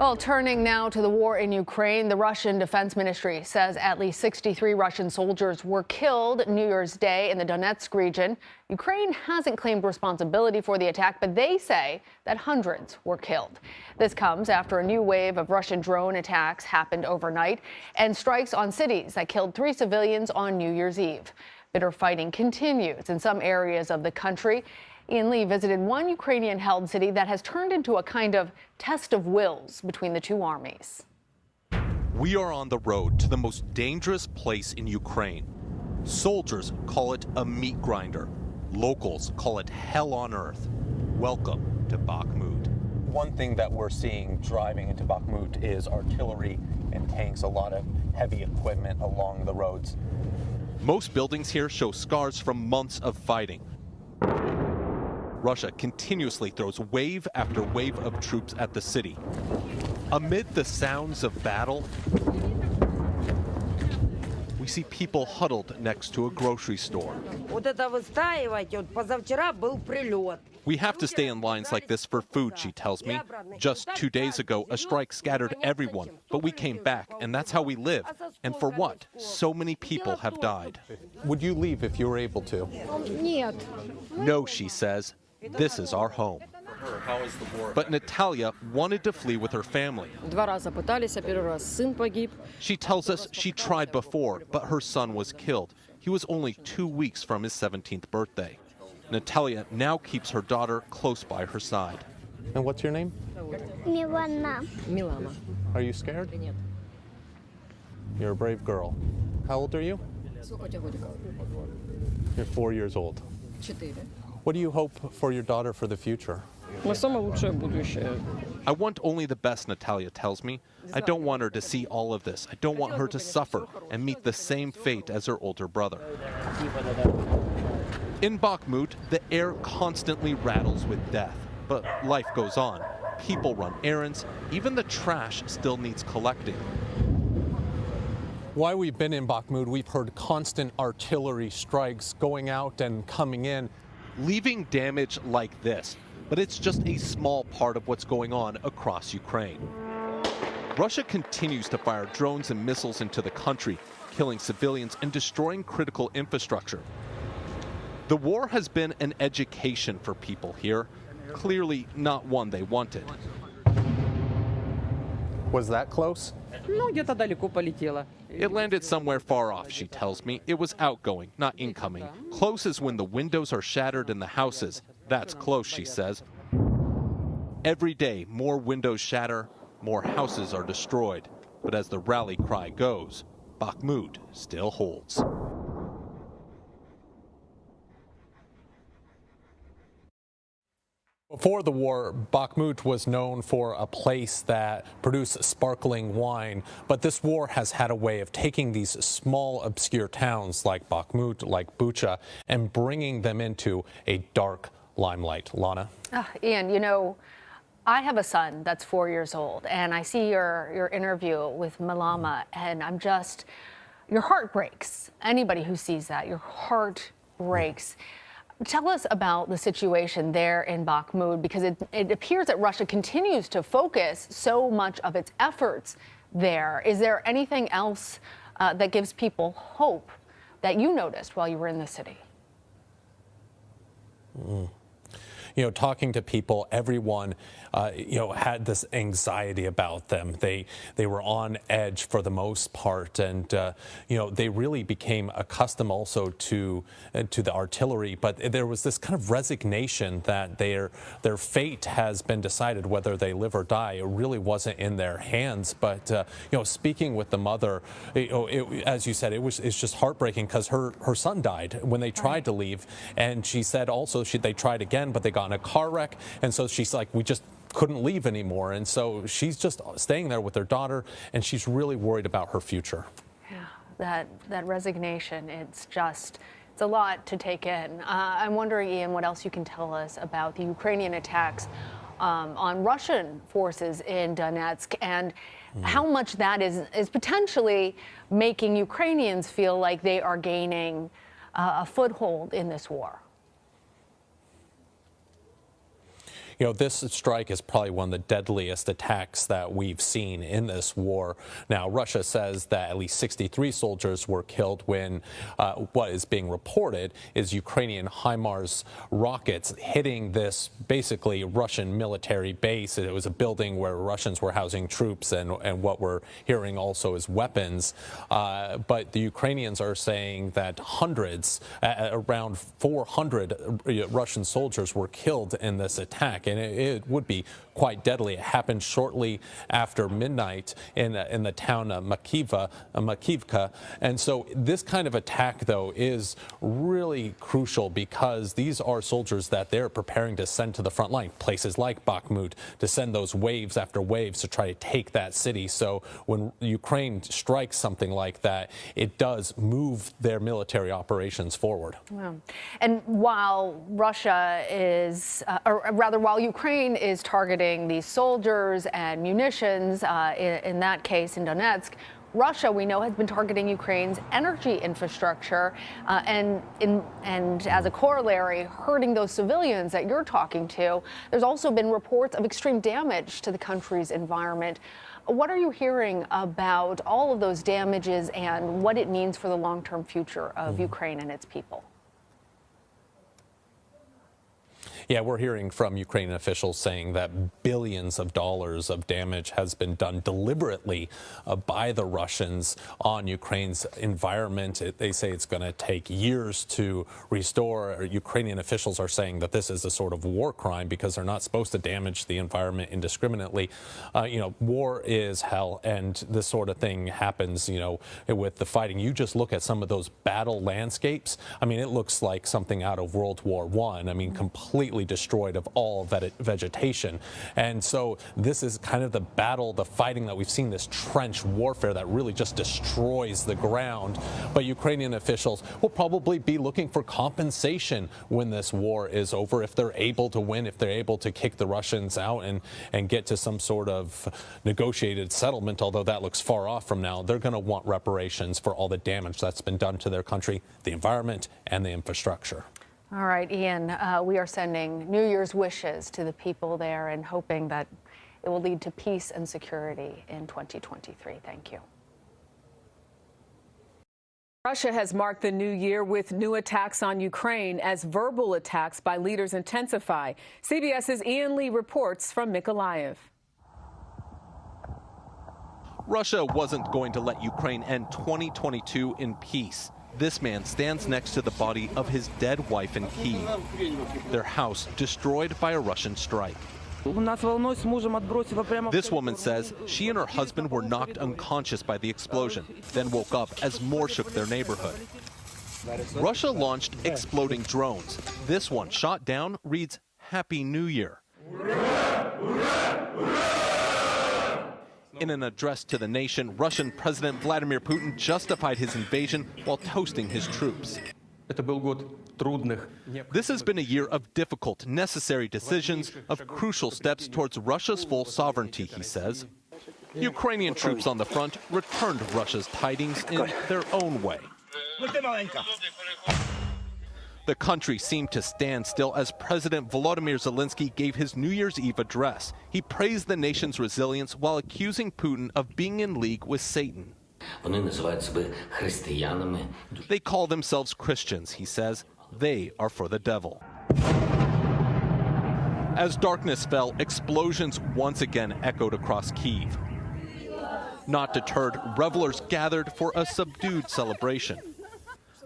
Well, turning now to the war in Ukraine, the Russian Defense Ministry says at least 63 Russian soldiers were killed New Year's Day in the Donetsk region. Ukraine hasn't claimed responsibility for the attack, but they say that hundreds were killed. This comes after a new wave of Russian drone attacks happened overnight and strikes on cities that killed 3 civilians on New Year's Eve. Bitter fighting continues in some areas of the country. Ian Lee visited one Ukrainian-held city that has turned into a kind of test of wills between the two armies. We are on the road to the most dangerous place in Ukraine. Soldiers call it a meat grinder. Locals call it hell on earth. Welcome to Bakhmut. One thing that we're seeing driving into Bakhmut is artillery and tanks, a lot of heavy equipment along the roads. Most buildings here show scars from months of fighting. Russia continuously throws wave after wave of troops at the city. Amid the sounds of battle, we see people huddled next to a grocery store. We have to stay in lines like this for food, she tells me. Just 2 days ago, a strike scattered everyone, but we came back, and that's how we live. And for what? So many people have died. Would you leave if you were able to? No, she says. This is our home. But Natalia wanted to flee with her family. She tells us she tried before, but her son was killed. He was only 2 weeks from his 17th birthday. Natalia now keeps her daughter close by her side. And what's your name? Milana. Are you scared? You're a brave girl. How old are you? You're 4 years old. What do you hope for your daughter for the future? I want only the best, Natalia tells me. I don't want her to see all of this. I don't want her to suffer and meet the same fate as her older brother. In Bakhmut, the air constantly rattles with death. But life goes on. People run errands. Even the trash still needs collecting. While we've been in Bakhmut, we've heard constant artillery strikes going out and coming in, leaving damage like this. But it's just a small part of what's going on across Ukraine. Russia continues to fire drones and missiles into the country, killing civilians and destroying critical infrastructure. The war has been an education for people here, clearly not one they wanted. Was that close? It landed somewhere far off, she tells me. It was outgoing, not incoming. Close is when the windows are shattered in the houses. That's close, she says. Every day, more windows shatter, more houses are destroyed. But as the rally cry goes, Bakhmut still holds. Before the war, Bakhmut was known for a place that produced sparkling wine, but this war has had a way of taking these small, obscure towns like Bakhmut, like Bucha, and bringing them into a dark limelight. Lana? Ian, you know, I have a son that's 4 years old, and I see your interview with Milana, and your heart breaks. Anybody who sees that, your heart breaks. Tell us about the situation there in Bakhmut, because it appears that Russia continues to focus so much of its efforts there. Is there anything else that gives people hope that you noticed while you were in the city? You know, talking to people, everyone, had this anxiety about them. They were on edge for the most part, and they really became accustomed also to the artillery. But there was this kind of resignation that their fate has been decided, whether they live or die. It really wasn't in their hands. But speaking with the mother, as you said, it's just heartbreaking because her son died when they tried to leave, and she said also they tried again, but they got in a car wreck, and so she's like, we just couldn't leave anymore, and so she's just staying there with her daughter, and she's really worried about her future. Yeah, that resignation, it's a lot to take in. I'm wondering, Ian, what else you can tell us about the Ukrainian attacks on Russian forces in Donetsk, and how much that is potentially making Ukrainians feel like they are gaining a foothold in this war. this strike is probably one of the deadliest attacks that we've seen in this war. Now, Russia says that at least 63 soldiers were killed when what is being reported is Ukrainian HIMARS rockets hitting this basically Russian military base. It was a building where Russians were housing troops, and what we're hearing also is weapons. But the Ukrainians are saying that around 400 Russian soldiers were killed in this attack, and it would be quite deadly. It happened shortly after midnight in the town of Makivka. And so this kind of attack, though, is really crucial because these are soldiers that they're preparing to send to the front line, places like Bakhmut, to send those waves after waves to try to take that city. So when Ukraine strikes something like that, it does move their military operations forward. Wow. And while Russia is, or rather, while Ukraine is targeting these soldiers and munitions, in that case in Donetsk, Russia, we know, has been targeting Ukraine's energy infrastructure and as a corollary, hurting those civilians that you're talking to. There's also been reports of extreme damage to the country's environment. What are you hearing about all of those damages and what it means for the long-term future of Ukraine and its people? Yeah, we're hearing from Ukrainian officials saying that billions of dollars of damage has been done deliberately by the Russians on Ukraine's environment. They say it's going to take years to restore. Ukrainian officials are saying that this is a sort of war crime because they're not supposed to damage the environment indiscriminately. War is hell, and this sort of thing happens, with the fighting. You just look at some of those battle landscapes. I mean, it looks like something out of World War I. I mean, completely destroyed of all vegetation. And so this is kind of the battle, the fighting that we've seen, this trench warfare that really just destroys the ground. But Ukrainian officials will probably be looking for compensation when this war is over, if they're able to win, if they're able to kick the Russians out and get to some sort of negotiated settlement, although that looks far off from now. They're going to want reparations for all the damage that's been done to their country, the environment, and the infrastructure. All right, Ian, we are sending New Year's wishes to the people there and hoping that it will lead to peace and security in 2023. Thank you. Russia has marked the new year with new attacks on Ukraine as verbal attacks by leaders intensify. CBS's Ian Lee reports from Mykolaiv. Russia wasn't going to let Ukraine end 2022 in peace. This man stands next to the body of his dead wife in Kyiv, their house destroyed by a Russian strike. This woman says she and her husband were knocked unconscious by the explosion, then woke up as more shook their neighborhood. Russia launched exploding drones. This one, shot down, reads Happy New Year. In an address to the nation, Russian President Vladimir Putin justified his invasion while toasting his troops. This has been a year of difficult, necessary decisions, of crucial steps towards Russia's full sovereignty, he says. Ukrainian troops on the front returned Russia's tidings in their own way. The country seemed to stand still as President Volodymyr Zelensky gave his New Year's Eve address. He praised the nation's resilience while accusing Putin of being in league with Satan. They call themselves Christians, he says. They are for the devil. As darkness fell, explosions once again echoed across Kyiv. Not deterred, revelers gathered for a subdued celebration.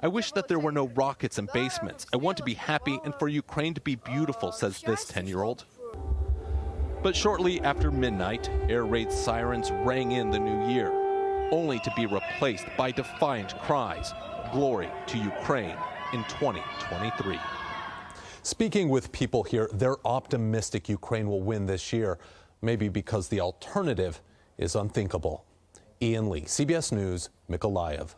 I wish that there were no rockets and basements. I want to be happy and for Ukraine to be beautiful, says this 10-year-old. But shortly after midnight, air raid sirens rang in the new year, only to be replaced by defiant cries. Glory to Ukraine in 2023. Speaking with people here, they're optimistic Ukraine will win this year, maybe because the alternative is unthinkable. Ian Lee, CBS News, Mykolaiv.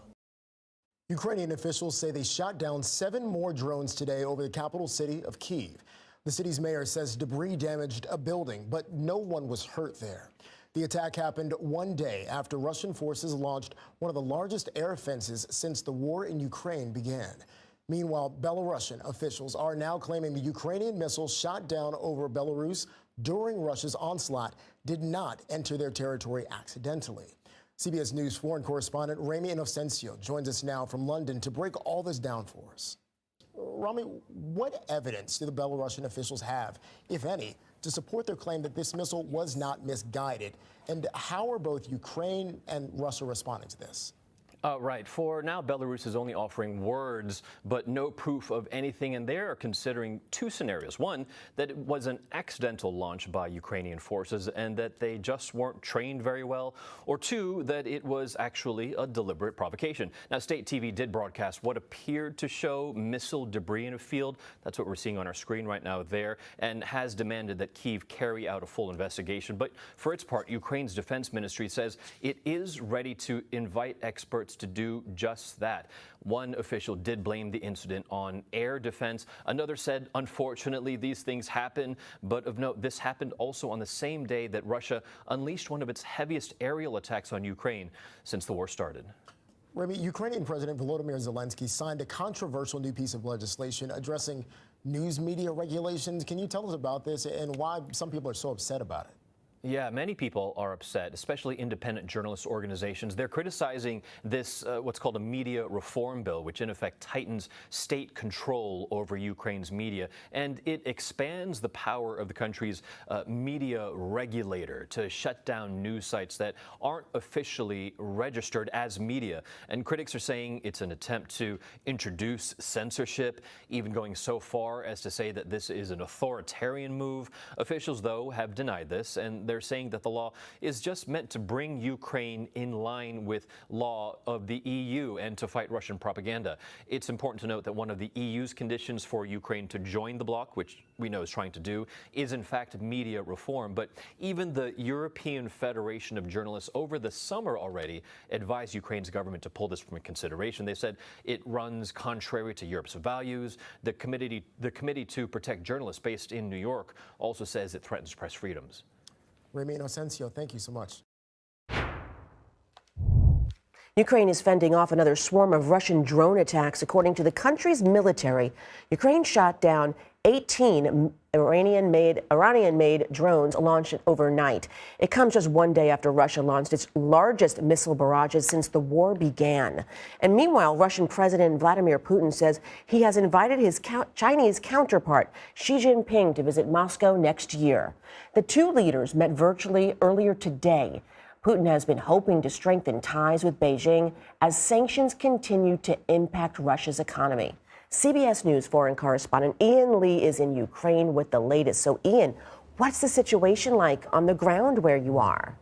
Ukrainian officials say they shot down 7 more drones today over the capital city of Kyiv. The city's mayor says debris damaged a building, but no one was hurt there. The attack happened one day after Russian forces launched one of the largest air offensives since the war in Ukraine began. Meanwhile, Belarusian officials are now claiming the Ukrainian missiles shot down over Belarus during Russia's onslaught did not enter their territory accidentally. CBS News foreign correspondent Rami Inocencio joins us now from London to break all this down for us. Rami, what evidence do the Belarusian officials have, if any, to support their claim that this missile was not misguided? And how are both Ukraine and Russia responding to this? Right. For now, Belarus is only offering words, but no proof of anything. And they are considering two scenarios. One, that it was an accidental launch by Ukrainian forces and that they just weren't trained very well. Or two, that it was actually a deliberate provocation. Now, state TV did broadcast what appeared to show missile debris in a field. That's what we're seeing on our screen right now there, and has demanded that Kyiv carry out a full investigation. But for its part, Ukraine's defense ministry says it is ready to invite experts to do just that. One official did blame the incident on air defense. Another said, unfortunately, these things happen. But of note, this happened also on the same day that Russia unleashed one of its heaviest aerial attacks on Ukraine since the war started. Remy, Ukrainian President Volodymyr Zelensky signed a controversial new piece of legislation addressing news media regulations. Can you tell us about this and why some people are so upset about it? Yeah, many people are upset, especially independent journalist organizations. They're criticizing this, what's called a media reform bill, which in effect tightens state control over Ukraine's media. And it expands the power of the country's media regulator to shut down news sites that aren't officially registered as media. And critics are saying it's an attempt to introduce censorship, even going so far as to say that this is an authoritarian move. Officials, though, have denied this, and they're saying that the law is just meant to bring Ukraine in line with law of the EU and to fight Russian propaganda. It's important to note that one of the EU's conditions for Ukraine to join the bloc, which we know is trying to do, is in fact media reform. But even the European Federation of Journalists over the summer already advised Ukraine's government to pull this from consideration. They said it runs contrary to Europe's values. The Committee to Protect Journalists based in New York also says it threatens press freedoms. Remy Inocencio, thank you so much. Ukraine is fending off another swarm of Russian drone attacks. According to the country's military, Ukraine shot down 18 Iranian-made drones launched overnight. It comes just one day after Russia launched its largest missile barrages since the war began. And meanwhile, Russian President Vladimir Putin says he has invited his Chinese counterpart, Xi Jinping, to visit Moscow next year. The two leaders met virtually earlier today. Putin has been hoping to strengthen ties with Beijing as sanctions continue to impact Russia's economy. CBS News foreign correspondent Ian Lee is in Ukraine with the latest. So, Ian, what's the situation like on the ground where you are?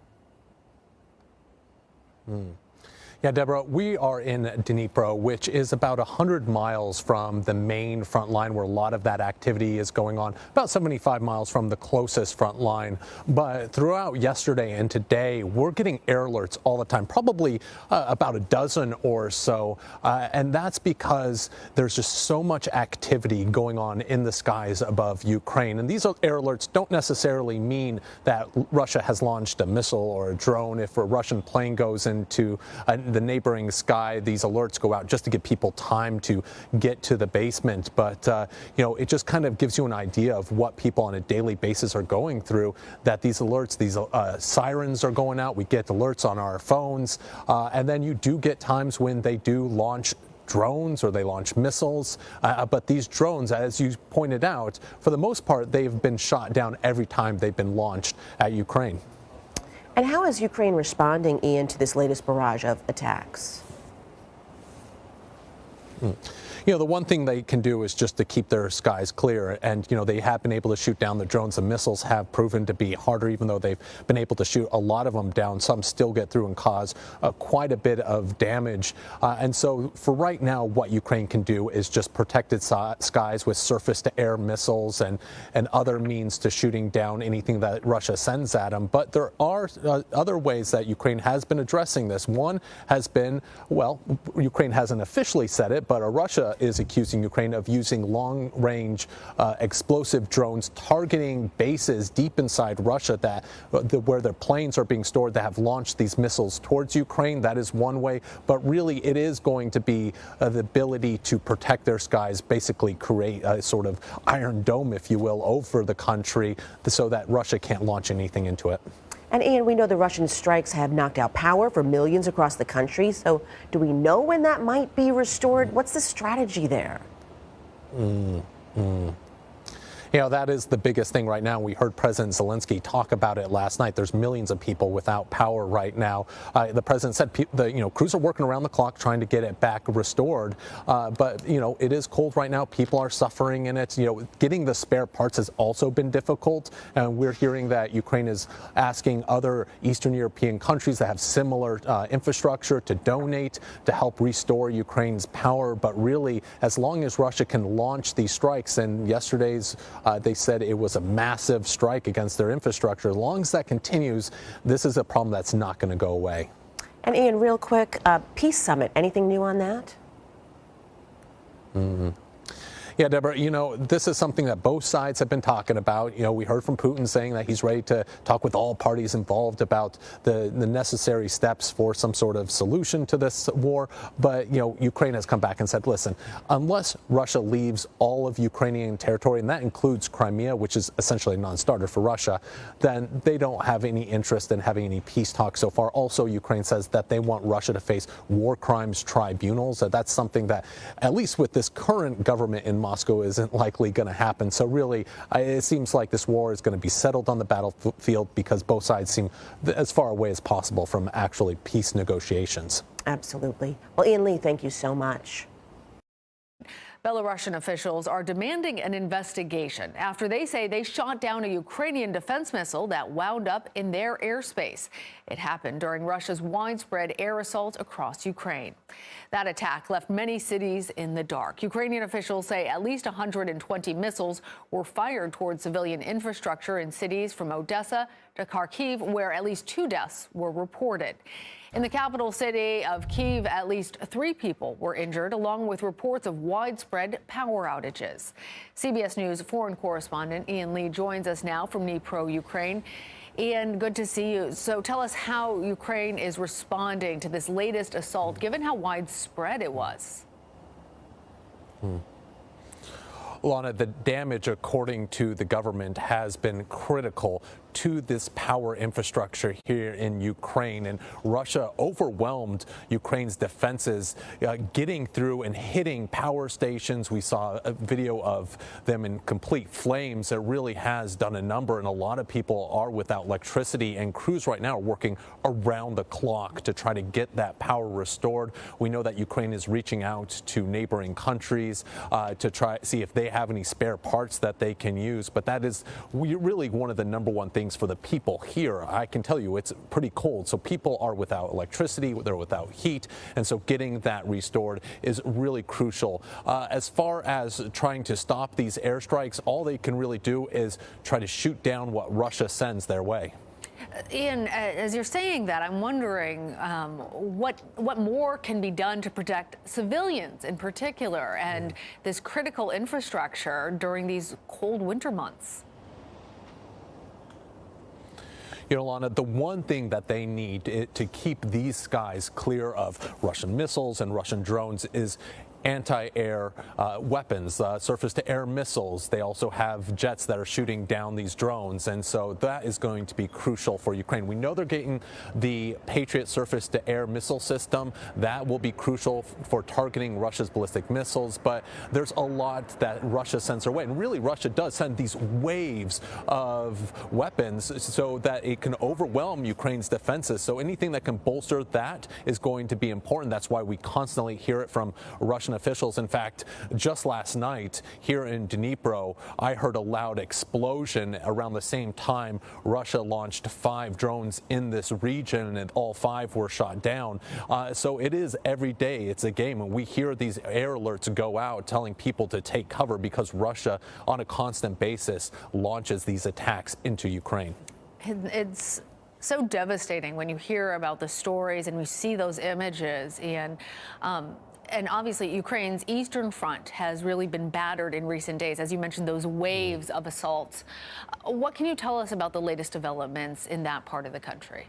Yeah, Deborah, we are in Dnipro, which is about 100 miles from the main front line where a lot of that activity is going on, about 75 miles from the closest front line. But throughout yesterday and today, we're getting air alerts all the time, probably about a dozen or so. And that's because there's just so much activity going on in the skies above Ukraine. And these air alerts don't necessarily mean that Russia has launched a missile or a drone. If a Russian plane goes into the neighboring sky, these alerts go out just to give people time to get to the basement. But, it just kind of gives you an idea of what people on a daily basis are going through, that these alerts, these sirens are going out. We get alerts on our phones. And then you do get times when they do launch drones or they launch missiles. But these drones, as you pointed out, for the most part, they've been shot down every time they've been launched at Ukraine. And how is Ukraine responding, Ian, to this latest barrage of attacks? The one thing they can do is just to keep their skies clear. And, they have been able to shoot down the drones. The missiles have proven to be harder, even though they've been able to shoot a lot of them down. Some still get through and cause quite a bit of damage. And so for right now, what Ukraine can do is just protected skies with surface-to-air missiles and other means to shooting down anything that Russia sends at them. But there are other ways that Ukraine has been addressing this. One has been, Ukraine hasn't officially said it, but but Russia is accusing Ukraine of using long-range explosive drones targeting bases deep inside Russia where their planes are being stored that have launched these missiles towards Ukraine. That is one way, but really it is going to be the ability to protect their skies, basically create a sort of iron dome, if you will, over the country so that Russia can't launch anything into it. And Ian, we know the Russian strikes have knocked out power for millions across the country. So do we know when that might be restored? What's the strategy there? You know, that is the biggest thing right now. We heard President Zelensky talk about it last night. There's millions of people without power right now. The president said, crews are working around the clock trying to get it back restored. But, it is cold right now. People are suffering in it. Getting the spare parts has also been difficult. And we're hearing that Ukraine is asking other Eastern European countries that have similar infrastructure to donate to help restore Ukraine's power. But really, as long as Russia can launch these strikes, and yesterday's they said it was a massive strike against their infrastructure. As long as that continues, this is a problem that's not going to go away. And Ian, real quick, peace summit, anything new on that? Yeah, Deborah, this is something that both sides have been talking about. We heard from Putin saying that he's ready to talk with all parties involved about the necessary steps for some sort of solution to this war. But, Ukraine has come back and said, listen, unless Russia leaves all of Ukrainian territory, and that includes Crimea, which is essentially a non-starter for Russia, then they don't have any interest in having any peace talks so far. Also, Ukraine says that they want Russia to face war crimes tribunals. That's something that, at least with this current government in Moscow, isn't likely going to happen. So really, it seems like this war is going to be settled on the battlefield because both sides seem as far away as possible from actually peace negotiations. Absolutely. Well, Ian Lee, thank you so much. Belarusian officials are demanding an investigation after they say they shot down a Ukrainian defense missile that wound up in their airspace. It happened during Russia's widespread air assault across Ukraine. That attack left many cities in the dark. Ukrainian officials say at least 120 missiles were fired towards civilian infrastructure in cities from Odessa to Kharkiv, where at least 2 deaths were reported. In the capital city of Kyiv, at least 3 people were injured, along with reports of widespread power outages. CBS News foreign correspondent Ian Lee joins us now from Dnipro, Ukraine. Ian, good to see you. So tell us how Ukraine is responding to this latest assault, given how widespread it was. Lana, the damage, according to the government, has been critical to this power infrastructure here in Ukraine. And Russia overwhelmed Ukraine's defenses, getting through and hitting power stations. We saw a video of them in complete flames. It really has done a number, and a lot of people are without electricity, and crews right now are working around the clock to try to get that power restored. We know that Ukraine is reaching out to neighboring countries to try see if they have any spare parts that they can use. But that is really one of the number one things for the people here. I can tell you it's pretty cold, so people are without electricity, they're without heat, and so getting that restored is really crucial. As far as trying to stop these airstrikes, all they can really do is try to shoot down what Russia sends their way. Ian, as you're saying that, I'm wondering what more can be done to protect civilians in particular and this critical infrastructure during these cold winter months. Lana, the one thing that they need to keep these skies clear of Russian missiles and Russian drones is anti-air weapons, surface-to-air missiles. They also have jets that are shooting down these drones, and so that is going to be crucial for Ukraine. We know they're getting the Patriot surface-to-air missile system. That will be crucial for targeting Russia's ballistic missiles, but there's a lot that Russia sends their way, and really Russia does send these waves of weapons so that it can overwhelm Ukraine's defenses. So anything that can bolster that is going to be important. That's why we constantly hear it from Russian officials. In fact, just last night here in Dnipro, I heard a loud explosion around the same time Russia launched 5 drones in this region, and all 5 were shot down. So it is every day. It's a game, and we hear these air alerts go out telling people to take cover because Russia, on a constant basis, launches these attacks into Ukraine. It's so devastating when you hear about the stories and you see those images, and And obviously, Ukraine's eastern front has really been battered in recent days. As you mentioned, those waves of assaults. What can you tell us about the latest developments in that part of the country?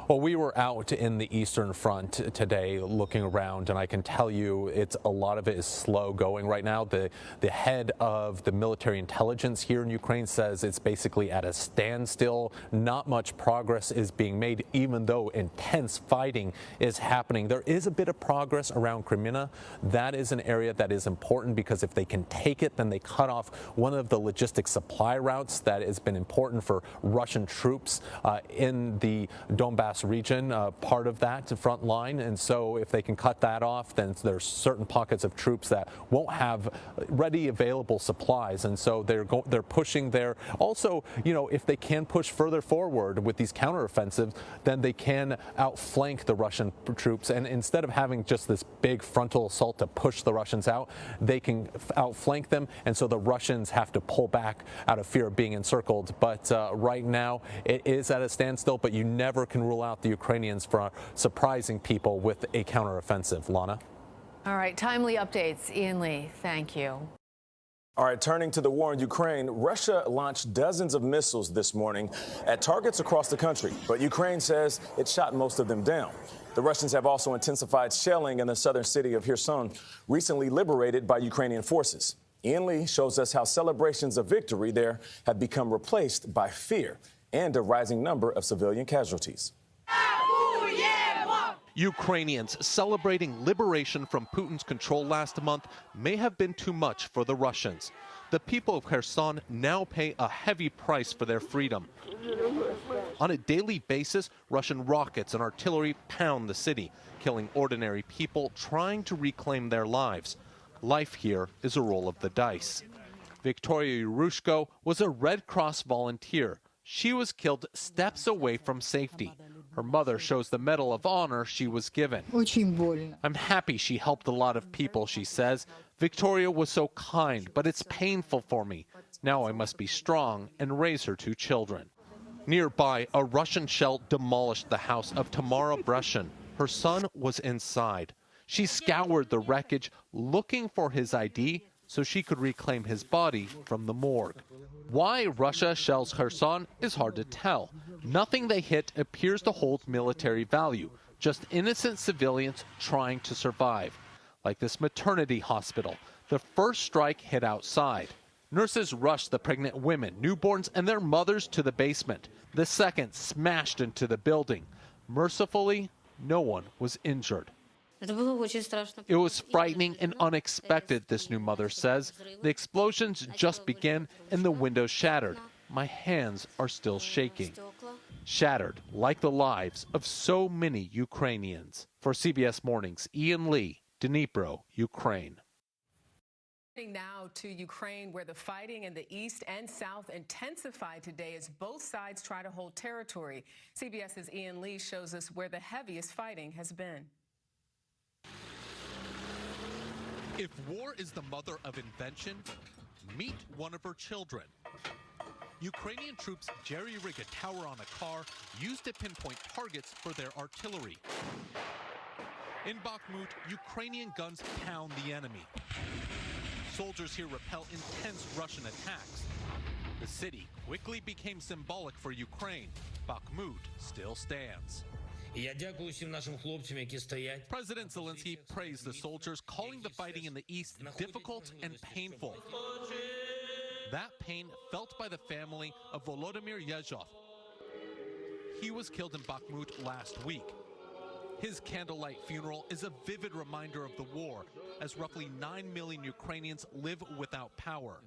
Well, we were out in the Eastern Front today looking around, and I can tell you a lot of it is slow going right now. The head of the military intelligence here in Ukraine says it's basically at a standstill. Not much progress is being made, even though intense fighting is happening. There is a bit of progress around Cremina. That is an area that is important because if they can take it, then they cut off one of the logistics supply routes that has been important for Russian troops in the Donbass region, part of that front line. And so if they can cut that off, then there's certain pockets of troops that won't have ready available supplies. And so they're pushing there. Also, you know, if they can push further forward with these counteroffensives, then they can outflank the Russian troops. And instead of having just this big frontal assault to push the Russians out, they can outflank them. And so the Russians have to pull back out of fear of being encircled. But right now it is at a standstill, but you never can rule out the Ukrainians for surprising people with a counteroffensive. Lana? All right, timely updates. Ian Lee, thank you. All right, turning to the war in Ukraine, Russia launched dozens of missiles this morning at targets across the country, but Ukraine says it shot most of them down. The Russians have also intensified shelling in the southern city of Kherson, recently liberated by Ukrainian forces. Ian Lee shows us how celebrations of victory there have become replaced by fear and a rising number of civilian casualties. Ukrainians celebrating liberation from Putin's control last month may have been too much for the Russians. The people of Kherson now pay a heavy price for their freedom. On a daily basis, Russian rockets and artillery pound the city, killing ordinary people trying to reclaim their lives. Life here is a roll of the dice. Victoria Yurushko was a Red Cross volunteer. She was killed steps away from safety. Her mother shows the Medal of Honor she was given. I'm happy she helped a lot of people, she says. Victoria was so kind, but it's painful for me. Now I must be strong and raise her 2 children. Nearby, a Russian shell demolished the house of Tamara Brushin. Her son was inside. She scoured the wreckage looking for his ID so she could reclaim his body from the morgue. Why Russia shells Kherson is hard to tell. Nothing they hit appears to hold military value, just innocent civilians trying to survive. Like this maternity hospital. The first strike hit outside. Nurses rushed the pregnant women, newborns, and their mothers to the basement. The second smashed into the building. Mercifully, no one was injured. It was frightening and unexpected, this new mother says. The explosions just began and the windows shattered. My hands are still shaking. Shattered like the lives of so many Ukrainians. For CBS Mornings, Ian Lee, Dnipro, Ukraine. Now to Ukraine, where the fighting in the east and south intensified today as both sides try to hold territory. CBS's Ian Lee shows us where the heaviest fighting has been. If war is the mother of invention, meet one of her children. Ukrainian troops jerry-rig a tower on a car used to pinpoint targets for their artillery. In Bakhmut, Ukrainian guns pound the enemy. Soldiers here repel intense Russian attacks. The city quickly became symbolic for Ukraine. Bakhmut still stands. President Zelensky praised the soldiers, calling the fighting in the east difficult and painful. That pain felt by the family of Volodymyr Yezhov. He was killed in Bakhmut last week. His candlelight funeral is a vivid reminder of the war, as roughly 9 million Ukrainians live without power.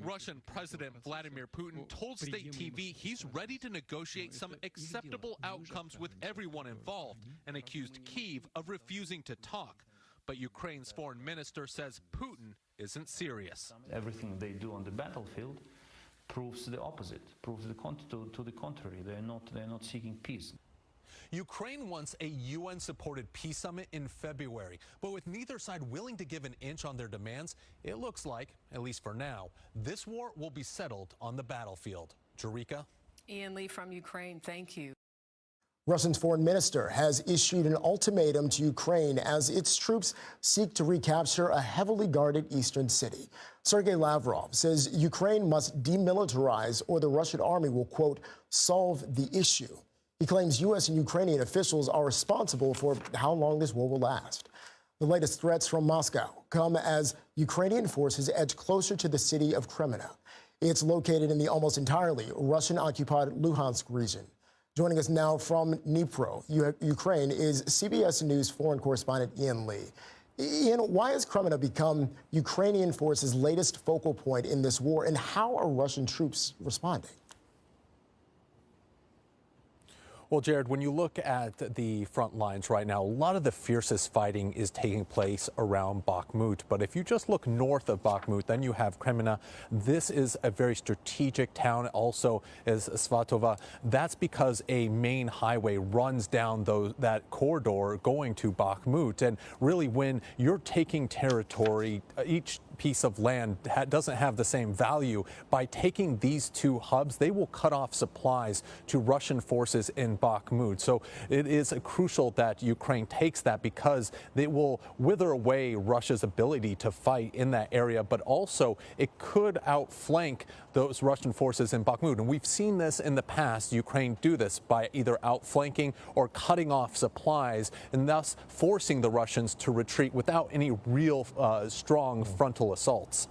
Russian President Vladimir Putin told state TV he's ready to negotiate some acceptable outcomes with everyone involved and accused Kyiv of refusing to talk. But Ukraine's foreign minister says Putin isn't serious. Everything they do on the battlefield proves the opposite, proves to the contrary. They're not seeking peace. Ukraine wants a UN-supported peace summit in February, but with neither side willing to give an inch on their demands, it looks like, at least for now, this war will be settled on the battlefield. Jarika? Ian Lee from Ukraine, thank you. Russia's foreign minister has issued an ultimatum to Ukraine as its troops seek to recapture a heavily guarded eastern city. Sergei Lavrov says Ukraine must demilitarize or the Russian army will, quote, solve the issue. He claims U.S. and Ukrainian officials are responsible for how long this war will last. The latest threats from Moscow come as Ukrainian forces edge closer to the city of Cremina. It's located in the almost entirely Russian-occupied Luhansk region. Joining us now from Dnipro, Ukraine, is CBS News foreign correspondent Ian Lee. Ian, why has Cremina become Ukrainian forces' latest focal point in this war, and how are Russian troops responding? Well, Jared, when you look at the front lines right now, a lot of the fiercest fighting is taking place around Bakhmut. But if you just look north of Bakhmut, then you have Cremina. This is a very strategic town, also is Svatova. That's because a main highway runs down that corridor going to Bakhmut. And really, when you're taking territory, each piece of land doesn't have the same value. By taking these two hubs, they will cut off supplies to Russian forces in Bakhmut. So it is crucial that Ukraine takes that because it will wither away Russia's ability to fight in that area, but also it could outflank those Russian forces in Bakhmut. And we've seen this in the past, Ukraine do this by either outflanking or cutting off supplies and thus forcing the Russians to retreat without any real strong frontal assaults.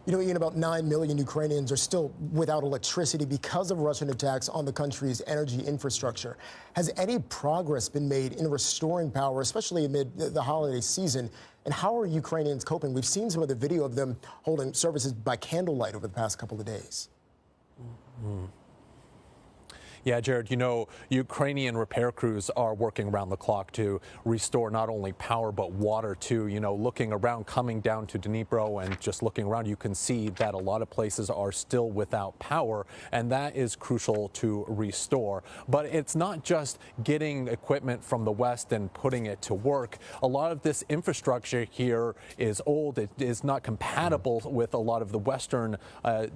You know, Ian, about 9 million Ukrainians are still without electricity because of Russian attacks on the country's energy infrastructure. Has any progress been made in restoring power, especially amid the holiday season? And how are Ukrainians coping? We've seen some of the video of them holding services by candlelight over the past couple of days. Yeah, Jared, you know, Ukrainian repair crews are working around the clock to restore not only power but water too. You know, looking around, coming down to Dnipro and just looking around, you can see that a lot of places are still without power, and that is crucial to restore. But it's not just getting equipment from the West and putting it to work. A lot of this infrastructure here is old. It is not compatible with a lot of the Western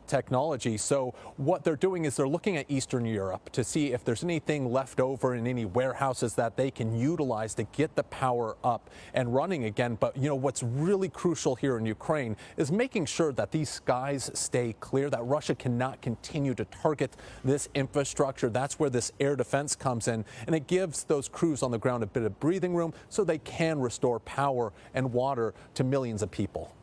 technology. So what they're doing is they're looking at Eastern Europe to see if there's anything left over in any warehouses that they can utilize to get the power up and running again. But, you know, what's really crucial here in Ukraine is making sure that these skies stay clear, that Russia cannot continue to target this infrastructure. That's where this air defense comes in, and it gives those crews on the ground a bit of breathing room so they can restore power and water to millions of people.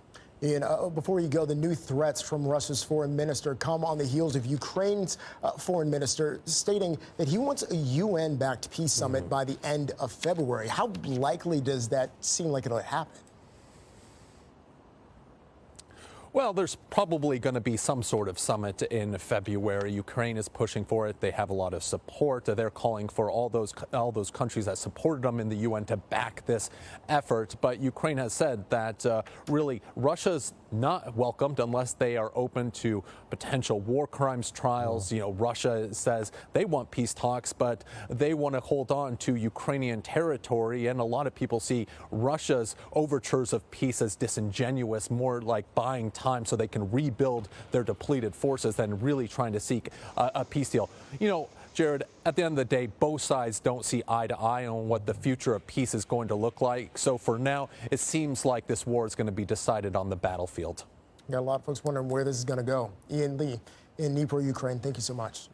Ian, before you go, the new threats from Russia's foreign minister come on the heels of Ukraine's foreign minister stating that he wants a UN-backed peace summit by the end of February. How likely does that seem like it'll happen? Well, there's probably going to be some sort of summit in February. Ukraine is pushing for it. They have a lot of support. They're calling for all those countries that supported them in the UN to back this effort. But Ukraine has said that really Russia's not welcomed unless they are open to potential war crimes trials. You know, Russia says they want peace talks, but they want to hold on to Ukrainian territory. And a lot of people see Russia's overtures of peace as disingenuous, more like buying time so they can rebuild their depleted forces than really trying to seek a peace deal. You know, Jared, at the end of the day, both sides don't see eye to eye on what the future of peace is going to look like. So for now, it seems like this war is going to be decided on the battlefield. Got a lot of folks wondering where this is going to go. Ian Lee in Dnipro, Ukraine, thank you so much.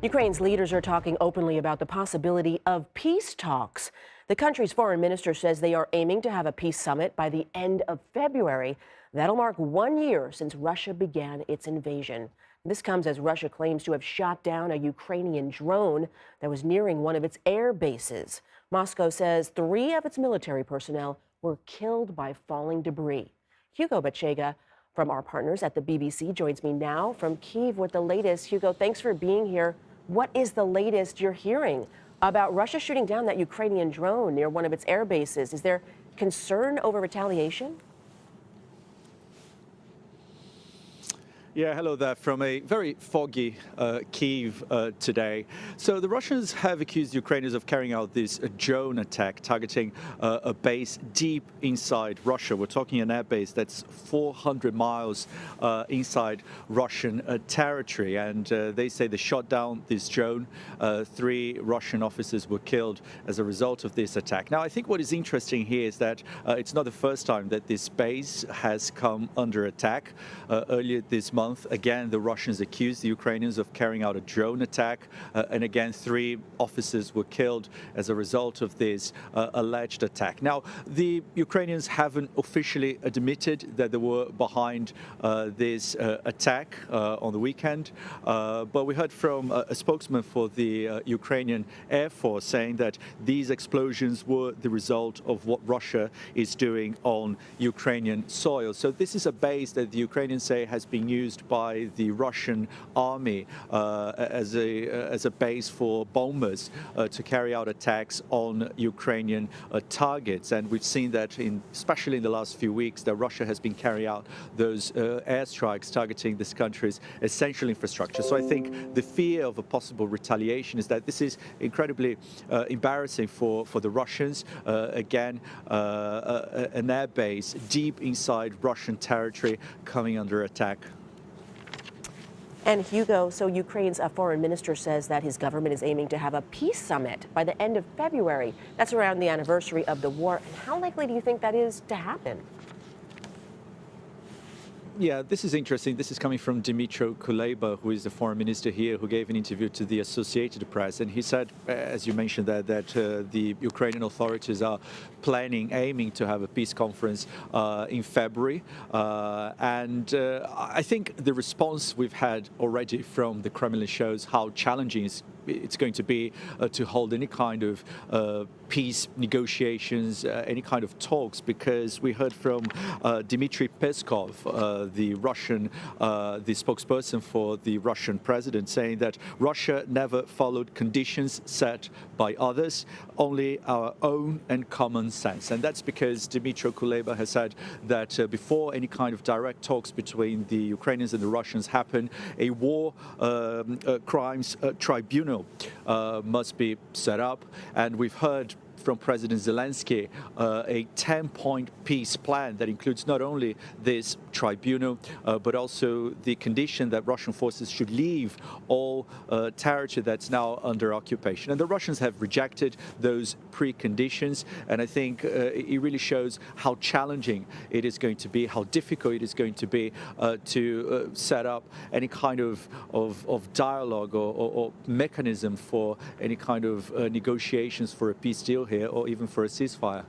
Ukraine's leaders are talking openly about the possibility of peace talks. The country's foreign minister says they are aiming to have a peace summit by the end of February. That'll mark 1 year since Russia began its invasion. This comes as Russia claims to have shot down a Ukrainian drone that was nearing one of its air bases. Moscow says 3 of its military personnel were killed by falling debris. Hugo Bachega from our partners at the BBC joins me now from Kyiv with the latest. Hugo, thanks for being here. What is the latest you're hearing about Russia shooting down that Ukrainian drone near one of its air bases? Is there concern over retaliation? Yeah, hello there from a very foggy Kyiv today. So the Russians have accused Ukrainians of carrying out this drone attack targeting a base deep inside Russia. We're talking an air base that's 400 miles inside Russian territory. And they say they shot down this drone. 3 Russian officers were killed as a result of this attack. Now, I think what is interesting here is that it's not the first time that this base has come under attack. Earlier this month, again, the Russians accused the Ukrainians of carrying out a drone attack. And again, 3 officers were killed as a result of this alleged attack. Now, the Ukrainians haven't officially admitted that they were behind this attack on the weekend. But we heard from a spokesman for the Ukrainian Air Force saying that these explosions were the result of what Russia is doing on Ukrainian soil. So this is a base that the Ukrainians say has been used by the Russian army as a base for bombers to carry out attacks on Ukrainian targets. And we've seen that, especially in the last few weeks, that Russia has been carrying out those airstrikes targeting this country's essential infrastructure. So I think the fear of a possible retaliation is that this is incredibly embarrassing for the Russians. Again, an air base deep inside Russian territory coming under attack. And Hugo, so Ukraine's foreign minister says that his government is aiming to have a peace summit by the end of February. That's around the anniversary of the war. And how likely do you think that is to happen? Yeah, this is interesting. This is coming from Dnipro, who is the foreign minister here, who gave an interview to the Associated Press. And he said, as you mentioned, that the Ukrainian authorities are aiming to have a peace conference in February. And I think the response we've had already from the Kremlin shows how challenging it's going to be to hold any kind of peace negotiations, any kind of talks, because we heard from Dmitry Peskov, the spokesperson for the Russian president, saying that Russia never followed conditions set by others, only our own and common sense. And that's because Dmytro Kuleba has said that before any kind of direct talks between the Ukrainians and the Russians happen, a war crimes tribunal must be set up. And we've heard from President Zelensky a 10-point peace plan that includes not only this tribunal, but also the condition that Russian forces should leave all territory that's now under occupation. And the Russians have rejected those preconditions. And I think it really shows how challenging it is going to be, how difficult it is going to be to set up any kind of dialogue or mechanism for any kind of negotiations for a peace deal here, or even for a ceasefire.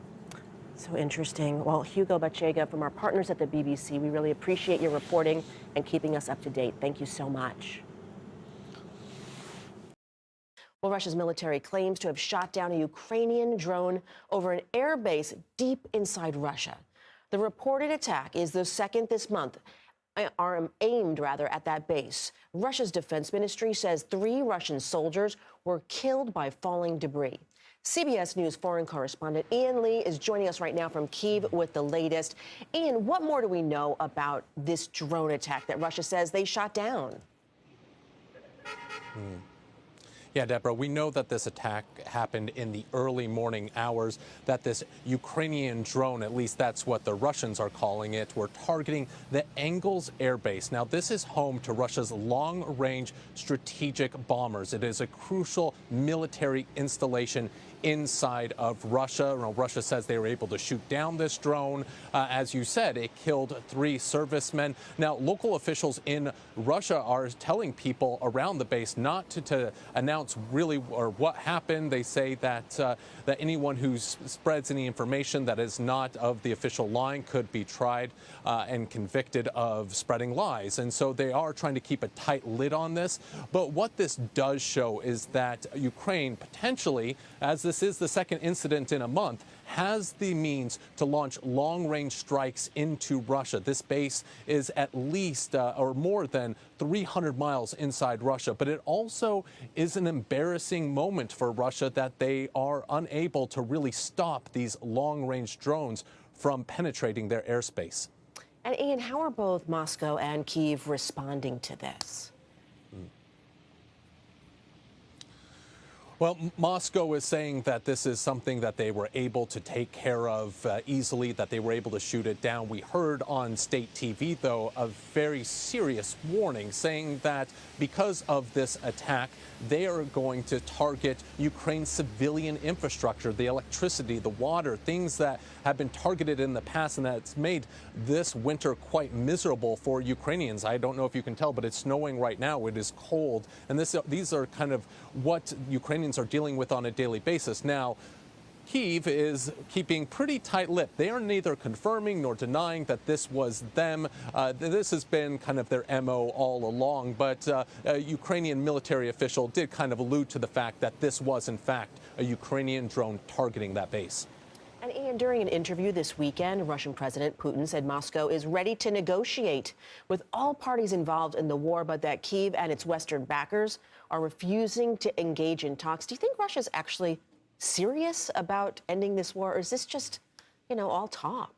So interesting. Well, Hugo Bachega, from our partners at the BBC, we really appreciate your reporting and keeping us up to date. Thank you so much. Well, Russia's military claims to have shot down a Ukrainian drone over an air base deep inside Russia. The reported attack is the second this month, aimed at that base. Russia's defense ministry says 3 Russian soldiers were killed by falling debris. CBS News foreign correspondent Ian Lee is joining us right now from Kyiv with the latest. Ian, what more do we know about this drone attack that Russia says they shot down? Yeah, Deborah, we know that this attack happened in the early morning hours, that this Ukrainian drone, at least that's what the Russians are calling it, were targeting the Engels air base. Now, this is home to Russia's long-range strategic bombers. It is a crucial military installation inside of Russia. Russia says they were able to shoot down this drone. As you said, it killed 3 servicemen. Now, local officials in Russia are telling people around the base not to announce really or what happened. They say that that anyone who spreads any information that is not of the official line could be tried and convicted of spreading lies. And so they are trying to keep a tight lid on this. But what this does show is that Ukraine potentially, as this is the second incident in a month, has the means to launch long-range strikes into Russia. This base is at least or more than 300 miles inside Russia. But it also is an embarrassing moment for Russia that they are unable to really stop these long-range drones from penetrating their airspace. And Ian, how are both Moscow and Kyiv responding to this? Well, Moscow is saying that this is something that they were able to take care of easily, that they were able to shoot it down. We heard on state TV, though, a very serious warning saying that because of this attack, they are going to target Ukraine's civilian infrastructure, the electricity, the water, things that have been targeted in the past, and that's made this winter quite miserable for Ukrainians. I don't know if you can tell, but it's snowing right now. It is cold, and these are kind of what Ukrainians are dealing with on a daily basis. Now, Kyiv is keeping pretty tight-lipped. They are neither confirming nor denying that this was them. This has been kind of their MO all along, but a Ukrainian military official did kind of allude to the fact that this was, in fact, a Ukrainian drone targeting that base. And Ian, during an interview this weekend, Russian President Putin said Moscow is ready to negotiate with all parties involved in the war, but that Kyiv and its Western backers are refusing to engage in talks. Do you think Russia's actually serious about ending this war, or is this just, all talk?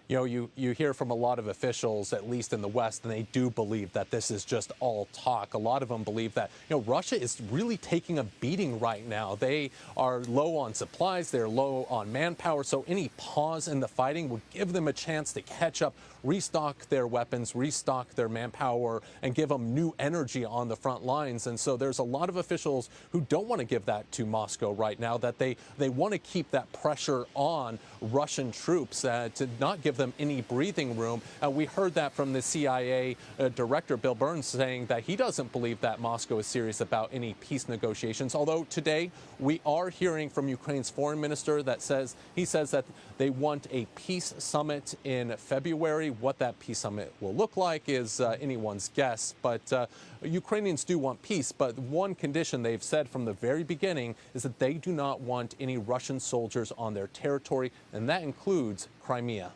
You know, you hear from a lot of officials, at least in the West, and they do believe that this is just all talk. A lot of them believe that, Russia is really taking a beating right now. They are low on supplies, they're low on manpower, so any pause in the fighting would give them a chance to catch up, restock their weapons, restock their manpower, and give them new energy on the front lines. And so there's a lot of officials who don't want to give that to Moscow right now, that they want to keep that pressure on Russian troops to not give them any breathing room. We heard that from the CIA director, Bill Burns, saying that he doesn't believe that Moscow is serious about any peace negotiations. Although today we are hearing from Ukraine's foreign minister that says that they want a peace summit in February. What that peace summit will look like is anyone's guess. But Ukrainians do want peace. But one condition they've said from the very beginning is that they do not want any Russian soldiers on their territory, and that includes Crimea.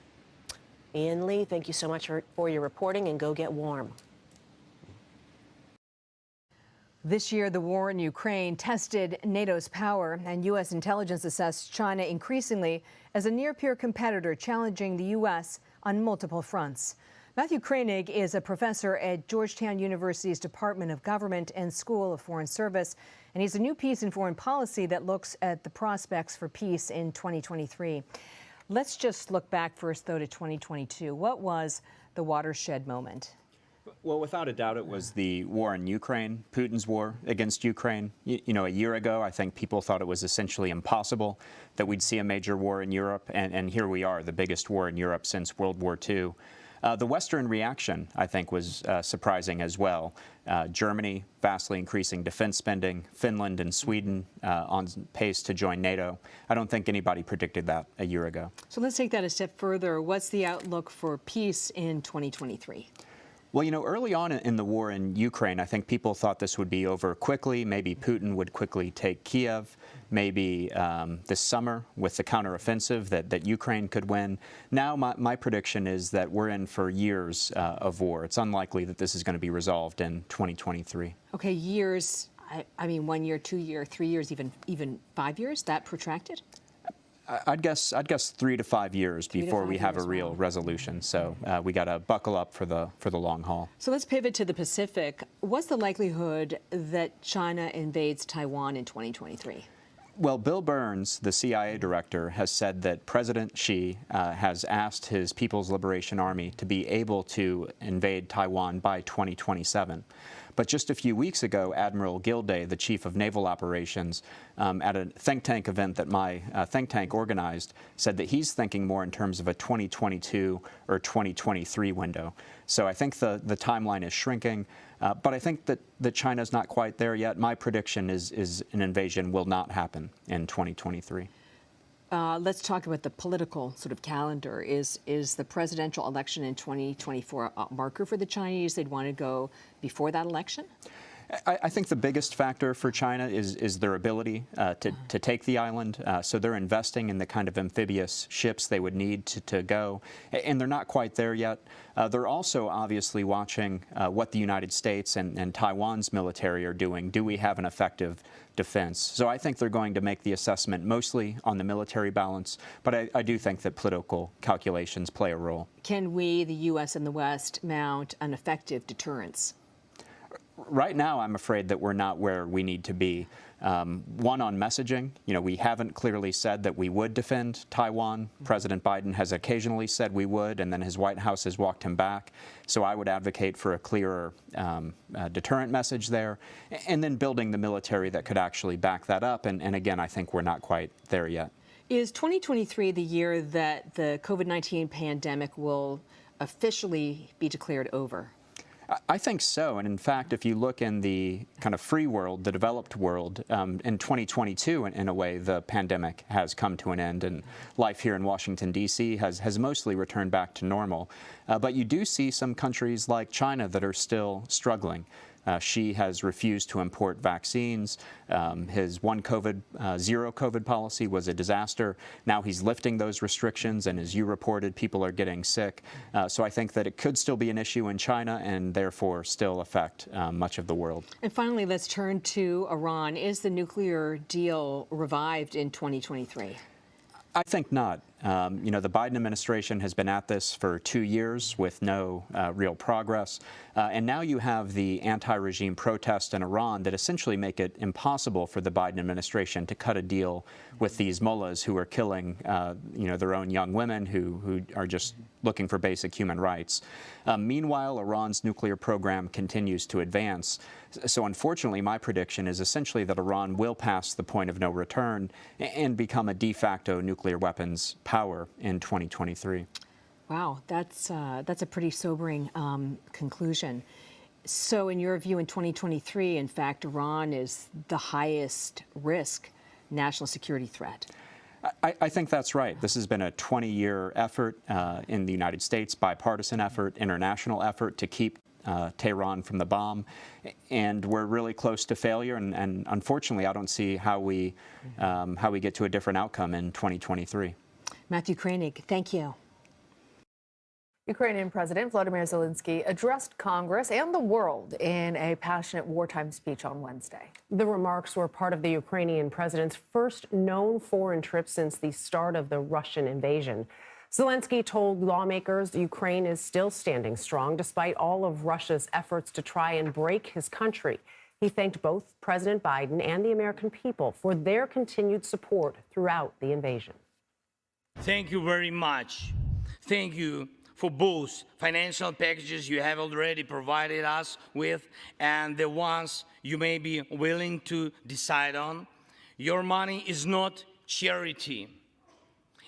Ian Lee, thank you so much for your reporting, and go get warm. This year, the war in Ukraine tested NATO's power, and U.S. intelligence assessed China increasingly as a near-peer competitor challenging the U.S. on multiple fronts. Matthew Koenig is a professor at Georgetown University's Department of Government and School of Foreign Service, and he's a new piece in foreign policy that looks at the prospects for peace in 2023. Let's just look back first, though, to 2022. What was the watershed moment? Well, without a doubt, it was the war in Ukraine, Putin's war against Ukraine. A year ago, I think people thought it was essentially impossible that we'd see a major war in Europe, and here we are, the biggest war in Europe since World War II. The Western reaction, I think, was surprising as well. Germany vastly increasing defense spending, Finland and Sweden on pace to join NATO. I don't think anybody predicted that a year ago. So let's take that a step further. What's the outlook for peace in 2023? Well, early on in the war in Ukraine, I think people thought this would be over quickly. Maybe Putin would quickly take Kyiv. Maybe this summer with the counteroffensive that Ukraine could win. Now my prediction is that we're in for years of war. It's unlikely that this is going to be resolved in 2023. Okay, years. I mean, 1 year, 2 year, 3 years, even 5 years. That protracted? I'd guess 3 to 5 years before we have a real resolution. So we got to buckle up for the long haul. So let's pivot to the Pacific. What's the likelihood that China invades Taiwan in 2023? Well, Bill Burns, the CIA director, has said that President Xi has asked his People's Liberation Army to be able to invade Taiwan by 2027. But just a few weeks ago, Admiral Gilday, the chief of naval operations, at a think tank event that my think tank organized, said that he's thinking more in terms of a 2022 or 2023 window. So I think the timeline is shrinking, but I think that China's not quite there yet. My prediction is an invasion will not happen in 2023. Let's talk about the political sort of calendar. Is the presidential election in 2024 a marker for the Chinese? They'd want to go before that election? I think the biggest factor for China is their ability to take the island. So they're investing in the kind of amphibious ships they would need to go, and they're not quite there yet. They're also obviously watching what the United States and Taiwan's military are doing. Do we have an effective defense? So I think they're going to make the assessment mostly on the military balance, but I do think that political calculations play a role. Can we, the U.S. and the West, mount an effective deterrence? Right now, I'm afraid that we're not where we need to be. One, on messaging, we haven't clearly said that we would defend Taiwan. President Biden has occasionally said we would, and then his White House has walked him back. So I would advocate for a clearer deterrent message there, and then building the military that could actually back that up. And again, I think we're not quite there yet. Is 2023 the year that the COVID-19 pandemic will officially be declared over? I think so. And in fact, if you look in the kind of free world, the developed world, in 2022, in a way, the pandemic has come to an end, and life here in Washington, D.C. has mostly returned back to normal. But you do see some countries like China that are still struggling. Xi has refused to import vaccines. His one COVID, zero COVID policy was a disaster. Now he's lifting those restrictions, and as you reported, people are getting sick. So I think that it could still be an issue in China and therefore still affect much of the world. And finally, let's turn to Iran. Is the nuclear deal revived in 2023? I think not. The Biden administration has been at this for 2 years with no real progress. And now you have the anti-regime protests in Iran that essentially make it impossible for the Biden administration to cut a deal with these mullahs who are killing, their own young women who are just looking for basic human rights. Meanwhile, Iran's nuclear program continues to advance. So unfortunately, my prediction is essentially that Iran will pass the point of no return and become a de facto nuclear weapons power in 2023. Wow, that's a pretty sobering conclusion. So in your view, in 2023, in fact, Iran is the highest risk national security threat? I think that's right. This has been a 20-year effort in the United States, bipartisan effort, international effort to keep Tehran from the bomb, and we're really close to failure. And unfortunately, I don't see how we get to a different outcome in 2023. Matthew Koenig, thank you. Ukrainian President Volodymyr Zelensky addressed Congress and the world in a passionate wartime speech on Wednesday. The remarks were part of the Ukrainian president's first known foreign trip since the start of the Russian invasion. Zelensky told lawmakers Ukraine is still standing strong despite all of Russia's efforts to try and break his country. He thanked both President Biden and the American people for their continued support throughout the invasion. Thank you very much. Thank you for both financial packages you have already provided us with and the ones you may be willing to decide on. Your money is not charity.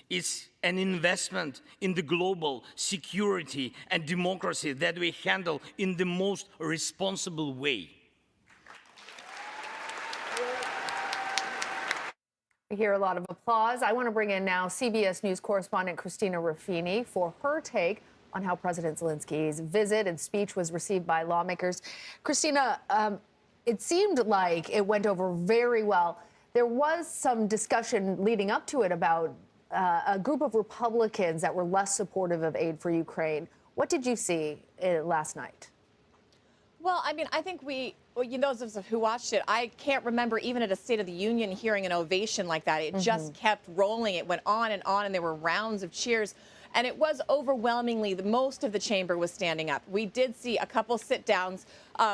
It's an investment in the global security and democracy that we handle in the most responsible way. We hear a lot of applause. I want to bring in now CBS News correspondent Christina Ruffini for her take on how President Zelensky's visit and speech was received by lawmakers. Christina, it seemed like it went over very well. There was some discussion leading up to it about a group of Republicans that were less supportive of aid for Ukraine. What did you see last night? Well, I mean, I think those of us who watched it, I can't remember even at a State of the Union hearing an ovation like that. It just kept rolling. It went on, and there were rounds of cheers. And it was overwhelmingly, most of the chamber was standing up. We did see a couple sit-downs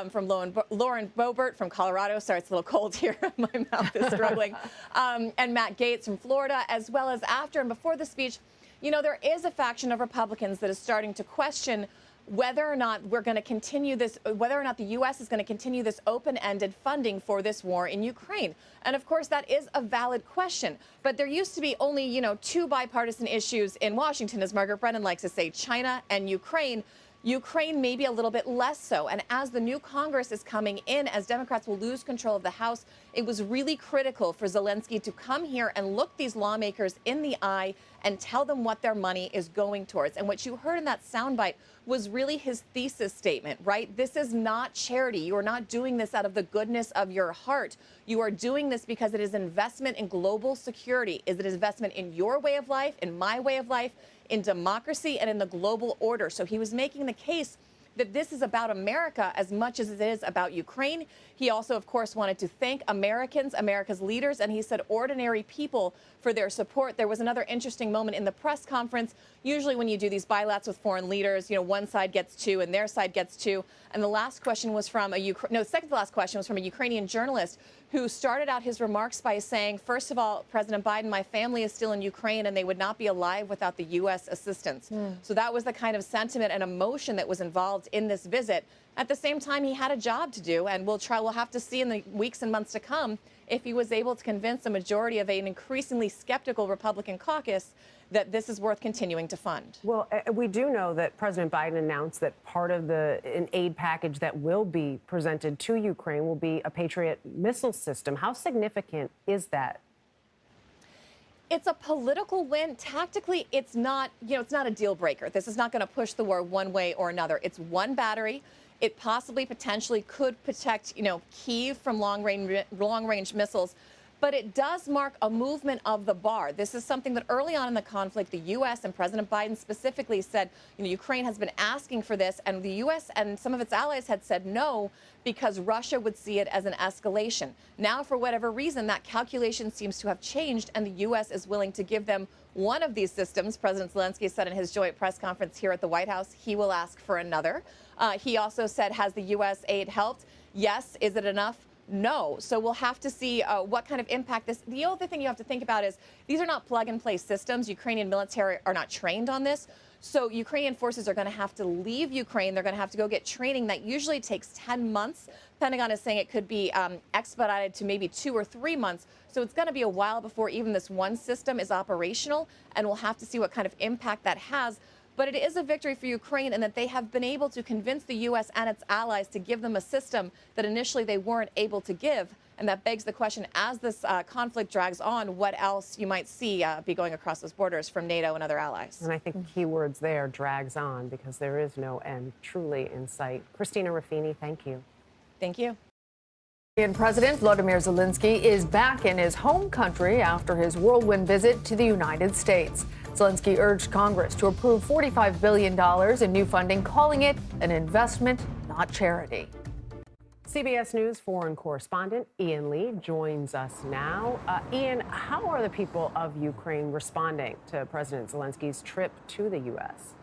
from Lauren Boebert from Colorado. Sorry, it's a little cold here. My mouth is struggling. And Matt Gaetz from Florida, as well as after and before the speech. There is a faction of Republicans that is starting to question whether or not we're going to continue this, whether or not the U.S. is going to continue this open-ended funding for this war in Ukraine. And of course, that is a valid question. But there used to be only, two bipartisan issues in Washington, as Margaret Brennan likes to say, China and Ukraine. Ukraine maybe a little bit less so. And as the new Congress is coming in, as Democrats will lose control of the House, it was really critical for Zelensky to come here and look these lawmakers in the eye and tell them what their money is going towards. And what you heard in that soundbite was really his thesis statement, right? This is not charity. You are not doing this out of the goodness of your heart. You are doing this because it is investment in global security. Is it investment in your way of life, in my way of life, in democracy, and in the global order? So he was making the case that this is about America as much as it is about Ukraine. He also, of course, wanted to thank Americans, America's leaders, and he said ordinary people for their support. There was another interesting moment in the press conference. Usually when you do these bilats with foreign leaders, you know, one side gets two and their side gets two. And the last question was from second to last question was from a Ukrainian journalist who started out his remarks by saying, first of all, President Biden, my family is still in Ukraine and they would not be alive without the U.S. assistance. So that was the kind of sentiment and emotion that was involved in this visit. At the same time, he had a job to do, and we'll have to see in the weeks and months to come if he was able to convince a majority of an increasingly skeptical Republican caucus that this is worth continuing to fund. Well, we do know that President Biden announced that part of an aid package that will be presented to Ukraine will be a Patriot missile system. How significant is that? It's a political win. Tactically, it's not, it's not a deal breaker. This is not going to push the war one way or another. It's one battery. It potentially could protect, Kyiv from long-range missiles. But it does mark a movement of the bar. This is something that early on in the conflict, the U.S. and President Biden specifically said, Ukraine has been asking for this, and the U.S. and some of its allies had said no because Russia would see it as an escalation. Now, for whatever reason, that calculation seems to have changed, and the U.S. is willing to give them one of these systems. President Zelensky said in his joint press conference here at the White House, he will ask for another. He also said, has the U.S. aid helped? Yes. Is it enough? No. So we'll have to see what kind of impact this. The other thing you have to think about is these are not plug-and-play systems. Ukrainian military are not trained on this. So Ukrainian forces are going to have to leave Ukraine. They're going to have to go get training. That usually takes 10 months. Pentagon is saying it could be expedited to maybe 2 or 3 months. So it's going to be a while before even this one system is operational. And we'll have to see what kind of impact that has. But it is a victory for Ukraine in that they have been able to convince the U.S. and its allies to give them a system that initially they weren't able to give. And that begs the question, as this conflict drags on, what else you might see be going across those borders from NATO and other allies. And I think keywords there, drags on, because there is no end truly in sight. Christina Ruffini, thank you. Thank you. Ukrainian President Volodymyr Zelensky is back in his home country after his whirlwind visit to the United States. Zelensky urged Congress to approve $45 billion in new funding, calling it an investment, not charity. CBS News foreign correspondent Ian Lee joins us now. Ian, how are the people of Ukraine responding to President Zelensky's trip to the U.S.?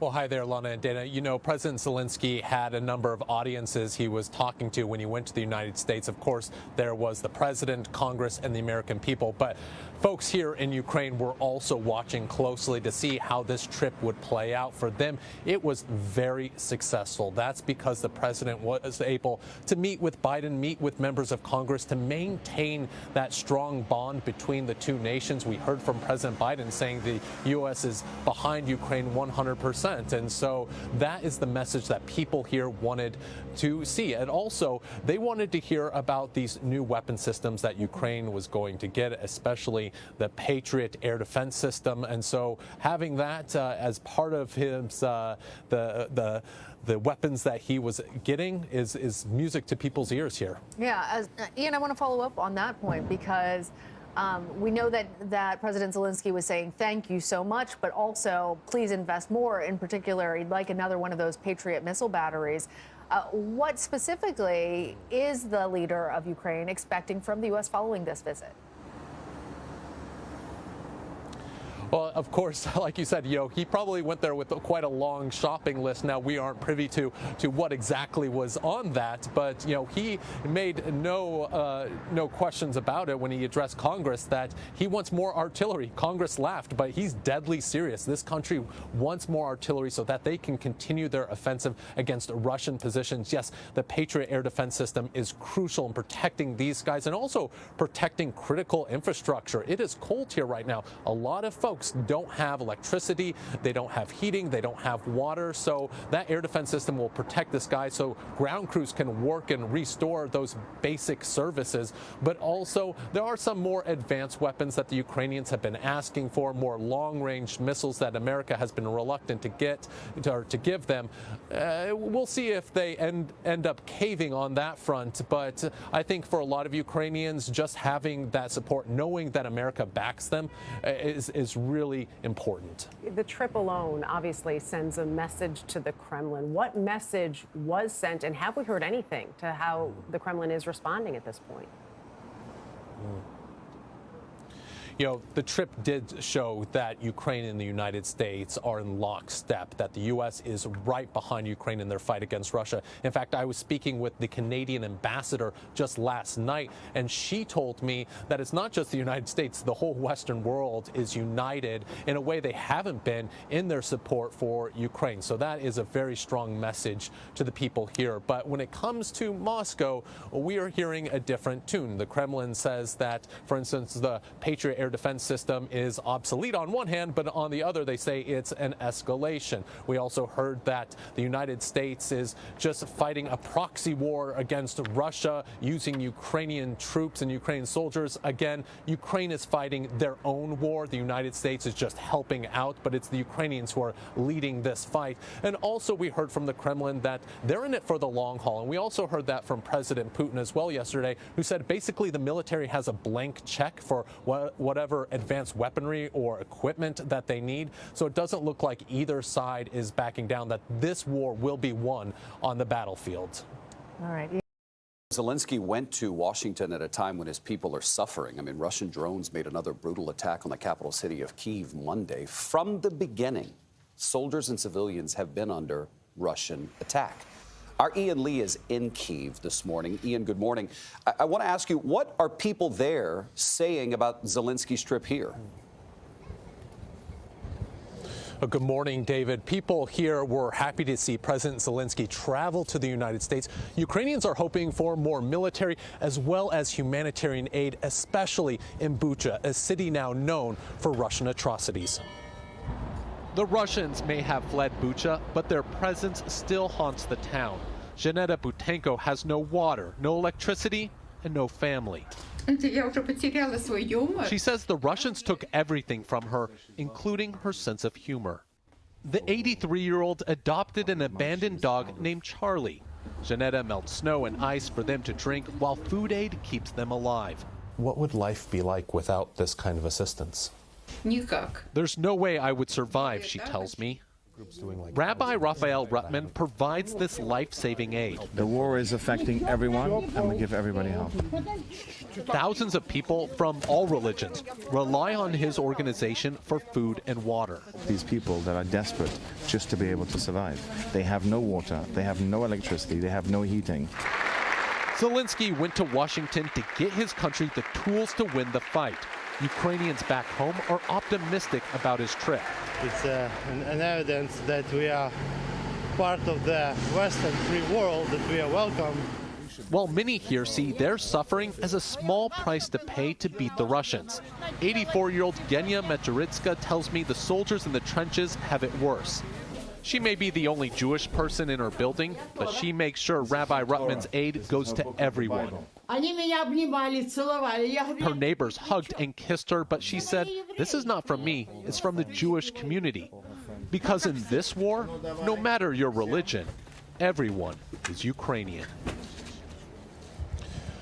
Well, hi there, Lana and Dana. President Zelensky had a number of audiences he was talking to when he went to the United States. Of course, there was the president, Congress, and the American people. But folks here in Ukraine were also watching closely to see how this trip would play out. For them, it was very successful. That's because the president was able to meet with Biden, meet with members of Congress to maintain that strong bond between the two nations. We heard from President Biden saying the U.S. is behind Ukraine 100%. And so that is the message that people here wanted to see. And also, they wanted to hear about these new weapon systems that Ukraine was going to get, especially the Patriot air defense system. And so having that as part of his the weapons that he was getting is music to people's ears here. Yeah, Ian, I want to follow up on that point because we know that President Zelensky was saying thank you so much, but also please invest more. In particular, he'd like another one of those Patriot missile batteries. What specifically is the leader of Ukraine expecting from the U.S. following this visit? Well, of course, like you said, he probably went there with quite a long shopping list. Now, we aren't privy to what exactly was on that, but, he made no questions about it when he addressed Congress that he wants more artillery. Congress laughed, but he's deadly serious. This country wants more artillery so that they can continue their offensive against Russian positions. Yes, the Patriot air defense system is crucial in protecting these guys and also protecting critical infrastructure. It is cold here right now. A lot of folks folks don't have electricity, they don't have heating, they don't have water, so that air defense system will protect the sky so ground crews can work and restore those basic services. But also, there are some more advanced weapons that the Ukrainians have been asking for, more long-range missiles that America has been reluctant to give them. We'll see if they end up caving on that front, but I think for a lot of Ukrainians, just having that support, knowing that America backs them, is really important. The trip alone obviously sends a message to the Kremlin. What message was sent, and have we heard anything to how the Kremlin is responding at this point? You know, the trip did show that Ukraine and the United States are in lockstep, that the U.S. is right behind Ukraine in their fight against Russia. In fact, I was speaking with the Canadian ambassador just last night, and she told me that it's not just the United States, the whole Western world is united in a way they haven't been in their support for Ukraine. So that is a very strong message to the people here. But when it comes to Moscow, we are hearing a different tune. The Kremlin says that, for instance, the Patriot air defense system is obsolete on one hand, but on the other they say it's an escalation. We also heard that the United States is just fighting a proxy war against Russia using Ukrainian troops and Ukrainian soldiers. Again, Ukraine is fighting their own war. The United States is just helping out, but it's the Ukrainians who are leading this fight. And also we heard from the Kremlin that they're in it for the long haul. And we also heard that from President Putin as well yesterday, who said basically the military has a blank check for whatever advanced weaponry or equipment that they need. So it doesn't look like either side is backing down, that this war will be won on the battlefield. All right. Zelensky went to Washington at a time when his people are suffering. I mean, Russian drones made another brutal attack on the capital city of Kyiv Monday. From the beginning, soldiers and civilians have been under Russian attack. Our Ian Lee is in Kyiv this morning. Ian, good morning. I want to ask you, what are people there saying about Zelensky's trip here? Good morning, David. People here were happy to see President Zelensky travel to the United States. Ukrainians are hoping for more military as well as humanitarian aid, especially in Bucha, a city now known for Russian atrocities. The Russians may have fled Bucha, but their presence still haunts the town. Zhaneta Butenko has no water, no electricity, and no family. She says the Russians took everything from her, including her sense of humor. The 83-year-old adopted an abandoned dog named Charlie. Zhaneta melts snow and ice for them to drink, while food aid keeps them alive. What would life be like without this kind of assistance? There's no way I would survive, she tells me. Rabbi Raphael Rutman provides this life-saving aid. The war is affecting everyone, and we give everybody help. Thousands of people from all religions rely on his organization for food and water. These people that are desperate just to be able to survive. They have no water, they have no electricity, they have no heating. Zelensky went to Washington to get his country the tools to win the fight. Ukrainians back home are optimistic about his trip. It's an evidence that we are part of the Western free world, that we are welcome. While many here see their suffering as a small price to pay to beat the Russians. 84-year-old Genya Mecheritska tells me the soldiers in the trenches have it worse. She may be the only Jewish person in her building, but she makes sure Rabbi Rutman's aid goes to everyone. Her neighbors hugged and kissed her, but she said, "This is not from me, it's from the Jewish community." Because in this war, no matter your religion, everyone is Ukrainian.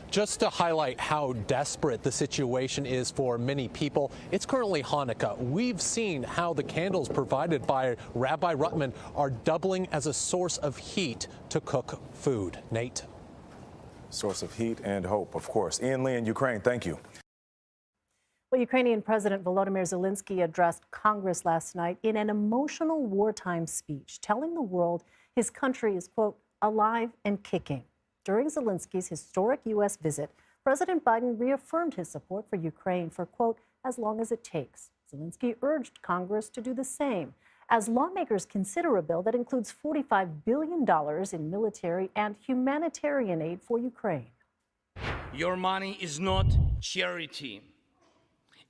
Just to highlight how desperate the situation is for many people, it's currently Hanukkah. We've seen how the candles provided by Rabbi Rutman are doubling as a source of heat to cook food. Nate? Source of heat and hope, of course. Ian Lee in Ukraine, thank you. Well, Ukrainian President Volodymyr Zelensky addressed Congress last night in an emotional wartime speech, telling the world his country is, quote, alive and kicking. During Zelensky's historic U.S. visit, President Biden reaffirmed his support for Ukraine for, quote, as long as it takes. Zelensky urged Congress to do the same as lawmakers consider a bill that includes $45 billion in military and humanitarian aid for Ukraine. Your money is not charity.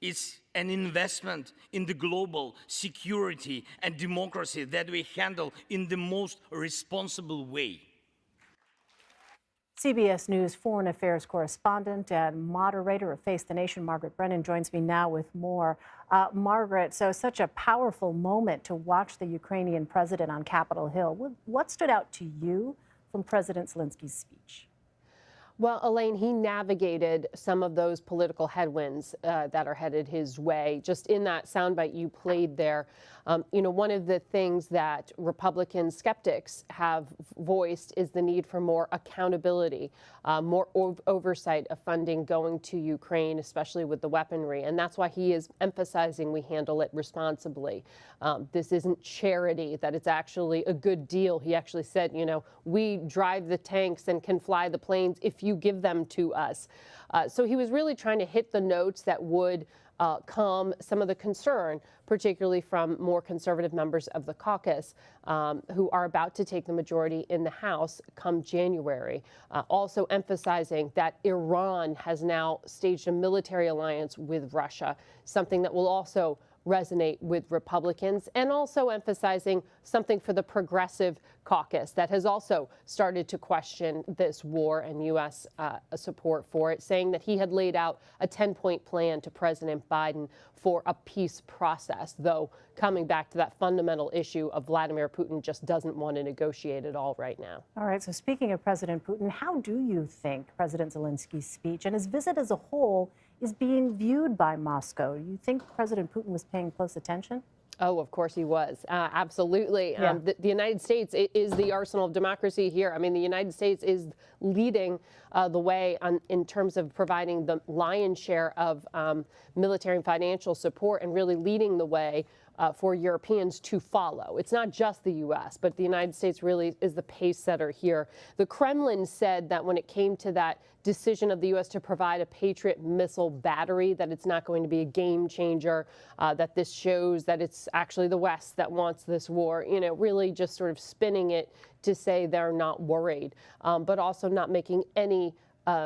It's an investment in the global security and democracy that we handle in the most responsible way. CBS News foreign affairs correspondent and moderator of Face the Nation, Margaret Brennan, joins me now with more. Margaret, so such a powerful moment to watch the Ukrainian president on Capitol Hill. What stood out to you from President Zelensky's speech? Well, Elaine, he navigated some of those political headwinds that are headed his way. Just in that soundbite you played there, one of the things that Republican skeptics have voiced is the need for more accountability, more oversight of funding going to Ukraine, especially with the weaponry. And that's why he is emphasizing we handle it responsibly. This isn't charity, that it's actually a good deal. He actually said, we drive the tanks and can fly the planes if you give them to us. So he was really trying to hit the notes that would calm some of the concern, particularly from more conservative members of the caucus who are about to take the majority in the House come January. Also emphasizing that Iran has now staged a military alliance with Russia, something that will also resonate with Republicans, and also emphasizing something for the progressive caucus that has also started to question this war and U.S. Support for it, saying that he had laid out a 10-point plan to President Biden for a peace process, though coming back to that fundamental issue of Vladimir Putin just doesn't want to negotiate at all right now. All right, so speaking of President Putin, how do you think President Zelensky's speech and his visit as a whole is being viewed by Moscow? Do you think President Putin was paying close attention? Oh, of course he was. Absolutely. Yeah. The United States is the arsenal of democracy here. I mean, the United States is leading the way in terms of providing the lion's share of military and financial support, and really leading the way for Europeans to follow. It's not just the U.S., but the United States really is the pace setter here. The Kremlin said that when it came to that decision of the U.S. to provide a Patriot missile battery, that it's not going to be a game changer, that this shows that it's actually the West that wants this war, really just sort of spinning it to say they're not worried, but also not making any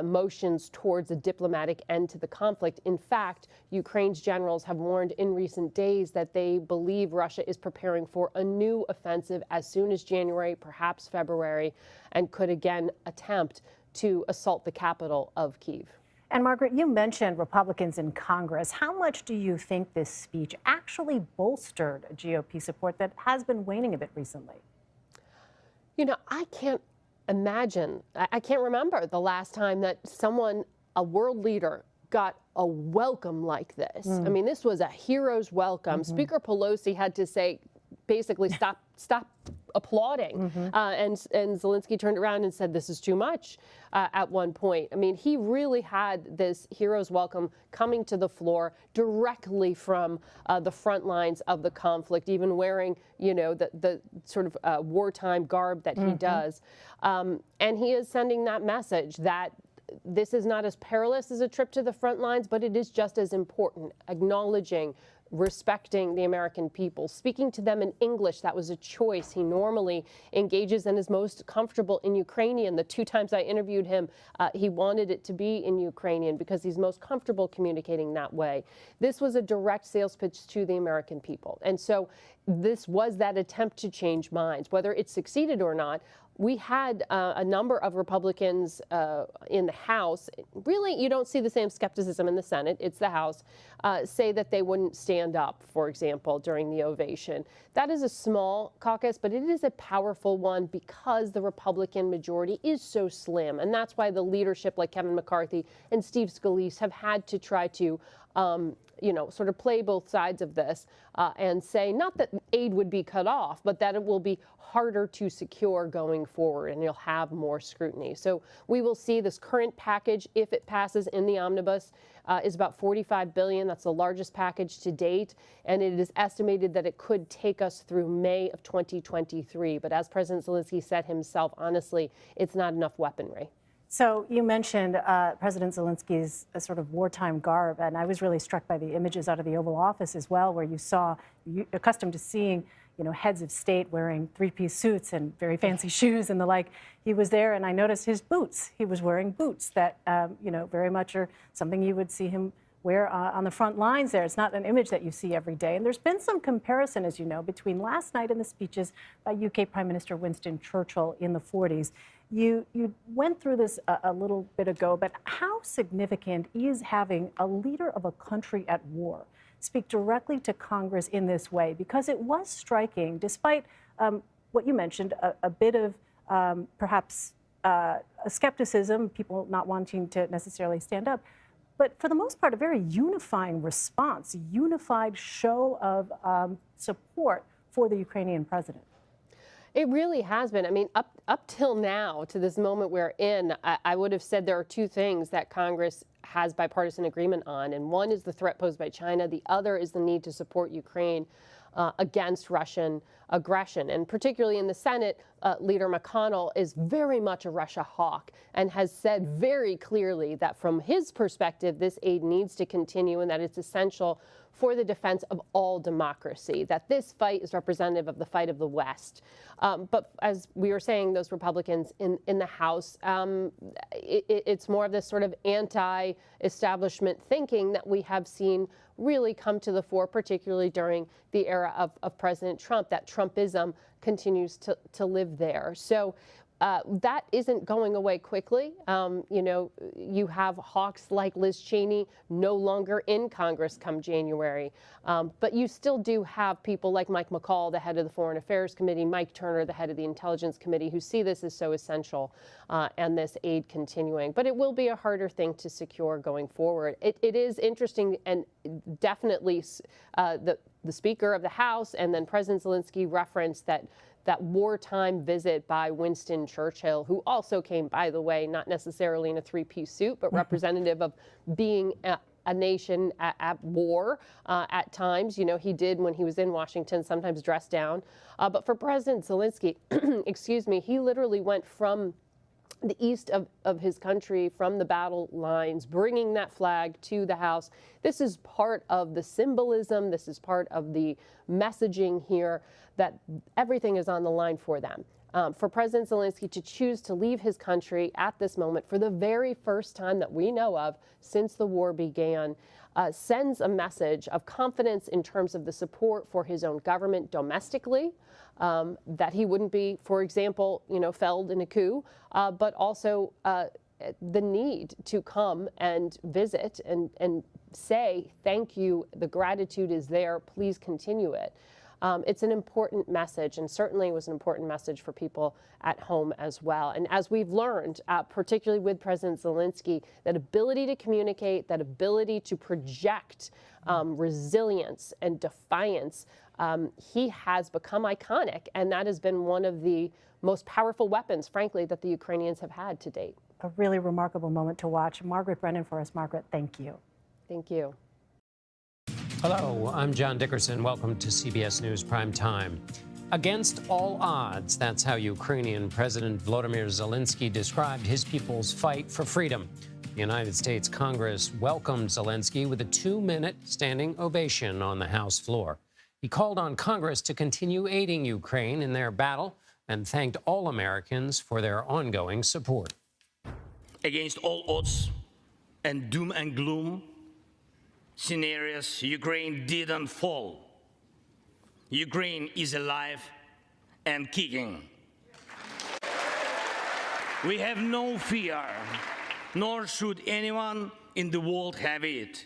motions towards a diplomatic end to the conflict. In fact, Ukraine's generals have warned in recent days that they believe Russia is preparing for a new offensive as soon as January, perhaps February, and could again attempt to assault the capital of Kyiv. And Margaret, you mentioned Republicans in Congress. How much do you think this speech actually bolstered GOP support that has been waning a bit recently? I can't imagine, I can't remember the last time that a world leader, got a welcome like this. I mean, this was a hero's welcome. Speaker Pelosi had to say, basically, stop applauding. And Zelensky turned around and said, this is too much at one point. I mean, he really had this hero's welcome coming to the floor directly from the front lines of the conflict, even wearing, the sort of wartime garb that he does. And he is sending that message that this is not as perilous as a trip to the front lines, but it is just as important, acknowledging, respecting the American people, speaking to them in English. That was a choice. He normally engages and is most comfortable in Ukrainian. The 2 times I interviewed him, he wanted it to be in Ukrainian because he's most comfortable communicating that way. This was a direct sales pitch to the American people. And so this was that attempt to change minds. Whether it succeeded or not, we had a number of Republicans in the House. Really, you don't see the same skepticism in the Senate. It's the House. Say that they wouldn't stand up, for example, during the ovation. That is a small caucus, but it is a powerful one because the Republican majority is so slim. And that's why the leadership like Kevin McCarthy and Steve Scalise have had to try to sort of play both sides of this and say not that aid would be cut off, but that it will be harder to secure going forward and you'll have more scrutiny. So we will see this current package, if it passes in the omnibus, is about $45 billion. That's the largest package to date. And it is estimated that it could take us through May of 2023. But as President Zelensky said himself, honestly, it's not enough weaponry. So you mentioned President Zelensky's sort of wartime garb, and I was really struck by the images out of the Oval Office as well, where you're accustomed to seeing, heads of state wearing 3-piece suits and very fancy shoes and the like. He was there, and I noticed his boots. He was wearing boots that, very much are something you would see him We're on the front lines there. It's not an image that you see every day. And there's been some comparison, as you know, between last night and the speeches by UK Prime Minister Winston Churchill in the 40s. You went through this a little bit ago, but how significant is having a leader of a country at war speak directly to Congress in this way? Because it was striking, despite what you mentioned, a bit of perhaps a skepticism, people not wanting to necessarily stand up. But for the most part, a very unifying response, a unified show of support for the Ukrainian president. It really has been. I mean, up till now, to this moment we're in, I would have said there are two things that Congress has bipartisan agreement on. And one is the threat posed by China. The other is the need to support Ukraine against Russian aggression. And particularly in the Senate, Leader McConnell is very much a Russia hawk and has said very clearly that from his perspective, this aid needs to continue and that it's essential for the defense of all democracy, that this fight is representative of the fight of the West. But as we were saying, those Republicans in the House, it's more of this sort of anti-establishment thinking that we have seen really come to the fore, particularly during the era of President Trump, that Trumpism continues to live there. So that isn't going away quickly. You know, you have hawks like Liz Cheney no longer in Congress come January. But you still do have people like Mike McCall, the head of the Foreign Affairs Committee, Mike Turner, the head of the Intelligence Committee, who see this as so essential and this aid continuing. But it will be a harder thing to secure going forward. It is interesting, and definitely the Speaker of the House and then President Zelensky referenced that wartime visit by Winston Churchill, who also came, by the way, not necessarily in a three-piece suit, but representative of being a nation at war at times. You know, he did when he was in Washington, sometimes dress down. But for President Zelensky, excuse me, he literally went from the east of his country, from the battle lines, bringing that flag to the House. This is part of the symbolism. This is part of the messaging here that everything is on the line for them. For President Zelensky to choose to leave his country at this moment for the very first time that we know of since the war began sends a message of confidence in terms of the support for his own government domestically, that he wouldn't be, for example, you know, felled in a coup, but also the need to come and visit and say, thank you, the gratitude is there, please continue it. It's an important message, and certainly was an important message for people at home as well. And as we've learned, particularly with President Zelensky, that ability to communicate, that ability to project resilience and defiance, he has become iconic, and that has been one of the most powerful weapons, frankly, that the Ukrainians have had to date. A really remarkable moment to watch. Margaret Brennan for us. Margaret, thank you. Thank you. Hello, I'm John Dickerson. Welcome to CBS News Prime Time. Against all odds, that's how Ukrainian President Volodymyr Zelensky described his people's fight for freedom. The United States Congress welcomed Zelensky with a 2-minute standing ovation on the House floor. He called on Congress to continue aiding Ukraine in their battle and thanked all Americans for their ongoing support. Against all odds and doom and gloom scenarios, Ukraine didn't fall. Ukraine is alive and kicking. We have no fear, nor should anyone in the world have it.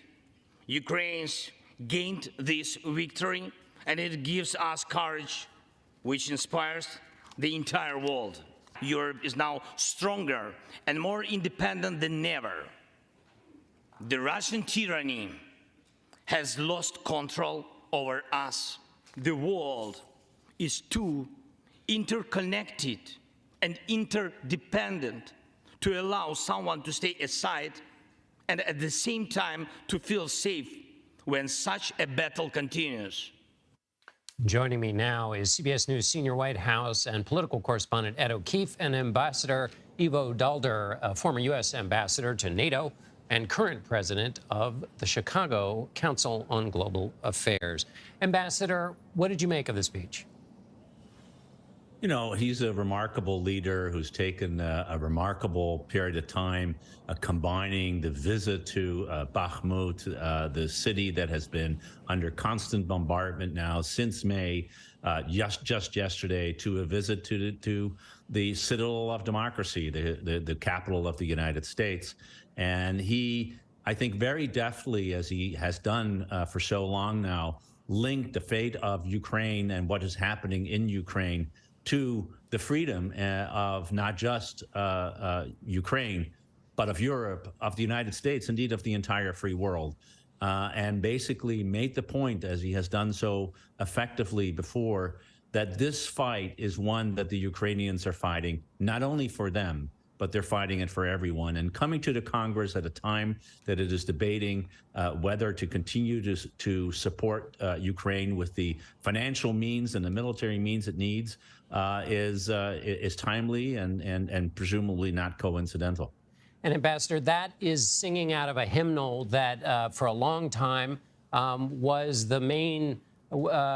Ukraine's gained this victory, and it gives us courage, which inspires the entire world. Europe is now stronger and more independent than ever. The Russian tyranny has lost control over us. The world is too interconnected and interdependent to allow someone to stay aside and at the same time to feel safe when such a battle continues. Joining me now is CBS News senior White House and political correspondent Ed O'Keefe and Ambassador Ivo Daalder, a former U.S. ambassador to NATO and current president of the Chicago Council on Global Affairs. Ambassador, what did you make of the speech? You know, he's a remarkable leader who's taken a remarkable period of time combining the visit to Bakhmut, the city that has been under constant bombardment now since May, just yesterday, to a visit to the citadel of democracy, the capital of the United States. And he, I think very deftly, as he has done for so long now, linked the fate of Ukraine and what is happening in Ukraine to the freedom of not just Ukraine, but of Europe, of the United States, indeed of the entire free world, and basically made the point, as he has done so effectively before, that this fight is one that the Ukrainians are fighting, not only for them, but they're fighting it for everyone. And coming to the Congress at a time that it is debating whether to continue to support Ukraine with the financial means and the military means it needs is timely and presumably not coincidental. And Ambassador, that is singing out of a hymnal that for a long time was the main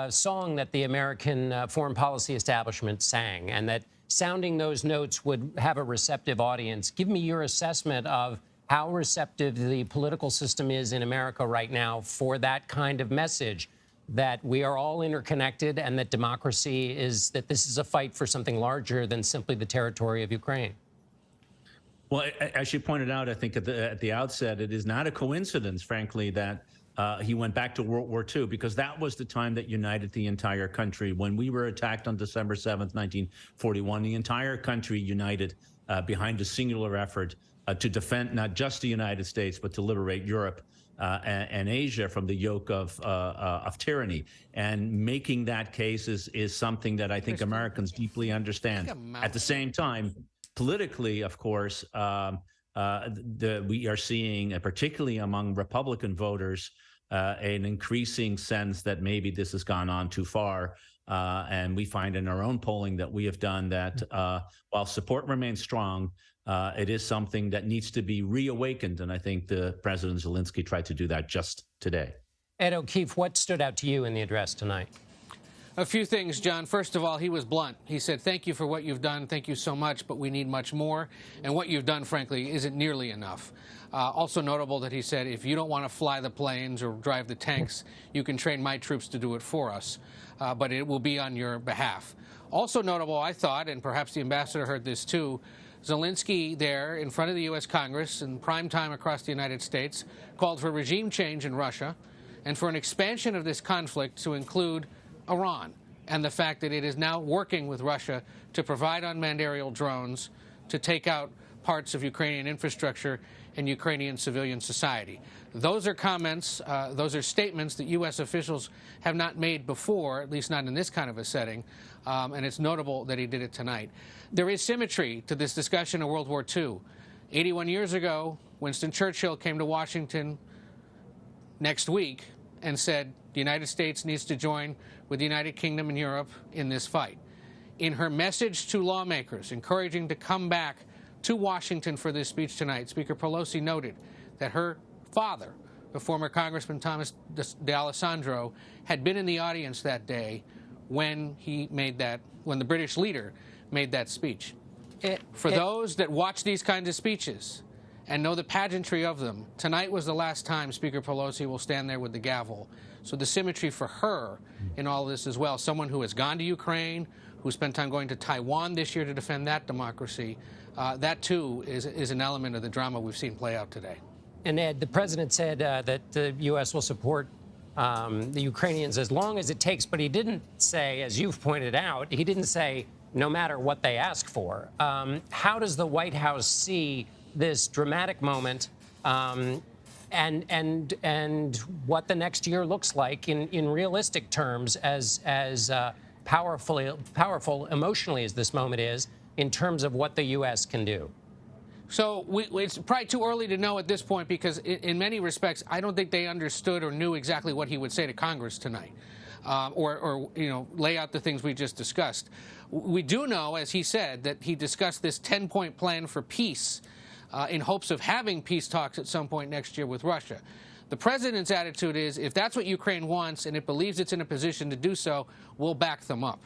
song that the American foreign policy establishment sang, and that sounding those notes would have a receptive audience. Give me your assessment of how receptive the political system is in America right now for that kind of message, that we are all interconnected and that democracy is, that this is a fight for something larger than simply the territory of Ukraine. Well, as you pointed out, I think at the outset, it is not a coincidence, frankly, that he went back to World War II, because that was the time that united the entire country. When we were attacked on December 7th, 1941, the entire country united behind a singular effort to defend not just the United States, but to liberate Europe and Asia from the yoke of tyranny. And making that case is something that I think Americans deeply understand. At the same time, politically, of course, we are seeing, particularly among Republican voters, an increasing sense that maybe this has gone on too far. And we find in our own polling that we have done that while support remains strong, it is something that needs to be reawakened. And I think the President Zelensky tried to do that just today. Ed O'Keefe, what stood out to you in the address tonight? A few things, John. First of all, he was blunt. He said, thank you for what you've done. Thank you so much, but we need much more. And what you've done, frankly, isn't nearly enough. Also notable that he said, if you don't want to fly the planes or drive the tanks, you can train my troops to do it for us, but it will be on your behalf. Also notable, I thought, and perhaps the ambassador heard this too, Zelensky there in front of the U.S. Congress in prime time across the United States called for regime change in Russia and for an expansion of this conflict to include Iran, and the fact that it is now working with Russia to provide unmanned aerial drones to take out parts of Ukrainian infrastructure and Ukrainian civilian society. Those are comments, those are statements that U.S. officials have not made before, at least not in this kind of a setting, and it's notable that he did it tonight. There is symmetry to this discussion of World War II. 81 years ago, Winston Churchill came to Washington next week and said the United States needs to join with the United Kingdom and Europe in this fight. In her message to lawmakers, encouraging to come back to Washington for this speech tonight, Speaker Pelosi noted that her father, the former Congressman Thomas D'Alessandro, had been in the audience that day when the British leader made that speech. For those that watch these kinds of speeches and know the pageantry of them, tonight was the last time Speaker Pelosi will stand there with the gavel. So the symmetry for her in all of this as well, someone who has gone to Ukraine, who spent time going to Taiwan this year to defend that democracy, that too is an element of the drama we've seen play out today. And Ed, the president said that the U.S. will support the Ukrainians as long as it takes, but he didn't say, as you've pointed out, he didn't say no matter what they ask for. How does the White House see this dramatic moment and what the next year looks like in realistic terms, as powerful emotionally as this moment is, in terms of what the U.S. can do? So it's probably too early to know at this point, because in many respects, I don't think they understood or knew exactly what he would say to Congress tonight, or lay out the things we just discussed. We do know, as he said, that he discussed this 10-point plan for peace in hopes of having peace talks at some point next year with Russia. The president's attitude is, if that's what Ukraine wants and it believes it's in a position to do so, we'll back them up.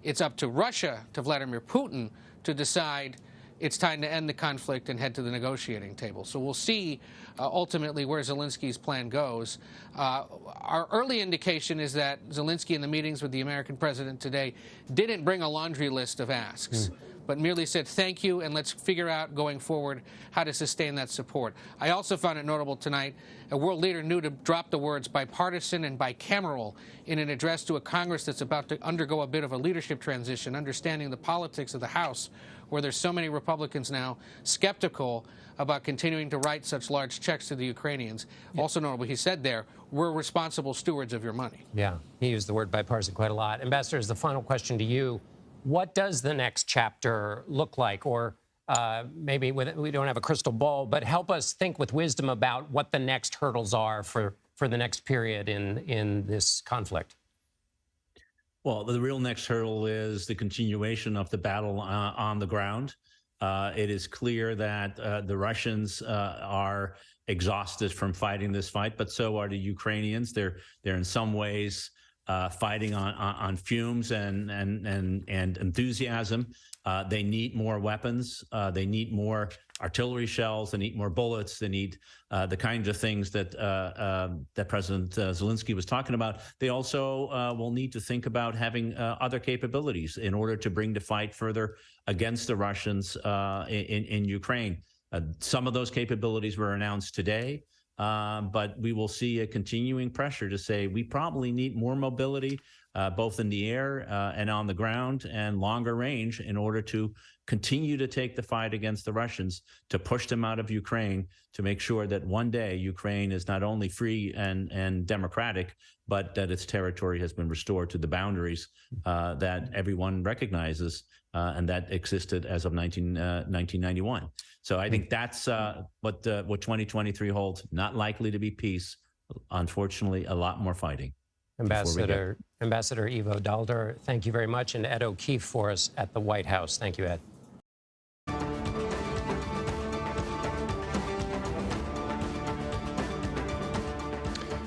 It's up to Russia, to Vladimir Putin, to decide it's time to end the conflict and head to the negotiating table. So we'll see ultimately where Zelensky's plan goes. Our early indication is that Zelensky, in the meetings with the American president today, didn't bring a laundry list of asks, but merely said thank you and let's figure out going forward how to sustain that support. I also found it notable tonight a world leader knew to drop the words bipartisan and bicameral in an address to a Congress that's about to undergo a bit of a leadership transition, understanding the politics of the House, where there's so many Republicans now skeptical about continuing to write such large checks to the Ukrainians. Yeah. Also notable, he said there, we're responsible stewards of your money. Yeah, he used the word bipartisan quite a lot. Ambassador, as the final question to you, what does the next chapter look like? Or maybe we don't have a crystal ball, but help us think with wisdom about what the next hurdles are for the next period in this conflict. Well, the real next hurdle is the continuation of the battle on the ground. It is clear that the Russians are exhausted from fighting this fight, but so are the Ukrainians. They're in some ways fighting on fumes and enthusiasm. They need more weapons. They need more artillery shells. They need more bullets. They need the kinds of things that that President Zelensky was talking about. They also will need to think about having other capabilities in order to bring the fight further against the Russians in Ukraine. Some of those capabilities were announced today. But we will see a continuing pressure to say we probably need more mobility, both in the air and on the ground, and longer range in order to continue to take the fight against the Russians, to push them out of Ukraine, to make sure that one day Ukraine is not only free and democratic, but that its territory has been restored to the boundaries that everyone recognizes and that existed as of 1991. So I think that's what 2023 holds. Not likely to be peace. Unfortunately, a lot more fighting. Ambassador Ivo Dalder, thank you very much. And Ed O'Keefe for us at the White House. Thank you, Ed.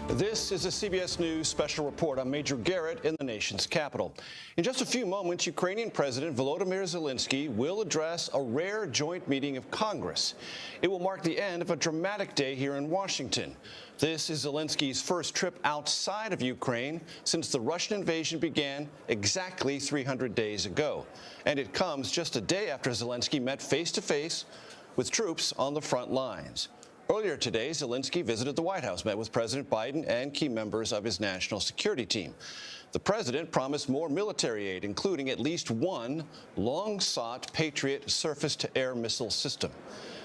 This is a CBS News special report. I'm Major Garrett in the nation's capital. In just a few moments, Ukrainian President Volodymyr Zelensky will address a rare joint meeting of Congress. It will mark the end of a dramatic day here in Washington. This is Zelensky's first trip outside of Ukraine since the Russian invasion began exactly 300 days ago. And it comes just a day after Zelensky met face-to-face with troops on the front lines. Earlier today, Zelensky visited the White House, met with President Biden and key members of his national security team. The president promised more military aid, including at least one long-sought Patriot surface-to-air missile system.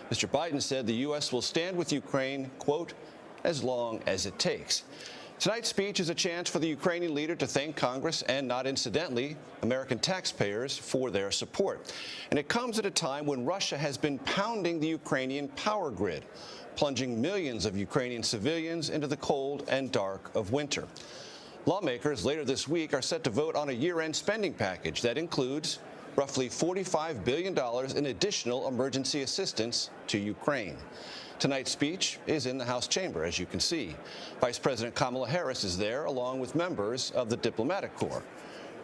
Mr. Biden said the U.S. will stand with Ukraine, quote, as long as it takes. Tonight's speech is a chance for the Ukrainian leader to thank Congress and, not incidentally, American taxpayers for their support. And it comes at a time when Russia has been pounding the Ukrainian power grid, plunging millions of Ukrainian civilians into the cold and dark of winter. Lawmakers later this week are set to vote on a year-end spending package that includes roughly $45 billion in additional emergency assistance to Ukraine. Tonight's speech is in the House chamber, as you can see. Vice President Kamala Harris is there, along with members of the diplomatic corps.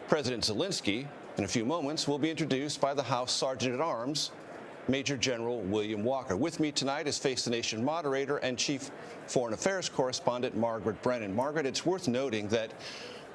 President Zelensky, in a few moments, will be introduced by the House Sergeant-at-Arms, Major General William Walker. With me tonight is Face the Nation moderator and Chief Foreign Affairs Correspondent Margaret Brennan. Margaret, it's worth noting that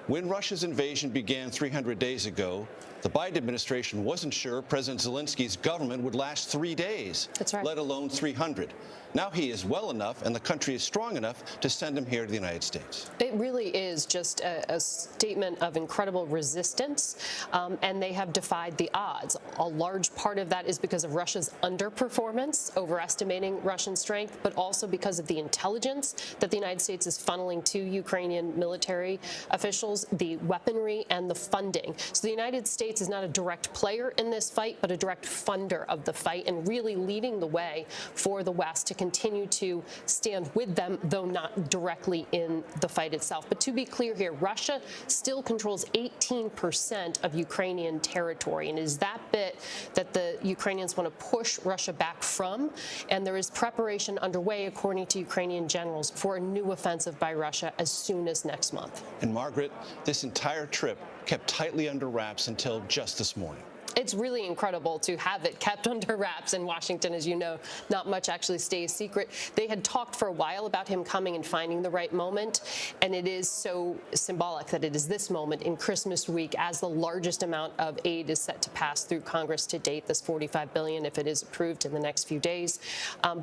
when Russia's invasion began 300 days ago, the Biden administration wasn't sure President Zelensky's government would last 3 days, let alone 300. Now he is well enough and the country is strong enough to send him here to the United States. It really is just a statement of incredible resistance, and they have defied the odds. A large part of that is because of Russia's underperformance, overestimating Russian strength, but also because of the intelligence that the United States is funneling to Ukrainian military officials, the weaponry and the funding. So the United States is not a direct player in this fight, but a direct funder of the fight and really leading the way for the West to continue to stand with them, though not directly in the fight itself. But to be clear here, Russia still controls 18% of Ukrainian territory, and it is that bit that the Ukrainians want to push Russia back from. And there is preparation underway, according to Ukrainian generals, for a new offensive by Russia as soon as next month. And Margaret, this entire trip kept tightly under wraps until just this morning. It's really incredible to have it kept under wraps in Washington. As you know, not much actually stays secret. They had talked for a while about him coming and finding the right moment, and it is so symbolic that it is this moment in Christmas week as the largest amount of aid is set to pass through Congress to date, this $45 billion, if it is approved in the next few days,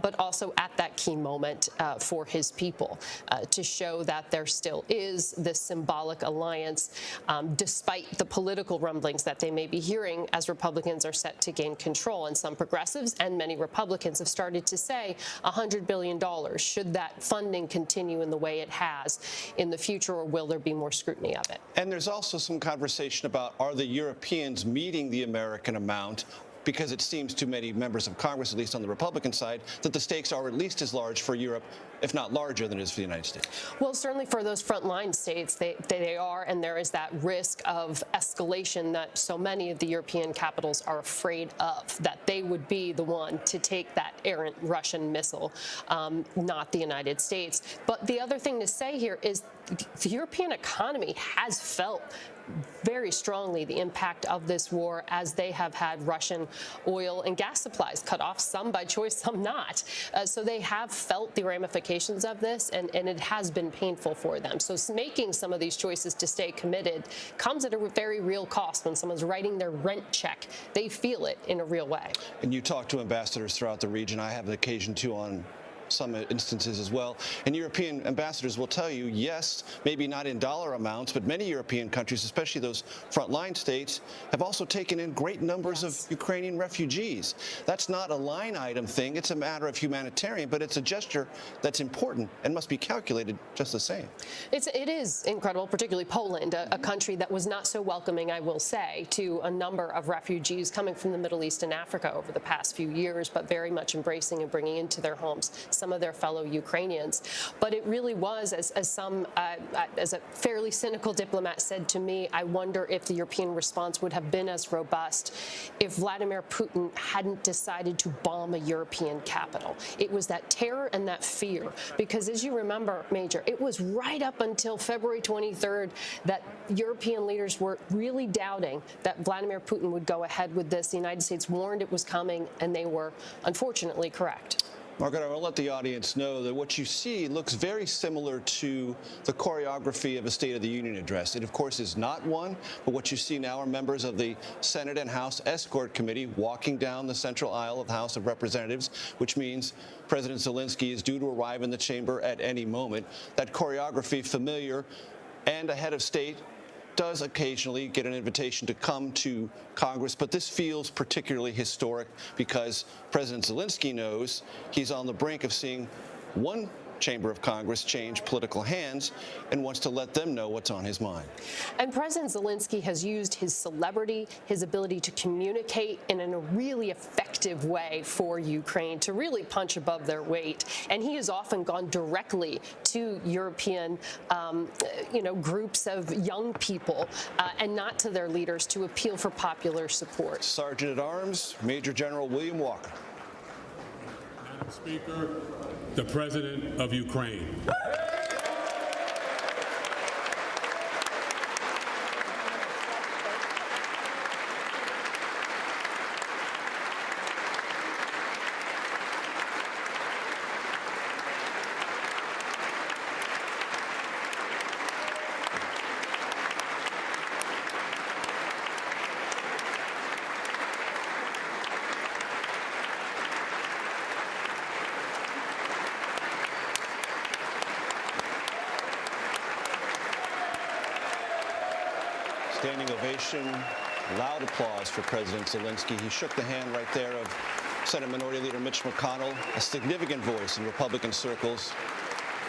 but also at that key moment for his people to show that there still is this symbolic alliance, despite the political rumblings that they may be hearing as Republicans are set to gain control. And some progressives and many Republicans have started to say $100 billion. Should that funding continue in the way it has in the future, or will there be more scrutiny of it? And there's also some conversation about, are the Europeans meeting the American amount? Because it seems to many members of Congress, at least on the Republican side, that the stakes are at least as large for Europe, if not larger than it is for the United States. Well, certainly for those frontline states, they are, and there is that risk of escalation that so many of the European capitals are afraid of, that they would be the one to take that errant Russian missile, not the United States. But the other thing to say here is the European economy has felt very strongly the impact of this war, as they have had Russian oil and gas supplies cut off, some by choice, some not. So they have felt the ramifications of this, and it has been painful for them. So making some of these choices to stay committed comes at a very real cost. When someone's writing their rent check, they feel it in a real way. And you talk to ambassadors throughout the region. I have the occasion to on some instances as well. And European ambassadors will tell you, yes, maybe not in dollar amounts, but many European countries, especially those frontline states, have also taken in great numbers of Ukrainian refugees. That's not a line item thing. It's a matter of humanitarian, but it's a gesture that's important and must be calculated just the same. It is incredible, particularly Poland, a country that was not so welcoming, I will say, to a number of refugees coming from the Middle East and Africa over the past few years, but very much embracing and bringing into their homes some of their fellow Ukrainians. But it really was, as a fairly cynical diplomat said to me, I wonder if the European response would have been as robust if Vladimir Putin hadn't decided to bomb a European capital. It was that terror and that fear, because as you remember, Major, it was right up until February 23rd that European leaders were really doubting that Vladimir Putin would go ahead with this. The United States warned it was coming, and they were unfortunately correct. Margaret, I will let the audience know that what you see looks very similar to the choreography of a State of the Union address. It, of course, is not one, but what you see now are members of the Senate and House Escort Committee walking down the central aisle of the House of Representatives, which means President Zelensky is due to arrive in the chamber at any moment. That choreography, familiar and a head of state, does occasionally get an invitation to come to Congress, but this feels particularly historic because President Zelensky knows he's on the brink of seeing one chamber of Congress change political hands and wants to let them know what's on his mind. And President Zelensky has used his celebrity, his ability to communicate in a really effective way for Ukraine to really punch above their weight. And he has often gone directly to European, groups of young people and not to their leaders to appeal for popular support. Sergeant at Arms, Major General William Walker. Madam Speaker, the President of Ukraine. Standing ovation, loud applause for President Zelensky. He shook the hand right there of Senate Minority Leader Mitch McConnell, a significant voice in Republican circles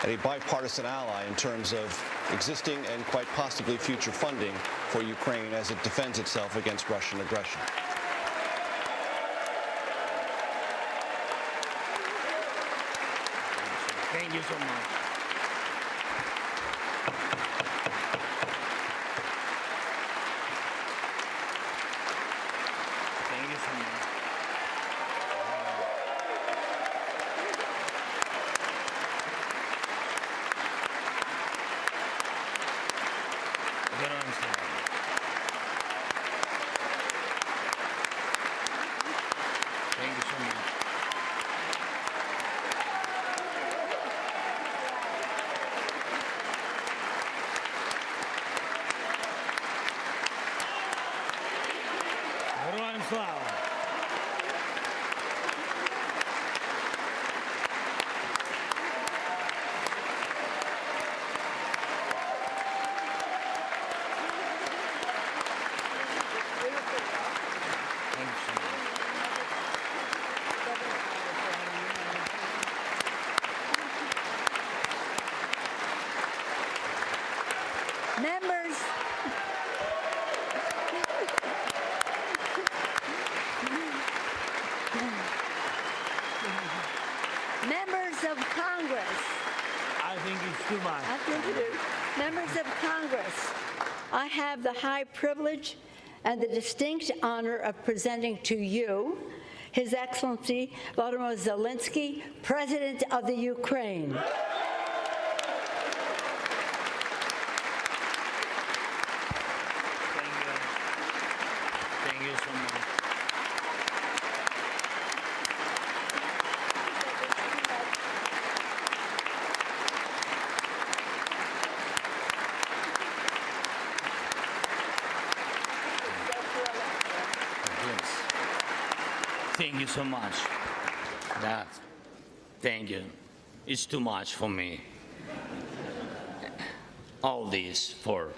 and a bipartisan ally in terms of existing and quite possibly future funding for Ukraine as it defends itself against Russian aggression. Thank you so much. слава! Members of Congress. I think it's too much. I think it is. Members of Congress, I have the high privilege and the distinct honor of presenting to you His Excellency Volodymyr Zelensky, President of the Ukraine. Thank you so much. Thank you so much. Thank you. It's too much for me. All this for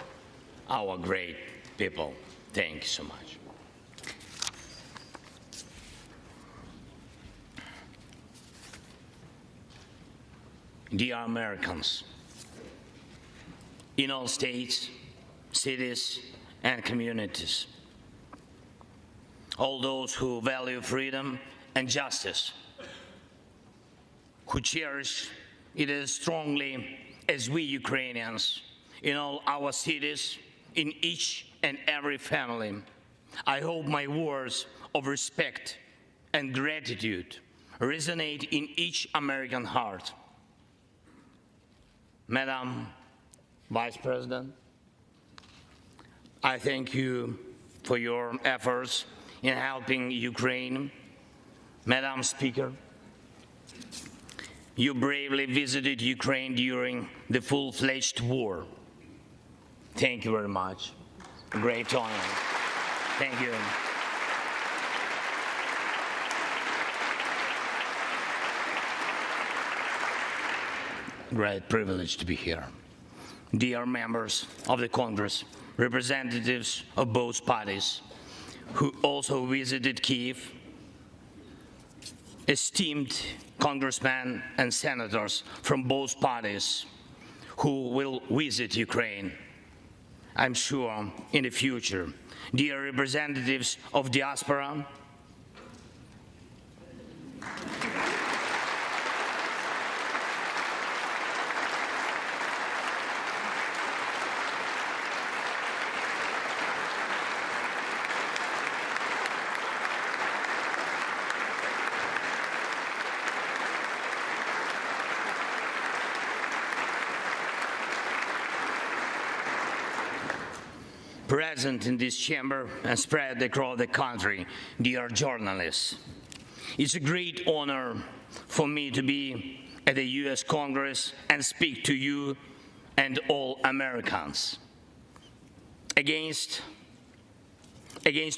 our great people. Thank you so much. Dear Americans, in all states, cities, and communities, all those who value freedom and justice, who cherish it as strongly as we Ukrainians, in all our cities, in each and every family, I hope my words of respect and gratitude resonate in each American heart. Madam Vice President, I thank you for your efforts in helping Ukraine. Madam Speaker, you bravely visited Ukraine during the full-fledged war. Thank you very much. Great honor. Thank you. Great privilege to be here. Dear members of the Congress, representatives of both parties, who also visited Kyiv, esteemed congressmen and senators from both parties who will visit Ukraine, I'm sure, in the future. Dear representatives of diaspora, present in this chamber and spread across the country, dear journalists. It's a great honor for me to be at the US Congress and speak to you and all Americans. Against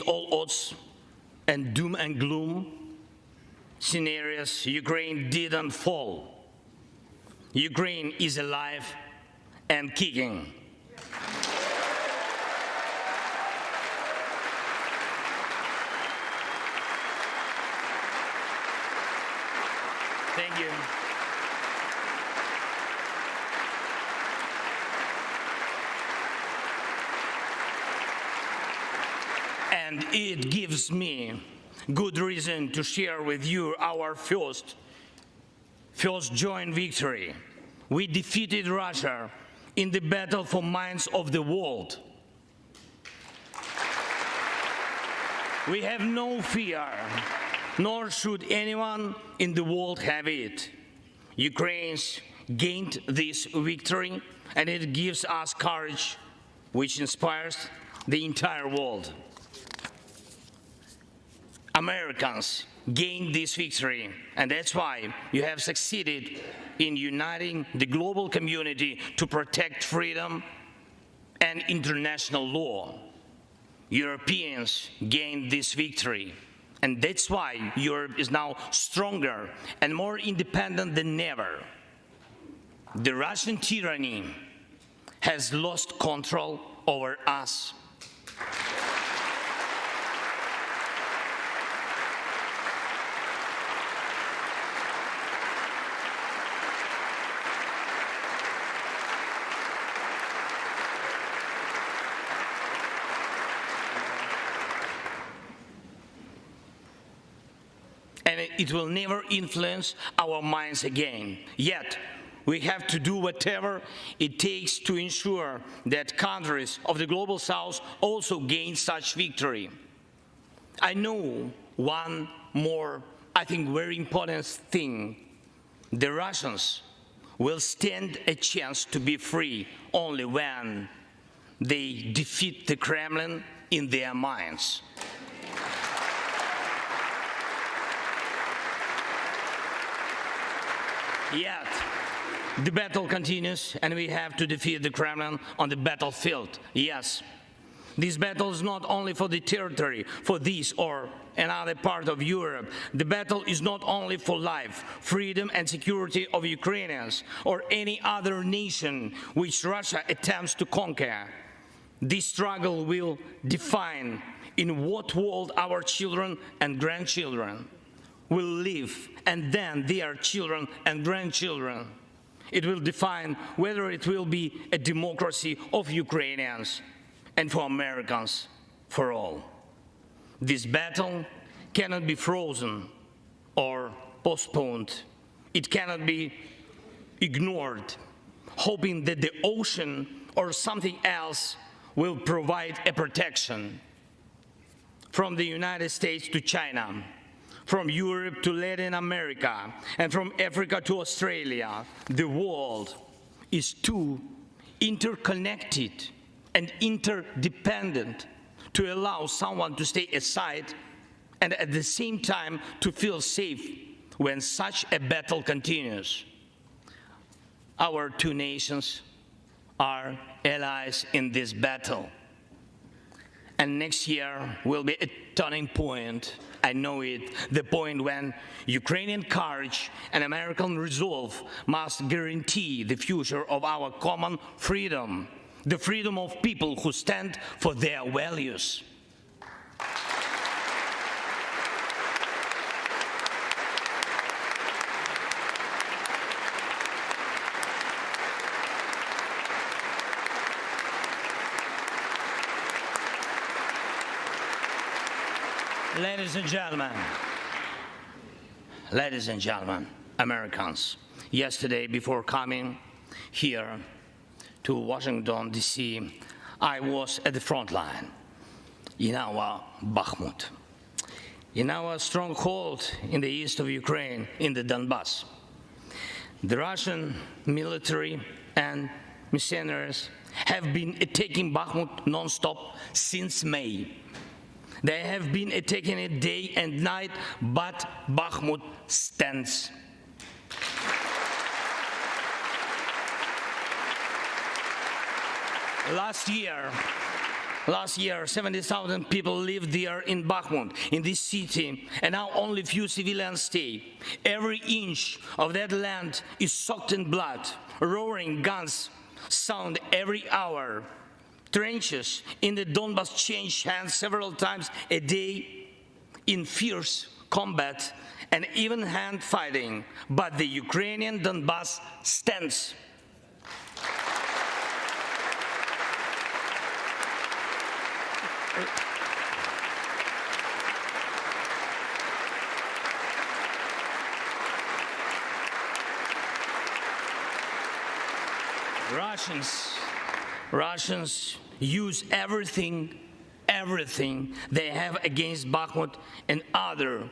all odds and doom and gloom scenarios, Ukraine didn't fall. Ukraine is alive and kicking. Thank you. And it gives me good reason to share with you our first joint victory. We defeated Russia in the battle for minds of the world. We have no fear, nor should anyone in the world have it. Ukrainians gained this victory, and it gives us courage, which inspires the entire world. Americans gained this victory, and that's why you have succeeded in uniting the global community to protect freedom and international law. Europeans gained this victory. And that's why Europe is now stronger and more independent than ever. The Russian tyranny has lost control over us. And it will never influence our minds again. Yet, we have to do whatever it takes to ensure that countries of the Global South also gain such victory. I know one more, I think, very important thing. The Russians will stand a chance to be free only when they defeat the Kremlin in their minds. Yet, the battle continues, and we have to defeat the Kremlin on the battlefield. Yes, this battle is not only for the territory, for this or another part of Europe. The battle is not only for life, freedom, and security of Ukrainians or any other nation which Russia attempts to conquer. This struggle will define in what world our children and grandchildren will live, and then their children and grandchildren. It will define whether it will be a democracy of Ukrainians and for Americans for all. This battle cannot be frozen or postponed. It cannot be ignored, hoping that the ocean or something else will provide a protection. From the United States to China, from Europe to Latin America, and from Africa to Australia, the world is too interconnected and interdependent to allow someone to stay aside and at the same time to feel safe when such a battle continues. Our two nations are allies in this battle. And next year will be a turning point. I know it, the point when Ukrainian courage and American resolve must guarantee the future of our common freedom, the freedom of people who stand for their values. Ladies and gentlemen, Americans, yesterday before coming here to Washington, D.C., I was at the front line in our Bakhmut, in our stronghold in the east of Ukraine, in the Donbass. The Russian military and mercenaries have been attacking Bakhmut non-stop since May. They have been attacking it day and night, but Bakhmut stands. Last year, 70,000 people lived there in Bakhmut, in this city, and now only few civilians stay. Every inch of that land is soaked in blood. Roaring guns sound every hour. Trenches in the Donbass change hands several times a day in fierce combat and even hand fighting, but the Ukrainian Donbass stands. Russians use everything they have against Bakhmut and our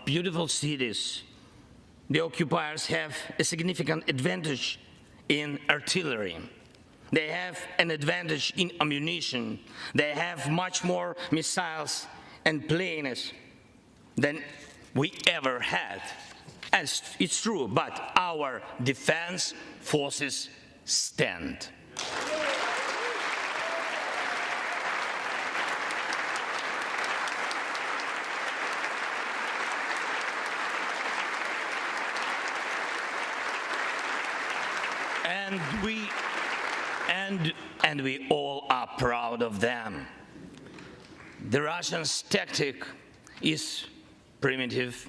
beautiful cities. The occupiers have a significant advantage in artillery. They have an advantage in ammunition. They have much more missiles and planes than we ever had. And it's true, but our defense forces stand. And we all are proud of them. The Russians' tactic is primitive.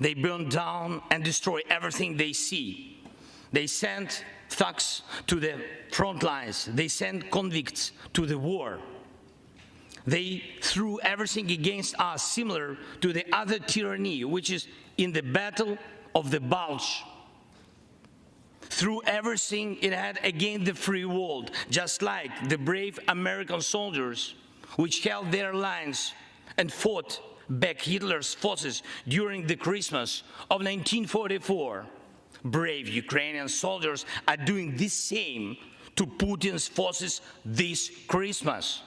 They burn down and destroy everything they see. They send thugs to the front lines. They send convicts to the war. They threw everything against us, similar to the other tyranny, which is in the Battle of the Bulge. Threw everything it had against the free world, just like the brave American soldiers which held their lines and fought back Hitler's forces during the Christmas of 1944. Brave Ukrainian soldiers are doing the same to Putin's forces this Christmas.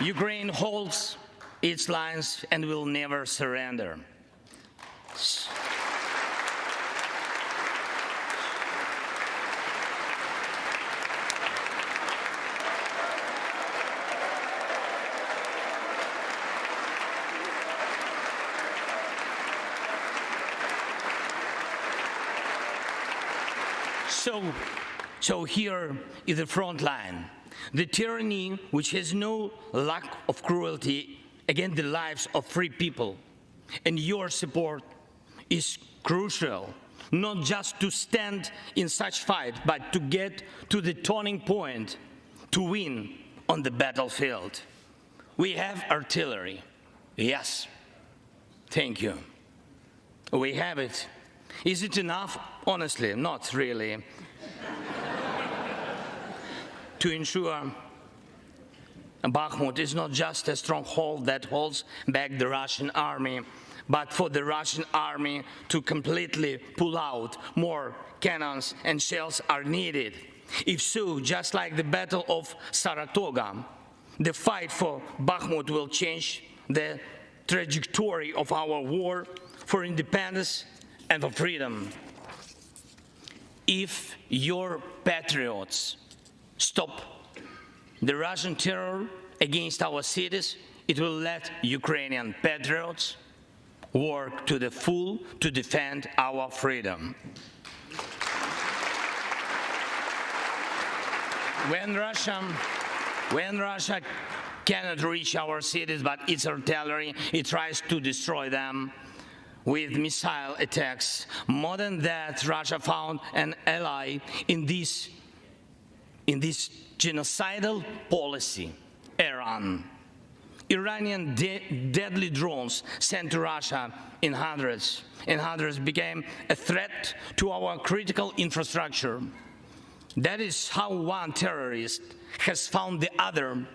Ukraine holds its lines and will never surrender. So here is the front line. The tyranny which has no lack of cruelty against the lives of free people. And your support is crucial, not just to stand in such fight, but to get to the turning point, to win on the battlefield. We have artillery. Yes. Thank you. We have it. Is it enough? Honestly, not really. To ensure Bakhmut is not just a stronghold that holds back the Russian army, but for the Russian army to completely pull out, more cannons and shells are needed. If so, just like the Battle of Saratoga, the fight for Bakhmut will change the trajectory of our war for independence and for freedom. If your patriots stop the Russian terror against our cities, it will let Ukrainian patriots work to the full to defend our freedom. When Russia cannot reach our cities, but its artillery, it tries to destroy them with missile attacks. More than that, Russia found an ally in this genocidal policy, Iran. Iranian deadly drones sent to Russia in hundreds became a threat to our critical infrastructure. That is how one terrorist has found the other.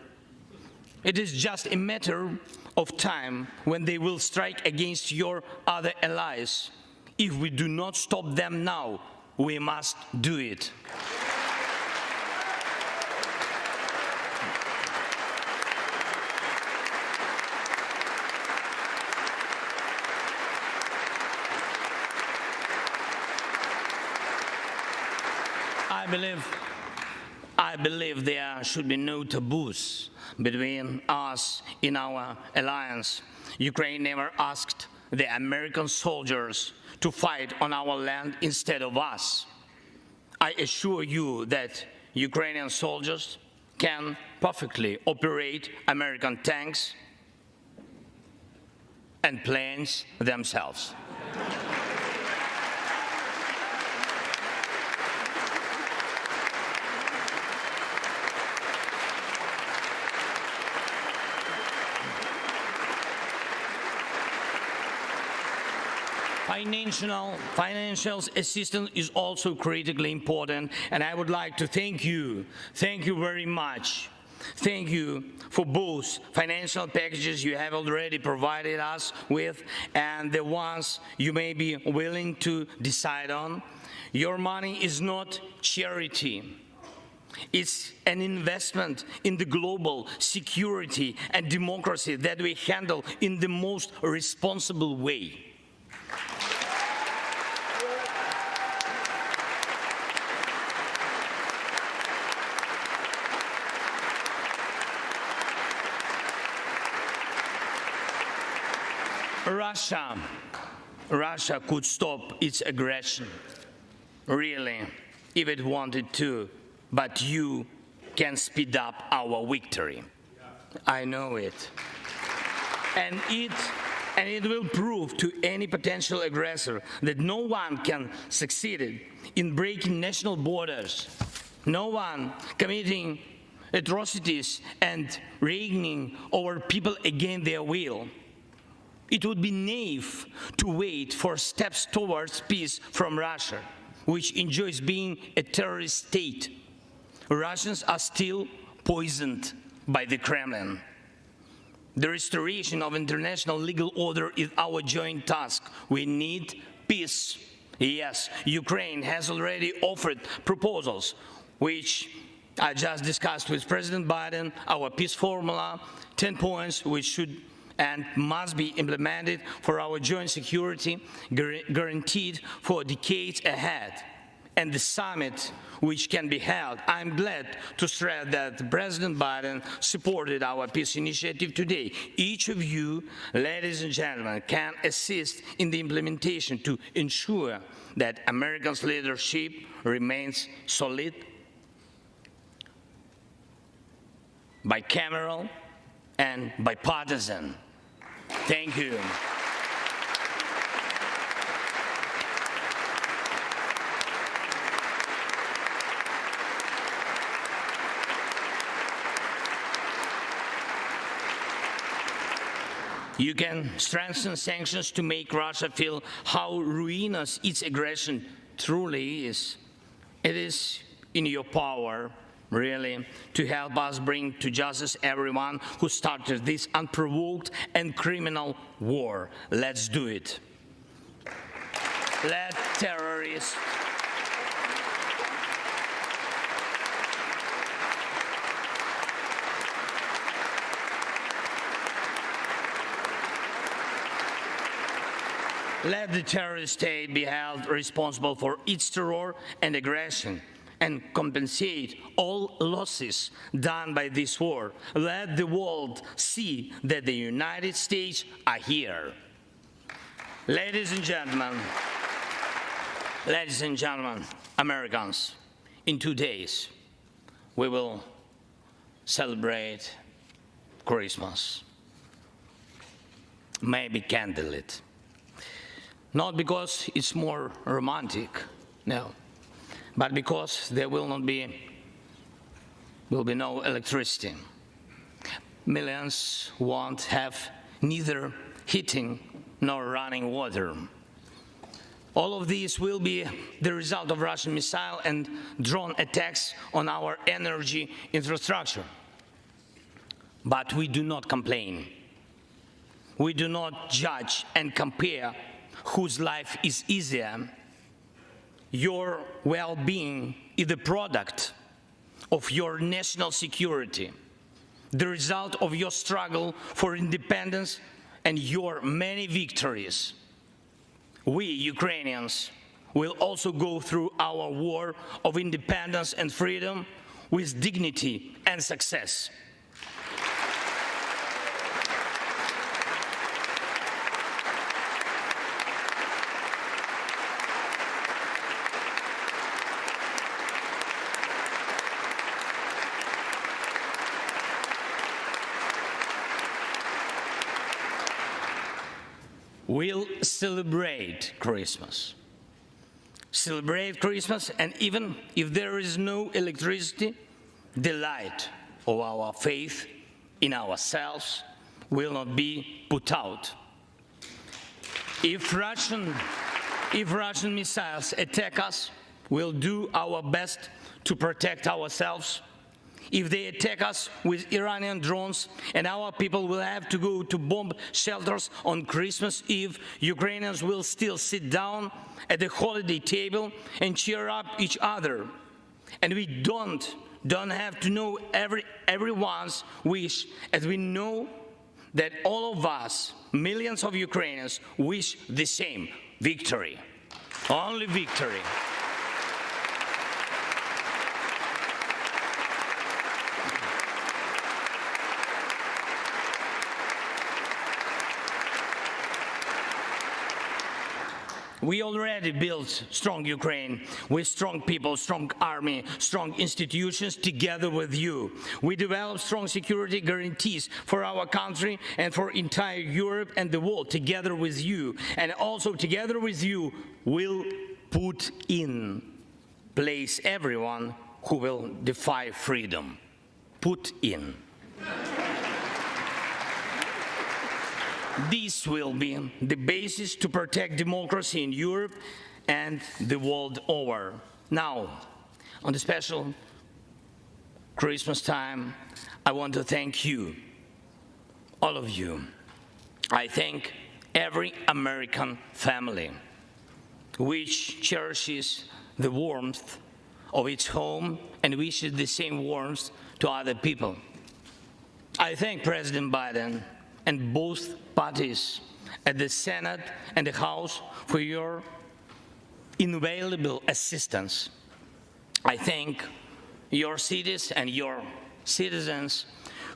It is just a matter of time when they will strike against your other allies. If we do not stop them now, we must do it. I believe there should be no taboos between us in our alliance. Ukraine never asked the American soldiers to fight on our land instead of us. I assure you that Ukrainian soldiers can perfectly operate American tanks and planes themselves. Financial assistance is also critically important, and I would like to thank you very much. Thank you for both financial packages you have already provided us with and the ones you may be willing to decide on. Your money is not charity. It's an investment in the global security and democracy that we handle in the most responsible way. Russia could stop its aggression, really, if it wanted to, but you can speed up our victory. I know it. And it will prove to any potential aggressor that no one can succeed in breaking national borders, no one committing atrocities and reigning over people against their will. It would be naive to wait for steps towards peace from Russia, which enjoys being a terrorist state. Russians are still poisoned by the Kremlin. The restoration of international legal order is our joint task. We need peace. Yes, Ukraine has already offered proposals, which I just discussed with President Biden, our peace formula, 10 points which should and must be implemented for our joint security, guaranteed for decades ahead. And the summit which can be held. I'm glad to stress that President Biden supported our peace initiative today. Each of you, ladies and gentlemen, can assist in the implementation to ensure that America's leadership remains solid, bicameral, and bipartisan. Thank you. You can strengthen sanctions to make Russia feel how ruinous its aggression truly is. It is in your power, really, to help us bring to justice everyone who started this unprovoked and criminal war. Let's do it. Let terrorists let the terrorist state be held responsible for its terror and aggression and compensate all losses done by this war. Let the world see that the United States are here. Ladies and gentlemen, Americans, in 2 days, we will celebrate Christmas, maybe candlelit. Not because it's more romantic, no, but because there will be no electricity. Millions won't have neither heating nor running water. All of these will be the result of Russian missile and drone attacks on our energy infrastructure. But we do not complain. We do not judge and compare whose life is easier. Your well-being is the product of your national security, the result of your struggle for independence and your many victories. We, Ukrainians, will also go through our war of independence and freedom with dignity and success. We'll celebrate Christmas. Celebrate Christmas, and even if there is no electricity, the light of our faith in ourselves will not be put out. If Russian missiles attack us, we'll do our best to protect ourselves. If they attack us with Iranian drones and our people will have to go to bomb shelters on Christmas Eve, Ukrainians will still sit down at the holiday table and cheer up each other. And we don't have to know everyone's wish, as we know that all of us, millions of Ukrainians, wish the same: victory. Only victory. We already built strong Ukraine with strong people, strong army, strong institutions together with you. We developed strong security guarantees for our country and for entire Europe and the world together with you. And also together with you, we'll put in place everyone who will defy freedom. Put in. This will be the basis to protect democracy in Europe and the world over. Now, on the special Christmas time, I want to thank you, all of you. I thank every American family which cherishes the warmth of its home and wishes the same warmth to other people. I thank President Biden and both parties at the Senate and the House for your invaluable assistance. I thank your cities and your citizens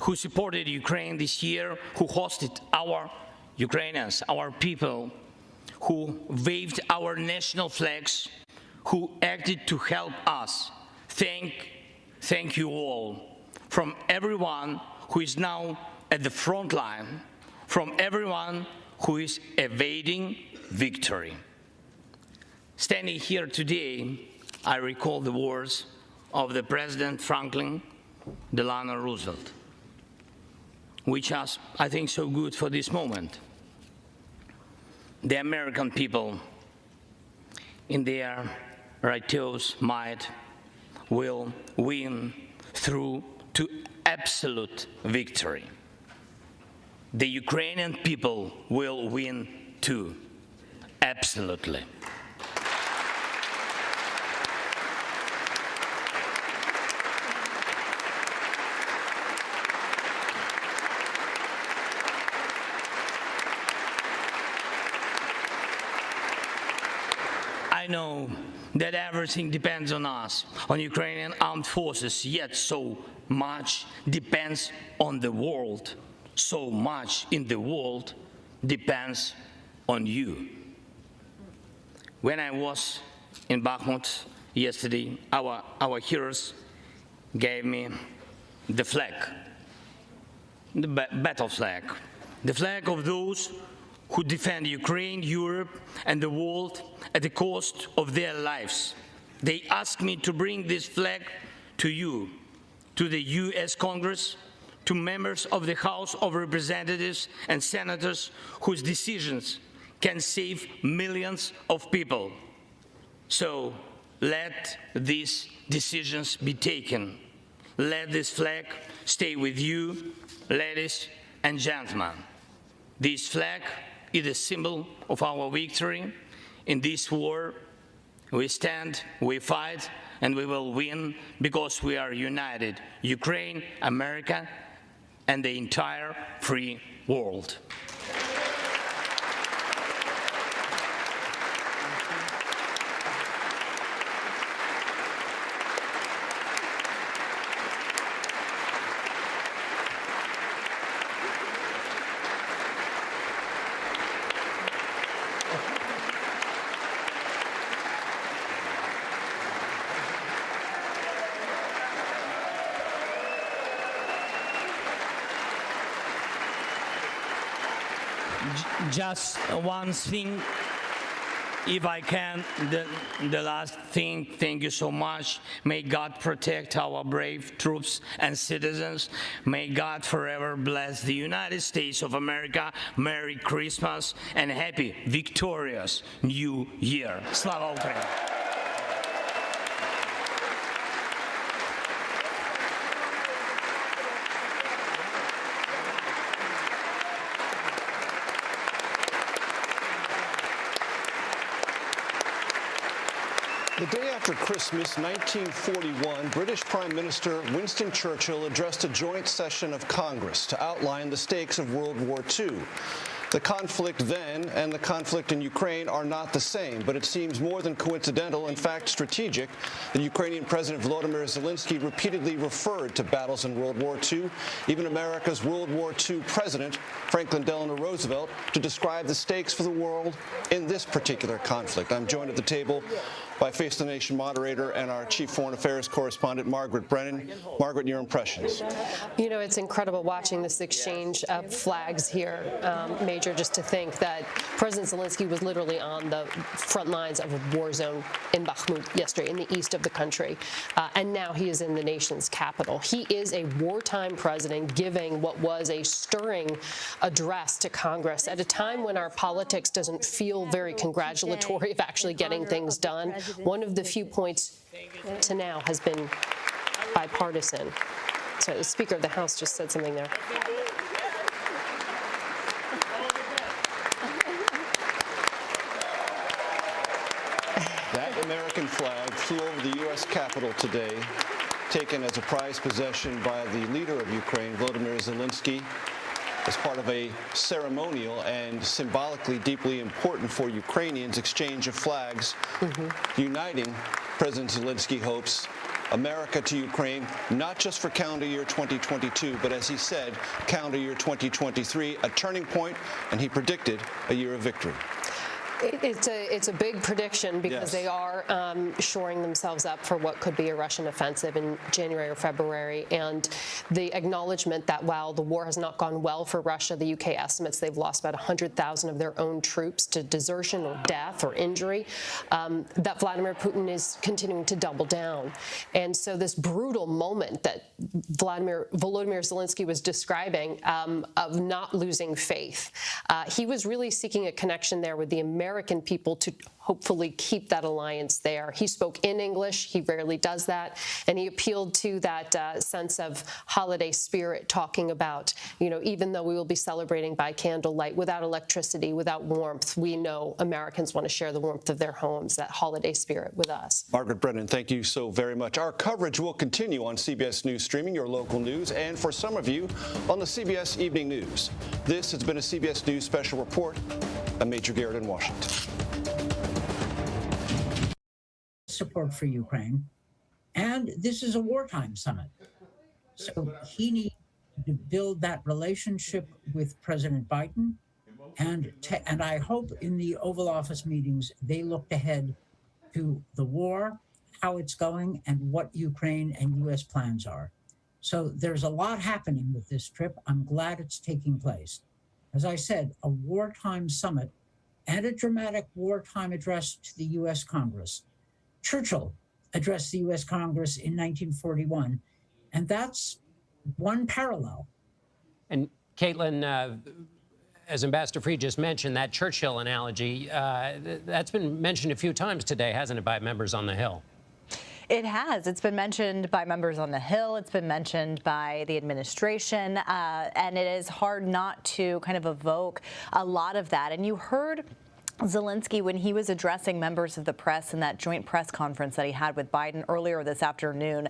who supported Ukraine this year, who hosted our Ukrainians, our people, who waved our national flags, who acted to help us. Thank you all, from everyone who is now at the front line, from everyone who is evading victory. Standing here today, I recall the words of the President Franklin Delano Roosevelt, which are, I think, so good for this moment. The American people, in their righteous might, will win through to absolute victory. The Ukrainian people will win too, absolutely. I know that everything depends on us, on Ukrainian armed forces, yet so much depends on the world. So much in the world depends on you. When I was in Bakhmut yesterday, our heroes gave me the flag, the battle flag, the flag of those who defend Ukraine, Europe, and the world at the cost of their lives. They asked me to bring this flag to you, to the US Congress, to members of the House of Representatives and senators whose decisions can save millions of people. So let these decisions be taken. Let this flag stay with you, ladies and gentlemen. This flag is a symbol of our victory. In this war, we stand, we fight, and we will win because we are united. Ukraine, America, and the entire free world. Just one thing, if I can, the last thing, thank you so much. May God protect our brave troops and citizens. May God forever bless the United States of America. Merry Christmas and happy, victorious New Year. Slava Ukraini! The day after Christmas, 1941, British Prime Minister Winston Churchill addressed a joint session of Congress to outline the stakes of World War II. The conflict then and the conflict in Ukraine are not the same, but it seems more than coincidental, in fact strategic, that Ukrainian President Volodymyr Zelensky repeatedly referred to battles in World War II, even America's World War II president, Franklin Delano Roosevelt, to describe the stakes for the world in this particular conflict. I'm joined at the table by Face the Nation moderator and our chief foreign affairs correspondent, Margaret Brennan. Margaret, your impressions? You know, it's incredible watching this exchange of flags here, Major, just to think that President Zelensky was literally on the front lines of a war zone in Bakhmut yesterday, in the east of the country, and now he is in the nation's capital. He is a wartime president giving what was a stirring address to Congress at a time when our politics doesn't feel very congratulatory of actually getting things done. One of the few points to now has been bipartisan. So the Speaker of the House just said something there. That American flag flew over the U.S. Capitol today, taken as a prized possession by the leader of Ukraine, Volodymyr Zelensky, as part of a ceremonial and symbolically deeply important for Ukrainians exchange of flags, uniting, President Zelensky hopes, America to Ukraine, not just for calendar year 2022, but as he said, calendar year 2023, a turning point, and he predicted a year of victory. It's a big prediction because they are shoring themselves up for what could be a Russian offensive in January or February, and the acknowledgement that while the war has not gone well for Russia, the UK estimates they've lost about 100,000 of their own troops to desertion or death or injury, that Vladimir Putin is continuing to double down. And so this brutal moment that Volodymyr Zelensky was describing of not losing faith, he was really seeking a connection there with the American people to hopefully keep that alliance there. He spoke in English. He rarely does that. And he appealed to that sense of holiday spirit, talking about, you know, even though we will be celebrating by candlelight, without electricity, without warmth, we know Americans want to share the warmth of their homes, that holiday spirit with us. Margaret Brennan, thank you so very much. Our coverage will continue on CBS News Streaming, your local news, and for some of you, on the CBS Evening News. This has been a CBS News Special Report. I'm Major Garrett in Washington. Support for Ukraine, and this is a wartime summit. So he needs to build that relationship with President Biden, and I hope in the Oval Office meetings they looked ahead to the war, how it's going, and what Ukraine and U.S. plans are. So there's a lot happening with this trip. I'm glad it's taking place. As I said, a wartime summit and a dramatic wartime address to the U.S. Congress. Churchill addressed the U.S. Congress in 1941, and that's one parallel. And Caitlin, as Ambassador Freed just mentioned, that Churchill analogy, that's been mentioned a few times today, hasn't it, by members on the Hill? It has. It's been mentioned by members on the Hill. It's been mentioned by the administration. And it is hard not to kind of evoke a lot of that. And you heard Zelensky, when he was addressing members of the press in that joint press conference that he had with Biden earlier this afternoon,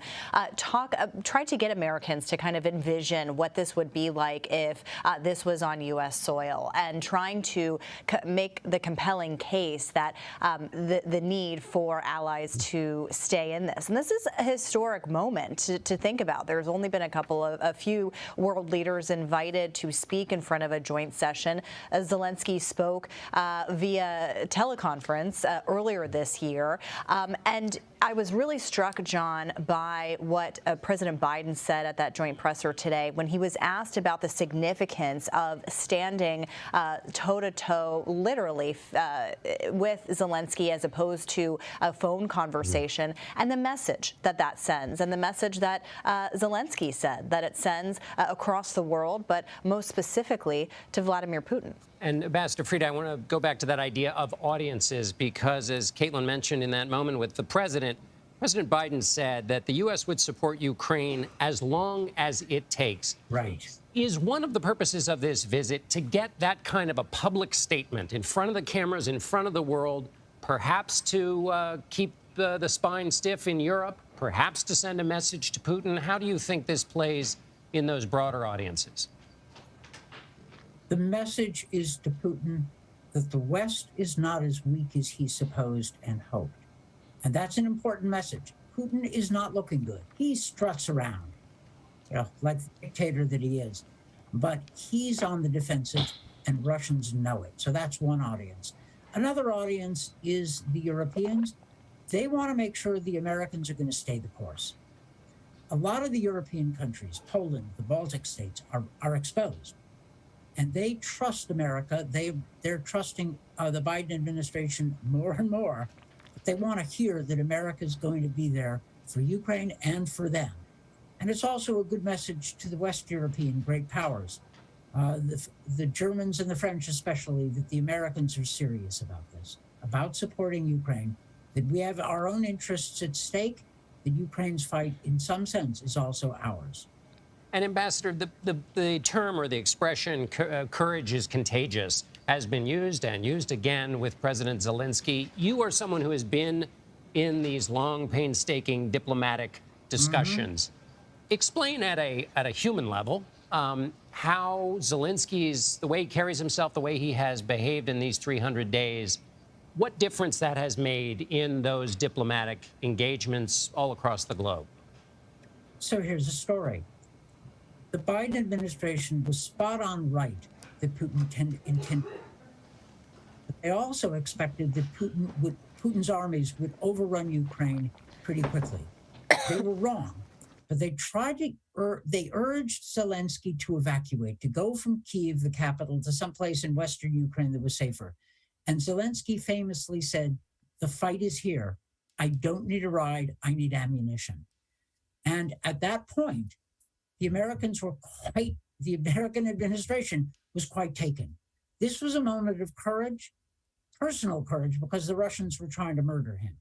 tried to get Americans to kind of envision what this would be like if this was on U.S. soil, and trying to make the compelling case that the need for allies to stay in this. And this is a historic moment to think about. There's only been a few world leaders invited to speak in front of a joint session. Zelensky spoke via teleconference earlier this year. And I was really struck, John, by what President Biden said at that joint presser today when he was asked about the significance of standing toe-to-toe, literally, with Zelensky as opposed to a phone conversation, and the message that sends, and the message that Zelensky said that it sends across the world, but most specifically to Vladimir Putin. And Ambassador Freed, I want to go back to that idea of audiences, because as Caitlin mentioned in that moment with the President Biden said that the U.S. would support Ukraine as long as it takes. Right. Is one of the purposes of this visit to get that kind of a public statement in front of the cameras, in front of the world, perhaps to keep the spine stiff in Europe, perhaps to send a message to Putin? How do you think this plays in those broader audiences? The message is to Putin that the West is not as weak as he supposed and hoped. And that's an important message. Putin is not looking good. He struts around, like the dictator that he is. But he's on the defensive, and Russians know it. So that's one audience. Another audience is the Europeans. They want to make sure the Americans are going to stay the course. A lot of the European countries, Poland, the Baltic states, are exposed. And they trust America. They're trusting the Biden administration more and more. But they want to hear that America is going to be there for Ukraine and for them. And it's also a good message to the West European great powers, the Germans and the French especially, that the Americans are serious about this, about supporting Ukraine, that we have our own interests at stake, that Ukraine's fight, in some sense, is also ours. And Ambassador, the term or the expression courage is contagious has been used and used again with President Zelensky. You are someone who has been in these long, painstaking diplomatic discussions. Explain at a human level how Zelensky's, the way he carries himself, the way he has behaved in these 300 days, what difference that has made in those diplomatic engagements all across the globe. So here's the story. The Biden administration was spot on right that Putin intended. But they also expected that Putin's armies would overrun Ukraine pretty quickly. They were wrong, but they they urged Zelensky to evacuate, to go from Kyiv, the capital, to someplace in Western Ukraine that was safer. And Zelensky famously said, "The fight is here. I don't need a ride. I need ammunition." And at that point, the American administration was quite taken. This was a moment of courage, personal courage, because the Russians were trying to murder him.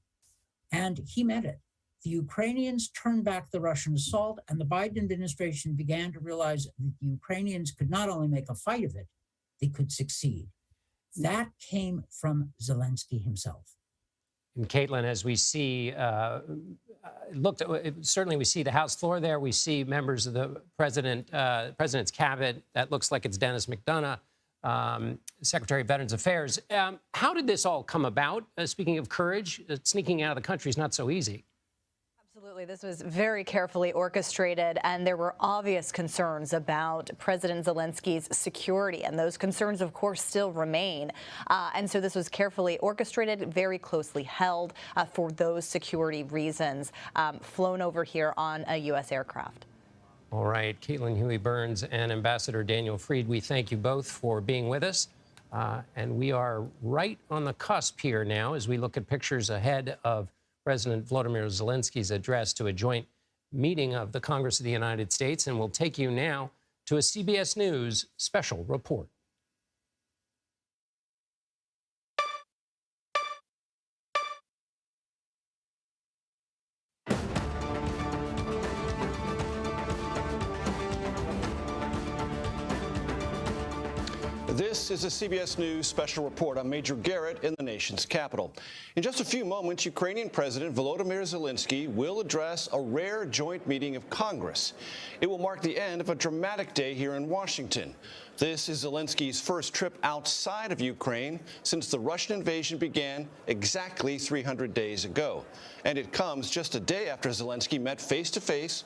And he meant it. The Ukrainians turned back the Russian assault, and the Biden administration began to realize that the Ukrainians could not only make a fight of it, they could succeed. That came from Zelensky himself. And Caitlin, as we see, certainly we see the House floor there. We see members of the president's cabinet. That looks like it's Dennis McDonough, Secretary of Veterans Affairs. How did this all come about? Speaking of courage, sneaking out of the country is not so easy. Absolutely. This was very carefully orchestrated, and there were obvious concerns about President Zelensky's security, and those concerns, of course, still remain. And so this was carefully orchestrated, very closely held for those security reasons, flown over here on a U.S. aircraft. All right, Caitlin Huey-Burns and Ambassador Daniel Fried, we thank you both for being with us. And we are right on the cusp here now as we look at pictures ahead of President Volodymyr Zelensky's address to a joint meeting of the Congress of the United States. And we'll take you now to a CBS News special report. This is a CBS News special report. I'm Major Garrett in the nation's capital. In just a few moments, Ukrainian President Volodymyr Zelensky will address a rare joint meeting of Congress. It will mark the end of a dramatic day here in Washington. This is Zelensky's first trip outside of Ukraine since the Russian invasion began exactly 300 days ago. And it comes just a day after Zelensky met face-to-face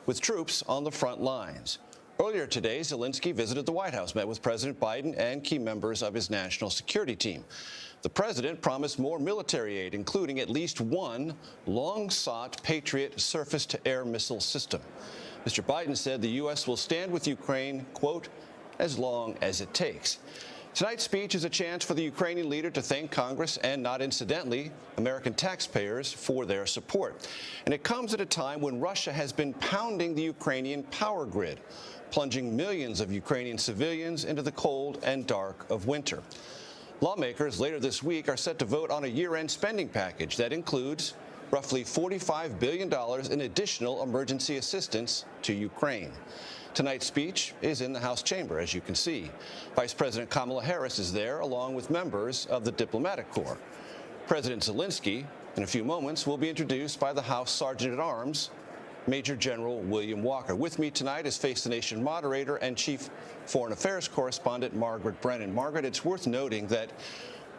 with troops on the front lines. Earlier today, Zelensky visited the White House, met with President Biden and key members of his national security team. The president promised more military aid, including at least one long-sought Patriot surface-to-air missile system. Mr. Biden said the U.S. will stand with Ukraine, quote, as long as it takes. Tonight's speech is a chance for the Ukrainian leader to thank Congress and, not incidentally, American taxpayers for their support. And it comes at a time when Russia has been pounding the Ukrainian power grid, plunging millions of Ukrainian civilians into the cold and dark of winter. Lawmakers later this week are set to vote on a year-end spending package that includes roughly $45 billion in additional emergency assistance to Ukraine. Tonight's speech is in the House chamber, as you can see. Vice President Kamala Harris is there, along with members of the diplomatic corps. President Zelensky, in a few moments, will be introduced by the House Sergeant-at-Arms, Major General William Walker. With me tonight is Face the Nation moderator and Chief Foreign Affairs correspondent Margaret Brennan. Margaret, it's worth noting that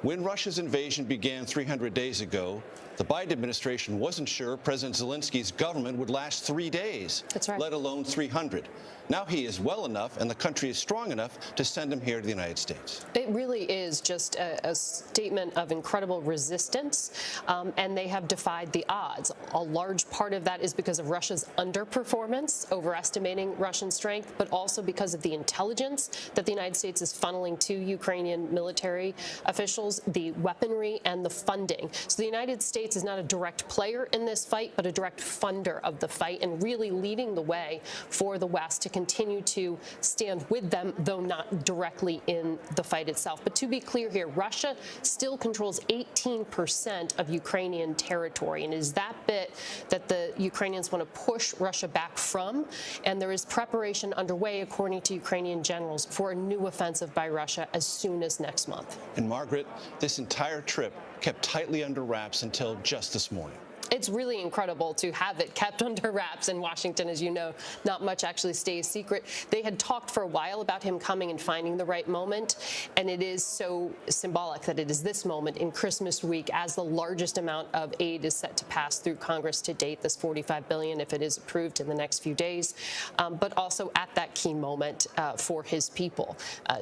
when Russia's invasion began 300 days ago, the Biden administration wasn't sure President Zelensky's government would last 3 days, That's right. let alone 300. Now he is well enough and the country is strong enough to send him here to the United States. It really is just a statement of incredible resistance, and they have defied the odds. A large part of that is because of Russia's underperformance, overestimating Russian strength, but also because of the intelligence that the United States is funneling to Ukrainian military officials, the weaponry and the funding. So the United States is not a direct player in this fight, but a direct funder of the fight and really leading the way for the West to continue to stand with them, though not directly in the fight itself. But to be clear here, Russia still controls 18% of Ukrainian territory, and it is that bit that the Ukrainians want to push Russia back from. And there is preparation underway, according to Ukrainian generals, for a new offensive by Russia as soon as next month. And Margaret, this entire trip kept tightly under wraps until just this morning. It's really incredible to have it kept under wraps in Washington. As you know, not much actually stays secret. They had talked for a while about him coming and finding the right moment, and it is so symbolic that it is this moment in Christmas week as the largest amount of aid is set to pass through Congress to date, this $45 billion, if it is approved in the next few days, but also at that key moment for his people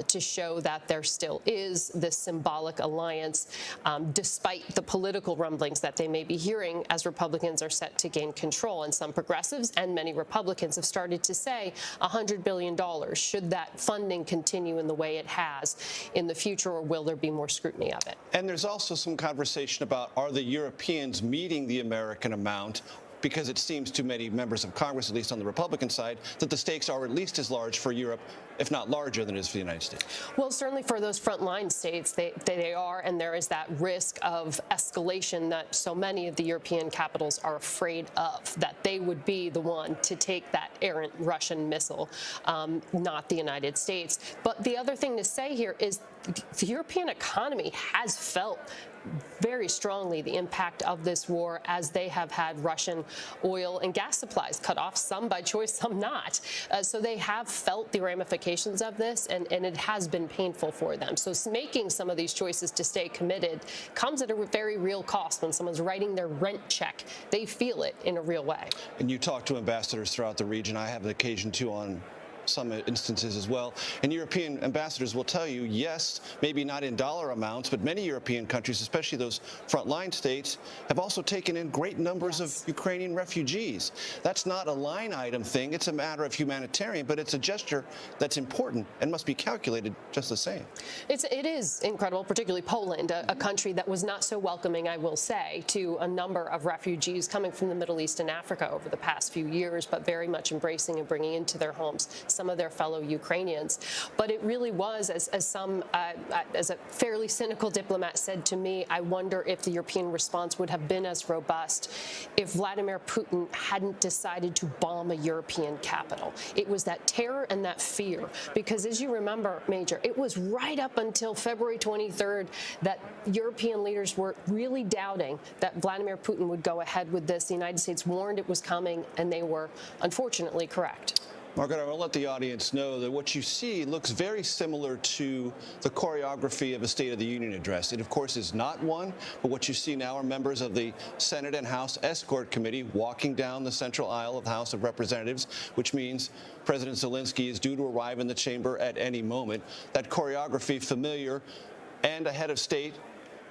to show that there still is this symbolic alliance, despite the political rumblings that they may be hearing as Republicans are set to gain control. And some progressives and many Republicans have started to say $100 billion. Should that funding continue in the way it has in the future, or will there be more scrutiny of it? And there's also some conversation about, are the Europeans meeting the American amount? Because it seems to many members of Congress, at least on the Republican side, that the stakes are at least as large for Europe, if not larger than it is for the United States. Well, certainly for those frontline states, they are, and there is that risk of escalation that so many of the European capitals are afraid of, that they would be the one to take that errant Russian missile, not the United States. But the other thing to say here is the European economy has felt very strongly the impact of this war, as they have had Russian oil and gas supplies cut off, some by choice, some not. So they have felt the ramifications of this, and it has been painful for them. So making some of these choices to stay committed comes at a very real cost. When someone's writing their rent check, they feel it in a real way. And you talk to ambassadors throughout the region. I have an occasion to on some instances as well. And European ambassadors will tell you, yes, maybe not in dollar amounts, but many European countries, especially those frontline states, have also taken in great numbers of Ukrainian refugees. That's not a line item thing. It's a matter of humanitarian, but it's a gesture that's important and must be calculated just the same. It is incredible, particularly Poland, a country that was not so welcoming, I will say, to a number of refugees coming from the Middle East and Africa over the past few years, but very much embracing and bringing into their homes some of their fellow Ukrainians. But it really was, as a fairly cynical diplomat said to me, I wonder if the European response would have been as robust if Vladimir Putin hadn't decided to bomb a European capital. It was that terror and that fear, because as you remember, Major, it was right up until February 23rd that European leaders were really doubting that Vladimir Putin would go ahead with this. The United States warned it was coming, and they were unfortunately correct. Margaret, I will let the audience know that what you see looks very similar to the choreography of a State of the Union address. It, of course, is not one, but what you see now are members of the Senate and House Escort Committee walking down the central aisle of the House of Representatives, which means President Zelensky is due to arrive in the chamber at any moment. That choreography, familiar, and a head of state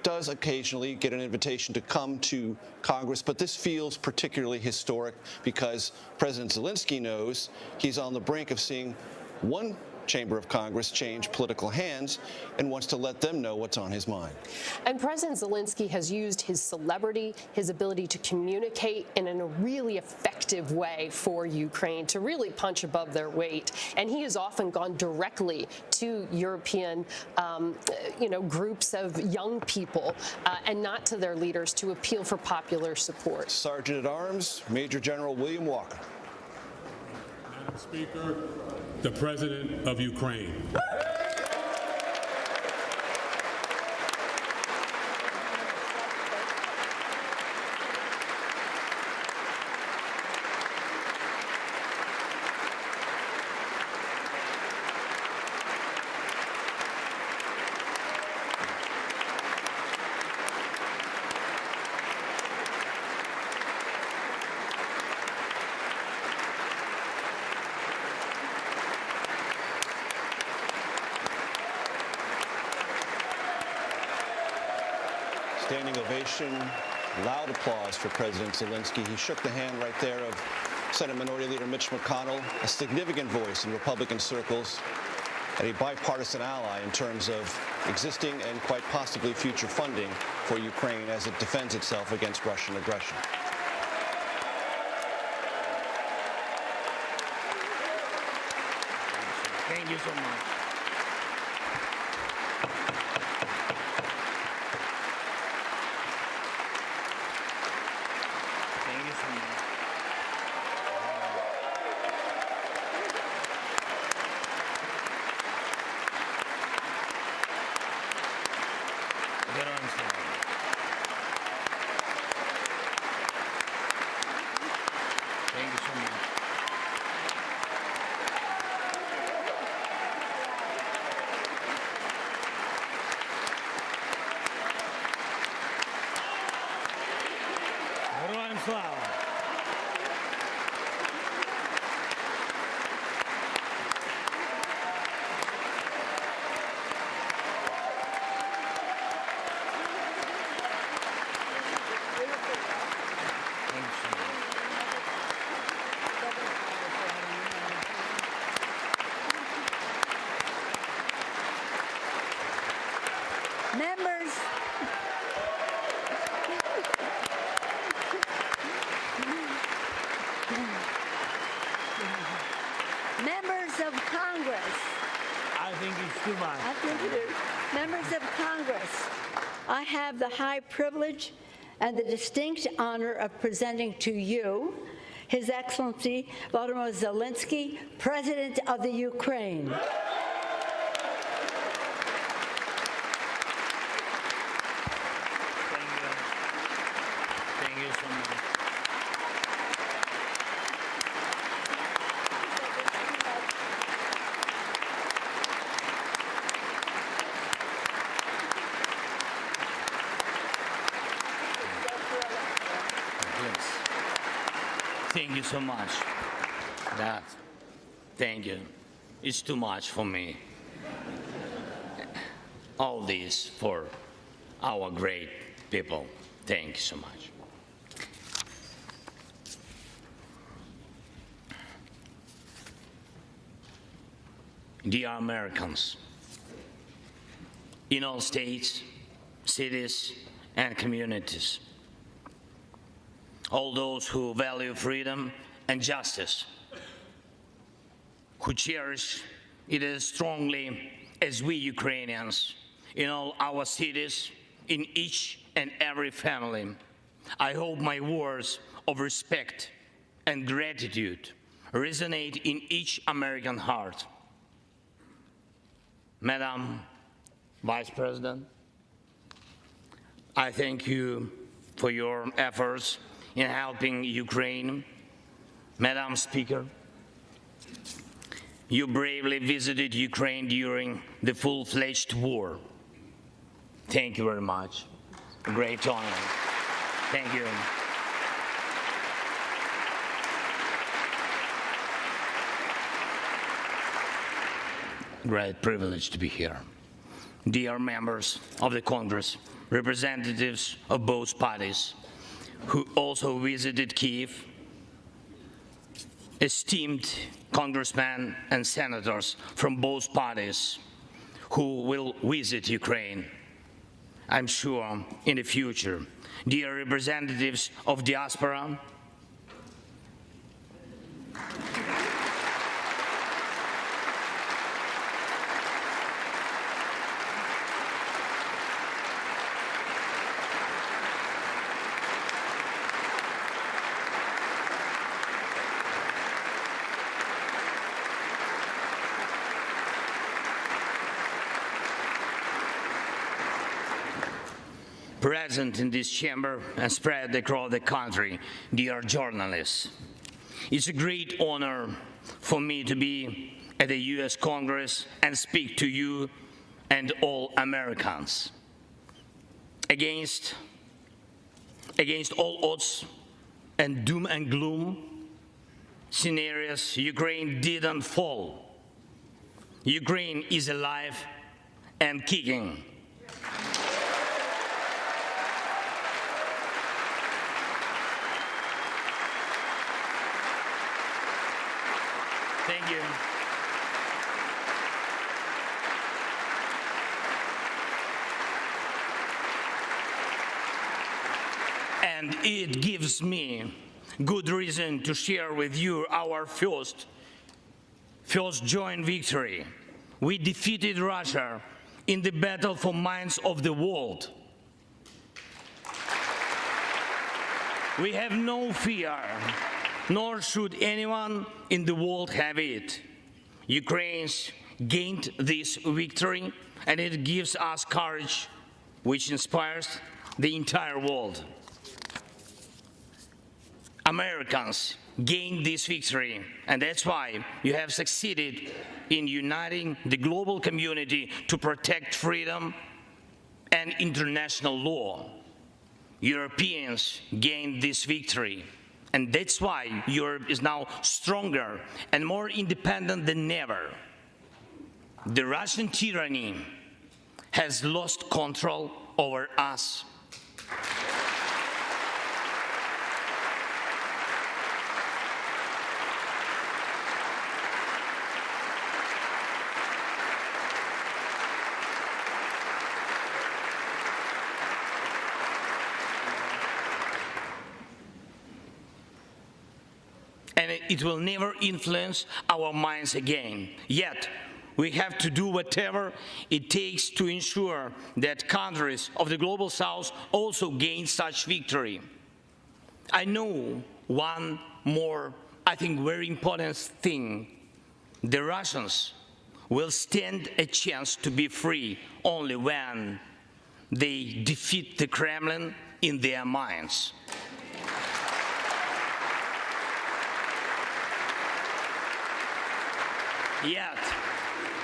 does occasionally get an invitation to come to Congress, but this feels particularly historic because President Zelensky knows he's on the brink of seeing one chamber of Congress change political hands and wants to let them know what's on his mind. And President Zelensky has used his celebrity, his ability to communicate in a really effective way for Ukraine to really punch above their weight. And he has often gone directly to European, groups of young people and not to their leaders to appeal for popular support. Sergeant at Arms, Major General William Walker. Madam Speaker, the President of Ukraine. Standing ovation, loud applause for President Zelensky. He shook the hand right there of Senate Minority Leader Mitch McConnell, a significant voice in Republican circles, and a bipartisan ally in terms of existing and quite possibly future funding for Ukraine as it defends itself against Russian aggression. Thank you so much. Thank you so much. Thank you so much. Героям слава! Members, members of Congress. I think it's too much. I think it is. Members of Congress, I have the high privilege and the distinct honor of presenting to you His Excellency Volodymyr Zelensky, President of the Ukraine. Thank you so much. Thank you so much. Thank you. It's too much for me. All this for our great people. Thank you so much. Dear Americans, in all states, cities, and communities, all those who value freedom and justice, who cherish it as strongly as we Ukrainians, in all our cities, in each and every family, I hope my words of respect and gratitude resonate in each American heart. Madam Vice President, I thank you for your efforts in helping Ukraine. Madam Speaker, you bravely visited Ukraine during the full-fledged war. Thank you very much. A great honor. Thank you. Great privilege to be here. Dear members of the Congress, representatives of both parties, who also visited Kyiv, esteemed congressmen and senators from both parties who will visit Ukraine, I'm sure, in the future. Dear representatives of diaspora, present in this chamber and spread across the country, dear journalists. It's a great honor for me to be at the US Congress and speak to you and all Americans. Against all odds and doom and gloom scenarios, Ukraine didn't fall. Ukraine is alive and kicking. Thank you. And it gives me good reason to share with you our first joint victory. We defeated Russia in the battle for minds of the world. We have no fear, nor should anyone in the world have it. Ukrainians gained this victory, and it gives us courage, which inspires the entire world. Americans gained this victory, and that's why you have succeeded in uniting the global community to protect freedom and international law. Europeans gained this victory, and that's why Europe is now stronger and more independent than ever. The Russian tyranny has lost control over us. And it will never influence our minds again. Yet, we have to do whatever it takes to ensure that countries of the global south also gain such victory. I know one more, I think, very important thing. The Russians will stand a chance to be free only when they defeat the Kremlin in their minds. Yet,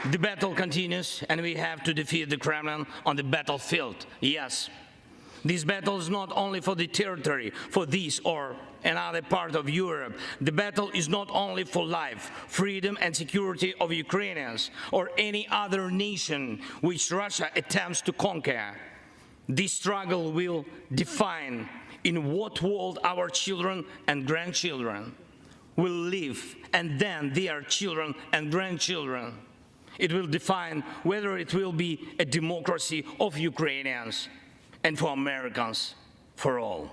the battle continues, and we have to defeat the Kremlin on the battlefield. Yes, this battle is not only for the territory, for this or another part of Europe. The battle is not only for life, freedom, and security of Ukrainians or any other nation which Russia attempts to conquer. This struggle will define in what world our children and grandchildren will live, and then their children and grandchildren. It will define whether it will be a democracy of Ukrainians and for Americans, for all.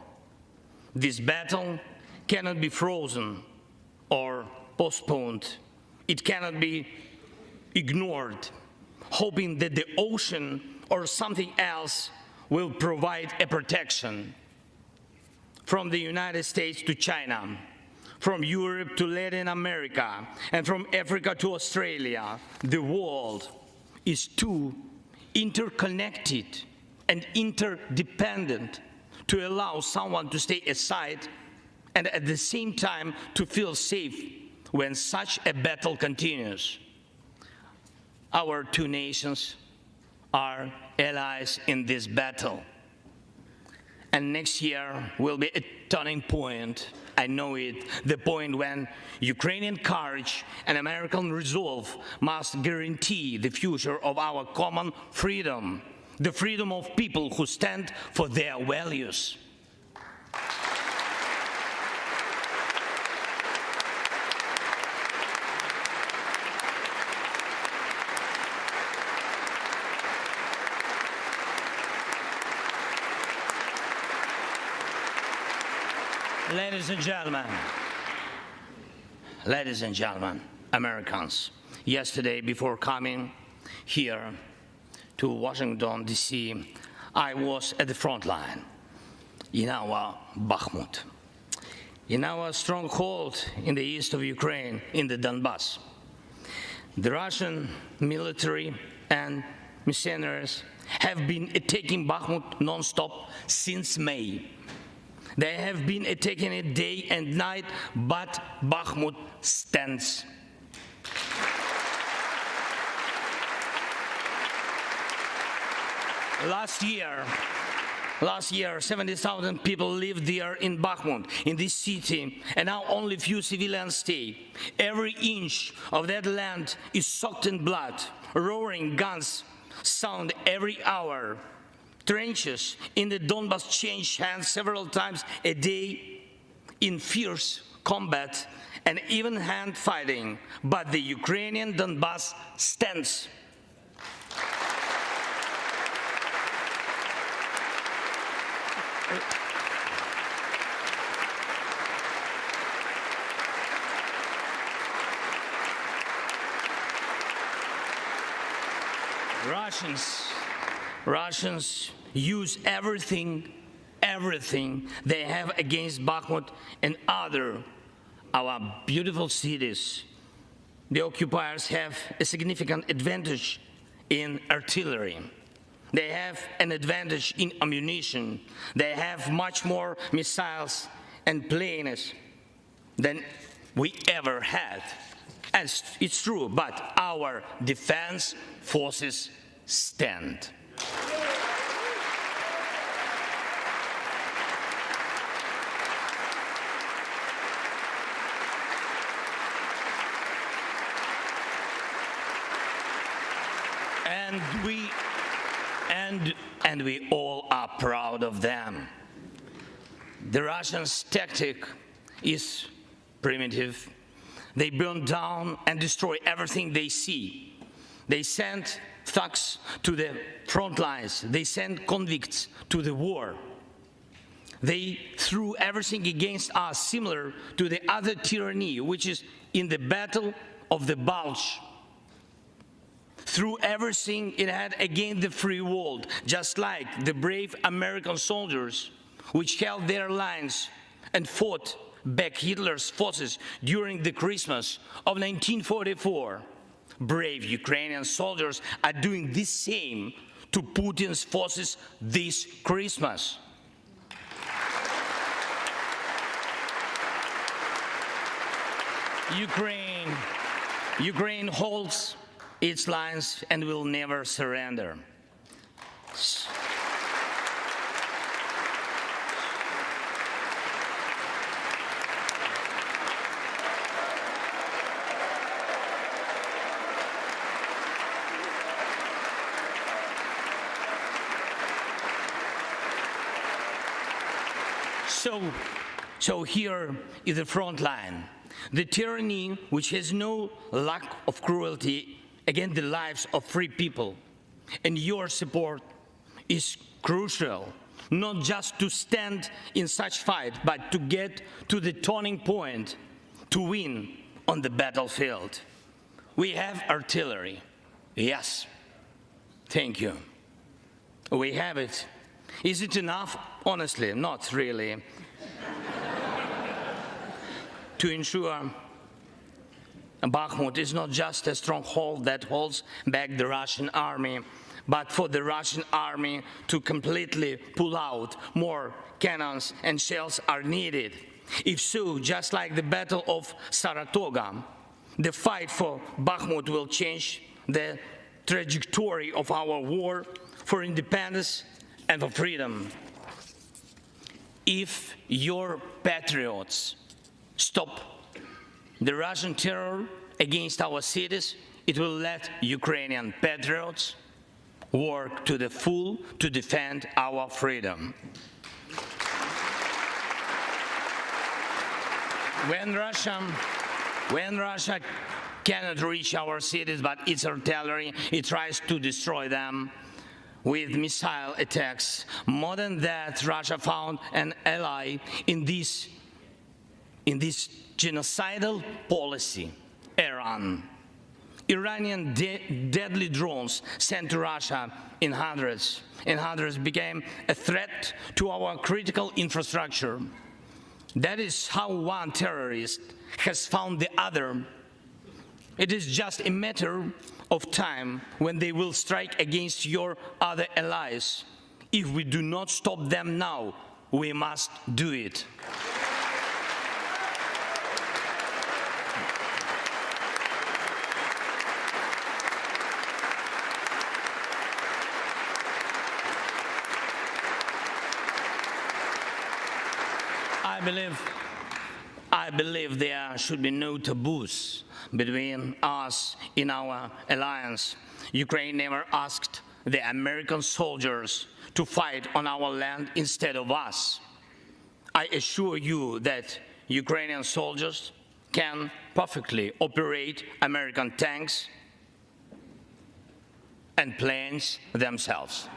This battle cannot be frozen or postponed. It cannot be ignored, hoping that the ocean or something else will provide a protection. From the United States to China, from Europe to Latin America, and from Africa to Australia, the world is too interconnected and interdependent to allow someone to stay aside and at the same time to feel safe when such a battle continues. Our two nations are allies in this battle. And next year will be a turning point. I know it, the point when Ukrainian courage and American resolve must guarantee the future of our common freedom, the freedom of people who stand for their values. Ladies and gentlemen, Americans, yesterday before coming here to Washington, D.C., I was at the front line in our Bakhmut, in our stronghold in the east of Ukraine, in the Donbass. The Russian military and mercenaries have been attacking Bakhmut non-stop since May. They have been attacking it day and night, but Bakhmut stands. Last year, 70,000 people lived there in Bakhmut, in this city, and now only few civilians stay. Every inch of that land is soaked in blood. Roaring guns sound every hour. Trenches in the Donbass change hands several times a day in fierce combat, and even hand fighting, but the Ukrainian Donbas stands. Russians use everything they have against Bakhmut and our beautiful cities. The occupiers have a significant advantage in artillery. They have an advantage in ammunition. They have much more missiles and planes than we ever had. And it's true, but our defense forces stand. And we all are proud of them. The Russians' tactic is primitive. They burn down and destroy everything they see. They send thugs to the front lines. They send convicts to the war. They threw everything against us, similar to the other tyranny, which is in the Battle of the Bulge. Threw everything it had against the free world, just like the brave American soldiers, which held their lines and fought back Hitler's forces during the Christmas of 1944. Brave Ukrainian soldiers are doing the same to Putin's forces this Christmas. Ukraine holds its lines and will never surrender. So here is the front line. The tyranny which has no lack of cruelty against the lives of free people. And your support is crucial, not just to stand in such fight, but to get to the turning point, to win on the battlefield. We have artillery. Yes. Thank you. We have it. Is it enough? Honestly, not really. To ensure Bakhmut is not just a stronghold that holds back the Russian army, but for the Russian army to completely pull out, more cannons and shells are needed. If so, just like the Battle of Saratoga, the fight for Bakhmut will change the trajectory of our war for independence and for freedom. If your patriots stop the Russian terror against our cities, it will let Ukrainian patriots work to the full to defend our freedom. When Russia cannot reach our cities, but its artillery, it tries to destroy them with missile attacks. More than that, Russia found an ally in this genocidal policy, Iran. Iranian deadly drones sent to Russia in hundreds became a threat to our critical infrastructure. That is how one terrorist has found the other. It is just a matter of time when they will strike against your other allies. If we do not stop them now, we must do it. I believe there should be no taboos between us in our alliance. Ukraine never asked the American soldiers to fight on our land instead of us. I assure you that Ukrainian soldiers can perfectly operate American tanks and planes themselves.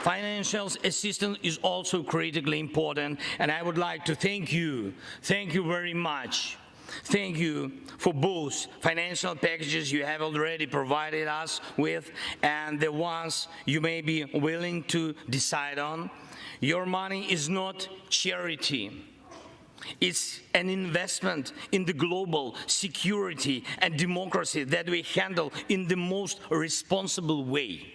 Financial assistance is also critically important, and I would like to thank you very much. Thank you for both financial packages you have already provided us with and the ones you may be willing to decide on. Your money is not charity. It's an investment in the global security and democracy that we handle in the most responsible way.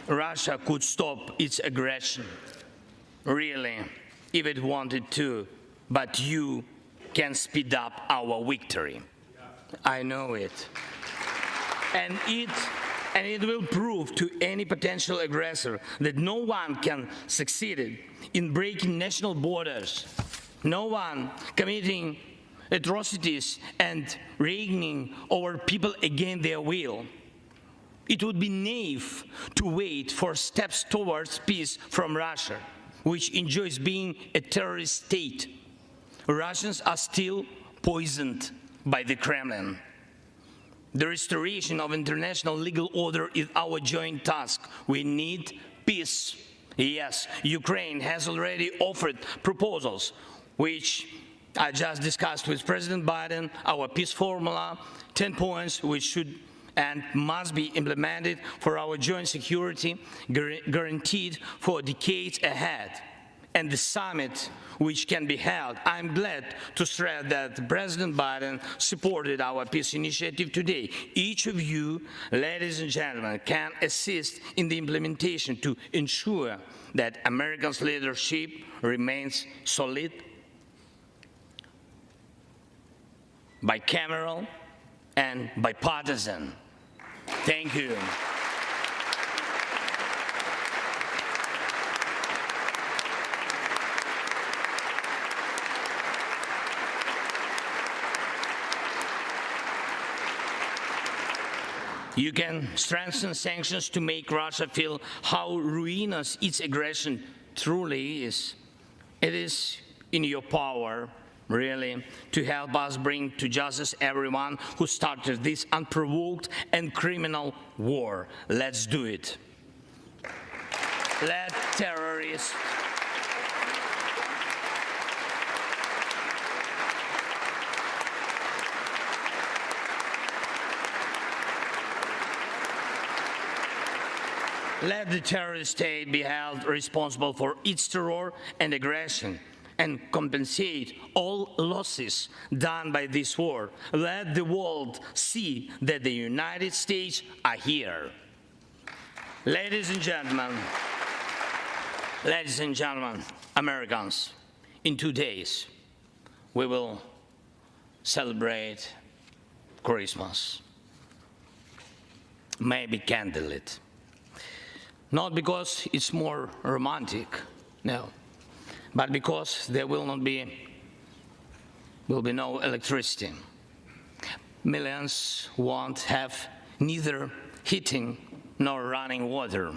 Russia could stop its aggression, really, if it wanted to, but you can speed up our victory. I know it. And it will prove to any potential aggressor that no one can succeed in breaking national borders, no one committing atrocities and reigning over people against their will. It would be naive to wait for steps towards peace from Russia, which enjoys being a terrorist state. Russians are still poisoned by the Kremlin. The restoration of international legal order is our joint task. We need peace. Yes, Ukraine has already offered proposals, which I just discussed with President Biden, our peace formula, 10 points which should and must be implemented for our joint security, guaranteed for decades ahead. And the summit which can be held, I'm glad to stress that President Biden supported our peace initiative today. Each of you, ladies and gentlemen, can assist in the implementation to ensure that America's leadership remains solid, bicameral, and bipartisan. Thank you. You can strengthen sanctions to make Russia feel how ruinous its aggression truly is. It is in your power, really, to help us bring to justice everyone who started this unprovoked and criminal war. Let's do it. Let terrorists let the terrorist state be held responsible for its terror and aggression, and compensate all losses done by this war. Let the world see that the United States are here. Ladies and gentlemen, Americans, in 2 days, we will celebrate Christmas, maybe candlelit. Not because it's more romantic, no, but because there will be no electricity. Millions won't have neither heating nor running water.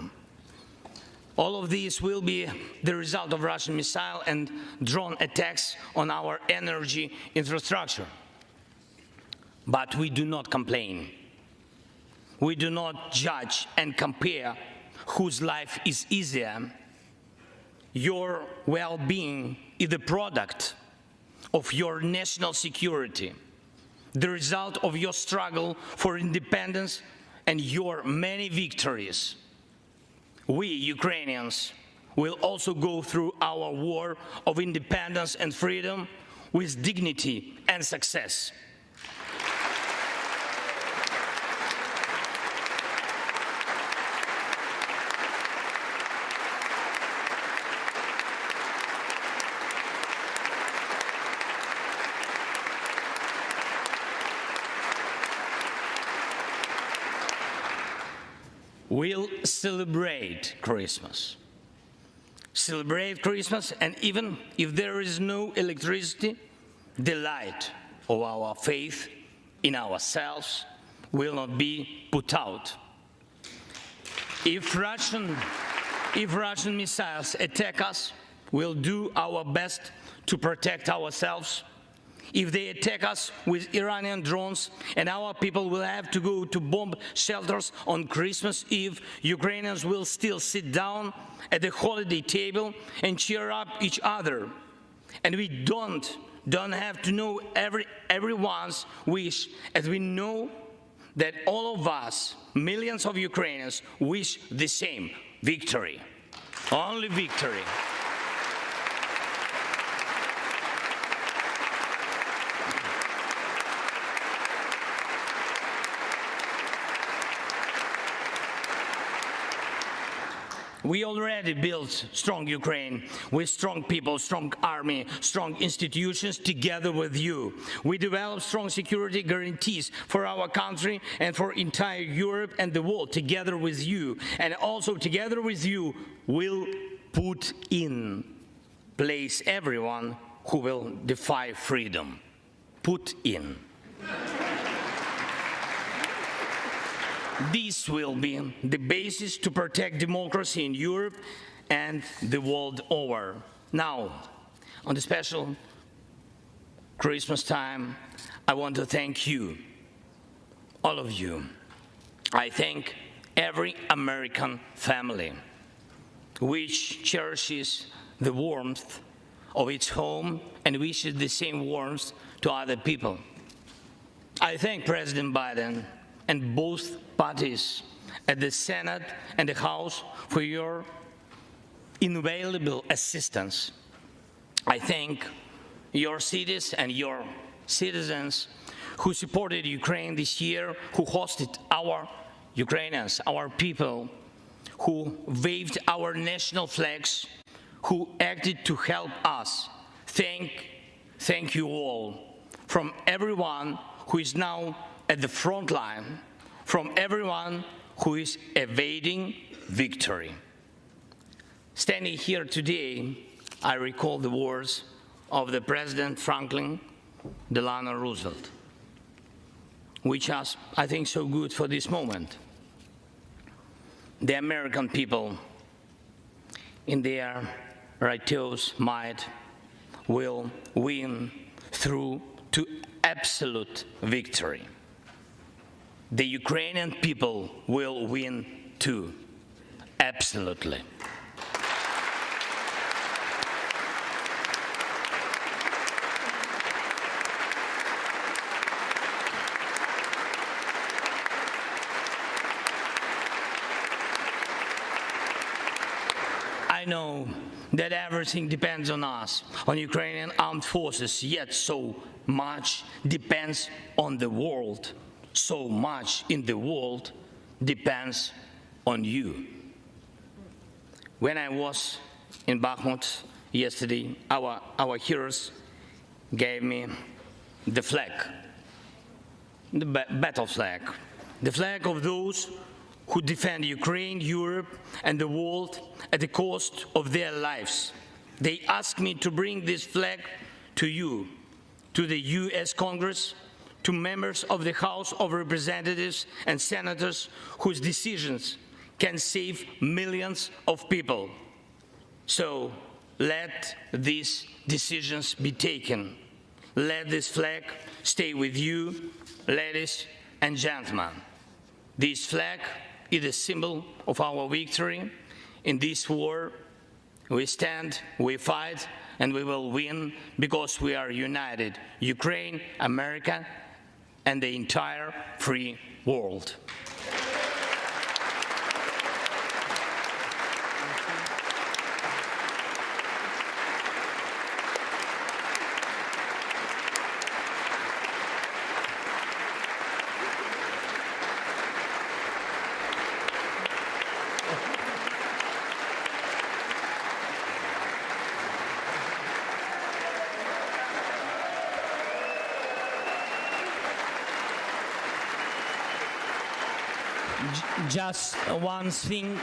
All of these will be the result of Russian missile and drone attacks on our energy infrastructure. But we do not complain. We do not judge and compare whose life is easier. Your well-being is the product of your national security, the result of your struggle for independence and your many victories. We, Ukrainians, will also go through our war of independence and freedom with dignity and success. will celebrate Christmas. Celebrate Christmas, and even if there is no electricity, the light of our faith in ourselves will not be put out. If Russian missiles attack us, we'll do our best to protect ourselves. If they attack us with Iranian drones and our people will have to go to bomb shelters on Christmas Eve, Ukrainians will still sit down at the holiday table and cheer up each other. And we don't have to know everyone's wish, as we know that all of us, millions of Ukrainians, wish the same: victory. Only victory. We already built strong Ukraine with strong people, strong army, strong institutions together with you. We developed strong security guarantees for our country and for entire Europe and the world together with you. And also together with you, we'll put in place everyone who will defy freedom. Put in. This will be the basis to protect democracy in Europe and the world over. Now, on the special Christmas time, I want to thank you, all of you. I thank every American family which cherishes the warmth of its home and wishes the same warmth to other people. I thank President Biden and both parties at the Senate and the House for your invaluable assistance. I thank your cities and your citizens who supported Ukraine this year, who hosted our Ukrainians, our people, who waved our national flags, who acted to help us. Thank you all, from everyone who is now at the front line, from everyone who is evading victory. Standing here today, I recall the words of the President Franklin Delano Roosevelt, which are, I think, so good for this moment. The American people, in their righteous might, will win through to absolute victory. The Ukrainian people will win too, absolutely. I know that everything depends on us, on Ukrainian armed forces, yet so much depends on the world. So much in the world depends on you. When I was in Bakhmut yesterday, our heroes gave me the flag, the battle flag, the flag of those who defend Ukraine, Europe, and the world at the cost of their lives. They asked me to bring this flag to you, to the US Congress, to members of the House of Representatives and senators whose decisions can save millions of people. So let these decisions be taken. Let this flag stay with you, ladies and gentlemen. This flag is a symbol of our victory in this war. We stand, we fight, and we will win because we are united. Ukraine, America, and the entire free world. Just one thing,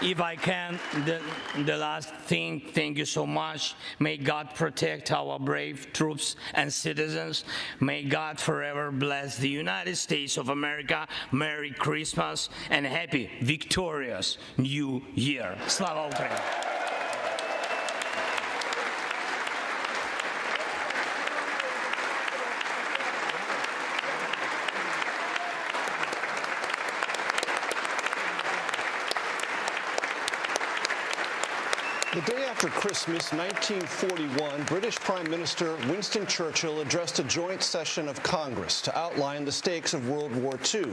if I can, the last thing, thank you so much. May God protect our brave troops and citizens. May God forever bless the United States of America. Merry Christmas and happy, victorious New Year. Slava Ukraini! The day after Christmas, 1941, British Prime Minister Winston Churchill addressed a joint session of Congress to outline the stakes of World War II.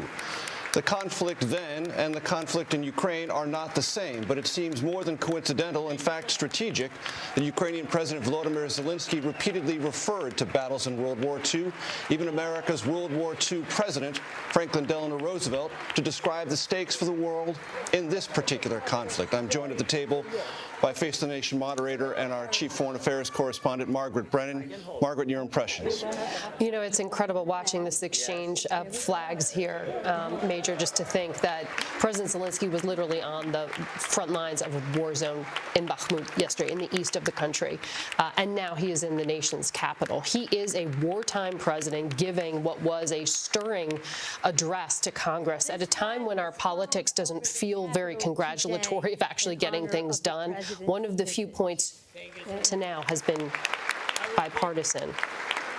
The conflict then and the conflict in Ukraine are not the same, but it seems more than coincidental, in fact strategic, that Ukrainian President Volodymyr Zelensky repeatedly referred to battles in World War II, even America's World War II president, Franklin Delano Roosevelt, to describe the stakes for the world in this particular conflict. I'm joined at the table by Face the Nation moderator and our chief foreign affairs correspondent, Margaret Brennan. Margaret, your impressions? You know, it's incredible watching this exchange of flags here, Major, just to think that President Zelensky was literally on the front lines of a war zone in Bakhmut yesterday, in the east of the country, and now he is in the nation's capital. He is a wartime president giving what was a stirring address to Congress at a time when our politics doesn't feel very congratulatory of actually getting things done. One of the few points to now has been bipartisan.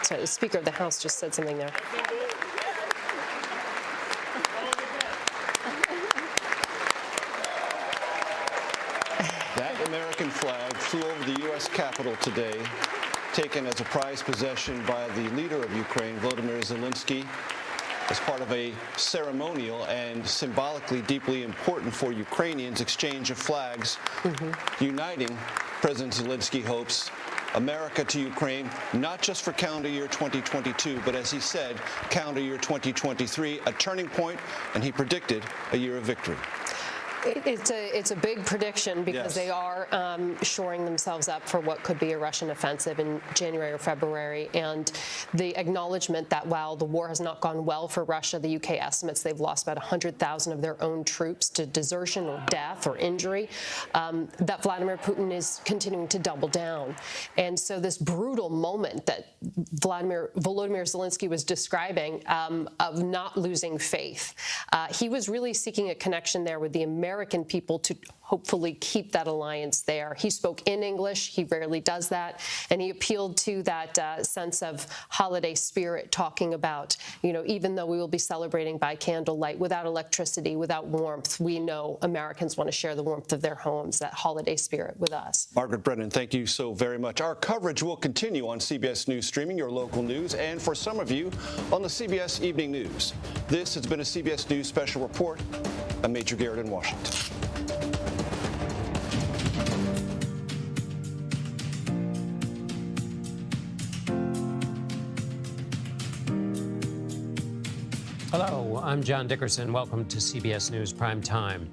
So the Speaker of the House just said something there. That American flag flew over the U.S. Capitol today, taken as a prized possession by the leader of Ukraine, Volodymyr Zelensky, as part of a ceremonial and symbolically deeply important for Ukrainians exchange of flags, uniting, President Zelensky hopes, America to Ukraine, not just for calendar year 2022, but as he said, calendar year 2023, a turning point, and he predicted a year of victory. It's a big prediction because they are shoring themselves up for what could be a Russian offensive in January or February, and the acknowledgement that while the war has not gone well for Russia, the UK estimates they've lost about 100,000 of their own troops to desertion or death or injury, that Vladimir Putin is continuing to double down. And so this brutal moment that Volodymyr Zelensky was describing of not losing faith, he was really seeking a connection there with the American people to hopefully keep that alliance there. He spoke in English. He rarely does that. And he appealed to that sense of holiday spirit, talking about, you know, even though we will be celebrating by candlelight, without electricity, without warmth, we know Americans want to share the warmth of their homes, that holiday spirit with us. Margaret Brennan, thank you so very much. Our coverage will continue on CBS News Streaming, your local news, and for some of you, on the CBS Evening News. This has been a CBS News special report. I'm Major Garrett in Washington. Hello, I'm John Dickerson. Welcome to CBS News Prime Time.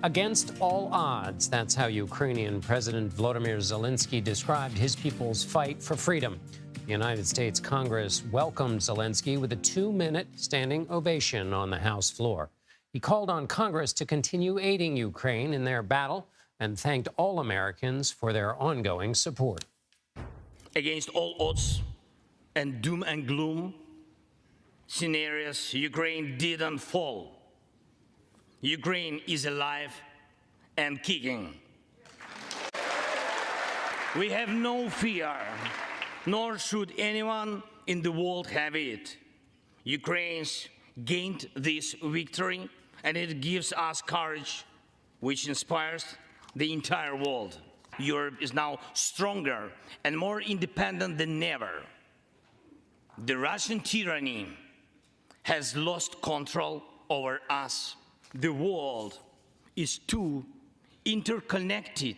Against all odds, that's how Ukrainian President Volodymyr Zelensky described his people's fight for freedom. The United States Congress welcomed Zelensky with a 2-minute standing ovation on the House floor. He called on Congress to continue aiding Ukraine in their battle and thanked all Americans for their ongoing support. Against all odds and doom and gloom scenarios, Ukraine didn't fall. Ukraine is alive and kicking. We have no fear, nor should anyone in the world have it. Ukraine's gained this victory, and it gives us courage, which inspires the entire world. Europe is now stronger and more independent than ever. The Russian tyranny has lost control over us. The world is too interconnected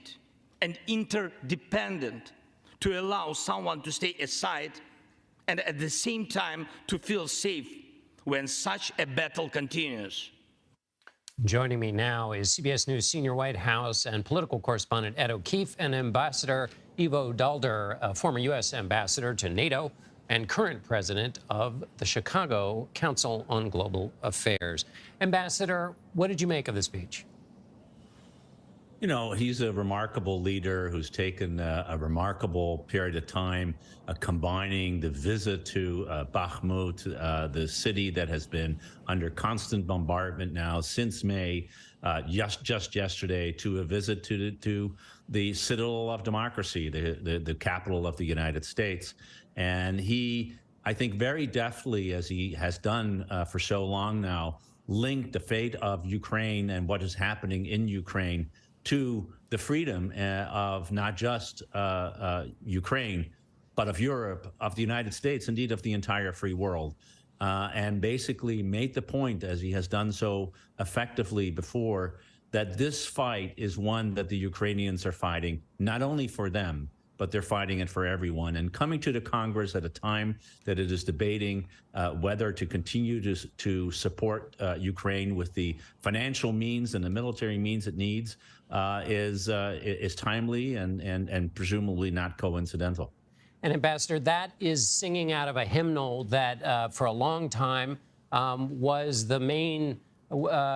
and interdependent to allow someone to stay aside and at the same time to feel safe when such a battle continues. Joining me now is CBS News senior White House and political correspondent Ed O'Keefe and Ambassador Ivo Daalder, a former U.S. ambassador to NATO. and current president of the Chicago Council on Global Affairs. Ambassador, what did you make of the speech? You know, he's a remarkable leader who's taken a remarkable period of time combining the visit to Bakhmut, the city that has been under constant bombardment now since May, just yesterday, to a visit to the citadel of democracy, the capital of the United States. And he, I think very deftly, as he has done for so long now, linked the fate of Ukraine and what is happening in Ukraine to the freedom of not just Ukraine, but of Europe, of the United States, indeed of the entire free world, and basically made the point, as he has done so effectively before, that this fight is one that the Ukrainians are fighting, not only for them, but they're fighting it for everyone. And coming to the Congress at a time that it is debating whether to continue to support Ukraine with the financial means and the military means it needs is timely and presumably not coincidental. And Ambassador, that is singing out of a hymnal that for a long time was the main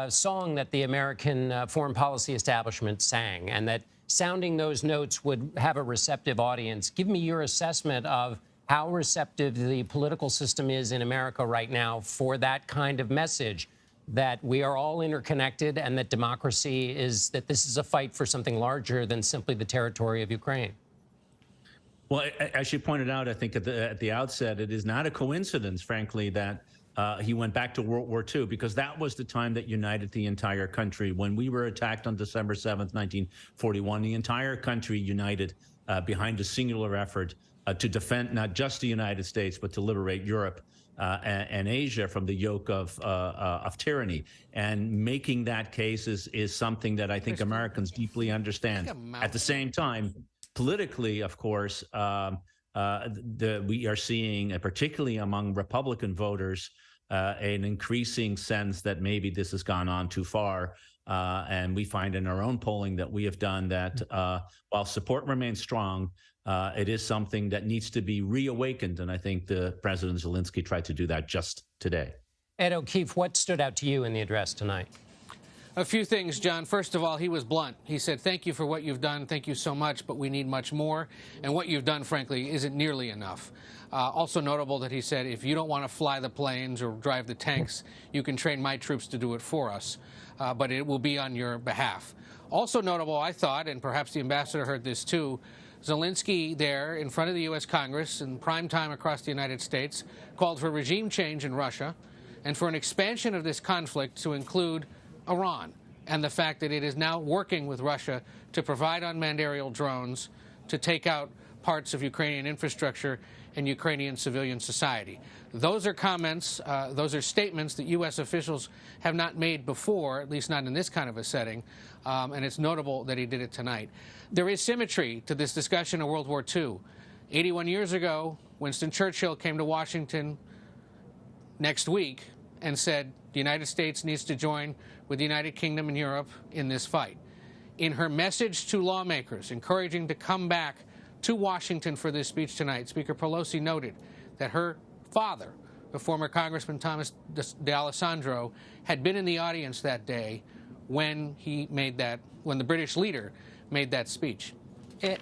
song that the American foreign policy establishment sang, and that sounding those notes would have a receptive audience. Give me your assessment of how receptive the political system is in America right now for that kind of message, that we are all interconnected and that democracy is, that this is a fight for something larger than simply the territory of Ukraine. Well, as you pointed out, I think at the outset, it is not a coincidence, frankly, that he went back to World War II, because that was the time that united the entire country. When we were attacked on December 7th, 1941, the entire country united behind a singular effort to defend not just the United States, but to liberate Europe and Asia from the yoke of tyranny. And making that case is something that I think Americans deeply understand. At the same time, politically, of course, we are seeing, particularly among Republican voters, an increasing sense that maybe this has gone on too far. And we find in our own polling that we have done that while support remains strong, it is something that needs to be reawakened. And I think the President Zelensky tried to do that just today. Ed O'Keefe, what stood out to you in the address tonight? A few things, John. First of all, he was blunt. He said, thank you for what you've done. Thank you so much, but we need much more. And what you've done, frankly, isn't nearly enough. Also notable that he said, if you don't want to fly the planes or drive the tanks, you can train my troops to do it for us, but it will be on your behalf. Also notable, I thought, and perhaps the ambassador heard this too, Zelensky there in front of the U.S. Congress in prime time across the United States called for regime change in Russia and for an expansion of this conflict to include Iran, and the fact that it is now working with Russia to provide unmanned aerial drones to take out parts of Ukrainian infrastructure and Ukrainian civilian society. Those are comments, those are statements that U.S. officials have not made before, at least not in this kind of a setting, and it's notable that he did it tonight. There is symmetry to this discussion of World War II. 81 years ago, Winston Churchill came to Washington next week and said the United States needs to join with the United Kingdom and Europe in this fight. In her message to lawmakers, encouraging to come back to Washington for this speech tonight, Speaker Pelosi noted that her father, the former Congressman Thomas D'Alessandro, had been in the audience that day when the British leader made that speech.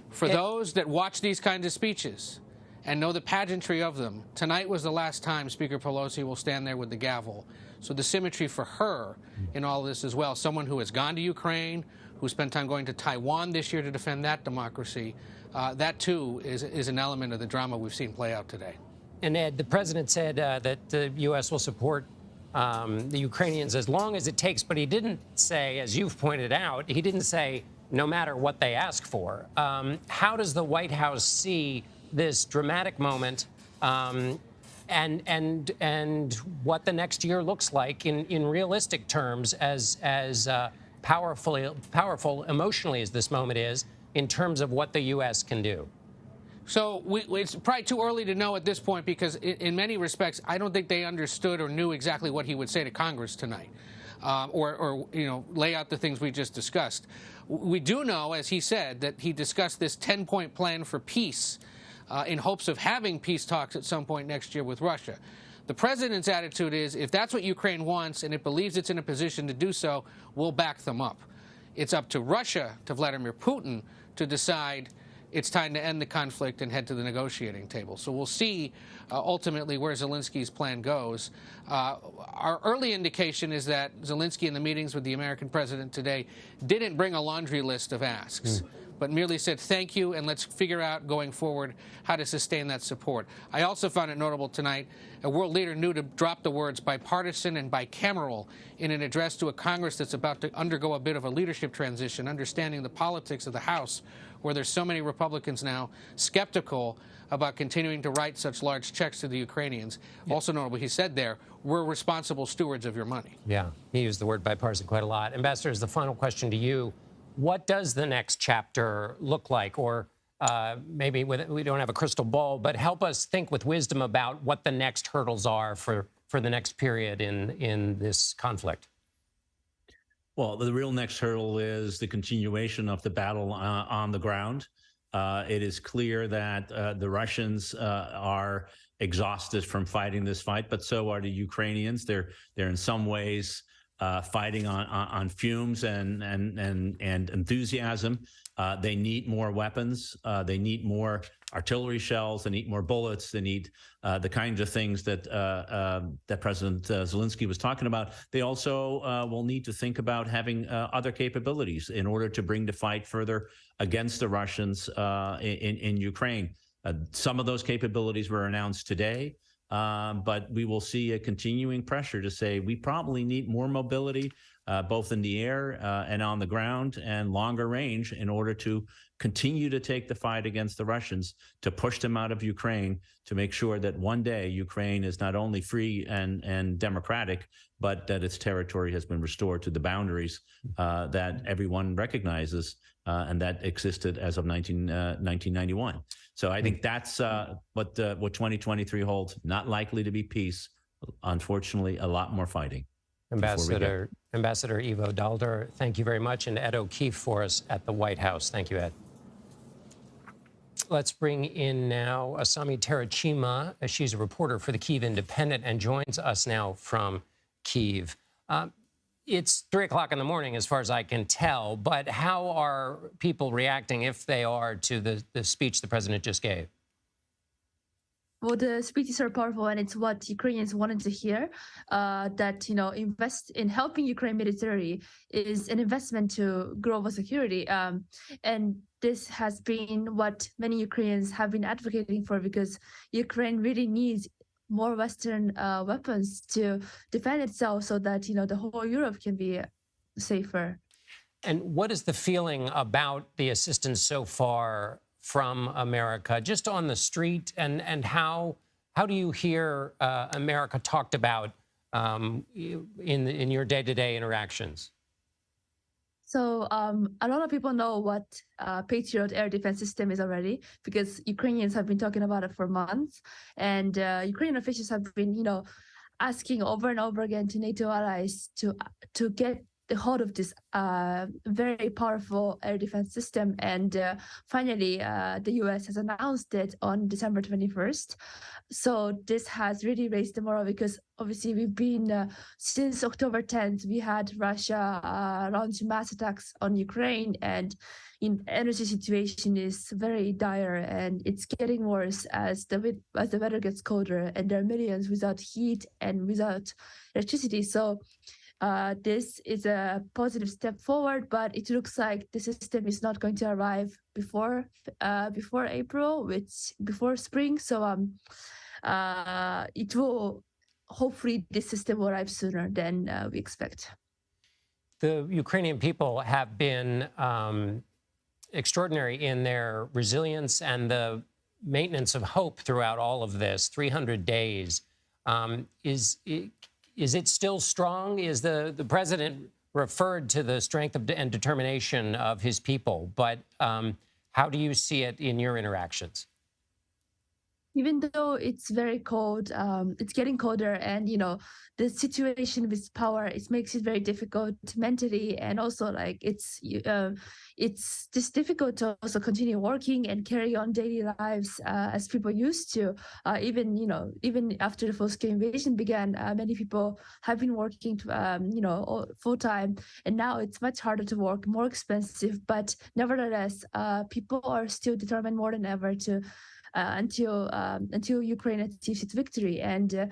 For those that watch these kinds of speeches and know the pageantry of them, tonight was the last time Speaker Pelosi will stand there with the gavel. So the symmetry for her in all this as well, someone who has gone to Ukraine, who spent time going to Taiwan this year to defend that democracy, that too is an element of the drama we've seen play out today. And Ed, the president said that the U.S. will support the Ukrainians as long as it takes, but he didn't say, as you've pointed out, he didn't say no matter what they ask for. How does the White House see this dramatic moment and what the next year looks like in realistic terms, as powerful emotionally as this moment is, in terms of what the U.S. can do? So it's probably too early to know at this point, because in many respects, I don't think they understood or knew exactly what he would say to Congress tonight, or lay out the things we just discussed. We do know, as he said, that he discussed this 10-point plan for peace in hopes of having peace talks at some point next year with Russia. The president's attitude is, if that's what Ukraine wants and it believes it's in a position to do so, we'll back them up. It's up to Russia, to Vladimir Putin, to decide it's time to end the conflict and head to the negotiating table. So we'll see ultimately where Zelensky's plan goes. Our early indication is that Zelensky in the meetings with the American president today didn't bring a laundry list of asks, but merely said thank you and let's figure out going forward how to sustain that support. I also found it notable tonight, a world leader knew to drop the words bipartisan and bicameral in an address to a Congress that's about to undergo a bit of a leadership transition, understanding the politics of the House, where there's so many Republicans now skeptical about continuing to write such large checks to the Ukrainians. Yeah. Also notable, he said there, we're responsible stewards of your money. Yeah, he used the word bipartisan quite a lot. Ambassador, as the final question to you, what does the next chapter look like? Or maybe we don't have a crystal ball, but help us think with wisdom about what the next hurdles are for the next period in this conflict. Well, the real next hurdle is the continuation of the battle on the ground. It is clear that the Russians are exhausted from fighting this fight, but so are the Ukrainians. They're in some ways fighting on fumes and enthusiasm. They need more weapons. They need more artillery shells. They need more bullets. They need the kinds of things that that President Zelensky was talking about. They also will need to think about having other capabilities in order to bring the fight further against the Russians in Ukraine. Some of those capabilities were announced today. But we will see a continuing pressure to say we probably need more mobility, both in the air and on the ground, and longer range in order to continue to take the fight against the Russians, to push them out of Ukraine, to make sure that one day Ukraine is not only free and democratic, but that its territory has been restored to the boundaries that everyone recognizes and that existed as of 1991. So I think that's what 2023 holds. Not likely to be peace. Unfortunately, a lot more fighting. Ambassador Ivo Daalder, thank you very much. And Ed O'Keefe for us at the White House. Thank you, Ed. Let's bring in now Asami Terachima. She's a reporter for the Kyiv Independent and joins us now from Kyiv. It's 3 o'clock in the morning, as far as I can tell, but how are people reacting, if they are, to the speech the president just gave? Well, the speech is so powerful, and it's what Ukrainians wanted to hear, that, invest in helping Ukraine militarily is an investment to global security. And this has been what many Ukrainians have been advocating for, because Ukraine really needs more Western weapons to defend itself so that, the whole Europe can be safer. And what is the feeling about the assistance so far from America, just on the street, and how do you hear America talked about in your day-to-day interactions? So a lot of people know what Patriot air defense system is already, because Ukrainians have been talking about it for months, and Ukrainian officials have been, asking over and over again to NATO allies to get the hold of this very powerful air defense system. And finally, the US has announced it on December 21st. So this has really raised the morale, because obviously we've been, since October 10th, we had Russia launch mass attacks on Ukraine, and energy situation is very dire, and it's getting worse as the weather gets colder, and there are millions without heat and without electricity. So this is a positive step forward, but it looks like the system is not going to arrive before April, before spring. So it will, hopefully this system will arrive sooner than we expect. The Ukrainian people have been extraordinary in their resilience and the maintenance of hope throughout all of this. 300 days. Is it still strong? Is the president referred to the strength and determination of his people, but how do you see it in your interactions? even though it's very cold, it's getting colder, and the situation with power, it makes it very difficult mentally, and also like it's just difficult to also continue working and carry on daily lives as people used to. Even after the full-scale invasion began, many people have been working full time, and now it's much harder to work, more expensive. But nevertheless, people are still determined more than ever to. Until Ukraine achieves its victory, and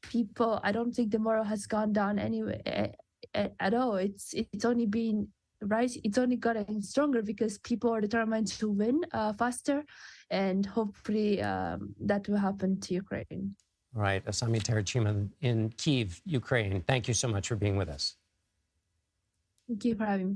people, I don't think the morale has gone down anyway at all. It's only been rising. It's only gotten stronger because people are determined to win faster, and hopefully that will happen to Ukraine. All right, Asami Terechima in Kyiv, Ukraine. Thank you so much for being with us. Thank you for having me.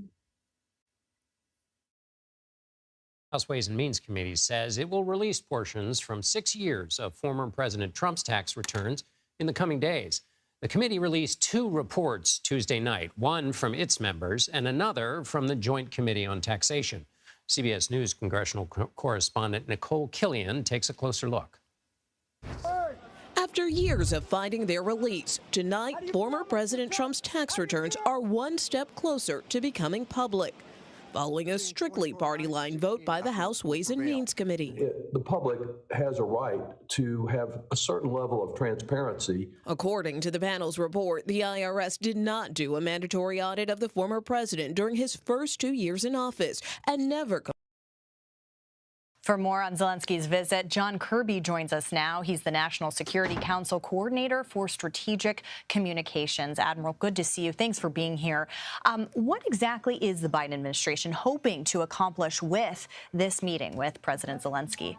House Ways and Means Committee says it will release portions from 6 years of former President Trump's tax returns in the coming days. The committee released 2 reports Tuesday night, one from its members and another from the Joint Committee on Taxation. CBS News congressional correspondent Nicole Killian takes a closer look. After years of fighting their release, tonight former President Trump's tax returns are one step closer to becoming public, following a strictly party line vote by the House Ways and Means Committee. The public has a right to have a certain level of transparency. According to the panel's report, the IRS did not do a mandatory audit of the former president during his first 2 years in office and never. For more on Zelensky's visit, John Kirby joins us now. He's the National Security Council Coordinator for Strategic Communications. Admiral, good to see you. Thanks for being here. What exactly is the Biden administration hoping to accomplish with this meeting with President Zelensky?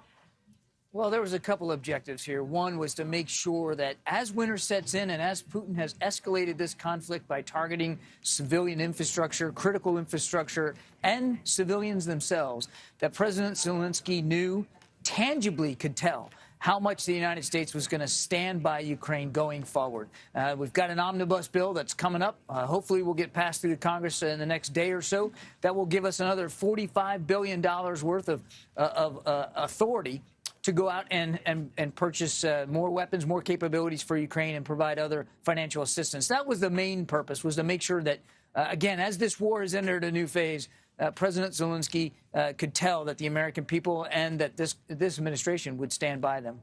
Well, there was a couple objectives here. One was to make sure that as winter sets in and as Putin has escalated this conflict by targeting civilian infrastructure, critical infrastructure, and civilians themselves, that President Zelensky knew, tangibly could tell how much the United States was going to stand by Ukraine going forward. We've got an omnibus bill that's coming up. Hopefully we'll get passed through the Congress in the next day or so. That will give us another $45 billion worth of authority to go out and purchase more weapons, more capabilities for Ukraine, and provide other financial assistance. That was the main purpose, was to make sure that, again, as this war has entered a new phase, President Zelensky could tell that the American people and that this administration would stand by them.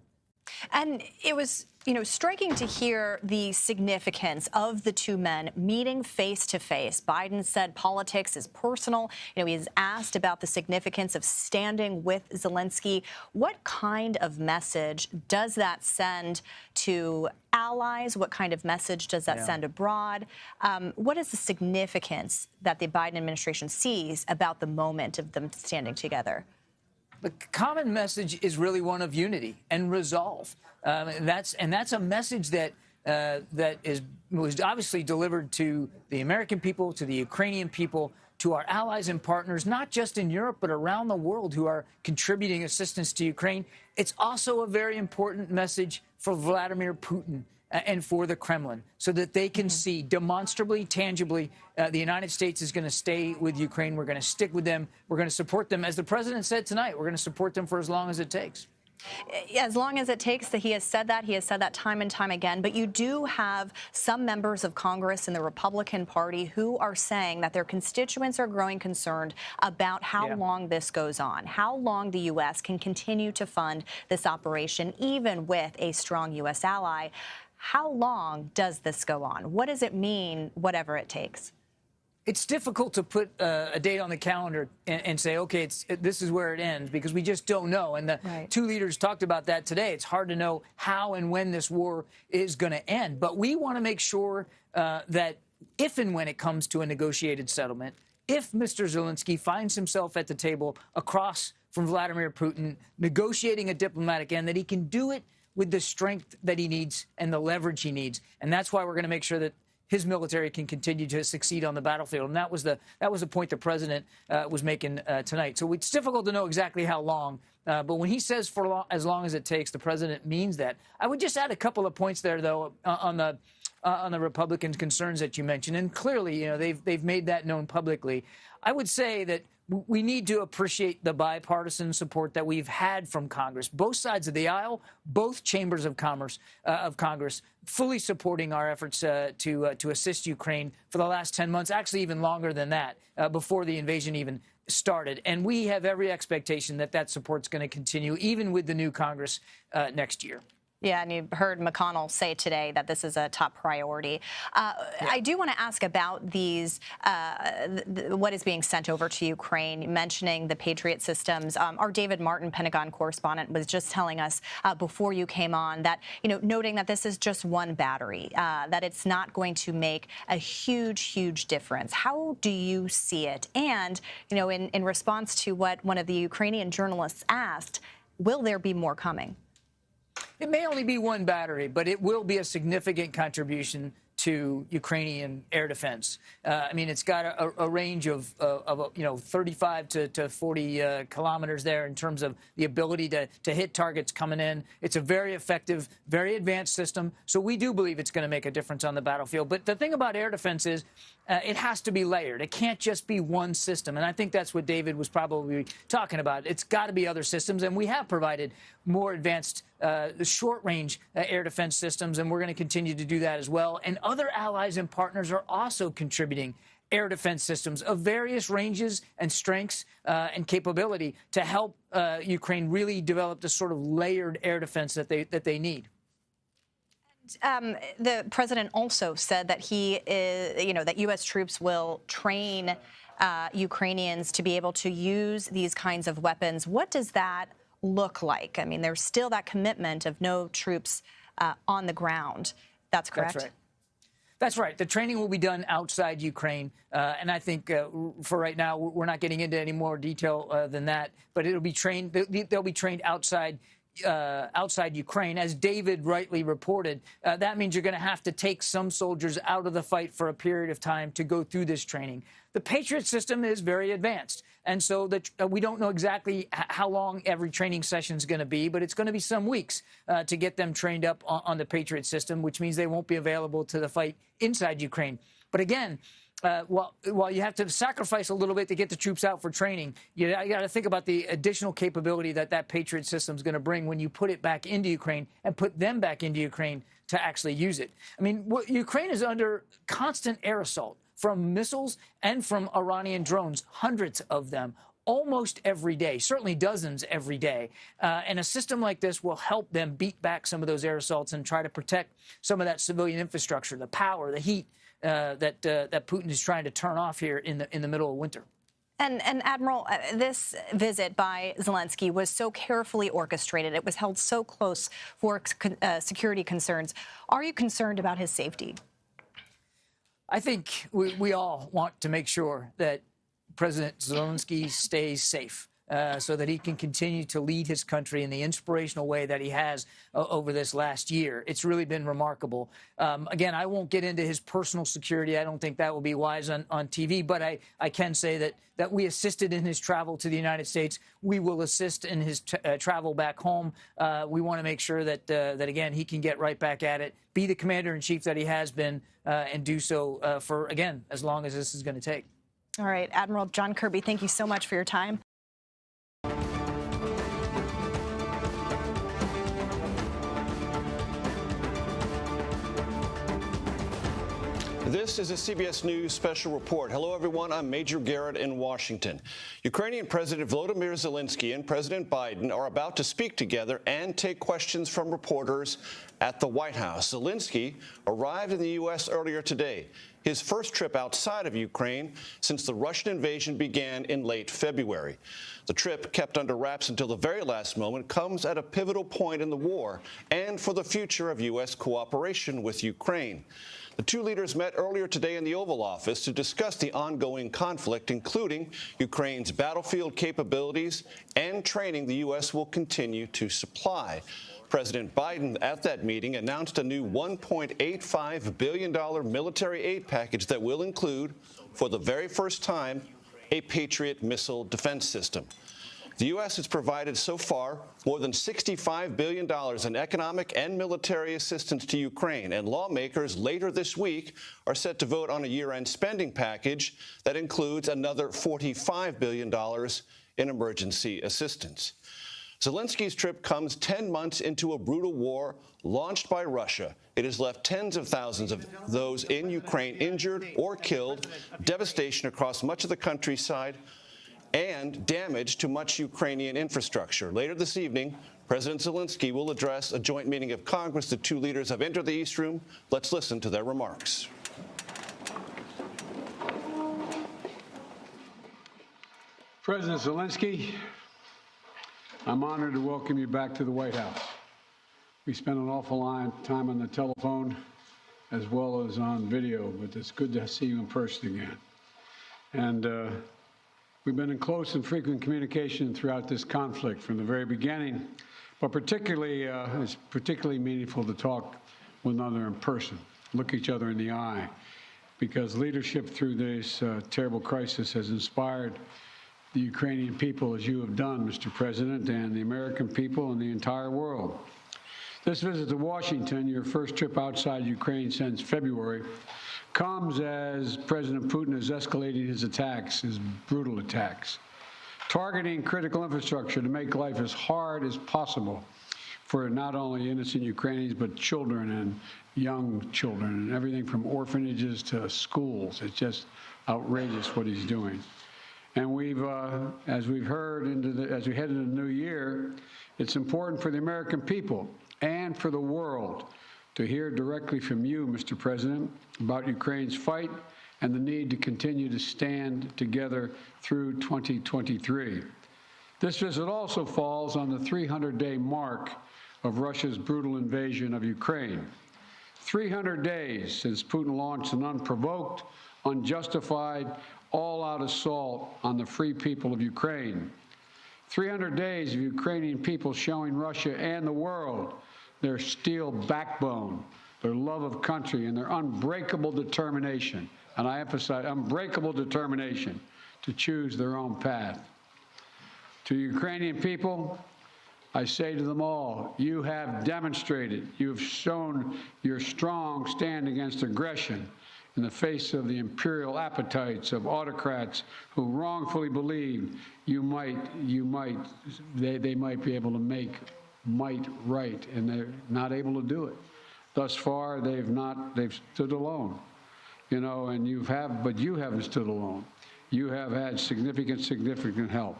And it was, striking to hear the significance of the two men meeting face to face. Biden said politics is personal. He was asked about the significance of standing with Zelensky. What kind of message does that send to allies? What kind of message does that send abroad? What is the significance that the Biden administration sees about the moment of them standing together? The common message is really one of unity and resolve. That's a message that was obviously delivered to the American people, to the Ukrainian people, to our allies and partners, not just in Europe, but around the world who are contributing assistance to Ukraine. It's also a very important message for Vladimir Putin and for the Kremlin, so that they can see demonstrably, tangibly, the United States is going to stay with Ukraine. We're going to stick with them. We're going to support them. As the president said tonight, we're going to support them for as long as it takes. As long as it takes, that he has said that time and time again. But you do have some members of Congress in the Republican Party who are saying that their constituents are growing concerned about how long this goes on, how long the U.S. can continue to fund this operation, even with a strong U.S. ally. How long does this go on? What does it mean, whatever it takes? It's difficult to put a date on the calendar and say, okay, this is where it ends, because we just don't know. And the two leaders talked about that today. It's hard to know how and when this war is going to end. But we want to make sure that if and when it comes to a negotiated settlement, if Mr. Zelensky finds himself at the table across from Vladimir Putin, negotiating a diplomatic end, that he can do it with the strength that he needs and the leverage he needs. And that's why we're going to make sure that his military can continue to succeed on the battlefield. And that was the point the president was making tonight. So it's difficult to know exactly how long. But when he says for as long as it takes, the president means that. I would just add a couple of points there, though, on the Republicans' concerns that you mentioned. And clearly, they've made that known publicly. I would say that we need to appreciate the bipartisan support that we've had from Congress, both sides of the aisle, both chambers of Congress, fully supporting our efforts to assist Ukraine for the last 10 months, actually even longer than that, before the invasion even started. And we have every expectation that that support's going to continue, even with the new Congress next year. Yeah, and you heard McConnell say today that this is a top priority. I do want to ask about these, what is being sent over to Ukraine, mentioning the Patriot systems. Our David Martin, Pentagon correspondent, was just telling us before you came on that, noting that this is just one battery, that it's not going to make a huge difference. How do you see it? And, in response to what one of the Ukrainian journalists asked, will there be more coming? It may only be one battery, but it will be a significant contribution to Ukrainian air defense. I mean, it's got a range of 35 to 40 kilometers there in terms of the ability to hit targets coming in. It's a very effective, very advanced system. So we do believe it's going to make a difference on the battlefield. But the thing about air defense is it has to be layered. It can't just be one system. And I think that's what David was probably talking about. It's got to be other systems. And we have provided more advanced short-range air defense systems, and we're going to continue to do that as well. And other allies and partners are also contributing air defense systems of various ranges and strengths and capability to help Ukraine really develop the sort of layered air defense that they need. The president also said that he is, that U.S. troops will train Ukrainians to be able to use these kinds of weapons. What does that look like? I mean, there's still that commitment of no troops on the ground. That's correct? That's right. That's right. The training will be done outside Ukraine. And I think for right now, we're not getting into any more detail than that. But it'll be trained. They'll be trained outside Ukraine. As David rightly reported, that means you're going to have to take some soldiers out of the fight for a period of time to go through this training. The Patriot system is very advanced. And so we don't know exactly how long every training session is going to be, but it's going to be some weeks to get them trained up on the Patriot system, which means they won't be available to the fight inside Ukraine. But again, while you have to sacrifice a little bit to get the troops out for training, you got to think about the additional capability that Patriot system is going to bring when you put it back into Ukraine and put them back into Ukraine to actually use it. I mean, Ukraine is under constant air assault from missiles and from Iranian drones, hundreds of them, almost every day, certainly dozens every day. And a system like this will help them beat back some of those air assaults and try to protect some of that civilian infrastructure, the power, the heat that Putin is trying to turn off here in the middle of winter. And Admiral, this visit by Zelensky was so carefully orchestrated. It was held so close for security concerns. Are you concerned about his safety? I think we all want to make sure that President Zelensky stays safe so that he can continue to lead his country in the inspirational way that he has over this last year. It's really been remarkable. Again, I won't get into his personal security. I don't think that will be wise on TV, but I can say that we assisted in his travel to the United States. We will assist in his travel back home. We want to make sure that again, he can get right back at it, be the commander-in-chief that he has been, and do so for, again, as long as this is going to take. All right, Admiral John Kirby, thank you so much for your time. This is a CBS News special report. Hello, everyone. I'm Major Garrett in Washington. Ukrainian President Volodymyr Zelensky and President Biden are about to speak together and take questions from reporters at the White House. Zelensky arrived in the U.S. earlier today, his first trip outside of Ukraine since the Russian invasion began in late February. The trip, kept under wraps until the very last moment, comes at a pivotal point in the war and for the future of U.S. cooperation with Ukraine. The two leaders met earlier today in the Oval Office to discuss the ongoing conflict, including Ukraine's battlefield capabilities and training the U.S. will continue to supply. President Biden at that meeting announced a new $1.85 billion military aid package that will include, for the very first time, a Patriot missile defense system. The U.S. has provided so far more than $65 billion in economic and military assistance to Ukraine, and lawmakers later this week are set to vote on a year-end spending package that includes another $45 billion in emergency assistance. Zelensky's trip comes 10 months into a brutal war launched by Russia. It has left tens of thousands of those in Ukraine injured or killed, devastation across much of the countryside, and damage to much Ukrainian infrastructure. Later this evening, President Zelensky will address a joint meeting of Congress. The two leaders have entered the East Room. Let's listen to their remarks. President Zelensky, I'm honored to welcome you back to the White House. We spent an awful lot of time on the telephone as well as on video, but it's good to see you in person again. And we've been in close and frequent communication throughout this conflict from the very beginning, but it's particularly meaningful to talk with one another in person, look each other in the eye, because leadership through this terrible crisis has inspired the Ukrainian people, as you have done, Mr. President, and the American people and the entire world. This visit to Washington, your first trip outside Ukraine since February, comes as President Putin is escalating his attacks, his brutal attacks, targeting critical infrastructure to make life as hard as possible for not only innocent Ukrainians, but children and young children, and everything from orphanages to schools. It's just outrageous what he's doing. And we've, as we've heard, as we head into the new year, it's important for the American people and for the world to hear directly from you, Mr. President, about Ukraine's fight and the need to continue to stand together through 2023. This visit also falls on the 300-day mark of Russia's brutal invasion of Ukraine. 300 days since Putin launched an unprovoked, unjustified, all-out assault on the free people of Ukraine. 300 days of Ukrainian people showing Russia and the world their steel backbone, their love of country, and their unbreakable determination, and I emphasize unbreakable determination, to choose their own path. To Ukrainian people, I say to them all, you have demonstrated, you have shown your strong stand against aggression in the face of the imperial appetites of autocrats who wrongfully believed they might be able to make might right, and they're not able to do it. Thus far, they've stood alone, you know, and but you haven't stood alone. You have had significant help.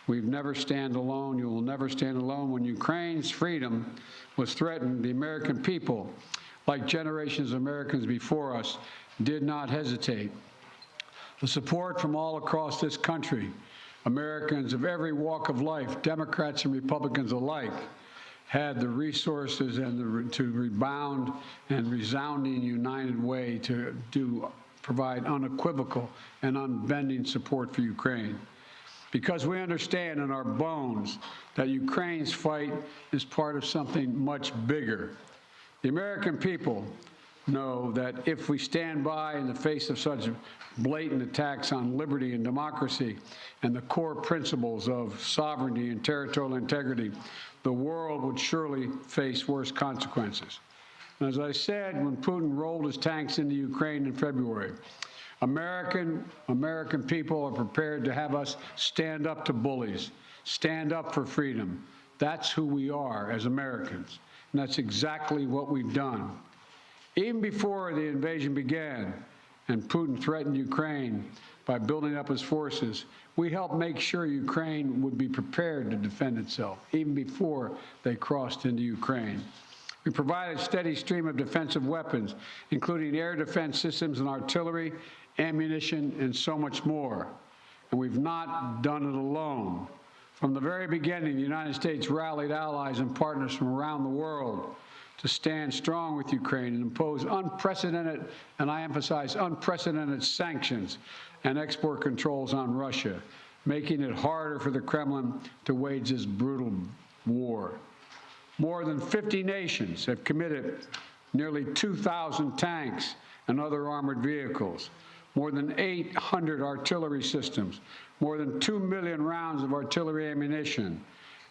We've never stand alone. You will never stand alone. When Ukraine's freedom was threatened, the American people, like generations of Americans before us, did not hesitate. The support from all across this country, Americans of every walk of life, Democrats and Republicans alike, had the resources and to rebound and resounding united way to provide unequivocal and unbending support for Ukraine. Because we understand in our bones that Ukraine's fight is part of something much bigger. The American people know that if we stand by in the face of such blatant attacks on liberty and democracy and the core principles of sovereignty and territorial integrity, the world would surely face worse consequences. And as I said, when Putin rolled his tanks into Ukraine in February, American people are prepared to have us stand up to bullies, stand up for freedom. That's who we are as Americans, and that's exactly what we've done. Even before the invasion began and Putin threatened Ukraine by building up his forces, we helped make sure Ukraine would be prepared to defend itself, even before they crossed into Ukraine. We provided a steady stream of defensive weapons, including air defense systems and artillery, ammunition, and so much more. And we've not done it alone. From the very beginning, the United States rallied allies and partners from around the world to stand strong with Ukraine and impose unprecedented, and I emphasize unprecedented, sanctions and export controls on Russia, making it harder for the Kremlin to wage this brutal war. More than 50 nations have committed nearly 2,000 tanks and other armored vehicles. more than 800 artillery systems, more than 2 million rounds of artillery ammunition,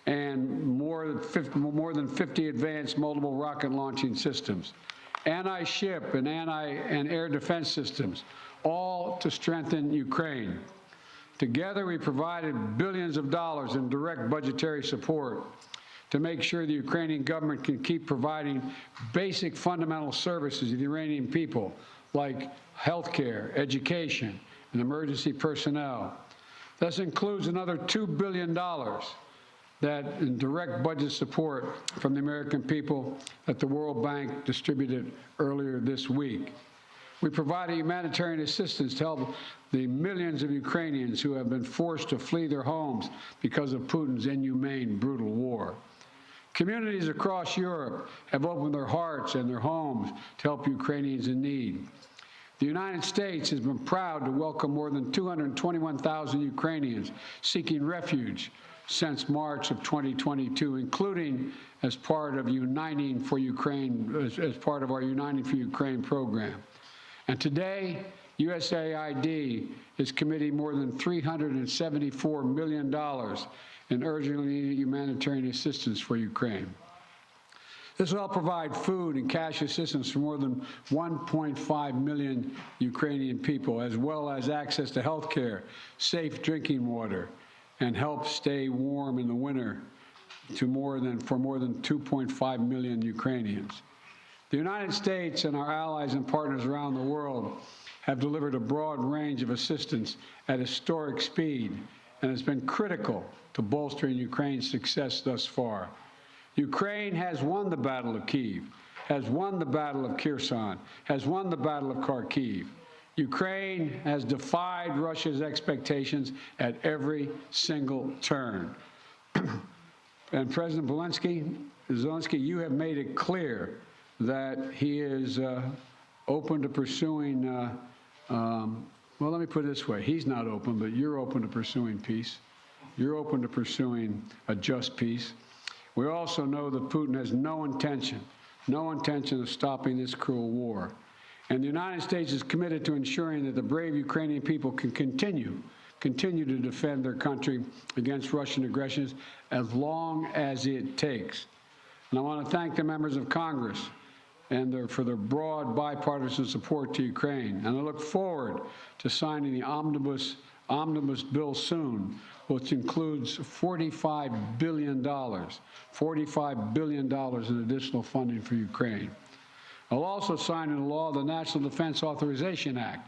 and more than 50 advanced multiple rocket launching systems, anti-ship and air defense systems, all to strengthen Ukraine. Together, we provided billions of dollars in direct budgetary support to make sure the Ukrainian government can keep providing basic fundamental services to the Iranian people, like health care, education, and emergency personnel. This includes another $2 billion that in direct budget support from the American people that the World Bank distributed earlier this week. We provided humanitarian assistance to help the millions of Ukrainians who have been forced to flee their homes because of Putin's inhumane, brutal war. Communities across Europe have opened their hearts and their homes to help Ukrainians in need. The United States has been proud to welcome more than 221,000 Ukrainians seeking refuge since March of 2022, including as part of Uniting for Ukraine, as part of our Uniting for Ukraine program. And today, USAID is committing more than $374 million in urgently needed humanitarian assistance for Ukraine. This will help provide food and cash assistance for more than 1.5 million Ukrainian people, as well as access to health care, safe drinking water, and help stay warm in the winter for more than 2.5 million Ukrainians. The United States and our allies and partners around the world have delivered a broad range of assistance at historic speed, and has been critical to bolstering Ukraine's success thus far. Ukraine has won the Battle of Kyiv, has won the Battle of Kherson, has won the Battle of Kharkiv. Ukraine has defied Russia's expectations at every single turn. And President Zelensky, you have made it clear that he is open to pursuing, well, let me put it this way. He's not open, but you're open to pursuing peace. You're open to pursuing a just peace. We also know that Putin has no intention of stopping this cruel war. And the United States is committed to ensuring that the brave Ukrainian people can continue to defend their country against Russian aggressions as long as it takes. And I want to thank the members of Congress for their broad bipartisan support to Ukraine. And I look forward to signing the omnibus bill soon, which includes $45 billion in additional funding for Ukraine. I'll also sign into law the National Defense Authorization Act,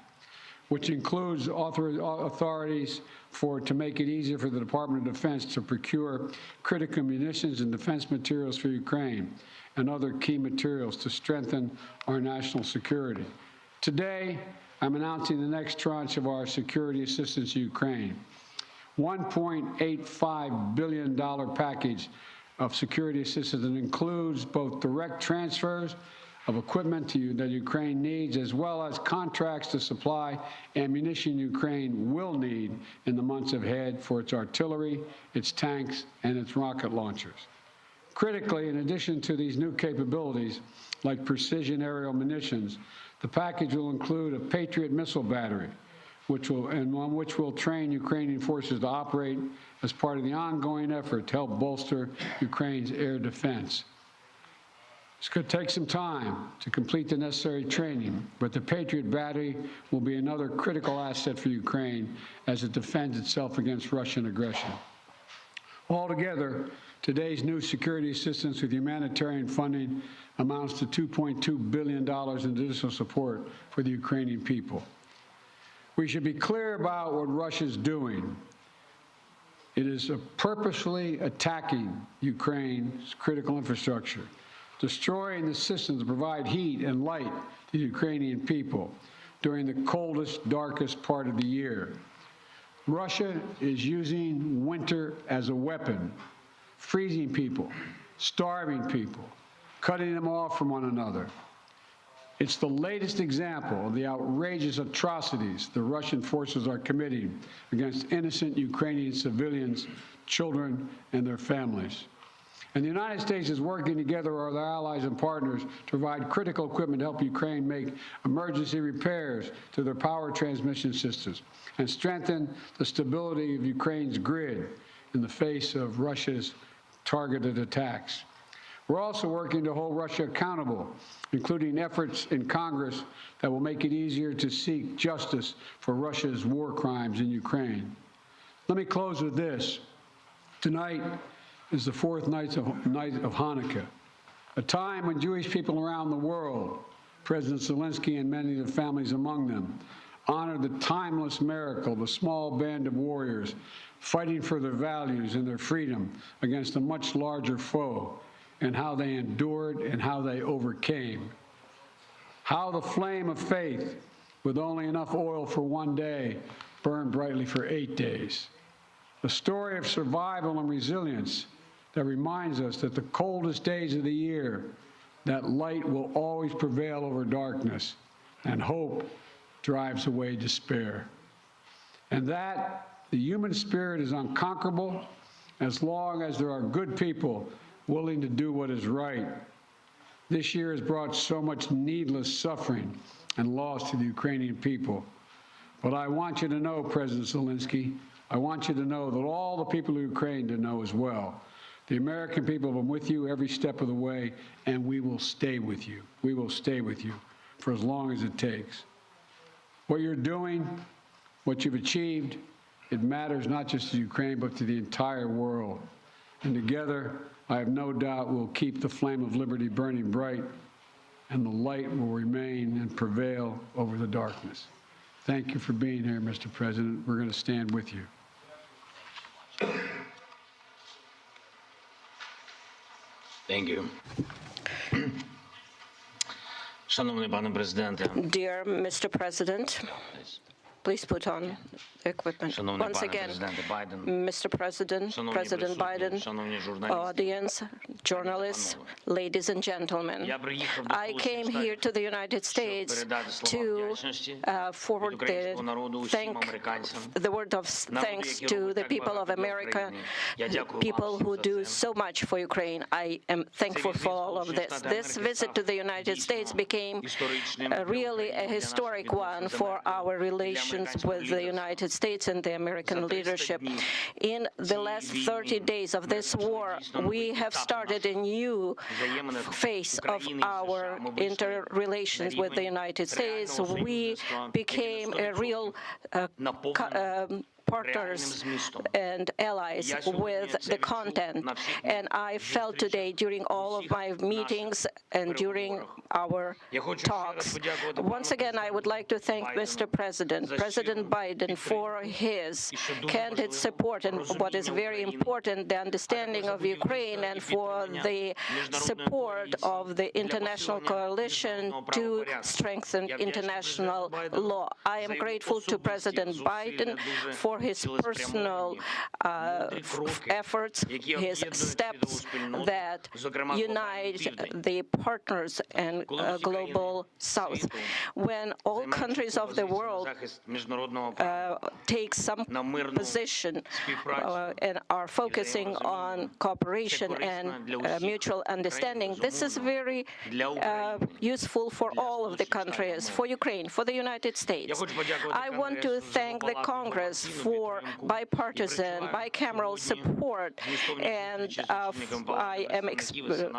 which includes authorities to make it easier for the Department of Defense to procure critical munitions and defense materials for Ukraine and other key materials to strengthen our national security. Today, I'm announcing the next tranche of our security assistance to Ukraine. $1.85 billion package of security assistance that includes both direct transfers of equipment that Ukraine needs, as well as contracts to supply ammunition Ukraine will need in the months ahead for its artillery, its tanks, and its rocket launchers. Critically, in addition to these new capabilities, like precision aerial munitions, the package will include a Patriot missile battery, which will train Ukrainian forces to operate as part of the ongoing effort to help bolster Ukraine's air defense. It's going to take some time to complete the necessary training, but the Patriot battery will be another critical asset for Ukraine as it defends itself against Russian aggression. Altogether, today's new security assistance with humanitarian funding amounts to $2.2 billion in additional support for the Ukrainian people. We should be clear about what Russia's doing. It is purposefully attacking Ukraine's critical infrastructure, destroying the systems to provide heat and light to the Ukrainian people during the coldest, darkest part of the year. Russia is using winter as a weapon, freezing people, starving people, cutting them off from one another. It's the latest example of the outrageous atrocities the Russian forces are committing against innocent Ukrainian civilians, children, and their families. And the United States is working together with our allies and partners to provide critical equipment to help Ukraine make emergency repairs to their power transmission systems and strengthen the stability of Ukraine's grid in the face of Russia's targeted attacks. We're also working to hold Russia accountable, including efforts in Congress that will make it easier to seek justice for Russia's war crimes in Ukraine. Let me close with this. Tonight is the fourth night of Hanukkah, a time when Jewish people around the world, President Zelensky and many of the families among them, honor the timeless miracle of a small band of warriors fighting for their values and their freedom against a much larger foe, and how they endured and how they overcame. How the flame of faith, with only enough oil for one day, burned brightly for 8 days. A story of survival and resilience that reminds us that the coldest days of the year, that light will always prevail over darkness, and hope drives away despair. And that the human spirit is unconquerable as long as there are good people willing to do what is right. This year has brought so much needless suffering and loss to the Ukrainian people. But I want you to know, President Zelensky, I want you to know that all the people of Ukraine to know as well. The American people have been with you every step of the way, and we will stay with you. We will stay with you for as long as it takes. What you're doing, what you've achieved, it matters not just to Ukraine, but to the entire world. And together, I have no doubt we'll keep the flame of liberty burning bright, and the light will remain and prevail over the darkness. Thank you for being here, Mr. President. We're going to stand with you. Thank you. Dear Mr. President, please put on the equipment. Once again, Mr. President, President Biden, audience, journalists, ladies and gentlemen, I came here to the United States to forward the word of thanks to the people of America, people who do so much for Ukraine. I am thankful for all of this. This visit to the United States became really a historic one for our relations with the United States and the American leadership. In the last 30 days of this war, we have started a new phase of our interrelations with the United States. We became a real partners and allies with the content. And I felt today during all of my meetings and during our talks. Once again, I would like to thank Mr. President, President Biden, for his candid support and what is very important, the understanding of Ukraine, and for the support of the international coalition to strengthen international law. I am grateful to President Biden for his personal efforts, his steps that unite the partners and global South. When all countries of the world take some position and are focusing on cooperation and mutual understanding, this is very useful for all of the countries, for Ukraine, for the United States. I want to thank the Congress for bipartisan, bicameral support, and I am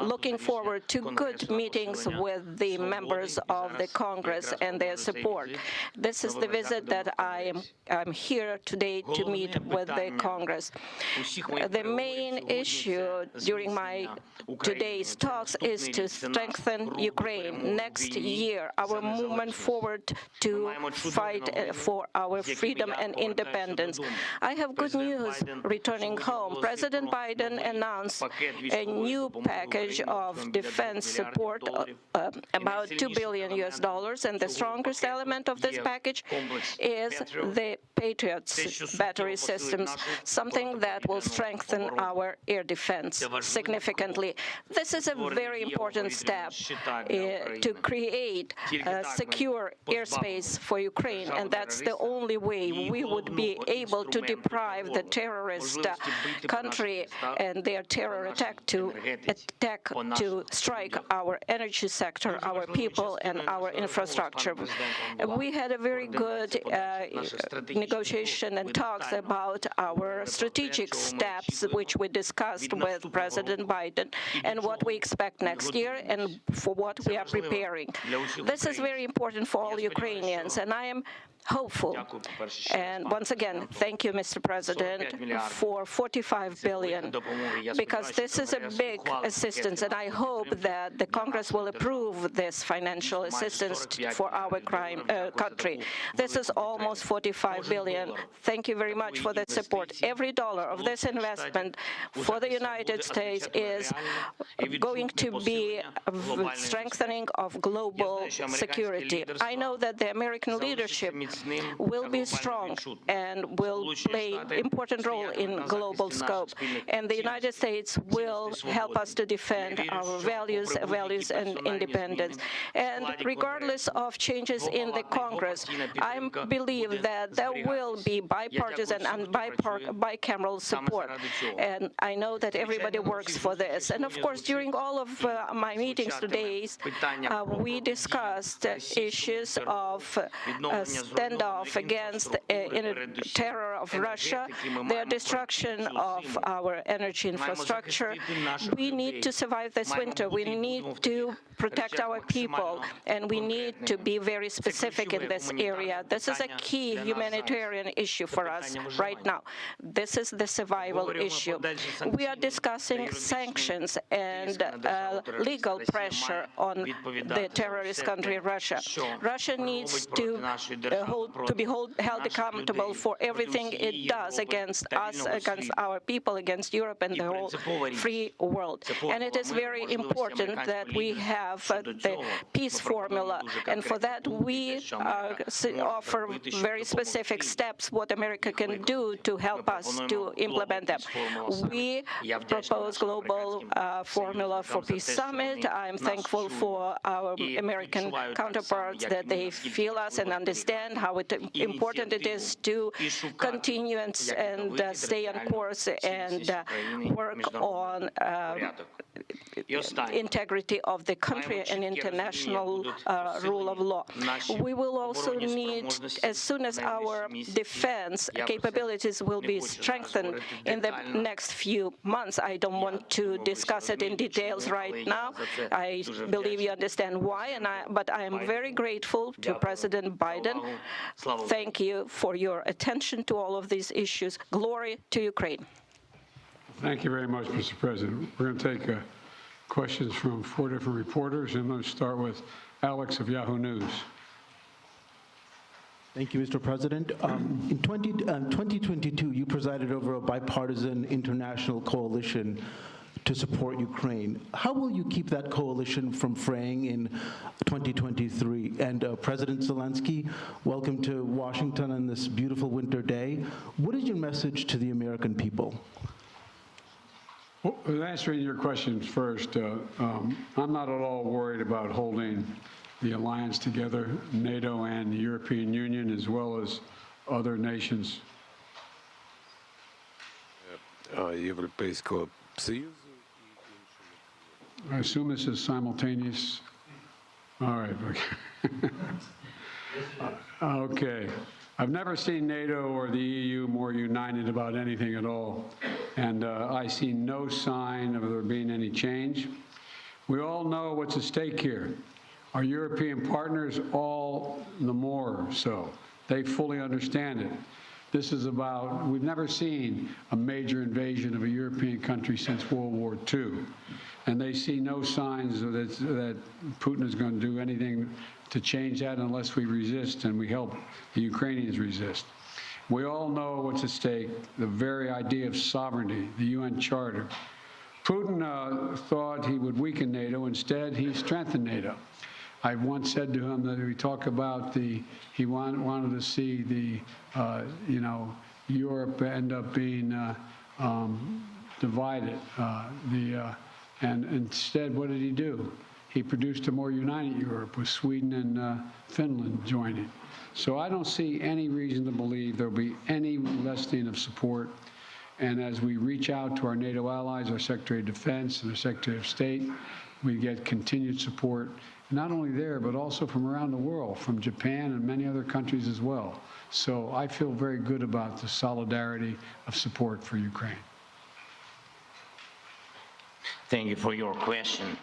looking forward to good meetings with the members of the Congress and their support. This is the visit that I'm here today to meet with the Congress. The main issue during my today's talks is to strengthen Ukraine. Next year, our movement forward to fight for our freedom and independence. I have good news returning home. President Biden announced a new package of defense support, about $2 billion, and the strongest element of this package is the Patriots battery systems, something that will strengthen our air defense significantly. This is a very important step to create a secure airspace for Ukraine, and that's the only way we would be able to deprive the terrorist country and their terror attack to strike our energy sector, our people, and our infrastructure. We had a very good negotiation and talks about our strategic steps, which we discussed with President Biden, and what we expect next year and for what we are preparing. This is very important for all Ukrainians, and I am hopeful. And once again, thank you, Mr. President, for 45 billion, because this is a big assistance, and I hope that the Congress will approve this financial assistance for our country. This is almost 45 billion. Thank you very much for that support. Every dollar of this investment for the United States is going to be a strengthening of global security. I know that the American leadership will be strong and will play an important role in global scope. And the United States will help us to defend our values and independence. And regardless of changes in the Congress, I believe that there will be bipartisan and bicameral support. And I know that everybody works for this. And of course, during all of my meetings today, we discussed issues of standoff against terror of Russia, the destruction of our energy infrastructure. We need to survive this winter. We need to protect our people, and we need to be very specific in this area. This is a key humanitarian issue for us right now. This is the survival issue. We are discussing sanctions and legal pressure on the terrorist country, Russia. Russia needs to be held accountable for everything it does against us, against our people, against Europe and the whole free world. And it is very important that we have the peace formula, and for that we offer very specific steps what America can do to help us to implement them. We propose global formula for peace summit. I'm thankful for our American counterparts that they feel us and understand how important it is to continue and stay on course and work on integrity of the country and international rule of law. We will also need, as soon as our defense capabilities will be strengthened in the next few months, I don't want to discuss it in details right now. I believe you understand why, but I am very grateful to President Biden. Thank you for your attention to all of these issues. Glory to Ukraine. Thank you very much, Mr. President. We're going to take questions from 4 different reporters, and I'm going to start with Alex of Yahoo News. Thank you, Mr. President. In 2022, you presided over a bipartisan international coalition to support Ukraine. How will you keep that coalition from fraying in 2023? And President Zelensky, welcome to Washington on this beautiful winter day. What is your message to the American people? Well, answering your questions first, I'm not at all worried about holding the alliance together, NATO and the European Union, as well as other nations. Європейського Союзу. I assume this is simultaneous. All right. Okay. I've never seen NATO or the EU more united about anything at all, and I see no sign of there being any change. We all know what's at stake here. Our European partners, all the more so. They fully understand it. This is about, we've never seen a major invasion of a European country since World War II. And they see no signs that Putin is going to do anything to change that unless we resist and we help the Ukrainians resist. We all know what's at stake, the very idea of sovereignty, the UN Charter. Putin thought he would weaken NATO. Instead, he strengthened NATO. I once said to him that we talk about he wanted to see Europe end up being divided. And instead, what did he do? he produced a more united Europe with Sweden and Finland joining. So I don't see any reason to believe there'll be any lessening of support. And as we reach out to our NATO allies, our Secretary of Defense and our Secretary of State, we get continued support, not only there, but also from around the world, from Japan and many other countries as well. So I feel very good about the solidarity of support for Ukraine. Thank you for your question.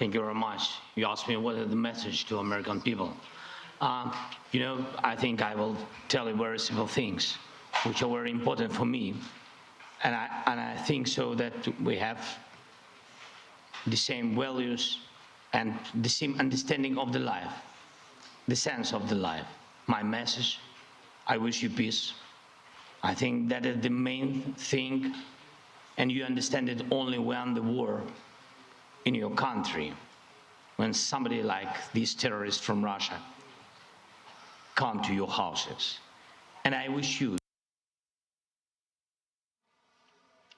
Thank you very much. You asked me what is the message to American people. You know, I think I will tell you very simple things, which are very important for me. And I think so that we have the same values and the same understanding of the life, the sense of the life. My message, I wish you peace. I think that is the main thing, and you understand it only when the war in your country, when somebody like these terrorists from Russia come to your houses. And I wish you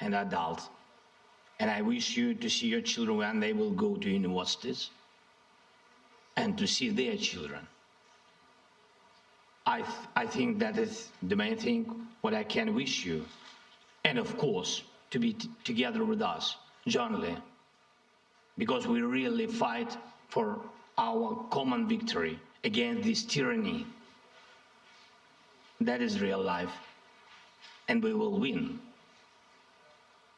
an adult, and I wish you to see your children when they will go to universities and to see their children. I think that is the main thing what I can wish you, and of course to be together with us jointly, because we really fight for our common victory against this tyranny. That is real life, and we will win.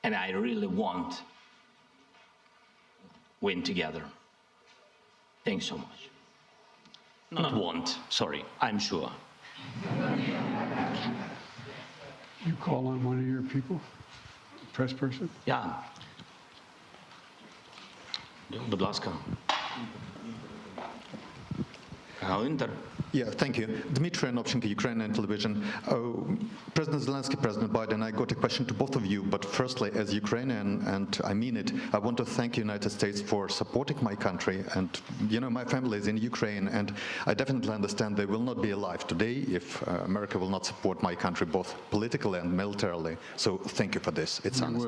And I really want win together. Thanks so much. Not want, sorry, I'm sure. You call on one of your people, press person? Yeah. Будь ласка. Інтер. Yeah, thank you. Dmitry Anopchenko, Ukrainian television. President Zelensky, President Biden, I got a question to both of you, but firstly, as Ukrainian, and I mean it, I want to thank the United States for supporting my country. And, you know, my family is in Ukraine, and I definitely understand they will not be alive today if America will not support my country, both politically and militarily. So thank you for this. It's honest.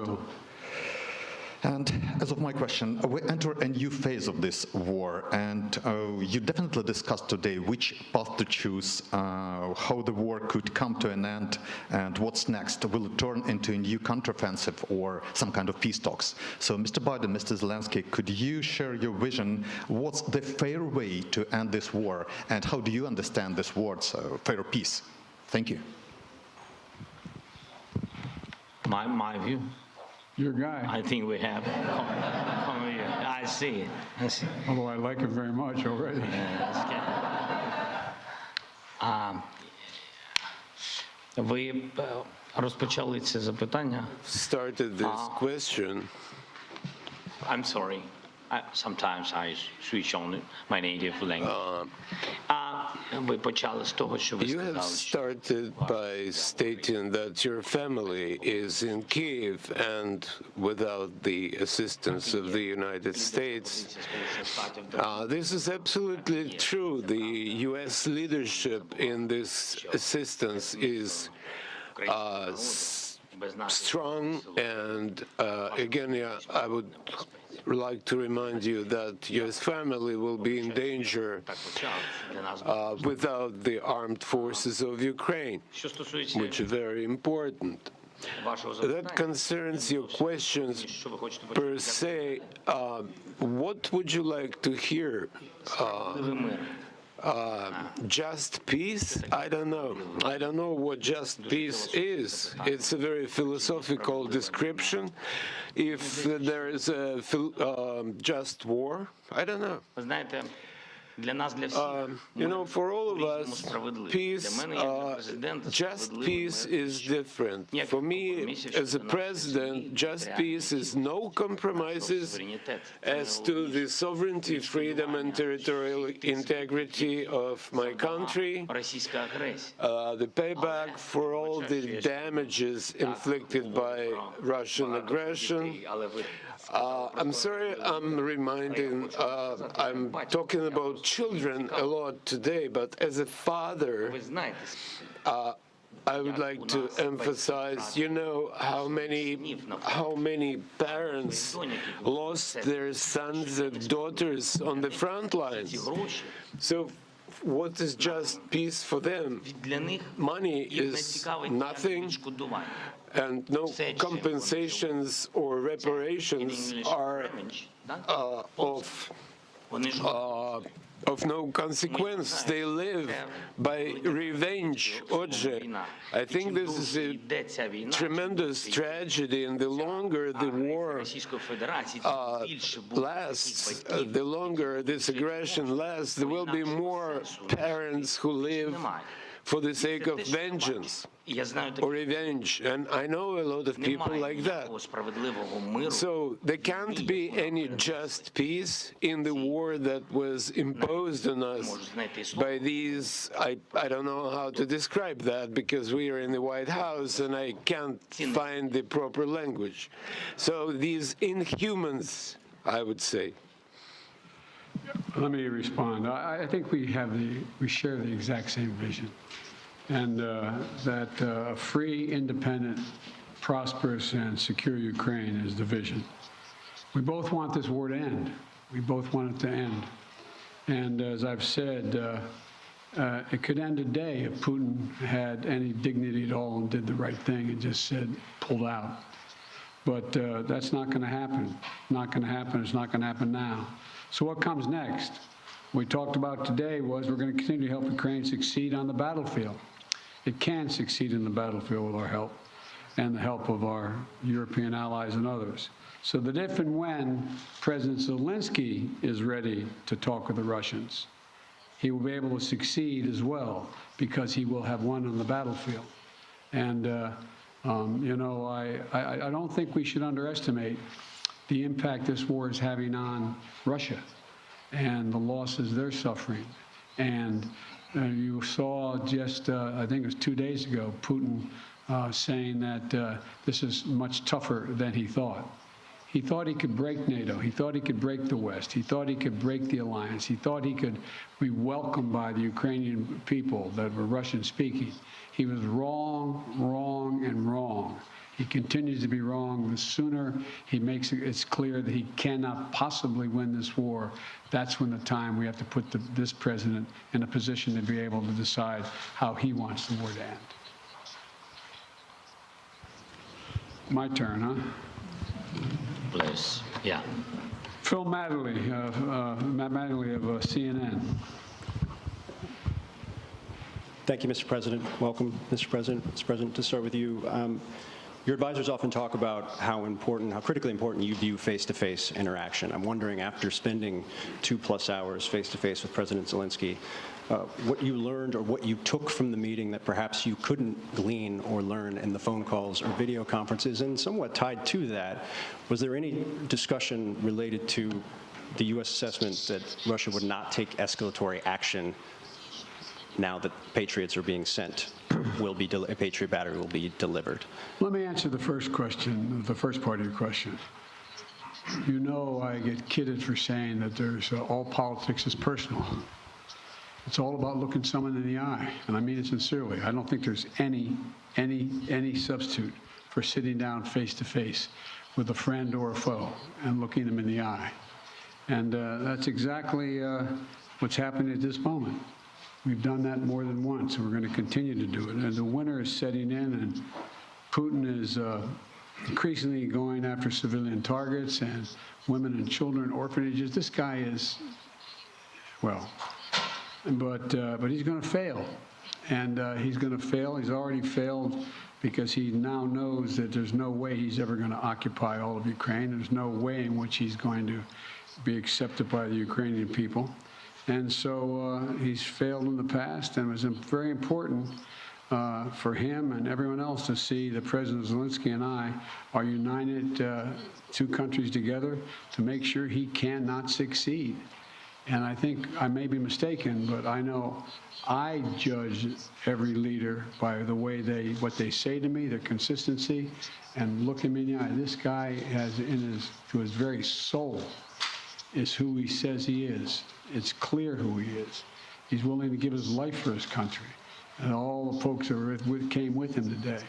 And as of my question, we enter a new phase of this war, and you definitely discussed today which path to choose, how the war could come to an end, and what's next. Will it turn into a new counteroffensive or some kind of peace talks? So, Mr. Biden, Mr. Zelensky, could you share your vision? What's the fair way to end this war, and how do you understand this word's fair peace? Thank you. My view. Your guy. I think we have. I see. Although I like him very much already. Ви розпочали це запитання. Started this question. I'm sorry. Sometimes I switch on my native language. Ви почали з того, що ви You have сказали. started by stating that your family is in Kyiv and without the assistance of the United States. This is absolutely true. The U.S. leadership in this assistance is strong, and again, I would like to remind you that U.S. family will be in danger without the armed forces of Ukraine, which is very important. That concerns your questions per se. What would you like to hear? Just peace? I don't know. I don't know what just peace is. It's a very philosophical description. If there is a just war, I don't know. You know, for all of us, peace, just peace is different. For me, as a president, just peace is no compromises as to the sovereignty, freedom, and territorial integrity of my country, the payback for all the damages inflicted by Russian aggression. I'm sorry I'm talking about children a lot today, but as a father, I would like to emphasize, you know, how many parents lost their sons and daughters on the front lines. So what is just peace for them? Money is nothing, and no compensations or reparations are of no consequence. They live by revenge. I think this is a tremendous tragedy, and the longer the war lasts, the longer this aggression lasts, there will be more parents who live for the sake of vengeance or revenge. And I know a lot of people like that. So there can't be any just peace in the war that was imposed on us by these, I don't know how to describe that, because we are in the White House and I can't find the proper language. So these inhumans, I would say. Let me respond. I think we share the exact same vision, and that a free, independent, prosperous, and secure Ukraine is the vision. We both want this war to end. We both want it to end. And as I've said, it could end today if Putin had any dignity at all and did the right thing and just said, pulled out. But that's not going to happen. Not going to happen. It's not going to happen now. So what comes next? What we talked about today was we're going to continue to help Ukraine succeed on the battlefield. It can succeed in the battlefield with our help and the help of our European allies and others. So that if and when President Zelensky is ready to talk with the Russians, he will be able to succeed as well, because he will have won on the battlefield. And, you know, I don't think we should underestimate the impact this war is having on Russia and the losses they're suffering. And you saw just, I think it was 2 days ago, Putin saying that this is much tougher than he thought. He thought he could break NATO. He thought he could break the West. He thought he could break the alliance. He thought he could be welcomed by the Ukrainian people that were Russian-speaking. He was wrong, wrong, and wrong. He continues to be wrong. The sooner he makes it's clear that he cannot possibly win this war, that's when the time we have to put this president in a position to be able to decide how he wants the war to end. My turn, huh? Please, yeah. Phil Matterly, Matt Matterly of CNN. Thank you, Mr. President. Welcome, Mr. President. Mr. President, to start with you, your advisors often talk about how critically important you view face-to-face interaction. I'm wondering, after spending 2+ hours face-to-face with President Zelensky, what you learned or what you took from the meeting that perhaps you couldn't glean or learn in the phone calls or video conferences. And somewhat tied to that, was there any discussion related to the U.S. assessment that Russia would not take escalatory action now that Patriots are being sent? A Patriot battery will be delivered? Let me answer the first question, the first part of your question. You know, I get kidded for saying that there's all politics is personal. It's all about looking someone in the eye, and I mean it sincerely. I don't think there's any substitute for sitting down face to face with a friend or a foe and looking them in the eye. And that's exactly what's happening at this moment. We've done that more than once, and we're going to continue to do it. And the winter is setting in, and Putin is increasingly going after civilian targets and women and children, orphanages. This guy is, well, but he's going to fail. And he's going to fail. He's already failed because he now knows that there's no way he's ever going to occupy all of Ukraine. There's no way in which he's going to be accepted by the Ukrainian people. And so he's failed in the past, and it was very important for him and everyone else to see that President Zelensky and I are united, two countries together, to make sure he cannot succeed. And I think I may be mistaken, but I know I judge every leader by the way what they say to me, their consistency, and look him in the eye. This guy has to his very soul is who he says he is. It's clear who he is. He's willing to give his life for his country. and all the folks that came with him today.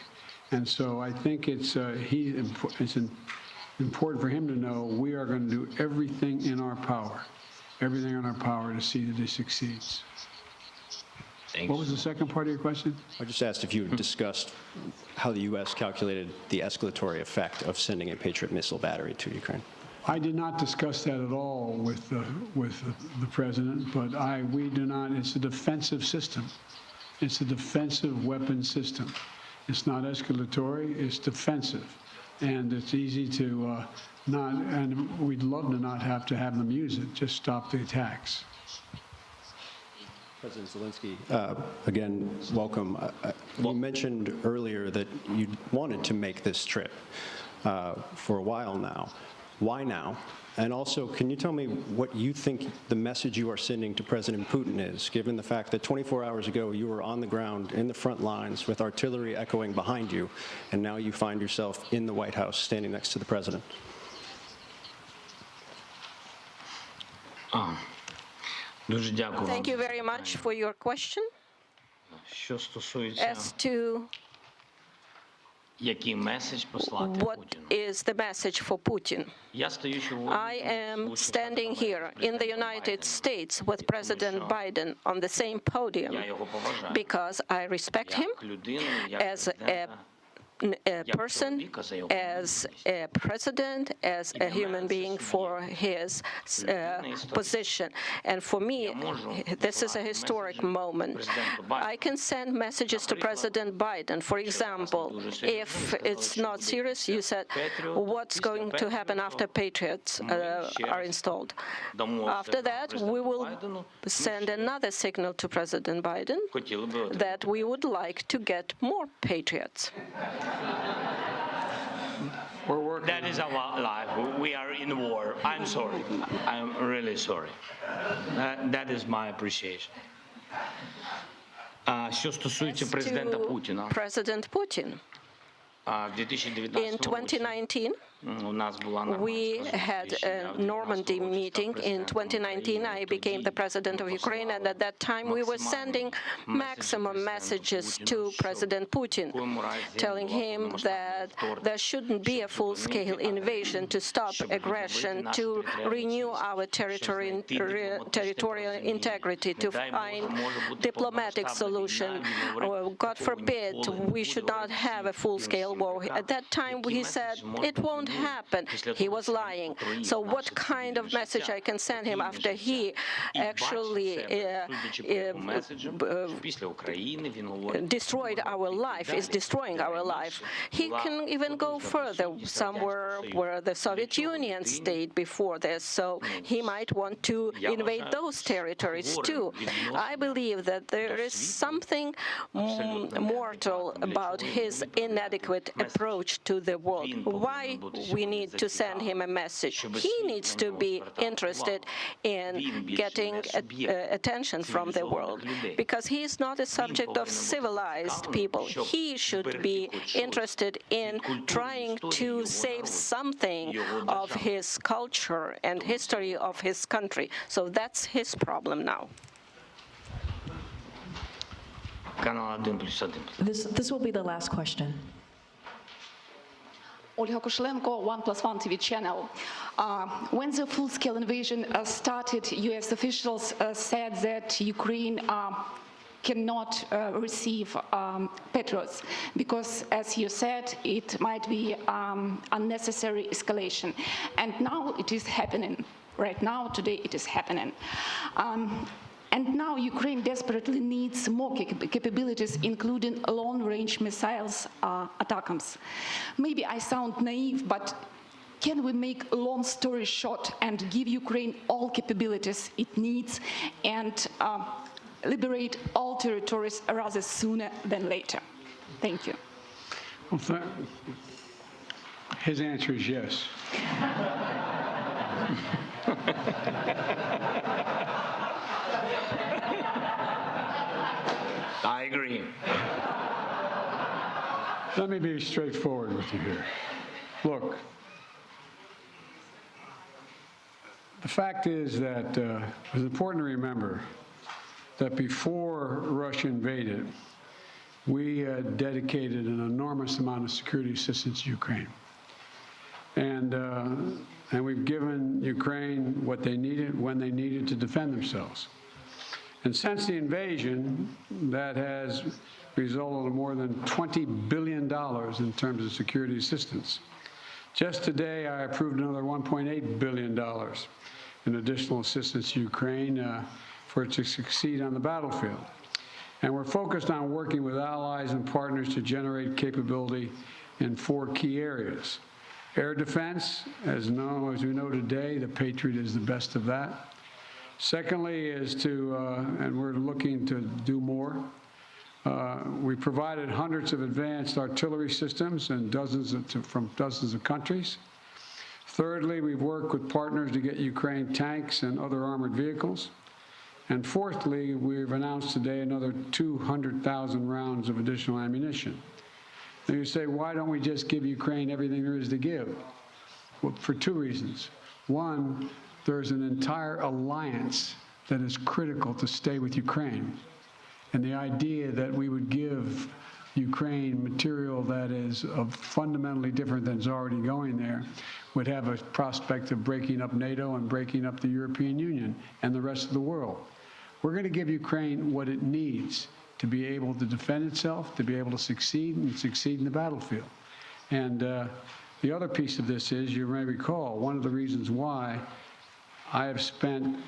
And so I think it's important for him to know we are going to do everything in our power to see that he succeeds. Thanks. What was the second part of your question? I just asked if you had discussed how the U.S. calculated the escalatory effect of sending a Patriot missile battery to Ukraine. I did not discuss that at all with the president, but we do not. It's a defensive system. It's a defensive weapon system. It's not escalatory. It's defensive, and it's easy to not. And we'd love to not have to have them use it. Just stop the attacks. President Zelensky, again, welcome. You mentioned earlier that you wanted to make this trip for a while now. Why now? And also, can you tell me what you think the message you are sending to President Putin is, given the fact that 24 hours ago you were on the ground in the front lines with artillery echoing behind you, and now you find yourself in the White House standing next to the president? Thank you very much for your question. As to what is the message for Putin? I am standing here in the United States with President Biden on the same podium because I respect him as a person, as a president, as a human being for his position. And for me, this is a historic moment. I can send messages to President Biden. For example, if it's not serious, you said, what's going to happen after Patriots are installed? After that, we will send another signal to President Biden that we would like to get more Patriots. That is our life. We are in war. I'm sorry. I'm really sorry. That is my appreciation. Що стосується президента Путіна. President Putin. In 2019, we had a Normandy meeting. In 2019, I became the president of Ukraine, and at that time, we were sending maximum messages to President Putin, telling him that there shouldn't be a full-scale invasion, to stop aggression, to renew our territorial integrity, to find diplomatic solution. God forbid, we should not have a full-scale war. At that time, he said it won't happen. He was lying. So what kind of message I can send him after he actually destroyed our life, is destroying our life? He can even go further, somewhere where the Soviet Union stayed before this, so he might want to invade those territories too. I believe that there is something mortal about his inadequate approach to the world. Why we need to send him a message? He needs to be interested in getting attention from the world, because he is not a subject of civilized people. He should be interested in trying to save something of his culture and history of his country. So that's his problem now. This will be the last question. Olga Koshelenko, 1+1 TV channel. When the full-scale invasion started, U.S. officials said that Ukraine cannot receive Patriots because, as you said, it might be unnecessary escalation. And now it is happening. Right now, today, it is happening. And now Ukraine desperately needs more capabilities, including long-range missiles, ATACMS. Maybe I sound naive, but can we make a long story short and give Ukraine all capabilities it needs and liberate all territories rather sooner than later? Thank you. Well, his answer is yes. I agree. Let me be straightforward with you here. Look, the fact is that it's important to remember that before Russia invaded, we dedicated an enormous amount of security assistance to Ukraine. And we've given Ukraine what they needed when they needed to defend themselves. And since the invasion, that has resulted in more than $20 billion in terms of security assistance. Just today, I approved another $1.8 billion in additional assistance to Ukraine for it to succeed on the battlefield. And we're focused on working with allies and partners to generate capability in 4 key areas. Air defense, as we know today, the Patriot is the best of that. Secondly is to, and we're looking to do more, we provided hundreds of advanced artillery systems and from dozens of countries. Thirdly, we've worked with partners to get Ukraine tanks and other armored vehicles. And fourthly, we've announced today another 200,000 rounds of additional ammunition. Now you say, why don't we just give Ukraine everything there is to give? Well, for 2 reasons. One, there's an entire alliance that is critical to stay with Ukraine. And the idea that we would give Ukraine material that is fundamentally different than is already going there would have a prospect of breaking up NATO and breaking up the European Union and the rest of the world. We're going to give Ukraine what it needs to be able to defend itself, to be able to succeed and succeed in the battlefield. And the other piece of this is, you may recall, one of the reasons why I have spent,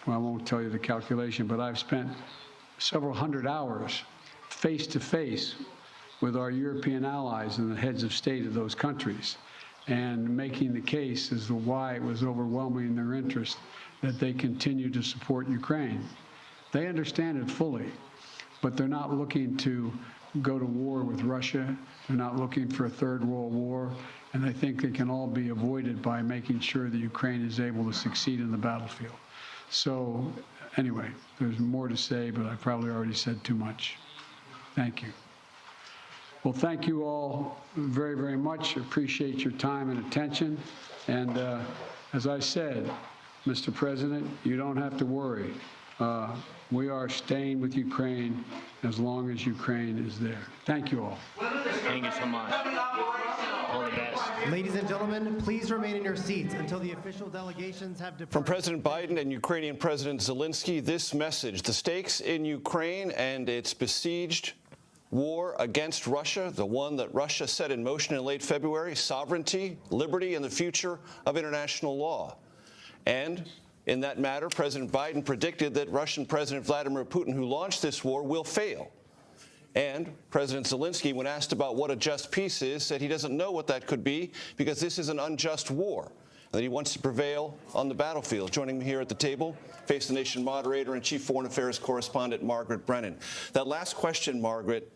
well, I won't tell you the calculation, but I've spent several hundred hours face-to-face with our European allies and the heads of state of those countries, and making the case as to why it was overwhelming in their interest that they continue to support Ukraine. They understand it fully, but they're not looking to go to war with Russia. They're not looking for a third world war, and I think they can all be avoided by making sure that Ukraine is able to succeed in the battlefield. So anyway, there's more to say, but I probably already said too much. Thank you. Well, thank you all very, very much. Appreciate your time and attention. And as I said, Mr. President, you don't have to worry. We are staying with Ukraine as long as Ukraine is there. Thank you all. Thank you so much. All the best. Ladies and gentlemen, please remain in your seats until the official delegations have departed. From President Biden and Ukrainian President Zelensky, this message: the stakes in Ukraine and its besieged war against Russia, the one that Russia set in motion in late February, sovereignty, liberty, and the future of international law. And in that matter, President Biden predicted that Russian President Vladimir Putin, who launched this war, will fail. And President Zelensky, when asked about what a just peace is, said he doesn't know what that could be because this is an unjust war, and that he wants to prevail on the battlefield. Joining me here at the table, Face the Nation moderator and Chief Foreign Affairs Correspondent Margaret Brennan. That last question, Margaret,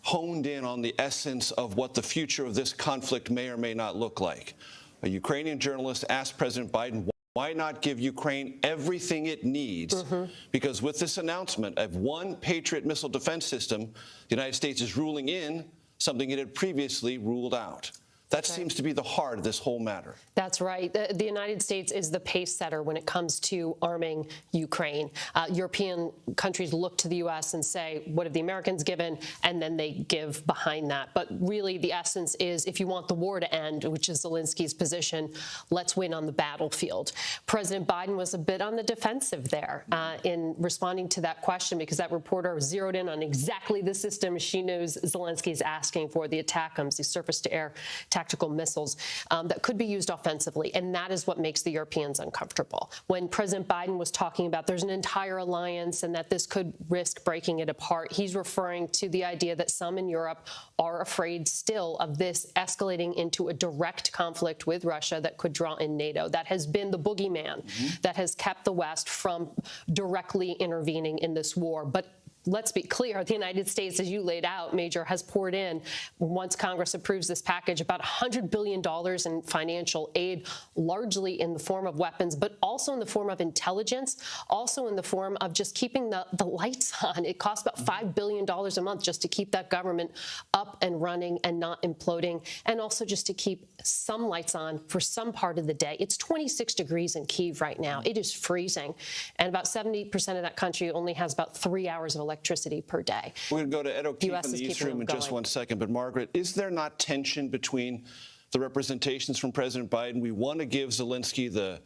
honed in on the essence of what the future of this conflict may or may not look like. A Ukrainian journalist asked President Biden, why not give Ukraine everything it needs? Because with this announcement of one Patriot missile defense system, the United States is ruling in something it had previously ruled out. That seems to be the heart of this whole matter. That's right. The United States is the pace setter when it comes to arming Ukraine. European countries look to the U.S. and say, what have the Americans given? And then they give behind that. But really, the essence is, if you want the war to end, which is Zelensky's position, let's win on the battlefield. President Biden was a bit on the defensive there in responding to that question, because that reporter zeroed in on exactly the system she knows Zelensky's asking for, the ATACMS, the surface-to-air tactical missiles that could be used offensively. And that is what makes the Europeans uncomfortable. When President Biden was talking about there's an entire alliance and that this could risk breaking it apart, he's referring to the idea that some in Europe are afraid still of this escalating into a direct conflict with Russia that could draw in NATO. That has been the boogeyman that has kept the West from directly intervening in this war. But let's be clear, the United States, as you laid out, Major, has poured in, once Congress approves this package, about $100 billion in financial aid, largely in the form of weapons, but also in the form of intelligence, also in the form of just keeping the lights on. It costs about $5 billion a month just to keep that government up and running and not imploding, and also just to keep some lights on for some part of the day. It's 26 degrees in Kyiv right now. It is freezing, and about 70% of that country only has about 3 hours of electricity electricity per day. We're going to go to Ed O'Keefe US in is the East keeping Room in them just going. 1 second. But Margaret, is there not tension between the representations from President Biden? We want to give Zelensky the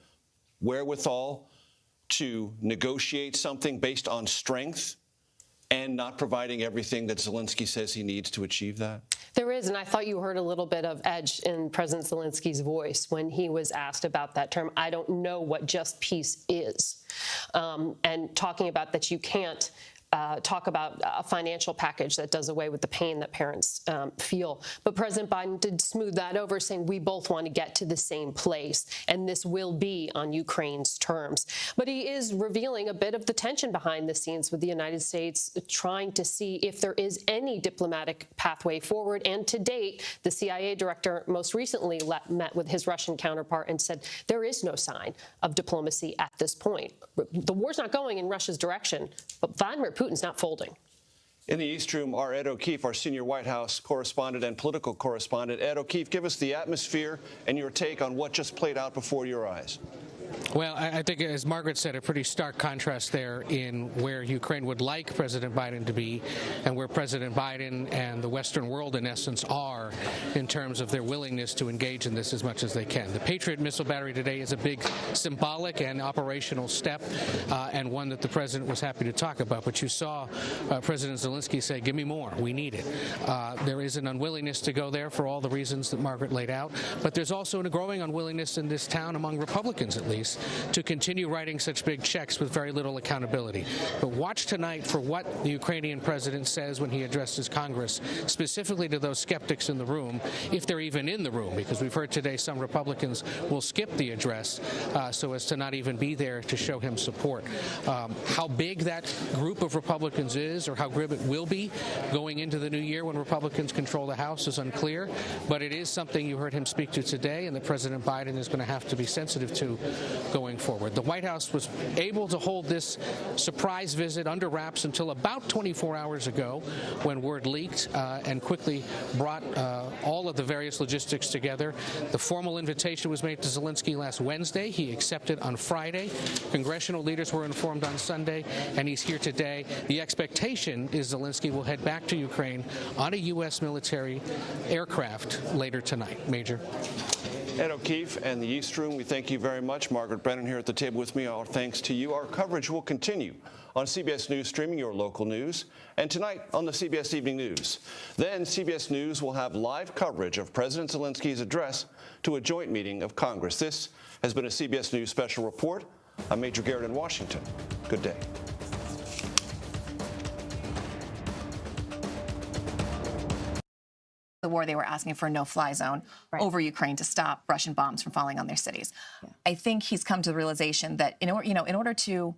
wherewithal to negotiate something based on strength and not providing everything that Zelensky says he needs to achieve that? There is, and I thought you heard a little bit of edge in President Zelensky's voice when he was asked about that term. I don't know what just peace is. And talking about that you can't talk about a financial package that does away with the pain that parents feel. But President Biden did smooth that over, saying we both want to get to the same place, and this will be on Ukraine's terms. But he is revealing a bit of the tension behind the scenes with the United States trying to see if there is any diplomatic pathway forward. And to date, the CIA director most recently met with his Russian counterpart and said there is no sign of diplomacy at this point. The war's not going in Russia's direction, but Vladimir Putin's not folding. In the East Room, our Ed O'Keefe, our senior White House correspondent and political correspondent. Ed O'Keefe, give us the atmosphere and your take on what just played out before your eyes. Well, I think, as Margaret said, a pretty stark contrast there in where Ukraine would like President Biden to be and where President Biden and the Western world, in essence, are in terms of their willingness to engage in this as much as they can. The Patriot missile battery today is a big symbolic and operational step, and one that the president was happy to talk about. But you saw President Zelensky say, give me more. We need it. There is an unwillingness to go there for all the reasons that Margaret laid out. But there's also a growing unwillingness in this town among Republicans, at least, to continue writing such big checks with very little accountability. But watch tonight for what the Ukrainian president says when he addresses Congress, specifically to those skeptics in the room, if they're even in the room, because we've heard today some Republicans will skip the address so as to not even be there to show him support. How big that group of Republicans is, or how grim it will be going into the new year when Republicans control the House, is unclear, but it is something you heard him speak to today and that President Biden is going to have to be sensitive to going forward. The White House was able to hold this surprise visit under wraps until about 24 hours ago, when word leaked and quickly brought all of the various logistics together. The formal invitation was made to Zelensky last Wednesday. He accepted on Friday. Congressional leaders were informed on Sunday, and he's here today. The expectation is Zelensky will head back to Ukraine on a U.S. military aircraft later tonight. Major. Ed O'Keefe and the East Room, we thank you very much. Margaret Brennan here at the table with me. Our thanks to you. Our coverage will continue on CBS News Streaming, your local news, and tonight on the CBS Evening News. Then CBS News will have live coverage of President Zelensky's address to a joint meeting of Congress. This has been a CBS News special report. I'm Major Garrett in Washington. Good day. The war, they were asking for a no-fly zone over Ukraine to stop Russian bombs from falling on their cities. Yeah. I think he's come to the realization that in order to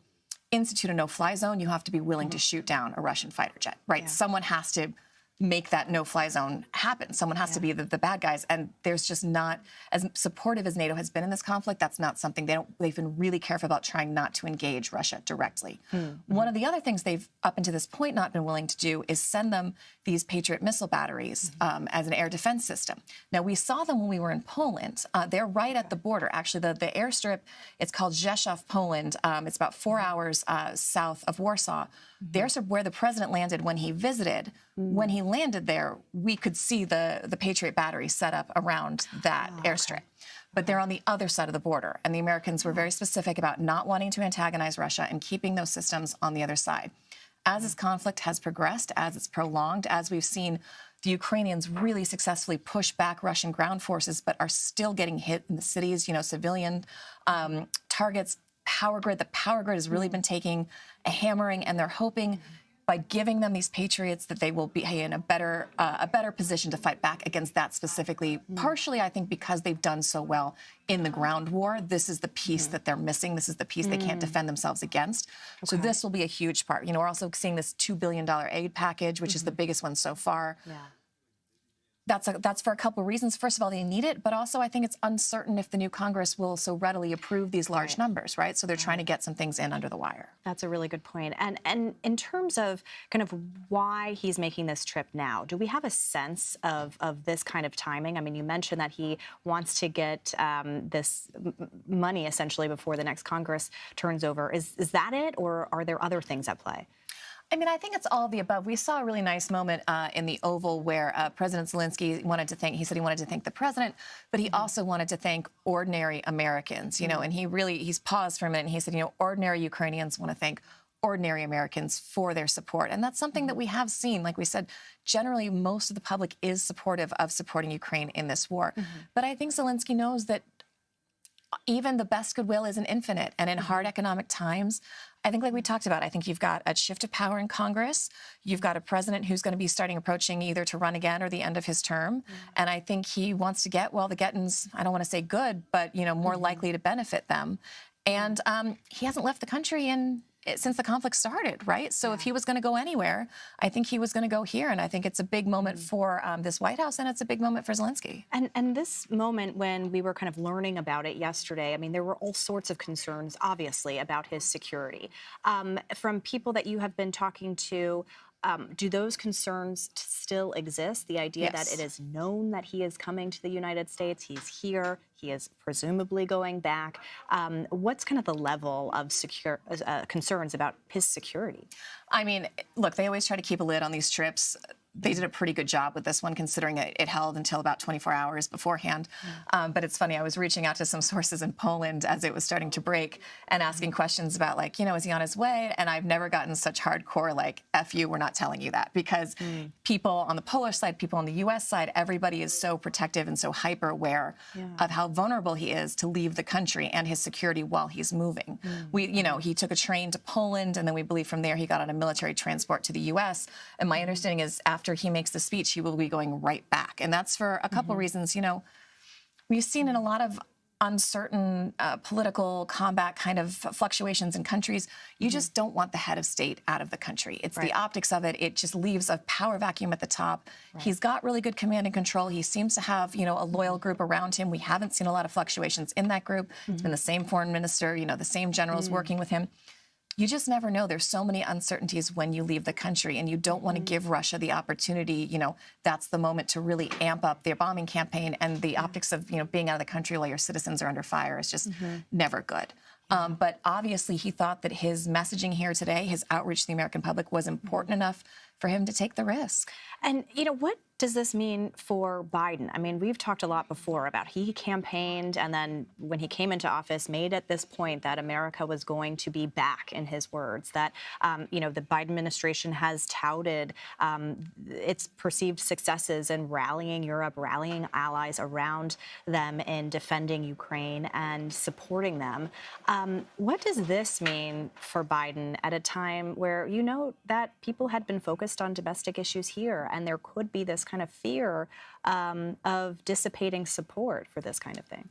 institute a no-fly zone, you have to be willing to shoot down a Russian fighter jet, right? Yeah. Someone has to make that no-fly zone happen. Someone has to be the bad guys, and there's just not, as supportive as NATO has been in this conflict, that's not something they've been really careful about trying not to engage Russia directly. Mm-hmm. One of the other things they've up until this point not been willing to do is send them these Patriot missile batteries as an air defense system. Now, we saw them when we were in Poland. They're right at the border. Actually, the airstrip, it's called Rzeszów, Poland. It's about 4 hours south of Warsaw. There's where the president landed when he visited. When he landed there, we could see the Patriot battery set up around that airstrip. But they're on the other side of the border. And the Americans were very specific about not wanting to antagonize Russia and keeping those systems on the other side. As this conflict has progressed, as it's prolonged, as we've seen the Ukrainians really successfully push back Russian ground forces, but are still getting hit in the cities, civilian targets, power grid. The power grid has really been taking a hammering, and they're hoping by giving them these Patriots that they will be in a better position to fight back against that specifically. Partially, I think, because they've done so well in the ground war. This is the piece that they're missing. This is the piece they can't defend themselves against. Okay. So this will be a huge part. We're also seeing this $2 billion aid package, which is the biggest one so far. Yeah. That's for a couple of reasons. First of all, they need it, but also I think it's uncertain if the new Congress will so readily approve these large numbers, right? So they're trying to get some things in under the wire. That's a really good point. And in terms of kind of why he's making this trip now, do we have a sense of this kind of timing? I mean, you mentioned that he wants to get this money essentially before the next Congress turns over. Is that it, or are there other things at play? I mean, I think it's all of the above. We saw a really nice moment in the Oval where President Zelensky he said he wanted to thank the president, but he also wanted to thank ordinary Americans, and he's paused for a minute and he said, ordinary Ukrainians want to thank ordinary Americans for their support. And that's something that we have seen. Like we said, generally, most of the public is supportive of supporting Ukraine in this war. But I think Zelensky knows that even the best goodwill isn't infinite. And in hard economic times, I think like we talked about, I think you've got a shift of power in Congress. You've got a president who's going to be approaching either to run again or the end of his term. And I think he wants to get, the getting's, I don't want to say good, but, more likely to benefit them. And he hasn't left the country since the conflict started, right? So if he was going to go anywhere, I think he was going to go here. And I think it's a big moment for this White House, and it's a big moment for Zelensky. And this moment, when we were kind of learning about it yesterday, I mean, there were all sorts of concerns, obviously, about his security. From people that you have been talking to, do those concerns still exist? The idea that it is known that he is coming to the United States, he's here, he is presumably going back. What's kind of the level of concerns about his security? I mean, look, they always try to keep a lid on these trips. They did a pretty good job with this one, considering it held until about 24 hours beforehand. But it's funny, I was reaching out to some sources in Poland as it was starting to break and asking questions about, is he on his way? And I've never gotten such hardcore, F you, we're not telling you that. Because people on the Polish side, people on the U.S. side, everybody is so protective and so hyper aware of how vulnerable he is to leave the country and his security while he's moving. He took a train to Poland, and then we believe from there he got on a military transport to the U.S. And my understanding is after he makes the speech, he will be going right back. And that's for a couple reasons. We've seen in a lot of uncertain political combat kind of fluctuations in countries, you just don't want the head of state out of the country. It's the optics of it. It just leaves a power vacuum at the top. He's got really good command and control. He seems to have, a loyal group around him. We haven't seen a lot of fluctuations in that group. It's been the same foreign minister, the same generals working with him. You just never know. There's so many uncertainties when you leave the country, and you don't want to give Russia the opportunity. That's the moment to really amp up their bombing campaign, and the optics of, being out of the country while your citizens are under fire is just never good. But obviously he thought that his messaging here today, his outreach to the American public, was important enough for him to take the risk. And, what does this mean for Biden? I mean, we've talked a lot before about he campaigned, and then when he came into office, made at this point that America was going to be back, in his words, that, the Biden administration has touted its perceived successes in rallying Europe, rallying allies around them in defending Ukraine and supporting them. What does this mean for Biden at a time where that people had been focused on domestic issues here, and there could be this kind of fear of dissipating support for this kind of thing?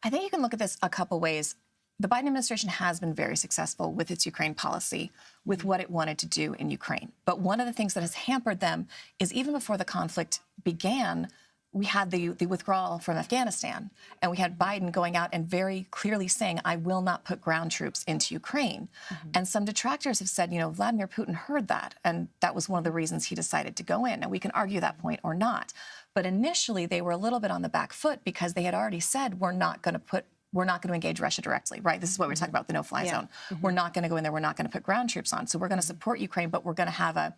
I think you can look at this a couple ways. The Biden administration has been very successful with its Ukraine policy, with what it wanted to do in Ukraine. But one of the things that has hampered them is, even before the conflict began, we had the withdrawal from Afghanistan, and we had Biden going out and very clearly saying, I will not put ground troops into Ukraine. And some detractors have said, Vladimir Putin heard that, and that was one of the reasons he decided to go in. And we can argue that point or not. But initially, they were a little bit on the back foot because they had already said, we're not going to engage Russia directly, right? This is what we're talking about, the no-fly zone. We're not going to go in there. We're not going to put ground troops on. So we're going to support Ukraine, but we're going to have a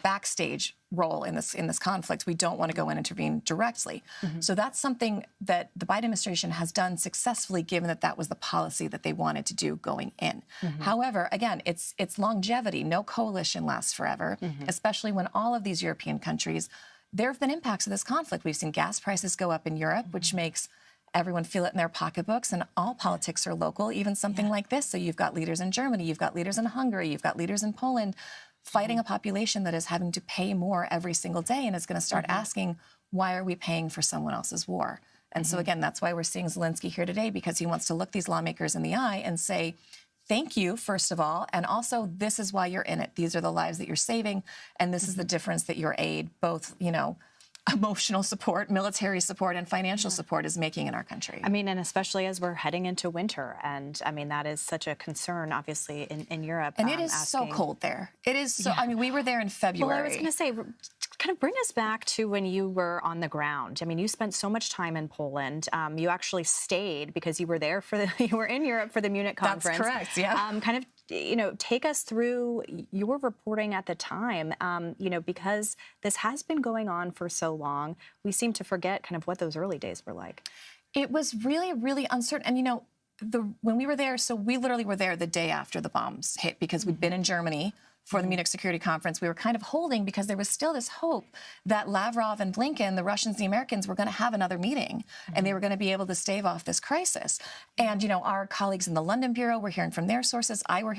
backstage role in this conflict. We don't want to go in and intervene directly. So that's something that the Biden administration has done successfully, given that was the policy that they wanted to do going in. However, again, it's longevity. No coalition lasts forever, especially when all of these European countries, there have been impacts of this conflict. We've seen gas prices go up in Europe, which makes everyone feel it in their pocketbooks, and all politics are local, even something like this. So you've got leaders in Germany, you've got leaders in Hungary, you've got leaders in Poland fighting a population that is having to pay more every single day, and is going to start asking, why are we paying for someone else's war? And so again, that's why we're seeing Zelensky here today, because he wants to look these lawmakers in the eye and say, thank you, first of all, and also this is why you're in it. These are the lives that you're saving, and this is the difference that your aid, both, emotional support, military support, and financial support is making in our country. I mean, and especially as we're heading into winter. And I mean, that is such a concern, obviously, in Europe. And it is so cold there. It is so, I mean, we were there in February. Well, I was going to say, kind of bring us back to when you were on the ground. I mean, you spent so much time in Poland. You actually stayed because you were there you were in Europe for the Munich conference. That's correct, yeah. Kind of take us through your reporting at the time, because this has been going on for so long. We seem to forget kind of what those early days were like. It was really, really uncertain. And, when we were there, so we literally were there the day after the bombs hit because we'd been in Germany for the Munich Security Conference. We were kind of holding because there was still this hope that Lavrov and Blinken, the Russians, the Americans, were going to have another meeting and they were going to be able to stave off this crisis. And, our colleagues in the London Bureau were hearing from their sources. I was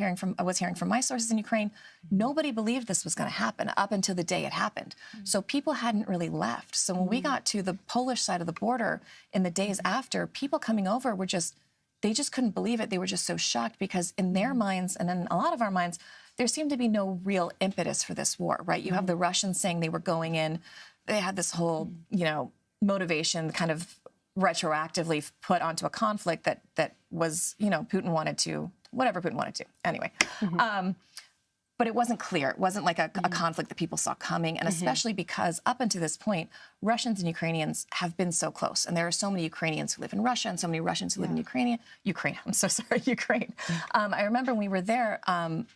hearing from my sources in Ukraine. Nobody believed this was going to happen up until the day it happened. So people hadn't really left. So when we got to the Polish side of the border in the days after, people coming over were they just couldn't believe it. They were just so shocked because in their minds and in a lot of our minds, there seemed to be no real impetus for this war, right? You have the Russians saying they were going in. They had this whole, motivation kind of retroactively put onto a conflict that was, Putin wanted to, whatever Putin wanted to. Anyway. But it wasn't clear. It wasn't like a conflict that people saw coming. And especially because up until this point, Russians and Ukrainians have been so close. And there are so many Ukrainians who live in Russia and so many Russians who live in Ukraine. I'm so sorry, Ukraine. I remember when we were there,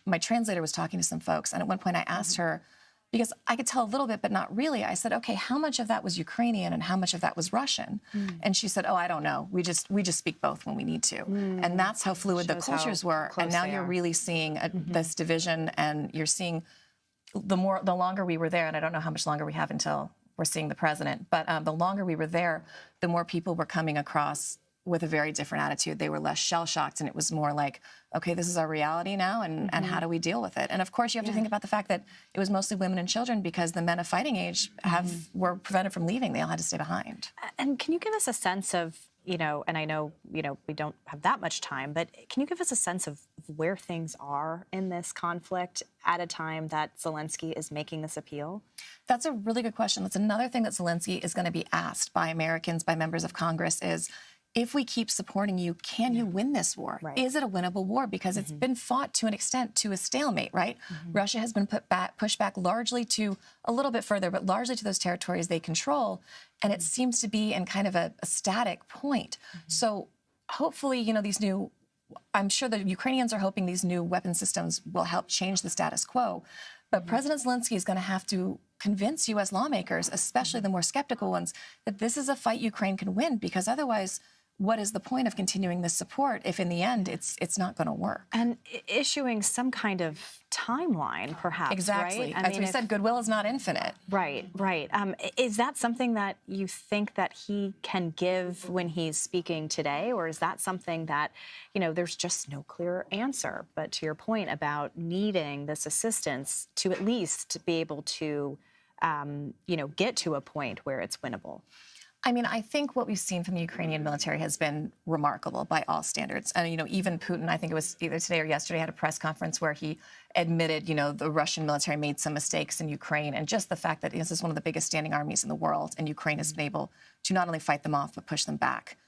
my translator was talking to some folks. And at one point I asked her, because I could tell a little bit, but not really. I said, okay, how much of that was Ukrainian and how much of that was Russian? And she said, oh, I don't know. We just speak both when we need to. And that's how fluid the cultures were. And now you're really seeing this division, and you're seeing the longer we were there, and I don't know how much longer we have until we're seeing the president, but the longer we were there, the more people were coming across with a very different attitude. They were less shell-shocked, and it was more like, okay, this is our reality now, and how do we deal with it? And of course, you have to think about the fact that it was mostly women and children because the men of fighting age were prevented from leaving. They all had to stay behind. And can you give us a sense of, and I know, we don't have that much time, but can you give us a sense of where things are in this conflict at a time that Zelensky is making this appeal? That's a really good question. That's another thing that Zelensky is going to be asked by Americans, by members of Congress is, if we keep supporting you, can you win this war? Right. Is it a winnable war? Because it's been fought to an extent to a stalemate, right? Russia has been pushed back largely to a little bit further, but largely to those territories they control. And it seems to be in kind of a static point. So hopefully, I'm sure the Ukrainians are hoping these new weapon systems will help change the status quo. But President Zelensky is going to have to convince U.S. lawmakers, especially the more skeptical ones, that this is a fight Ukraine can win, because otherwise, what is the point of continuing this support if in the end it's not going to work? And issuing some kind of timeline, perhaps, exactly. Right? As we said, goodwill is not infinite. Right. Is that something that you think that he can give when he's speaking today? Or is that something that, there's just no clear answer? But to your point about needing this assistance to at least be able to, get to a point where it's winnable. I think what we've seen from the Ukrainian military has been remarkable by all standards. And, even Putin, I think it was either today or yesterday, had a press conference where he admitted, the Russian military made some mistakes in Ukraine. And just the fact that this is one of the biggest standing armies in the world, and Ukraine has been able to not only fight them off, but push them back,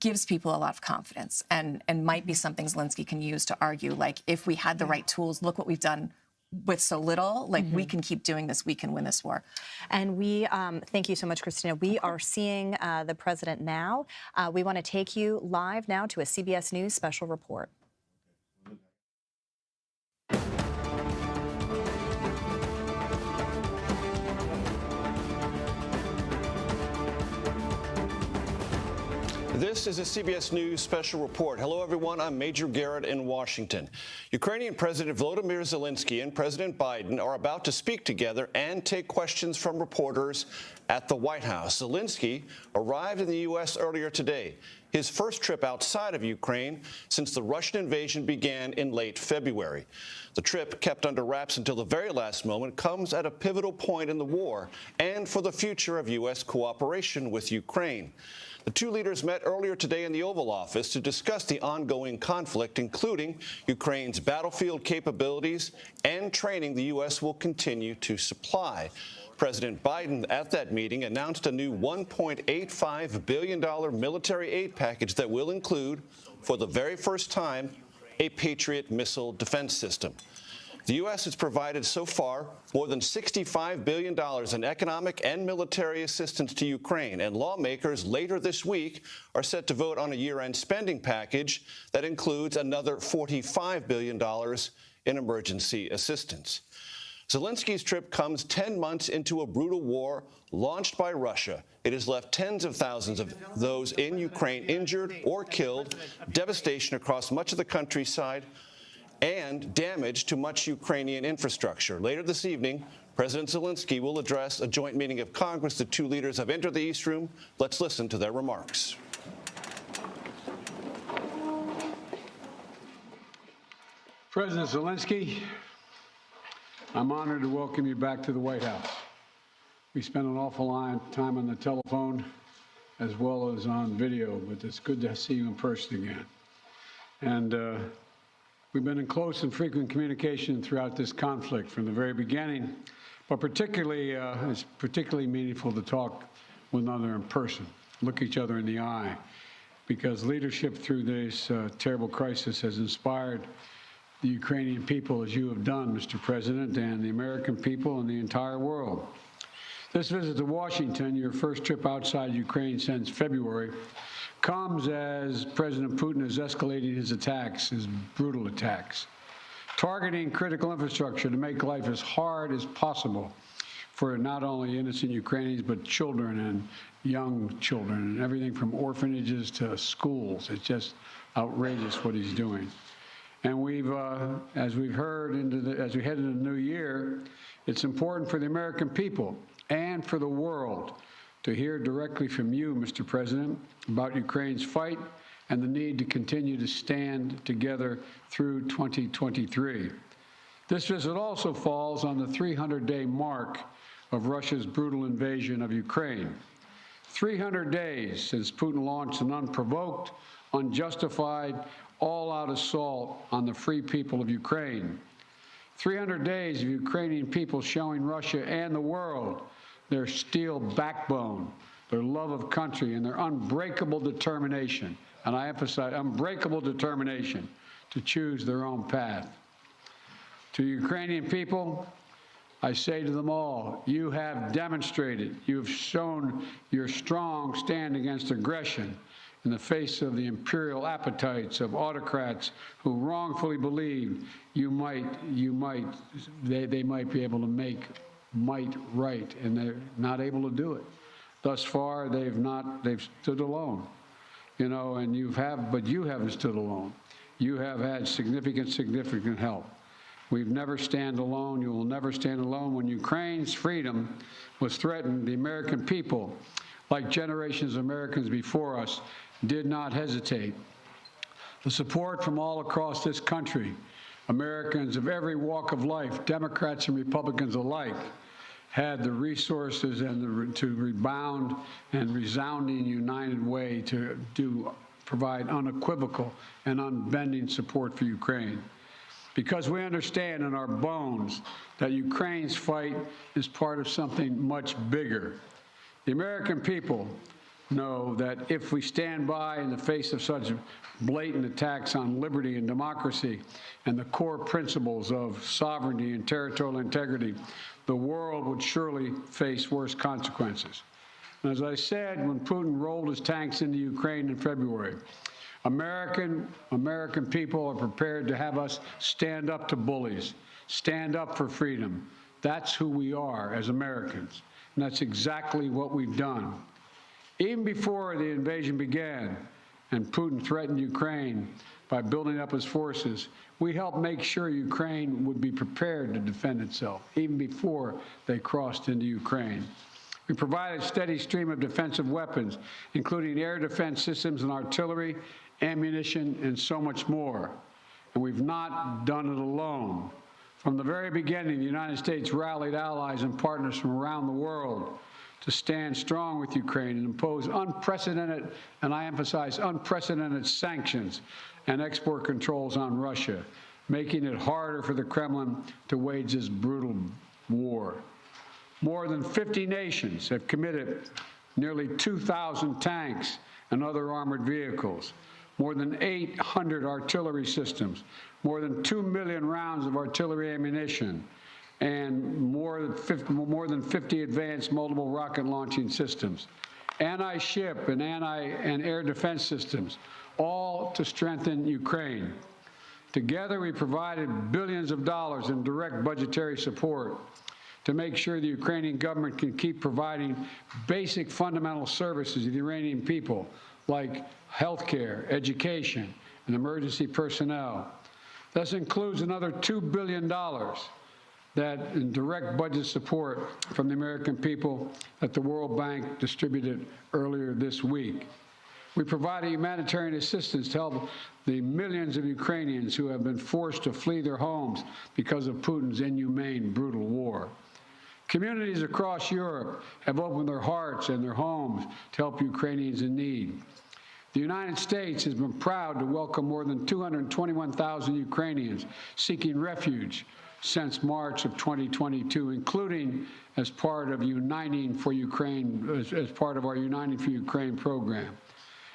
gives people a lot of confidence and might be something Zelensky can use to argue, like, if we had the right tools, look what we've done with so little, we can keep doing this, we can win this war. And we, thank you so much, Christina. We are seeing the president now. We want to take you live now to a CBS News special report. This is a CBS News special report. Hello, everyone. I'm Major Garrett in Washington. Ukrainian President Volodymyr Zelensky and President Biden are about to speak together and take questions from reporters at the White House. Zelensky arrived in the U.S. earlier today, his first trip outside of Ukraine since the Russian invasion began in late February. The trip, kept under wraps until the very last moment, comes at a pivotal point in the war and for the future of U.S. cooperation with Ukraine. The two leaders met earlier today in the Oval Office to discuss the ongoing conflict, including Ukraine's battlefield capabilities and training the U.S. will continue to supply. President Biden at that meeting announced a new $1.85 billion military aid package that will include, for the very first time, a Patriot missile defense system. The U.S. has provided so far more than $65 billion in economic and military assistance to Ukraine, and lawmakers later this week are set to vote on a year-end spending package that includes another $45 billion in emergency assistance. Zelensky's trip comes 10 months into a brutal war launched by Russia. It has left tens of thousands of those in Ukraine injured or killed, devastation across much of the countryside, and damage to much Ukrainian infrastructure. Later this evening, President Zelensky will address a joint meeting of Congress. The two leaders have entered the East Room. Let's listen to their remarks. President Zelensky, I'm honored to welcome you back to the White House. We spent an awful lot of time on the telephone as well as on video, but it's good to see you in person again. And we've been in close and frequent communication throughout this conflict from the very beginning, but it's particularly meaningful to talk with one another in person, look each other in the eye, because leadership through this terrible crisis has inspired the Ukrainian people, as you have done, Mr. President, and the American people and the entire world. This visit to Washington, your first trip outside Ukraine since February, comes as President Putin is escalating his attacks, his brutal attacks, targeting critical infrastructure to make life as hard as possible for not only innocent Ukrainians, but children and young children, and everything from orphanages to schools. It's just outrageous what he's doing. And we've, as we've heard, as we head into the new year, it's important for the American people and for the world to hear directly from you, Mr. President, about Ukraine's fight and the need to continue to stand together through 2023. This visit also falls on the 300-day mark of Russia's brutal invasion of Ukraine. 300 days since Putin launched an unprovoked, unjustified, all-out assault on the free people of Ukraine. 300 days of Ukrainian people showing Russia and the world their steel backbone, their love of country, and their unbreakable determination, and I emphasize unbreakable determination, to choose their own path. To Ukrainian people, I say to them all, you have demonstrated, you have shown your strong stand against aggression in the face of the imperial appetites of autocrats who wrongfully believe they might be able to make might right, and they're not able to do it. Thus far, they've stood alone, and but you haven't stood alone. You have had significant help. We've never stand alone. You will never stand alone. When Ukraine's freedom was threatened, the American people, like generations of Americans before us, did not hesitate. The support from all across this country, Americans of every walk of life, Democrats and Republicans alike, had the resources and to rebound and resounding united way to provide unequivocal and unbending support for Ukraine. Because we understand in our bones that Ukraine's fight is part of something much bigger. The American people know that if we stand by in the face of such blatant attacks on liberty and democracy and the core principles of sovereignty and territorial integrity, the world would surely face worse consequences. And as I said, when Putin rolled his tanks into Ukraine in February, American people are prepared to have us stand up to bullies, stand up for freedom. That's who we are as Americans, and that's exactly what we've done. Even before the invasion began and Putin threatened Ukraine by building up his forces, we helped make sure Ukraine would be prepared to defend itself, even before they crossed into Ukraine. We provided a steady stream of defensive weapons, including air defense systems and artillery, ammunition, and so much more. And we've not done it alone. From the very beginning, the United States rallied allies and partners from around the world to stand strong with Ukraine and impose unprecedented, and I emphasize unprecedented, sanctions and export controls on Russia, making it harder for the Kremlin to wage this brutal war. More than 50 nations have committed nearly 2,000 tanks and other armored vehicles, more than 800 artillery systems, more than 2 million rounds of artillery ammunition, and more than 50 advanced multiple rocket launching systems, anti-ship and air defense systems, all to strengthen Ukraine. Together, we provided billions of dollars in direct budgetary support to make sure the Ukrainian government can keep providing basic fundamental services to the Iranian people, like health care, education, and emergency personnel. This includes another $2 billion that in direct budget support from the American people that the World Bank distributed earlier this week. We provided humanitarian assistance to help the millions of Ukrainians who have been forced to flee their homes because of Putin's inhumane, brutal war. Communities across Europe have opened their hearts and their homes to help Ukrainians in need. The United States has been proud to welcome more than 221,000 Ukrainians seeking refuge since March of 2022, including as part of Uniting for Ukraine, as part of our Uniting for Ukraine program.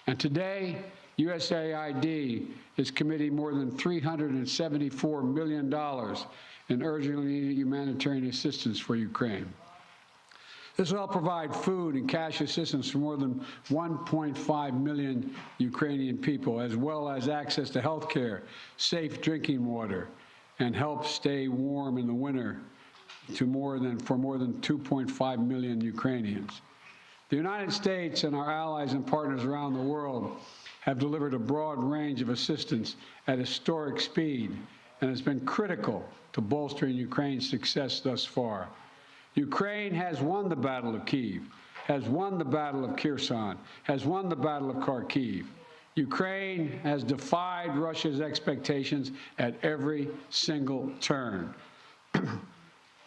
And today, USAID is committing more than $374 million in urgently needed humanitarian assistance for Ukraine. This will help provide food and cash assistance for more than 1.5 million Ukrainian people, as well as access to health care, safe drinking water, and help stay warm in the winter for more than 2.5 million Ukrainians. The United States and our allies and partners around the world have delivered a broad range of assistance at historic speed, and has been critical to bolstering Ukraine's success thus far. Ukraine has won the Battle of Kyiv, has won the Battle of Kherson, has won the Battle of Kharkiv. Ukraine has defied Russia's expectations at every single turn.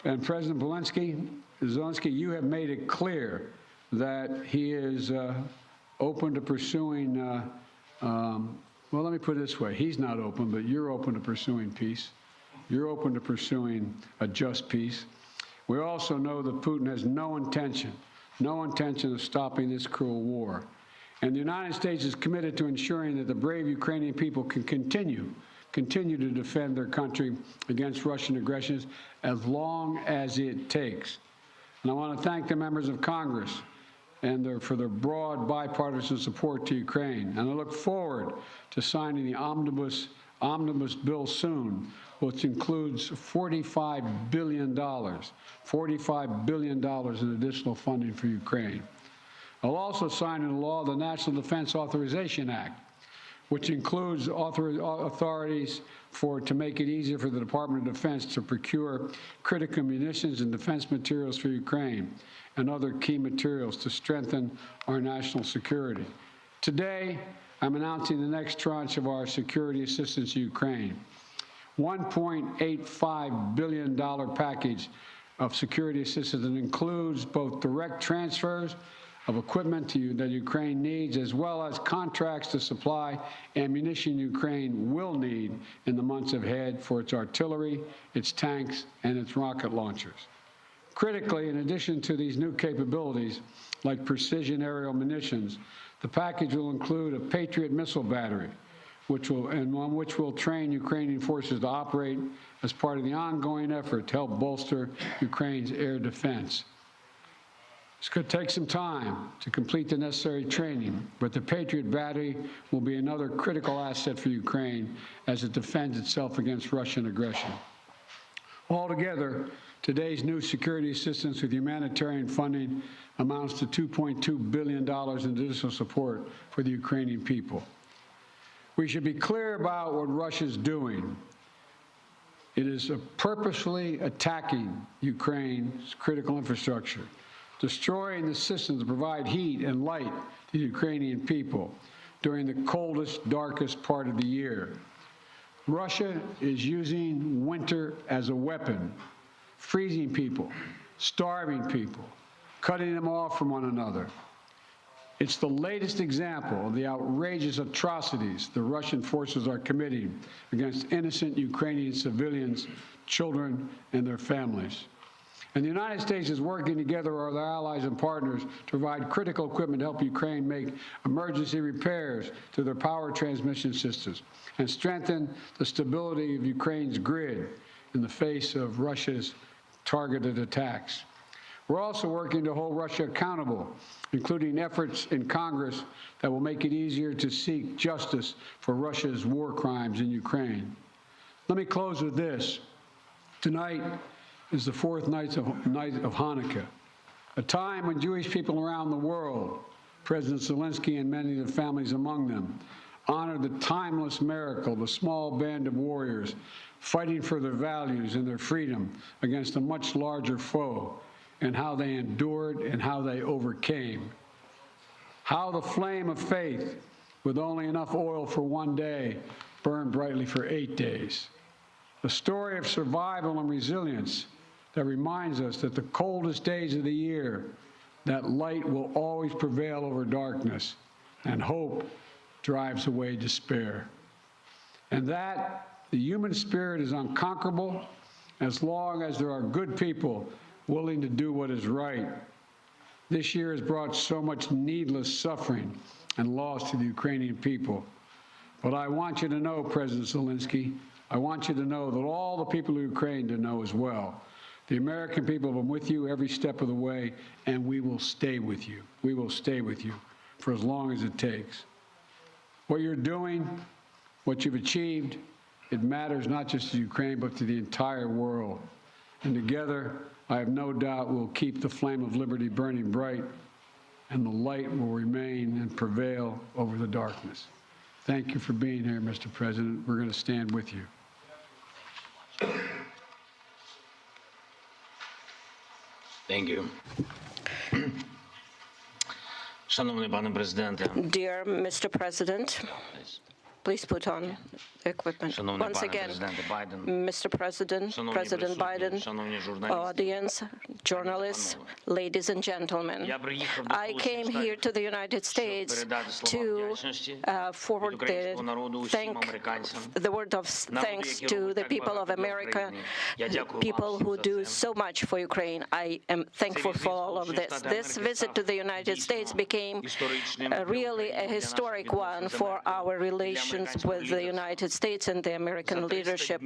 And President Zelensky, you have made it clear that he is open to pursuing, well, let me put it this way. He's not open, but you're open to pursuing peace. You're open to pursuing a just peace. We also know that Putin has no intention of stopping this cruel war. And the United States is committed to ensuring that the brave Ukrainian people can continue to defend their country against Russian aggressions as long as it takes. And I want to thank the members of Congress for their broad bipartisan support to Ukraine. And I look forward to signing the omnibus bill soon, which includes $45 billion in additional funding for Ukraine. I'll also sign into law the National Defense Authorization Act, which includes authorities to make it easier for the Department of Defense to procure critical munitions and defense materials for Ukraine and other key materials to strengthen our national security. Today, I'm announcing the next tranche of our security assistance to Ukraine. $1.85 billion package of security assistance that includes both direct transfers of equipment that Ukraine needs, as well as contracts to supply ammunition Ukraine will need in the months ahead for its artillery, its tanks, and its rocket launchers. Critically, in addition to these new capabilities, like precision aerial munitions, the package will include a Patriot missile battery, which will train Ukrainian forces to operate as part of the ongoing effort to help bolster Ukraine's air defense. This could take some time to complete the necessary training, but the Patriot battery will be another critical asset for Ukraine as it defends itself against Russian aggression. Altogether, today's new security assistance with humanitarian funding amounts to $2.2 billion in additional support for the Ukrainian people. We should be clear about what Russia's doing. It is purposefully attacking Ukraine's critical infrastructure, destroying the systems that provide heat and light to the Ukrainian people during the coldest, darkest part of the year. Russia is using winter as a weapon, freezing people, starving people, cutting them off from one another. It's the latest example of the outrageous atrocities the Russian forces are committing against innocent Ukrainian civilians, children, and their families. And the United States is working together with our allies and partners to provide critical equipment to help Ukraine make emergency repairs to their power transmission systems and strengthen the stability of Ukraine's grid in the face of Russia's targeted attacks. We're also working to hold Russia accountable, including efforts in Congress that will make it easier to seek justice for Russia's war crimes in Ukraine. Let me close with this. Tonight is the fourth night of Hanukkah, a time when Jewish people around the world, President Zelensky and many of the families among them, honor the timeless miracle of a small band of warriors fighting for their values and their freedom against a much larger foe, and how they endured and how they overcame. How the flame of faith, with only enough oil for one day, burned brightly for 8 days. A story of survival and resilience that reminds us that the coldest days of the year, that light will always prevail over darkness, and hope drives away despair. And that the human spirit is unconquerable as long as there are good people willing to do what is right. This year has brought so much needless suffering and loss to the Ukrainian people. But I want you to know, President Zelensky, I want you to know that all the people of Ukraine to know as well. The American people have been with you every step of the way, and we will stay with you. We will stay with you for as long as it takes. What you're doing, what you've achieved, it matters not just to Ukraine, but to the entire world. And together, I have no doubt we'll keep the flame of liberty burning bright, and the light will remain and prevail over the darkness. Thank you for being here, Mr. President. We're going to stand with you. Thank you. Шановний пане президенте. Dear Mr. President, please put on equipment. Once again, Mr. President, President Biden, audience, journalists, ladies and gentlemen, I came here to the United States to forward the word of thanks to the people of America, people who do so much for Ukraine. I am thankful for all of this. This visit to the United States became really a historic one for our relations with the United States and the American leadership.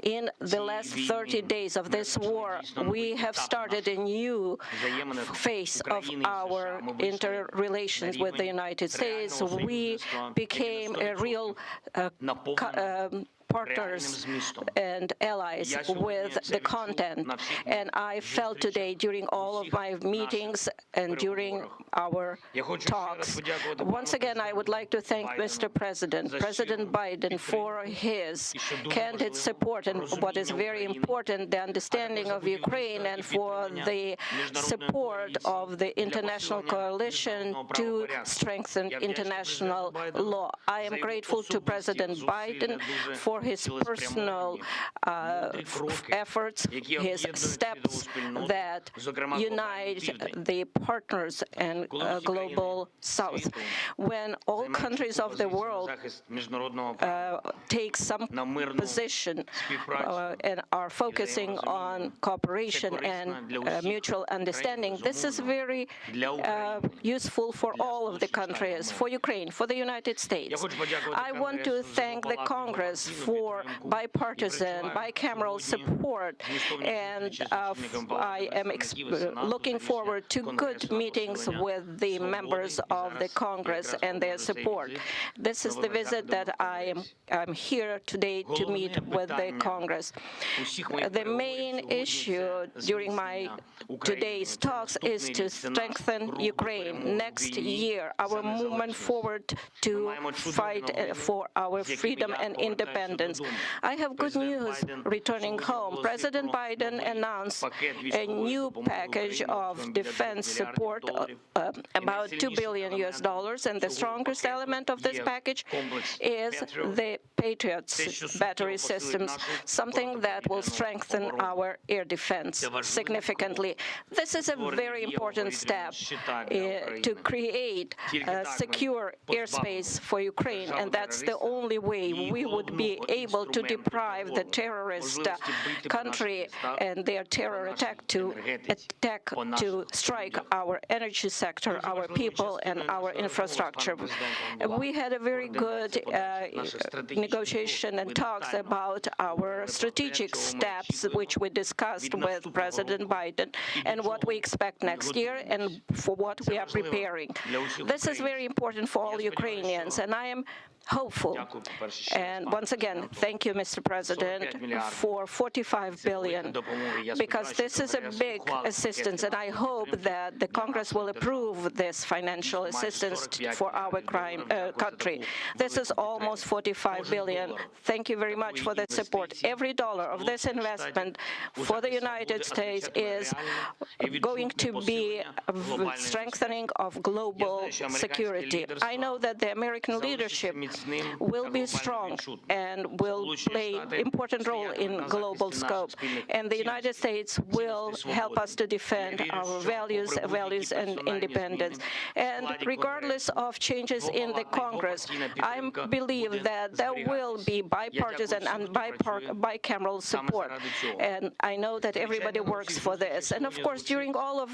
In the last 30 days of this war, we have started a new phase of our interrelations with the United States. We became a real partners and allies with the content. And I felt today during all of my meetings and during our talks. Once again, I would like to thank Mr. President, President Biden, for his candid support and what is very important, the understanding of Ukraine, and for the support of the international coalition to strengthen international law. I am grateful to President Biden for his personal efforts, his steps that unite the partners and global South. When all countries of the world take some position and are focusing on cooperation and mutual understanding, this is very useful for all of the countries, for Ukraine, for the United States. I want to thank the Congress for bipartisan, bicameral support, and I am looking forward to good meetings with the members of the Congress and their support. This is the visit that I'm here today to meet with the Congress. The main issue during my today's talks is to strengthen Ukraine. Next year, our movement forward to fight for our freedom and independence. I have good news returning home. President Biden announced a new package of defense support, about $2 billion, and the strongest element of this package is the Patriots battery systems, something that will strengthen our air defense significantly. This is a very important step to create a secure airspace for Ukraine, and that's the only way we would be able to deprive the terrorist country and their terror attack to strike our energy sector, our people, and our infrastructure. We had a very good negotiation and talks about our strategic steps, which we discussed with President Biden, and what we expect next year and for what we are preparing. This is very important for all Ukrainians, and I am hopeful. And once again, thank you, Mr. President, for $45 billion, because this is a big assistance, and I hope that the Congress will approve this financial assistance for our country. This is almost $45 billion. Thank you very much for the support. Every dollar of this investment for the United States is going to be a strengthening of global security. I know that the American leadership will be strong and will play an important role in global scope. And the United States will help us to defend our values and independence. And regardless of changes in the Congress, I believe that there will be bipartisan and bicameral support. And I know that everybody works for this. And of course, during all of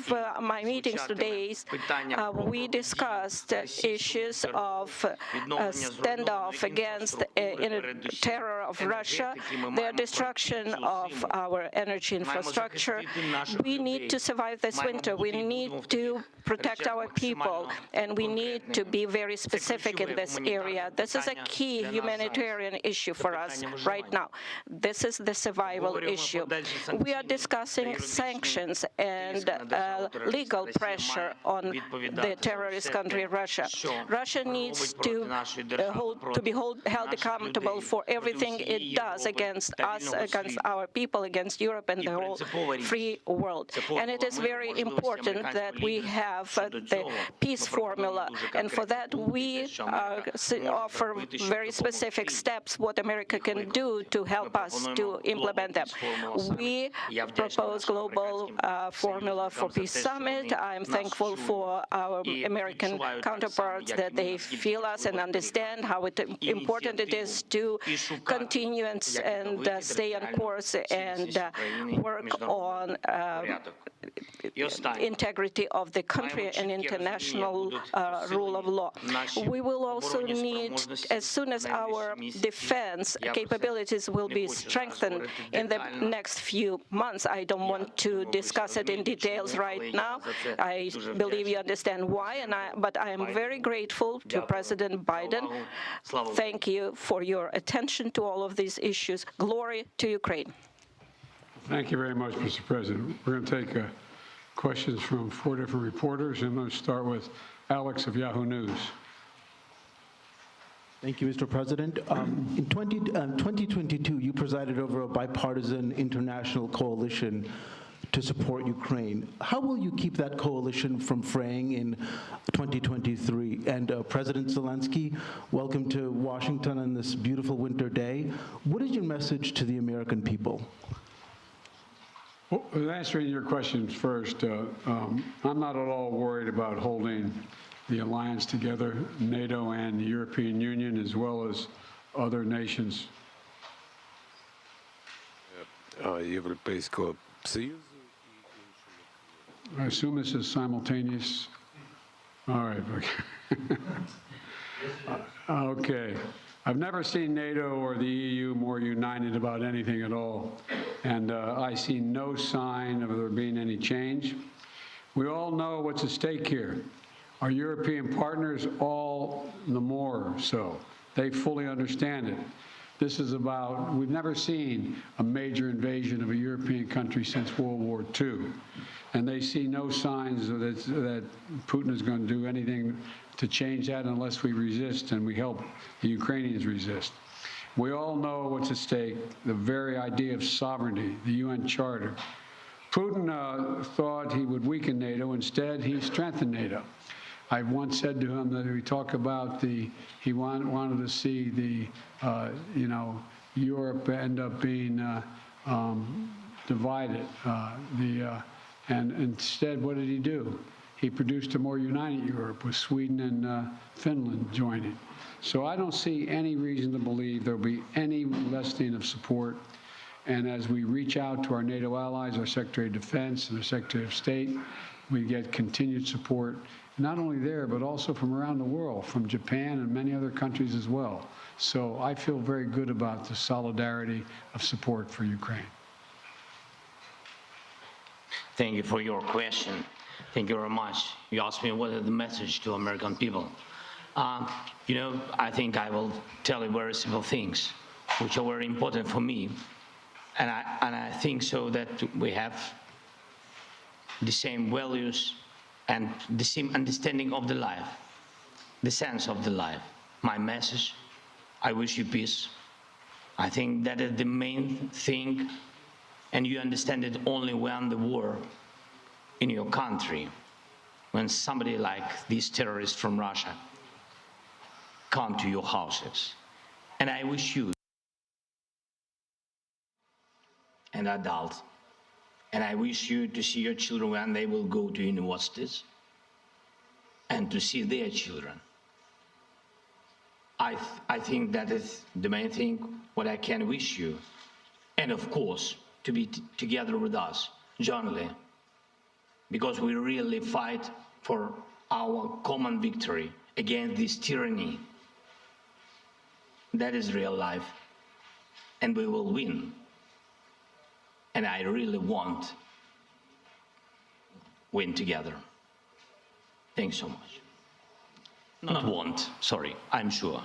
my meetings today, we discussed issues of standoff against terror of Russia, the destruction of our energy infrastructure. We need to survive this winter. We need to protect our people, and we need to be very specific in this area. This is a key humanitarian issue for us right now. This is the survival issue. We are discussing sanctions and legal pressure on the terrorist country, Russia. Russia needs to be held accountable for everything it does against us, against our people, against Europe and the whole free world. And it is very important that we have the peace formula, and for that we offer very specific steps what America can do to help us to implement them. We propose global formula for peace summit. I'm thankful for our American counterparts that they feel us and understand how important it is to continue and stay on course and work on integrity of the country and international rule of law. We will also need, as soon as our defense capabilities will be strengthened in the next few months, I don't want to discuss it in details right now. I believe you understand why, but I am very grateful to President Biden. Thank you for your attention to all of these issues. Glory to Ukraine. Thank you very much, Mr. President. We're going to take questions from 4 different reporters. I'm going to start with Alex of Yahoo News. Thank you, Mr. President. In 2022, you presided over a bipartisan international coalition to support Ukraine. How will you keep that coalition from fraying in 2023? And President Zelensky, welcome to Washington on this beautiful winter day. What is your message to the American people? Well, answering your questions first, I'm not at all worried about holding the alliance together, NATO and the European Union, as well as other nations. Європейського Союзу. I assume this is simultaneous. All right. Okay. I've never seen NATO or the EU more united about anything at all, and I see no sign of there being any change. We all know what's at stake here. Our European partners all the more so. They fully understand it. This is about, we've never seen a major invasion of a European country since World War II. And they see no signs that Putin is going to do anything to change that unless we resist and we help the Ukrainians resist. We all know what's at stake, the very idea of sovereignty, the UN Charter. Putin thought he would weaken NATO. Instead, he strengthened NATO. I once said to him that we talk about he wanted to see the, Europe end up being divided. And instead, what did he do? He produced a more united Europe with Sweden and Finland joining. So I don't see any reason to believe there'll be any lessening of support. And as we reach out to our NATO allies, our Secretary of Defense and our Secretary of State, we get continued support, not only there, but also from around the world, from Japan and many other countries as well. So I feel very good about the solidarity of support for Ukraine. Thank you for your question. Thank you very much. You asked me what is the message to American people. I think I will tell you very simple things, which are very important for me. And I think so that we have the same values and the same understanding of the life, the sense of the life. My message, I wish you peace. I think that is the main thing, and you understand it only when the war in your country, when somebody like these terrorists from Russia come to your houses. And I wish you an adult, and I wish you to see your children when they will go to universities and to see their children. I think that is the main thing what I can wish you. And of course, to be together with us, jointly, because we really fight for our common victory against this tyranny. That is real life, and we will win. And I really want win together. Thanks so much. Not want, sorry, I'm sure.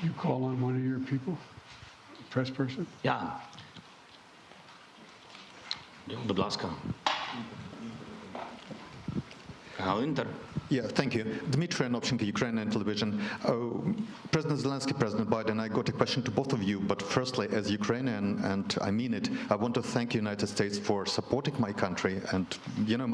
You call on one of your people, press person? Yeah. Будь ласка. Інтер. Yeah, thank you. Dmitry Anopchenko, Ukrainian television. President Zelensky, President Biden, I got a question to both of you, but firstly, as Ukrainian, and I mean it, I want to thank the United States for supporting my country. And,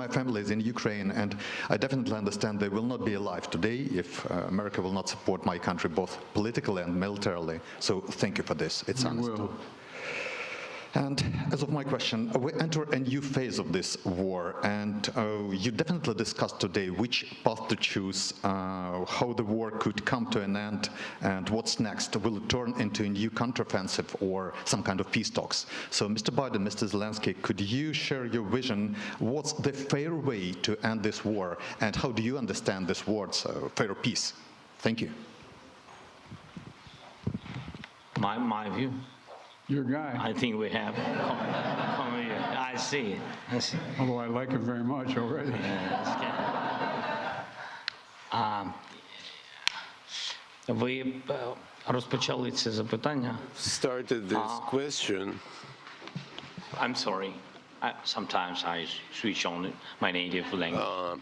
my family is in Ukraine, and I definitely understand they will not be alive today if America will not support my country, both politically and militarily. So thank you for this. It's honest. And as of my question, we enter a new phase of this war, and you definitely discussed today which path to choose, how the war could come to an end, and what's next. Will it turn into a new counteroffensive or some kind of peace talks? So, Mr. Biden, Mr. Zelensky, could you share your vision? What's the fair way to end this war, and how do you understand this word's fair peace? Thank you. My view. Your guy. I think we have. I see. Although I like him very much already. Ви розпочали це запитання. Started this question. I'm sorry. Sometimes I switch on my native language.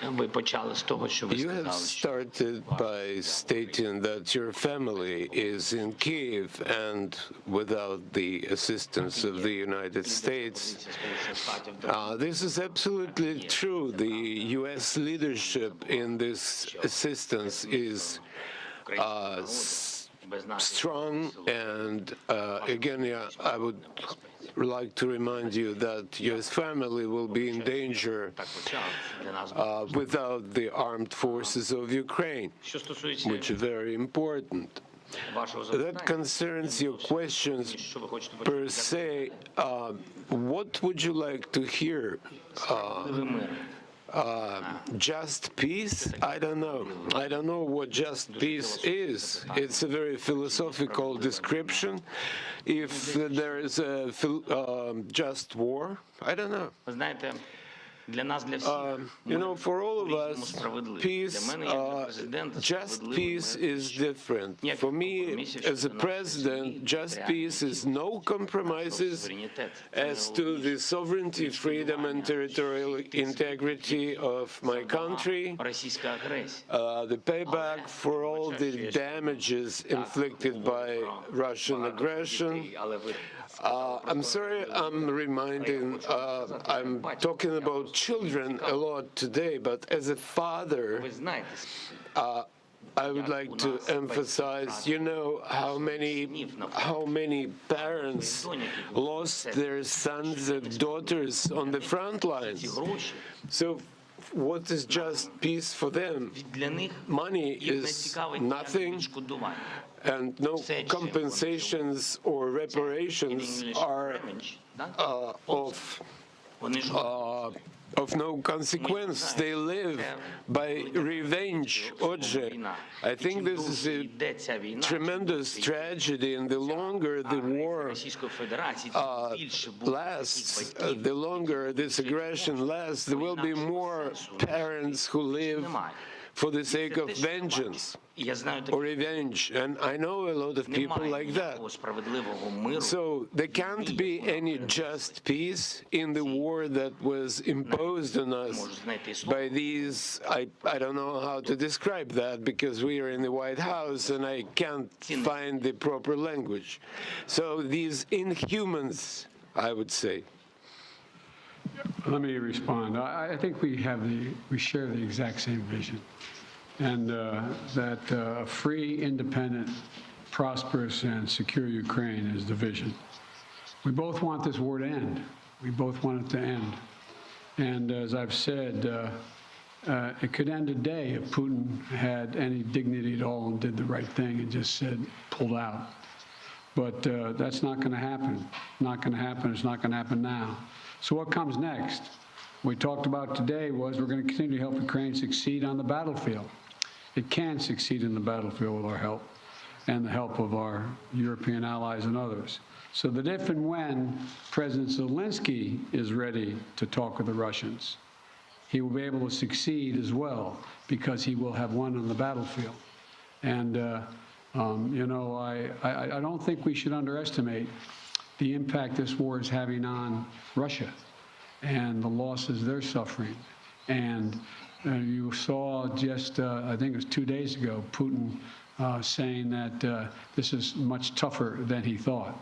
Ви почали з того, що ви You have сказали. started by stating that your family is in Kyiv and without the assistance of the United States. This is absolutely true. The U.S. leadership in this assistance is strong, and again, I would like to remind you that U.S. family will be in danger without the armed forces of Ukraine, which is very important. That concerns your questions per se. What would you like to hear? Just peace? I don't know. I don't know what just peace is. It's a very philosophical description. If there is a just war, I don't know. For all of us, peace, just peace is different. For me, as a president, just peace is no compromises as to the sovereignty, freedom, and territorial integrity of my country, the payback for all the damages inflicted by Russian aggression. I'm sorry, I'm talking about children a lot today, but as a father, I would like to emphasize, you know, how many parents lost their sons and daughters on the front lines. So what is just peace for them? Money is nothing, and no compensations or reparations are of no consequence. They live by revenge. I think this is a tremendous tragedy, and the longer the war lasts, the longer this aggression lasts, there will be more parents who live for the sake of vengeance or revenge. And I know a lot of people like that. So there can't be any just peace in the war that was imposed on us by these, I don't know how to describe that, because we are in the White House and I can't find the proper language. So these inhumans, I would say. Let me respond. I think we share the exact same vision, and that a free, independent, prosperous, and secure Ukraine is the vision. We both want this war to end. We both want it to end. And as I've said, it could end today if Putin had any dignity at all and did the right thing and just said, pulled out. But that's not going to happen. Not going to happen. It's not going to happen now. So what comes next? What we talked about today was we're going to continue to help Ukraine succeed on the battlefield. It can succeed in the battlefield with our help and the help of our European allies and others. So that if and when President Zelensky is ready to talk with the Russians, he will be able to succeed as well, because he will have won on the battlefield. And, you know, I don't think we should underestimate the impact this war is having on Russia and the losses they're suffering. And you saw just, I think it was 2 days ago, Putin saying that this is much tougher than he thought.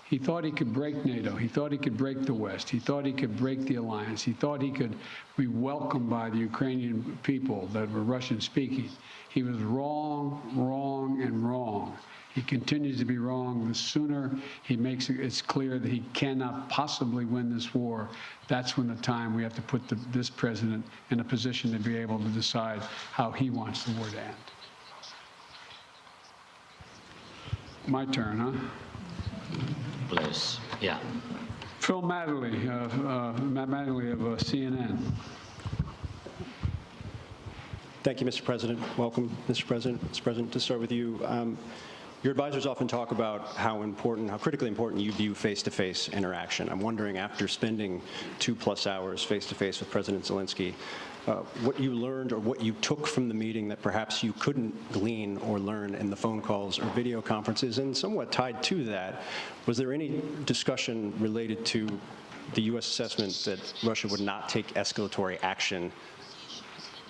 He thought he could break NATO. He thought he could break the West. He thought he could break the alliance. He thought he could be welcomed by the Ukrainian people that were Russian-speaking. He was wrong, wrong, and wrong. He continues to be wrong. The sooner he makes it's clear that he cannot possibly win this war, that's when the time we have to put this president in a position to be able to decide how he wants the war to end. My turn, huh? Please, yeah. Phil Matterly, Matt Matterly of CNN. Thank you, Mr. President. Welcome, Mr. President. Mr. President, to start with you, your advisors often talk about how critically important you view face-to-face interaction. I'm wondering, after spending 2+ hours face-to-face with President Zelensky, what you learned or what you took from the meeting that perhaps you couldn't glean or learn in the phone calls or video conferences. And somewhat tied to that, was there any discussion related to the U.S. assessment that Russia would not take escalatory action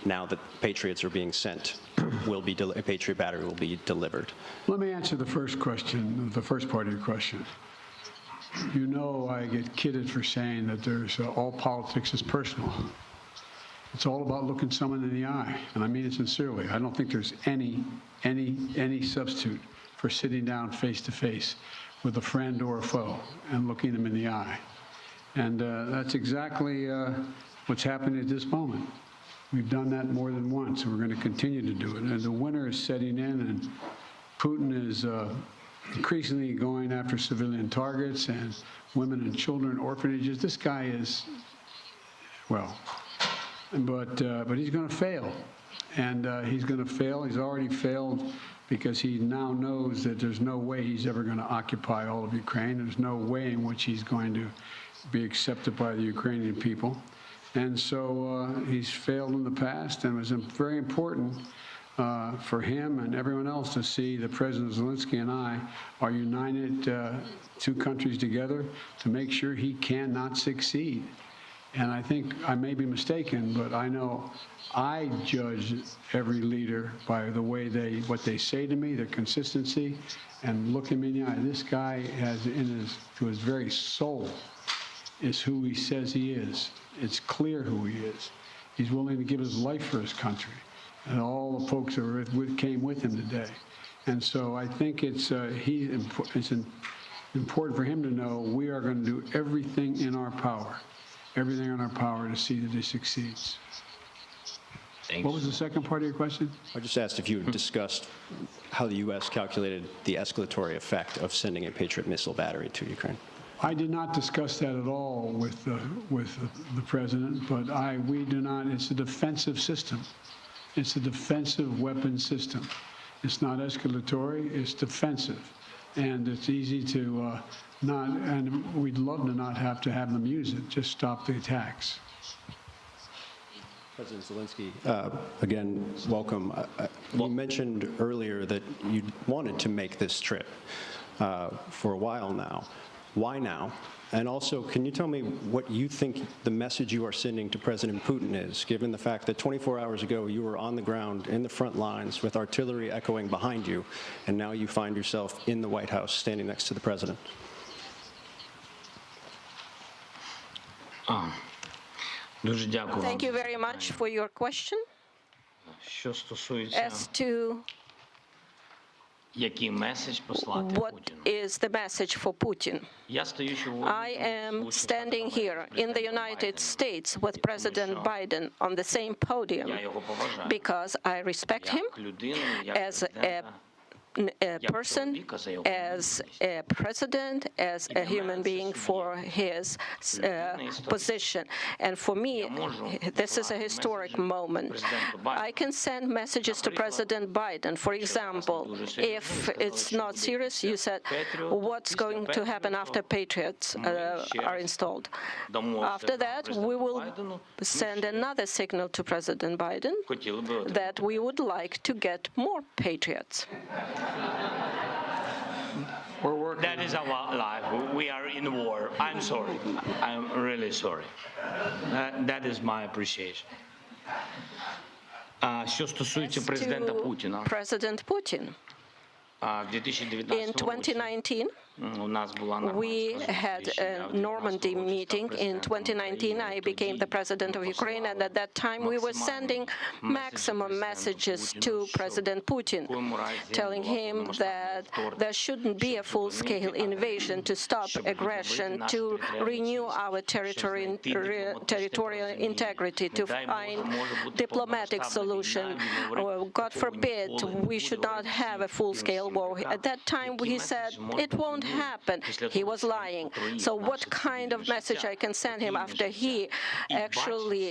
now that Patriots are being sent? A Patriot battery will be delivered? Let me answer the first question, the first part of your question. You know, I get kidded for saying that there's all politics is personal. It's all about looking someone in the eye, and I mean it sincerely. I don't think there's any substitute for sitting down face to face with a friend or a foe and looking them in the eye. And that's exactly what's happening at this moment. We've done that more than once, and we're going to continue to do it. And the winter is setting in, and Putin is increasingly going after civilian targets and women and children, orphanages. This guy is, well, but he's going to fail. And he's going to fail. He's already failed because he now knows that there's no way he's ever going to occupy all of Ukraine. There's no way in which he's going to be accepted by the Ukrainian people. And so he's failed in the past, and it was very important for him and everyone else to see that President Zelensky and I are united, two countries together, to make sure he cannot succeed. And I think I may be mistaken, but I know I judge every leader by the way what they say to me, their consistency, and look him in the eye. This guy has to his very soul, is who he says he is. It's clear who he is. He's willing to give his life for his country, and all the folks that came with him today. And so I think it's important for him to know we are going to do everything in our power to see that he succeeds. Thanks. What was the second part of your question? I just asked if you had discussed how the U.S. calculated the escalatory effect of sending a Patriot missile battery to Ukraine. I did not discuss that at all with the president, but we do not. It's a defensive system. It's a defensive weapon system. It's not escalatory. It's defensive, and it's easy to not. And we'd love to not have to have them use it. Just stop the attacks. President Zelensky, again, welcome. You mentioned earlier that you wanted to make this trip for a while now. Why now? And also, can you tell me what you think the message you are sending to President Putin is, given the fact that 24 hours ago you were on the ground in the front lines with artillery echoing behind you, and now you find yourself in the White House standing next to the president? Thank you very much for your question. As to what is the message for Putin? I am standing here in the United States with President Biden on the same podium because I respect him as a person, as a president, as a human being for his position. And for me, this is a historic moment. I can send messages to President Biden. For example, if it's not serious, you said, what's going to happen after Patriots are installed? After that, we will send another signal to President Biden that we would like to get more Patriots. That is our life. We are in war. I'm sorry. I'm really sorry. That is my appreciation. Що стосується президента Путіна. President Putin. In 2019, we had a Normandy meeting. In 2019, I became the president of Ukraine, and at that time, we were sending maximum messages to President Putin, telling him that there shouldn't be a full-scale invasion, to stop aggression, to renew our territorial integrity, to find diplomatic solution. God forbid, we should not have a full-scale war. At that time, he said it won't happen. He was lying. So what kind of message I can send him after he actually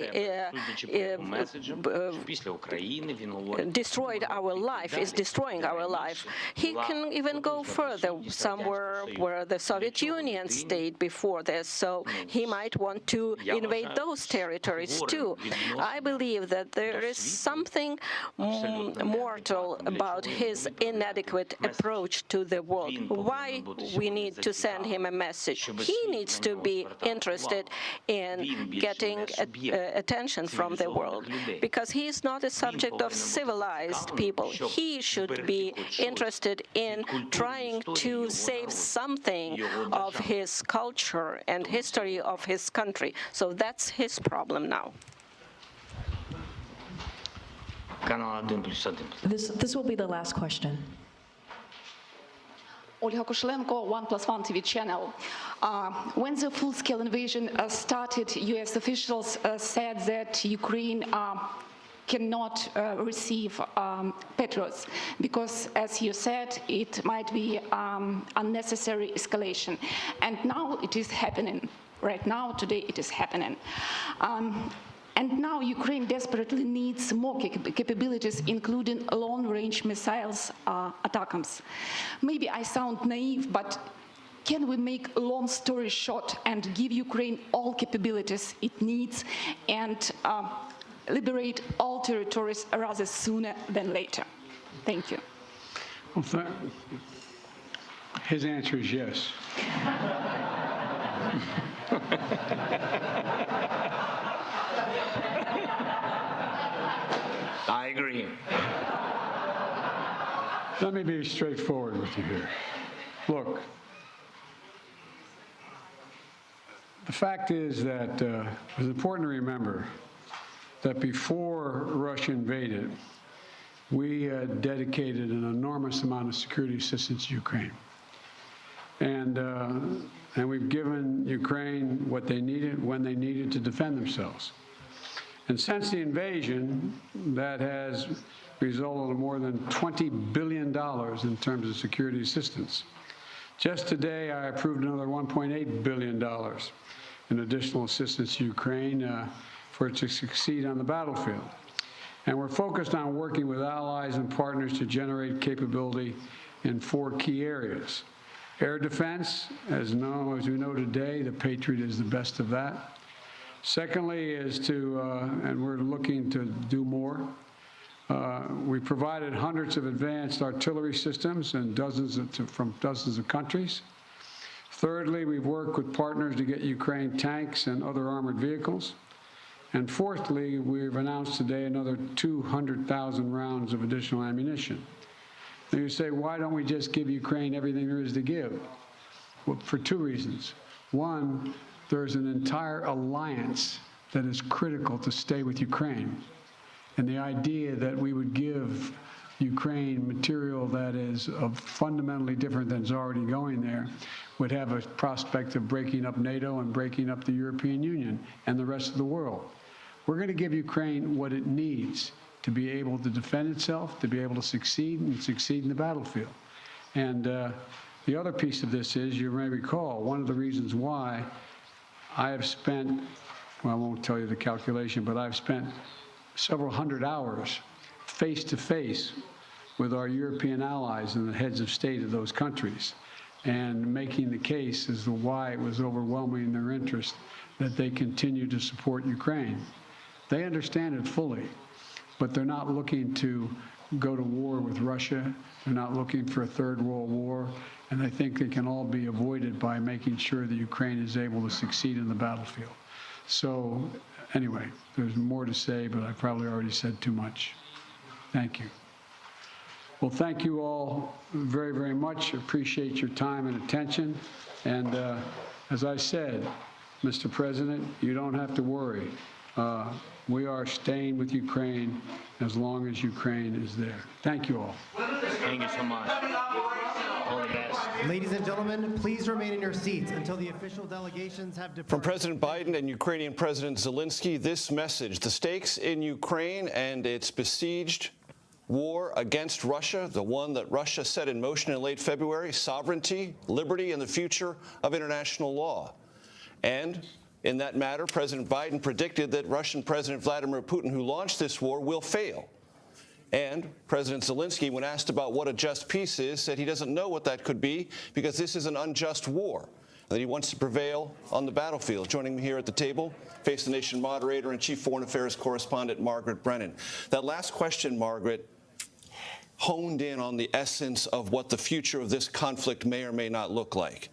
destroyed our life, is destroying our life? He can even go further, somewhere where the Soviet Union stayed before this, so he might want to invade those territories too. I believe that there is something mortal about his inadequate approach to the world. Why we need to send him a message? He needs to be interested in getting attention from the world, because he is not a subject of civilized people. He should be interested in trying to save something of his culture and history of his country. So that's his problem now. This will be the last question. Olga Koshelenko, 1+1 TV channel. When the full-scale invasion started, U.S. officials said that Ukraine cannot receive Patriots because, as you said, it might be unnecessary escalation. And now it is happening. Right now, today, it is happening. And now Ukraine desperately needs more capabilities, including long-range missiles, ATACMS. Maybe I sound naive, but can we make a long story short and give Ukraine all capabilities it needs and liberate all territories rather sooner than later? Thank you. Well, his answer is yes. I agree. Let me be straightforward with you here. Look, The fact is that it's important to remember that before Russia invaded, we dedicated an enormous amount of security assistance to Ukraine. And we've given Ukraine what they needed when they needed to defend themselves. And since the invasion, that has resulted in more than $20 billion in terms of security assistance. Just today, I approved another $1.8 billion in additional assistance to Ukraine for it to succeed on the battlefield. And we're focused on working with allies and partners to generate capability in 4 key areas. Air defense, as we know today, the Patriot is the best of that. Secondly is to, and we're looking to do more, we provided hundreds of advanced artillery systems and from dozens of countries. Thirdly, we've worked with partners to get Ukraine tanks and other armored vehicles. And fourthly, we've announced today another 200,000 rounds of additional ammunition. And you say, why don't we just give Ukraine everything there is to give? Well, for 2 reasons. One, there's an entire alliance that is critical to stay with Ukraine. And the idea that we would give Ukraine material that is fundamentally different than is already going there would have a prospect of breaking up NATO and breaking up the European Union and the rest of the world. We're going to give Ukraine what it needs to be able to defend itself, to be able to succeed and succeed in the battlefield. And the other piece of this is, you may recall, one of the reasons why I have spent, well, I won't tell you the calculation, but I've spent several hundred hours face-to-face with our European allies and the heads of state of those countries, and making the case as to why it was overwhelming in their interest that they continue to support Ukraine. They understand it fully, but they're not looking to go to war with Russia. They're not looking for a third world war, and I think they can all be avoided by making sure that Ukraine is able to succeed in the battlefield. So anyway, there's more to say, but I probably already said too much. Thank you. Well, thank you all very, very much. Appreciate your time and attention. And as I said, Mr. President, you don't have to worry. We are staying with Ukraine as long as Ukraine is there. Thank you all. Thank you so much. All the best. Ladies and gentlemen, please remain in your seats until the official delegations have departed. From President Biden and Ukrainian President Zelensky, this message: the stakes in Ukraine and its besieged war against Russia, the one that Russia set in motion in late February, sovereignty, liberty, and the future of international law. And in that matter, President Biden predicted that Russian President Vladimir Putin, who launched this war, will fail. And President Zelensky, when asked about what a just peace is, said he doesn't know what that could be because this is an unjust war, and that he wants to prevail on the battlefield. Joining me here at the table, Face the Nation moderator and Chief Foreign Affairs Correspondent Margaret Brennan. That last question, Margaret, honed in on the essence of what the future of this conflict may or may not look like.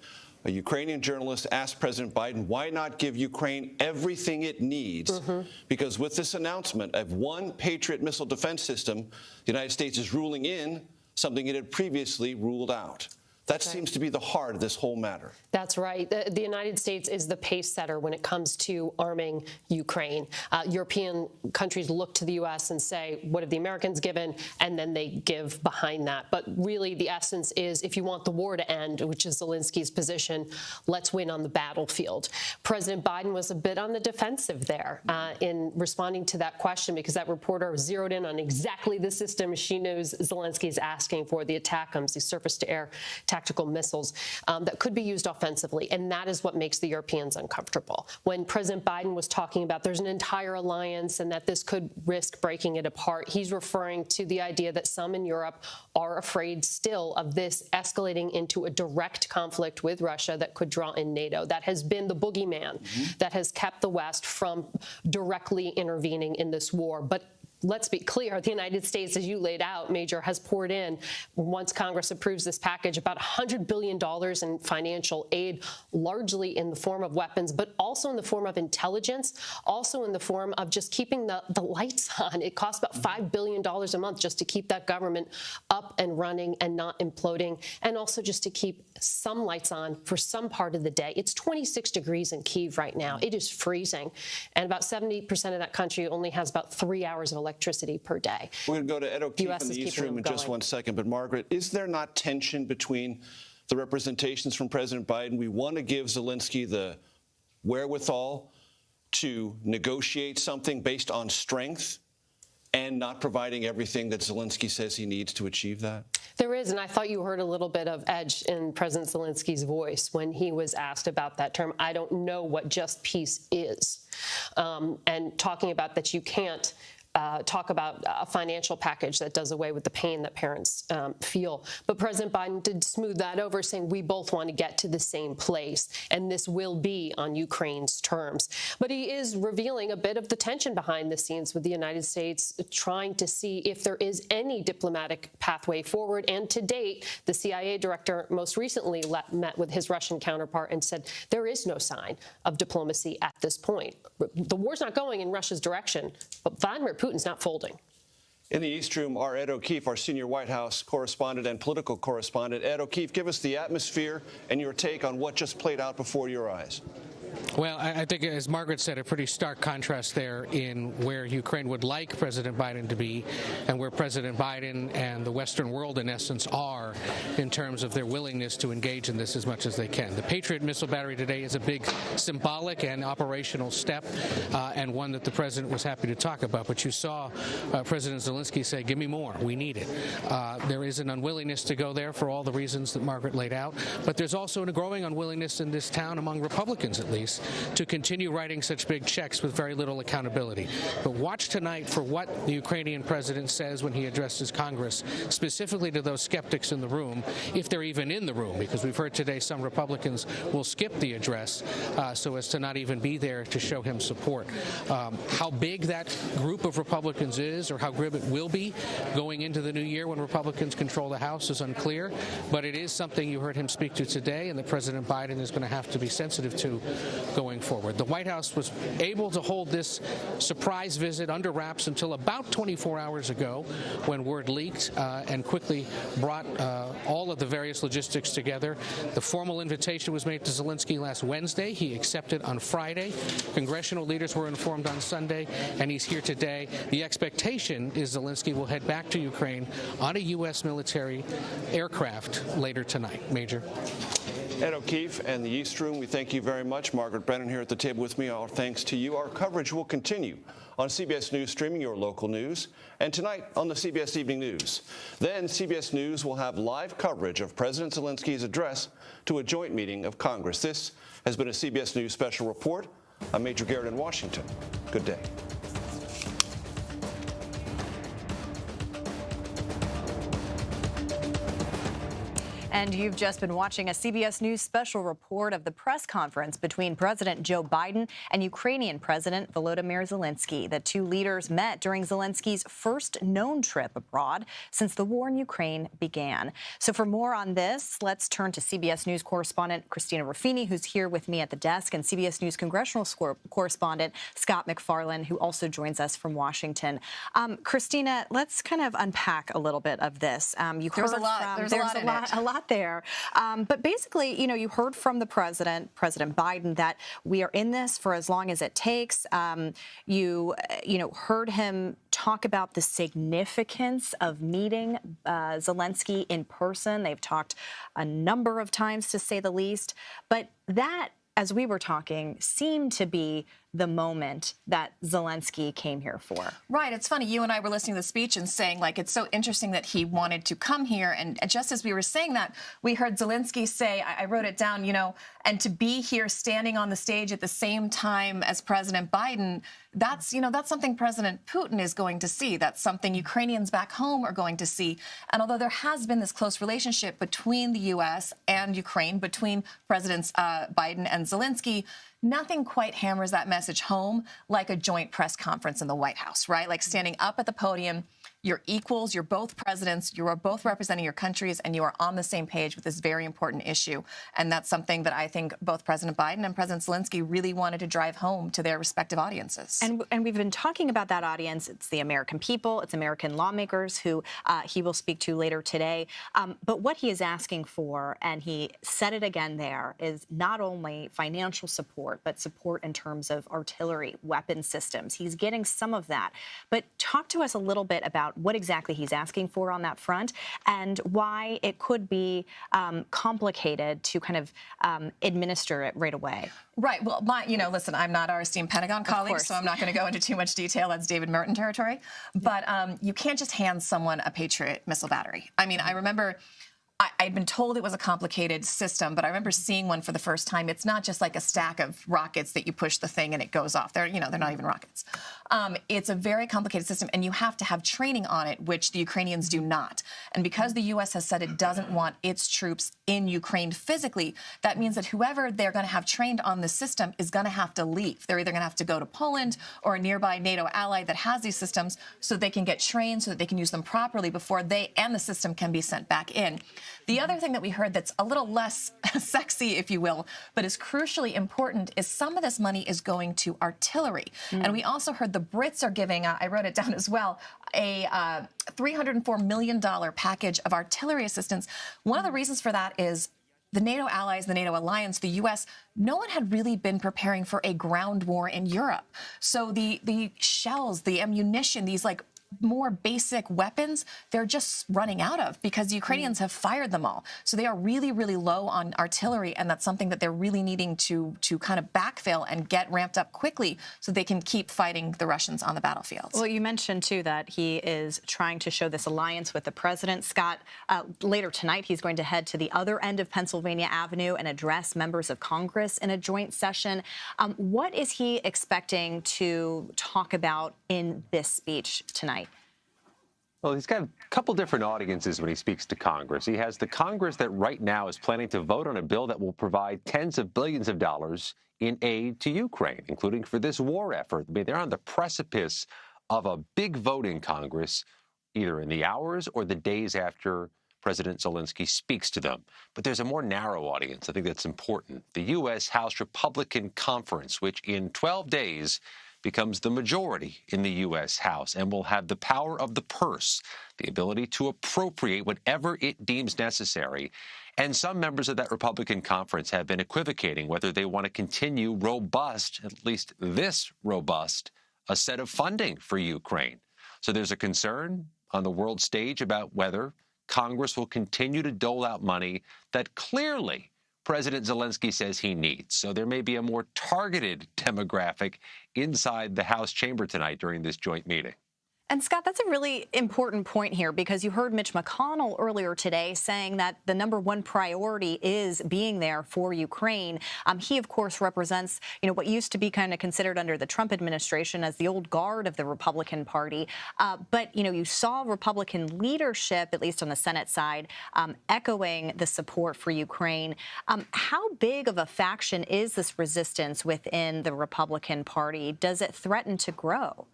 A Ukrainian journalist asked President Biden, why not give Ukraine everything it needs? Because with this announcement of one Patriot missile defense system, the United States is ruling in something it had previously ruled out. That seems to be the heart of this whole matter. That's right. The United States is the pace setter when it comes to arming Ukraine. European countries look to the U.S. and say, what have the Americans given? And then they give behind that. But really, the essence is, if you want the war to end, which is Zelensky's position, let's win on the battlefield. President Biden was a bit on the defensive there in responding to that question, because that reporter zeroed in on exactly the system she knows Zelensky is asking for, the ATACMS, the surface-to-air tactical missiles that could be used offensively, and that is what makes the Europeans uncomfortable. When President Biden was talking about there's an entire alliance and that this could risk breaking it apart, he's referring to the idea that some in Europe are afraid still of this escalating into a direct conflict with Russia that could draw in NATO. That has been the boogeyman that has kept the West from directly intervening in this war. But let's be clear, the United States, as you laid out, Major, has poured in, once Congress approves this package, about $100 billion in financial aid, largely in the form of weapons, but also in the form of intelligence, also in the form of just keeping the lights on. It costs about $5 billion a month just to keep that government up and running and not imploding, and also just to keep some lights on for some part of the day. It's 26 degrees in Kyiv right now. It is freezing. And about 70% of that country only has about 3 hours of electricity per day. We're going to go to Ed O'Keefe in the East Room in just 1 second. But, Margaret, is there not tension between the representations from President Biden? We want to give Zelensky the wherewithal to negotiate something based on strength and not providing everything that Zelensky says he needs to achieve that? There is, and I thought you heard a little bit of edge in President Zelensky's voice when he was asked about that term. I don't know what just peace is. And talking about that you can't talk about a financial package that does away with the pain that parents feel. But President Biden did smooth that over, saying we both want to get to the same place, and this will be on Ukraine's terms. But he is revealing a bit of the tension behind the scenes with the United States trying to see if there is any diplomatic pathway forward. And to date, the CIA director most recently met with his Russian counterpart and said there is no sign of diplomacy at this point. The war's not going in Russia's direction, but Vladimir Putin's not folding. In the East Room, our Ed O'Keefe, our senior White House correspondent and political correspondent. Ed O'Keefe, give us the atmosphere and your take on what just played out before your eyes. Well, I think, as Margaret said, a pretty stark contrast there in where Ukraine would like President Biden to be and where President Biden and the Western world, in essence, are in terms of their willingness to engage in this as much as they can. The Patriot missile battery today is a big symbolic and operational step, and one that the president was happy to talk about. But you saw President Zelensky say, give me more. We need it. There is an unwillingness to go there for all the reasons that Margaret laid out. But there's also a growing unwillingness in this town, among Republicans at least, to continue writing such big checks with very little accountability. But watch tonight for what the Ukrainian president says when he addresses Congress, specifically to those skeptics in the room, if they're even in the room, because we've heard today some Republicans will skip the address so as to not even be there to show him support. How big that group of Republicans is, or how grim it will be going into the new year when Republicans control the House, is unclear, but it is something you heard him speak to today and that President Biden is going to have to be sensitive to going forward. The White House was able to hold this surprise visit under wraps until about 24 hours ago, when word leaked and quickly brought all of the various logistics together. The formal invitation was made to Zelensky last Wednesday. He accepted on Friday. Congressional leaders were informed on Sunday, and he's here today. The expectation is Zelensky will head back to Ukraine on a U.S. military aircraft later tonight. Major. Ed O'Keefe and the East Room, we thank you very much. Margaret Brennan here at the table with me. Our thanks to you. Our coverage will continue on CBS News Streaming, your local news, and tonight on the CBS Evening News. Then CBS News will have live coverage of President Zelensky's address to a joint meeting of Congress. This has been a CBS News special report. I'm Major Garrett in Washington. Good day. And you've just been watching a CBS News special report of the press conference between President Joe Biden and Ukrainian President Volodymyr Zelensky. The two leaders met during Zelensky's first known trip abroad since the war in Ukraine began. So for more on this, let's turn to CBS News correspondent Christina Ruffini, who's here with me at the desk, and CBS News congressional correspondent Scott McFarland, who also joins us from Washington. Christina, let's kind of unpack a little bit of this. There's a lot there. But basically, you heard from the President Biden, that we are in this for as long as it takes. You heard him talk about the significance of meeting Zelensky in person. They've talked a number of times, to say the least. But that, as we were talking, seemed to be the moment that Zelensky came here for. Right. It's funny. You and I were listening to the speech and saying, like, it's so interesting that he wanted to come here. And just as we were saying that, we heard Zelensky say, I wrote it down, and to be here standing on the stage at the same time as President Biden, that's something President Putin is going to see. That's something Ukrainians back home are going to see. And although there has been this close relationship between the U.S. and Ukraine, between Presidents Biden and Zelensky, nothing quite hammers that message home like a joint press conference in the White House, right? Like standing up at the podium, you're equals, you're both presidents, you are both representing your countries, and you are on the same page with this very important issue. And that's something that I think both President Biden and President Zelensky really wanted to drive home to their respective audiences. And we've been talking about that audience. It's the American people, it's American lawmakers who he will speak to later today. But what he is asking for, and he said it again there, is not only financial support, but support in terms of artillery, weapon systems. He's getting some of that. But talk to us a little bit about what exactly he's asking for on that front and why it could be complicated to kind of administer it right away. Right. Well, listen, I'm not our esteemed Pentagon colleague, so I'm not going to go into too much detail. That's David Merton territory. But you can't just hand someone a Patriot missile battery. I mean, I remember I'd been told it was a complicated system, but I remember seeing one for the first time. It's not just like a stack of rockets that you push the thing and it goes off. They're not even rockets. It's a very complicated system, and you have to have training on it, which the Ukrainians do not. And because the U.S. has said it doesn't want its troops in Ukraine physically, that means that whoever they're going to have trained on the system is going to have to leave. They're either going to have to go to Poland or a nearby NATO ally that has these systems so they can get trained, so that they can use them properly before they and the system can be sent back in. The other thing that we heard that's a little less sexy, if you will, but is crucially important is some of this money is going to artillery. And we also heard the Brits are giving, I wrote it down as well, a $304 million package of artillery assistance. One of the reasons for that is the NATO allies, the NATO alliance, the U.S., no one had really been preparing for a ground war in Europe. So the shells, the ammunition, these like more basic weapons, they're just running out of because the Ukrainians have fired them all. So they are really, really low on artillery, and that's something that they're really needing to kind of backfill and get ramped up quickly so they can keep fighting the Russians on the battlefield. Well, you mentioned, too, that he is trying to show this alliance with the president. Scott, later tonight, he's going to head to the other end of Pennsylvania Avenue and address members of Congress in a joint session. What is he expecting to talk about in this speech tonight? Well, he's got a couple different audiences when he speaks to Congress. He has the Congress that right now is planning to vote on a bill that will provide tens of billions of dollars in aid to Ukraine, including for this war effort. I mean, they're on the precipice of a big vote in Congress, either in the hours or the days after President Zelensky speaks to them. But there's a more narrow audience. I think that's important. The U.S. House Republican Conference, which in 12 days becomes the majority in the U.S. House and will have the power of the purse, the ability to appropriate whatever it deems necessary. And some members of that Republican conference have been equivocating whether they want to continue robust, at least this robust, a set of funding for Ukraine. So there's a concern on the world stage about whether Congress will continue to dole out money that clearly President Zelensky says he needs. So there may be a more targeted demographic inside the House chamber tonight during this joint meeting. And Scott, that's a really important point here, because you heard Mitch McConnell earlier today saying that the number one priority is being there for Ukraine. He, of course, represents, what used to be kind of considered under the Trump administration as the old guard of the Republican Party. But, you saw Republican leadership, at least on the Senate side, echoing the support for Ukraine. How big of a faction is this resistance within the Republican Party? Does it threaten to grow?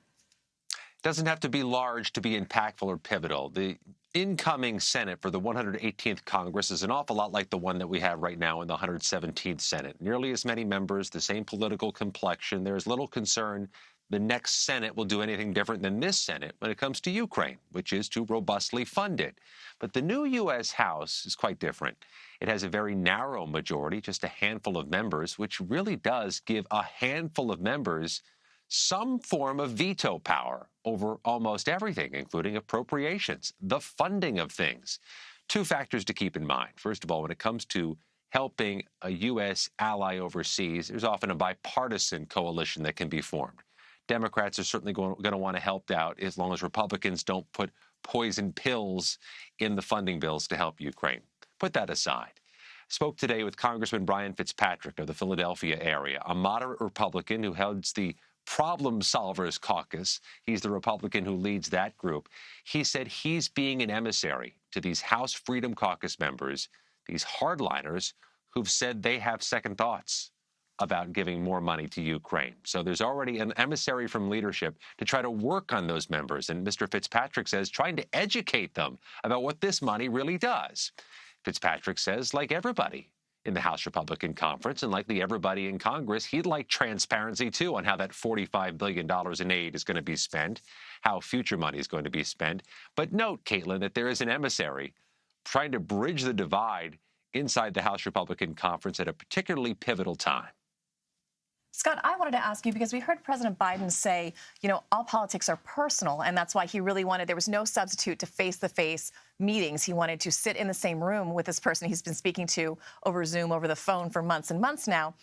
Doesn't have to be large to be impactful or pivotal. The incoming Senate for the 118th Congress is an awful lot like the one that we have right now in the 117th Senate. Nearly as many members, the same political complexion. There's little concern the next Senate will do anything different than this Senate when it comes to Ukraine, which is to robustly fund it. But the new U.S. House is quite different. It has a very narrow majority, just a handful of members, which really does give a handful of members some form of veto power over almost everything, including appropriations, the funding of things. Two factors to keep in mind. First of all, when it comes to helping a U.S. ally overseas, there's often a bipartisan coalition that can be formed. Democrats are certainly going to want to help out as long as Republicans don't put poison pills in the funding bills to help Ukraine. Put that aside. Spoke today with Congressman Brian Fitzpatrick of the Philadelphia area, a moderate Republican who heads the Problem Solvers Caucus. He's the Republican who leads that group. He said he's being an emissary to these House Freedom Caucus members, these hardliners who've said they have second thoughts about giving more money to Ukraine. So there's already an emissary from leadership to try to work on those members. And Mr. Fitzpatrick says trying to educate them about what this money really does. Fitzpatrick says, like everybody in the House Republican Conference and likely everybody in Congress, he'd like transparency, too, on how that $45 billion in aid is going to be spent, how future money is going to be spent. But note, Caitlin, that there is an emissary trying to bridge the divide inside the House Republican Conference at a particularly pivotal time. Scott, I wanted to ask you, because we heard President Biden say, all politics are personal, and that's why he really wanted, there was no substitute to face-to-face meetings. He wanted to sit in the same room with this person he's been speaking to over Zoom, over the phone for months and months now.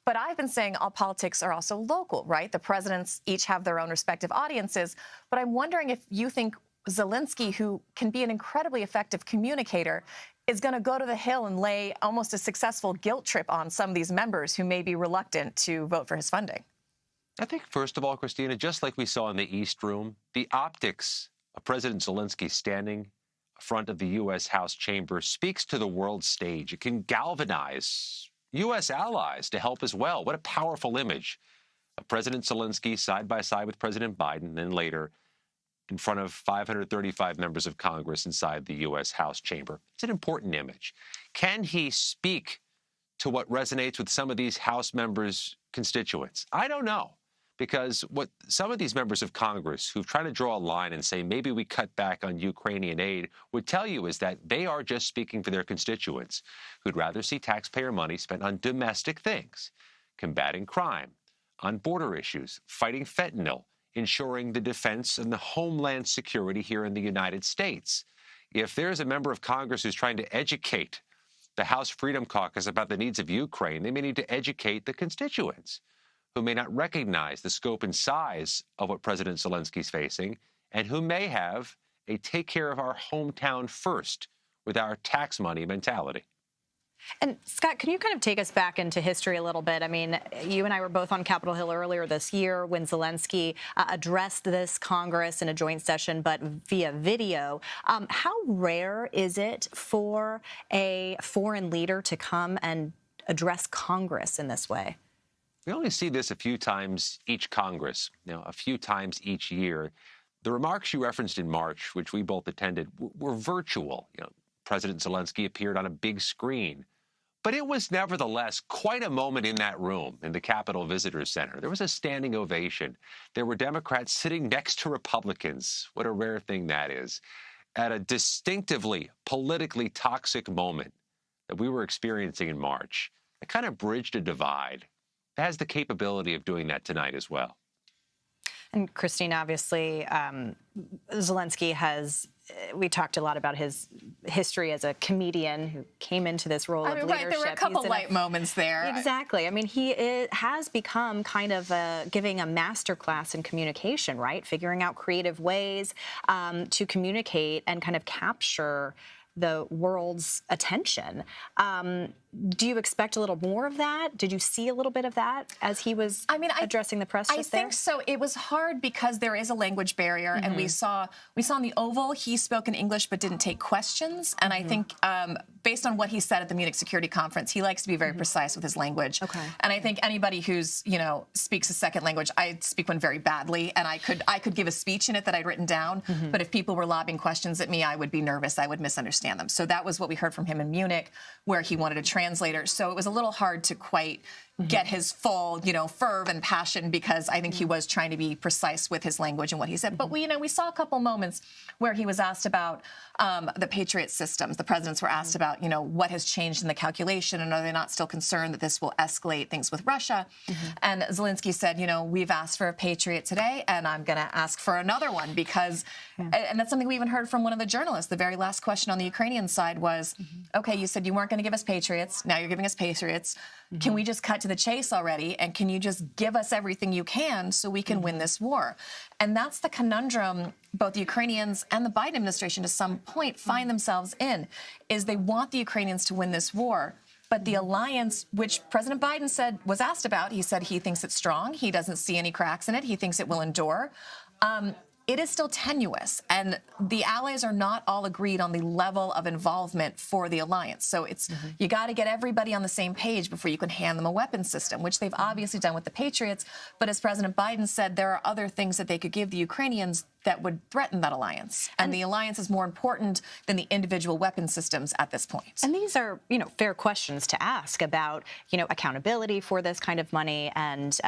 But I've been saying all politics are also local, right? The presidents each have their own respective audiences. But I'm wondering if you think Zelensky, who can be an incredibly effective communicator, is going to go to the Hill and lay almost a successful guilt trip on some of these members who may be reluctant to vote for his funding. I think, first of all, Christina, just like we saw in the East Room, the optics of President Zelensky standing in front of the U.S. House chamber speaks to the world stage. It can galvanize U.S. allies to help as well. What a powerful image of President Zelensky side by side with President Biden, and then later in front of 535 members of Congress inside the U.S. House chamber. It's an important image. Can he speak to what resonates with some of these House members' constituents? I don't know, because what some of these members of Congress who've tried to draw a line and say maybe we cut back on Ukrainian aid would tell you is that they are just speaking for their constituents who'd rather see taxpayer money spent on domestic things, combating crime, on border issues, fighting fentanyl, ensuring the defense and the homeland security here in the United States. If there's a member of Congress who's trying to educate the House Freedom Caucus about the needs of Ukraine, they may need to educate the constituents who may not recognize the scope and size of what President Zelensky's facing and who may have a take care of our hometown first with our tax money mentality. And Scott, can you kind of take us back into history a little bit? I mean, you and I were both on Capitol Hill earlier this year when Zelensky addressed this Congress in a joint session, but via video. How rare is it for a foreign leader to come and address Congress in this way? We only see this a few times each Congress, a few times each year. The remarks you referenced in March, which we both attended, were virtual. President Zelensky appeared on a big screen. But it was nevertheless quite a moment in that room, in the Capitol Visitors Center. There was a standing ovation. There were Democrats sitting next to Republicans. What a rare thing that is. At a distinctively politically toxic moment that we were experiencing in March, it kind of bridged a divide. It has the capability of doing that tonight as well. And Christine, obviously, Zelensky has, we talked a lot about his history as a comedian who came into this role of leadership. Right, there were a couple light moments there. Exactly. I mean, he has become kind of giving a masterclass in communication, right? Figuring out creative ways to communicate and kind of capture the world's attention. Do you expect a little more of that? Did you see a little bit of that as he was addressing the press just there? I think so. It was hard because there is a language barrier, and we saw in the Oval, he spoke in English but didn't take questions. And I think based on what he said at the Munich Security Conference, he likes to be very precise with his language. Okay. And I think anybody who's, speaks a second language, I speak one very badly, and I could give a speech in it that I'd written down, but if people were lobbing questions at me, I would be nervous. I would misunderstand them. So that was what we heard from him in Munich, where he wanted a translator. So it was a little hard to quite get his full, fervor and passion, because I think he was trying to be precise with his language and what he said. But we saw a couple moments where he was asked about the Patriot systems. The presidents were asked about, what has changed in the calculation, and are they not still concerned that this will escalate things with Russia? And Zelensky said, we've asked for a Patriot today, and I'm going to ask for another one, because, and that's something we even heard from one of the journalists. The very last question on the Ukrainian side was, okay, you said you weren't going to give us Patriots. Now you're giving us Patriots. Can we just cut to the chase already? And can you just give us everything you can so we can win this war? And that's the conundrum both the Ukrainians and the Biden administration to some point find themselves in, is they want the Ukrainians to win this war. But the alliance, which President Biden said was asked about, he said he thinks it's strong. He doesn't see any cracks in it. He thinks it will endure. It is still tenuous, and the allies are not all agreed on the level of involvement for the alliance. So it's you got to get everybody on the same page before you can hand them a weapons system, which they've obviously done with the Patriots. But as President Biden said, there are other things that they could give the Ukrainians that would threaten that alliance. And the alliance is more important than the individual weapon systems at this point. And these are, fair questions to ask about, accountability for this kind of money and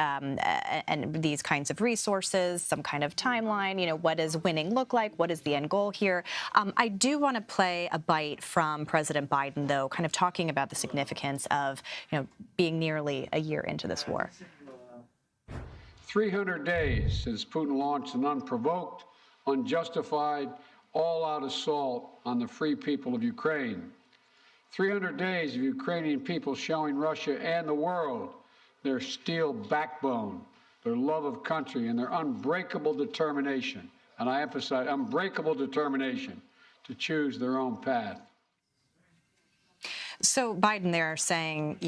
these kinds of resources, some kind of timeline, what does winning look like? What is the end goal here? I do want to play a bite from President Biden, though, kind of talking about the significance of, being nearly a year into this war. 300 days since Putin launched an unprovoked, unjustified, all-out assault on the free people of Ukraine. 300 days of Ukrainian people showing Russia and the world their steel backbone, their love of country, and their unbreakable determination, and I emphasize unbreakable determination, to choose their own path. So Biden there saying,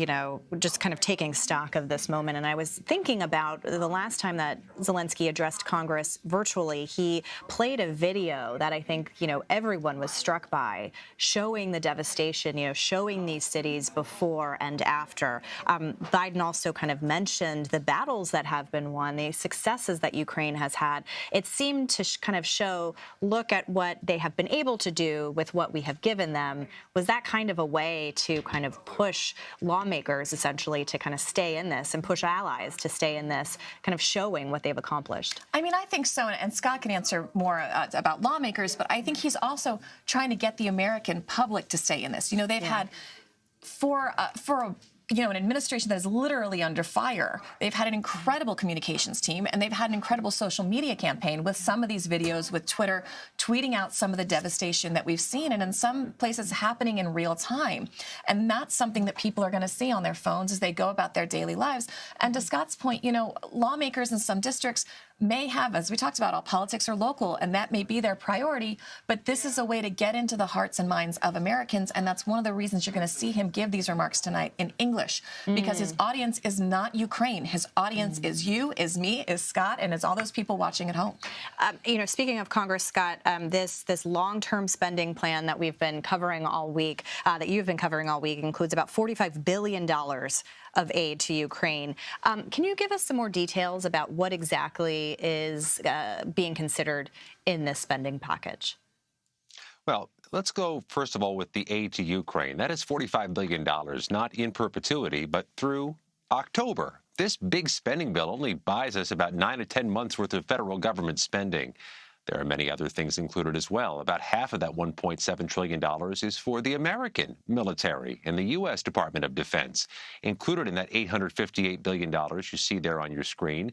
just kind of taking stock of this moment. And I was thinking about the last time that Zelensky addressed Congress virtually, he played a video that I think, everyone was struck by, showing the devastation, showing these cities before and after. Biden also kind of mentioned the battles that have been won, the successes that Ukraine has had. It seemed to kind of show, look at what they have been able to do with what we have given them. Was that kind of a way to kind of push lawmakers essentially to kind of stay in this and push allies to stay in this, kind of showing what they've accomplished? I mean, I think so, and Scott can answer more about lawmakers, but I think he's also trying to get the American public to stay in this. They've had for an administration that is literally under fire. They've had an incredible communications team, and they've had an incredible social media campaign with some of these videos, with Twitter tweeting out some of the devastation that we've seen, and in some places happening in real time. And that's something that people are going to see on their phones as they go about their daily lives. And to Scott's point, lawmakers in some districts may have, as we talked about, all politics are local, and that may be their priority, but this is a way to get into the hearts and minds of Americans, and that's one of the reasons you're going to see him give these remarks tonight in English, because his audience is not Ukraine. His audience is you, is me, is Scott, and is all those people watching at home. Speaking of Congress, Scott, this long-term spending plan that we've been covering all week, that you've been covering all week, includes about $45 billion of aid to Ukraine. Can you give us some more details about what exactly is being considered in this spending package? Well, let's go, first of all, with the aid to Ukraine. That is $45 billion, not in perpetuity, but through October. This big spending bill only buys us about 9 to 10 months worth of federal government spending. There are many other things included as well. About half of that $1.7 trillion is for the American military and the U.S. Department of Defense. Included in that $858 billion you see there on your screen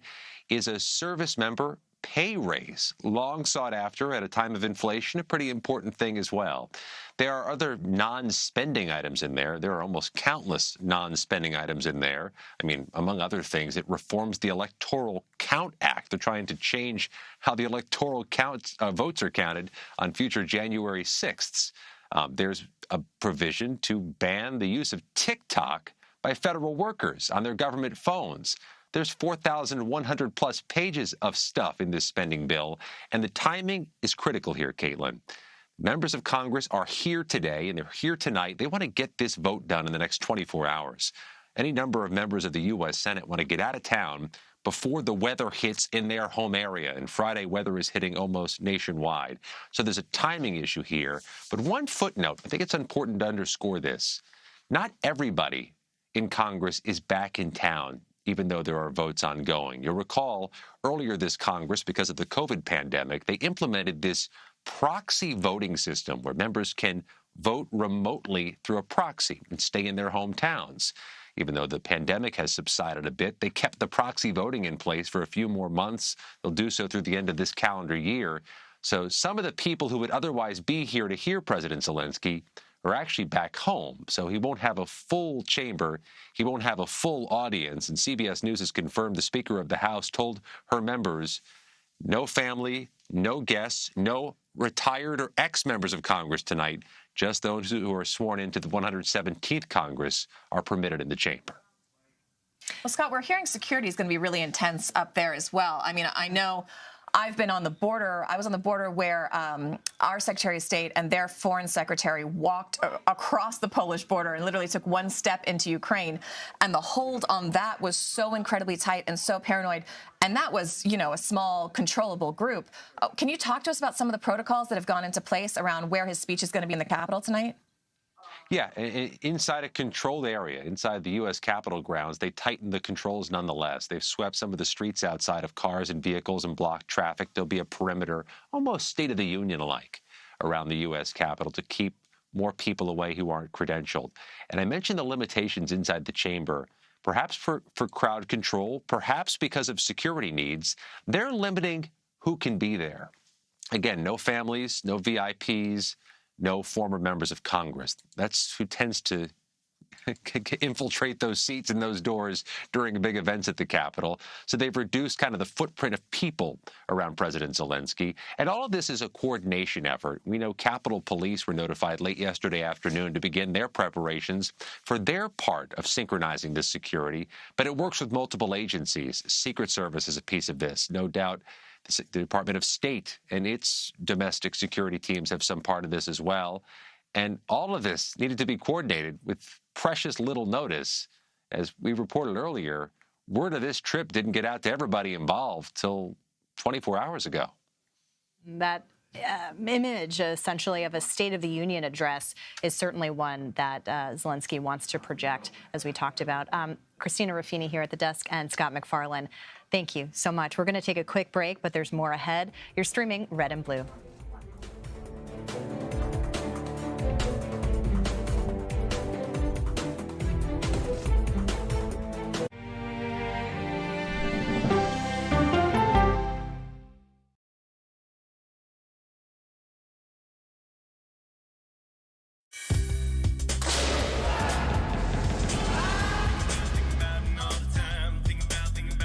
is a service member pay raise, long sought after at a time of inflation, a pretty important thing as well. There are other non-spending items in there. There are almost countless non-spending items in there. I mean, among other things, it reforms the Electoral Count Act. They're trying to change how the electoral votes are counted on future January 6ths. There's a provision to ban the use of TikTok by federal workers on their government phones. There's 4,100 plus pages of stuff in this spending bill, and the timing is critical here, Caitlin. Members of Congress are here today, and they're here tonight. They want to get this vote done in the next 24 hours. Any number of members of the U.S. Senate want to get out of town before the weather hits in their home area, and Friday weather is hitting almost nationwide. So there's a timing issue here. But one footnote, I think it's important to underscore this. Not everybody in Congress is back in town, even though there are votes ongoing. You'll recall earlier this Congress, because of the COVID pandemic, they implemented this proxy voting system where members can vote remotely through a proxy and stay in their hometowns. Even though the pandemic has subsided a bit, they kept the proxy voting in place for a few more months. They'll do so through the end of this calendar year. So some of the people who would otherwise be here to hear President Zelensky are actually back home. So he won't have a full chamber. He won't have a full audience. And CBS News has confirmed the Speaker of the House told her members, no family, no guests, no retired or ex-members of Congress tonight. Just those who are sworn into the 117th Congress are permitted in the chamber. Well, Scott, we're hearing security is going to be really intense up there as well. I mean, I know I've been on the border. I was on the border where our Secretary of State and their Foreign Secretary walked across the Polish border and literally took one step into Ukraine. And the hold on that was so incredibly tight and so paranoid. And that was, you know, a small, controllable group. Can you talk to us about some of the protocols that have gone into place around where his speech is going to be in the Capitol tonight? Yeah, inside a controlled area, inside the U.S. Capitol grounds, they tightened the controls nonetheless. They've swept some of the streets outside of cars and vehicles and blocked traffic. There'll be a perimeter, almost State of the Union-like, around the U.S. Capitol to keep more people away who aren't credentialed. And I mentioned the limitations inside the chamber, perhaps for crowd control, perhaps because of security needs. They're limiting who can be there. Again, no families, no VIPs, no former members of Congress. That's who tends to infiltrate those seats and those doors during big events at the Capitol. So they've reduced kind of the footprint of people around President Zelensky. And all of this is a coordination effort. We know Capitol Police were notified late yesterday afternoon to begin their preparations for their part of synchronizing this security. But it works with multiple agencies. Secret Service is a piece of this, no doubt. The Department of State and its domestic security teams have some part of this as well. And all of this needed to be coordinated with precious little notice. As we reported earlier, word of this trip didn't get out to everybody involved till 24 hours ago. That image, essentially, of a State of the Union address is certainly one that Zelensky wants to project, as we talked about. Christina Ruffini here at the desk and Scott McFarlane, thank you so much. We're going to take a quick break, but there's more ahead. You're streaming Red and Blue.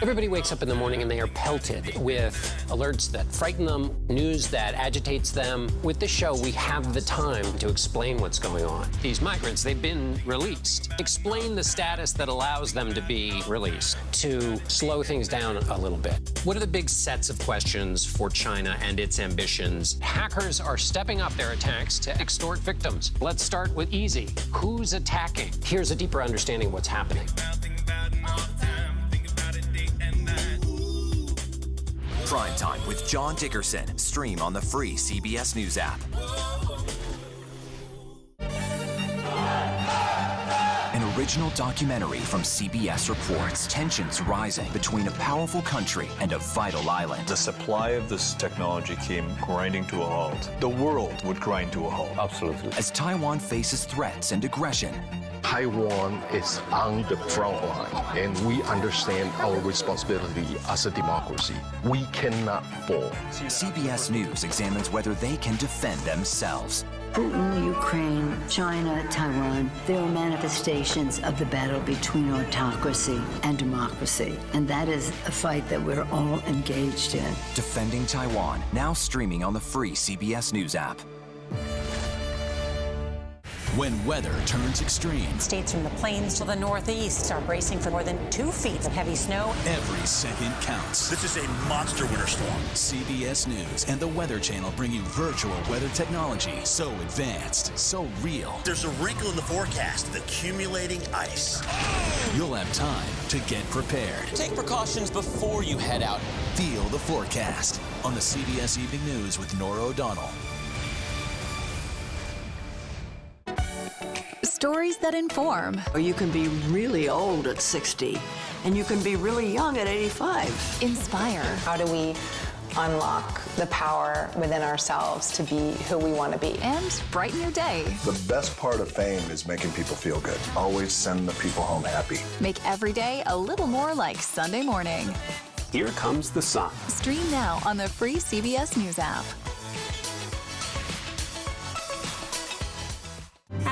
Everybody wakes up in the morning and they are pelted with alerts that frighten them, news that agitates them. With this show, we have the time to explain what's going on. These migrants, they've been released. Explain the status that allows them to be released, to slow things down a little bit. What are the big sets of questions for China and its ambitions? Hackers are stepping up their attacks to extort victims. Let's start with easy. Who's attacking? Here's a deeper understanding of what's happening. Prime Time with John Dickerson. Stream on the free CBS News app. An original documentary from CBS reports tensions rising between a powerful country and a vital island. The supply of this technology came grinding to a halt. The world would grind to a halt. Absolutely. As Taiwan faces threats and aggression, Taiwan is on the front line, and we understand our responsibility as a democracy. We cannot fall. CBS News examines whether they can defend themselves. Putin, Ukraine, China, Taiwan, they are manifestations of the battle between autocracy and democracy. And that is a fight that we're all engaged in. Defending Taiwan, now streaming on the free CBS News app. When weather turns extreme. States from the plains to the northeast are bracing for more than 2 feet of heavy snow. Every second counts. This is a monster winter storm. CBS News and the Weather Channel bring you virtual weather technology so advanced, so real. There's a wrinkle in the forecast, the accumulating ice. You'll have time to get prepared. Take precautions before you head out. Feel the forecast on the CBS Evening News with Nora O'Donnell. Stories that inform. You can be really old at 60, and you can be really young at 85. Inspire. How do we unlock the power within ourselves to be who we want to be? And brighten your day. The best part of fame is making people feel good. Always send the people home happy. Make every day a little more like Sunday morning. Here comes the sun. Stream now on the free CBS News app.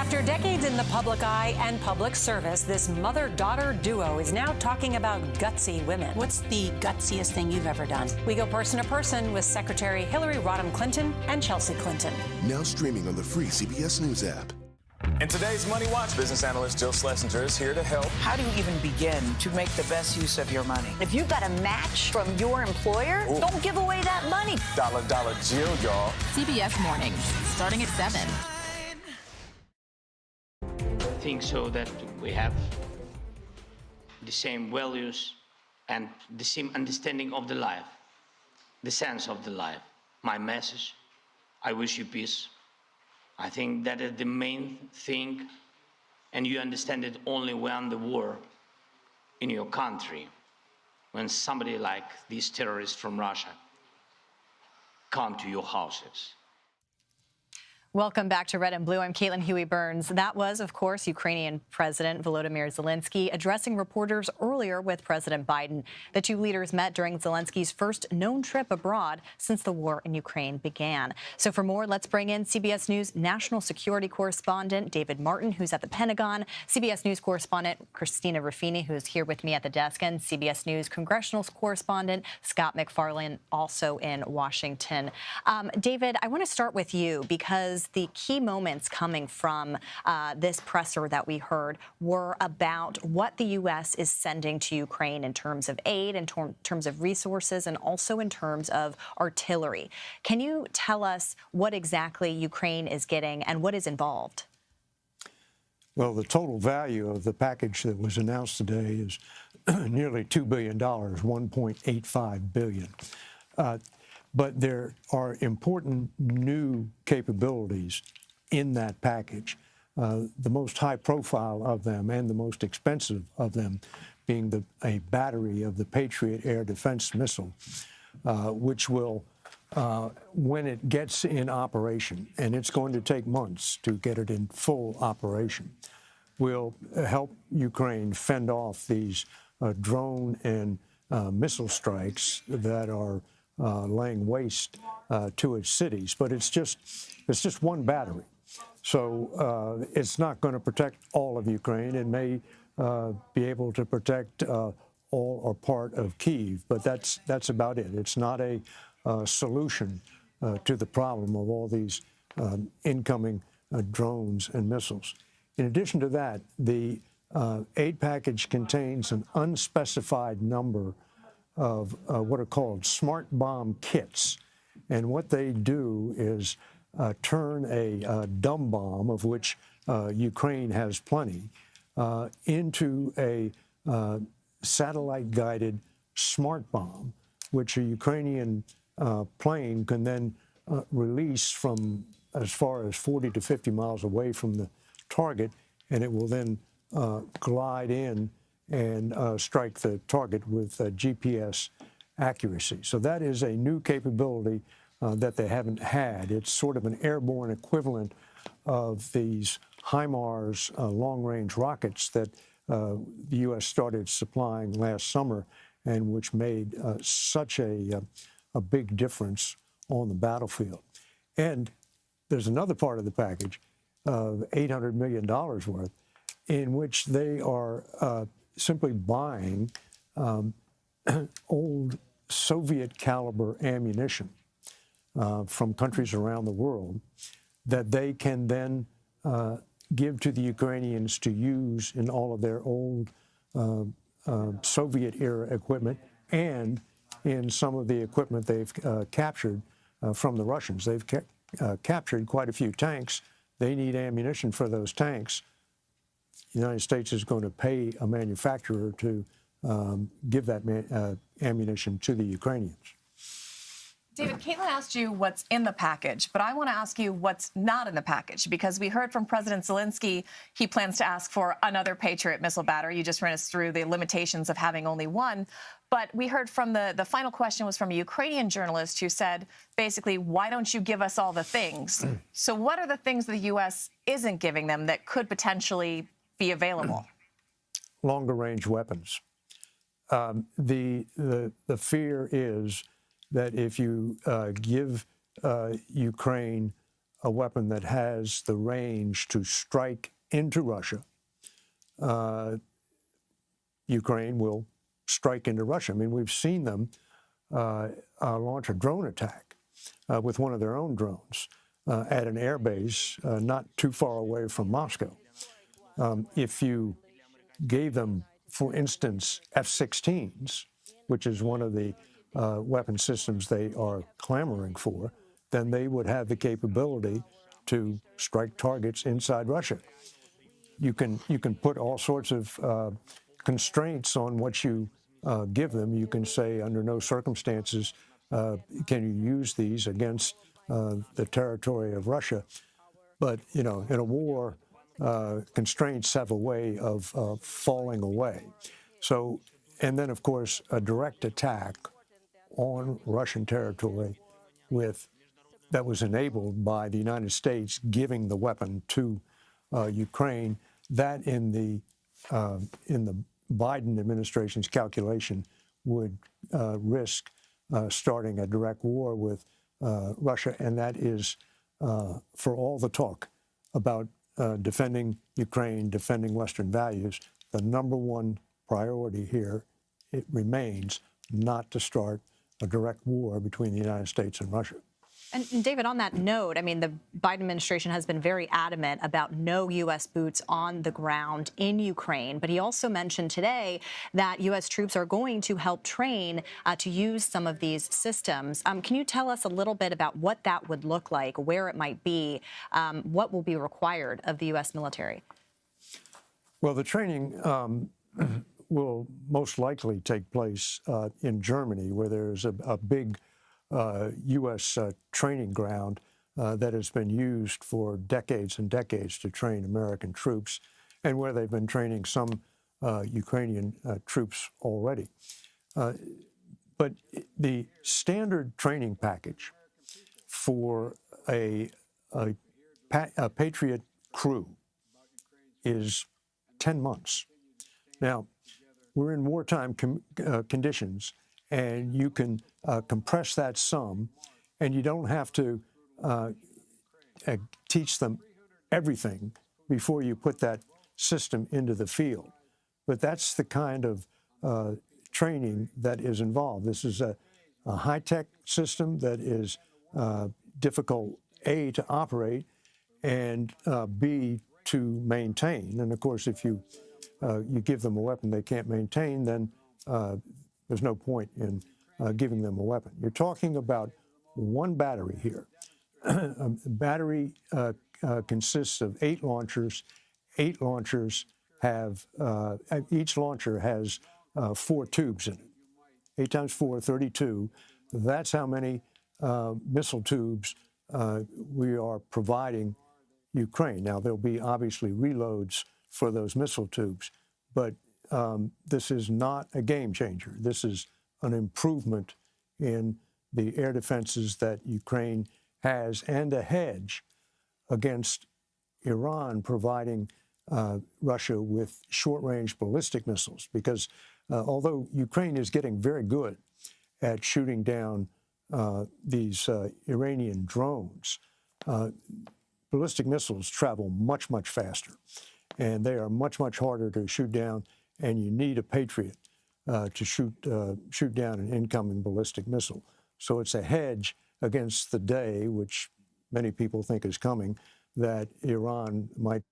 After decades in the public eye and public service, this mother-daughter duo is now talking about gutsy women. What's the gutsiest thing you've ever done? We go person to person with Secretary Hillary Rodham Clinton and Chelsea Clinton. Now streaming on the free CBS News app. In today's Money Watch, business analyst Jill Schlesinger is here to help. How do you even begin to make the best use of your money? If you've got a match from your employer, don't give away that money. Dollar Jill, y'all. CBS Mornings, starting at 7. I think so that we have the same values and the same understanding of the life, the sense of the life. My message, I wish you peace. I think that is the main thing, and you understand it only when the war in your country, when somebody like these terrorists from Russia come to your houses. Welcome back to Red and Blue. I'm Caitlin Huey-Burns. That was, of course, Ukrainian President Volodymyr Zelensky addressing reporters earlier with President Biden. The two leaders met during Zelensky's first known trip abroad since the war in Ukraine began. So for more, let's bring in CBS News national security correspondent David Martin, who's at the Pentagon, CBS News correspondent Christina Ruffini, who's here with me at the desk, and CBS News congressional correspondent Scott McFarlane, also in Washington. David, I want to start with you because the key moments coming from this presser that we heard were about what the U.S. is sending to Ukraine in terms of aid, in terms of resources, and also in terms of artillery. Can you tell us what exactly Ukraine is getting and what is involved? Well, the total value of the package that was announced today is nearly $2 billion, $1.85 billion. But there are important new capabilities in that package. The most high profile of them and the most expensive of them being a battery of the Patriot air defense missile, which will, when it gets in operation, and it's going to take months to get it in full operation, will help Ukraine fend off these drone and missile strikes that are laying waste to its cities. But it's just one battery. So it's not going to protect all of Ukraine. It may be able to protect all or part of Kyiv, but that's about it. It's not a solution to the problem of all these incoming drones and missiles. In addition to that, the aid package contains an unspecified number of what are called smart bomb kits. And what they do is turn a dumb bomb, of which Ukraine has plenty, into a satellite-guided smart bomb, which a Ukrainian plane can then release from as far as 40 to 50 miles away from the target, and it will then glide in and strike the target with GPS accuracy. So that is a new capability that they haven't had. It's sort of an airborne equivalent of these HIMARS long-range rockets that the U.S. started supplying last summer and which made such a big difference on the battlefield. And there's another part of the package of $800 million worth in which they are simply buying old Soviet-caliber ammunition from countries around the world that they can then give to the Ukrainians to use in all of their old Soviet-era equipment and in some of the equipment they've captured from the Russians. They've captured quite a few tanks. They need ammunition for those tanks. The United States is going to pay a manufacturer to give that ammunition to the Ukrainians. David, Caitlin asked you what's in the package, but I want to ask you what's not in the package, because we heard from President Zelensky he plans to ask for another Patriot missile battery. You just ran us through the limitations of having only one. But we heard from the final question was from a Ukrainian journalist who said, basically, why don't you give us all the things? So what are the things the U.S. isn't giving them that could potentially be available? Longer range weapons. The fear is that if you give Ukraine a weapon that has the range to strike into Russia, Ukraine will strike into Russia. I mean, we've seen them launch a drone attack with one of their own drones at an airbase not too far away from Moscow. If you gave them, for instance, F-16s, which is one of the weapon systems they are clamoring for, then they would have the capability to strike targets inside Russia. You can put all sorts of constraints on what you give them. You can say, under no circumstances can you use these against the territory of Russia. But, you know, in a war, constraints have a way of falling away. So, and then, of course, a direct attack on Russian territory that was enabled by the United States giving the weapon to Ukraine. That in the Biden administration's calculation would risk starting a direct war with Russia, and that is, for all the talk about defending Ukraine, defending Western values, the number one priority here, it remains not to start a direct war between the United States and Russia. And David, on that note, I mean, the Biden administration has been very adamant about no U.S. boots on the ground in Ukraine. But he also mentioned today that U.S. troops are going to help train to use some of these systems. Can you tell us a little bit about what that would look like, where it might be, what will be required of the U.S. military? Well, the training will most likely take place in Germany, where there's a big U.S. training ground that has been used for decades and decades to train American troops, and where they've been training some Ukrainian troops already. But the standard training package for a Patriot crew is 10 months. Now, we're in wartime conditions, and you can compress that some, and you don't have to teach them everything before you put that system into the field. But that's the kind of training that is involved. This is a high-tech system that is difficult, A, to operate, and B, to maintain. And of course, if you give them a weapon they can't maintain, then there's no point in giving them a weapon. You're talking about one battery here. A battery consists of 8 launchers. 8 launchers have, each launcher has 4 tubes in it. 8 times 4, 32. That's how many missile tubes we are providing Ukraine. Now, there'll be obviously reloads for those missile tubes, but this is not a game changer. This is an improvement in the air defenses that Ukraine has, and a hedge against Iran providing Russia with short-range ballistic missiles. Because although Ukraine is getting very good at shooting down these Iranian drones, ballistic missiles travel much, much faster, and they are much, much harder to shoot down, and you need a Patriot to shoot down an incoming ballistic missile. So it's a hedge against the day, which many people think is coming, that Iran might.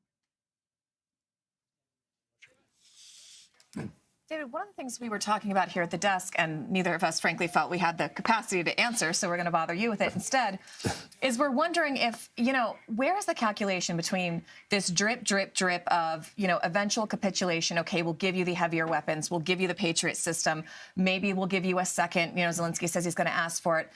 David, one of the things we were talking about here at the desk, and neither of us, frankly, felt we had the capacity to answer, so we're going to bother you with it instead, is we're wondering if, you know, where is the calculation between this drip, drip, drip of, you know, eventual capitulation? Okay, we'll give you the heavier weapons, we'll give you the Patriot system, maybe we'll give you a second, you know, Zelensky says he's going to ask for it,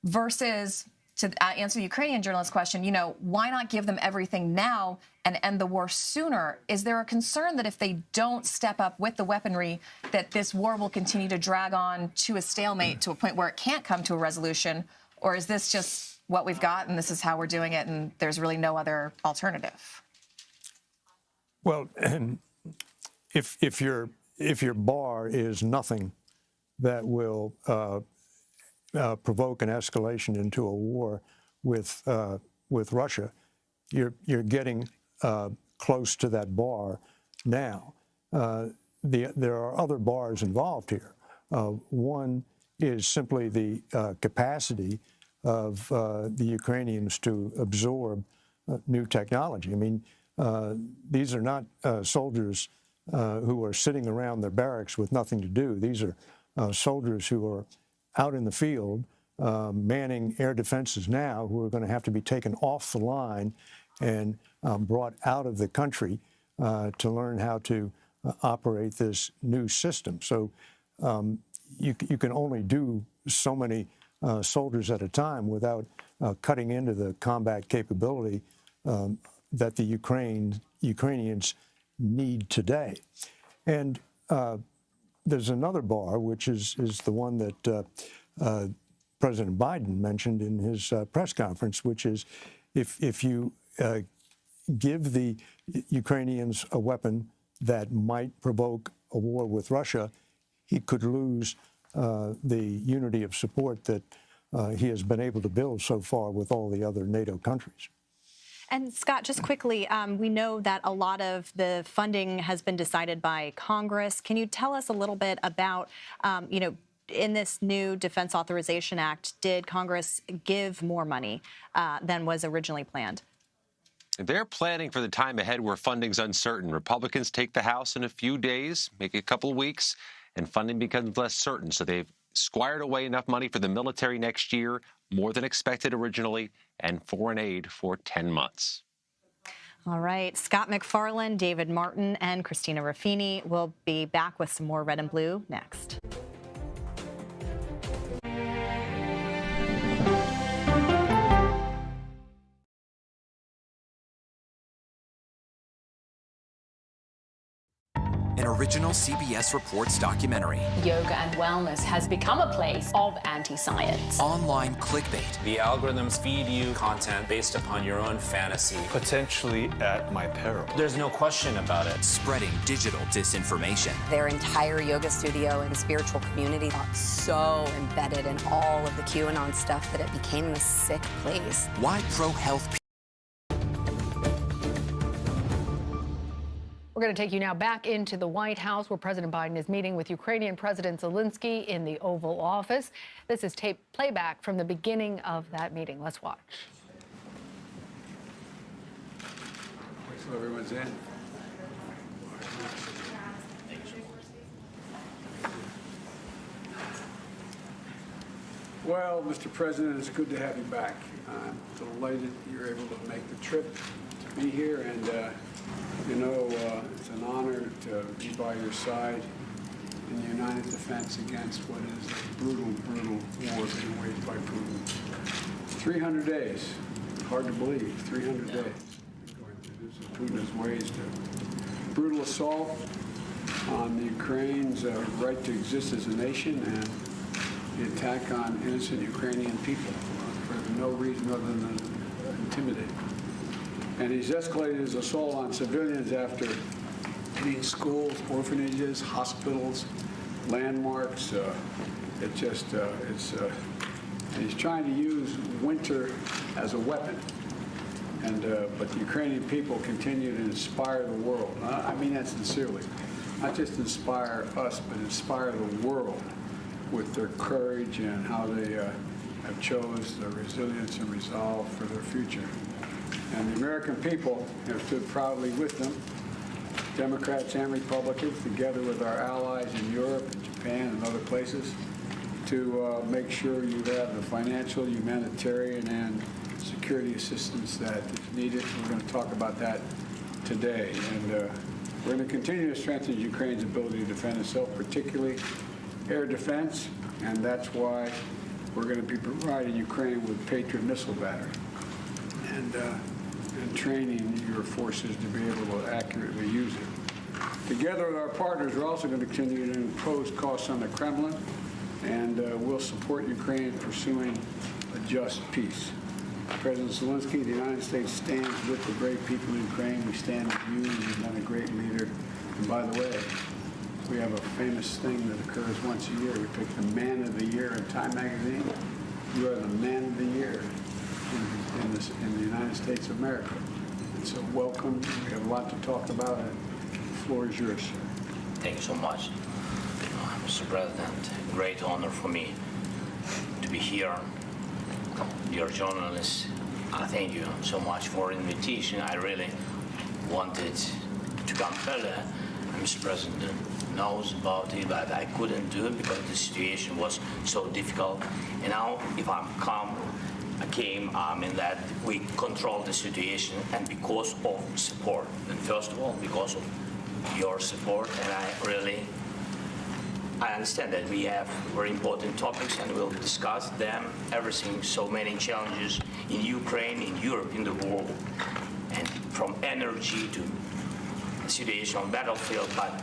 versus, to answer the Ukrainian journalist's question, you know, why not give them everything now and end the war sooner? Is there a concern that if they don't step up with the weaponry, that this war will continue to drag on to a stalemate, to a point where it can't come to a resolution? Or is this just what we've got and this is how we're doing it and there's really no other alternative? Well, if your bar is nothing that will provoke an escalation into a war with with Russia, you're getting close to that bar now. There are other bars involved here. One is simply the capacity of the Ukrainians to absorb new technology. I mean, these are not soldiers who are sitting around their barracks with nothing to do. These are soldiers who are out in the field manning air defenses now, who are going to have to be taken off the line and brought out of the country to learn how to operate this new system. So you can only do so many soldiers at a time without cutting into the combat capability that the Ukrainians need today. And there's another bar, which is the one that President Biden mentioned in his press conference, which is if you give the Ukrainians a weapon that might provoke a war with Russia, he could lose the unity of support that he has been able to build so far with all the other NATO countries. And Scott, just quickly, we know that a lot of the funding has been decided by Congress. Can you tell us a little bit about, in this new Defense Authorization Act, did Congress give more money than was originally planned? They're planning for the time ahead where funding's uncertain. Republicans take the House in a few days, maybe a couple of weeks, and funding becomes less certain. So they've squired away enough money for the military next year, more than expected originally, and foreign aid for 10 months. All right. Scott McFarland, David Martin, and Christina Ruffini will be back with some more Red and Blue next. An original CBS Reports documentary. Yoga and wellness has become a place of anti-science. Online clickbait. The algorithms feed you content based upon your own fantasy. Potentially at my peril. There's no question about it. Spreading digital disinformation. Their entire yoga studio and spiritual community got so embedded in all of the QAnon stuff that it became this sick place. Why pro-health We're going to take you now back into the White House, where President Biden is meeting with Ukrainian President Zelensky in the Oval Office. This is tape playback from the beginning of that meeting. Let's watch. So everyone's in. Well, Mr. President, it's good to have you back. I'm delighted you're able to make the trip to be here, and it's an honor to be by your side in the united defense against what is a brutal, brutal war being waged by Putin. 300 days. Hard to believe. 300 days. Going through this. Putin has waged a brutal assault on the Ukraine's right to exist as a nation, and the attack on innocent Ukrainian people for no reason other than intimidate. And he's escalated his assault on civilians after hitting schools, orphanages, hospitals, landmarks. And he's trying to use winter as a weapon. And but the Ukrainian people continue to inspire the world. I mean that sincerely. Not just inspire us, but inspire the world with their courage and how they have chose their resilience and resolve for their future. And the American people have stood proudly with them, Democrats and Republicans, together with our allies in Europe and Japan and other places, to make sure you have the financial, humanitarian, and security assistance that is needed. We're going to talk about that today. And we're going to continue to strengthen Ukraine's ability to defend itself, particularly air defense, and that's why we're going to be providing Ukraine with Patriot missile battery and training your forces to be able to accurately use it. Together with our partners, we're also going to continue to impose costs on the Kremlin, and we'll support Ukraine pursuing a just peace. President Zelensky, the United States stands with the brave people in Ukraine. We stand with you. You've been a great leader. And by the way, we have a famous thing that occurs once a year. We pick the Man of the Year in Time magazine. You are the Man of the Year. in the United States of America. And so welcome. We have a lot to talk about, and the floor is yours, sir. Thank you so much, Mr. President. Great honor for me to be here. Dear journalists, thank you so much for the invitation. I really wanted to come earlier. Mr. President knows about it, but I couldn't do it because the situation was so difficult. And now, if I came in that we control the situation, and because of support. And first of all, because of your support, and I understand that we have very important topics, and we'll discuss them. Everything, so many challenges in Ukraine, in Europe, in the world, and from energy to the situation on battlefield. But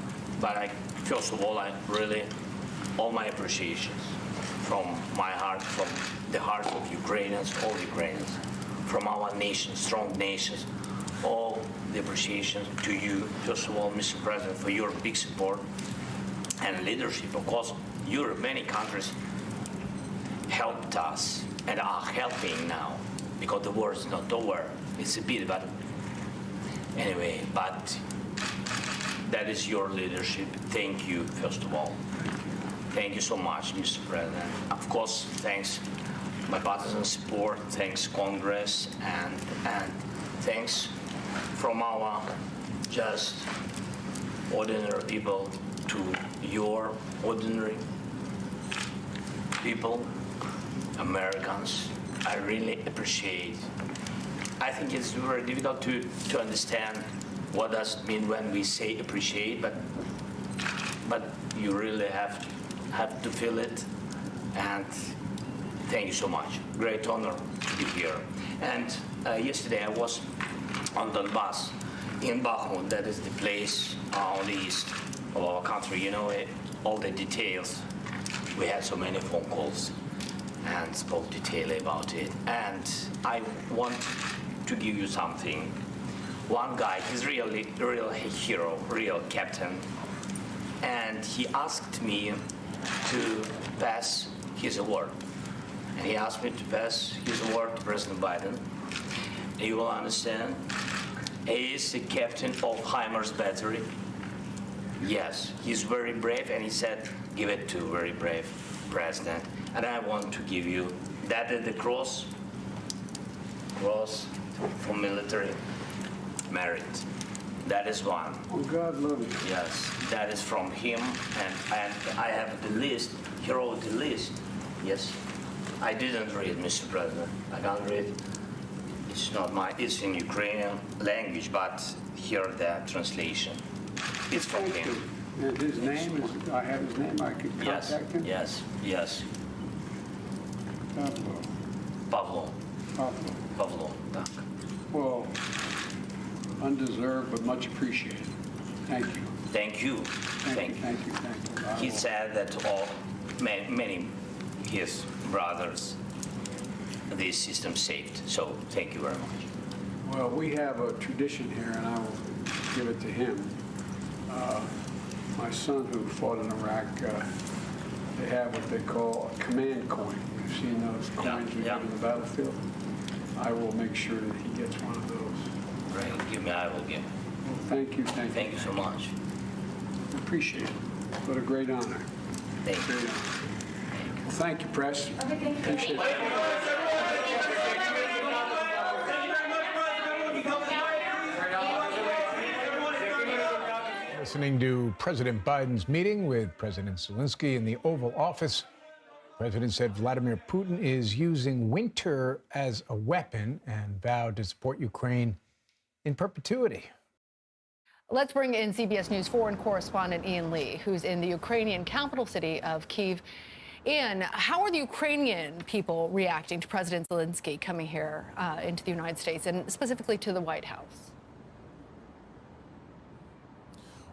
first of all, all my appreciations from my heart, from the hearts of Ukrainians, all Ukrainians, from our nation, strong nations, all the appreciation to you, first of all, Mr. President, for your big support and leadership. Of course, Europe, many countries helped us and are helping now, because the war is not over. It's a bit, but anyway, but that is your leadership. Thank you, first of all. Thank you so much, Mr. President. Of course, thanks bipartisan support, thanks Congress, and thanks from our just ordinary people to your ordinary people, Americans. I really appreciate. I think it's very difficult to understand what does it mean when we say appreciate, but you really have to feel it. And thank you so much. Great honor to be here. And yesterday I was on Donbass in Bakhmut. That is the place on the east of our country. You know all the details. We had so many phone calls and spoke detailedly about it. And I want to give you something. One guy, he's really real hero, real captain, and he asked me to pass his award. And he asked me to pass his award to President Biden. And you will understand, he is the captain of HIMARS battery. Yes, he's very brave, and he said, give it to very brave president. And I want to give you that is the cross for military merit. That is one. Oh, God love you. Yes, that is from him, and I have the list. He wrote the list. Yes, I didn't read, Mr. President. I can't read. It's not it's in Ukrainian language, but here the translation. It's from him. And his name is, I have his name, I could contact him? Yes. Pavlo. Так. Well, undeserved, but much appreciated. Thank you. Thank you. Thank you. He said that many his brothers, this system saved. So thank you very much. Well, we have a tradition here, and I will give it to him. My son, who fought in Iraq, they have what they call a command coin. You've seen those coins we have in the battlefield. I will make sure that he gets one of those. Great. Give me, I will give. Well, thank you. Thank you so much. Appreciate it. What a great honor. Thank you. Well, thank you, press. Appreciate it. Listening to President Biden's meeting with President Zelensky in the Oval Office, the president said Vladimir Putin is using winter as a weapon and vowed to support Ukraine in perpetuity. Let's bring in CBS News foreign correspondent Ian Lee, who's in the Ukrainian capital city of Kyiv. Ian, how are the Ukrainian people reacting to President Zelensky coming here into the United States and specifically to the White House?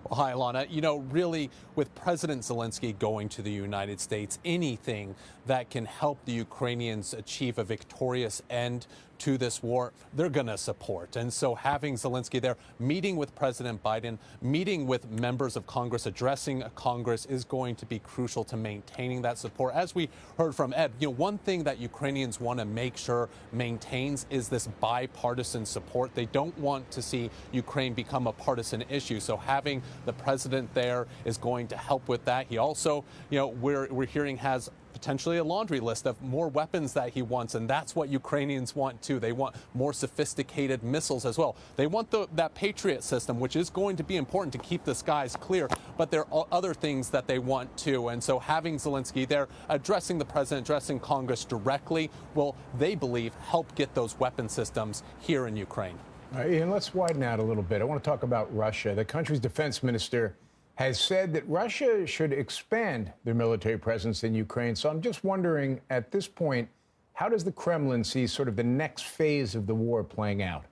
Well, hi, Alana. You know, really, with President Zelensky going to the United States, anything that can help the Ukrainians achieve a victorious end to this war, they're going to support. And so having Zelensky there, meeting with President Biden, meeting with members of Congress, addressing Congress is going to be crucial to maintaining that support. As we heard from Ed, one thing that Ukrainians want to make sure maintains is this bipartisan support. They don't want to see Ukraine become a partisan issue. So having the president there is going to help with that. He also, we're hearing has potentially a laundry list of more weapons that he wants, and that's what Ukrainians want too. They want more sophisticated missiles as well. They want that Patriot system, which is going to be important to keep the skies clear, but there are other things that they want too. And so having Zelensky there, addressing the president, addressing Congress directly, will, they believe, help get those weapon systems here in Ukraine. All right, Ian, let's widen out a little bit. I want to talk about Russia. The country's defense minister has said that Russia should expand their military presence in Ukraine. So I'm just wondering, at this point, how does the Kremlin see sort of the next phase of the war playing out?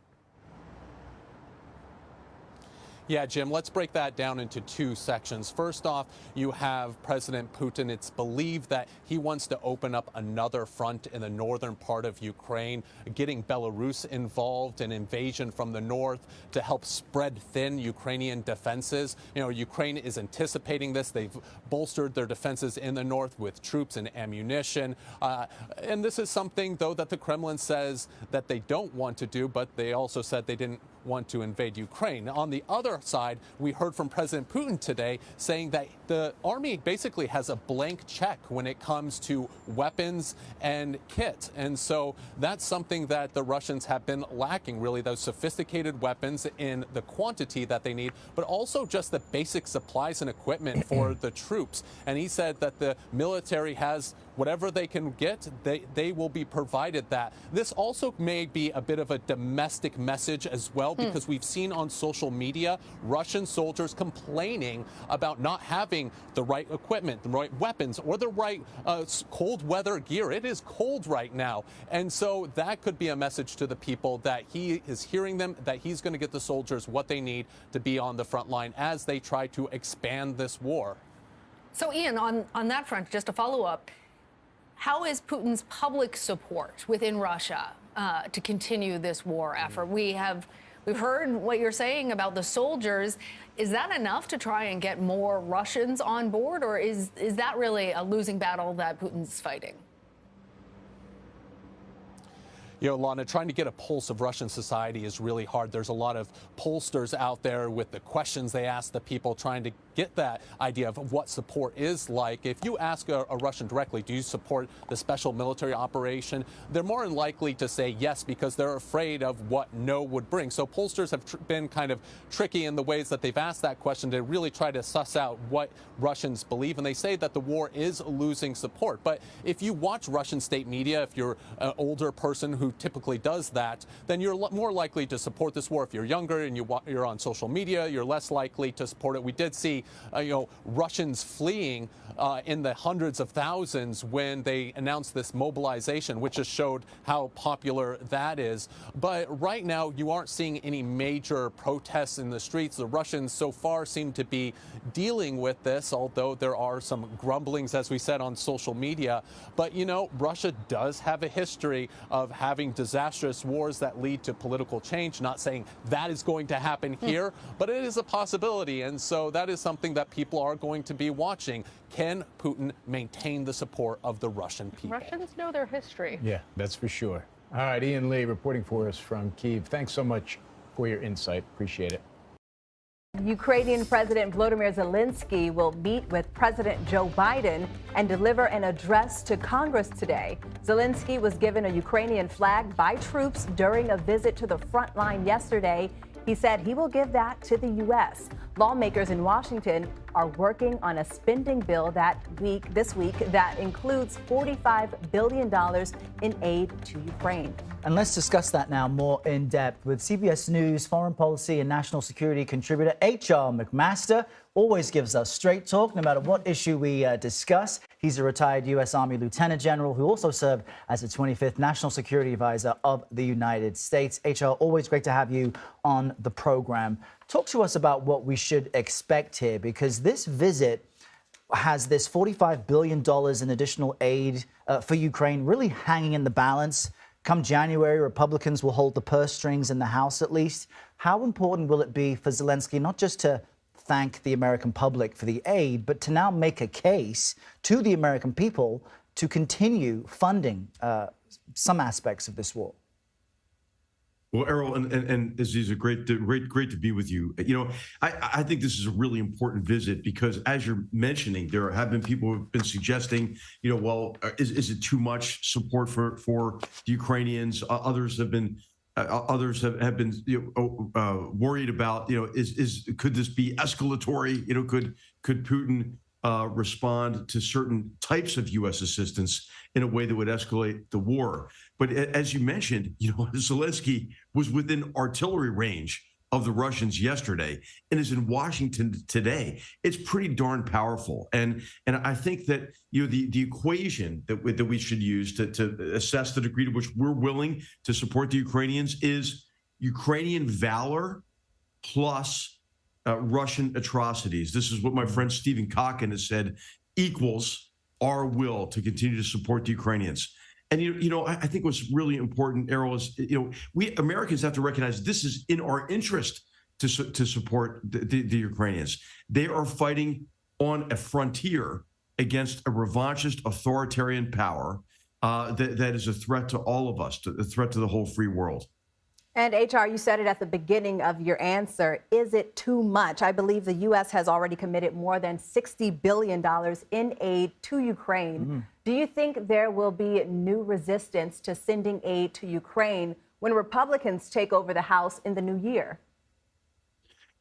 Yeah, Jim, let's break that down into two sections. First off, you have President Putin. It's believed that he wants to open up another front in the northern part of Ukraine, getting Belarus involved, an invasion from the north to help spread thin Ukrainian defenses. Ukraine is anticipating this. They've bolstered their defenses in the north with troops and ammunition. And this is something, though, that the Kremlin says that they don't want to do, but they also said they didn't want to invade Ukraine. On the other side, we heard from President Putin today saying that the army basically has a blank check when it comes to weapons and kit. And so that's something that the Russians have been lacking, really, those sophisticated weapons in the quantity that they need, but also just the basic supplies and equipment for the troops. And he said that the military has whatever they can get, they will be provided that. This also may be a bit of a domestic message as well, because we've seen on social media Russian soldiers complaining about not having the right equipment, the right weapons, or the right cold weather gear. It is cold right now. And so that could be a message to the people that he is hearing them, that he's going to get the soldiers what they need to be on the front line as they try to expand this war. So, Ian, on that front, just a follow-up, how is Putin's public support within Russia to continue this war effort? We've heard what you're saying about the soldiers. Is that enough to try and get more Russians on board, or is that really a losing battle that Putin's fighting? Lana, trying to get a pulse of Russian society is really hard. There's a lot of pollsters out there with the questions they ask the people, trying to get that idea of what support is like. If you ask a Russian directly, do you support the special military operation? They're more than likely to say yes, because they're afraid of what no would bring. So pollsters have been kind of tricky in the ways that they've asked that question to really try to suss out what Russians believe. And they say that the war is losing support. But if you watch Russian state media, if you're an older person who typically does that, then you're more likely to support this war. If you're younger and you're on social media, you're less likely to support it. We did see Russians fleeing in the hundreds of thousands when they announced this mobilization, which just showed how popular that is. But right now, you aren't seeing any major protests in the streets. The Russians so far seem to be dealing with this, although there are some grumblings, as we said, on social media. But, Russia does have a history of having disastrous wars that lead to political change. Not saying that is going to happen here, but it is a possibility. And so that is something that people are going to be watching. Can Putin maintain the support of the Russian people? Russians know their history. Yeah, that's for sure. All right, Ian Lee reporting for us from Kyiv. Thanks so much for your insight. Appreciate it. Ukrainian President Volodymyr Zelensky will meet with President Joe Biden and deliver an address to Congress today. Zelensky was given a Ukrainian flag by troops during a visit to the front line yesterday. He said he will give that to the U.S. Lawmakers in Washington are working on a spending bill this week that includes $45 billion in aid to Ukraine. And let's discuss that now more in depth with CBS News foreign policy and national security contributor H.R. McMaster. Always gives us straight talk no matter what issue we discuss. He's a retired U.S. Army Lieutenant General who also served as the 25th National Security Advisor of the United States. H.R., always great to have you on the program. Talk to us about what we should expect here, because this visit has this $45 billion in additional aid for Ukraine really hanging in the balance. Come January, Republicans will hold the purse strings in the House at least. How important will it be for Zelensky not just to thank the American public for the aid, but to now make a case to the American people to continue funding some aspects of this war? Well, Errol, and Aziz, great to be with you. You know, I think this is a really important visit because, as you're mentioning, there have been people who have been suggesting, you know, well, is it too much support for the Ukrainians? Others have been worried about, you know, could this be escalatory? You know, could Putin respond to certain types of U.S. assistance in a way that would escalate the war? But as you mentioned, you know, Zelensky was within artillery range of the Russians yesterday and is in Washington today. It's pretty darn powerful. And I think that, you know, the equation that we should use to assess the degree to which we're willing to support the Ukrainians is Ukrainian valor plus Russian atrocities. This is what my friend Stephen Kotkin has said equals our will to continue to support the Ukrainians. And, you know, I think what's really important, Errol, is, you know, we Americans have to recognize this is in our interest to support the Ukrainians. They are fighting on a frontier against a revanchist authoritarian power that is a threat to all of us, a threat to the whole free world. And HR, you said it at the beginning of your answer. Is it too much? I believe the U.S. has already committed more than $60 billion in aid to Ukraine. Mm-hmm. Do you think there will be new resistance to sending aid to Ukraine when Republicans take over the House in the new year?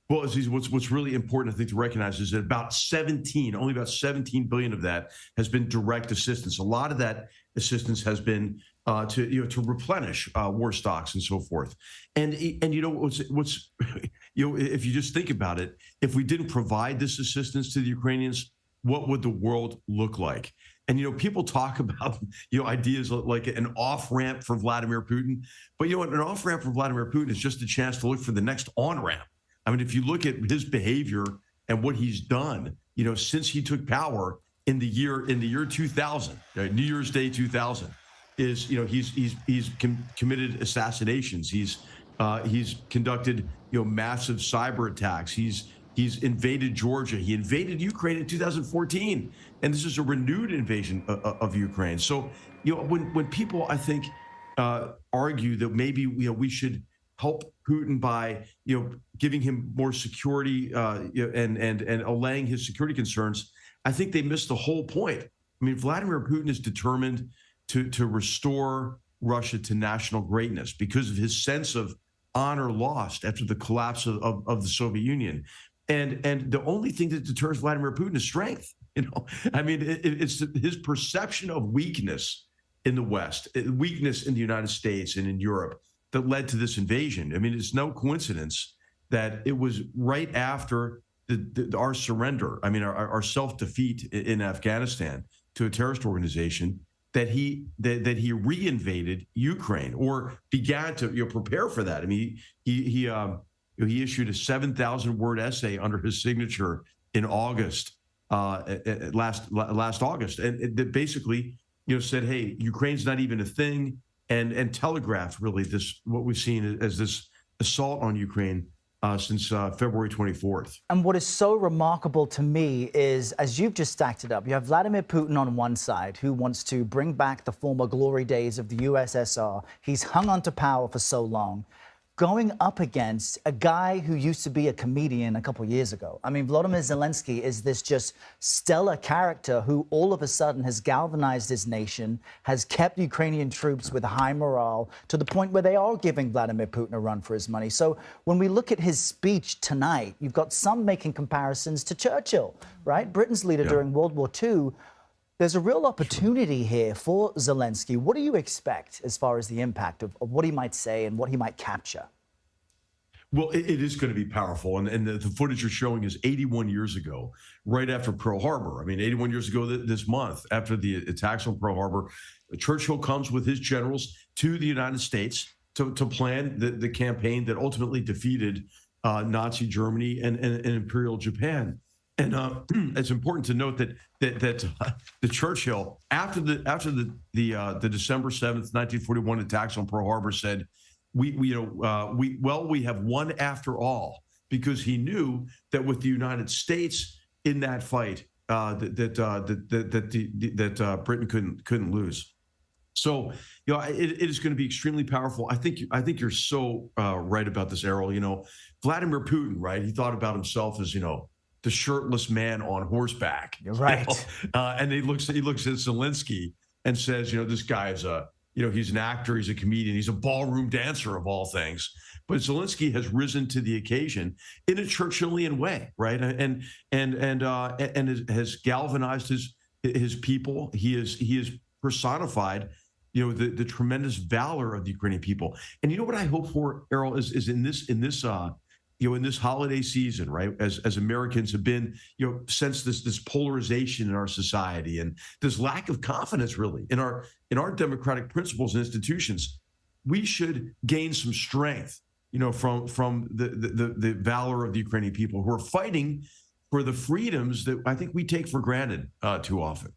Well, Aziz, what's really important, I think, to recognize is that only about 17 billion of that has been direct assistance. A lot of that assistance has been to replenish war stocks and so forth. And you know what's you know, if you just think about it, if we didn't provide this assistance to the Ukrainians, what would the world look like? And, you know, people talk about, you know, ideas like an off-ramp for Vladimir Putin. But, you know, an off-ramp for Vladimir Putin is just a chance to look for the next on-ramp. I mean, if you look at his behavior and what he's done, you know, since he took power in the year 2000, New Year's Day 2000, is, you know, he's committed assassinations. He's conducted, you know, massive cyber attacks. He's invaded Georgia. He invaded Ukraine in 2014, and this is a renewed invasion of Ukraine. So, you know, when people, I think, argue that maybe, you know, we should help Putin by, you know, giving him more security and allaying his security concerns, I think they missed the whole point. I mean, Vladimir Putin is determined to restore Russia to national greatness because of his sense of honor lost after the collapse of the Soviet Union. And the only thing that deters Vladimir Putin is strength. You know, I mean, it's his perception of weakness in the West, weakness in the United States and in Europe that led to this invasion. I mean, it's no coincidence that it was right after our surrender, I mean, our self-defeat in Afghanistan to a terrorist organization, that he reinvaded Ukraine or began to, you know, prepare for that. I mean, he issued a 7,000-word essay under his signature in August, last August, and that basically, you know, said, hey, Ukraine's not even a thing, and telegraphed really what we've seen as this assault on Ukraine since February 24th. And what is so remarkable to me is, as you've just stacked it up, you have Vladimir Putin on one side, who wants to bring back the former glory days of the USSR. He's hung onto power for so long, going up against a guy who used to be a comedian a couple years ago. I mean, Volodymyr Zelensky is this just stellar character who all of a sudden has galvanized his nation, has kept Ukrainian troops with high morale to the point where they are giving Vladimir Putin a run for his money. So when we look at his speech tonight, you've got some making comparisons to Churchill, right? Britain's leader during World War II. There's a real opportunity here for Zelensky. What do you expect as far as the impact of what he might say and what he might capture? Well, it is going to be powerful. And the footage you're showing is 81 years ago, right after Pearl Harbor. I mean, 81 years ago this month, after the attacks on Pearl Harbor, Churchill comes with his generals to the United States to plan the campaign that ultimately defeated Nazi Germany and Imperial Japan. And it's important to note that the Churchill, after the December 7th, 1941 attacks on Pearl Harbor, said, we have won after all, because he knew that with the United States in that fight, that Britain couldn't lose. So, it is going to be extremely powerful. I think you're so right about this, Errol. Vladimir Putin, right? He thought about himself as, the shirtless man on horseback. You're right. And he looks at Zelensky and says, this guy is he's an actor, he's a comedian, he's a ballroom dancer of all things. But Zelensky has risen to the occasion in a Churchillian way, right? And has galvanized his people. He is personified, the tremendous valor of the Ukrainian people. And what I hope for, Errol, is in this holiday season, right? As Americans have been, since this polarization in our society and this lack of confidence, really, in our democratic principles and institutions, we should gain some strength, from the valor of the Ukrainian people who are fighting for the freedoms that I think we take for granted too often.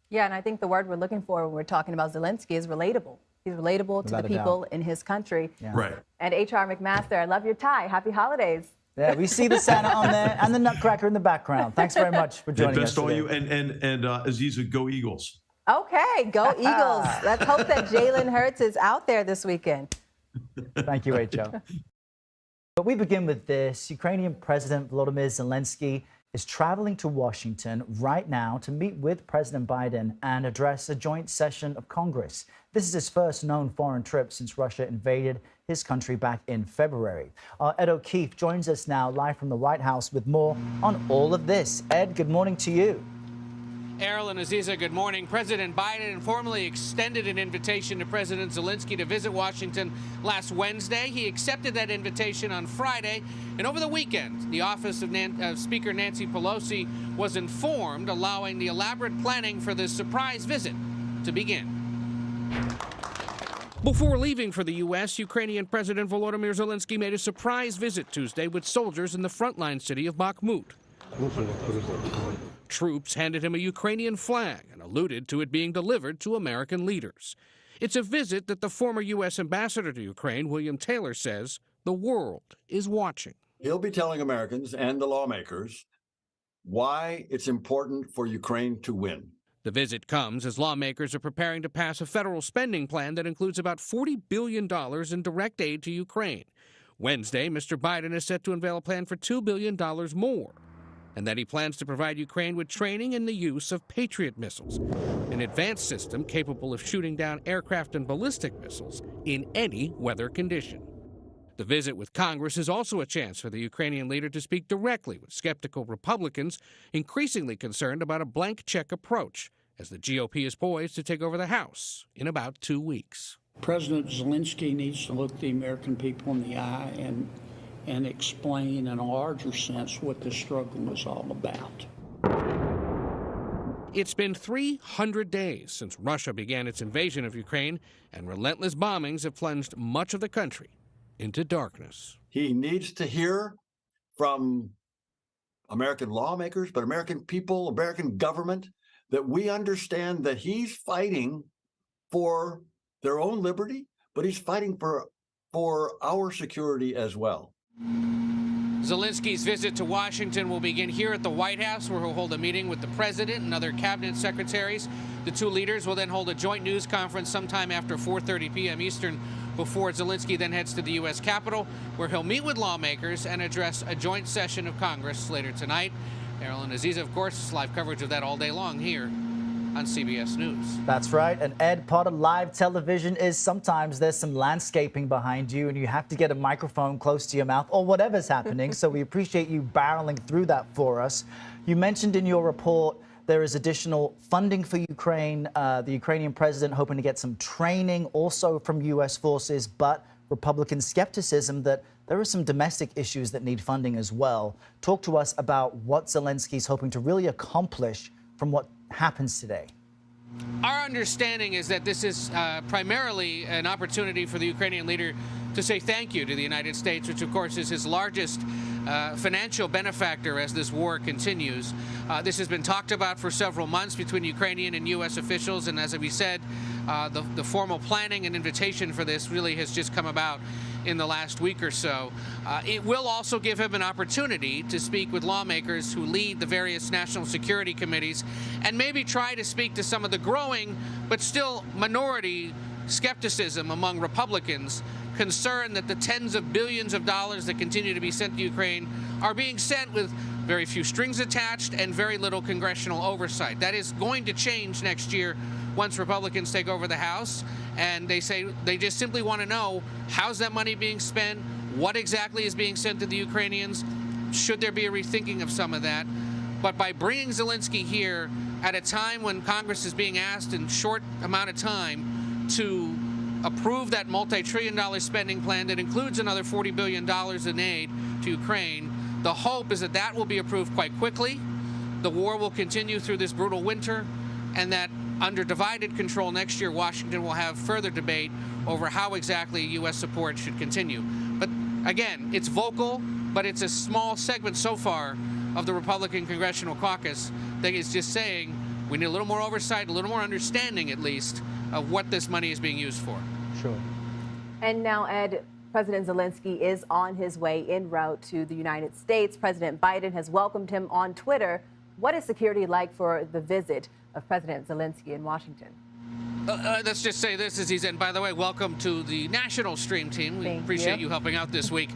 Yeah, and I think the word we're looking for when we're talking about Zelensky is relatable. He's relatable to the people in his country. Yeah. Right. And H.R. McMaster, I love your tie. Happy holidays. Yeah, we see the Santa on there and the Nutcracker in the background. Thanks very much for joining us today. Best all you, and Aziza, go Eagles. Okay, go Eagles. Let's hope that Jalen Hurts is out there this weekend. Thank you, Rachel. But we begin with this. Ukrainian President Volodymyr Zelensky is traveling to Washington right now to meet with President Biden and address a joint session of Congress. This is his first known foreign trip since Russia invaded his country back in February. Ed O'Keefe joins us now live from the White House with more on all of this. Ed, good morning to you. Errol and Aziza, good morning. President Biden informally extended an invitation to President Zelensky to visit Washington last Wednesday. He accepted that invitation on Friday, and over the weekend, the office of Speaker Nancy Pelosi was informed, allowing the elaborate planning for this surprise visit to begin. Before leaving for the U.S., Ukrainian President Volodymyr Zelensky made a surprise visit Tuesday with soldiers in the frontline city of Bakhmut. Troops handed him a Ukrainian flag and alluded to it being delivered to American leaders. It's a visit that the former U.S. ambassador to Ukraine, William Taylor, says the world is watching. He'll be telling Americans and the lawmakers why it's important for Ukraine to win. The visit comes as lawmakers are preparing to pass a federal spending plan that includes about $40 billion in direct aid to Ukraine. Wednesday, Mr. Biden is set to unveil a plan for $2 billion more, and that he plans to provide Ukraine with training in the use of Patriot missiles, an advanced system capable of shooting down aircraft and ballistic missiles in any weather condition. The visit with Congress is also a chance for the Ukrainian leader to speak directly with skeptical Republicans, increasingly concerned about a blank check approach, as the GOP is poised to take over the House in about 2 weeks. President Zelensky needs to look the American people in the eye and explain in a larger sense what this struggle is all about. It's been 300 days since Russia began its invasion of Ukraine, and relentless bombings have plunged much of the country into darkness. He needs to hear from American lawmakers, but American people, American government, that we understand that he's fighting for their own liberty, but he's fighting for our security as well. Zelensky's visit to Washington will begin here at the White House, where he'll hold a meeting with the president and other cabinet secretaries. The two leaders will then hold a joint news conference sometime after 4:30 p.m. Eastern, before Zelensky then heads to the U.S. Capitol, where he'll meet with lawmakers and address a joint session of Congress later tonight. Errol and Aziza, of course, live coverage of that all day long here on CBS News. That's right. And Ed, part of live television is sometimes there's some landscaping behind you and you have to get a microphone close to your mouth or whatever's happening. So we appreciate you barreling through that for us. You mentioned in your report there is additional funding for Ukraine, the Ukrainian president hoping to get some training also from U.S. forces, but Republican skepticism that there are some domestic issues that need funding as well. Talk to us about what Zelensky's hoping to really accomplish from what happens today. Our understanding is that this is primarily an opportunity for the Ukrainian leader to say thank you to the United States, which of course is his largest financial benefactor as this war continues. This has been talked about for several months between Ukrainian and U.S. officials, and as we said, the formal planning and invitation for this really has just come about in the last week or so. It will also give him an opportunity to speak with lawmakers who lead the various national security committees and maybe try to speak to some of the growing but still minority skepticism among Republicans concerned that the tens of billions of dollars that continue to be sent to Ukraine are being sent with very few strings attached and very little congressional oversight. That is going to change next year once Republicans take over the House, and they say they just simply want to know, how's that money being spent? What exactly is being sent to the Ukrainians? Should there be a rethinking of some of that? But by bringing Zelensky here at a time when Congress is being asked in short amount of time to approve that multi-trillion-dollar spending plan that includes another $40 billion in aid to Ukraine, the hope is that that will be approved quite quickly, the war will continue through this brutal winter, and that under divided control next year, Washington will have further debate over how exactly U.S. support should continue. But again, it's vocal, but it's a small segment so far of the Republican Congressional Caucus that is just saying we need a little more oversight, a little more understanding at least, of what this money is being used for. Sure. And now, Ed, President Zelensky is on his way en route to the United States. President Biden has welcomed him on Twitter. What is security like for the visit of President Zelensky in Washington? Let's just say this as he's in. By the way, welcome to the national stream team. We appreciate you helping out this week.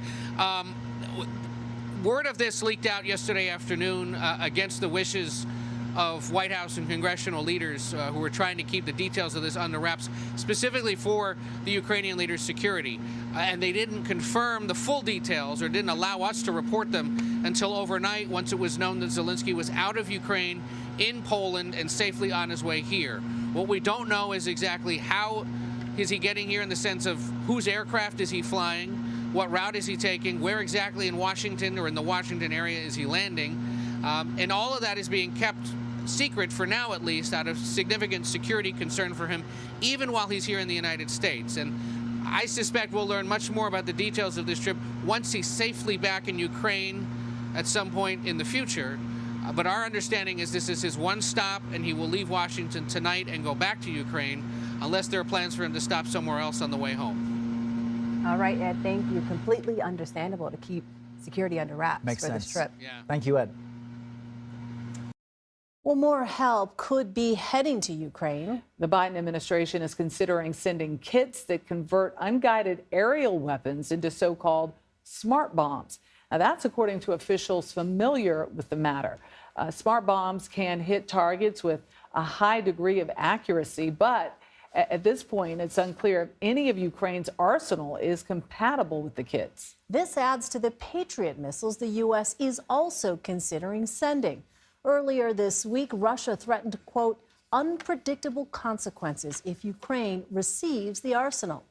Word of this leaked out yesterday afternoon against the wishes of White House and congressional leaders who were trying to keep the details of this under wraps, specifically for the Ukrainian leaders' security. And they didn't confirm the full details or didn't allow us to report them until overnight, once it was known that Zelensky was out of Ukraine, in Poland, and safely on his way here. What we don't know is exactly how is he getting here, in the sense of whose aircraft is he flying, what route is he taking, where exactly in Washington or in the Washington area is he landing. And all of that is being kept secret for now, at least, out of significant security concern for him, even while he's here in the United States. And I suspect we'll learn much more about the details of this trip once he's safely back in Ukraine at some point in the future. But our understanding is this is his one stop, and he will leave Washington tonight and go back to Ukraine, unless there are plans for him to stop somewhere else on the way home. All right, Ed, thank you. Completely understandable to keep security under wraps Makes for sense. this trip. Yeah. Thank you, Ed. Well, more help could be heading to Ukraine. The Biden administration is considering sending kits that convert unguided aerial weapons into so-called smart bombs. Now, that's according to officials familiar with the matter. Smart bombs can hit targets with a high degree of accuracy, but at this point, it's unclear if any of Ukraine's arsenal is compatible with the kits. This adds to the Patriot missiles the U.S. is also considering sending. Earlier this week, Russia threatened, quote, unpredictable consequences if Ukraine receives the arsenal.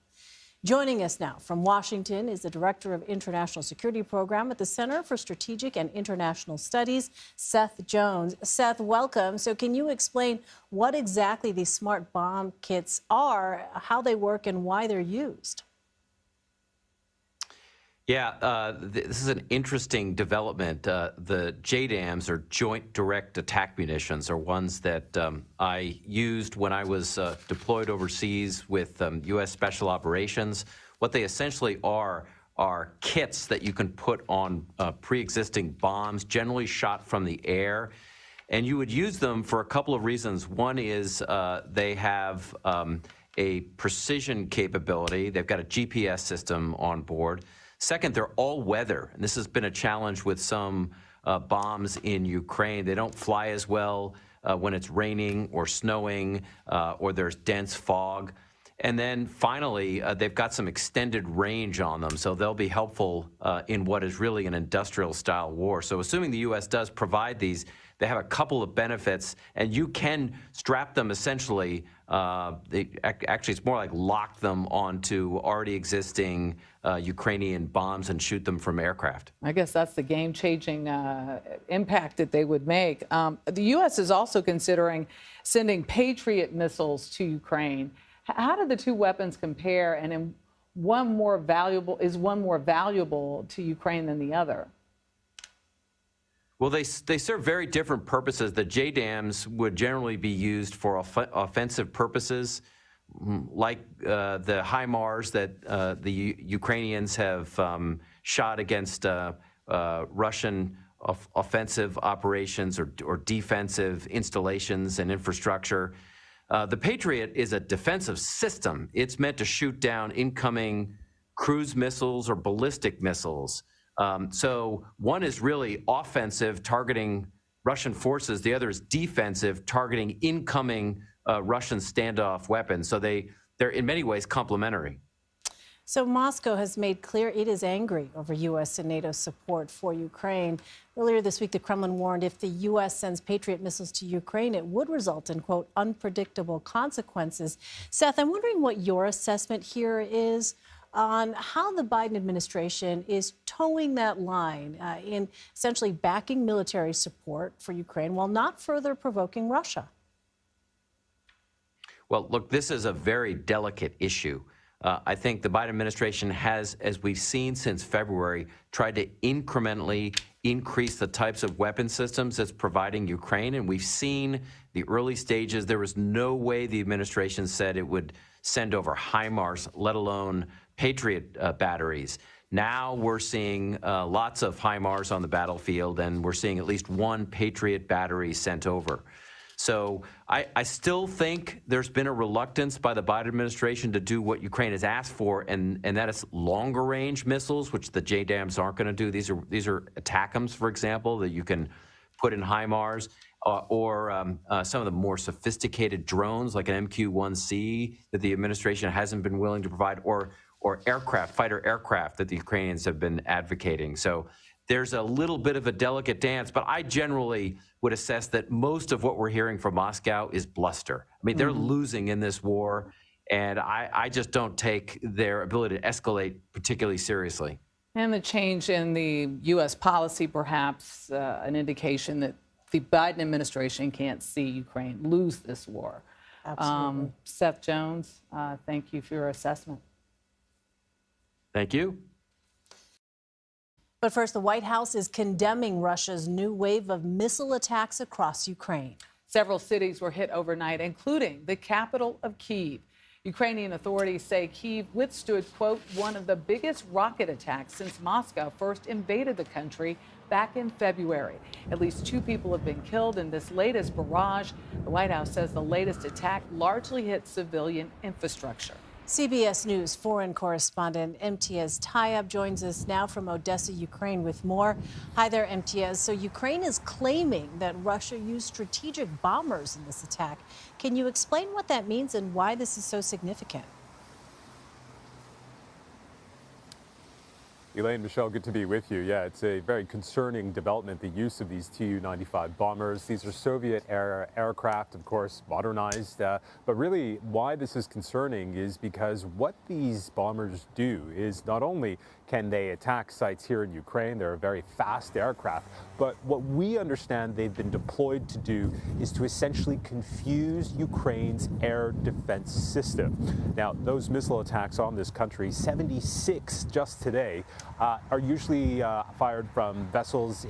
Joining us now from Washington is the Director of International Security Program at the Center for Strategic and International Studies, Seth Jones. Seth, welcome. So can you explain what exactly these smart bomb kits are, how they work, and why they're used? Yeah, this is an interesting development. The JDAMs, or Joint Direct Attack Munitions, are ones that I used when I was deployed overseas with U.S. Special Operations. What they essentially are kits that you can put on pre-existing bombs, generally shot from the air. And you would use them for a couple of reasons. One is they have a precision capability. They've got a GPS system on board. Second, they're all weather, and this has been a challenge with some bombs in Ukraine. They don't fly as well when it's raining or snowing or there's dense fog. And then finally, they've got some extended range on them, so they'll be helpful in what is really an industrial-style war. So assuming the U.S. does provide these, they have a couple of benefits, and you can strap them essentially. Actually, it's more like lock them onto already existing Ukrainian bombs and shoot them from aircraft. I guess that's the game-changing impact that they would make. The U.S. is also considering sending Patriot missiles to Ukraine. How do the two weapons compare, and is one more valuable to Ukraine than the other? Well, they serve very different purposes. The JDAMs would generally be used for offensive purposes, like the HIMARS that the Ukrainians have shot against Russian offensive operations or defensive installations and infrastructure. The Patriot is a defensive system. It's meant to shoot down incoming cruise missiles or ballistic missiles. So one is really offensive, targeting Russian forces. The other is defensive, targeting incoming Russian standoff weapons. So they're in many ways complementary. So Moscow has made clear it is angry over U.S. and NATO support for Ukraine. Earlier this week, the Kremlin warned if the U.S. sends Patriot missiles to Ukraine, it would result in, quote, unpredictable consequences. Seth, I'm wondering what your assessment here is on how the Biden administration is towing that line in essentially backing military support for Ukraine while not further provoking Russia. Well, look, this is a very delicate issue. I think the Biden administration has, as we've seen since February, tried to incrementally increase the types of weapon systems it's providing Ukraine. And we've seen the early stages. There was no way the administration said it would send over HIMARS, let alone Patriot batteries. Now we're seeing lots of HIMARS on the battlefield, and we're seeing at least one Patriot battery sent over. So I still think there's been a reluctance by the Biden administration to do what Ukraine has asked for, and that is longer range missiles, which the JDAMs aren't going to do. These are ATACMS, for example, that you can put in HIMARS, or some of the more sophisticated drones like an MQ-1C that the administration hasn't been willing to provide, or aircraft, fighter aircraft that the Ukrainians have been advocating. So there's a little bit of a delicate dance, but I generally would assess that most of what we're hearing from Moscow is bluster. I mean, they're losing in this war, and I just don't take their ability to escalate particularly seriously. And the change in the U.S. policy, perhaps an indication that the Biden administration can't see Ukraine lose this war. Absolutely. Seth Jones, thank you for your assessment. Thank you. But first, the White House is condemning Russia's new wave of missile attacks across Ukraine. Several cities were hit overnight, including the capital of Kyiv. Ukrainian authorities say Kyiv withstood, quote, one of the biggest rocket attacks since Moscow first invaded the country back in February. At least 2 people have been killed in this latest barrage. The White House says the latest attack largely hit civilian infrastructure. CBS News foreign correspondent Imtiaz Tyab joins us now from Odessa, Ukraine, with more. Hi there, Imtiaz. So Ukraine is claiming that Russia used strategic bombers in this attack. Can you explain what that means and why this is so significant? Elaine, Michelle, good to be with you. Yeah, it's a very concerning development, the use of these Tu-95 bombers. These are Soviet-era aircraft, of course, modernized. But really, why this is concerning is because what these bombers do is not only can they attack sites here in Ukraine, they're a very fast aircraft, but what we understand they've been deployed to do is to essentially confuse Ukraine's air defense system. Now, those missile attacks on this country, 76 just today, are usually fired from vessels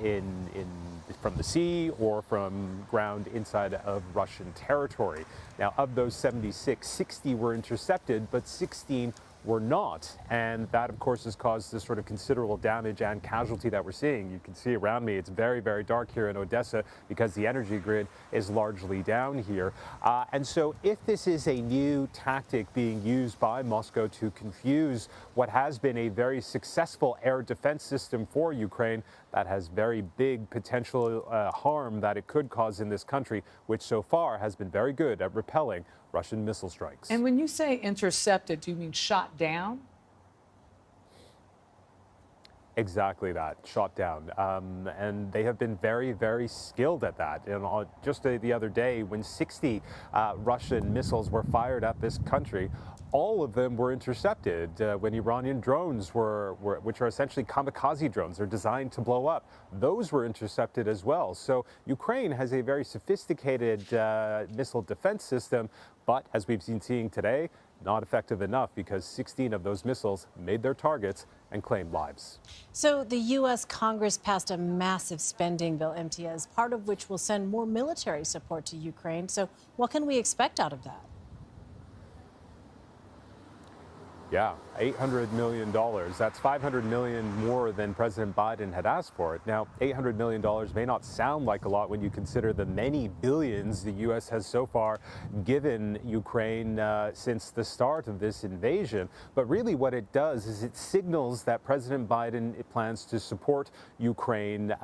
from the sea or from ground inside of Russian territory. Now, of those 76, 60 were intercepted, but 16 were not. And that, of course, has caused this sort of considerable damage and casualty that we're seeing. You can see around me, it's very, very dark here in Odessa because the energy grid is largely down here. And so if this is a new tactic being used by Moscow to confuse what has been a very successful air defense system for Ukraine, that has very big potential harm that it could cause in this country, which so far has been very good at repelling Russian missile strikes. And when you say intercepted, do you mean shot down? Exactly that, shot down. And they have been very, very skilled at that. And just the other day, when 60 Russian missiles were fired at this country, all of them were intercepted when Iranian drones which are essentially kamikaze drones, they're designed to blow up. Those were intercepted as well. So Ukraine has a very sophisticated missile defense system, but as we've been seeing today, not effective enough because 16 of those missiles made their targets and claim lives. So the U.S. Congress passed a massive spending bill, MTS, part of which will send more military support to Ukraine. So what can we expect out of that? Yeah, $800 million. That's $500 million more than President Biden had asked for it. Now, $800 million may not sound like a lot when you consider the many billions the U.S. has so far given Ukraine since the start of this invasion. But really what it does is it signals that President Biden plans to support Ukraine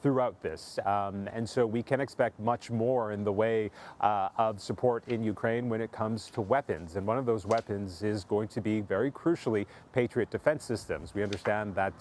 throughout this. And so we can expect much more in the way of support in Ukraine when it comes to weapons. And one of those weapons is going to be very crucially Patriot defense systems. We understand that,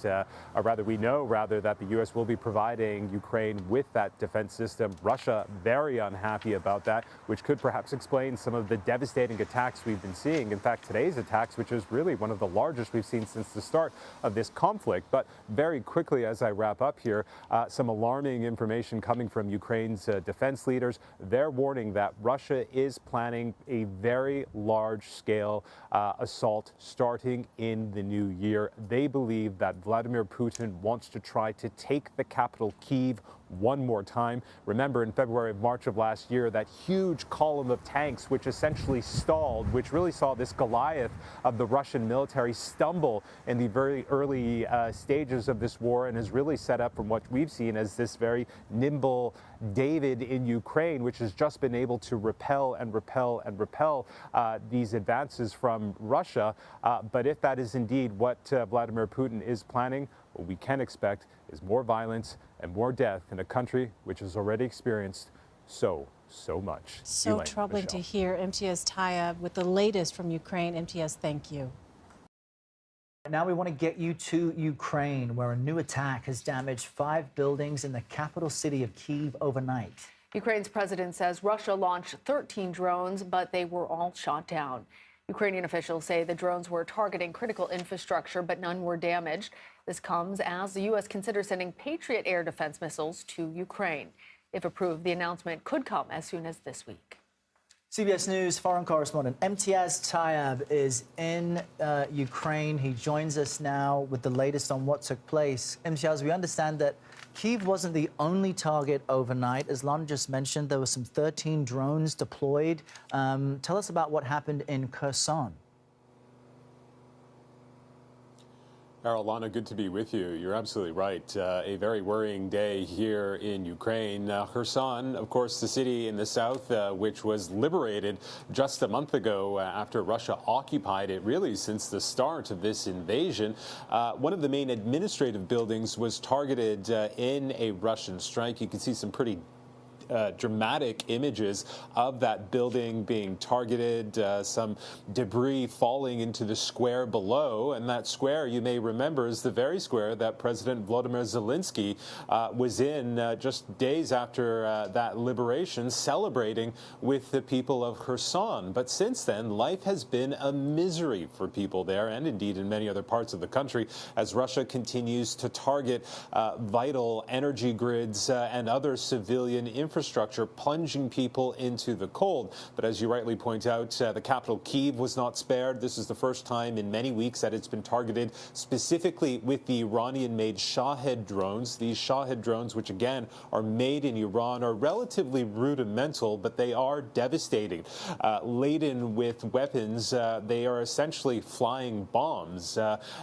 we know that the U.S. will be providing Ukraine with that defense system. Russia very unhappy about that, which could perhaps explain some of the devastating attacks we've been seeing. In fact, today's attacks, which is really one of the largest we've seen since the start of this conflict. But very quickly, as I wrap up here, some alarming information coming from Ukraine's defense leaders. They're warning that Russia is planning a very large-scale assault starting in the new year. They believe that Vladimir Putin wants to try to take the capital, Kyiv, one more time. Remember, in February, March of last year, that huge column of tanks, which essentially stalled, which really saw this Goliath of the Russian military stumble in the very early stages of this war, and has really set up, from what we've seen, as this very nimble David in Ukraine, which has just been able to repel these advances from Russia. But if that is indeed what Vladimir Putin is planning, what we can expect is more violence and more death in a country which has already experienced so much. So troubling to hear. MTS Tayyab with the latest from Ukraine. MTS, thank you. Now we want to get you to Ukraine, where a new attack has damaged 5 buildings in the capital city of Kyiv overnight. Ukraine's president says Russia launched 13 drones, but they were all shot down. Ukrainian officials say the drones were targeting critical infrastructure, but none were damaged. This comes as the U.S. considers sending Patriot air defense missiles to Ukraine. If approved, the announcement could come as soon as this week. CBS News foreign correspondent MTS Tayyab is in Ukraine. He joins us now with the latest on what took place. MTS, we understand that Kyiv wasn't the only target overnight. As Lana just mentioned, there were some 13 drones deployed. Tell us about what happened in Kherson. Lana, good to be with you. You're absolutely right. A very worrying day here in Ukraine. Kherson, of course, the city in the south, which was liberated just a month ago after Russia occupied it, really since the start of this invasion. One of the main administrative buildings was targeted in a Russian strike. You can see some pretty dramatic images of that building being targeted, some debris falling into the square below. And that square, you may remember, is the very square that President Volodymyr Zelensky was in just days after that liberation, celebrating with the people of Kherson. But since then, life has been a misery for people there, and indeed in many other parts of the country, as Russia continues to target vital energy grids and other civilian infrastructure, plunging people into the cold. But as you rightly point out, the capital Kyiv was not spared. This is the first time in many weeks that it's been targeted specifically with the Iranian-made Shahed drones. These Shahed drones, which again are made in Iran, are relatively rudimental, but they are devastating. Laden with weapons, they are essentially flying bombs.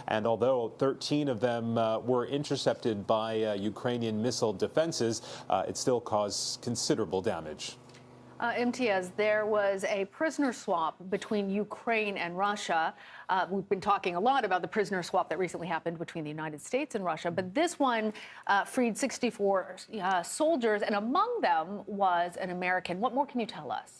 And although 13 of them were intercepted by Ukrainian missile defenses, it still caused considerable damage. MTS, there was a prisoner swap between Ukraine and Russia. We've been talking a lot about the prisoner swap that recently happened between the United States and Russia, but this one freed 64 soldiers, and among them was an American. What more can you tell us?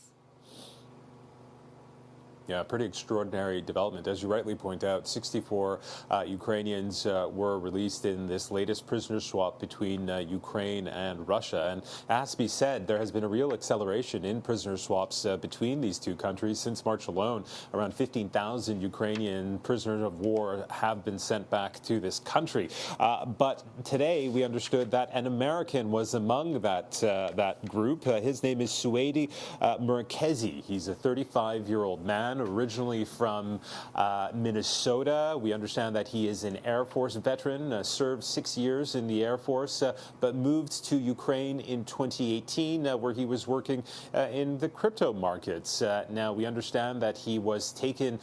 Yeah, pretty extraordinary development. As you rightly point out, 64 Ukrainians were released in this latest prisoner swap between Ukraine and Russia. And it has to be said, there has been a real acceleration in prisoner swaps between these two countries. Since March alone, around 15,000 Ukrainian prisoners of war have been sent back to this country. But today, we understood that an American was among that group. His name is Suedi Murekezi. He's a 35-year-old man, originally from Minnesota. We understand that he is an Air Force veteran, served 6 years in the Air Force, but moved to Ukraine in 2018, where he was working in the crypto markets. Now, we understand that he was taken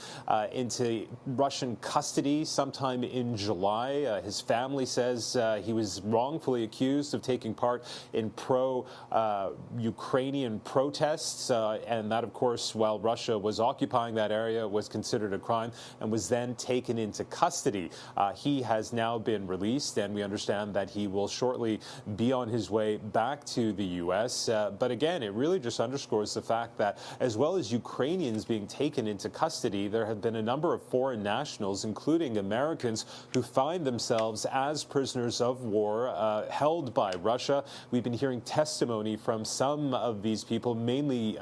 into Russian custody sometime in July. His family says he was wrongfully accused of taking part in pro-Ukrainian protests, and that, of course, while Russia was occupying that area, was considered a crime and was then taken into custody. He has now been released, and we understand that he will shortly be on his way back to the U.S. But again, it really just underscores the fact that as well as Ukrainians being taken into custody, there have been a number of foreign nationals, including Americans, who find themselves as prisoners of war held by Russia. We've been hearing testimony from some of these people, mainly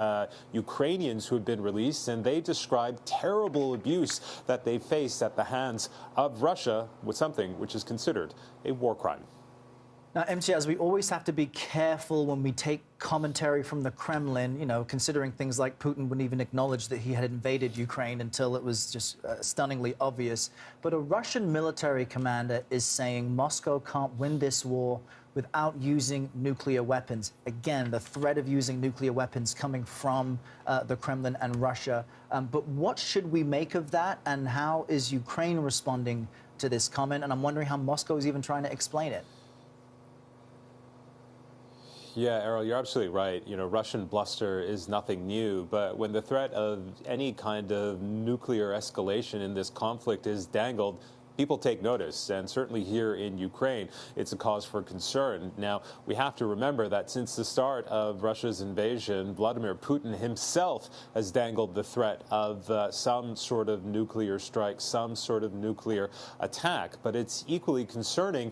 Ukrainians who have been released, and they describe terrible abuse that they faced at the hands of Russia with something which is considered a war crime. Now, Imtiaz, we always have to be careful when we take commentary from the Kremlin, considering things like Putin wouldn't even acknowledge that he had invaded Ukraine until it was just stunningly obvious. But a Russian military commander is saying Moscow can't win this war without using nuclear weapons. Again, the threat of using nuclear weapons coming from the Kremlin and Russia. But what should we make of that, and how is Ukraine responding to this comment? And I'm wondering how Moscow is even trying to explain it. Yeah, Errol, you're absolutely right. Russian bluster is nothing new, but when the threat of any kind of nuclear escalation in this conflict is dangled, people take notice, and certainly here in Ukraine, it's a cause for concern. Now, we have to remember that since the start of Russia's invasion, Vladimir Putin himself has dangled the threat of some sort of nuclear strike, some sort of nuclear attack. But it's equally concerning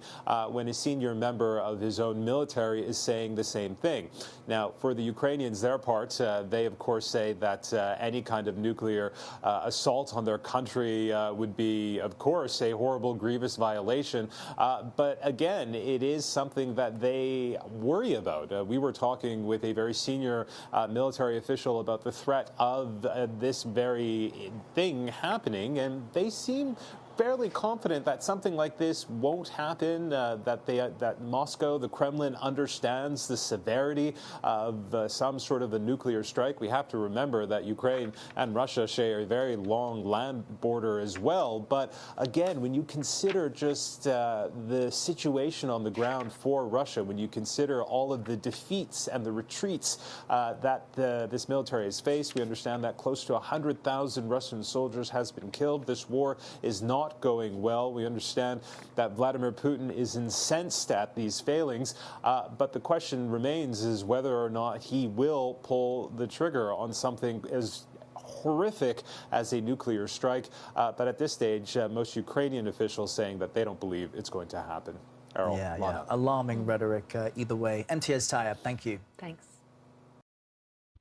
when a senior member of his own military is saying the same thing. Now, for the Ukrainians, their part, they, of course, say that any kind of nuclear assault on their country would be, of course, a horrible, grievous violation. But again, it is something that they worry about. We were talking with a very senior military official about the threat of this very thing happening, and they seem fairly confident that something like this won't happen, that Moscow, the Kremlin, understands the severity of some sort of a nuclear strike. We have to remember that Ukraine and Russia share a very long land border as well. But again, when you consider just the situation on the ground for Russia, when you consider all of the defeats and the retreats that this military has faced, we understand that close to 100,000 Russian soldiers has been killed. This war is not going well. We understand that Vladimir Putin is incensed at these failings, but the question remains is whether or not he will pull the trigger on something as horrific as a nuclear strike. But at this stage, most Ukrainian officials saying that they don't believe it's going to happen. Errol, Yeah. Alarming rhetoric either way. Imtiaz Tyab, thank you. Thanks.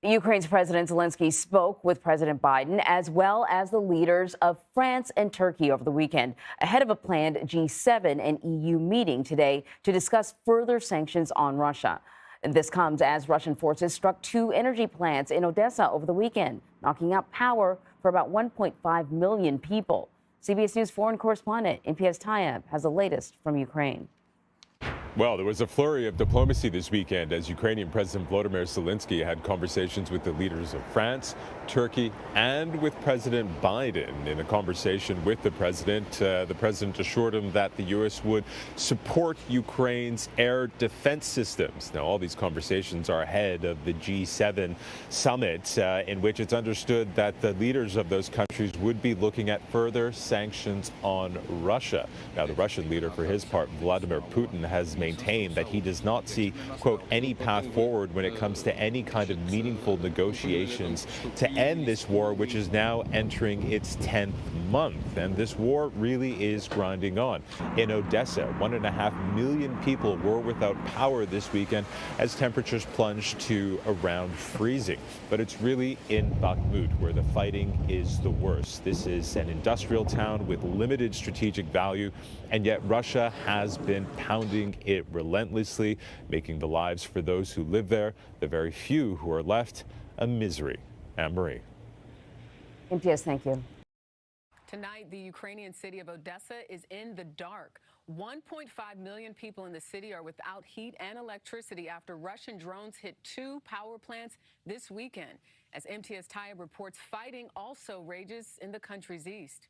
Ukraine's President Zelensky spoke with President Biden as well as the leaders of France and Turkey over the weekend ahead of a planned G7 and EU meeting today to discuss further sanctions on Russia. And this comes as Russian forces struck 2 energy plants in Odessa over the weekend, knocking out power for about 1.5 million people. CBS News foreign correspondent Imtiaz Tyab has the latest from Ukraine. Well, there was a flurry of diplomacy this weekend as Ukrainian President Volodymyr Zelensky had conversations with the leaders of France, Turkey, and with President Biden. In a conversation with the president assured him that the U.S. would support Ukraine's air defense systems. Now, all these conversations are ahead of the G7 summit, in which it's understood that the leaders of those countries would be looking at further sanctions on Russia. Now, the Russian leader, for his part, Vladimir Putin, has maintained that he does not see, quote, any path forward when it comes to any kind of meaningful negotiations to end this war, which is now entering its 10th month. And this war really is grinding on. In Odessa, 1.5 million people were without power this weekend as temperatures plunged to around freezing. But it's really in Bakhmut where the fighting is the worst. This is an industrial town with limited strategic value, and yet Russia has been pounding it relentlessly, making the lives for those who live there, the very few who are left, a misery. Anne-Marie. Imtiaz, thank you. Tonight, the Ukrainian city of Odessa is in the dark. 1.5 million people in the city are without heat and electricity after Russian drones hit 2 power plants this weekend. As MTS Tayyab reports, fighting also rages in the country's east.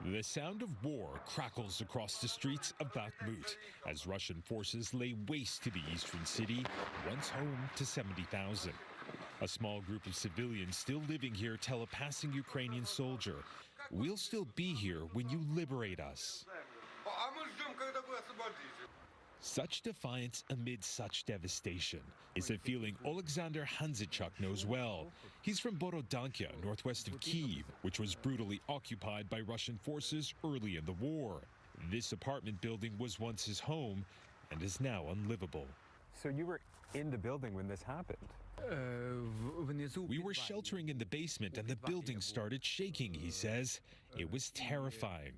The sound of war crackles across the streets of Bakhmut as Russian forces lay waste to the eastern city, once home to 70,000. A small group of civilians still living here tell a passing Ukrainian soldier, "We'll still be here when you liberate us." Such defiance amid such devastation is a feeling Alexander Hanzichuk knows well. He's from Borodanka, northwest of Kyiv, which was brutally occupied by Russian forces early in the war. This apartment building was once his home and is now unlivable. So you were in the building when this happened? We were sheltering in the basement and the building started shaking, he says. It was terrifying.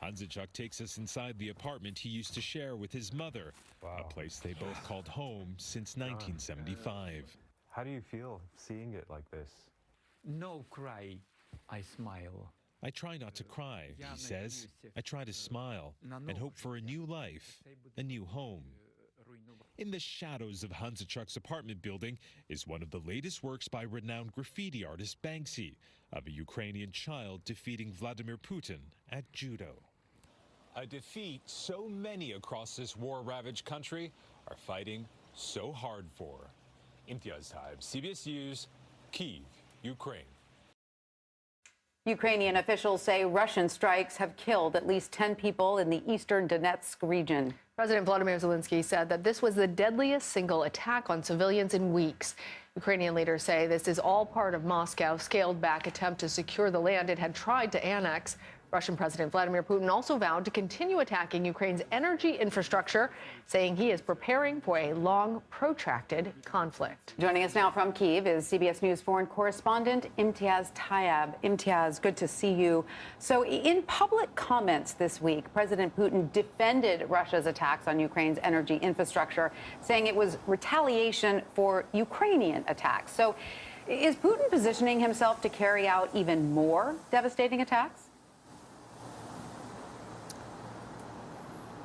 Hanzichuk takes us inside the apartment he used to share with his mother, a place they both called home since 1975. How do you feel seeing it like this? No cry, I smile. I try not to cry, he says. I try to smile and hope for a new life, a new home. In the shadows of Hanzichuk's apartment building is one of the latest works by renowned graffiti artist Banksy, of a Ukrainian child defeating Vladimir Putin at judo. A defeat so many across this war-ravaged country are fighting so hard for. Imtiaz Tayyab, CBS News, Kyiv, Ukraine. Ukrainian officials say Russian strikes have killed at least 10 people in the eastern Donetsk region. President Volodymyr Zelensky said that this was the deadliest single attack on civilians in weeks. Ukrainian leaders say this is all part of Moscow's scaled-back attempt to secure the land it had tried to annex. Russian President Vladimir Putin also vowed to continue attacking Ukraine's energy infrastructure, saying he is preparing for a long, protracted conflict. Joining us now from Kyiv is CBS News foreign correspondent Imtiaz Tayyab. Imtiaz, good to see you. So in public comments this week, President Putin defended Russia's attacks on Ukraine's energy infrastructure, saying it was retaliation for Ukrainian attacks. So is Putin positioning himself to carry out even more devastating attacks?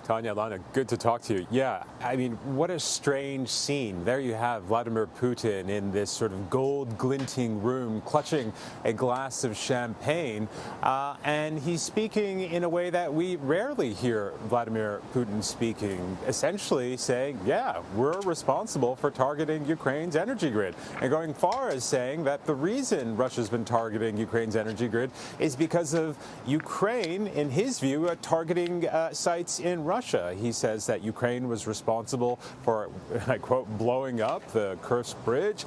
Tanya, Lana, good to talk to you. Yeah, I mean, what a strange scene. There you have Vladimir Putin in this sort of gold glinting room, clutching a glass of champagne, and he's speaking in a way that we rarely hear Vladimir Putin speaking, essentially saying, yeah, we're responsible for targeting Ukraine's energy grid, and going far as saying that the reason Russia's been targeting Ukraine's energy grid is because of Ukraine, in his view, targeting sites in Russia. He says that Ukraine was responsible for, I quote, blowing up the Kursk bridge,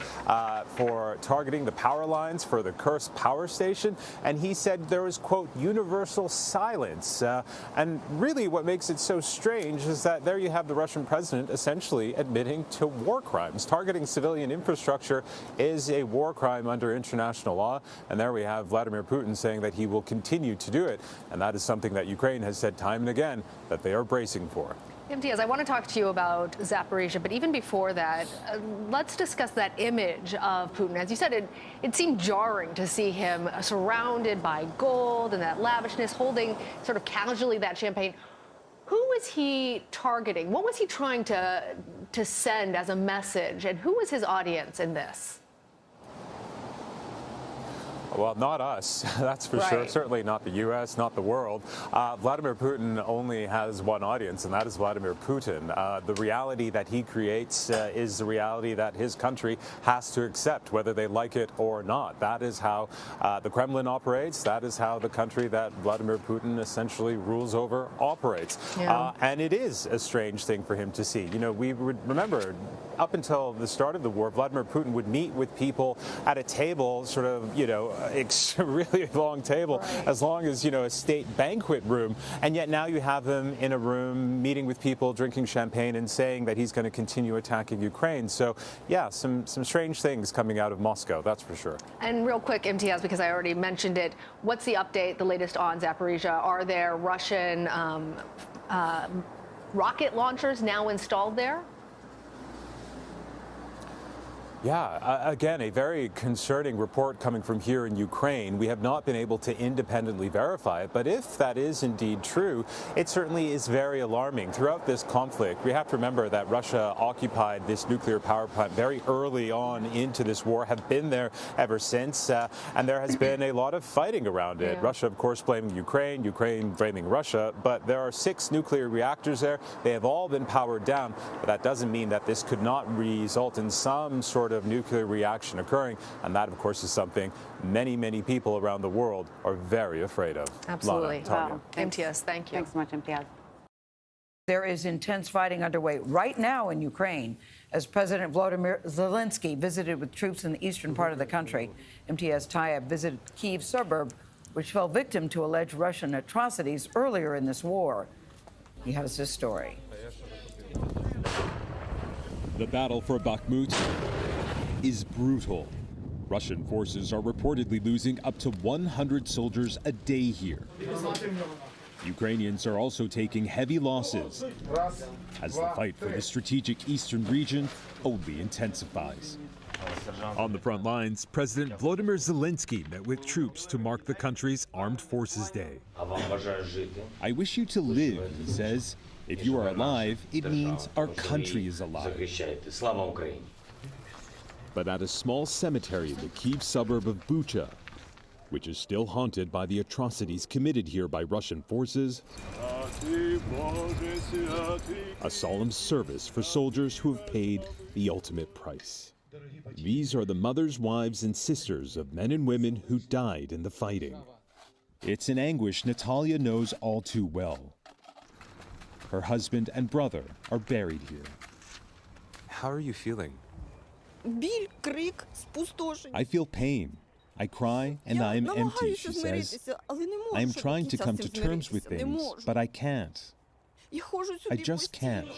for targeting the power lines for the Kursk power station. And he said there was, quote, universal silence. And really what makes it so strange is that there you have the Russian president essentially admitting to war crimes. Targeting civilian infrastructure is a war crime under international law. And there we have Vladimir Putin saying that he will continue to do it. And that is something that Ukraine has said time and again that they are bracing for. Imtiaz, I want to talk to you about Zaporizhia, but even before that, let's discuss that image of Putin. As you said, it seemed jarring to see him surrounded by gold and that lavishness, holding sort of casually that champagne. Who was he targeting? What was he trying to send as a message? And who was his audience in this? Well, not us, that's for sure. Certainly not the U.S., not the world. Vladimir Putin only has one audience, and that is Vladimir Putin. The reality that he creates is the reality that his country has to accept, whether they like it or not. That is how the Kremlin operates. That is how the country that Vladimir Putin essentially rules over operates. Yeah. And it is a strange thing for him to see. You know, we would remember up until the start of the war, Vladimir Putin would meet with people at a table, sort of, you know, really long table, as long as, you know, a state banquet room. And yet now you have him in a room meeting with people, drinking champagne and saying that he's going to continue attacking Ukraine. So, yeah, some strange things coming out of Moscow, that's for sure. And real quick, Imtiaz, because I already mentioned it, what's the update, the latest on Zaporizhia? Are there Russian rocket launchers now installed there? Yeah, again, a very concerning report coming from here in Ukraine. We have not been able to independently verify it, but if that is indeed true, it certainly is very alarming. Throughout this conflict, we have to remember that Russia occupied this nuclear power plant very early on into this war, have been there ever since, and there has been a lot of fighting around it. Russia, of course, blaming Ukraine, Ukraine blaming Russia, but there are 6 nuclear reactors there. They have all been powered down, but that doesn't mean that this could not result in some sort of nuclear reaction occurring, and that, of course, is something many people around the world are very afraid of. Absolutely. Wow. MTS, thank you. Thanks so much, MTS. There is intense fighting underway right now in Ukraine as President Volodymyr Zelensky visited with troops in the eastern part of the country. MTS Tayyab visited Kyiv suburb, which fell victim to alleged Russian atrocities earlier in this war. He has this story. The battle for Bakhmut is brutal. Russian forces are reportedly losing up to 100 soldiers a day here. Ukrainians are also taking heavy losses as the fight for the strategic eastern region only intensifies. On the front lines, President Volodymyr Zelensky met with troops to mark the country's Armed Forces Day. I wish you to live, he says. If you are alive, it means our country is alive. But at a small cemetery in the Kyiv suburb of Bucha, which is still haunted by the atrocities committed here by Russian forces, a solemn service for soldiers who have paid the ultimate price. These are the mothers, wives, and sisters of men and women who died in the fighting. It's an anguish Natalia knows all too well. Her husband and brother are buried here. How are you feeling? I feel pain. I cry and I am empty, she says. I am trying to come to terms with things, but I can't. I just can't.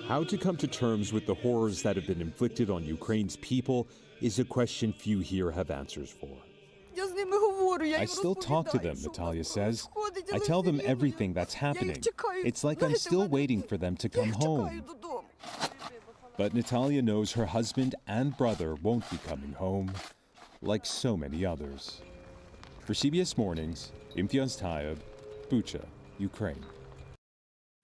How to come to terms with the horrors that have been inflicted on Ukraine's people is a question few here have answers for. I still talk to them, Natalia says. I tell them everything that's happening. It's like I'm still waiting for them to come home. But Natalia knows her husband and brother won't be coming home, like so many others. For CBS Mornings, Imtiaz Tayyab, Bucha, Ukraine.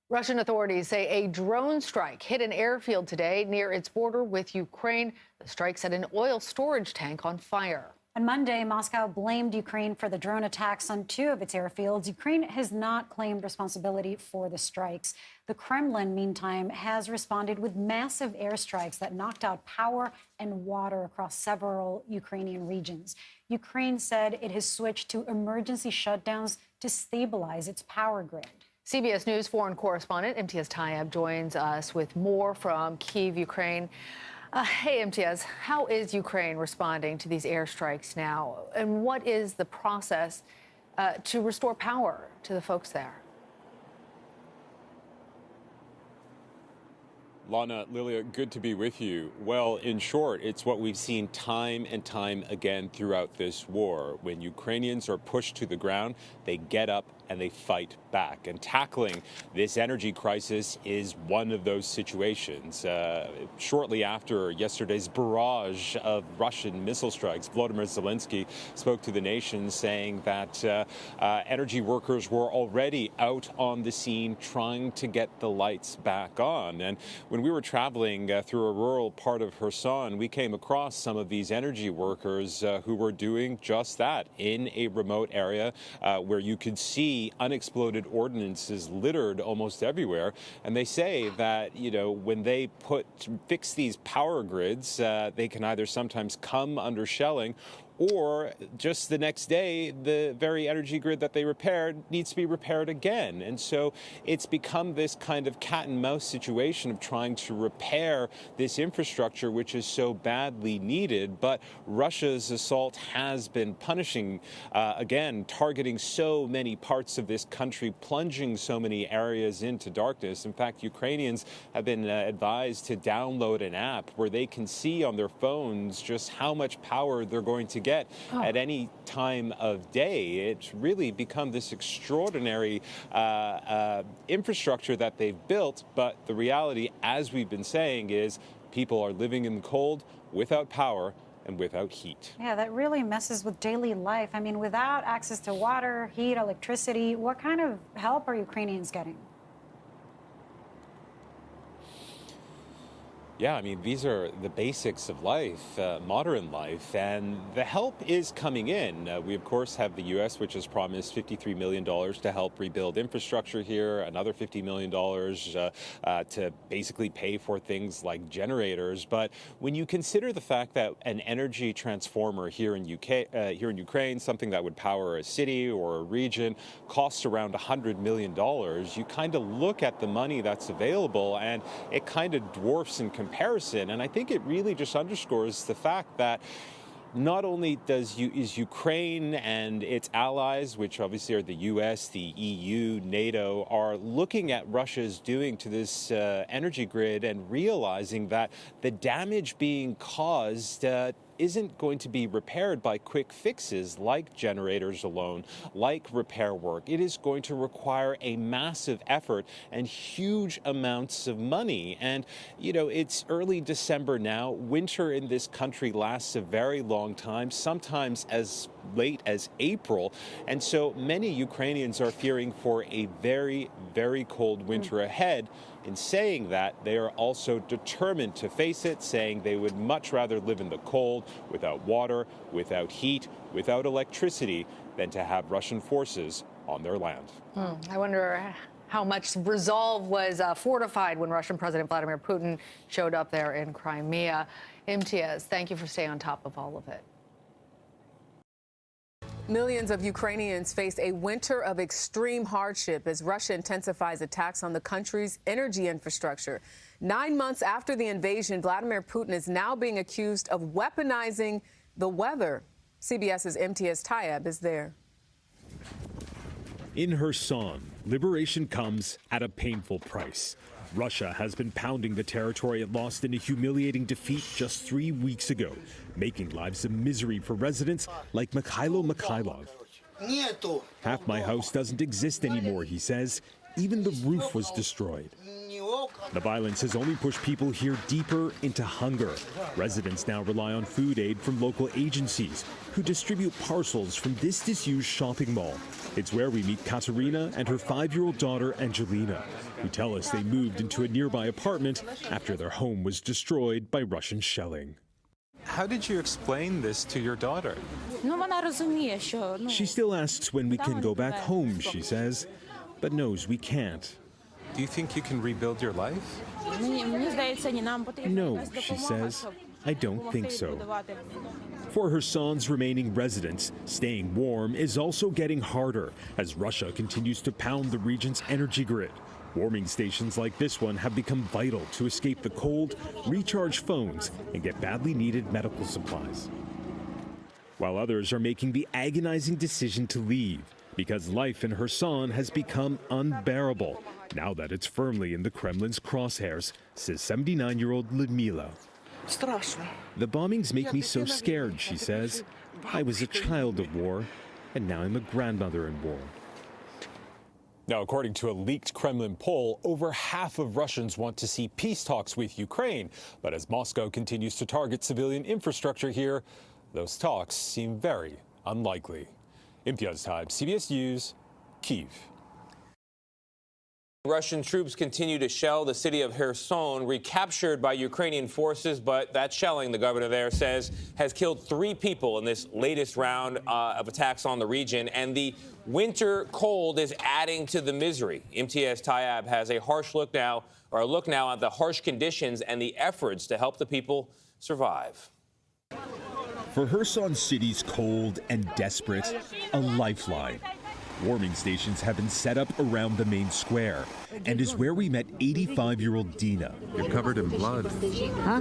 Russian authorities say a drone strike hit an airfield today near its border with Ukraine. The strike set an oil storage tank on fire. On Monday, Moscow blamed Ukraine for the drone attacks on 2 of its airfields. Ukraine has not claimed responsibility for the strikes. The Kremlin, meantime, has responded with massive airstrikes that knocked out power and water across several Ukrainian regions. Ukraine said it has switched to emergency shutdowns to stabilize its power grid. CBS News foreign correspondent Imtiaz Tayyab joins us with more from Kyiv, Ukraine. Hey, Imtiaz, how is Ukraine responding to these airstrikes now? And what is the process to restore power to the folks there? Lana, Lilia, good to be with you. Well, in short, it's what we've seen time and time again throughout this war. When Ukrainians are pushed to the ground, they get up and they fight back. And tackling this energy crisis is one of those situations. Shortly after yesterday's barrage of Russian missile strikes, Volodymyr Zelensky spoke to the nation saying that energy workers were already out on the scene trying to get the lights back on. And when we were traveling through a rural part of Kherson, we came across some of these energy workers who were doing just that in a remote area where you could see unexploded ordnances littered almost everywhere. And they say that, you know, when they fix these power grids, they can either sometimes come under shelling, or just the next day, the very energy grid that they repaired needs to be repaired again. And so it's become this kind of cat and mouse situation of trying to repair this infrastructure, which is so badly needed. But Russia's assault has been punishing, again, targeting so many parts of this country, plunging so many areas into darkness. In fact, Ukrainians have been advised to download an app where they can see on their phones just how much power they're going to get at any time of day. It's really become this extraordinary infrastructure that they've built, but the reality, as we've been saying, is people are living in the cold, without power, and without heat. Yeah, that really messes with daily life. I mean, without access to water, heat, electricity, what kind of help are Ukrainians getting? Yeah, I mean, these are the basics of life, modern life, and the help is coming in. We, of course, have the U.S., which has promised $53 million to help rebuild infrastructure here, another $50 million to basically pay for things like generators. But when you consider the fact that an energy transformer here in Ukraine, something that would power a city or a region, costs around $100 million, you kind of look at the money that's available, and it kind of dwarfs in comparison. And I think it really just underscores the fact that not only is Ukraine and its allies, which obviously are the U.S., the EU, NATO, are looking at Russia's doing to this energy grid and realizing that the damage being caused isn't going to be repaired by quick fixes like generators alone, like repair work. It is going to require a massive effort and huge amounts of money. And, you know, it's early December now. Winter in this country lasts a very long time, sometimes as late as April. And so many Ukrainians are fearing for a very, very cold winter ahead. In saying that, they are also determined to face it, saying they would much rather live in the cold, without water, without heat, without electricity, than to have Russian forces on their land. I wonder how much resolve was fortified when Russian President Vladimir Putin showed up there in Crimea. Imtiaz, thank you for staying on top of all of it. Millions of Ukrainians face a winter of extreme hardship as Russia intensifies attacks on the country's energy infrastructure. 9 months after the invasion, Vladimir Putin is now being accused of weaponizing the weather. CBS's Imtiaz Tayyab is there. In Kherson, liberation comes at a painful price. Russia has been pounding the territory it lost in a humiliating defeat just 3 weeks ago, making lives a misery for residents like Mikhailo Mikhailov. Half my house doesn't exist anymore, he says. Even the roof was destroyed. The violence has only pushed people here deeper into hunger. Residents now rely on food aid from local agencies who distribute parcels from this disused shopping mall. It's where we meet Katerina and her 5-year-old daughter, Angelina, who tell us they moved into a nearby apartment after their home was destroyed by Russian shelling. How did you explain this to your daughter? She still asks when we can go back home, she says, but knows we can't. Do you think you can rebuild your life? No, she says. I don't think so. For Kherson's remaining residents, staying warm is also getting harder as Russia continues to pound the region's energy grid. Warming stations like this one have become vital to escape the cold, recharge phones, and get badly needed medical supplies. While others are making the agonizing decision to leave because life in Kherson has become unbearable now that it's firmly in the Kremlin's crosshairs, says 79-year-old Ludmila. The bombings make me so scared, she says. I was a child of war, and now I'm a grandmother in war. Now, according to a leaked Kremlin poll, over half of Russians want to see peace talks with Ukraine. But as Moscow continues to target civilian infrastructure here, those talks seem very unlikely. Imtiaz Tayyab, CBS News, Kyiv. Russian troops continue to shell the city of Kherson, recaptured by Ukrainian forces, but that shelling, the governor there says, has killed 3 people in this latest round of attacks on the region, and the winter cold is adding to the misery. Imtiaz Tayyab has a look now at the harsh conditions and the efforts to help the people survive. For Kherson city's cold and desperate, a lifeline. Warming stations have been set up around the main square and is where we met 85-year-old Dina. You're covered in blood. Huh?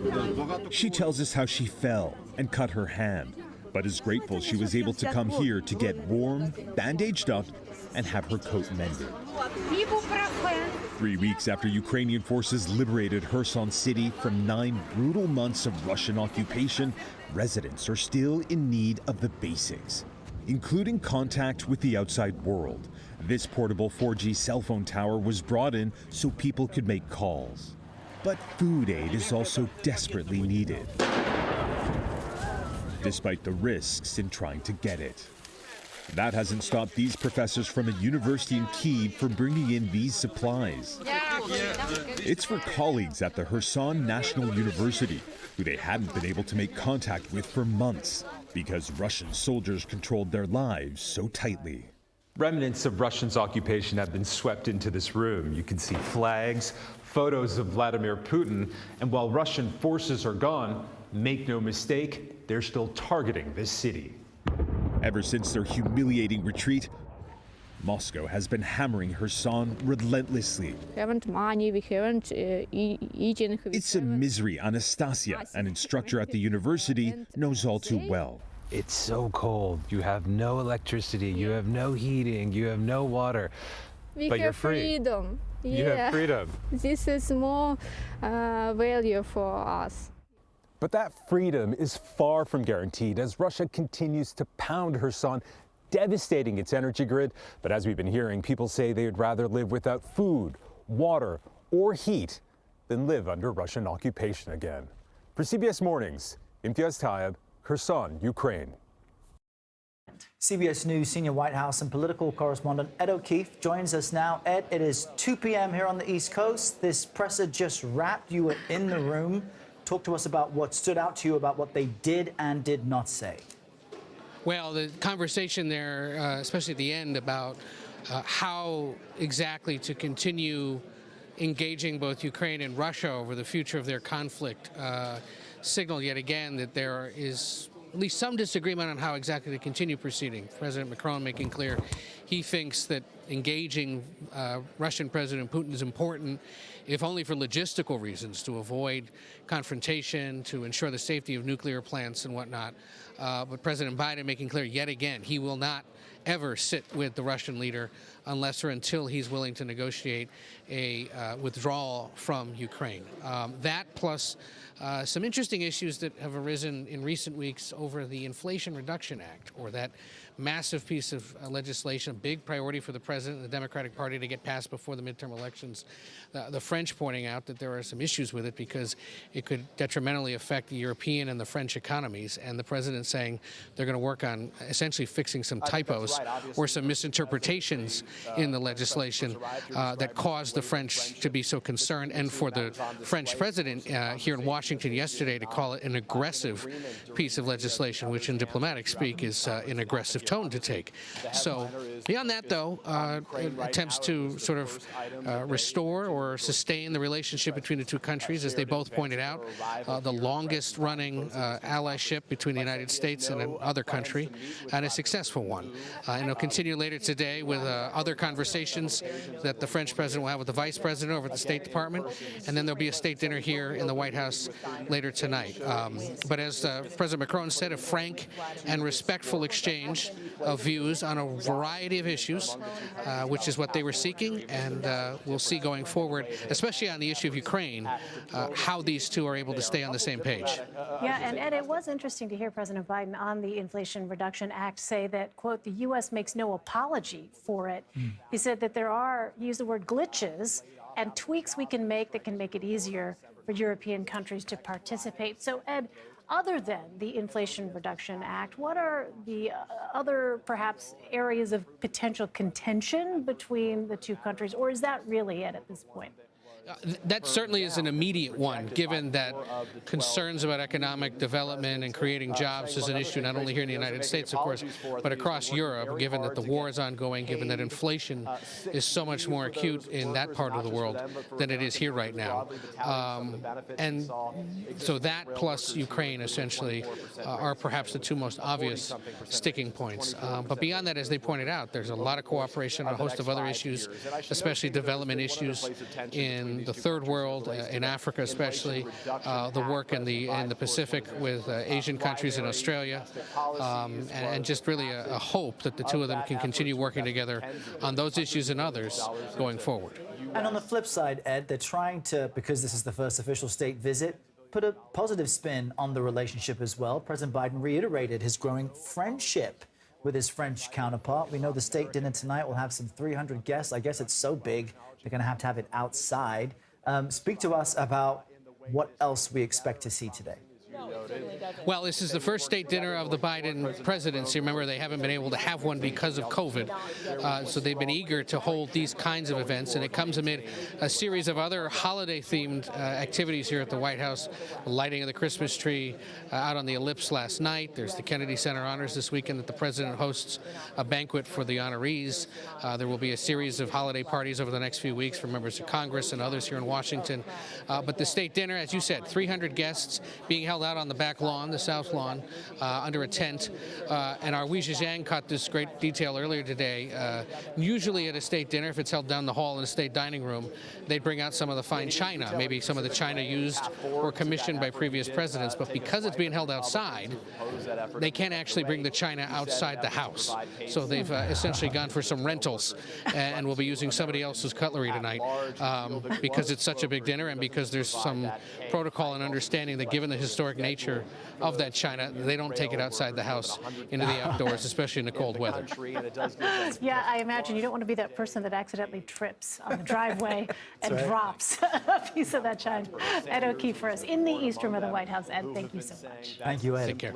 She tells us how she fell and cut her hand, but is grateful she was able to come here to get warm, bandaged up, and have her coat mended. 3 weeks after Ukrainian forces liberated Kherson city from 9 brutal months of Russian occupation, residents are still in need of the basics, including contact with the outside world. This portable 4G cell phone tower was brought in so people could make calls. But food aid is also desperately needed, despite the risks in trying to get it. That hasn't stopped these professors from a university in Kyiv from bringing in these supplies. It's for colleagues at the Kherson National University, who they hadn't been able to make contact with for months because Russian soldiers controlled their lives so tightly. Remnants of Russia's occupation have been swept into this room. You can see flags, photos of Vladimir Putin, and while Russian forces are gone, make no mistake, they're still targeting this city. Ever since their humiliating retreat, Moscow has been hammering Kherson relentlessly. It's a misery Anastasia, an instructor at the university, knows all too well. It's so cold. You have no electricity, you have no heating, you have no water, but you're free. Freedom. You have freedom. This is more value for us. But that freedom is far from guaranteed as Russia continues to pound Kherson, devastating its energy grid. But as we've been hearing, people say they would rather live without food, water, or heat than live under Russian occupation again. For CBS Mornings, Imtiaz Tayeb, Kherson, Ukraine. CBS News senior White House and political correspondent Ed O'Keefe joins us now. Ed, it is 2 p.m. here on the East Coast. This presser just wrapped. You were in the room. Talk to us about what stood out to you about what they did and did not say. Well, the conversation there, especially at the end, about how exactly to continue engaging both Ukraine and Russia over the future of their conflict, signaled yet again that there is at least some disagreement on how exactly to continue proceeding. President Macron making clear he thinks that engaging Russian President Putin is important, if only for logistical reasons, to avoid confrontation, to ensure the safety of nuclear plants and whatnot. But President Biden making clear yet again he will not ever sit with the Russian leader unless or until he's willing to negotiate a withdrawal from Ukraine. That plus some interesting issues that have arisen in recent weeks over the Inflation Reduction Act, or that massive piece of legislation, a big priority for the president and the Democratic Party to get passed before the midterm elections. The French pointing out that there are some issues with it because it could detrimentally affect the European and the French economies, and the president saying they're going to work on essentially fixing some typos or some misinterpretations in the legislation that caused the French to be so concerned, and for the French president here in Washington yesterday to call it an aggressive piece of legislation, which in diplomatic speak is an aggressive tone to take. So beyond that, though, attempts to sort of restore or sustain the relationship between the two countries, as they both pointed out, the longest running allyship between the United States and another country, and a successful one. And it'll continue later today with other conversations that the French president will have with the vice president over at the State Department, and then there'll be a state dinner here in the White House later tonight. But as President Macron said, a frank and respectful exchange of views on a variety of issues, which is what they were seeking, and we'll see going forward, especially on the issue of Ukraine, how these two are able to stay on the same page. Yeah, and Ed, it was interesting to hear President Biden on the Inflation Reduction Act say that, quote, the U.S. makes no apology for it. He said that there are, he used the word glitches, and tweaks we can make that can make it easier for European countries to participate. So, Ed, other than the Inflation Reduction Act, what are the other, perhaps, areas of potential contention between the two countries, or is that really it at this point? That certainly is an immediate one, given that concerns about economic development and creating jobs is an issue not only here in the United States, of course, but across Europe, given that the war is ongoing, given that inflation is so much more acute in that part of the world than it is here right now. And so that plus Ukraine, essentially, are perhaps the two most obvious sticking points. But beyond that, as they pointed out, there's a lot of cooperation on a host of other issues, especially development issues in the third world, in Africa especially, the work in the Pacific with Asian countries in Australia, and just really a hope that the two of them can continue working together on those issues and others going forward. And on the flip side, Ed, they're trying to, because this is the first official state visit, put a positive spin on the relationship as well. President Biden reiterated his growing friendship with his French counterpart. We know the state dinner tonight will have some 300 guests. I guess it's so big, they're going to have it outside. Speak to us about what else we expect to see today. Well, this is the first state dinner of the Biden presidency. Remember, they haven't been able to have one because of COVID. So they've been eager to hold these kinds of events. And it comes amid a series of other holiday-themed activities here at the White House. The lighting of the Christmas tree out on the Ellipse last night. There's the Kennedy Center Honors this weekend that the president hosts a banquet for the honorees. There will be a series of holiday parties over the next few weeks for members of Congress and others here in Washington. But the state dinner, as you said, 300 guests being held out on the back lawn, the south lawn, under a tent. And our Wei Zhejiang caught this great detail earlier today. Usually at a state dinner, if it's held down the hall in a state dining room, they'd bring out some of the fine china, maybe some of the china used or commissioned by previous presidents. But because it's being held outside, they can't actually bring the china outside the house. So they've essentially gone for some rentals and will be using somebody else's cutlery tonight because it's such a big dinner and because there's some protocol and understanding that given the historic nature of that china, they don't take it outside the house into the outdoors, especially in the cold weather. Yeah, I imagine you don't want to be that person that accidentally trips on the driveway and drops a piece of that china. Ed O'Keefe for us in the East Room of the White House. Ed, thank you so much. Thank you, Ed. Take care.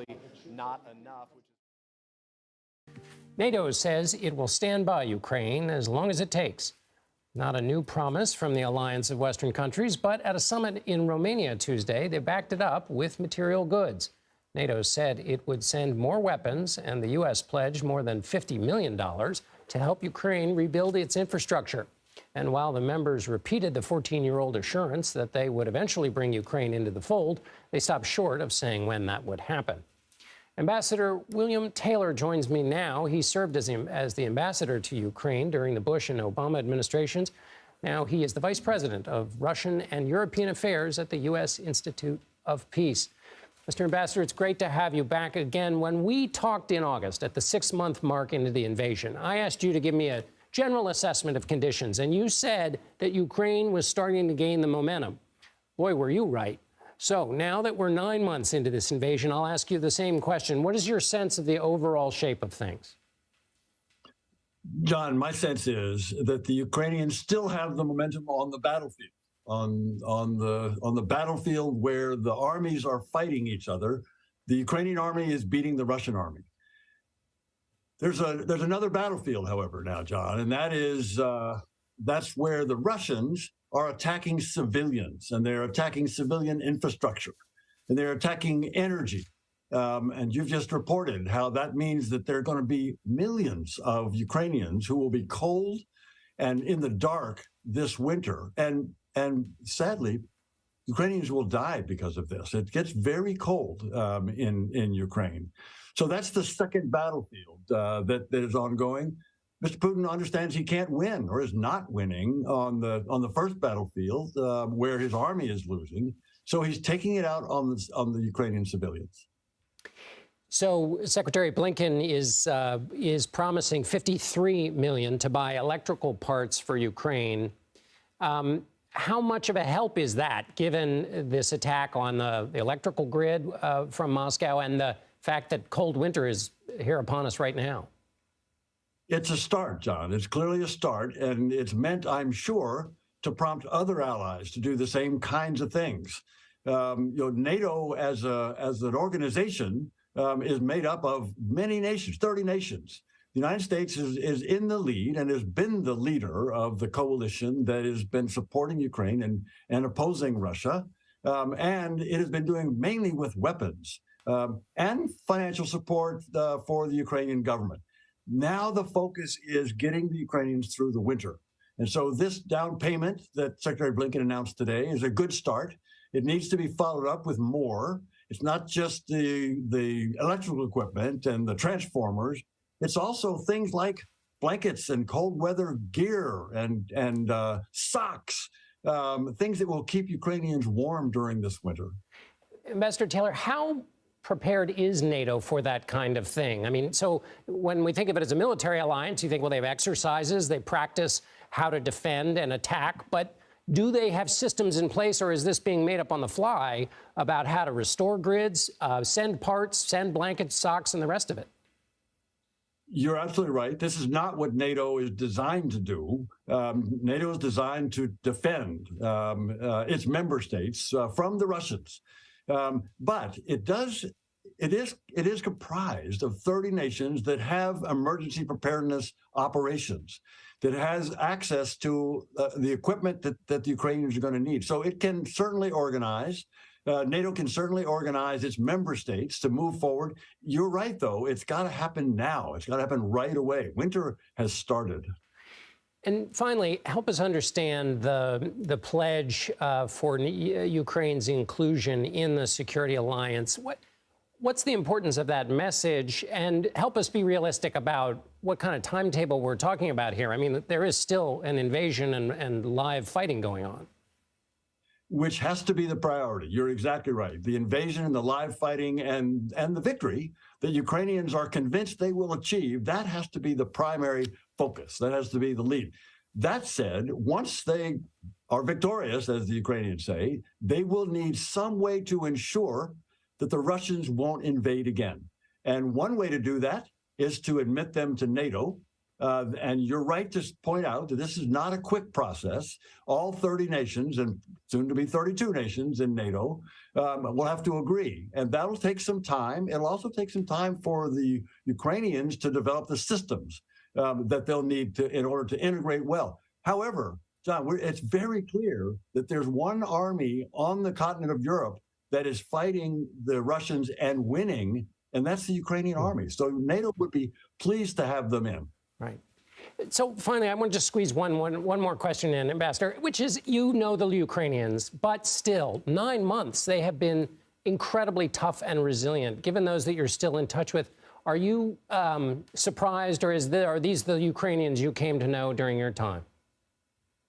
NATO says it will stand by Ukraine as long as it takes. Not a new promise from the alliance of Western countries, but at a summit in Romania Tuesday, they backed it up with material goods. NATO said it would send more weapons, and the U.S. pledged more than $50 million to help Ukraine rebuild its infrastructure. And while the members repeated the 14-year-old assurance that they would eventually bring Ukraine into the fold, they stopped short of saying when that would happen. Ambassador William Taylor joins me now. He served as the ambassador to Ukraine during the Bush and Obama administrations. Now he is the vice president of Russian and European affairs at the U.S. Institute of Peace. Mr. Ambassador, it's great to have you back again. When we talked in August at the 6-month mark into the invasion, I asked you to give me a general assessment of conditions, and you said that Ukraine was starting to gain the momentum. Boy, were you right. So now that we're 9 months into this invasion, I'll ask you the same question. What is your sense of the overall shape of things? John, my sense is that the Ukrainians still have the momentum on the battlefield, on the battlefield where the armies are fighting each other. The Ukrainian army is beating the Russian army. There's another battlefield, however, now, John, and that is that's where the Russians are attacking civilians, and they're attacking civilian infrastructure, and they're attacking energy. And you've just reported how that means that there are going to be millions of Ukrainians who will be cold and in the dark this winter. And sadly, Ukrainians will die because of this. It gets very cold in Ukraine. So that's the second battlefield that is ongoing. Mr. Putin understands he can't win or is not winning on the first battlefield where his army is losing. So he's taking it out on the Ukrainian civilians. So Secretary Blinken is promising $53 million to buy electrical parts for Ukraine. How much of a help is that, given this attack on the electrical grid from Moscow and the fact that cold winter is here upon us right now? It's a start, John. It's clearly a start, and it's meant, I'm sure, to prompt other allies to do the same kinds of things. NATO as an organization is made up of many nations, 30 nations. The United States is in the lead and has been the leader of the coalition that has been supporting Ukraine and opposing Russia. And it has been doing mainly with weapons and financial support for the Ukrainian government. Now the focus is getting the Ukrainians through the winter. And so this down payment that Secretary Blinken announced today is a good start. It needs to be followed up with more. It's not just the electrical equipment and the transformers. It's also things like blankets and cold weather gear and socks, things that will keep Ukrainians warm during this winter. Ambassador Taylor, how prepared is NATO for that kind of thing? I mean, so when we think of it as a military alliance, you think, well, they have exercises, they practice how to defend and attack, but do they have systems in place, or is this being made up on the fly about how to restore grids, send parts, send blankets, socks, and the rest of it? You're absolutely right. This is not what NATO is designed to do. NATO is designed to defend its member states from the Russians. But it is comprised of 30 nations that have emergency preparedness operations, that has access to the equipment that the Ukrainians are going to need. So it can certainly organize. NATO can certainly organize its member states to move forward. You're right, though. It's got to happen now. It's got to happen right away. Winter has started. And finally, help us understand the pledge for Ukraine's inclusion in the security alliance. What's the importance of that message? And help us be realistic about what kind of timetable we're talking about here. I mean, there is still an invasion and live fighting going on. Which has to be the priority. You're exactly right. The invasion and the live fighting and the victory that Ukrainians are convinced they will achieve, that has to be the primary focus. That has to be the lead. That said, once they are victorious, as the Ukrainians say, they will need some way to ensure that the Russians won't invade again. And one way to do that is to admit them to NATO. And you're right to point out that this is not a quick process. All 30 nations, and soon to be 32 nations in NATO, will have to agree. And that'll take some time. It'll also take some time for the Ukrainians to develop the systems that they'll need in order to integrate well. However, John, it's very clear that there's one army on the continent of Europe that is fighting the Russians and winning, and that's the Ukrainian army. So NATO would be pleased to have them in. Right. So finally, I want to just squeeze one more question in, Ambassador, which is, you know the Ukrainians, but still, 9 months, they have been incredibly tough and resilient. Given those that you're still in touch with, are you surprised, or are these the Ukrainians you came to know during your time?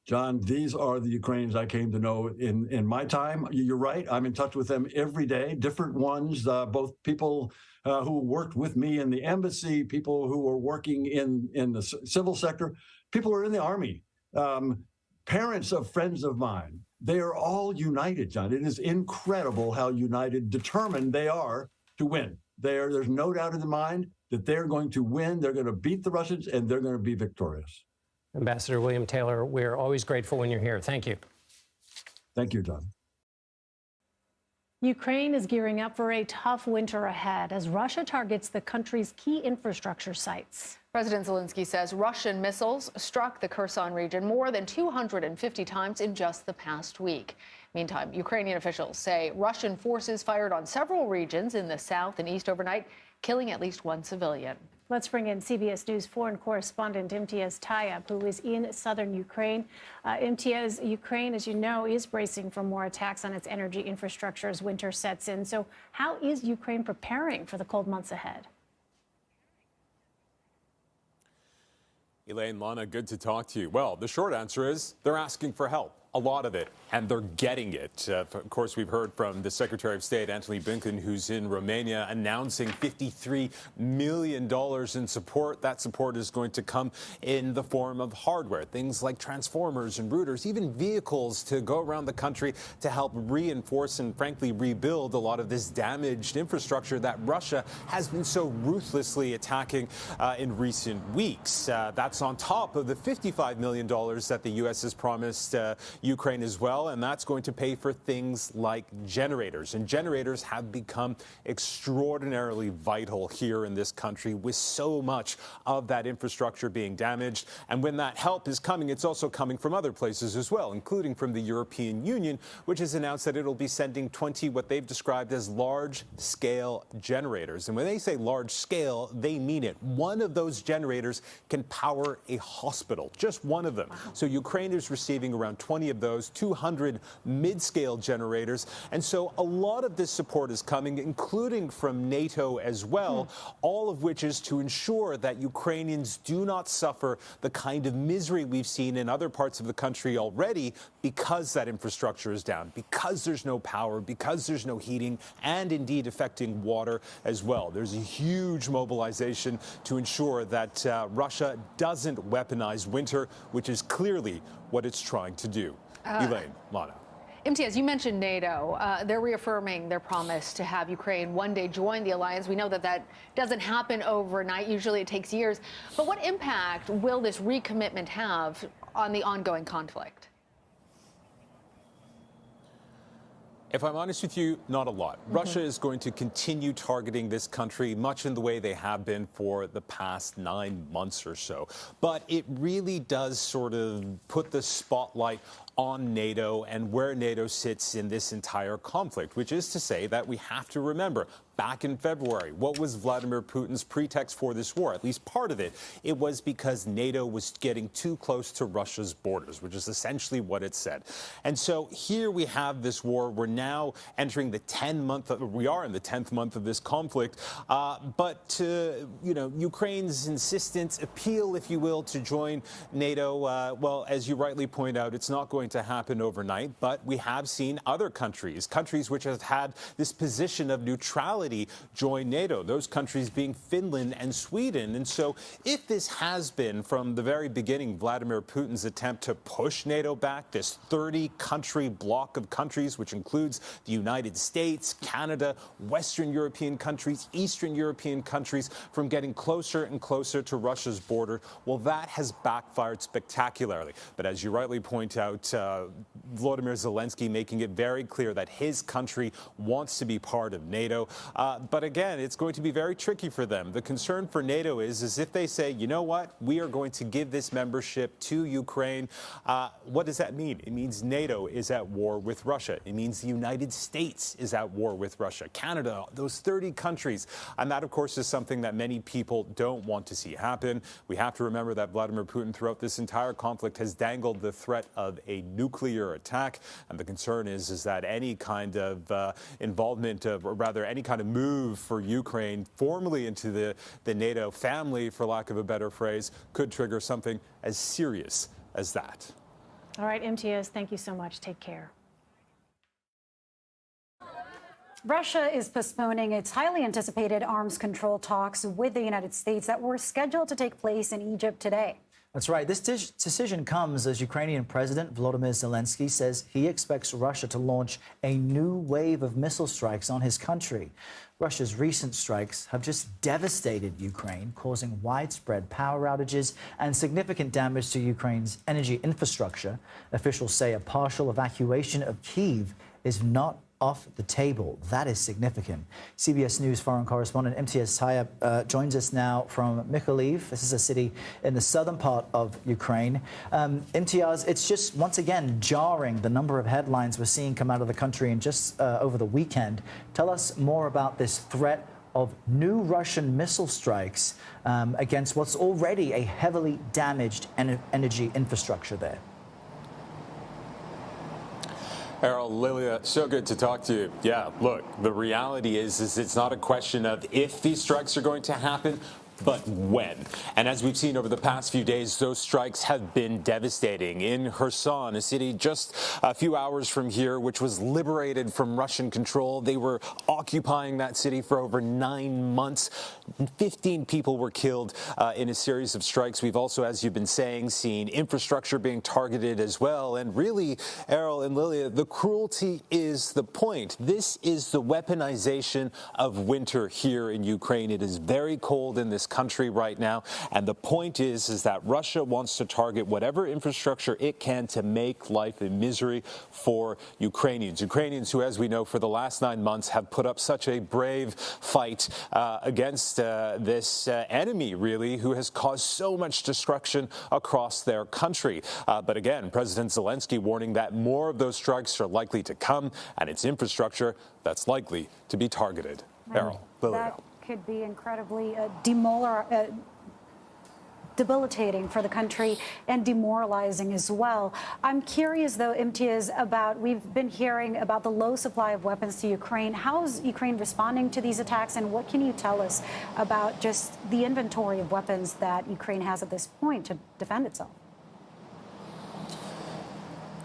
John, these are the Ukrainians I came to know in my time. You're right. I'm in touch with them every day, different ones, both people who worked with me in the embassy, people who are working in the civil sector, people who are in the army, parents of friends of mine. They are all united, John. It is incredible how united, determined they are to win. There's no doubt in the mind that they're going to win. They're going to beat the Russians, and they're going to be victorious. Ambassador William Taylor, we're always grateful when you're here. Thank you. Thank you, John. Ukraine is gearing up for a tough winter ahead as Russia targets the country's key infrastructure sites. President Zelensky says Russian missiles struck the Kherson region more than 250 times in just the past week. Meantime, Ukrainian officials say Russian forces fired on several regions in the south and east overnight, killing at least one civilian. Let's bring in CBS News foreign correspondent Imtiaz Tyab, who is in southern Ukraine. Imtiaz, Ukraine, as you know, is bracing for more attacks on its energy infrastructure as winter sets in. So how is Ukraine preparing for the cold months ahead? Elaine, Lana, good to talk to you. Well, the short answer is they're asking for help. A lot of it, and they're getting it. Of course, we've heard from the Secretary of State, Antony Blinken, who's in Romania, announcing $53 million in support. That support is going to come in the form of hardware, things like transformers and routers, even vehicles to go around the country to help reinforce and, frankly, rebuild a lot of this damaged infrastructure that Russia has been so ruthlessly attacking in recent weeks. That's on top of the $55 million that the U.S. has promised Ukraine as well, and that's going to pay for things like generators. And generators have become extraordinarily vital here in this country, with so much of that infrastructure being damaged. And when that help is coming, it's also coming from other places as well, including from the European Union, which has announced that it'll be sending 20 what they've described as large-scale generators. And when they say large-scale, they mean it. One of those generators can power a hospital, just one of them. So Ukraine is receiving around 20 of those, 200 mid-scale generators. And so a lot of this support is coming, including from NATO as well, all of which is to ensure that Ukrainians do not suffer the kind of misery we've seen in other parts of the country already, because that infrastructure is down, because there's no power, because there's no heating, and indeed affecting water as well. There's a huge mobilization to ensure that Russia doesn't weaponize winter, which is clearly what it's trying to do. Elaine, Lana. MTS, you mentioned NATO. They're reaffirming their promise to have Ukraine one day join the alliance. We know that that doesn't happen overnight. Usually it takes years. But what impact will this recommitment have on the ongoing conflict? If I'm honest with you, not a lot. Russia is going to continue targeting this country much in the way they have been for the past 9 months or so. But it really does sort of put the spotlight on NATO and where NATO sits in this entire conflict, which is to say that we have to remember back in February, what was Vladimir Putin's pretext for this war? At least part of it. It was because NATO was getting too close to Russia's borders, which is essentially what it said. And so here we have this war. We're now entering the 10th month. We are in the 10th month of this conflict. But Ukraine's insistence, appeal, if you will, to join NATO. Well, as you rightly point out, it's not going to happen overnight. But we have seen other countries which have had this position of neutrality join NATO, those countries being Finland and Sweden. And so if this has been from the very beginning Vladimir Putin's attempt to push NATO back, this 30-country bloc of countries, which includes the United States, Canada, Western European countries, Eastern European countries, from getting closer and closer to Russia's border, well, that has backfired spectacularly. But as you rightly point out, Volodymyr Zelensky making it very clear that his country wants to be part of NATO. But again, it's going to be very tricky for them. The concern for NATO is if they say, you know what, we are going to give this membership to Ukraine, what does that mean? It means NATO is at war with Russia. It means the United States is at war with Russia, Canada, those 30 countries. And that, of course, is something that many people don't want to see happen. We have to remember that Vladimir Putin, throughout this entire conflict, has dangled the threat of a nuclear attack. And the concern is that any kind of involvement of, or rather any kind of move for Ukraine formally into the NATO family, for lack of a better phrase, could trigger something as serious as that. All right, MTS, thank you so much. Take care. Russia is postponing its highly anticipated arms control talks with the United States that were scheduled to take place in Egypt today. That's right. This decision comes as Ukrainian President Volodymyr Zelensky says he expects Russia to launch a new wave of missile strikes on his country. Russia's recent strikes have just devastated Ukraine, causing widespread power outages and significant damage to Ukraine's energy infrastructure. Officials say a partial evacuation of Kyiv is not off the table. That is significant. CBS News foreign correspondent MTS Tayyab joins us now from Mykolaiv. This is a city in the southern part of Ukraine. MTS, it's just once again jarring, the number of headlines we're seeing come out of the country and just over the weekend. Tell us more about this threat of new Russian missile strikes against what's already a heavily damaged energy infrastructure there. Errol, Lilia, so good to talk to you. Yeah, look, the reality is it's not a question of if these strikes are going to happen, but when. And as we've seen over the past few days, those strikes have been devastating. In Kherson, a city just a few hours from here, which was liberated from Russian control, they were occupying that city for over 9 months. 15 people were killed in a series of strikes. We've also, as you've been saying, seen infrastructure being targeted as well. And really, Errol and Lilia, the cruelty is the point. This is the weaponization of winter here in Ukraine. It is very cold in this country right now, and the point is that Russia wants to target whatever infrastructure it can to make life a misery for Ukrainians who, as we know, for the last 9 months have put up such a brave fight against this enemy, really, who has caused so much destruction across their country. But again, President Zelensky warning that more of those strikes are likely to come, and it's infrastructure that's likely to be targeted. Errol, Lilia. Could be incredibly debilitating for the country and demoralizing as well. I'm curious, though, MTS, we've been hearing about the low supply of weapons to Ukraine. How is Ukraine responding to these attacks, and what can you tell us about just the inventory of weapons that Ukraine has at this point to defend itself?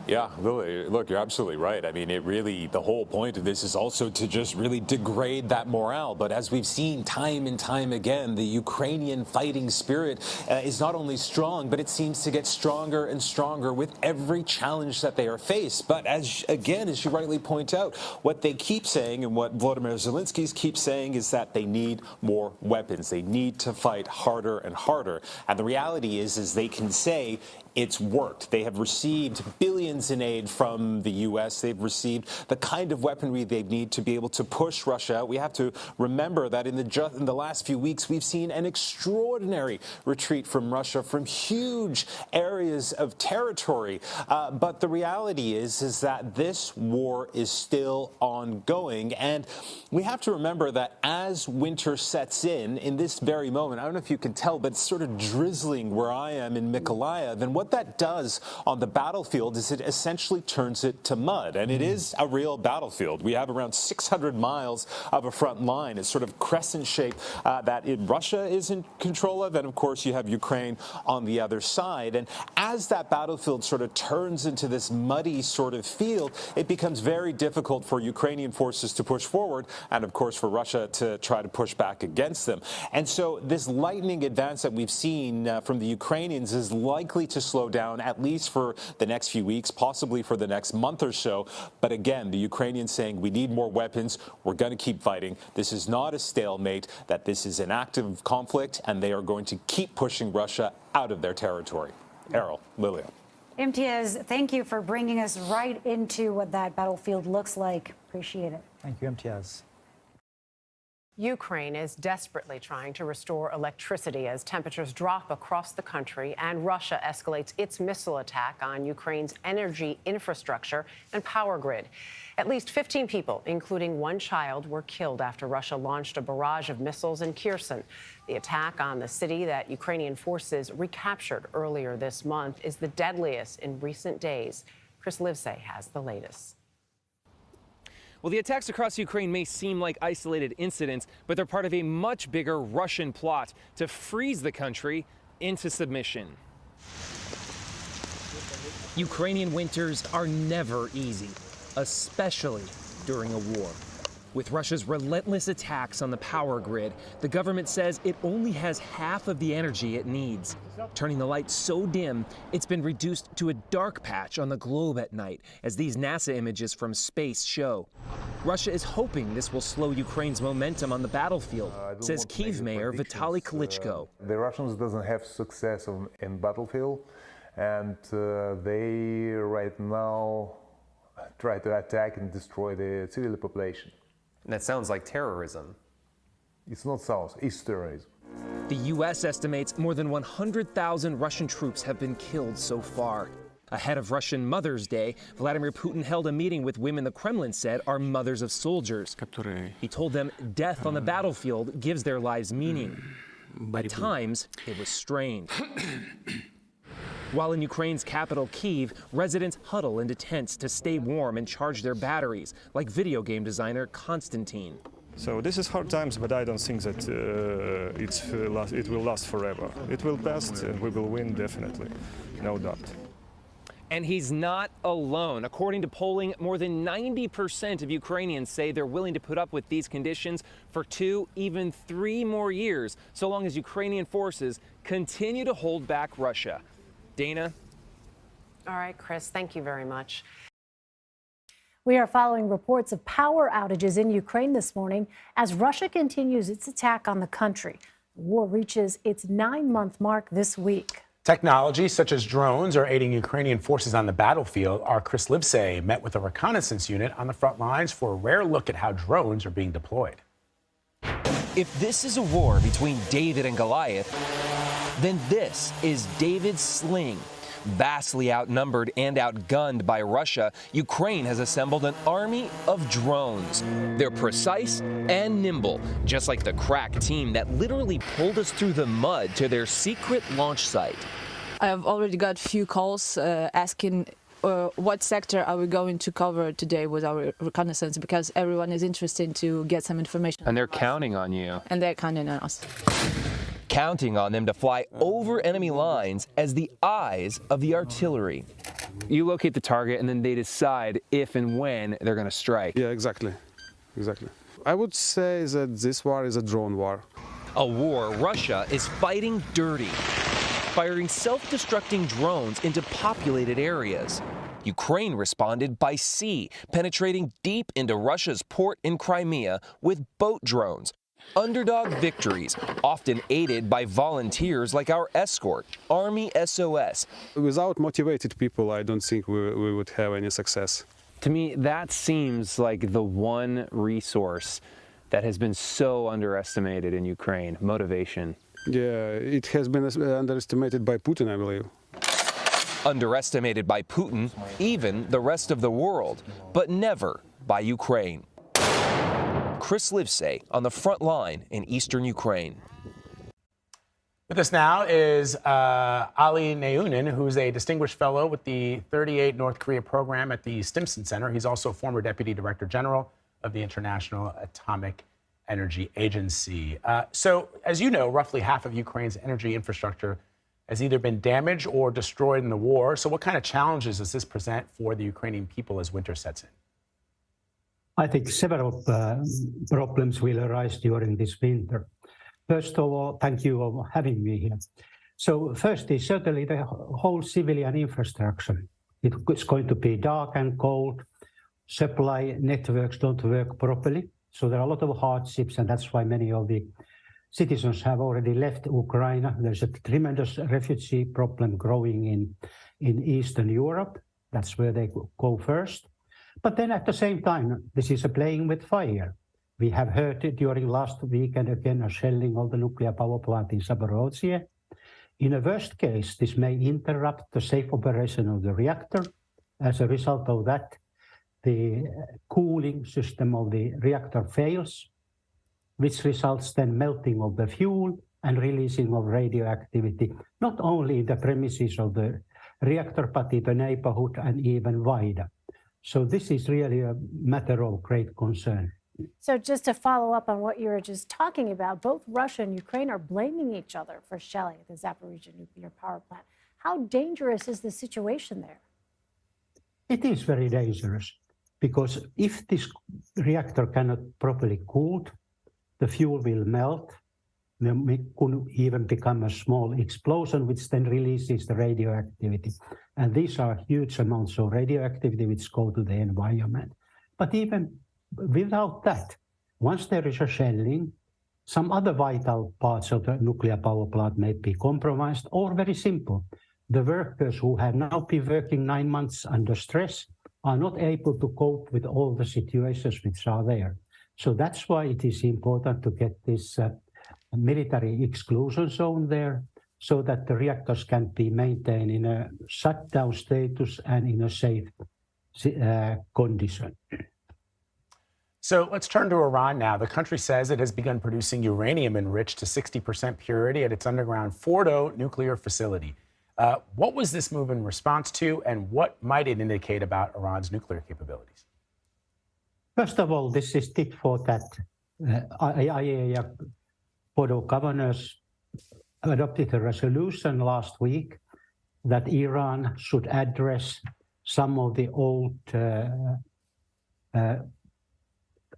Yeah, Lily, look, you're absolutely right. I mean, the whole point of this is also to just really degrade that morale. But as we've seen time and time again, the Ukrainian fighting spirit is not only strong, but it seems to get stronger and stronger with every challenge that they are faced. But as you rightly point out, what they keep saying and what Volodymyr Zelensky keeps saying is that they need more weapons. They need to fight harder and harder. And the reality is they can say it's worked. They have received billions in aid from the U.S. They've received the kind of weaponry they need to be able to push Russia out. We have to remember that in the last few weeks, we've seen an extraordinary retreat from Russia from huge areas of territory. But the reality is that this war is still ongoing. And we have to remember that as winter sets in this very moment, I don't know if you can tell, but it's sort of drizzling where I am in Mykolaiv. And what that does on the battlefield is it essentially turns it to mud. And it is a real battlefield. We have around 600 miles of a front line. It's sort of crescent shape that Russia is in control of. And of course, you have Ukraine on the other side. And as that battlefield sort of turns into this muddy sort of field, it becomes very difficult for Ukrainian forces to push forward. And of course, for Russia to try to push back against them. And so this lightning advance that we've seen from the Ukrainians is likely to slow down, at least for the next few weeks, possibly for the next month or so. But again, the Ukrainians saying we need more weapons. We're going to keep fighting. This is not a stalemate, that this is an active conflict, and they are going to keep pushing Russia out of their territory. Errol, Lilia. Imtiaz, thank you for bringing us right into what that battlefield looks like. Appreciate it. Thank you, Imtiaz. Ukraine is desperately trying to restore electricity as temperatures drop across the country and Russia escalates its missile attack on Ukraine's energy infrastructure and power grid. At least 15 people, including one child, were killed after Russia launched a barrage of missiles in Kherson. The attack on the city that Ukrainian forces recaptured earlier this month is the deadliest in recent days. Chris Livesay has the latest. Well, the attacks across Ukraine may seem like isolated incidents, but they're part of a much bigger Russian plot to freeze the country into submission. Ukrainian winters are never easy, especially during a war. With Russia's relentless attacks on the power grid, the government says it only has half of the energy it needs, turning the light so dim it's been reduced to a dark patch on the globe at night, as these NASA images from space show. Russia is hoping this will slow Ukraine's momentum on the battlefield, says Kyiv Mayor Vitaly Klitschko. The Russians doesn't have success in battlefield, and they right now try to attack and destroy the civil population. And that sounds like terrorism. It's not south, it's terrorism. The U.S. estimates more than 100,000 Russian troops have been killed so far. Ahead of Russian Mother's Day, Vladimir Putin held a meeting with women the Kremlin said are mothers of soldiers. He told them death on the battlefield gives their lives meaning. At times, it was strained. While in Ukraine's capital, Kyiv, residents huddle into tents to stay warm and charge their batteries, like video game designer Konstantin. So this is hard times, but I don't think that it will last forever. It will pass, and we will win, definitely, no doubt. And he's not alone. According to polling, more than 90% of Ukrainians say they're willing to put up with these conditions for 2, even 3 more years, so long as Ukrainian forces continue to hold back Russia. Dana? All right, Chris, thank you very much. We are following reports of power outages in Ukraine this morning as Russia continues its attack on the country. The war reaches its 9-month mark this week. Technology such as drones are aiding Ukrainian forces on the battlefield. Our Chris Livesay met with a reconnaissance unit on the front lines for a rare look at how drones are being deployed. If this is a war between David and Goliath, then this is David's sling. Vastly outnumbered and outgunned by Russia, Ukraine has assembled an army of drones. They're precise and nimble, just like the crack team that literally pulled us through the mud to their secret launch site. I've already got a few calls asking what sector are we going to cover today with our reconnaissance, because everyone is interested to get some information. And they're counting on you. And they're counting on us. Counting on them to fly over enemy lines as the eyes of the artillery. You locate the target, and then they decide if and when they're going to strike. Yeah, exactly. I would say that this war is a drone war. A war Russia is fighting dirty, firing self-destructing drones into populated areas. Ukraine responded by sea, penetrating deep into Russia's port in Crimea with boat drones. Underdog victories, often aided by volunteers like our escort, Army SOS. Without motivated people, I don't think we would have any success. To me, that seems like the one resource that has been so underestimated in Ukraine, motivation. Yeah, it has been underestimated by Putin, I believe. Underestimated by Putin, even the rest of the world, but never by Ukraine. Chris Livesey on the front line in eastern Ukraine. With us now is Ali Neunin, who's a distinguished fellow with the 38 North Korea program at the Stimson Center. He's also former Deputy Director General of the International Atomic Energy Agency. So, as you know, roughly half of Ukraine's energy infrastructure has either been damaged or destroyed in the war. So what kind of challenges does this present for the Ukrainian people as winter sets in? I think several problems will arise during this winter. First of all, thank you for having me here. So first is certainly the whole civilian infrastructure. It's going to be dark and cold. Supply networks don't work properly. So there are a lot of hardships, and that's why many of the citizens have already left Ukraine. There's a tremendous refugee problem growing in Eastern Europe. That's where they go first. But then at the same time, this is a playing with fire. We have heard it during last week and again a shelling of the nuclear power plant in Zaporozhye. In a worst case, this may interrupt the safe operation of the reactor. As a result of that, the cooling system of the reactor fails, which results then melting of the fuel and releasing of radioactivity, not only in the premises of the reactor, but in the neighborhood and even wider. So this is really a matter of great concern. So just to follow up on what you were just talking about, both Russia and Ukraine are blaming each other for shelling at the Zaporizhzhia nuclear power plant. How dangerous is the situation there? It is very dangerous, because if this reactor cannot properly cool, the fuel will melt. There could even become a small explosion, which then releases the radioactivity. And these are huge amounts of radioactivity which go to the environment. But even without that, once there is a shelling, some other vital parts of the nuclear power plant may be compromised, or very simple. The workers who have now been working 9 months under stress are not able to cope with all the situations which are there. So that's why it is important to get this military exclusion zone there, so that the reactors can be maintained in a shutdown status and in a safe condition. So let's turn to Iran now. The country says it has begun producing uranium enriched to 60% purity at its underground Fordo nuclear facility. What was this move in response to, and what might it indicate about Iran's nuclear capabilities? First of all, this is tit for tat. IAEA Fordo governors adopted a resolution last week that Iran should address some of the old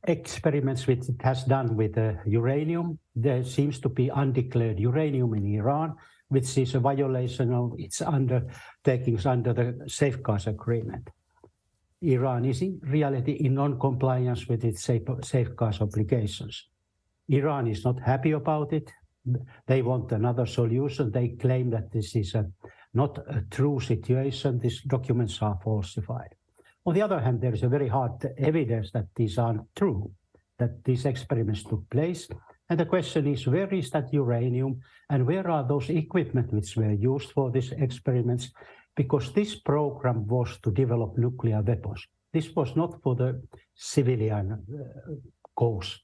experiments which it has done with uranium. There seems to be undeclared uranium in Iran, which is a violation of its undertakings under the Safeguards Agreement. Iran is in reality in non-compliance with its safeguards obligations. Iran is not happy about it. They want another solution. They claim that this is not a true situation. These documents are falsified. On the other hand, there is a very hard evidence that these aren't true, that these experiments took place. And the question is, where is that uranium and where are those equipment which were used for these experiments? Because this program was to develop nuclear weapons. This was not for the civilian cause.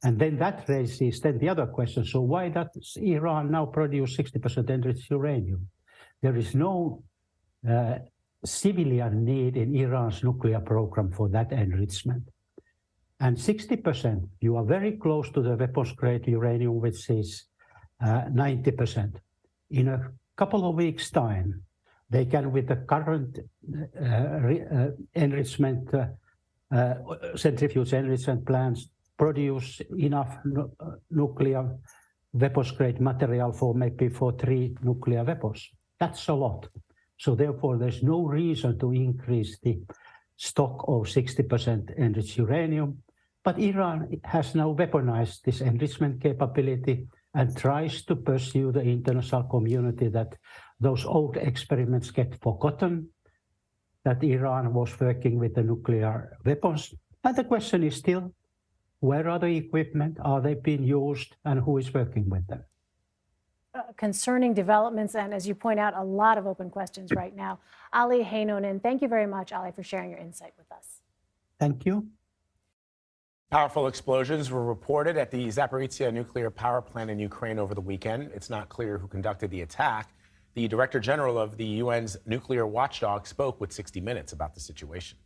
And then that raises then the other question. So why does Iran now produce 60% enriched uranium? There is no civilian need in Iran's nuclear program for that enrichment. And 60%, you are very close to the weapons-grade uranium, which is 90%. In a couple of weeks' time, They can, with the current enrichment, centrifuge enrichment plants, produce enough nuclear weapons-grade material for maybe 3 nuclear weapons. That's a lot. So therefore, there's no reason to increase the stock of 60% enriched uranium. But Iran has now weaponized this enrichment capability and tries to pursue the international community that those old experiments get forgotten, that Iran was working with the nuclear weapons. And the question is still, where are the equipment? Are they being used? And who is working with them? Concerning developments, and as you point out, a lot of open questions right now. Ali Heinonen, thank you very much, Ali, for sharing your insight with us. Thank you. Powerful explosions were reported at the Zaporizhzhia nuclear power plant in Ukraine over the weekend. It's not clear who conducted the attack. The Director General of the UN's nuclear watchdog spoke with 60 Minutes about the situation.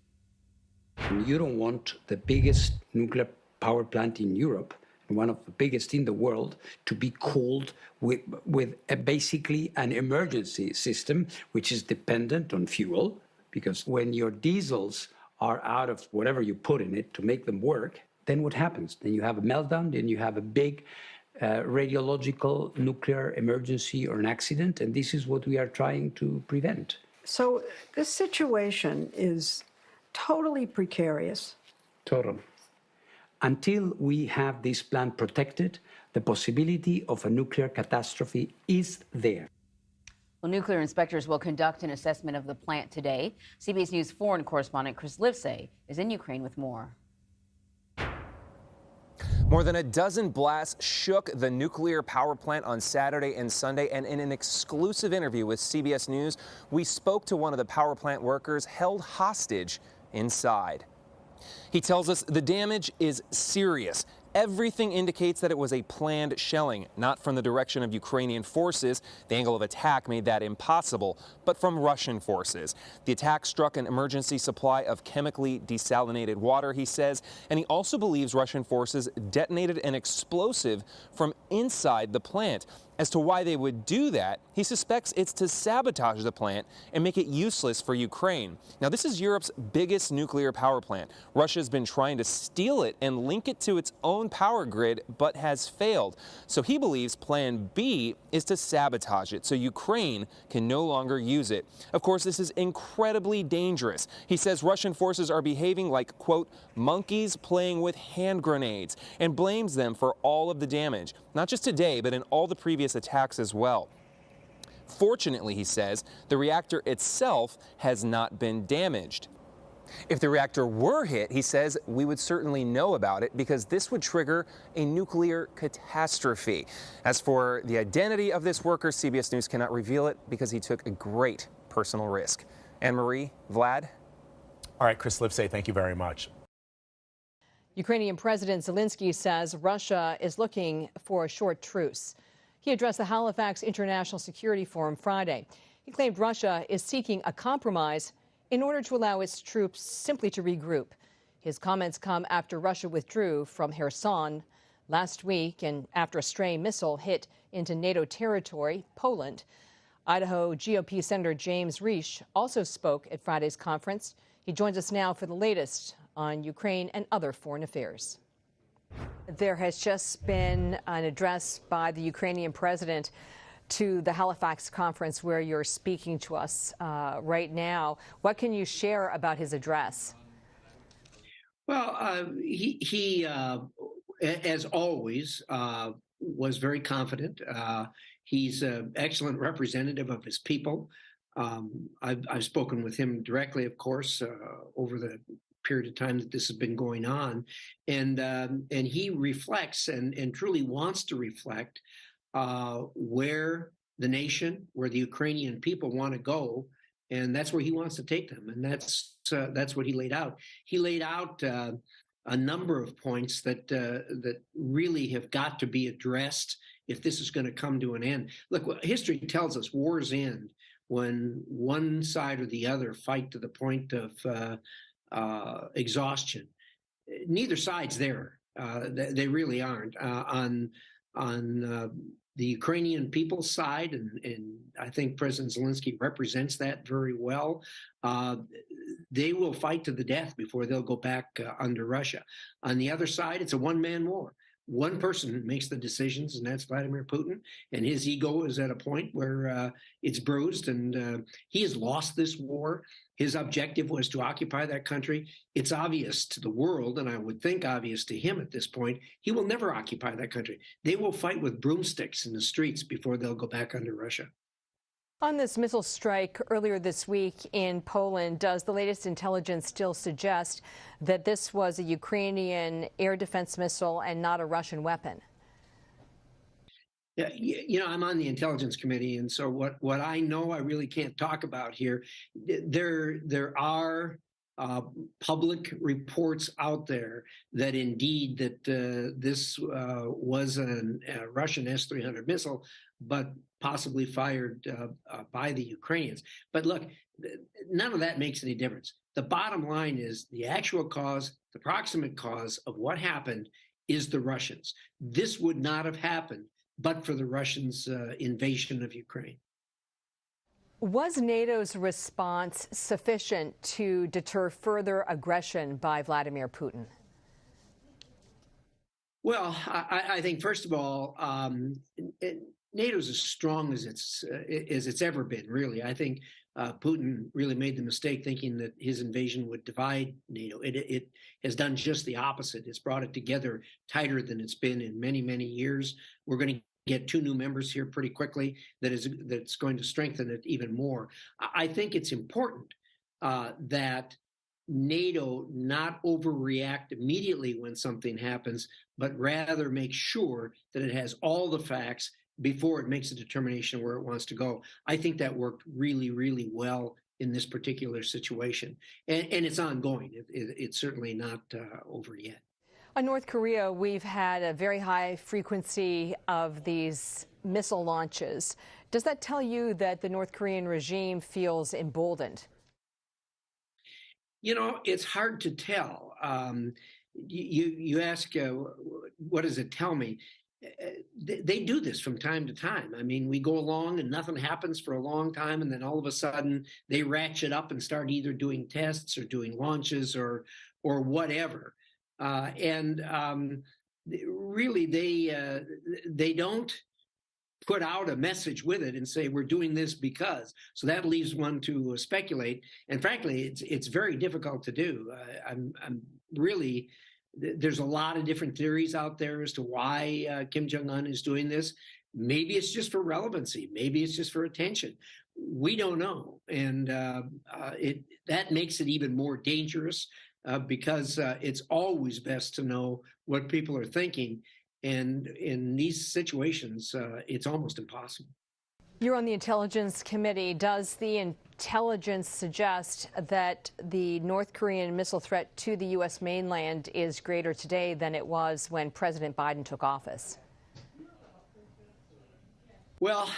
You don't want the biggest nuclear power plant in Europe, one of the biggest in the world, to be cooled with basically an emergency system which is dependent on fuel, because when your diesels are out of whatever you put in it to make them work, then what happens? Then you have a meltdown, then you have a big radiological nuclear emergency or an accident, and this is what we are trying to prevent. So this situation is totally precarious. Totally. Until we have this plant protected, the possibility of a nuclear catastrophe is there. Well, nuclear inspectors will conduct an assessment of the plant today. CBS News foreign correspondent Chris Livesay is in Ukraine with more. More than a dozen blasts shook the nuclear power plant on Saturday and Sunday, and in an exclusive interview with CBS News, we spoke to one of the power plant workers held hostage inside. He tells us the damage is serious. Everything indicates that it was a planned shelling, not from the direction of Ukrainian forces. The angle of attack made that impossible, but from Russian forces. The attack struck an emergency supply of chemically desalinated water, he says, and he also believes Russian forces detonated an explosive from inside the plant. As to why they would do that, he suspects it's to sabotage the plant and make it useless for Ukraine. Now, this is Europe's biggest nuclear power plant. Russia's been trying to steal it and link it to its own power grid, but has failed. So he believes Plan B is to sabotage it so Ukraine can no longer use it. Of course, this is incredibly dangerous. He says Russian forces are behaving like, quote, monkeys playing with hand grenades, and blames them for all of the damage, not just today, but in all the previous attacks as well. Fortunately, he says, the reactor itself has not been damaged. If the reactor were hit, he says, we would certainly know about it because this would trigger a nuclear catastrophe. As for the identity of this worker, CBS News cannot reveal it because he took a great personal risk. Anne-Marie, Vlad? All right, Chris Livesay, thank you very much. Ukrainian President Zelensky says Russia is looking for a short truce. He addressed the Halifax International Security Forum Friday. He claimed Russia is seeking a compromise in order to allow its troops simply to regroup. His comments come after Russia withdrew from Kherson last week and after a stray missile hit into NATO territory, Poland. Idaho GOP Senator James Risch also spoke at Friday's conference. He joins us now for the latest on Ukraine and other foreign affairs. There has just been an address by the Ukrainian president to the Halifax conference where you're speaking to us right now. What can you share about his address? Well, he as always, was very confident. He's an excellent representative of his people. I've spoken with him directly, of course, over the period of time that this has been going on, and he reflects and truly wants to reflect where the nation, where the Ukrainian people want to go, and that's where he wants to take them, and that's what he laid out. He laid out a number of points that really have got to be addressed if this is going to come to an end. Look, what history tells us, wars end when one side or the other fight to the point of exhaustion. Neither side's there. They really aren't on the Ukrainian people's side, and I think President Zelensky represents that very well. They will fight to the death before they'll go back under Russia. On the other side, it's a one-man war. One person makes the decisions, and that's Vladimir Putin. And his ego is at a point where it's bruised, and he has lost this war. His objective was to occupy that country. It's obvious to the world, and I would think obvious to him at this point, he will never occupy that country. They will fight with broomsticks in the streets before they'll go back under Russia. On this missile strike earlier this week in Poland, does the latest intelligence still suggest that this was a Ukrainian air defense missile and not a Russian weapon? Yeah, I'm on the intelligence committee, and so what I know, I really can't talk about here. There are public reports out there that indeed that this was a Russian S-300 missile, but possibly fired by the Ukrainians. But look, none of that makes any difference. The bottom line is the actual cause, the proximate cause of what happened is the Russians. This would not have happened but for the Russians' invasion of Ukraine. Was NATO's response sufficient to deter further aggression by Vladimir Putin? Well, I think, first of all, NATO's as strong as it's ever been, really. I think Putin really made the mistake thinking that his invasion would divide NATO. It has done just the opposite. It's brought it together tighter than it's been in many, many years. We're going to get 2 new members here pretty quickly that's going to strengthen it even more. I think it's important that NATO not overreact immediately when something happens, but rather make sure that it has all the facts before it makes a determination where it wants to go. I think that worked really, really well in this particular situation. And it's ongoing. It's certainly not over yet. On North Korea, we've had a very high frequency of these missile launches. Does that tell you that the North Korean regime feels emboldened? It's hard to tell. You ask, what does it tell me? They do this from time to time. I mean, we go along and nothing happens for a long time, and then all of a sudden they ratchet up and start either doing tests or doing launches or whatever. Really, they don't put out a message with it and say, we're doing this because. So that leaves one to speculate. And frankly, it's very difficult to do. I'm really, there's a lot of different theories out there as to why Kim Jong-un is doing this. Maybe it's just for relevancy. Maybe it's just for attention. We don't know. And that makes it even more dangerous because it's always best to know what people are thinking. And in these situations, it's almost impossible. You're on the Intelligence Committee. Does the intelligence suggest that the North Korean missile threat to the U.S. mainland is greater today than it was when President Biden took office? Well,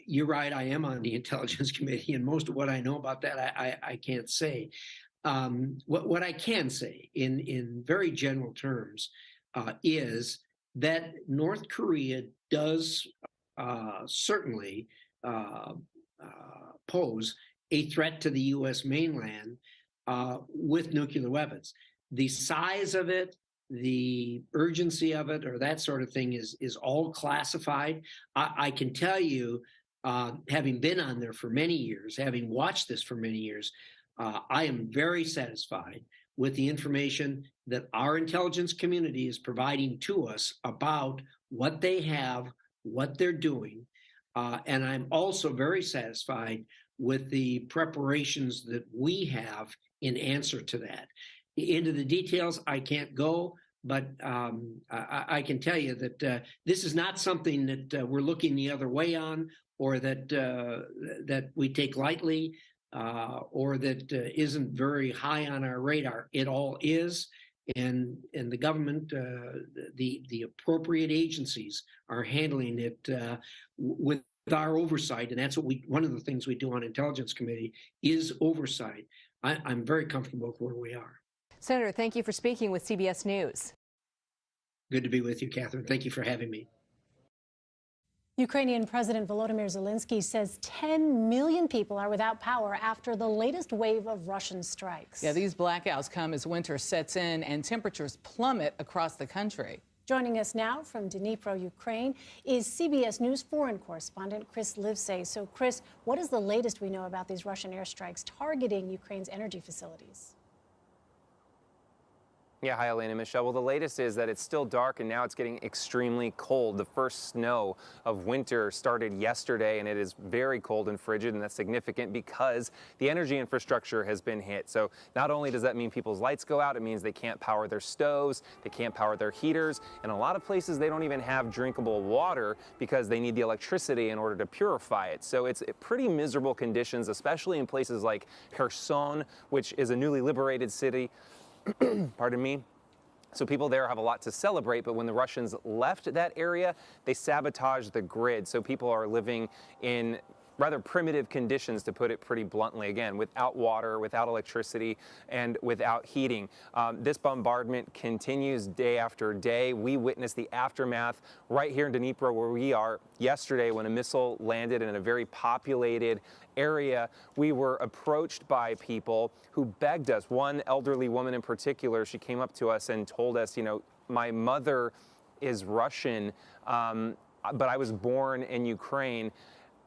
you're right. I am on the Intelligence Committee, and most of what I know about that, I can't say. What I can say in very general terms is that North Korea does certainly pose a threat to the U.S. mainland with nuclear weapons. The size of it, the urgency of it, or that sort of thing is all classified. I can tell you, having been on there for many years, having watched this for many years, I am very satisfied with the information that our intelligence community is providing to us about what they have, what they're doing. And I'm also very satisfied with the preparations that we have in answer to that. Into the details, I can't go, but I can tell you that this is not something that we're looking the other way on, or that we take lightly, or that isn't very high on our radar. It all is, and the government, the appropriate agencies are handling it with our oversight, and that's what one of the things we do on Intelligence Committee is oversight. I'm very comfortable with where we are. Senator, thank you for speaking with CBS News. Good to be with you, Catherine. Thank you for having me. Ukrainian President Volodymyr Zelensky says 10 million people are without power after the latest wave of Russian strikes. Yeah, these blackouts come as winter sets in and temperatures plummet across the country. Joining us now from Dnipro, Ukraine, is CBS News foreign correspondent Chris Livesay. So, Chris, what is the latest we know about these Russian airstrikes targeting Ukraine's energy facilities? Yeah, hi, Elaine and Michelle. Well, the latest is that it's still dark and now it's getting extremely cold. The first snow of winter started yesterday and it is very cold and frigid, and that's significant because the energy infrastructure has been hit. So not only does that mean people's lights go out, it means they can't power their stoves, they can't power their heaters. In a lot of places, they don't even have drinkable water because they need the electricity in order to purify it. So it's pretty miserable conditions, especially in places like Kherson, which is a newly liberated city. Pardon me. So people there have a lot to celebrate, but when the Russians left that area, they sabotaged the grid. So people are living in rather primitive conditions, to put it pretty bluntly, again, without water, without electricity, and without heating. This bombardment continues day after day. We witnessed the aftermath right here in Dnipro, where we are, yesterday when a missile landed in a very populated area. We were approached by people who begged us. One elderly woman in particular, she came up to us and told us, you know, my mother is Russian, but I was born in Ukraine.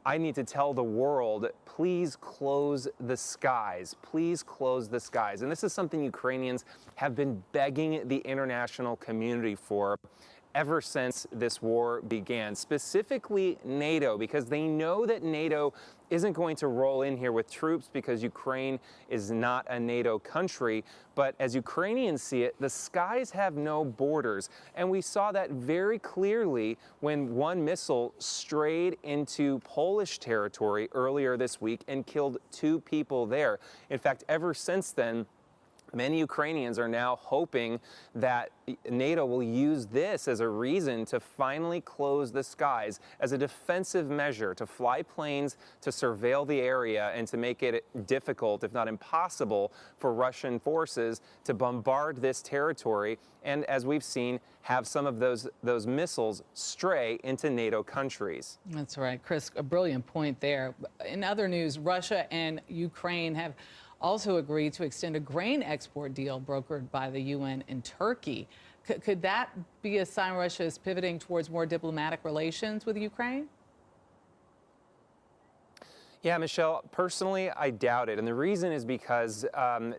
I need to tell the world, please close the skies. Please close the skies. And this is something Ukrainians have been begging the international community for ever since this war began, specifically NATO, because they know that NATO isn't going to roll in here with troops because Ukraine is not a NATO country. But as Ukrainians see it, the skies have no borders. And we saw that very clearly when one missile strayed into Polish territory earlier this week and killed 2 people there. In fact, ever since then, many Ukrainians are now hoping that NATO will use this as a reason to finally close the skies as a defensive measure, to fly planes, to surveil the area, and to make it difficult, if not impossible, for Russian forces to bombard this territory. And as we've seen, have some of those missiles stray into NATO countries. That's right, Chris, a brilliant point there. In other news, Russia and Ukraine have also agreed to extend a grain export deal brokered by the UN and Turkey. Could that be a sign Russia is pivoting towards more diplomatic relations with Ukraine? Yeah, Michelle, personally, I doubt it. And the reason is because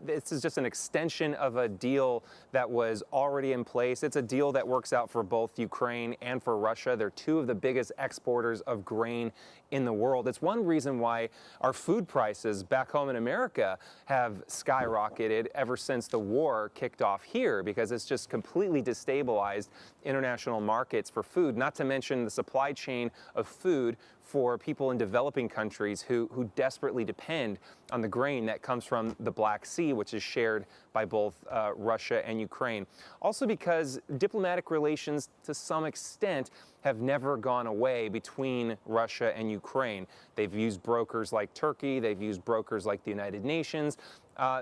this is just an extension of a deal that was already in place. It's a deal that works out for both Ukraine and for Russia. They're 2 of the biggest exporters of grain in the world. It's one reason why our food prices back home in America have skyrocketed ever since the war kicked off here, because it's just completely destabilized international markets for food, not to mention the supply chain of food for people in developing countries who desperately depend on the grain that comes from the Black Sea, which is shared by both Russia and Ukraine. Also because diplomatic relations, to some extent, have never gone away between Russia and Ukraine. They've used brokers like Turkey, they've used brokers like the United Nations.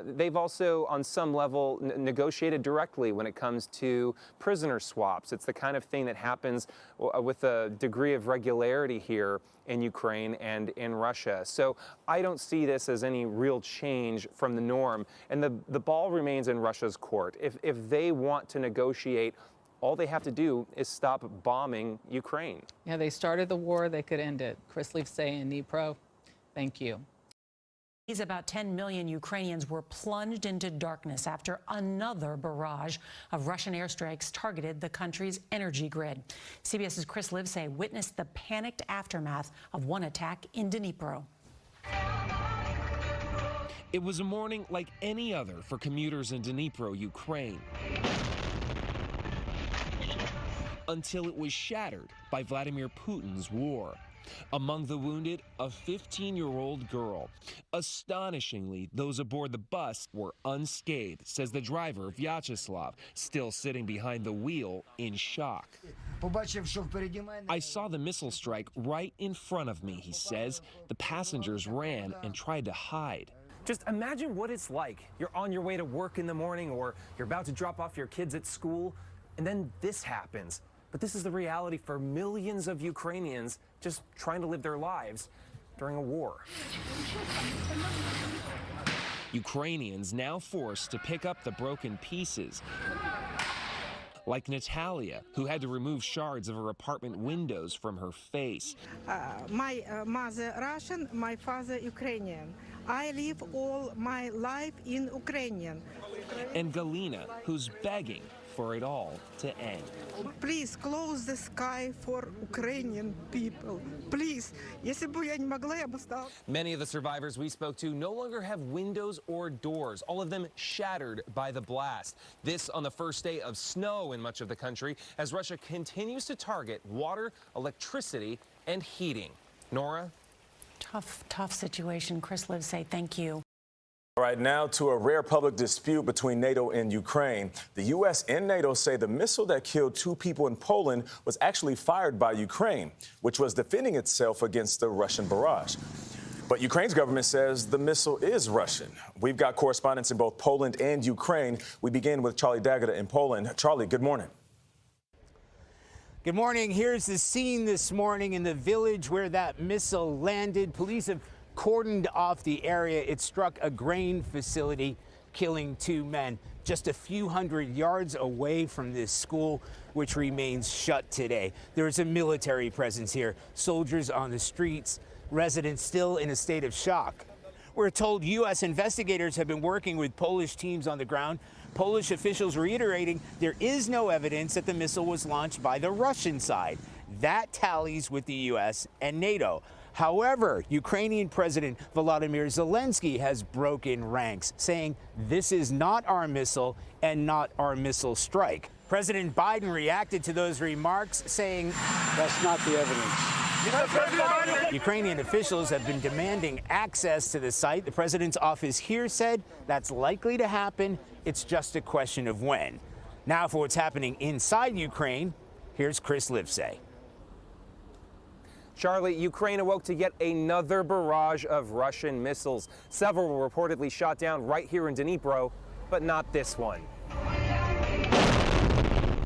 They've also, on some level, negotiated directly when it comes to prisoner swaps. It's the kind of thing that happens with a degree of regularity here in Ukraine and in Russia. So I don't see this as any real change from the norm. And the ball remains in Russia's court. If they want to negotiate, all they have to do is stop bombing Ukraine. Yeah, they started the war, they could end it. Chris Livesay in Dnipro, thank you. About 10 million Ukrainians were plunged into darkness after another barrage of Russian airstrikes targeted the country's energy grid. CBS's Chris Livesay witnessed the panicked aftermath of one attack in Dnipro. It was a morning like any other for commuters in Dnipro, Ukraine, until it was shattered by Vladimir Putin's war. Among the wounded, a 15-year-old girl. Astonishingly, those aboard the bus were unscathed, says the driver, Vyacheslav, still sitting behind the wheel in shock. I saw the missile strike right in front of me, he says. The passengers ran and tried to hide. Just imagine what it's like. You're on your way to work in the morning, or you're about to drop off your kids at school, and then this happens. But this is the reality for millions of Ukrainians just trying to live their lives during a war. Ukrainians now forced to pick up the broken pieces, like Natalia, who had to remove shards of her apartment windows from her face. My mother Russian, my father Ukrainian. I live all my life in Ukrainian. And Galina, who's begging for it all to end. Please close the sky for Ukrainian people. Please. Если бы я не могла, я бы стала. Many of the survivors we spoke to no longer have windows or doors, all of them shattered by the blast. This on the first day of snow in much of the country as Russia continues to target water, electricity, and heating. Nora? Tough situation. Chris Livesay, thank you. All right, now to a rare public dispute between NATO and Ukraine. The U.S. and NATO say the missile that killed 2 people in Poland was actually fired by Ukraine, which was defending itself against the Russian barrage. But Ukraine's government says the missile is Russian. We've got correspondents in both Poland and Ukraine. We begin with Charlie Dagada in Poland. Charlie, good morning. Good morning. Here's the scene this morning in the village where that missile landed. Police have cordoned off the area. It struck a grain facility, killing 2 men just a few hundred yards away from this school, which remains shut today. There is a military presence here, soldiers on the streets, residents still in a state of shock. We're told U.S. investigators have been working with Polish teams on the ground. Polish officials reiterating there is no evidence that the missile was launched by the Russian side. That tallies with the U.S. and NATO. However, Ukrainian President Volodymyr Zelensky has broken ranks, saying this is not our missile and not our missile strike. President Biden reacted to those remarks, saying that's not the evidence. Ukrainian officials have been demanding access to the site. The president's office here said that's likely to happen. It's just a question of when. Now for what's happening inside Ukraine, here's Chris Livesay. Charlie, Ukraine awoke to yet another barrage of Russian missiles. Several were reportedly shot down right here in Dnipro, but not this one.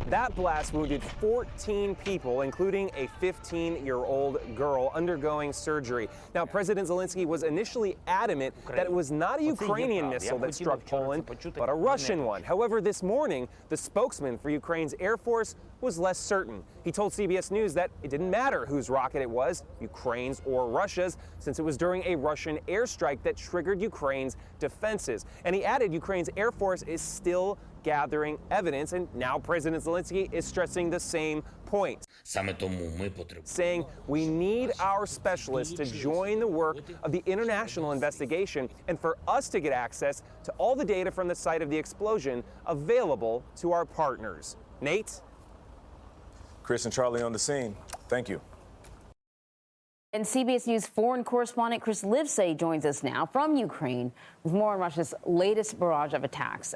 That blast wounded 14 people, including a 15-year-old girl undergoing surgery. Now, President Zelensky was initially adamant that it was not a Ukrainian missile that struck Poland, but a Russian one. However, this morning, the spokesman for Ukraine's Air Force was less certain. He told CBS News that it didn't matter whose rocket it was, Ukraine's or Russia's, since it was during a Russian airstrike that triggered Ukraine's defenses. And he added Ukraine's Air Force is still gathering evidence, and now President Zelensky is stressing the same point, saying we need our specialists to join the work of the international investigation and for us to get access to all the data from the site of the explosion available to our partners. Nate? Chris and Charlie on the scene. Thank you. And CBS News foreign correspondent Chris Livesay joins us now from Ukraine with more on Russia's latest barrage of attacks.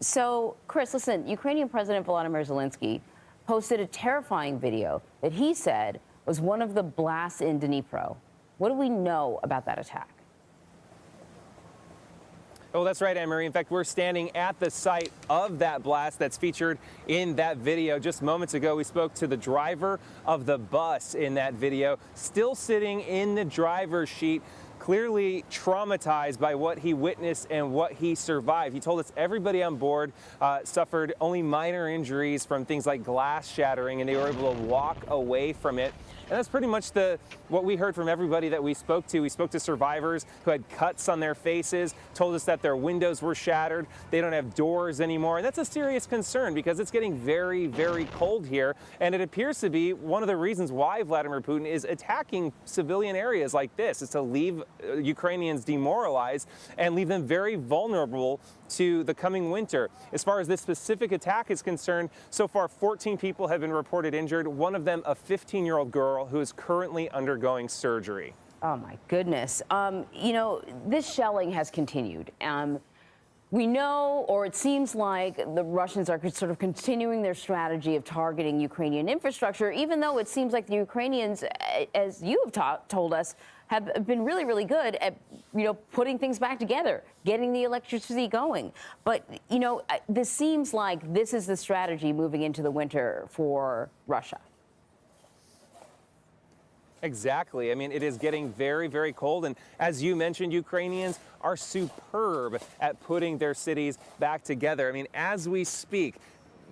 So, Chris, listen, Ukrainian President Volodymyr Zelensky posted a terrifying video that he said was one of the blasts in Dnipro. What do we know about that attack? Oh, that's right, Anne-Marie. In fact, we're standing at the site of that blast that's featured in that video. Just moments ago, we spoke to the driver of the bus in that video, still sitting in the driver's seat, clearly traumatized by what he witnessed and what he survived. He told us everybody on board suffered only minor injuries from things like glass shattering, and they were able to walk away from it. And that's pretty much what we heard from everybody that we spoke to. We spoke to survivors who had cuts on their faces, told us that their windows were shattered. They don't have doors anymore. And that's a serious concern because it's getting very, very cold here. And it appears to be one of the reasons why Vladimir Putin is attacking civilian areas like this, is to leave Ukrainians demoralized and leave them very vulnerable to the coming winter. As far as this specific attack is concerned, so far 14 people have been reported injured, one of them a 15-year-old girl who is currently undergoing surgery. Oh, my goodness. You know, this shelling has continued. We know, or it seems like the Russians are sort of continuing their strategy of targeting Ukrainian infrastructure, even though it seems like the Ukrainians, as you have told us, have been really, really good at, putting things back together, getting the electricity going. But, this seems like this is the strategy moving into the winter for Russia. Exactly. I mean, it is getting very, very cold. And as you mentioned, Ukrainians are superb at putting their cities back together. I mean, as we speak,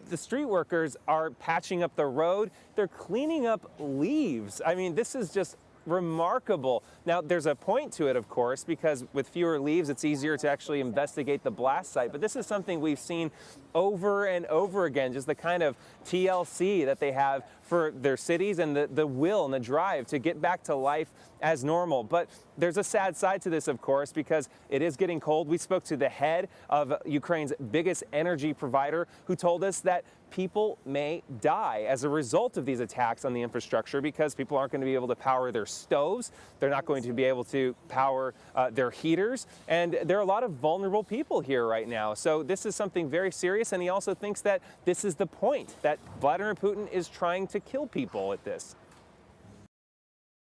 the street workers are patching up the road. They're cleaning up leaves. I mean, this is just remarkable. Now, there's a point to it, of course, because with fewer leaves, it's easier to actually investigate the blast site. But this is something we've seen over and over again, just the kind of TLC that they have for their cities and the will and the drive to get back to life as normal. But there's a sad side to this, of course, because it is getting cold. We spoke to the head of Ukraine's biggest energy provider, who told us that people may die as a result of these attacks on the infrastructure because people aren't going to be able to power their stoves. They're not going to be able to power their heaters. And there are a lot of vulnerable people here right now. So this is something very serious. And he also thinks that this is the point, that Vladimir Putin is trying to kill people at this.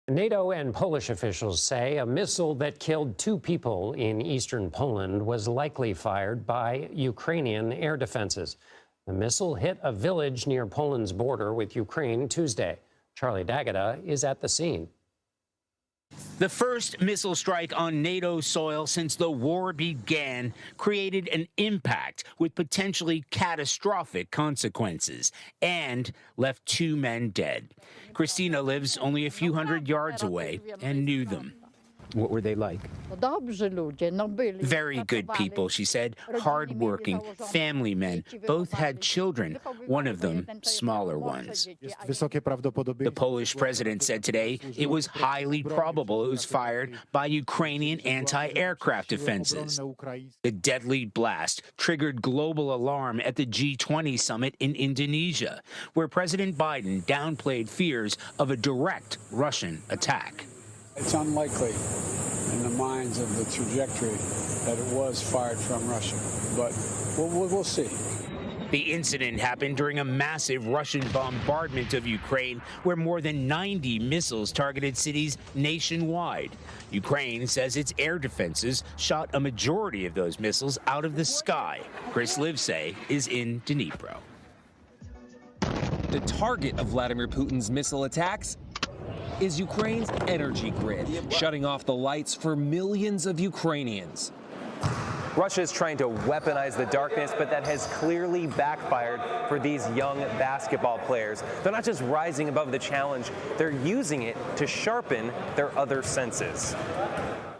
NATO and Polish officials say a missile that killed 2 people in eastern Poland was likely fired by Ukrainian air defenses. The missile hit a village near Poland's border with Ukraine Tuesday. Charlie D'Agata is at the scene. The first missile strike on NATO soil since the war began created an impact with potentially catastrophic consequences and left 2 men dead. Christina lives only a few hundred yards away and knew them. What were they like? Very good people, she said. Hardworking, family men. Both had children, one of them smaller ones. The Polish president said today it was highly probable it was fired by Ukrainian anti-aircraft defenses. The deadly blast triggered global alarm at the G20 summit in Indonesia, where President Biden downplayed fears of a direct Russian attack. It's unlikely in the minds of the trajectory that it was fired from Russia, but we'll see. The incident happened during a massive Russian bombardment of Ukraine, where more than 90 missiles targeted cities nationwide. Ukraine says its air defenses shot a majority of those missiles out of the sky. Chris Livesay is in Dnipro. The target of Vladimir Putin's missile attacks is Ukraine's energy grid, shutting off the lights for millions of Ukrainians. Russia is trying to weaponize the darkness, but that has clearly backfired for these young basketball players. They're not just rising above the challenge, they're using it to sharpen their other senses.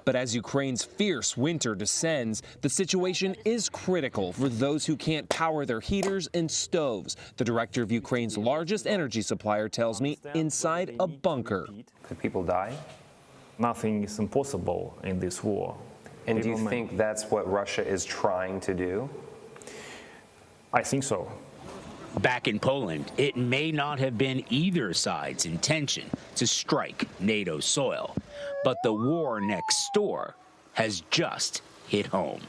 But as Ukraine's fierce winter descends, the situation is critical for those who can't power their heaters and stoves. The director of Ukraine's largest energy supplier tells me inside a bunker. Could people die? Nothing is impossible in this war. And do you think that's what Russia is trying to do? I think so. Back in Poland, it may not have been either side's intention to strike NATO soil, but the war next door has just hit home.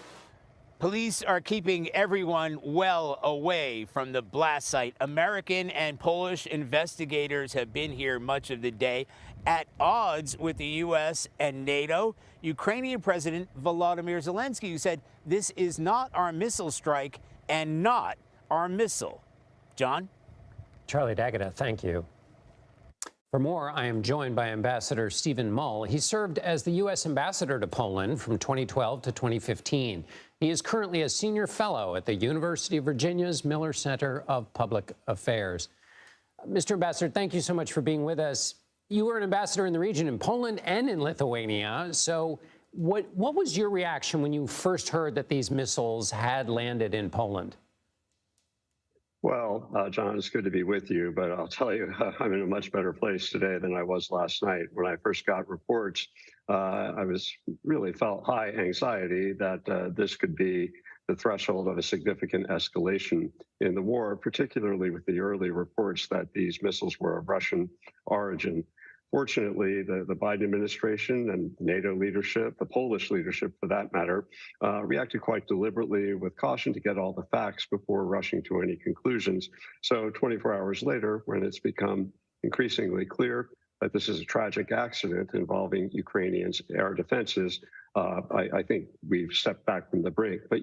Police are keeping everyone well away from the blast site. American and Polish investigators have been here much of the day. At odds with the U.S. and NATO, Ukrainian President Volodymyr Zelensky, who said, "This is not our missile strike and not our missile." John? Charlie D'Agata, thank you. For more, I am joined by Ambassador Stephen Mull. He served as the U.S. ambassador to Poland from 2012 to 2015. He is currently a senior fellow at the University of Virginia's Miller Center of Public Affairs. Mr. Ambassador, thank you so much for being with us. You were an ambassador in the region in Poland and in Lithuania. So what was your reaction when you first heard that these missiles had landed in Poland? Well, John, it's good to be with you, but I'll tell you, I'm in a much better place today than I was last night. When I first got reports, I really felt high anxiety that this could be the threshold of a significant escalation in the war, particularly with the early reports that these missiles were of Russian origin. Fortunately, the Biden administration and NATO leadership, the Polish leadership for that matter, reacted quite deliberately with caution to get all the facts before rushing to any conclusions. So 24 hours later, when it's become increasingly clear that this is a tragic accident involving Ukrainians' air defenses, I think we've stepped back from the brink. But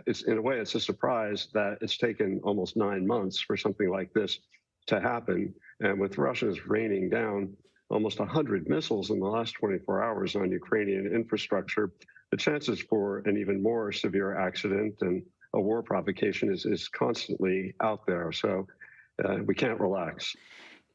it's in a way, it's a surprise that it's taken almost 9 months for something like this to happen. And with Russia's raining down almost 100 missiles in the last 24 hours on Ukrainian infrastructure, the chances for an even more severe accident and a war provocation is constantly out there. So we can't relax.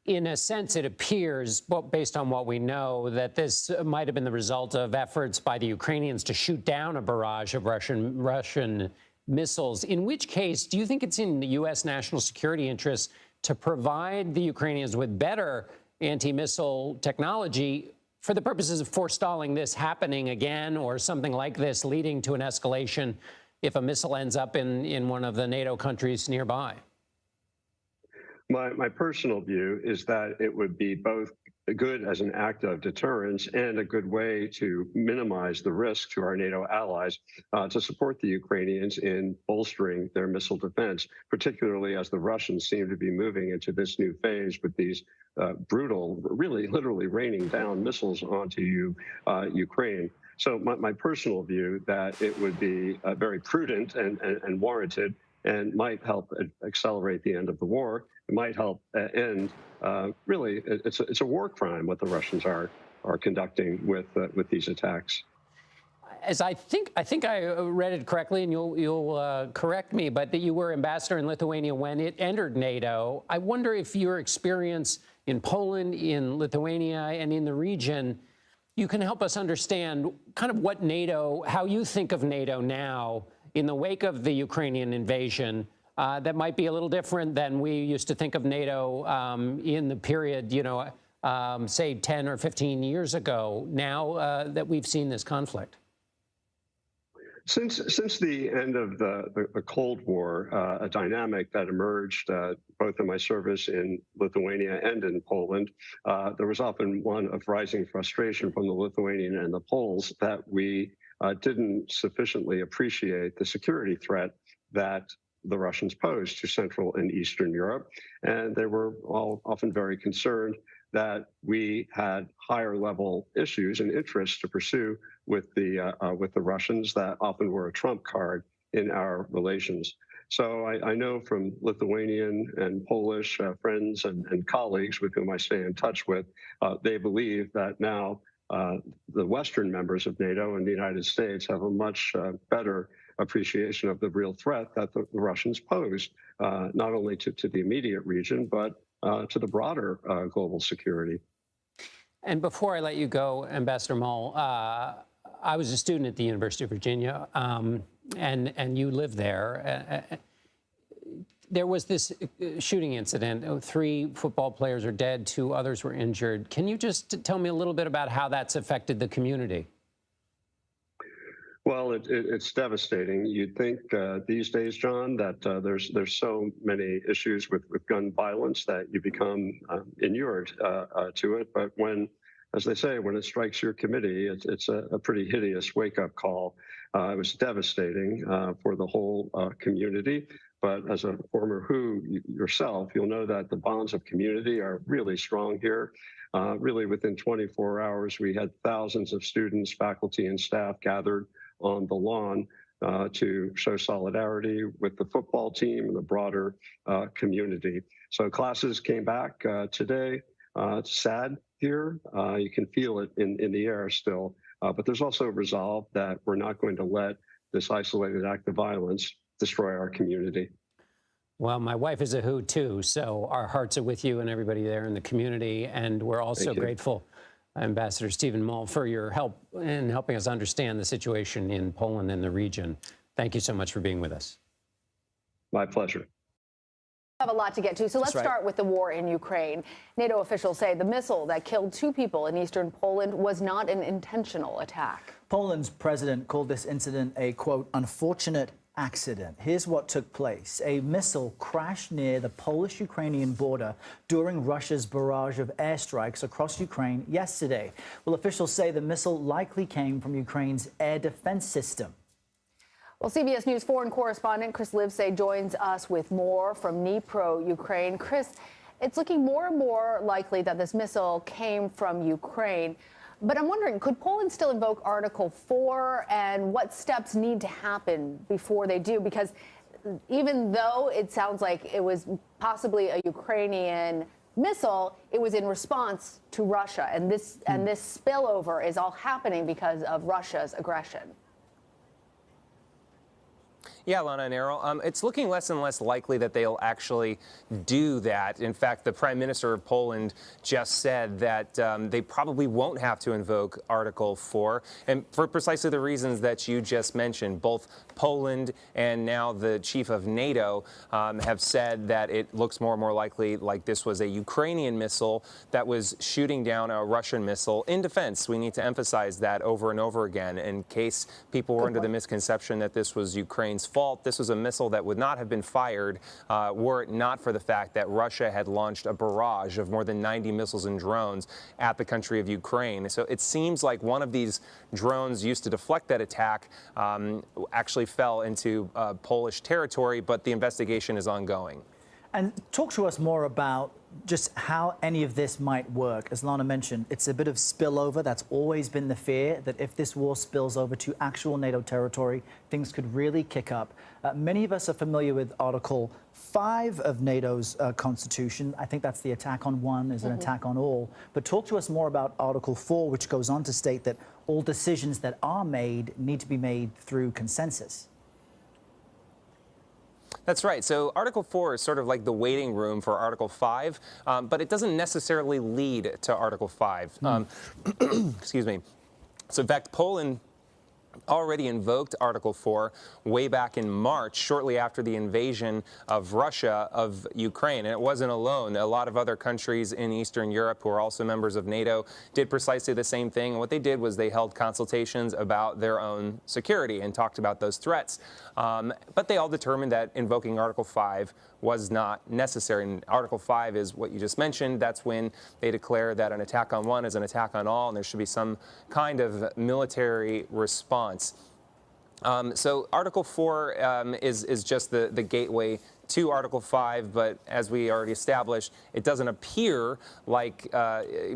In a sense, it appears, based on what we know, that this might have been the result of efforts by the Ukrainians to shoot down a barrage of Russian missiles. In which case, do you think it's in the U.S. national security interest to provide the Ukrainians with better anti-missile technology for the purposes of forestalling this happening again, or something like this leading to an escalation if a missile ends up in one of the NATO countries nearby? My personal view is that it would be both good as an act of deterrence and a good way to minimize the risk to our NATO allies to support the Ukrainians in bolstering their missile defense, particularly as the Russians seem to be moving into this new phase with these brutal, really literally raining down missiles onto Ukraine. So my personal view that it would be very prudent and warranted and might help accelerate the end of the war. It might help end. Really, it's a war crime what the Russians are conducting with these attacks. As I think I read it correctly, and you'll correct me, but that you were ambassador in Lithuania when it entered NATO. I wonder if your experience in Poland, in Lithuania, and in the region, you can help us understand kind of what NATO, how you think of NATO now in the wake of the Ukrainian invasion, that might be a little different than we used to think of NATO in the period, say 10 or 15 years ago, now that we've seen this conflict? Since the end of the Cold War, a dynamic that emerged both in my service in Lithuania and in Poland, there was often one of rising frustration from the Lithuanian and the Poles that we didn't sufficiently appreciate the security threat that the Russians posed to Central and Eastern Europe. And they were all often very concerned that we had higher level issues and interests to pursue with the Russians that often were a trump card in our relations. So I know from Lithuanian and Polish friends and colleagues with whom I stay in touch with, they believe that now the Western members of NATO and the United States have a much better appreciation of the real threat that the Russians pose, not only to the immediate region, but to the broader global security. And before I let you go, Ambassador Mull, I was a student at the University of Virginia, and you live there. There was this shooting incident. 3 football players are dead, 2 others were injured. Can you just tell me a little bit about how that's affected the community? Well, it's devastating. You'd think these days, John, that there's so many issues with gun violence that you become inured to it. But when, as they say, when it strikes your committee, it's a pretty hideous wake-up call. It was devastating for the whole community. But as a former WHO yourself, you'll know that the bonds of community are really strong here. Really, within 24 hours, we had thousands of students, faculty, and staff gathered on the lawn to show solidarity with the football team and the broader community. So classes came back today. It's sad here. You can feel it in the air still. But there's also resolve that we're not going to let this isolated act of violence destroy our community. Well, my wife is a WHO too, so our hearts are with you and everybody there in the community. And we're also grateful, Ambassador Stephen Mull, for your help in helping us understand the situation in Poland and the region. Thank you so much for being with us. My pleasure. Have a lot to get to, so let's start with the war in Ukraine. NATO officials say the missile that killed 2 people in eastern Poland was not an intentional attack. Poland's president called this incident a, quote, unfortunate accident. Here's what took place. A missile crashed near the Polish-Ukrainian border during Russia's barrage of airstrikes across Ukraine yesterday. Well, officials say the missile likely came from Ukraine's air defense system. Well, CBS News foreign correspondent Chris Livesay joins us with more from Dnipro, Ukraine. Chris, it's looking more and more likely that this missile came from Ukraine. But I'm wondering, could Poland still invoke Article 4, and what steps need to happen before they do? Because even though it sounds like it was possibly a Ukrainian missile, it was in response to Russia. And this spillover is all happening because of Russia's aggression. Yeah, Lana and Errol, it's looking less and less likely that they'll actually do that. In fact, the Prime Minister of Poland just said that they probably won't have to invoke Article 4, and for precisely the reasons that you just mentioned. Both Poland and now the chief of NATO have said that it looks more and more likely like this was a Ukrainian missile that was shooting down a Russian missile in defense. We need to emphasize that over and over again in case people were under the misconception that this was Ukraine's fault. This was a missile that would not have been fired were it not for the fact that Russia had launched a barrage of more than 90 missiles and drones at the country of Ukraine. So it seems like one of these drones used to deflect that attack actually fell into Polish territory, but the investigation is ongoing. And talk to us more about just how any of this might work. As Lana mentioned, it's a bit of spillover. That's always been the fear, that if this war spills over to actual NATO territory, things could really kick up. Many of us are familiar with Article 5 of NATO's constitution. I think that's the attack on one is an attack on all. But talk to us more about Article 4, which goes on to state that all decisions that are made need to be made through consensus. That's right. So Article 4 is sort of like the waiting room for Article 5, but it doesn't necessarily lead to Article 5. Excuse me. So in fact, Poland already invoked Article 4 way back in March, shortly after the invasion of Russia of Ukraine. And it wasn't alone. A lot of other countries in Eastern Europe who are also members of NATO did precisely the same thing. And what they did was they held consultations about their own security and talked about those threats. But they all determined that invoking Article 5 was not necessary. And Article 5 is what you just mentioned. That's when they declare that an attack on one is an attack on all, and there should be some kind of military response. So Article 4 is just the gateway to Article 5, but as we already established, it doesn't appear like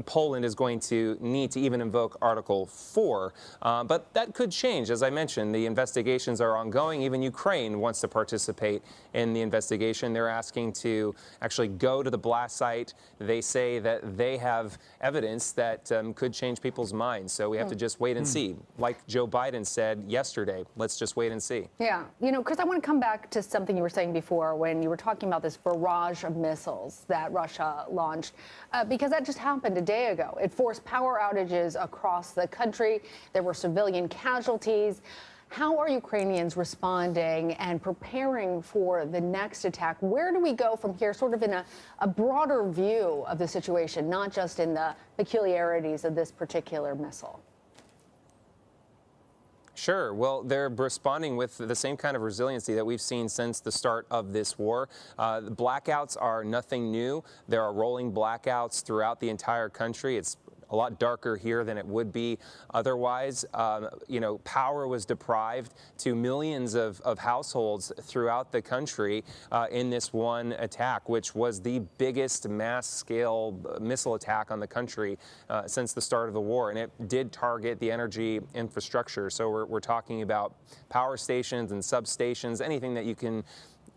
Poland is going to need to even invoke Article 4. But that could change. As I mentioned, the investigations are ongoing. Even Ukraine wants to participate in the investigation. They're asking to actually go to the blast site. They say that they have evidence that could change people's minds. So we have to just wait and see. Like Joe Biden said yesterday, let's just wait and see. Yeah. You know, Chris, I want to come back to something you were saying before when you were talking about this barrage of missiles that Russia launched, because that just happened a day ago. It forced power outages across the country. There were civilian casualties. How are Ukrainians responding and preparing for the next attack? Where do we go from here, sort of in a broader view of the situation, not just in the peculiarities of this particular missile? Sure. Well, they're responding with the same kind of resiliency that we've seen since the start of this war. The blackouts are nothing new. There are rolling blackouts throughout the entire country. It's a lot darker here than it would be otherwise. You know, power was deprived to millions of households throughout the country in this one attack, which was the biggest mass-scale missile attack on the country since the start of the war. And it did target the energy infrastructure. So we're talking about power stations and substations, anything that you can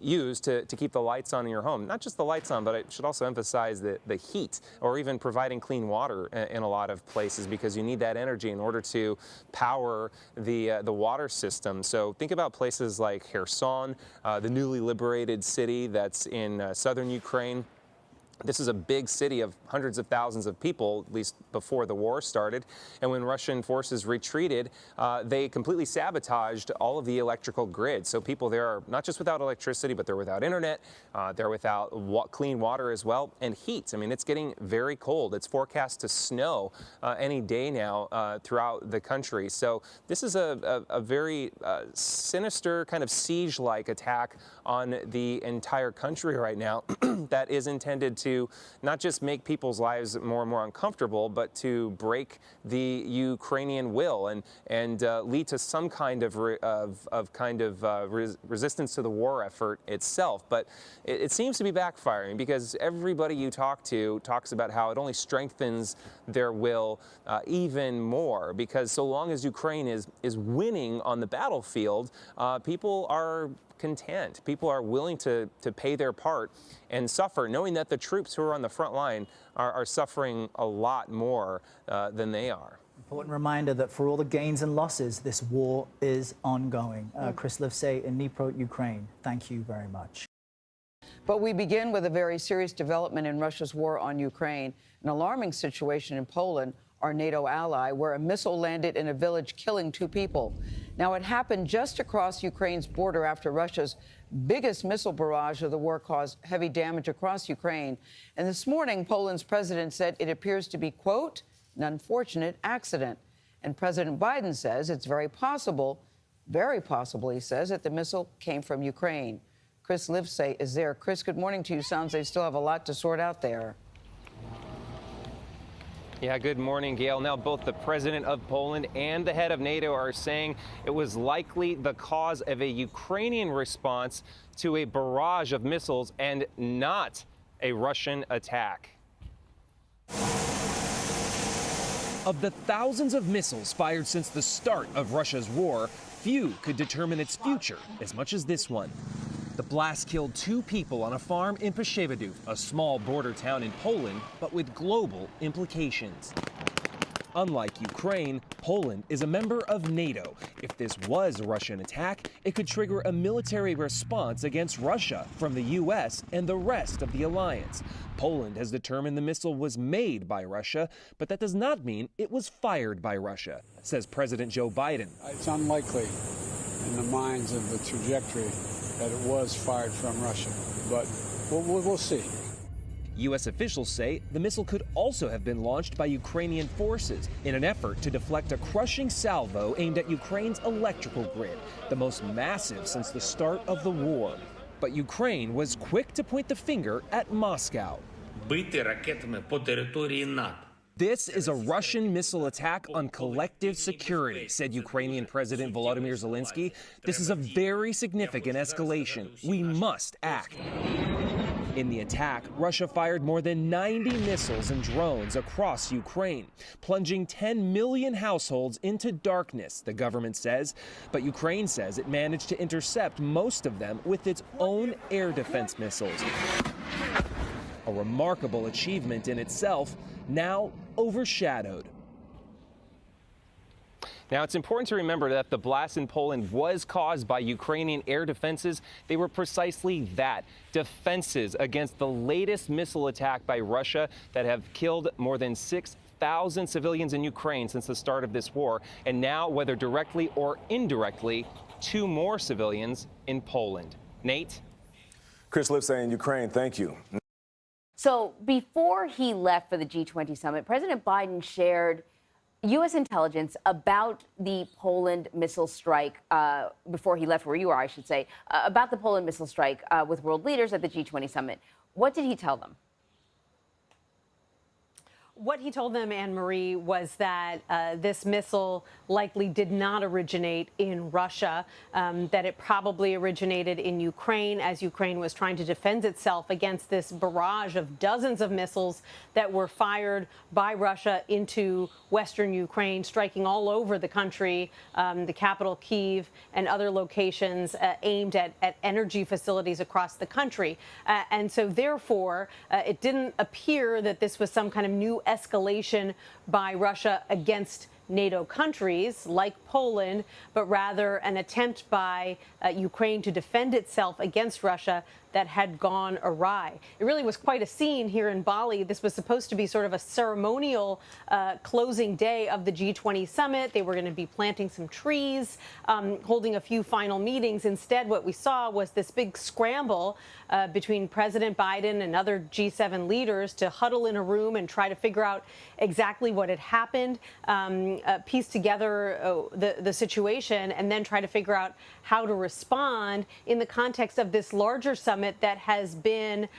use to keep the lights on in your home. Not just the lights on, but I should also emphasize the heat, or even providing clean water in a lot of places, because you need that energy in order to power the water system. So think about places like Kherson, the newly liberated city that's in southern Ukraine. This is a big city of hundreds of thousands of people, at least before the war started. And when Russian forces retreated, they completely sabotaged all of the electrical grid. So people there are not just without electricity, but they're without internet. They're without clean water as well, and heat. I mean, it's getting very cold. It's forecast to snow any day now throughout the country. So this is a very sinister kind of siege-like attack on the entire country right now that is intended to not just make people's lives more and more uncomfortable, but to break the Ukrainian will and lead to some kind of resistance to the war effort itself. But it seems to be backfiring, because everybody you talk to talks about how it only strengthens their will even more, because so long as Ukraine is winning on the battlefield, people are content. People are willing to pay their part and suffer, knowing that the troops who are on the front line are suffering a lot more than they are. Important reminder that for all the gains and losses, this war is ongoing. Chris Livesay in Dnipro, Ukraine, thank you very much. But we begin with a very serious development in Russia's war on Ukraine, an alarming situation in Poland, our NATO ally, where a missile landed in a village, killing 2 people. Now, it happened just across Ukraine's border after Russia's biggest missile barrage of the war caused heavy damage across Ukraine. And this morning, Poland's president said it appears to be, quote, an unfortunate accident. And President Biden says it's very possible, he says, that the missile came from Ukraine. Chris Livesay is there. Chris, good morning to you. Sounds they still have a lot to sort out there. Yeah, good morning, Gail. Now, both the president of Poland and the head of NATO are saying it was likely the cause of a Ukrainian response to a barrage of missiles and not a Russian attack. Of the thousands of missiles fired since the start of Russia's war, few could determine its future as much as this one. The blast killed 2 people on a farm in Przewidów, a small border town in Poland, but with global implications. Unlike Ukraine, Poland is a member of NATO. If this was a Russian attack, it could trigger a military response against Russia from the U.S. and the rest of the alliance. Poland has determined the missile was made by Russia, but that does not mean it was fired by Russia, says President Joe Biden. It's unlikely in the minds of the trajectory that it was fired from Russia, but we'll see. U.S. officials say the missile could also have been launched by Ukrainian forces in an effort to deflect a crushing salvo aimed at Ukraine's electrical grid, the most massive since the start of the war. But Ukraine was quick to point the finger at Moscow. This is a Russian missile attack on collective security, said Ukrainian President Volodymyr Zelensky. This is a very significant escalation. We must act. In the attack, Russia fired more than 90 missiles and drones across Ukraine, plunging 10 million households into darkness, the government says. But Ukraine says it managed to intercept most of them with its own air defense missiles. A remarkable achievement in itself, now overshadowed. Now, it's important to remember that the blast in Poland was caused by Ukrainian air defenses. They were precisely that, defenses against the latest missile attack by Russia that have killed more than 6,000 civilians in Ukraine since the start of this war. And now, whether directly or indirectly, 2 more civilians in Poland. Nate? Chris Livesay in Ukraine, thank you. So before he left for the G20 summit, President Biden shared U.S. intelligence about the Poland missile strike before he left, where you are, I should say, about the Poland missile strike with world leaders at the G20 summit. What did he tell them? What he told them, Anne-Marie, was that this missile likely did not originate in Russia, that it probably originated in Ukraine as Ukraine was trying to defend itself against this barrage of dozens of missiles that were fired by Russia into western Ukraine, striking all over the country, the capital, Kyiv, and other locations aimed at energy facilities across the country. And so, therefore, it didn't appear that this was some kind of new escalation by Russia against NATO countries like Poland, but rather an attempt by Ukraine to defend itself against Russia that had gone awry. It really was quite a scene here in Bali. This was supposed to be sort of a ceremonial closing day of the G20 summit. They were going to be planting some trees, holding a few final meetings. Instead, what we saw was this big scramble between President Biden and other G7 leaders to huddle in a room and try to figure out exactly what had happened, piece together the situation, and then try to figure out how to respond in the context of this larger summit that has been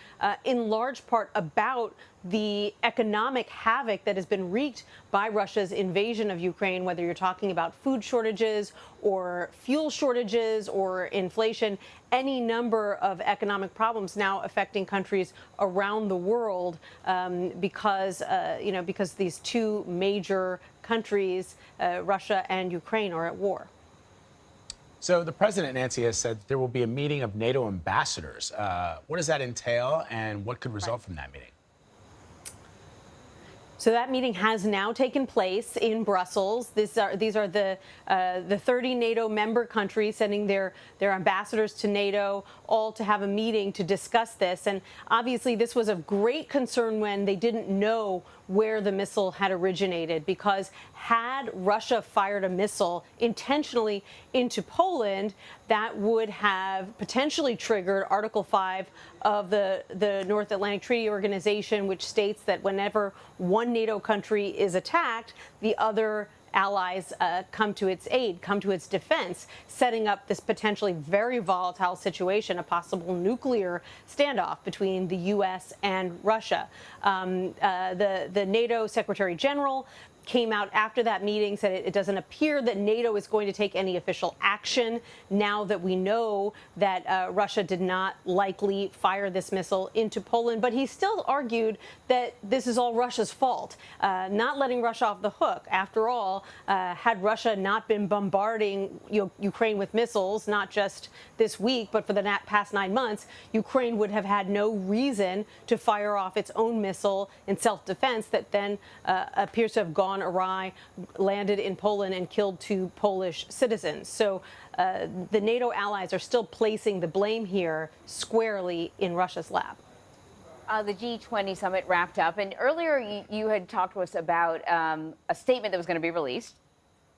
in large part about the economic havoc that has been wreaked by Russia's invasion of Ukraine, whether you're talking about food shortages or fuel shortages or inflation, any number of economic problems now affecting countries around the world because these two major countries, Russia and Ukraine, are at war. So the president, Nancy, has said there will be a meeting of NATO ambassadors. What does that entail, and what could result from that meeting? So that meeting has now taken place in Brussels. These are the 30 NATO member countries sending their ambassadors to NATO, all to have a meeting to discuss this. And obviously, this was of great concern when they didn't know where the missile had originated, because had Russia fired a missile intentionally into Poland, that would have potentially triggered Article 5 of the North Atlantic Treaty Organization, which states that whenever one NATO country is attacked, the other allies come to its aid, come to its defense, setting up this potentially very volatile situation, a possible nuclear standoff between the U.S. and Russia. The NATO Secretary General came out after that meeting, said it doesn't appear that NATO is going to take any official action now that we know that Russia did not likely fire this missile into Poland. But he still argued that this is all Russia's fault, not letting Russia off the hook. After all, had Russia not been bombarding Ukraine with missiles, not just this week, but for the past 9 months, Ukraine would have had no reason to fire off its own missile in self-defense that then appears to have gone awry, landed in Poland, and killed 2 Polish citizens. So the NATO allies are still placing the blame here squarely in Russia's lap. The G20 summit wrapped up, and earlier you had talked to us about a statement that was going to be released,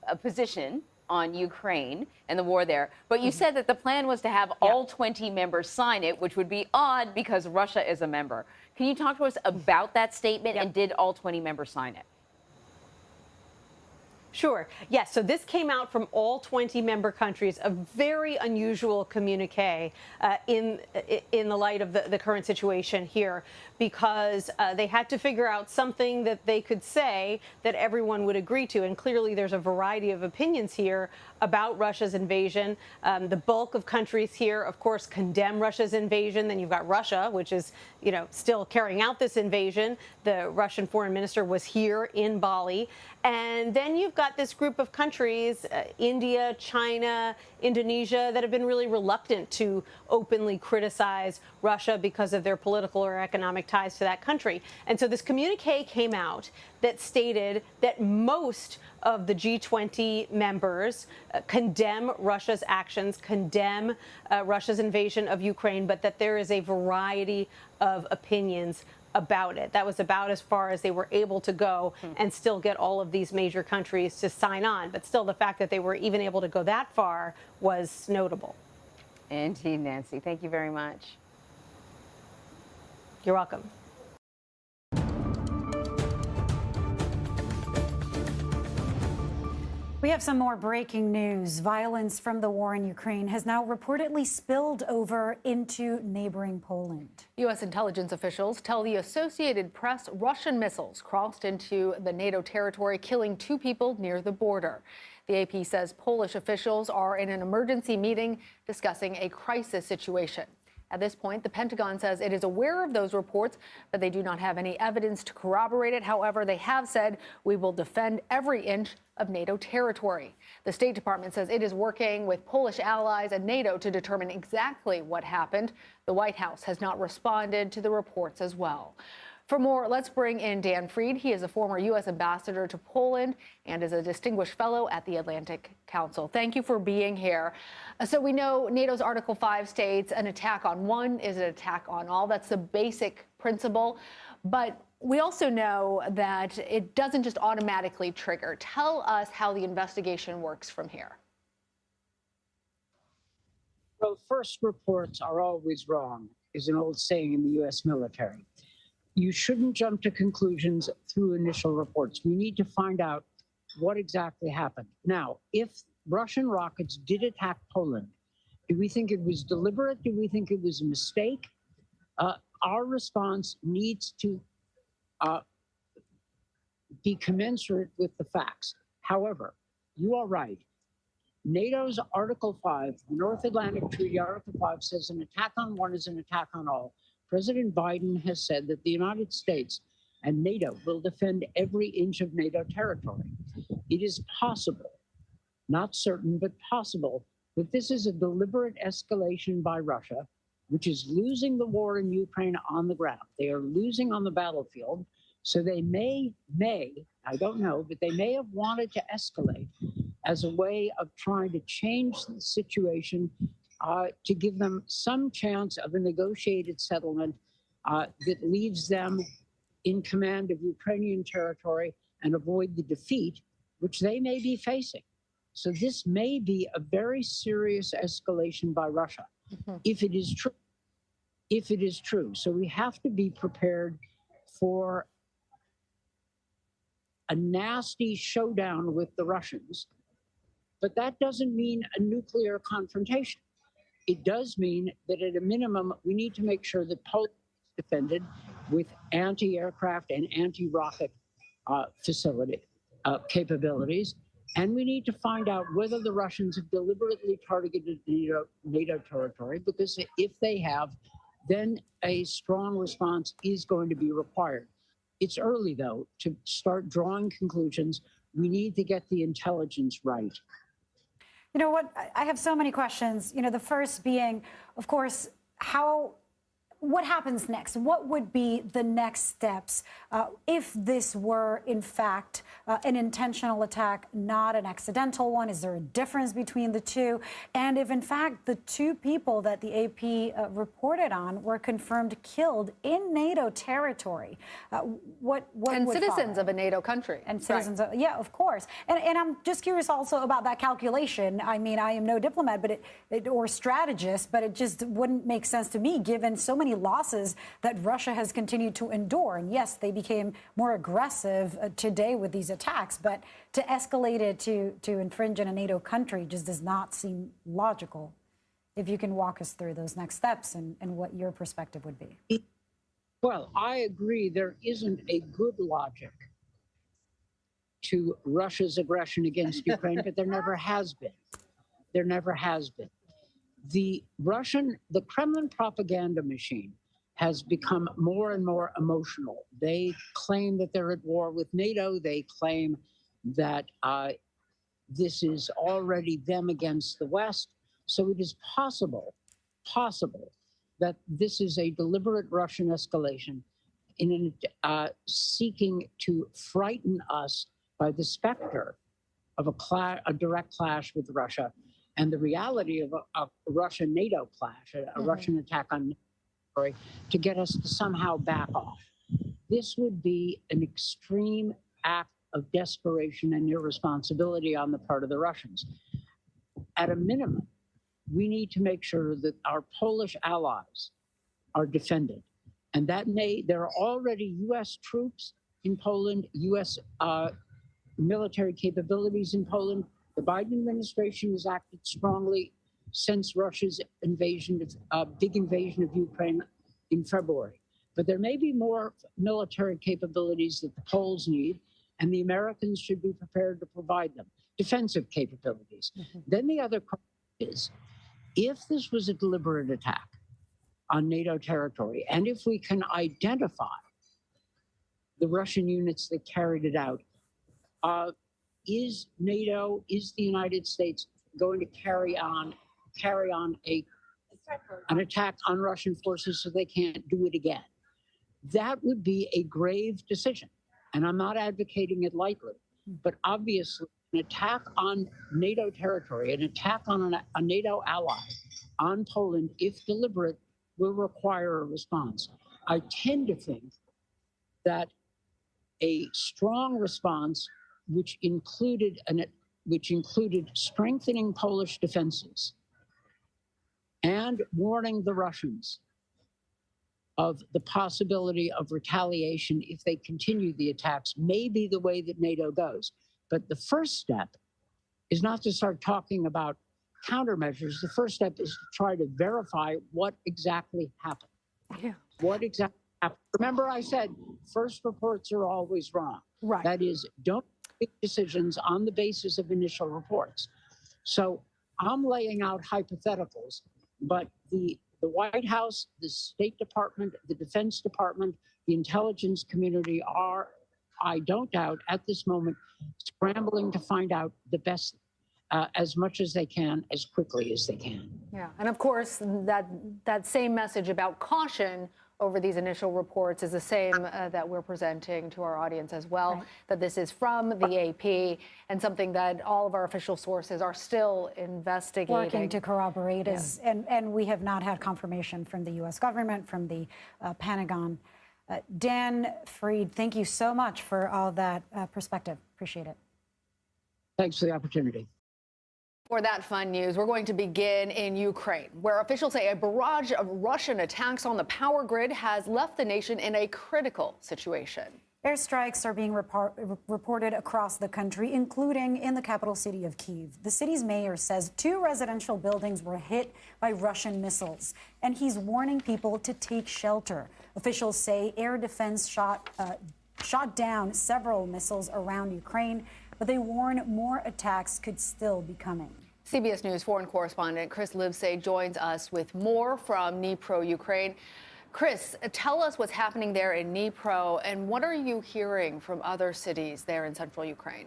a position on Ukraine and the war there. But you said that the plan was to have all 20 members sign it, which would be odd because Russia is a member. Can you talk to us about that statement, and did all 20 members sign it? Sure. Yes. So this came out from all 20 member countries, a very unusual communique in the light of the current situation here, because they had to figure out something that they could say that everyone would agree to. And clearly there's a variety of opinions here about Russia's invasion. The bulk of countries here, of course, condemn Russia's invasion. Then you've got Russia, which is, still carrying out this invasion. The Russian foreign minister was here in Bali. And then you've got this group of countries, India, China, Indonesia, that have been really reluctant to openly criticize Russia because of their political or economic ties to that country. And so this communique came out that stated that most of the G20 members condemn Russia's actions, condemn Russia's invasion of Ukraine, but that there is a variety of opinions about it. That was about as far as they were able to go and still get all of these major countries to sign on. But still, the fact that they were even able to go that far was notable. Indeed, Nancy. Thank you very much. You're welcome. We have some more breaking news. Violence from the war in Ukraine has now reportedly spilled over into neighboring Poland. U.S. intelligence officials tell the Associated Press Russian missiles crossed into the NATO territory, killing 2 people near the border. The AP says Polish officials are in an emergency meeting discussing a crisis situation. At this point, the Pentagon says it is aware of those reports, but they do not have any evidence to corroborate it. However, they have said we will defend every inch of NATO territory. The State Department says it is working with Polish allies and NATO to determine exactly what happened. The White House has not responded to the reports as well. For more, let's bring in Dan Fried. He is a former U.S. ambassador to Poland and is a distinguished fellow at the Atlantic Council. Thank you for being here. So we know NATO's Article 5 states an attack on one is an attack on all. That's the basic principle. But we also know that it doesn't just automatically trigger. Tell us how the investigation works from here. Well, first reports are always wrong, is an old saying in the U.S. military. You shouldn't jump to conclusions through initial reports. We need to find out what exactly happened. Now, if Russian rockets did attack Poland, do we think it was deliberate? Do we think it was a mistake? Our response needs to be commensurate with the facts. However, you are right. NATO's Article 5, the North Atlantic Treaty Article 5 says an attack on one is an attack on all. President Biden has said that the United States and NATO will defend every inch of NATO territory. It is possible, not certain, but possible, that this is a deliberate escalation by Russia, which is losing the war in Ukraine on the ground. They are losing on the battlefield, so they may, I don't know, but they may have wanted to escalate as a way of trying to change the situation to give them some chance of a negotiated settlement that leaves them in command of Ukrainian territory and avoid the defeat which they may be facing. So this may be a very serious escalation by Russia, if it is true. If it is true. So we have to be prepared for a nasty showdown with the Russians. But that doesn't mean a nuclear confrontation. It does mean that at a minimum, we need to make sure that Poland is defended with anti-aircraft and anti-rocket capabilities. And we need to find out whether the Russians have deliberately targeted NATO territory, because if they have, then a strong response is going to be required. It's early, though, to start drawing conclusions. We need to get the intelligence right. You know what? I have so many questions. You know, the first being, of course, what happens next? What would be the next steps if this were, in fact, an intentional attack, not an accidental one? Is there a difference between the two? And if, in fact, the two people that the AP reported on were confirmed killed in NATO territory, what and would citizens follow? of a NATO country. And citizens, right. Yeah, of course. And I'm just curious also about that calculation. I mean, I am no diplomat or strategist, but it just wouldn't make sense to me, given so many losses that Russia has continued to endure. And yes, they became more aggressive today with these attacks, but to escalate it to infringe in a NATO country just does not seem logical. If you can walk us through those next steps and what your perspective would be. Well, I agree there isn't a good logic to Russia's aggression against Ukraine, but there never has been. There never has been. The Kremlin propaganda machine has become more and more emotional. They claim that they're at war with NATO. They claim that this is already them against the West. So it is possible that this is a deliberate Russian escalation seeking to frighten us by the specter of a direct clash with Russia and the reality of a Russia-NATO clash, a Russian attack on NATO, to get us to somehow back off. This would be an extreme act of desperation and irresponsibility on the part of the Russians. At a minimum, we need to make sure that our Polish allies are defended. And there are already U.S. troops in Poland, U.S. Military capabilities in Poland. The Biden administration has acted strongly since Russia's big invasion of Ukraine in February. But there may be more military capabilities that the Poles need, and the Americans should be prepared to provide them, defensive capabilities. Then the other question is, if this was a deliberate attack on NATO territory, and if we can identify the Russian units that carried it out, is NATO, is the United States going to carry on an attack on Russian forces so they can't do it again? that would be a grave decision. And I'm not advocating it lightly, but obviously an attack on NATO territory, an attack on a NATO ally on Poland, if deliberate, will require a response. I tend to think that a strong response, which included strengthening Polish defenses and warning the Russians of the possibility of retaliation if they continue the attacks, may be the way that NATO goes. But the first step is not to start talking about countermeasures. The first step is to try to verify what exactly happened. Yeah. What exactly happened. Remember, I said first reports are always wrong. Right. That is, don't make decisions on the basis of initial reports. So I'm laying out hypotheticals, but the White House, the State Department, the Defense Department, the intelligence community are, I don't doubt, at this moment, scrambling to find out the best as much as they can, as quickly as they can. Yeah, and of course, that same message about caution over these initial reports is the same that we're presenting to our audience as well, right. That this is from the AP and something that all of our official sources are still investigating. Working to corroborate, and we have not had confirmation from the U.S. government, from the Pentagon. Dan Fried, thank you so much for all that perspective. Appreciate it. Thanks for the opportunity. For that fun news, we're going to begin in Ukraine, where officials say a barrage of Russian attacks on the power grid has left the nation in a critical situation. Airstrikes are being reported across the country, including in the capital city of Kyiv. The city's mayor says 2 residential buildings were hit by Russian missiles, and he's warning people to take shelter. Officials say air defense shot down several missiles around Ukraine, but they warn more attacks could still be coming. CBS News foreign correspondent Chris Livesay joins us with more from Dnipro, Ukraine. Chris, tell us what's happening there in Dnipro, and what are you hearing from other cities there in central Ukraine?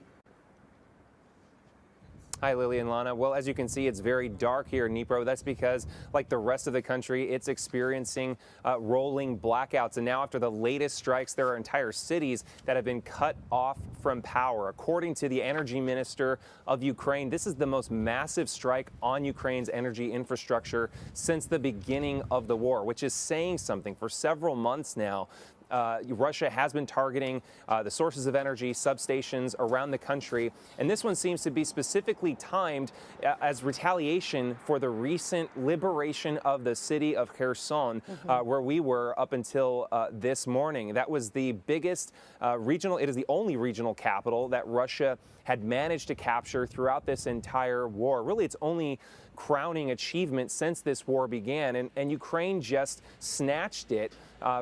Hi, Lily and Lana. Well, as you can see, it's very dark here in Dnipro. That's because, like the rest of the country, it's experiencing rolling blackouts. And now, after the latest strikes, there are entire cities that have been cut off from power. According to the energy minister of Ukraine, this is the most massive strike on Ukraine's energy infrastructure since the beginning of the war, which is saying something. For several months now, Russia has been targeting the sources of energy, substations around the country. And this one seems to be specifically timed as retaliation for the recent liberation of the city of Kherson, where we were up until this morning. That was the biggest regional, it is the only regional capital that Russia had managed to capture throughout this entire war. Really, its only crowning achievement since this war began. And Ukraine just snatched it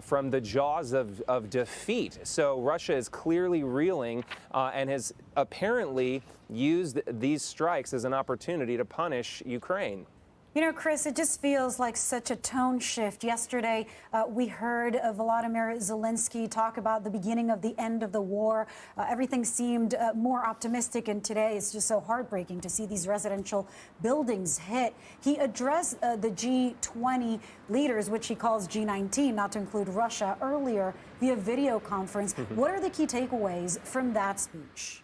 from the jaws of defeat. So Russia is clearly reeling and has apparently used these strikes as an opportunity to punish Ukraine. You know, Chris, it just feels like such a tone shift. Yesterday, we heard Volodymyr Zelensky talk about the beginning of the end of the war. Everything seemed more optimistic, and today it's just so heartbreaking to see these residential buildings hit. He addressed the G20 leaders, which he calls G19, not to include Russia, earlier via video conference. What are the key takeaways from that speech?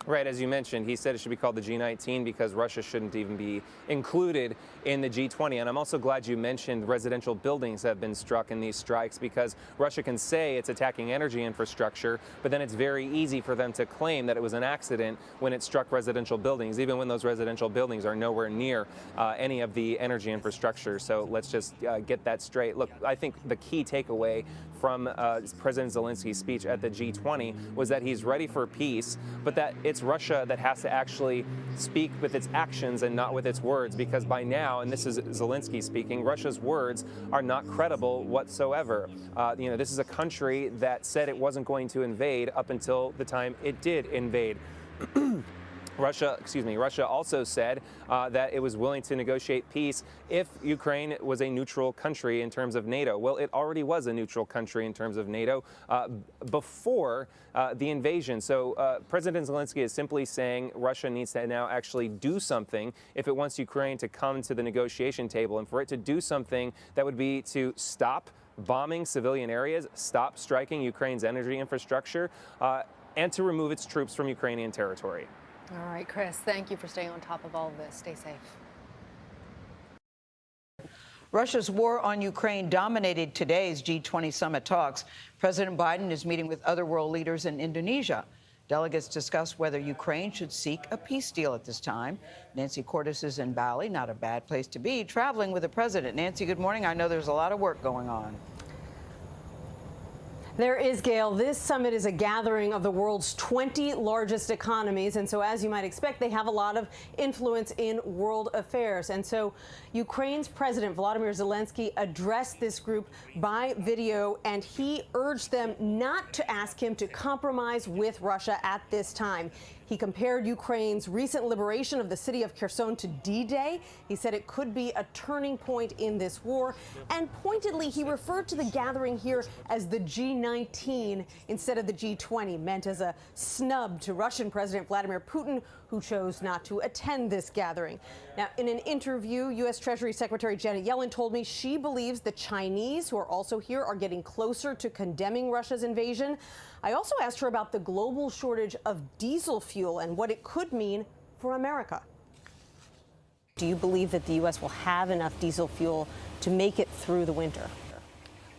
Right, as you mentioned, he said it should be called the G19 because Russia shouldn't even be included in the G20. And I'm also glad you mentioned residential buildings have been struck in these strikes, because Russia can say it's attacking energy infrastructure, but then it's very easy for them to claim that it was an accident when it struck residential buildings, even when those residential buildings are nowhere near any of the energy infrastructure. So let's just get that straight. Look, I think the key takeaway from President Zelensky's speech at the G20 was that he's ready for peace, but that it's Russia that has to actually speak with its actions and not with its words, because by now, and this is Zelensky speaking, Russia's words are not credible whatsoever. This is a country that said it wasn't going to invade up until the time it did invade. Russia also said that it was willing to negotiate peace if Ukraine was a neutral country in terms of NATO. Well, it already was a neutral country in terms of NATO before the invasion. So President Zelensky is simply saying Russia needs to now actually do something if it wants Ukraine to come to the negotiation table. And for it to do something, that would be to stop bombing civilian areas, stop striking Ukraine's energy infrastructure, and to remove its troops from Ukrainian territory. All right, Chris, thank you for staying on top of all of this. Stay safe. Russia's war on Ukraine dominated today's G20 summit talks. President Biden is meeting with other world leaders in Indonesia. Delegates discuss whether Ukraine should seek a peace deal at this time. Nancy Cordes is in Bali, not a bad place to be, traveling with the president. Nancy, good morning. I know there's a lot of work going on. There is, Gail. This summit is a gathering of the world's 20 largest economies. And so, as you might expect, they have a lot of influence in world affairs. And so Ukraine's President Volodymyr Zelensky addressed this group by video, and he urged them not to ask him to compromise with Russia at this time. He compared Ukraine's recent liberation of the city of Kherson to D-Day. He said it could be a turning point in this war. And pointedly, he referred to the gathering here as the G19 instead of the G20, meant as a snub to Russian President Vladimir Putin, who chose not to attend this gathering. Now, in an interview, U.S. Treasury Secretary Janet Yellen told me she believes the Chinese, who are also here, are getting closer to condemning Russia's invasion. I also asked her about the global shortage of diesel fuel and what it could mean for America. Do you believe that the U.S. will have enough diesel fuel to make it through the winter?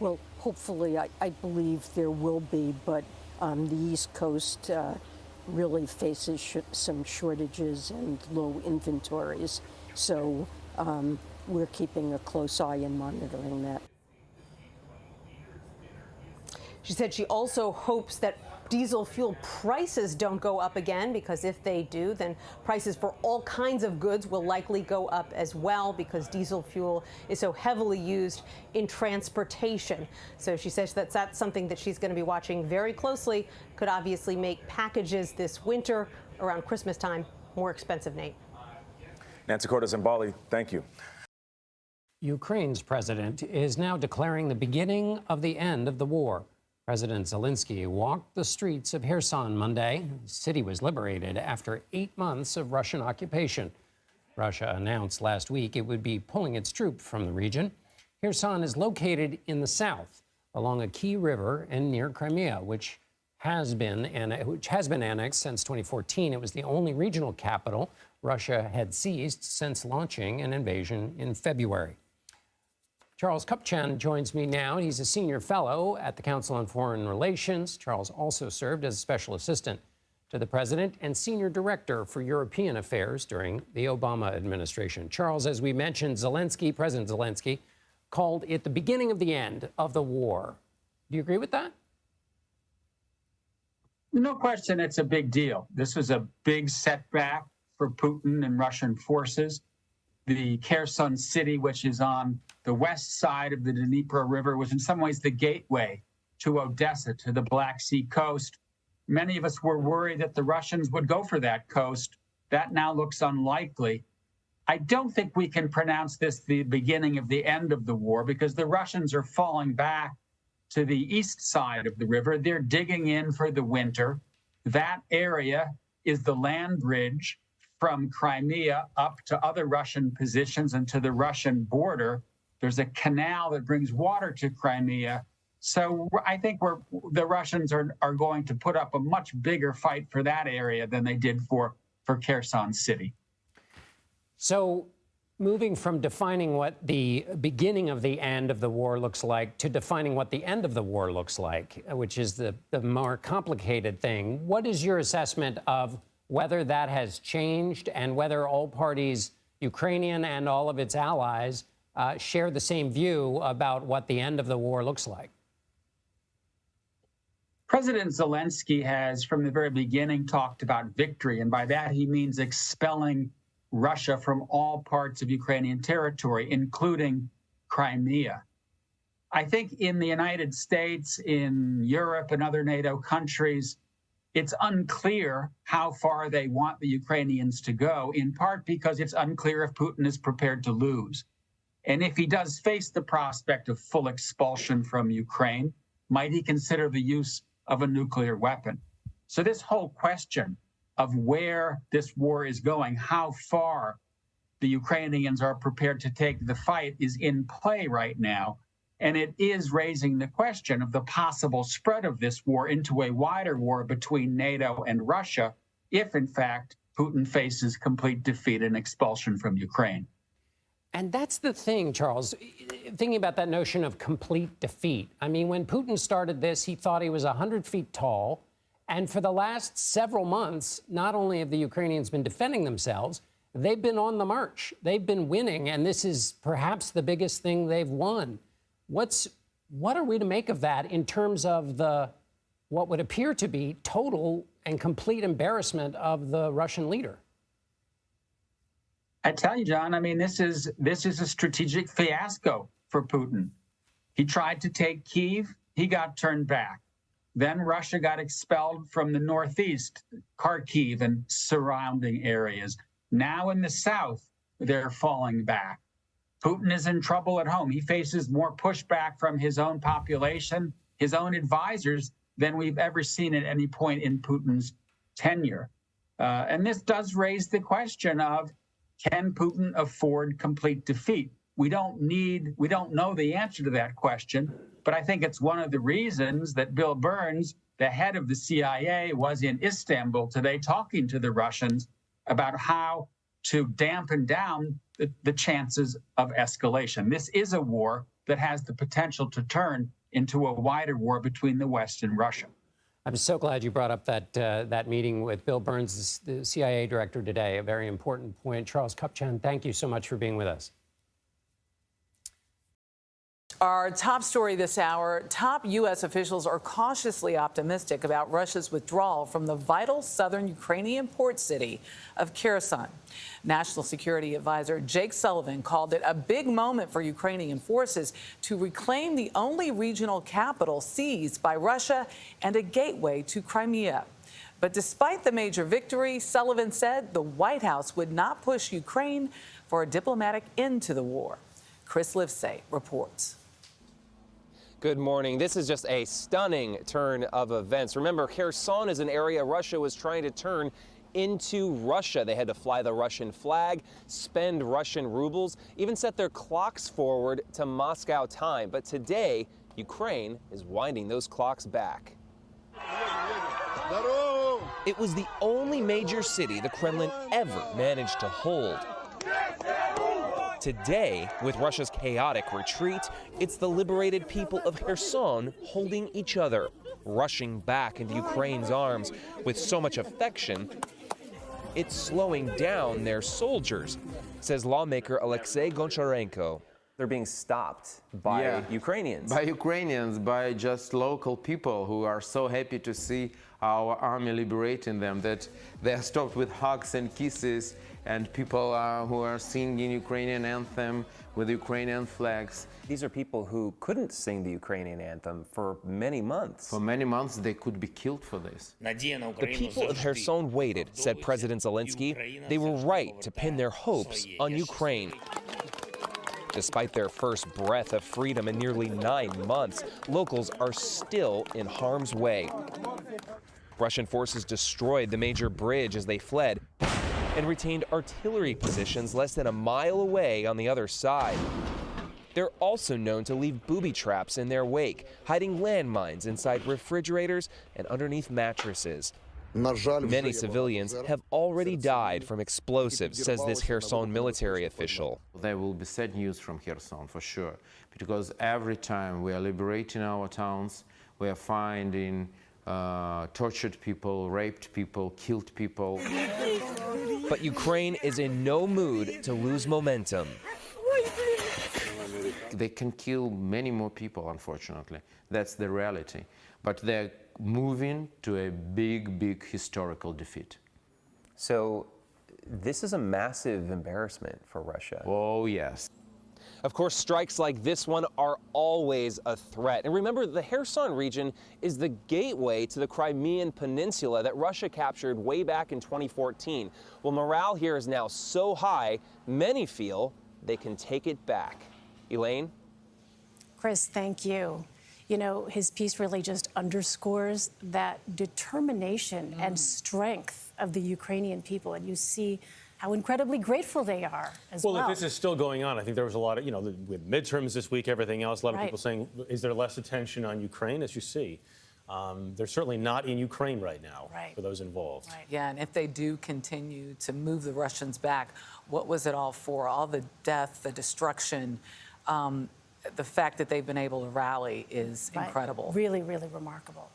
Well, hopefully, I believe there will be, but the East Coast really faces some shortages and low inventories. So we're keeping a close eye and monitoring that. She said she also hopes that diesel fuel prices don't go up again, because if they do, then prices for all kinds of goods will likely go up as well, because diesel fuel is so heavily used in transportation. So she says that's something that she's going to be watching very closely. Could obviously make packages this winter around Christmas time more expensive, Nate. Nancy Cordes in Bali, thank you. Ukraine's president is now declaring the beginning of the end of the war. President Zelensky walked the streets of Kherson Monday. The city was liberated after 8 months of Russian occupation. Russia announced last week it would be pulling its troops from the region. Kherson is located in the south, along a key river and near Crimea, which has been annexed since 2014. It was the only regional capital Russia had seized since launching an invasion in February. Charles Kupchan joins me now. He's a senior fellow at the Council on Foreign Relations. Charles also served as a special assistant to the president and senior director for European affairs during the Obama administration. Charles, as we mentioned, President Zelensky, called it the beginning of the end of the war. Do you agree with that? No question, it's a big deal. This was a big setback for Putin and Russian forces. The Kherson city, which is on the west side of the Dnipro River, was in some ways the gateway to Odessa, to the Black Sea coast. Many of us were worried that the Russians would go for that coast. That now looks unlikely. I don't think we can pronounce this the beginning of the end of the war, because the Russians are falling back to the east side of the river. They're digging in for the winter. That area is the land bridge from Crimea up to other Russian positions and to the Russian border. There's a canal that brings water to Crimea. So I think the Russians are going to put up a much bigger fight for that area than they did for Kherson City. So moving from defining what the beginning of the end of the war looks like to defining what the end of the war looks like, which is the more complicated thing, what is your assessment of whether that has changed and whether all parties, Ukrainian and all of its allies, share the same view about what the end of the war looks like? President Zelensky has, from the very beginning, talked about victory, and by that he means expelling Russia from all parts of Ukrainian territory, including Crimea. I think in the United States, in Europe, and other NATO countries, it's unclear how far they want the Ukrainians to go, in part because it's unclear if Putin is prepared to lose. And if he does face the prospect of full expulsion from Ukraine, might he consider the use of a nuclear weapon? So this whole question of where this war is going, how far the Ukrainians are prepared to take the fight, is in play right now. And it is raising the question of the possible spread of this war into a wider war between NATO and Russia if, in fact, Putin faces complete defeat and expulsion from Ukraine. And that's the thing, Charles, thinking about that notion of complete defeat. I mean, when Putin started this, he thought he was 100 feet tall. And for the last several months, not only have the Ukrainians been defending themselves, they've been on the march. They've been winning. And this is perhaps the biggest thing they've won. What are we to make of that in terms of what would appear to be total and complete embarrassment of the Russian leader? I tell you, John, I mean, this is a strategic fiasco for Putin. He tried to take Kyiv. He got turned back. Then Russia got expelled from the northeast, Kharkiv and surrounding areas. Now in the south, they're falling back. Putin is in trouble at home. He faces more pushback from his own population, his own advisors, than we've ever seen at any point in Putin's tenure. And this does raise the question of, can Putin afford complete defeat? We don't know the answer to that question, but I think it's one of the reasons that Bill Burns, the head of the CIA, was in Istanbul today talking to the Russians about how to dampen down the chances of escalation. This is a war that has the potential to turn into a wider war between the West and Russia. I'm so glad you brought up that meeting with Bill Burns, the CIA director, today. A very important point. Charles Kupchan, thank you so much for being with us. Our top story this hour, top U.S. officials are cautiously optimistic about Russia's withdrawal from the vital southern Ukrainian port city of Kherson. National Security Advisor Jake Sullivan called it a big moment for Ukrainian forces to reclaim the only regional capital seized by Russia and a gateway to Crimea. But despite the major victory, Sullivan said the White House would not push Ukraine for a diplomatic end to the war. Chris Livesay reports. Good morning. This is just a stunning turn of events. Remember, Kherson is an area Russia was trying to turn into Russia. They had to fly the Russian flag, spend Russian rubles, even set their clocks forward to Moscow time. But today, Ukraine is winding those clocks back. It was the only major city the Kremlin ever managed to hold. Today, with Russia's chaotic retreat, it's the liberated people of Kherson holding each other, rushing back into Ukraine's arms with so much affection, it's slowing down their soldiers, says lawmaker Alexei Goncharenko. They're being stopped by Ukrainians. By Ukrainians, by just local people who are so happy to see our army liberating them that they are stopped with hugs and kisses, and people who are singing Ukrainian anthem with Ukrainian flags. These are people who couldn't sing the Ukrainian anthem for many months. For many months, they could be killed for this. The people of Kherson waited, said President Zelensky. They were right to pin their hopes on Ukraine. Despite their first breath of freedom in nearly 9 months, locals are still in harm's way. Russian forces destroyed the major bridge as they fled and retained artillery positions less than a mile away on the other side. They're also known to leave booby traps in their wake, hiding landmines inside refrigerators and underneath mattresses. Many civilians have already died from explosives, says this Kherson military official. There will be sad news from Kherson, for sure, because every time we are liberating our towns, we are finding tortured people, raped people, killed people. But Ukraine is in no mood to lose momentum. They can kill many more people, unfortunately. That's the reality. But they're moving to a big, big historical defeat. So this is a massive embarrassment for Russia. Oh, yes. Of course, strikes like this one are always a threat. And remember, the Kherson region is the gateway to the Crimean Peninsula that Russia captured way back in 2014. Well, morale here is now so high, many feel they can take it back. Elaine? Chris, thank you. You know, his piece really just underscores that determination and strength of the Ukrainian people. And you see how incredibly grateful they are as well. Well, if this is still going on, I think there was a lot of, with midterms this week, everything else, a lot of Right. people saying, is there less attention on Ukraine, as you see? They're certainly not in Ukraine right now for those involved. Yeah, and if they do continue to move the Russians back, what was it all for? All the death, the destruction, the fact that they've been able to rally is incredible. Really, really remarkable.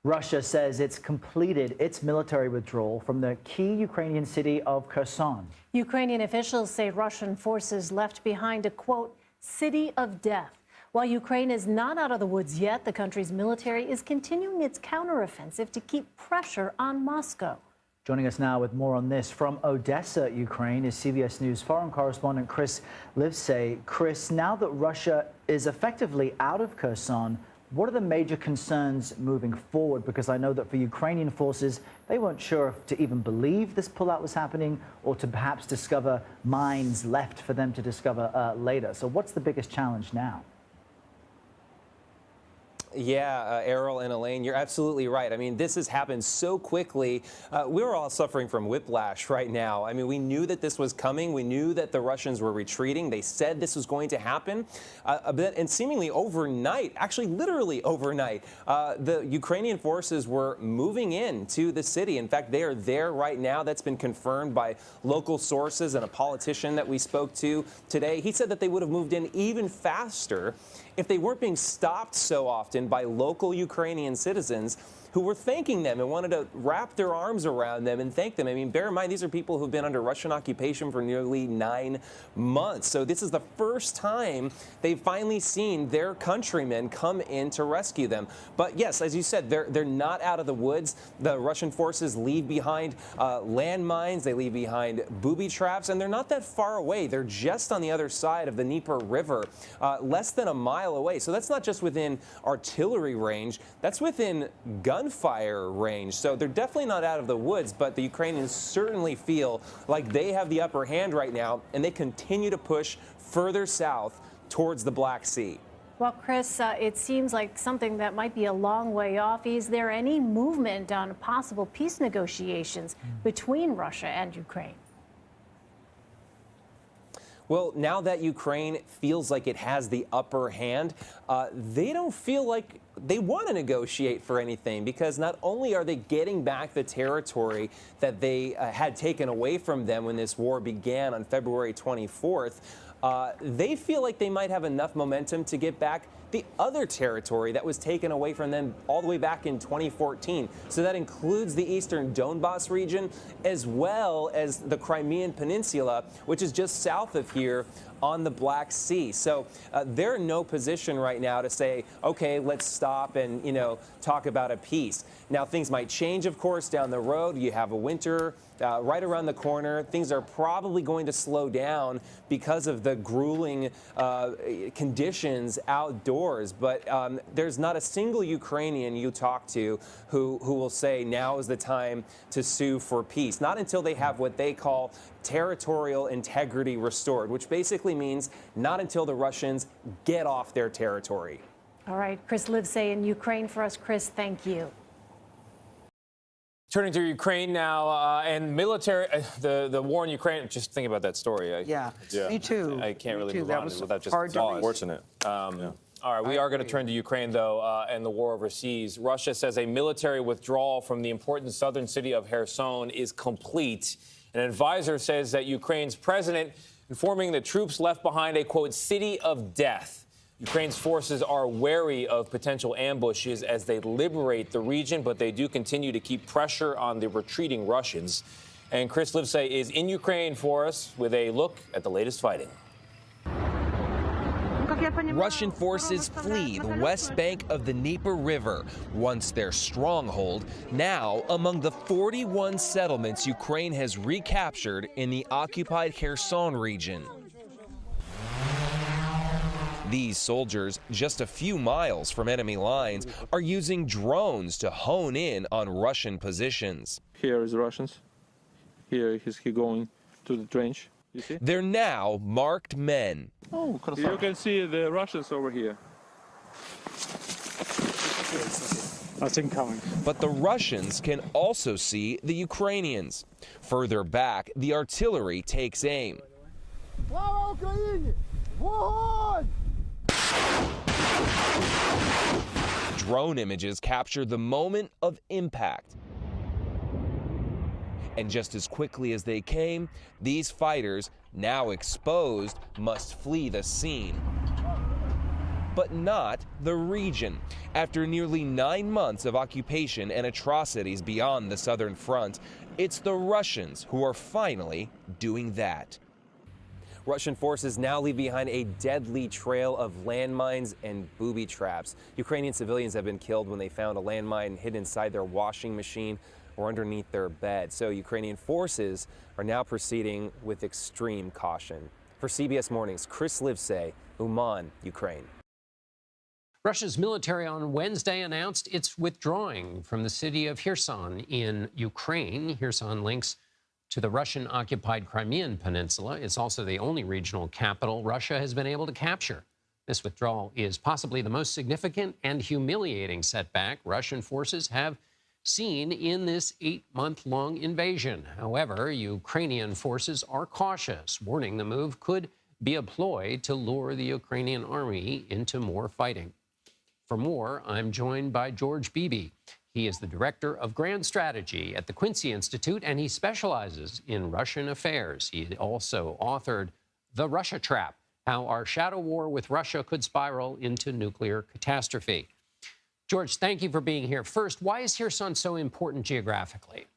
Russia says it's completed its military withdrawal from the key Ukrainian city of Kherson. Ukrainian officials say Russian forces left behind a, quote, city of death. While Ukraine is not out of the woods yet, the country's military is continuing its counteroffensive to keep pressure on Moscow. Joining us now with more on this from Odessa, Ukraine, is CBS News foreign correspondent Chris Livesay. Chris, now that Russia is effectively out of Kherson, what are the major concerns moving forward? Because I know that for Ukrainian forces, they weren't sure if to even believe this pullout was happening or to perhaps discover mines left for them to discover later. So what's the biggest challenge now? Yeah, Errol and Elaine, you're absolutely right. I mean, this has happened so quickly. We're all suffering from whiplash right now. I mean, we knew that this was coming. We knew that the Russians were retreating. They said this was going to happen. And seemingly overnight, actually literally overnight, the Ukrainian forces were moving into the city. In fact, they are there right now. That's been confirmed by local sources and a politician that we spoke to today. He said that they would have moved in even faster if they weren't being stopped so often by local Ukrainian citizens who were thanking them and wanted to wrap their arms around them and thank them. I mean, bear in mind, these are people who've been under Russian occupation for nearly 9 months. So this is the first time they've finally seen their countrymen come in to rescue them. But yes, as you said, they're not out of the woods. The Russian forces leave behind landmines. They leave behind booby traps, and they're not that far away. They're just on the other side of the Dnipro River, less than a mile away. So that's not just within artillery range. That's within gunfire range. So they're definitely not out of the woods, but the Ukrainians certainly feel like they have the upper hand right now, and they continue to push further south towards the Black Sea. Well, Chris, it seems like something that might be a long way off. Is there any movement on possible peace negotiations between Russia and Ukraine? Well, now that Ukraine feels like it has the upper hand, they don't feel like they want to negotiate for anything, because not only are they getting back the territory that they had taken away from them when this war began on February 24th, they feel like they might have enough momentum to get back the other territory that was taken away from them all the way back in 2014. So that includes the eastern Donbas region, as well as the Crimean Peninsula, which is just south of here on the Black Sea. So they're in no position right now to say, okay, let's stop and, talk about a peace. Now, things might change, of course, down the road. You have a winter right around the corner. Things are probably going to slow down because of the grueling conditions outdoors. But there's not a single Ukrainian you talk to who will say now is the time to sue for peace. Not until they have what they call territorial integrity restored, which basically means not until the Russians get off their territory. All right, Chris Livesay in Ukraine for us. Chris, thank you. Turning to Ukraine now, and military, the war in Ukraine, just think about that story. Me too. I can't really too. move That on was without just hard to read. Unfortunate. All right, we are going to turn to Ukraine, though, and the war overseas. Russia says a military withdrawal from the important southern city of Kherson is complete. An advisor says that Ukraine's president informing the troops left behind a, quote, city of death. Ukraine's forces are wary of potential ambushes as they liberate the region, but they do continue to keep pressure on the retreating Russians. And Chris Livesay is in Ukraine for us with a look at the latest fighting. Russian forces flee the west bank of the Dnipro River, once their stronghold, now among the 41 settlements Ukraine has recaptured in the occupied Kherson region. These soldiers, just a few miles from enemy lines, are using drones to hone in on Russian positions. Here is Russians. Here is he going to the trench. You see? They're now marked men. Oh, you can see the Russians over here. That's incoming. But the Russians can also see the Ukrainians. Further back, the artillery takes aim. Drone images capture the moment of impact. And just as quickly as they came, these fighters, now exposed, must flee the scene. But not the region. After nearly 9 months of occupation and atrocities beyond the southern front, it's the Russians who are finally doing that. Russian forces now leave behind a deadly trail of landmines and booby traps. Ukrainian civilians have been killed when they found a landmine hidden inside their washing machine or underneath their bed. So Ukrainian forces are now proceeding with extreme caution. For CBS Mornings, Chris Livesay, Uman, Ukraine. Russia's military on Wednesday announced it's withdrawing from the city of Kherson in Ukraine. Kherson links to the Russian-occupied Crimean Peninsula. It's also the only regional capital Russia has been able to capture. This withdrawal is possibly the most significant and humiliating setback Russian forces have seen in this 8-month-long invasion. However, Ukrainian forces are cautious, warning the move could be a ploy to lure the Ukrainian army into more fighting. For more, I'm joined by George Beebe. He is the director of Grand Strategy at the Quincy Institute, and he specializes in Russian affairs. He also authored The Russia Trap, How Our Shadow War with Russia Could Spiral into Nuclear Catastrophe. George, thank you for being here. First, why is Kherson so important geographically?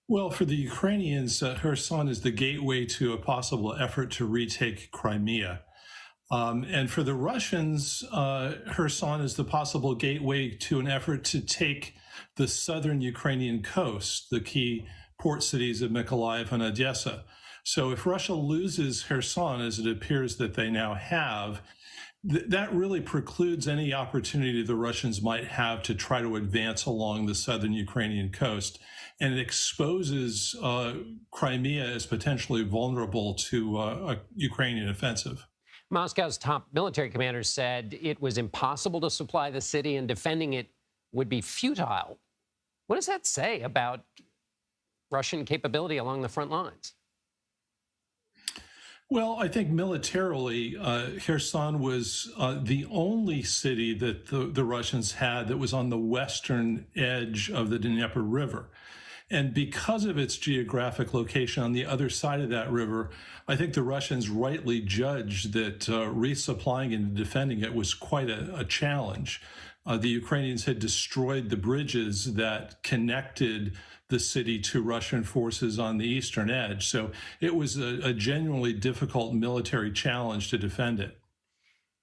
Well, for the Ukrainians, Kherson is the gateway to a possible effort to retake Crimea. And for the Russians, Kherson is the possible gateway to an effort to take the southern Ukrainian coast, the key port cities of Mykolaiv and Odessa. So if Russia loses Kherson, as it appears that they now have, that really precludes any opportunity the Russians might have to try to advance along the southern Ukrainian coast. And it exposes Crimea as potentially vulnerable to a Ukrainian offensive. Moscow's top military commanders said it was impossible to supply the city and defending it would be futile. What does that say about Russian capability along the front lines? Well, I think militarily, Kherson was the only city that the Russians had that was on the western edge of the Dnipro River. And because of its geographic location on the other side of that river, I think the Russians rightly judged that resupplying and defending it was quite a challenge. The Ukrainians had destroyed the bridges that connected the city to Russian forces on the eastern edge. So it was a genuinely difficult military challenge to defend it.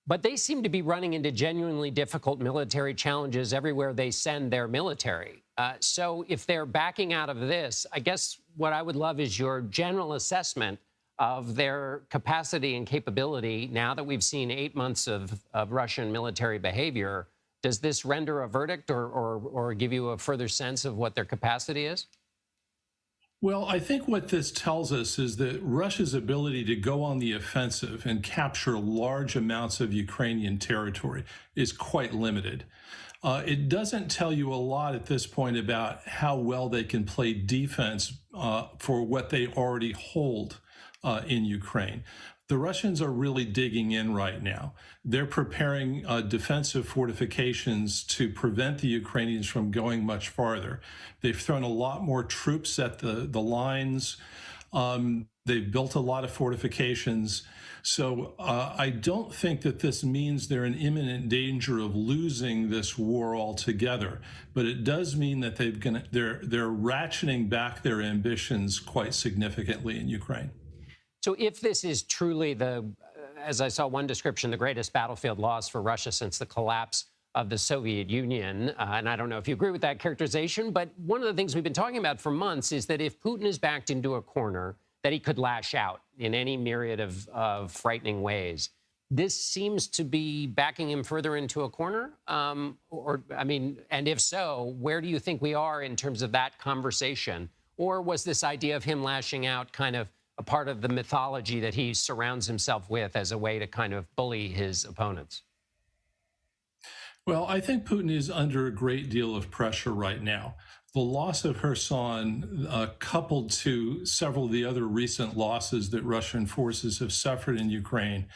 But they seem to be running into genuinely difficult military challenges everywhere they send their military. So if they're backing out of this, I guess what I would love is your general assessment of their capacity and capability now that we've seen 8 months of Russian military behavior. Does this render a verdict or give you a further sense of what their capacity is? Well, I think what this tells us is that Russia's ability to go on the offensive and capture large amounts of Ukrainian territory is quite limited. It doesn't tell you a lot at this point about how well they can play defense for what they already hold in Ukraine. The Russians are really digging in right now. They're preparing defensive fortifications to prevent the Ukrainians from going much farther. They've thrown a lot more troops at the lines. They've built a lot of fortifications. So I don't think that this means they're in imminent danger of losing this war altogether. But it does mean that they're ratcheting back their ambitions quite significantly in Ukraine. So if this is truly as I saw one description, the greatest battlefield loss for Russia since the collapse of the Soviet Union, and I don't know if you agree with that characterization, but one of the things we've been talking about for months is that if Putin is backed into a corner, that he could lash out in any myriad of frightening ways. This seems to be backing him further into a corner, and if so, where do you think we are in terms of that conversation? Or was this idea of him lashing out kind of a part of the mythology that he surrounds himself with as a way to kind of bully his opponents? Well, I think Putin is under a great deal of pressure right now. The loss of Kherson, coupled to several of the other recent losses that Russian forces have suffered in Ukraine,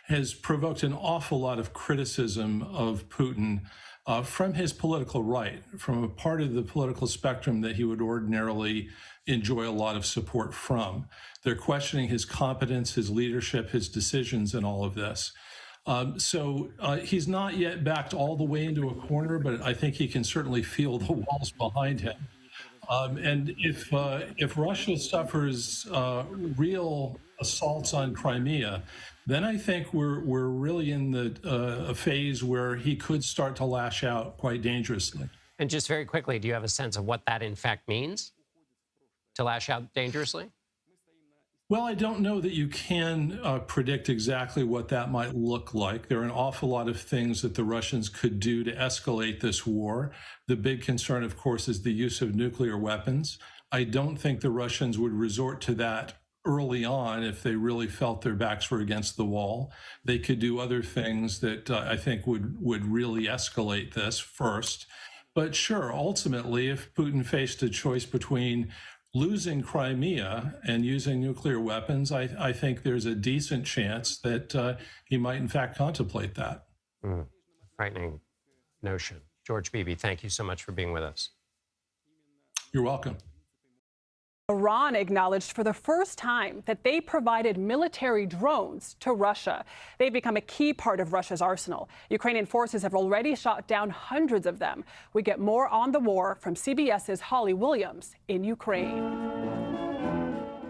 has provoked an awful lot of criticism of Putin from his political right, from a part of the political spectrum that he would ordinarily enjoy a lot of support from. They're questioning his competence, his leadership, his decisions in all of this. So he's not yet backed all the way into a corner, but I think he can certainly feel the walls behind him. And if Russia suffers real assaults on Crimea, then I think we're really in a phase where he could start to lash out quite dangerously. And just very quickly, do you have a sense of what that in fact means, to lash out dangerously? Well, I don't know that you can predict exactly what that might look like. There are an awful lot of things that the Russians could do to escalate this war. The big concern, of course, is the use of nuclear weapons. I don't think the Russians would resort to that early on if they really felt their backs were against the wall. They could do other things that I think would really escalate this first. But sure, ultimately, if Putin faced a choice between losing Crimea and using nuclear weapons, I think there's a decent chance that he might, in fact, contemplate that. Frightening notion. George Beebe, thank you so much for being with us. You're welcome. Iran acknowledged for the first time that they provided military drones to Russia. They've become a key part of Russia's arsenal. Ukrainian forces have already shot down hundreds of them. We get more on the war from CBS's Holly Williams in Ukraine.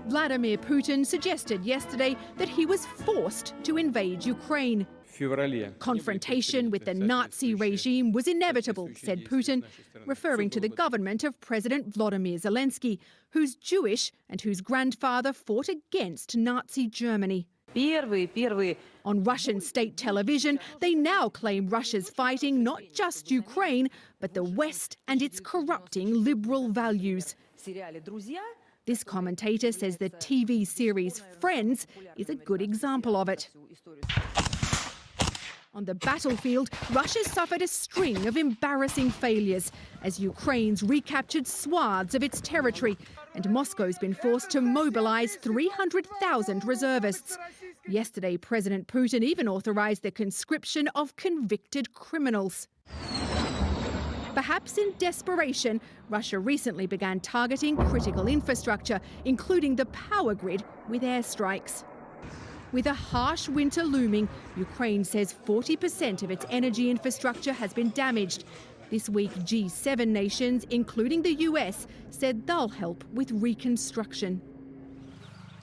Vladimir Putin suggested yesterday that he was forced to invade Ukraine. Confrontation with the Nazi regime was inevitable, said Putin, referring to the government of President Volodymyr Zelensky, who's Jewish and whose grandfather fought against Nazi Germany. On Russian state television, they now claim Russia's fighting not just Ukraine, but the West and its corrupting liberal values. This commentator says the TV series Friends is a good example of it. On the battlefield, Russia suffered a string of embarrassing failures as Ukraine's recaptured swaths of its territory, and Moscow's been forced to mobilize 300,000 reservists. Yesterday, President Putin even authorized the conscription of convicted criminals. Perhaps in desperation, Russia recently began targeting critical infrastructure, including the power grid, with airstrikes. With a harsh winter looming, Ukraine says 40% of its energy infrastructure has been damaged. This week, G7 nations, including the US, said they'll help with reconstruction.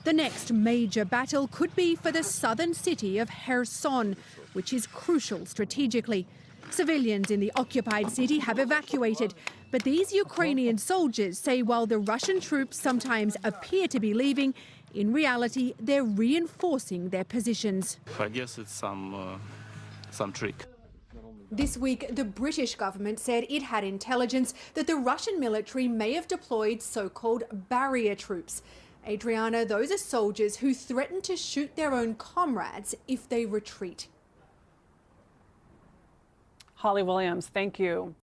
The next major battle could be for the southern city of Kherson, which is crucial strategically. Civilians in the occupied city have evacuated, but these Ukrainian soldiers say while the Russian troops sometimes appear to be leaving, in reality, they're reinforcing their positions. I guess it's some trick. This week, the British government said it had intelligence that the Russian military may have deployed so-called barrier troops. Adriana, those are soldiers who threaten to shoot their own comrades if they retreat. Holly Williams, thank you.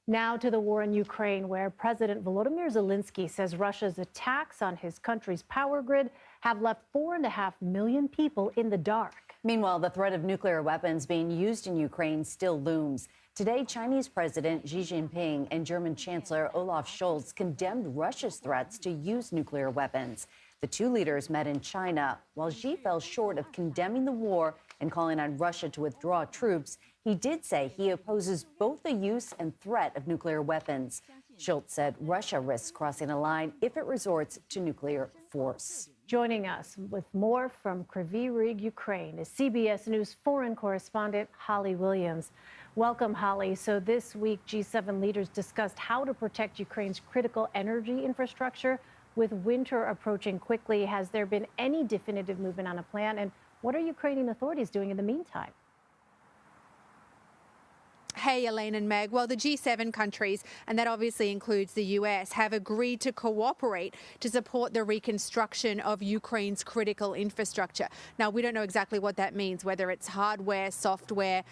Now to the war in Ukraine, where President Volodymyr Zelensky says Russia's attacks on his country's power grid have left 4.5 million people in the dark. Meanwhile, the threat of nuclear weapons being used in Ukraine still looms. Today, Chinese President Xi Jinping and German Chancellor Olaf Scholz condemned Russia's threats to use nuclear weapons. The two leaders met in China. While Xi fell short of condemning the war and calling on Russia to withdraw troops, he did say he opposes both the use and threat of nuclear weapons. Scholz said Russia risks crossing a line if it resorts to nuclear force. Joining us with more from Kryvyi Rih, Ukraine, is CBS News foreign correspondent Holly Williams. Welcome, Holly. So this week, G7 leaders discussed how to protect Ukraine's critical energy infrastructure. With winter approaching quickly, has there been any definitive movement on a plan? And what are Ukrainian authorities doing in the meantime? Hey, Elaine and Meg. Well, the G7 countries, and that obviously includes the US, have agreed to cooperate to support the reconstruction of Ukraine's critical infrastructure. Now, we don't know exactly what that means, whether it's hardware, software,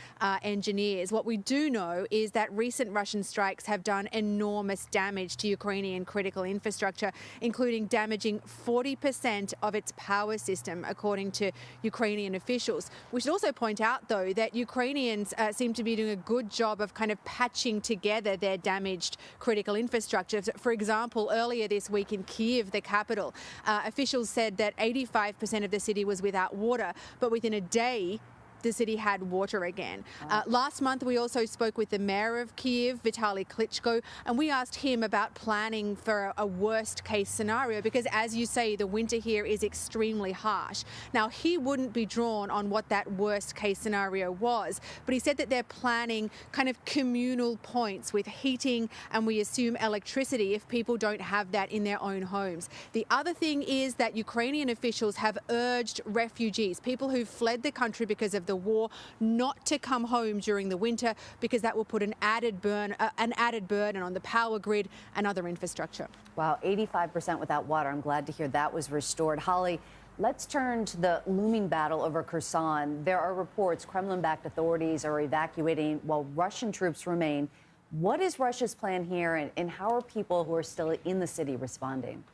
engineers. What we do know is that recent Russian strikes have done enormous damage to Ukrainian critical infrastructure, including damaging 40% of its power system, according to Ukrainian officials. We should also point out, though, that Ukrainians seem to be doing a good job of kind of patching together their damaged critical infrastructure. For example, earlier this week in Kyiv, the capital, officials said that 85% of the city was without water, but within a day, the city had water again. Last month, we also spoke with the mayor of Kyiv, Vitaly Klitschko, and we asked him about planning for a worst-case scenario because, as you say, the winter here is extremely harsh. Now, he wouldn't be drawn on what that worst-case scenario was, but he said that they're planning kind of communal points with heating and we assume electricity if people don't have that in their own homes. The other thing is that Ukrainian officials have urged refugees, people who've fled the country because of the war, not to come home during the winter because that will put an added burden on the power grid and other infrastructure. Wow, 85% without water. I'm glad to hear that was restored. Holly, let's turn to the looming battle over Kherson. There are reports Kremlin-backed authorities are evacuating while Russian troops remain. What is Russia's plan here, and how are people who are still in the city responding?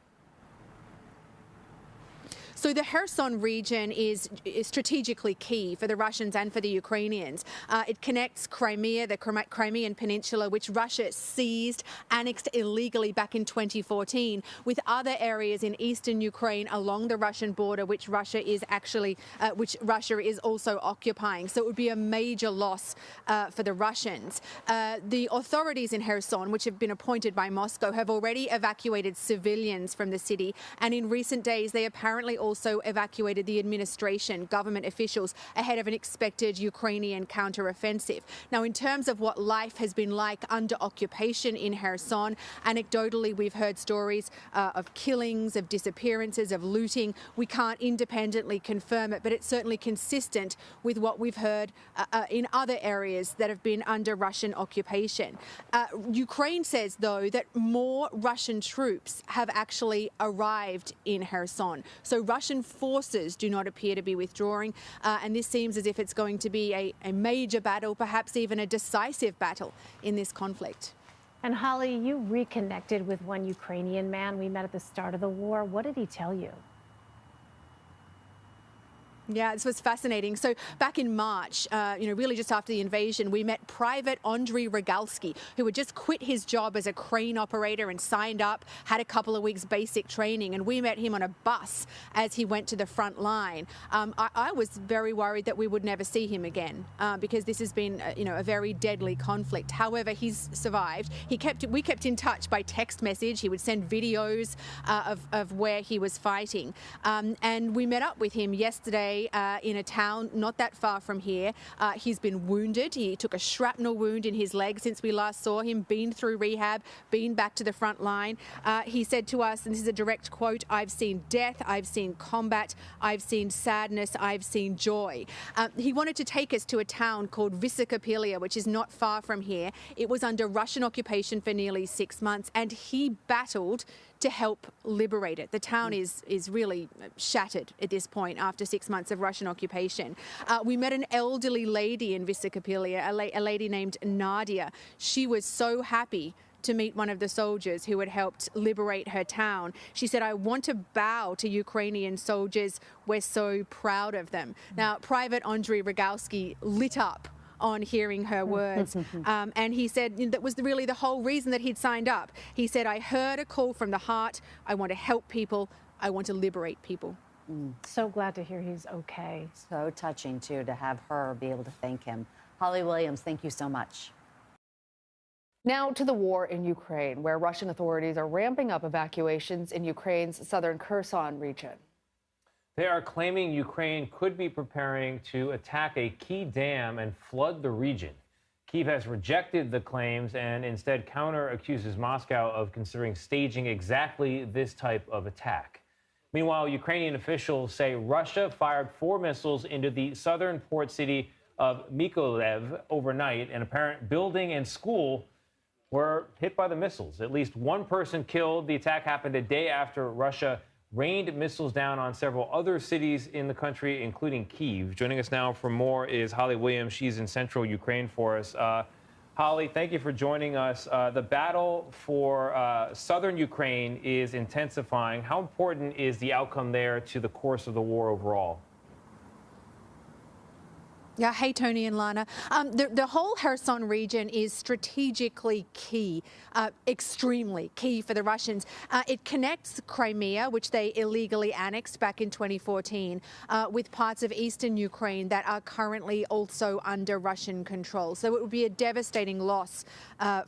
So the Kherson region is strategically key for the Russians and for the Ukrainians. It connects Crimea, the Crimean Peninsula, which Russia seized, annexed illegally back in 2014, with other areas in eastern Ukraine along the Russian border, which Russia is also occupying. So it would be a major loss for the Russians. The authorities in Kherson, which have been appointed by Moscow, have already evacuated civilians from the city, and in recent days they apparently also evacuated the administration, government officials, ahead of an expected Ukrainian counteroffensive. Now, in terms of what life has been like under occupation in Kherson, anecdotally, we've heard stories of killings, of disappearances, of looting. We can't independently confirm it, but it's certainly consistent with what we've heard in other areas that have been under Russian occupation. Ukraine says, though, that more Russian troops have actually arrived in Kherson. So Russian forces do not appear to be withdrawing, and this seems as if it's going to be a major battle, perhaps even a decisive battle in this conflict. And Holly, you reconnected with one Ukrainian man we met at the start of the war. What did he tell you? Yeah, this was fascinating. So back in March, really just after the invasion, we met Private Andriy Regalsky, who had just quit his job as a crane operator and signed up, had a couple of weeks basic training, and we met him on a bus as he went to the front line. I was very worried that we would never see him again because this has been, a very deadly conflict. However, he's survived. We kept in touch by text message. He would send videos of where he was fighting. And we met up with him yesterday in a town not that far from here. He's been wounded. He took a shrapnel wound in his leg since we last saw him, been through rehab, been back to the front line. He said to us, and this is a direct quote, "I've seen death, I've seen combat, I've seen sadness, I've seen joy." He wanted to take us to a town called Vysokopilia, which is not far from here. It was under Russian occupation for nearly 6 months, and he battled to help liberate it. The town is really shattered at this point after 6 months of Russian occupation. We met an elderly lady in Vysokopilia, a lady named Nadia. She was so happy to meet one of the soldiers who had helped liberate her town. She said, "I want to bow to Ukrainian soldiers. We're so proud of them." Now, Private Andriy Regalsky lit up on hearing her words. And he said that was really the whole reason that he'd signed up. He said, "I heard a call from the heart. I want to help people. I want to liberate people." So glad to hear he's okay. So touching, too, to have her be able to thank him. Holly Williams, thank you so much. Now to the war in Ukraine, where Russian authorities are ramping up evacuations in Ukraine's southern Kherson region. They are claiming Ukraine could be preparing to attack a key dam and flood the region. Kyiv has rejected the claims and instead counter-accuses Moscow of considering staging exactly this type of attack. Meanwhile, Ukrainian officials say Russia fired 4 missiles into the southern port city of Mykolaiv overnight. An apparent building and school were hit by the missiles. At least one person killed. The attack happened a day after Russia rained missiles down on several other cities in the country, including Kyiv. Joining us now for more is Holly Williams. She's in central Ukraine for us. Holly, thank you for joining us. The battle for southern Ukraine is intensifying. How important is the outcome there to the course of the war overall? Yeah, hey, Tony and Lana. The whole Kherson region is strategically key, extremely key for the Russians. It connects Crimea, which they illegally annexed back in 2014, with parts of eastern Ukraine that are currently also under Russian control. So it would be a devastating loss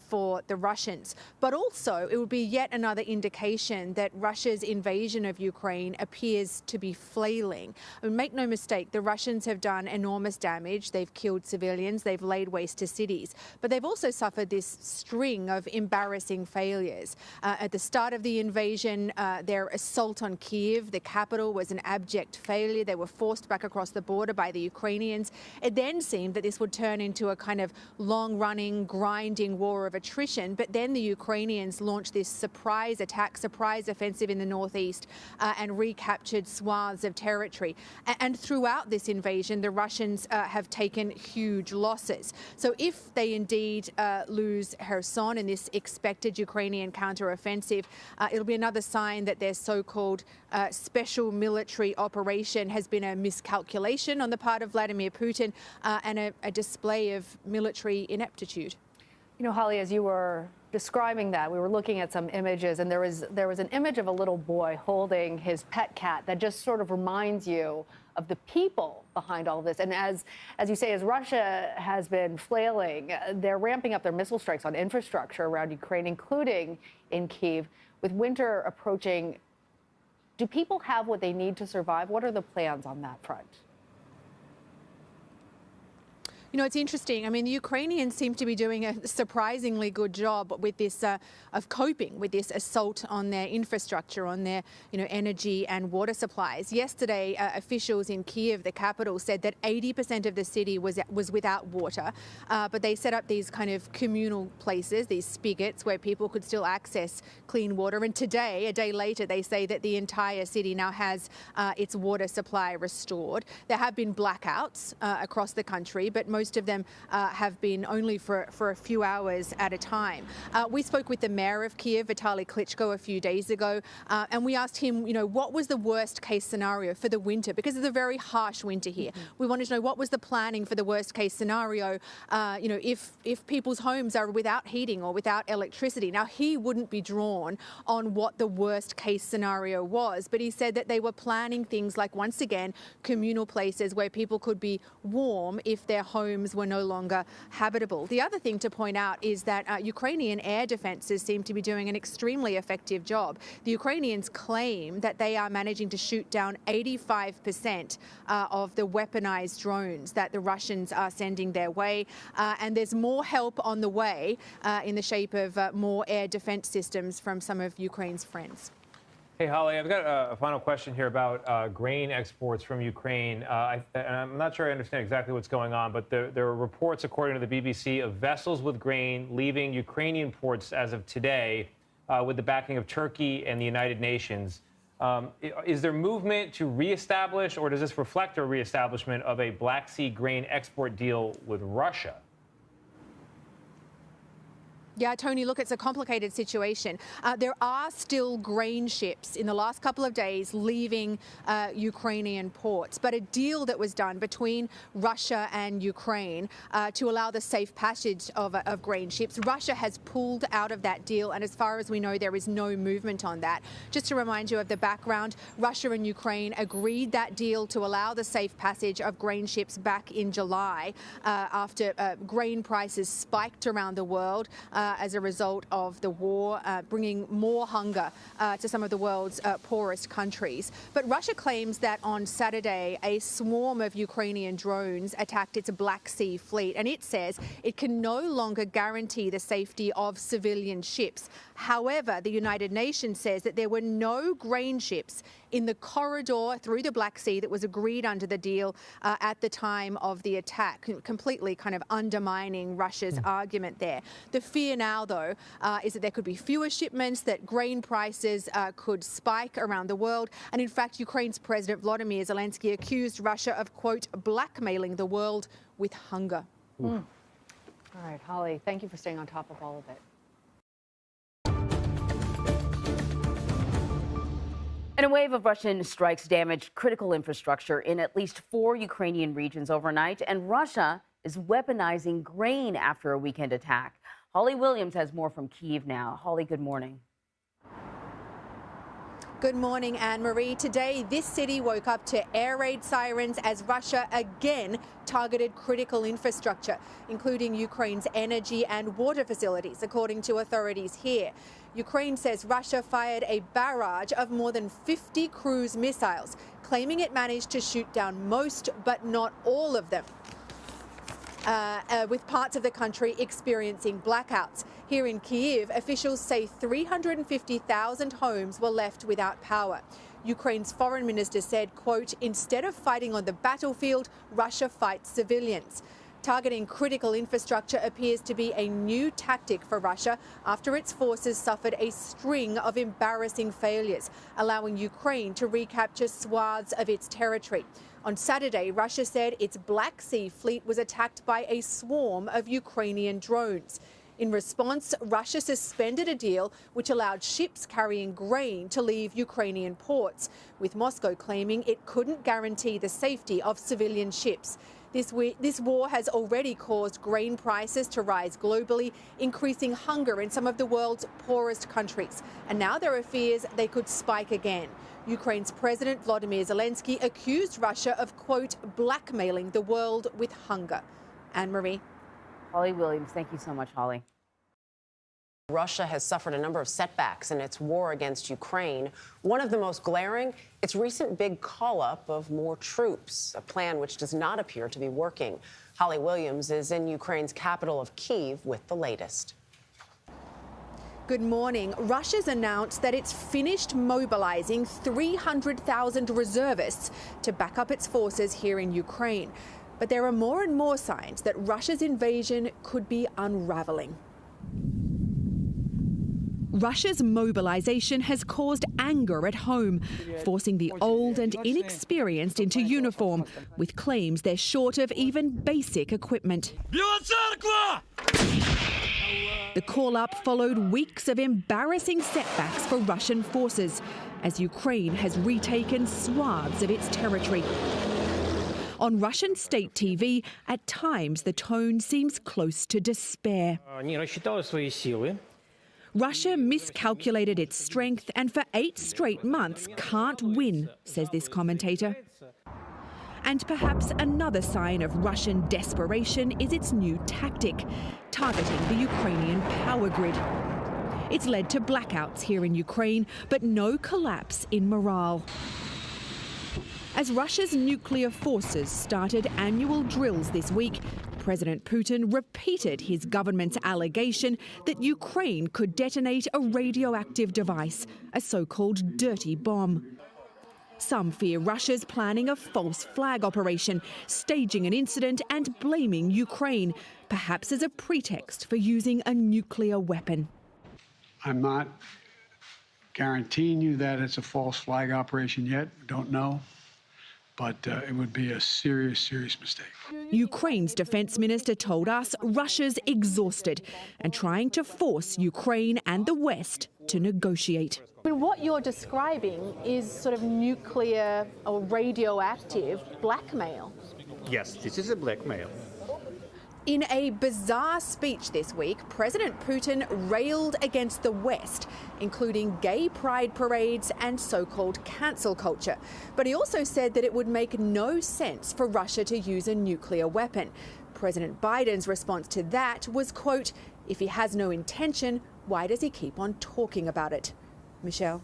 for the Russians. But also, it would be yet another indication that Russia's invasion of Ukraine appears to be flailing. I mean, make no mistake, the Russians have done enormous damage. They've killed civilians, they've laid waste to cities, but they've also suffered this string of embarrassing failures. At the start of the invasion, their assault on Kyiv, the capital, was an abject failure. They were forced back across the border by the Ukrainians. It then seemed that this would turn into a kind of long-running, grinding war of attrition, but then the Ukrainians launched this surprise attack, surprise offensive in the northeast, and recaptured swaths of territory. And throughout this invasion, the Russians have taken huge losses. So if they indeed lose Kherson in this expected Ukrainian counteroffensive, it'll be another sign that their so-called special military operation has been a miscalculation on the part of Vladimir Putin and a display of military ineptitude. You know, Holly, as you were describing that, we were looking at some images, and there was an image of a little boy holding his pet cat that just sort of reminds you of the people behind all of this. And as you say, as Russia has been flailing, they're ramping up their missile strikes on infrastructure around Ukraine, including in Kyiv. With winter approaching, do people have what they need to survive? What are the plans on that front? You know, it's interesting. I mean, the Ukrainians seem to be doing a surprisingly good job with this, of coping with this assault on their infrastructure, on their, energy and water supplies. Yesterday, officials in Kyiv, the capital, said that 80% of the city was without water, but they set up these kind of communal places, these spigots, where people could still access clean water. And today, a day later, they say that the entire city now has its water supply restored. There have been blackouts across the country, but most of them have been only for a few hours at a time. We spoke with the mayor of Kyiv, Vitaly Klitschko, a few days ago, and we asked him, what was the worst case scenario for the winter? Because it's a very harsh winter here. We wanted to know what was the planning for the worst case scenario, if people's homes are without heating or without electricity. Now, he wouldn't be drawn on what the worst case scenario was, but he said that they were planning things like, once again, communal places where people could be warm if their homes were no longer habitable. The other thing to point out is that Ukrainian air defenses seem to be doing an extremely effective job. The Ukrainians claim that they are managing to shoot down 85% of the weaponized drones that the Russians are sending their way. And there's more help on the way in the shape of more air defense systems from some of Ukraine's friends. Hey, Holly, I've got a final question here about grain exports from Ukraine. I'm not sure I understand exactly what's going on, but there are reports, according to the BBC, of vessels with grain leaving Ukrainian ports as of today with the backing of Turkey and the United Nations. Is there movement to reestablish, or does this reflect a reestablishment of a Black Sea grain export deal with Russia? Yeah, Tony, look, it's a complicated situation. There are still grain ships in the last couple of days leaving Ukrainian ports, but a deal that was done between Russia and Ukraine to allow the safe passage of grain ships, Russia has pulled out of that deal, and as far as we know, there is no movement on that. Just to remind you of the background, Russia and Ukraine agreed that deal to allow the safe passage of grain ships back in July after grain prices spiked around the world as a result of the war, bringing more hunger to some of the world's poorest countries. But Russia claims that on Saturday, a swarm of Ukrainian drones attacked its Black Sea fleet, and it says it can no longer guarantee the safety of civilian ships. However, the United Nations says that there were no grain ships in the corridor through the Black Sea that was agreed under the deal at the time of the attack, completely kind of undermining Russia's argument there. The fear now, though, is that there could be fewer shipments, that grain prices could spike around the world. And in fact, Ukraine's President Volodymyr Zelensky accused Russia of, quote, blackmailing the world with hunger. All right, Holly, thank you for staying on top of all of it. And a wave of Russian strikes damaged critical infrastructure in at least 4 Ukrainian regions overnight, and Russia is weaponizing grain after a weekend attack. Holly Williams has more from Kyiv now. Holly, good morning. Good morning, Anne-Marie. Today, this city woke up to air raid sirens as Russia again targeted critical infrastructure, including Ukraine's energy and water facilities, according to authorities here. Ukraine says Russia fired a barrage of more than 50 cruise missiles, claiming it managed to shoot down most but not all of them, with parts of the country experiencing blackouts. Here in Kyiv, officials say 350,000 homes were left without power. Ukraine's foreign minister said, quote, instead of fighting on the battlefield, Russia fights civilians. Targeting critical infrastructure appears to be a new tactic for Russia after its forces suffered a string of embarrassing failures, allowing Ukraine to recapture swaths of its territory. On Saturday, Russia said its Black Sea fleet was attacked by a swarm of Ukrainian drones. In response, Russia suspended a deal which allowed ships carrying grain to leave Ukrainian ports, with Moscow claiming it couldn't guarantee the safety of civilian ships. This war has already caused grain prices to rise globally, increasing hunger in some of the world's poorest countries. And now there are fears they could spike again. Ukraine's President Volodymyr Zelensky accused Russia of, quote, blackmailing the world with hunger. Anne-Marie. Holly Williams, thank you so much, Holly. Russia has suffered a number of setbacks in its war against Ukraine. One of the most glaring, its recent big call-up of more troops, a plan which does not appear to be working. Holly Williams is in Ukraine's capital of Kyiv with the latest. Good morning. Russia's announced that it's finished mobilizing 300,000 reservists to back up its forces here in Ukraine. But there are more and more signs that Russia's invasion could be unraveling. Russia's mobilization has caused anger at home, forcing the old and inexperienced into uniform, with claims they're short of even basic equipment. The call-up followed weeks of embarrassing setbacks for Russian forces, as Ukraine has retaken swaths of its territory. On Russian state TV, at times the tone seems close to despair. Russia miscalculated its strength and for 8 straight months can't win, says this commentator. And perhaps another sign of Russian desperation is its new tactic, targeting the Ukrainian power grid. It's led to blackouts here in Ukraine, but no collapse in morale. As Russia's nuclear forces started annual drills this week, President Putin repeated his government's allegation that Ukraine could detonate a radioactive device, a so-called dirty bomb. Some fear Russia's planning a false flag operation, staging an incident and blaming Ukraine, perhaps as a pretext for using a nuclear weapon. I'm not guaranteeing you that it's a false flag operation yet. Don't know. But it would be a serious, serious mistake. Ukraine's defense minister told us Russia's exhausted and trying to force Ukraine and the West to negotiate. I mean, what you're describing is sort of nuclear or radioactive blackmail. Yes, this is a blackmail. In a bizarre speech this week, President Putin railed against the West, including gay pride parades and so-called cancel culture. But he also said that it would make no sense for Russia to use a nuclear weapon. President Biden's response to that was, quote, if he has no intention, why does he keep on talking about it? Michelle.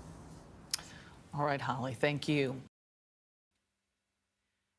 All right, Holly, thank you.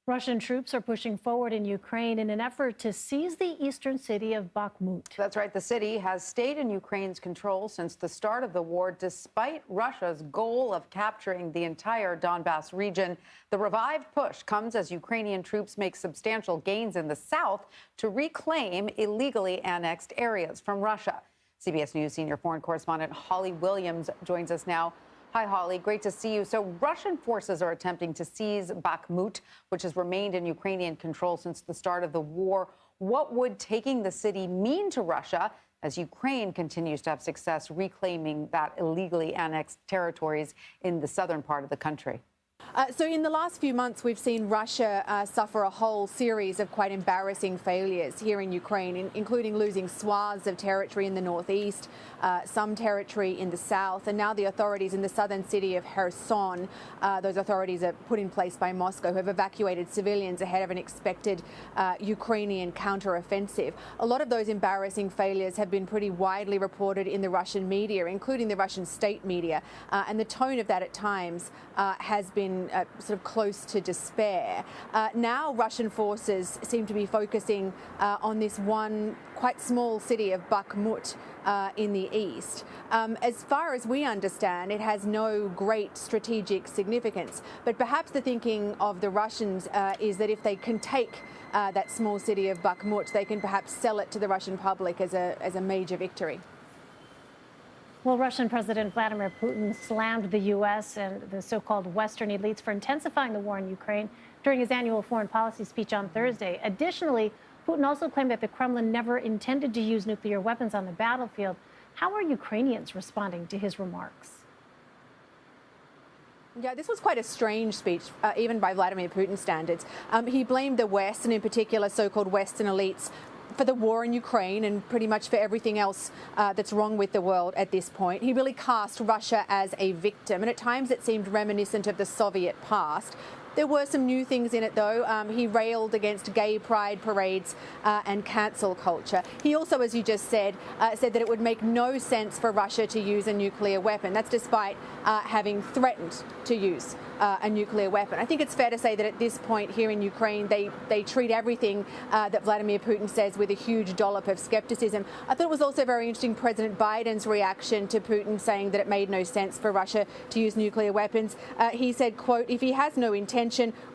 Russian troops are pushing forward in Ukraine in an effort to seize the eastern city of Bakhmut. That's right. The city has stayed in Ukraine's control since the start of the war, despite Russia's goal of capturing the entire Donbass region. The revived push comes as Ukrainian troops make substantial gains in the south to reclaim illegally annexed areas from Russia. CBS News senior foreign correspondent Holly Williams joins us now. Hi, Holly. Great to see you. So Russian forces are attempting to seize Bakhmut, which has remained in Ukrainian control since the start of the war. What would taking the city mean to Russia as Ukraine continues to have success reclaiming that illegally annexed territories in the southern part of the country? So in the last few months, we've seen Russia suffer a whole series of quite embarrassing failures here in Ukraine, including losing swaths of territory in the northeast, some territory in the south, and now the authorities in the southern city of Kherson, those authorities are put in place by Moscow, have evacuated civilians ahead of an expected Ukrainian counteroffensive. A lot of those embarrassing failures have been pretty widely reported in the Russian media, including the Russian state media, and the tone of that at times has been sort of close to despair. Now Russian forces seem to be focusing on this one quite small city of Bakhmut in the east. As far as we understand, it has no great strategic significance, but perhaps the thinking of the Russians is that if they can take that small city of Bakhmut, they can perhaps sell it to the Russian public as a major victory. Well, Russian President Vladimir Putin slammed the U.S. and the so-called Western elites for intensifying the war in Ukraine during his annual foreign policy speech on Thursday. Additionally, Putin also claimed that the Kremlin never intended to use nuclear weapons on the battlefield. How are Ukrainians responding to his remarks? Yeah, this was quite a strange speech, even by Vladimir Putin standards. He blamed the West, and in particular so-called Western elites, for the war in Ukraine and pretty much for everything else that's wrong with the world at this point. He really cast Russia as a victim, and at times it seemed reminiscent of the Soviet past. There were some new things in it, though. He railed against gay pride parades and cancel culture. He also, as you just said that it would make no sense for Russia to use a nuclear weapon. That's despite having threatened to use a nuclear weapon. I think it's fair to say that at this point here in Ukraine, they treat everything that Vladimir Putin says with a huge dollop of skepticism. I thought it was also very interesting President Biden's reaction to Putin saying that it made no sense for Russia to use nuclear weapons. He said, quote, "If he has no intention,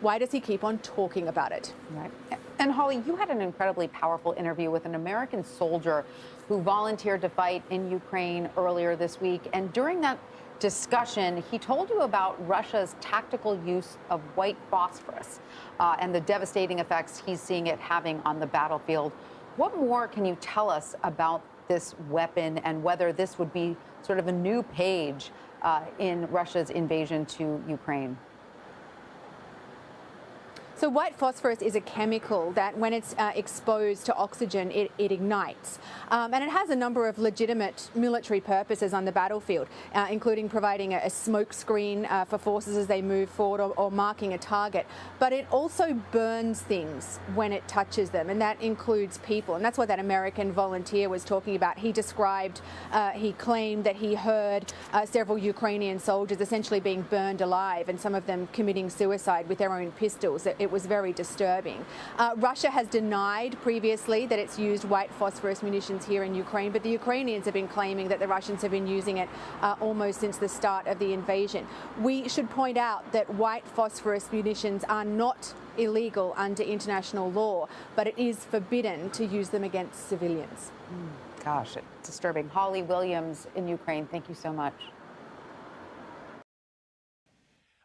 why does he keep on talking about it?" Right. And Holly, you had an incredibly powerful interview with an American soldier who volunteered to fight in Ukraine earlier this week. And during that discussion, he told you about Russia's tactical use of white phosphorus and the devastating effects he's seeing it having on the battlefield. What more can you tell us about this weapon and whether this would be sort of a new page in Russia's invasion to Ukraine? So white phosphorus is a chemical that when it's exposed to oxygen, it ignites. And it has a number of legitimate military purposes on the battlefield, including providing a smoke screen for forces as they move forward or marking a target. But it also burns things when it touches them, and that includes people. And that's what that American volunteer was talking about. He described, he claimed that he heard several Ukrainian soldiers essentially being burned alive and some of them committing suicide with their own pistols. It was very disturbing. Russia has denied previously that it's used white phosphorus munitions here in Ukraine, but the Ukrainians have been claiming that the Russians have been using it almost since the start of the invasion. We should point out that white phosphorus munitions are not illegal under international law, but it is forbidden to use them against civilians. Gosh, it's disturbing. Holly Williams in Ukraine, thank you so much.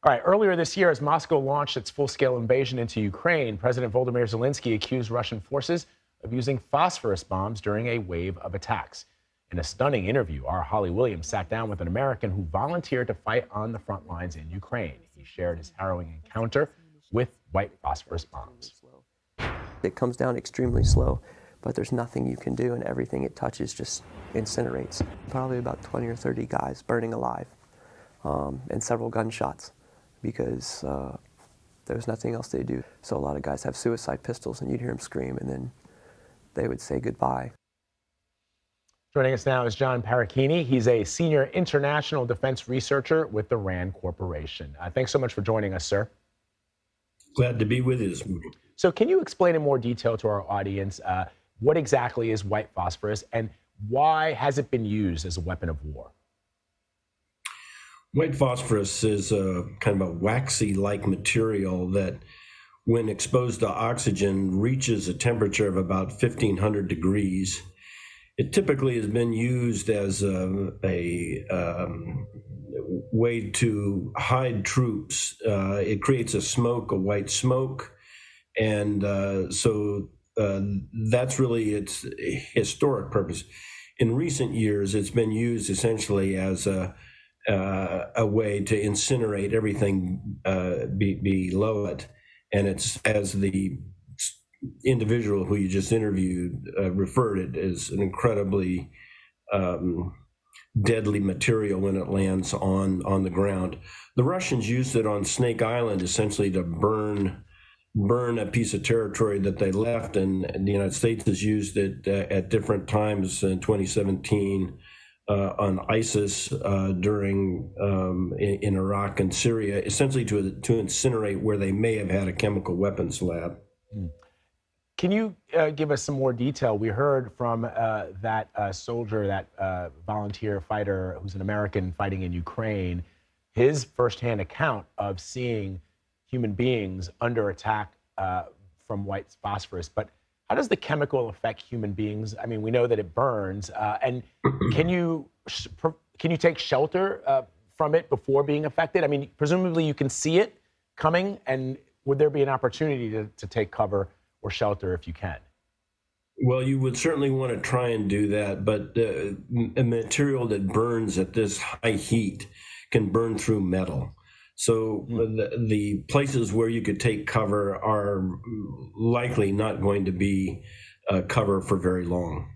All right, earlier this year, as Moscow launched its full-scale invasion into Ukraine, President Volodymyr Zelensky accused Russian forces of using phosphorus bombs during a wave of attacks. In a stunning interview, our Holly Williams sat down with an American who volunteered to fight on the front lines in Ukraine. He shared his harrowing encounter with white phosphorus bombs. It comes down extremely slow, but there's nothing you can do, and everything it touches just incinerates. Probably about 20 or 30 guys burning alive, and several gunshots, because there's nothing else they do. So a lot of guys have suicide pistols, and you'd hear them scream, and then they would say goodbye. Joining us now is John Parachini. He's a senior international defense researcher with the RAND Corporation. Thanks so much for joining us, sir. Glad to be with you this morning. So can you explain in more detail to our audience what exactly is white phosphorus and why has it been used as a weapon of war? White phosphorus is a kind of a waxy-like material that, when exposed to oxygen, reaches a temperature of about 1,500 degrees. It typically has been used as a way to hide troops. It creates a white smoke, and so that's really its historic purpose. In recent years, it's been used essentially as a way to incinerate everything below it. And it's, as the individual who you just interviewed referred it, as an incredibly deadly material when it lands on the ground. The Russians used it on Snake Island essentially to burn a piece of territory that they left, and the United States has used it at different times in 2017 on ISIS in Iraq and Syria, essentially to incinerate where they may have had a chemical weapons lab. Can you give us some more detail? We heard from that soldier, that volunteer fighter who's an American fighting in Ukraine, his firsthand account of seeing human beings under attack from white phosphorus. But how does the chemical affect human beings? I mean, we know that it burns. And can you take shelter from it before being affected? I mean, presumably you can see it coming, and would there be an opportunity to take cover or shelter if you can? Well, you would certainly want to try and do that, but a material that burns at this high heat can burn through metal. So the places where you could take cover are likely not going to be cover for very long.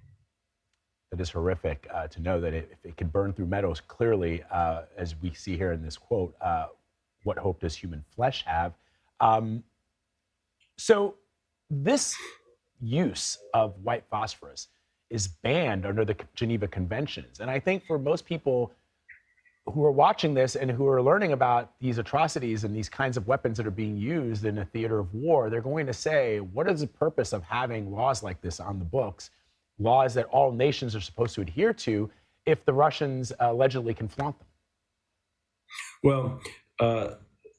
It is horrific to know that if it can burn through metals, clearly, as we see here in this quote, what hope does human flesh have? So this use of white phosphorus is banned under the Geneva Conventions. And I think for most people who are watching this and who are learning about these atrocities and these kinds of weapons that are being used in a theater of war, they're going to say, what is the purpose of having laws like this on the books, laws that all nations are supposed to adhere to, if the Russians allegedly can flaunt them? Well,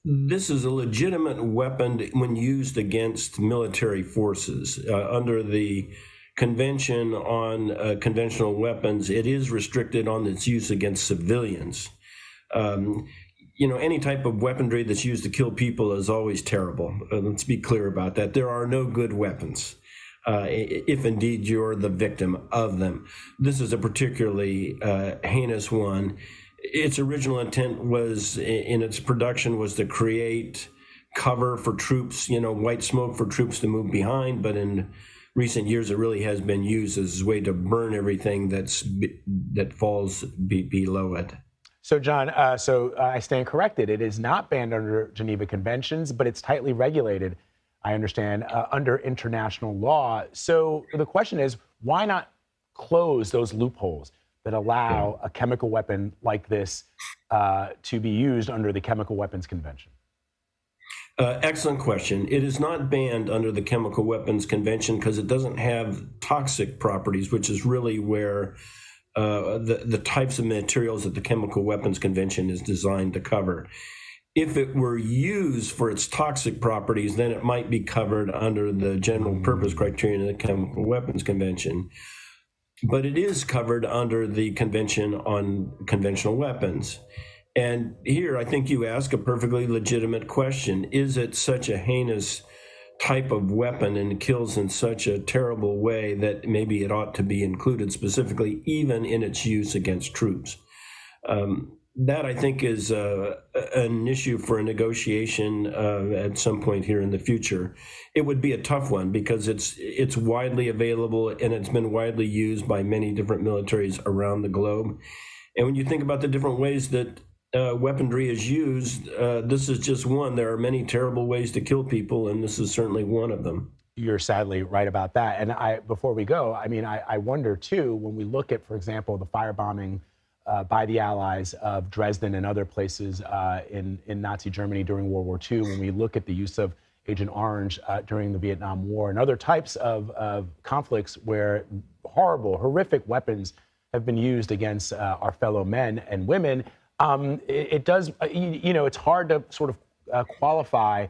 this is a legitimate weapon when used against military forces. Under the Convention on Conventional Weapons, it is restricted on its use against civilians. Any type of weaponry that's used to kill people is always terrible. Let's be clear about that. There are no good weapons, if indeed you're the victim of them. This is a particularly heinous one. Its original intent was, in its production, was to create cover for troops, white smoke for troops to move behind. But in recent years, it really has been used as a way to burn everything that falls below it. So, John, I stand corrected. It is not banned under Geneva Conventions, but it's tightly regulated, I understand, under international law. So the question is, why not close those loopholes that allow a chemical weapon like this to be used under the Chemical Weapons Convention? Excellent question. It is not banned under the Chemical Weapons Convention because it doesn't have toxic properties, which is really where the types of materials that the Chemical Weapons Convention is designed to cover. If it were used for its toxic properties, then it might be covered under the general purpose criterion of the Chemical Weapons Convention. But it is covered under the Convention on Conventional Weapons. And here, I think you ask a perfectly legitimate question. Is it such a heinous type of weapon and kills in such a terrible way that maybe it ought to be included specifically, even in its use against troops? That, I think, is an issue for a negotiation at some point here in the future. It would be a tough one because it's widely available and it's been widely used by many different militaries around the globe. And when you think about the different ways that weaponry is used, this is just one. There are many terrible ways to kill people, and this is certainly one of them. You're sadly right about that. And before we go, I wonder, too, when we look at, for example, the firebombing by the Allies of Dresden and other places in Nazi Germany during World War II, when we look at the use of Agent Orange during the Vietnam War and other types of conflicts where horrific weapons have been used against our fellow men and women. It does, it's hard to sort of qualify,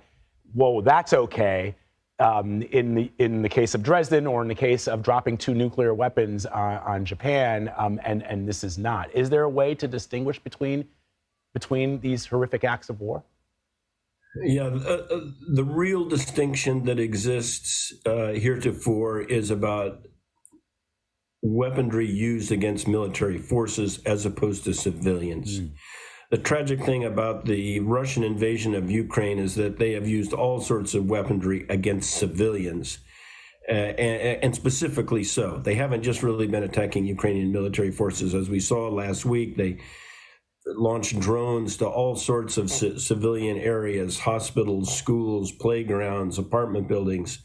whoa, that's okay. In the case of Dresden, or in the case of dropping 2 nuclear weapons on Japan, and this is not. Is there a way to distinguish between these horrific acts of war? Yeah, the real distinction that exists heretofore is about weaponry used against military forces as opposed to civilians. The tragic thing about the Russian invasion of Ukraine is that they have used all sorts of weaponry against civilians, and specifically so. They haven't just really been attacking Ukrainian military forces. As we saw last week, they launched drones to all sorts of civilian areas, hospitals, schools, playgrounds, apartment buildings.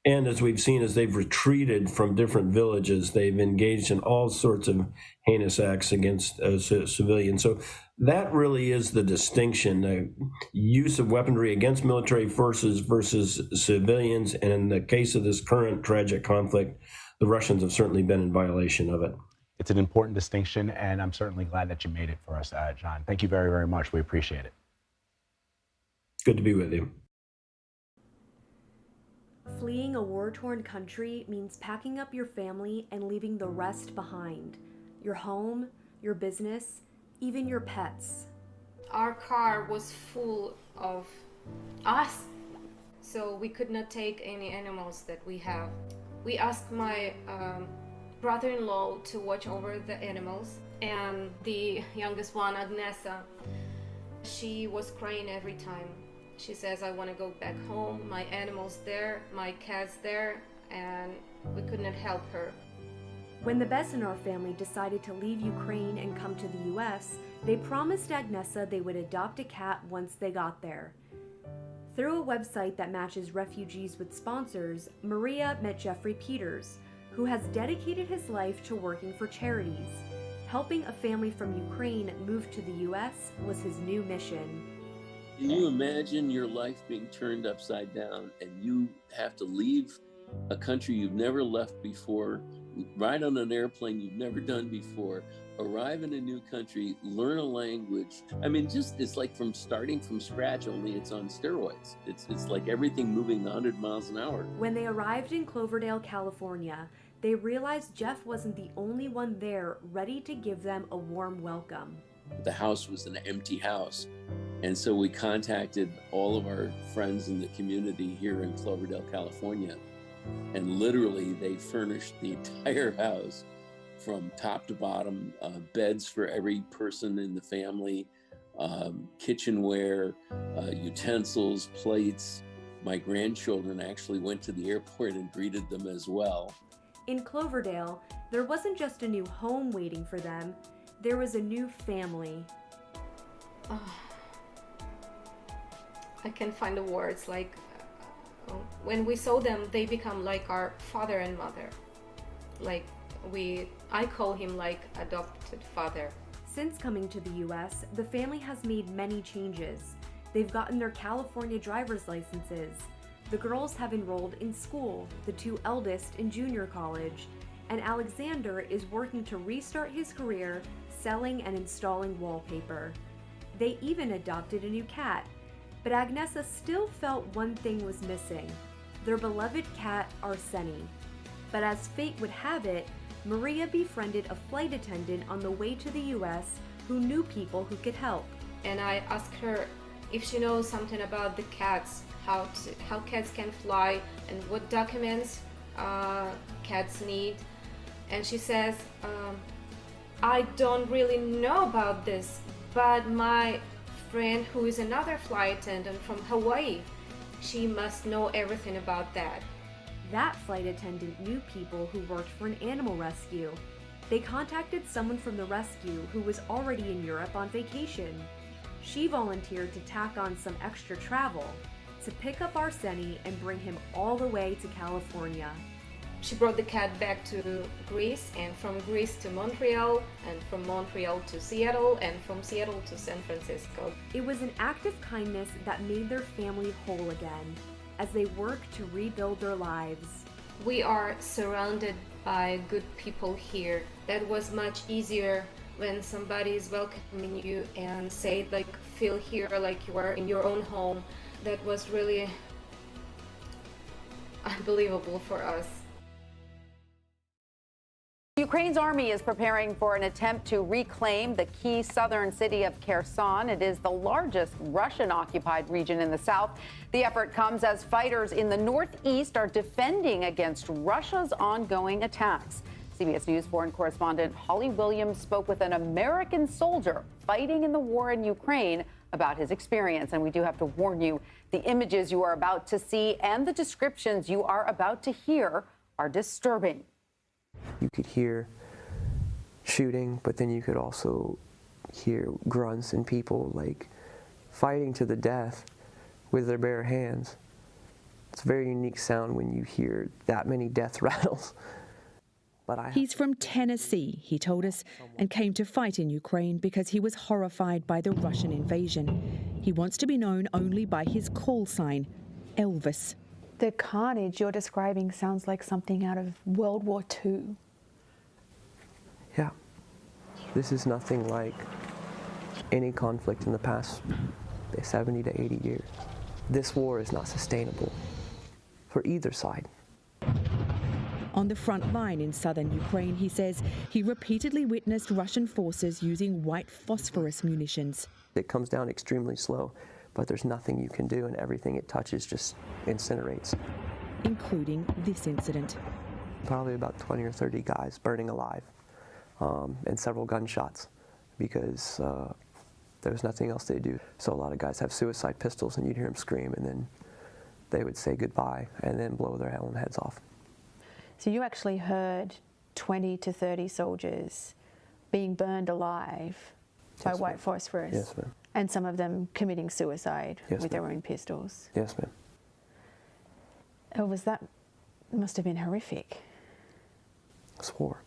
And as we've seen, as they've retreated from different villages, they've engaged in all sorts of heinous acts against civilians. So that really is the distinction, the use of weaponry against military forces versus civilians. And in the case of this current tragic conflict, the Russians have certainly been in violation of it. It's an important distinction, and I'm certainly glad that you made it for us, John. Thank you very, very much. We appreciate it. Good to be with you. Fleeing a war-torn country means packing up your family and leaving the rest behind. Your home, your business, even your pets. Our car was full of us, so we could not take any animals that we have. We asked my brother-in-law to watch over the animals, and the youngest one, Agnesa, she was crying every time. She says, I want to go back home, my animals there, my cat's there, and we could not help her. When the Besenar family decided to leave Ukraine and come to the US, they promised Agnesa they would adopt a cat once they got there. Through a website that matches refugees with sponsors, Maria met Jeffrey Peters, who has dedicated his life to working for charities. Helping a family from Ukraine move to the US was his new mission. Can you imagine your life being turned upside down and you have to leave a country you've never left before, ride on an airplane you've never done before, arrive in a new country, learn a language? I mean, it's like from starting from scratch, only it's on steroids. It's like everything moving 100 miles an hour. When they arrived in Cloverdale, California, they realized Jeff wasn't the only one there ready to give them a warm welcome. The house was an empty house. And so we contacted all of our friends in the community here in Cloverdale, California. And literally they furnished the entire house from top to bottom, beds for every person in the family, kitchenware, utensils, plates. My grandchildren actually went to the airport and greeted them as well. In Cloverdale, there wasn't just a new home waiting for them, there was a new family. I can't find the words. Like, when we saw them, they become like our father and mother. Like, I call him like adopted father. Since coming to the US, the family has made many changes. They've gotten their California driver's licenses. The girls have enrolled in school, the 2 eldest in junior college, and Alexander is working to restart his career selling and installing wallpaper. They even adopted a new cat, but Agnesa still felt one thing was missing, their beloved cat Arseny. But as fate would have it, Maria befriended a flight attendant on the way to the US who knew people who could help. And I asked her if she knows something about the cats, how cats can fly and what documents cats need. And she says, I don't really know about this, but my friend who is another flight attendant from Hawaii, she must know everything about that. That flight attendant knew people who worked for an animal rescue. They contacted someone from the rescue who was already in Europe on vacation. She volunteered to tack on some extra travel to pick up Arseny and bring him all the way to California. She brought the cat back to Greece, and from Greece to Montreal, and from Montreal to Seattle, and from Seattle to San Francisco. It was an act of kindness that made their family whole again. as they work to rebuild their lives. We are surrounded by good people here. That was much easier when somebody is welcoming you and say, like, feel here like you are in your own home. That was really unbelievable for us. Ukraine's army is preparing for an attempt to reclaim the key southern city of Kherson. It is the largest Russian-occupied region in the south. The effort comes as fighters in the northeast are defending against Russia's ongoing attacks. CBS News foreign correspondent Holly Williams spoke with an American soldier fighting in the war in Ukraine about his experience. And we do have to warn you, the images you are about to see and the descriptions you are about to hear are disturbing. You could hear shooting, but then you could also hear grunts and people like fighting to the death with their bare hands. It's a very unique sound when you hear that many death rattles. But He's from Tennessee, he told us, and came to fight in Ukraine because he was horrified by the Russian invasion. He wants to be known only by his call sign, Elvis. The carnage you're describing sounds like something out of World War II. Yeah. This is nothing like any conflict in the past 70 to 80 years. This war is not sustainable for either side. On the front line in southern Ukraine, he says he repeatedly witnessed Russian forces using white phosphorus munitions. It comes down extremely slow, but there's nothing you can do, and everything it touches just incinerates. Including this incident. Probably about 20 or 30 guys burning alive, and several gunshots, because there was nothing else they do. So a lot of guys have suicide pistols, and you'd hear them scream, and then they would say goodbye, and then blow their own heads off. So you actually heard 20 to 30 soldiers being burned alive by white phosphorus? Yes, ma'am. And some of them committing suicide with their own pistols? Yes, ma'am. Elvis, that must have been horrific. It's war.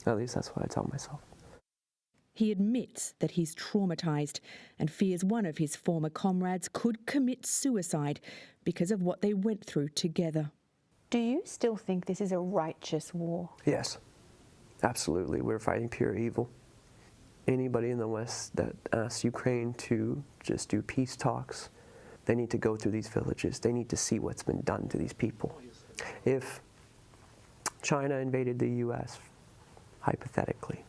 At least that's what I tell myself. He admits that he's traumatized and fears one of his former comrades could commit suicide because of what they went through together. Do you still think this is a righteous war? Yes, absolutely. We're fighting pure evil. Anybody in the West that asks Ukraine to just do peace talks, they need to go through these villages. They need to see what's been done to these people. If China invaded the U.S., hypothetically,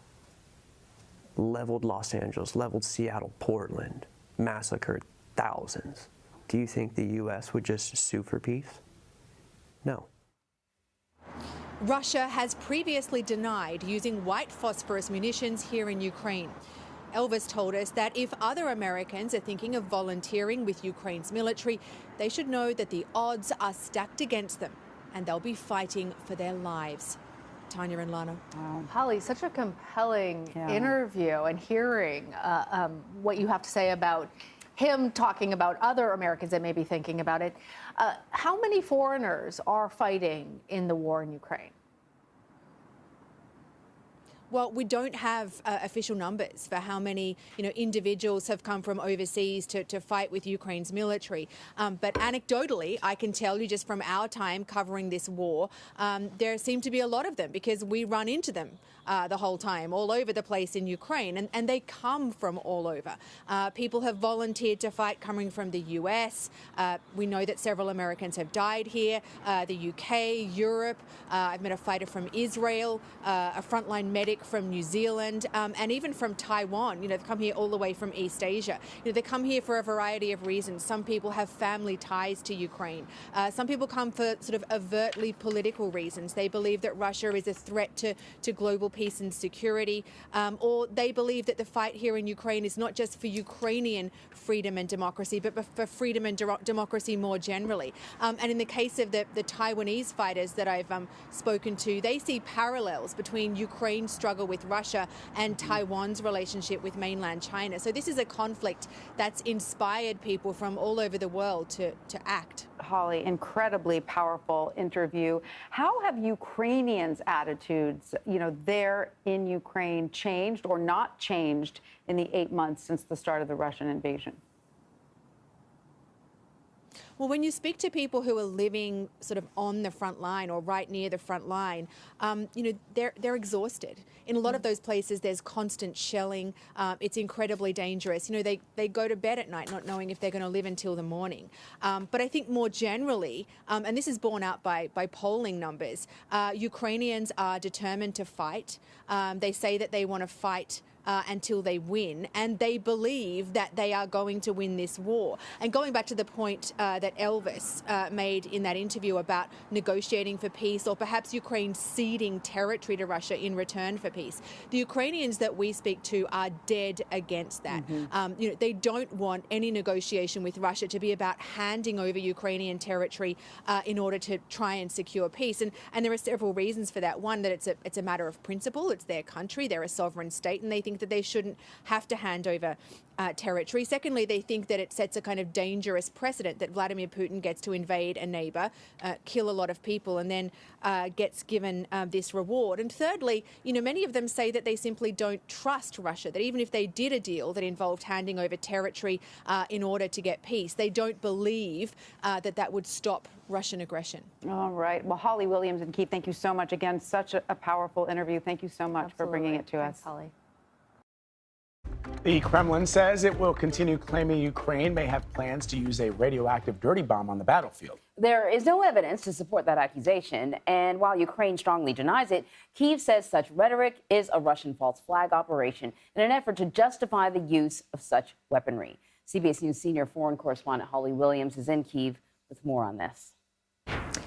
leveled Los Angeles, leveled Seattle, Portland, massacred thousands, do you think the U.S. would just sue for peace? No. Russia has previously denied using white phosphorus munitions here in Ukraine. Elvis told us that if other Americans are thinking of volunteering with Ukraine's military, they should know that the odds are stacked against them and they'll be fighting for their lives. Tanya and Lana. Wow. Holly, such a compelling interview, and hearing what you have to say about him talking about other Americans that may be thinking about it. How many foreigners are fighting in the war in Ukraine? Well, we don't have official numbers for how many, individuals have come from overseas to fight with Ukraine's military. But anecdotally, I can tell you just from our time covering this war, there seem to be a lot of them because we run into them the whole time, all over the place in Ukraine, and they come from all over. People have volunteered to fight coming from the US. We know that several Americans have died here, the UK, Europe. I've met a fighter from Israel, a frontline medic from New Zealand, and even from Taiwan. They've come here all the way from East Asia. They come here for a variety of reasons. Some people have family ties to Ukraine. Some people come for sort of overtly political reasons. They believe that Russia is a threat to global peace and security, or they believe that the fight here in Ukraine is not just for Ukrainian freedom and democracy, but for freedom and democracy more generally. And in the case of the Taiwanese fighters that I've spoken to, they see parallels between Ukraine's struggle with Russia and Taiwan's relationship with mainland China. So this is a conflict that's inspired people from all over the world to act. Holly, incredibly powerful interview. How have Ukrainians' attitudes, there in Ukraine changed or not changed in the 8 months since the start of the Russian invasion? Well, when you speak to people who are living sort of on the front line or right near the front line, they're exhausted. In a lot of those places, there's constant shelling. It's incredibly dangerous. They go to bed at night not knowing if they're going to live until the morning. But I think more generally, and this is borne out by polling numbers, Ukrainians are determined to fight. They say that they want to fight until they win, and they believe that they are going to win this war. And going back to the point that Elvis made in that interview about negotiating for peace, or perhaps Ukraine ceding territory to Russia in return for peace, the Ukrainians that we speak to are dead against that. They don't want any negotiation with Russia to be about handing over Ukrainian territory in order to try and secure peace. And there are several reasons for that. One, that it's a matter of principle. It's their country. They're a sovereign state, and they think that they shouldn't have to hand over territory. Secondly, they think that it sets a kind of dangerous precedent that Vladimir Putin gets to invade a neighbour, kill a lot of people, and then gets given this reward. And thirdly, many of them say that they simply don't trust Russia, that even if they did a deal that involved handing over territory in order to get peace, they don't believe that would stop Russian aggression. All right. Well, Holly Williams and Keith, thank you so much. Again, such a powerful interview. Thank you so much for bringing it to us. Holly. The Kremlin says it will continue claiming Ukraine may have plans to use a radioactive dirty bomb on the battlefield. There is no evidence to support that accusation, and while Ukraine strongly denies it, Kyiv says such rhetoric is a Russian false flag operation in an effort to justify the use of such weaponry. CBS News senior foreign correspondent Holly Williams is in Kyiv with more on this.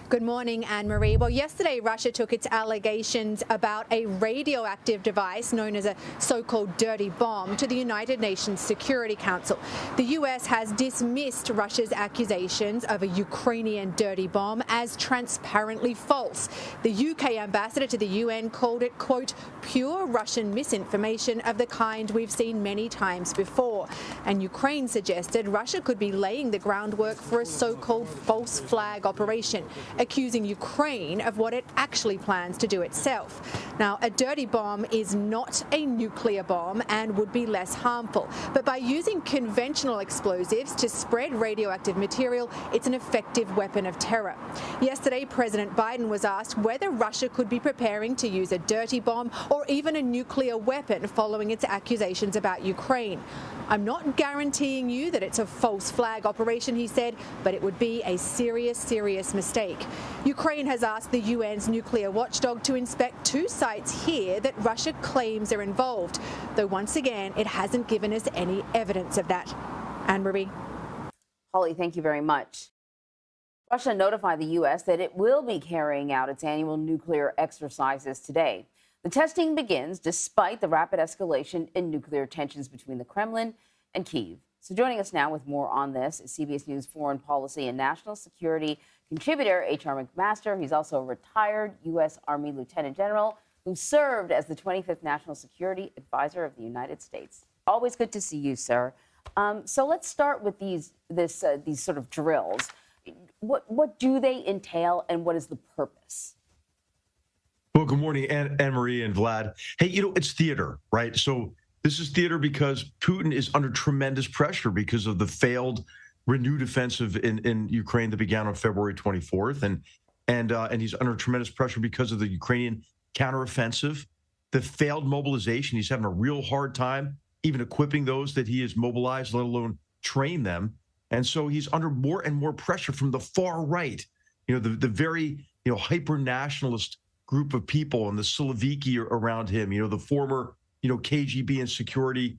Good morning, Anne-Marie. Well, yesterday, Russia took its allegations about a radioactive device known as a so-called dirty bomb to the United Nations Security Council. The U.S. has dismissed Russia's accusations of a Ukrainian dirty bomb as transparently false. The UK ambassador to the UN called it, quote, pure Russian misinformation of the kind we've seen many times before. And Ukraine suggested Russia could be laying the groundwork for a so-called false flag operation, accusing Ukraine of what it actually plans to do itself. Now, a dirty bomb is not a nuclear bomb and would be less harmful. But by using conventional explosives to spread radioactive material, it's an effective weapon of terror. Yesterday, President Biden was asked whether Russia could be preparing to use a dirty bomb or even a nuclear weapon following its accusations about Ukraine. I'm not guaranteeing you that it's a false flag operation, he said, but it would be a serious mistake. Ukraine has asked the UN's nuclear watchdog to inspect 2 sites here that Russia claims are involved, though once again, it hasn't given us any evidence of that. Anne-Marie. Holly, thank you very much. Russia notified the U.S. that it will be carrying out its annual nuclear exercises today. The testing begins despite the rapid escalation in nuclear tensions between the Kremlin and Kyiv. So joining us now with more on this is CBS News foreign policy and national security contributor H.R. McMaster. He's also a retired U.S. Army Lieutenant General who served as the 25th National Security Advisor of the United States. Always good to see you, sir. So let's start with these sort of drills. What do they entail, and what is the purpose? Well, good morning, Anne-Marie and Vlad. Hey, it's theater, right? So this is theater because Putin is under tremendous pressure because of the failed renewed offensive in Ukraine that began on February 24th. And he's under tremendous pressure because of the Ukrainian counteroffensive, the failed mobilization. He's having a real hard time even equipping those that he has mobilized, let alone train them. And so he's under more and more pressure from the far right, the very, hyper-nationalist group of people and the Siloviki around him, the former, KGB and security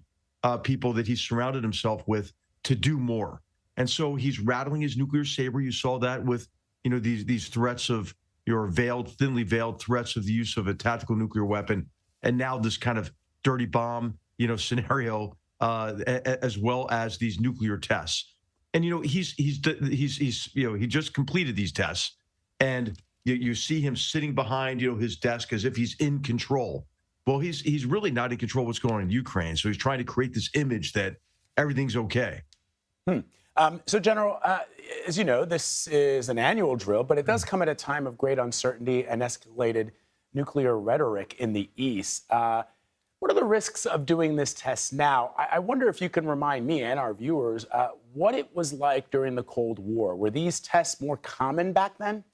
people that he's surrounded himself with to do more. And so he's rattling his nuclear saber. You saw that with, these threats of thinly veiled threats of the use of a tactical nuclear weapon. And now this kind of dirty bomb, scenario, as well as these nuclear tests. And, he just completed these tests, and you see him sitting behind, his desk as if he's in control. Well, he's really not in control of what's going on in Ukraine. So he's trying to create this image that everything's okay. So, General, as you know, this is an annual drill, but it does come at a time of great uncertainty and escalated nuclear rhetoric in the East. What are the risks of doing this test now? I wonder if you can remind me and our viewers what it was like during the Cold War. Were these tests more common back then?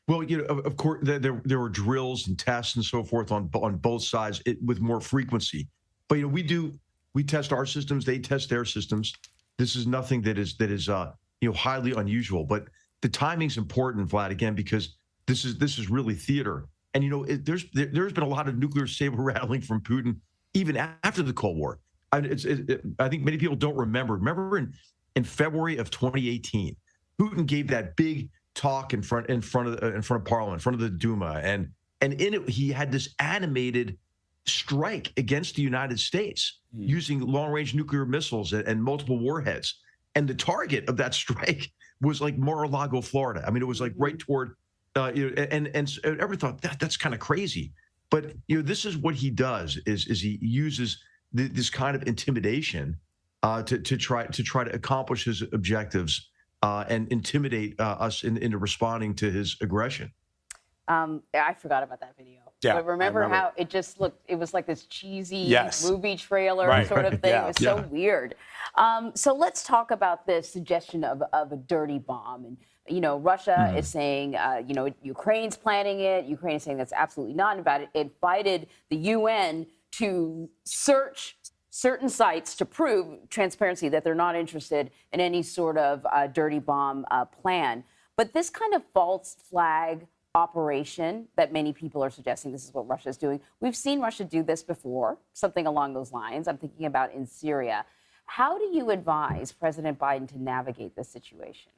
Well, of course, there were drills and tests and so forth on both sides with more frequency. But we test our systems, they test their systems. This is nothing that is highly unusual. But the timing's important, Vlad, again, because this is really theater. And there's been a lot of nuclear saber rattling from Putin even after the Cold War. I think many people don't remember. Remember in February of 2018, Putin gave that big talk in front of Parliament, in front of the Duma, and in it he had this animated strike against the United States using long-range nuclear missiles and multiple warheads. And the target of that strike was like Mar-a-Lago, Florida. I mean, it was like right toward. And everyone thought that's kind of crazy, but this is what he does is he uses this kind of intimidation to try to accomplish his objectives and intimidate us into responding to his aggression. I forgot about that video. Yeah, but remember how it just looked? It was like this cheesy movie trailer sort of thing. Yeah. It was so weird. So let's talk about this suggestion of a dirty bomb. And Russia is saying, Ukraine's planning it. Ukraine is saying that's absolutely not about it. It invited the UN to search certain sites to prove transparency, that they're not interested in any sort of dirty bomb plan. But this kind of false flag operation that many people are suggesting this is what Russia is doing. We've seen Russia do this before, something along those lines. I'm thinking about in Syria. How do you advise President Biden to navigate this situation?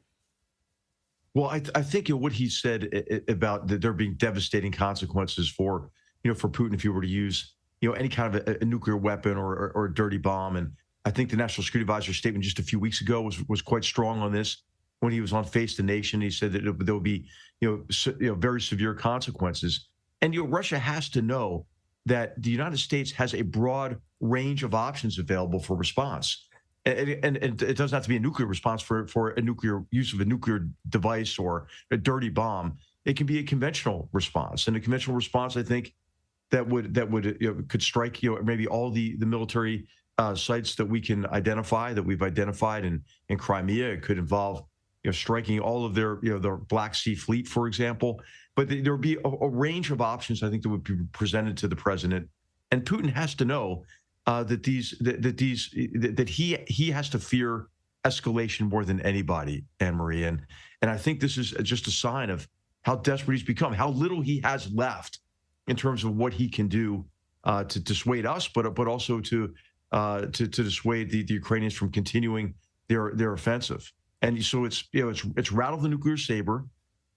Well, I think what he said about that there being devastating consequences for Putin if he were to use any kind of a nuclear weapon or a dirty bomb, and I think the National Security Advisor's statement just a few weeks ago was quite strong on this. When he was on Face the Nation, he said that there would be very severe consequences, and Russia has to know that the United States has a broad range of options available for response. And it doesn't have to be a nuclear response for a nuclear use of a nuclear device or a dirty bomb. It can be a conventional response, and a conventional response, I think, that would could strike maybe all the military sites that we can identify, that we've identified in Crimea. It could involve striking all of their their Black Sea Fleet, for example. But there would be a range of options, I think, that would be presented to the president, and Putin has to know that he has to fear escalation more than anybody, Anne-Marie. And I think this is just a sign of how desperate he's become, how little he has left in terms of what he can do to dissuade us, but also to dissuade the Ukrainians from continuing their offensive. And so it's rattled the nuclear saber,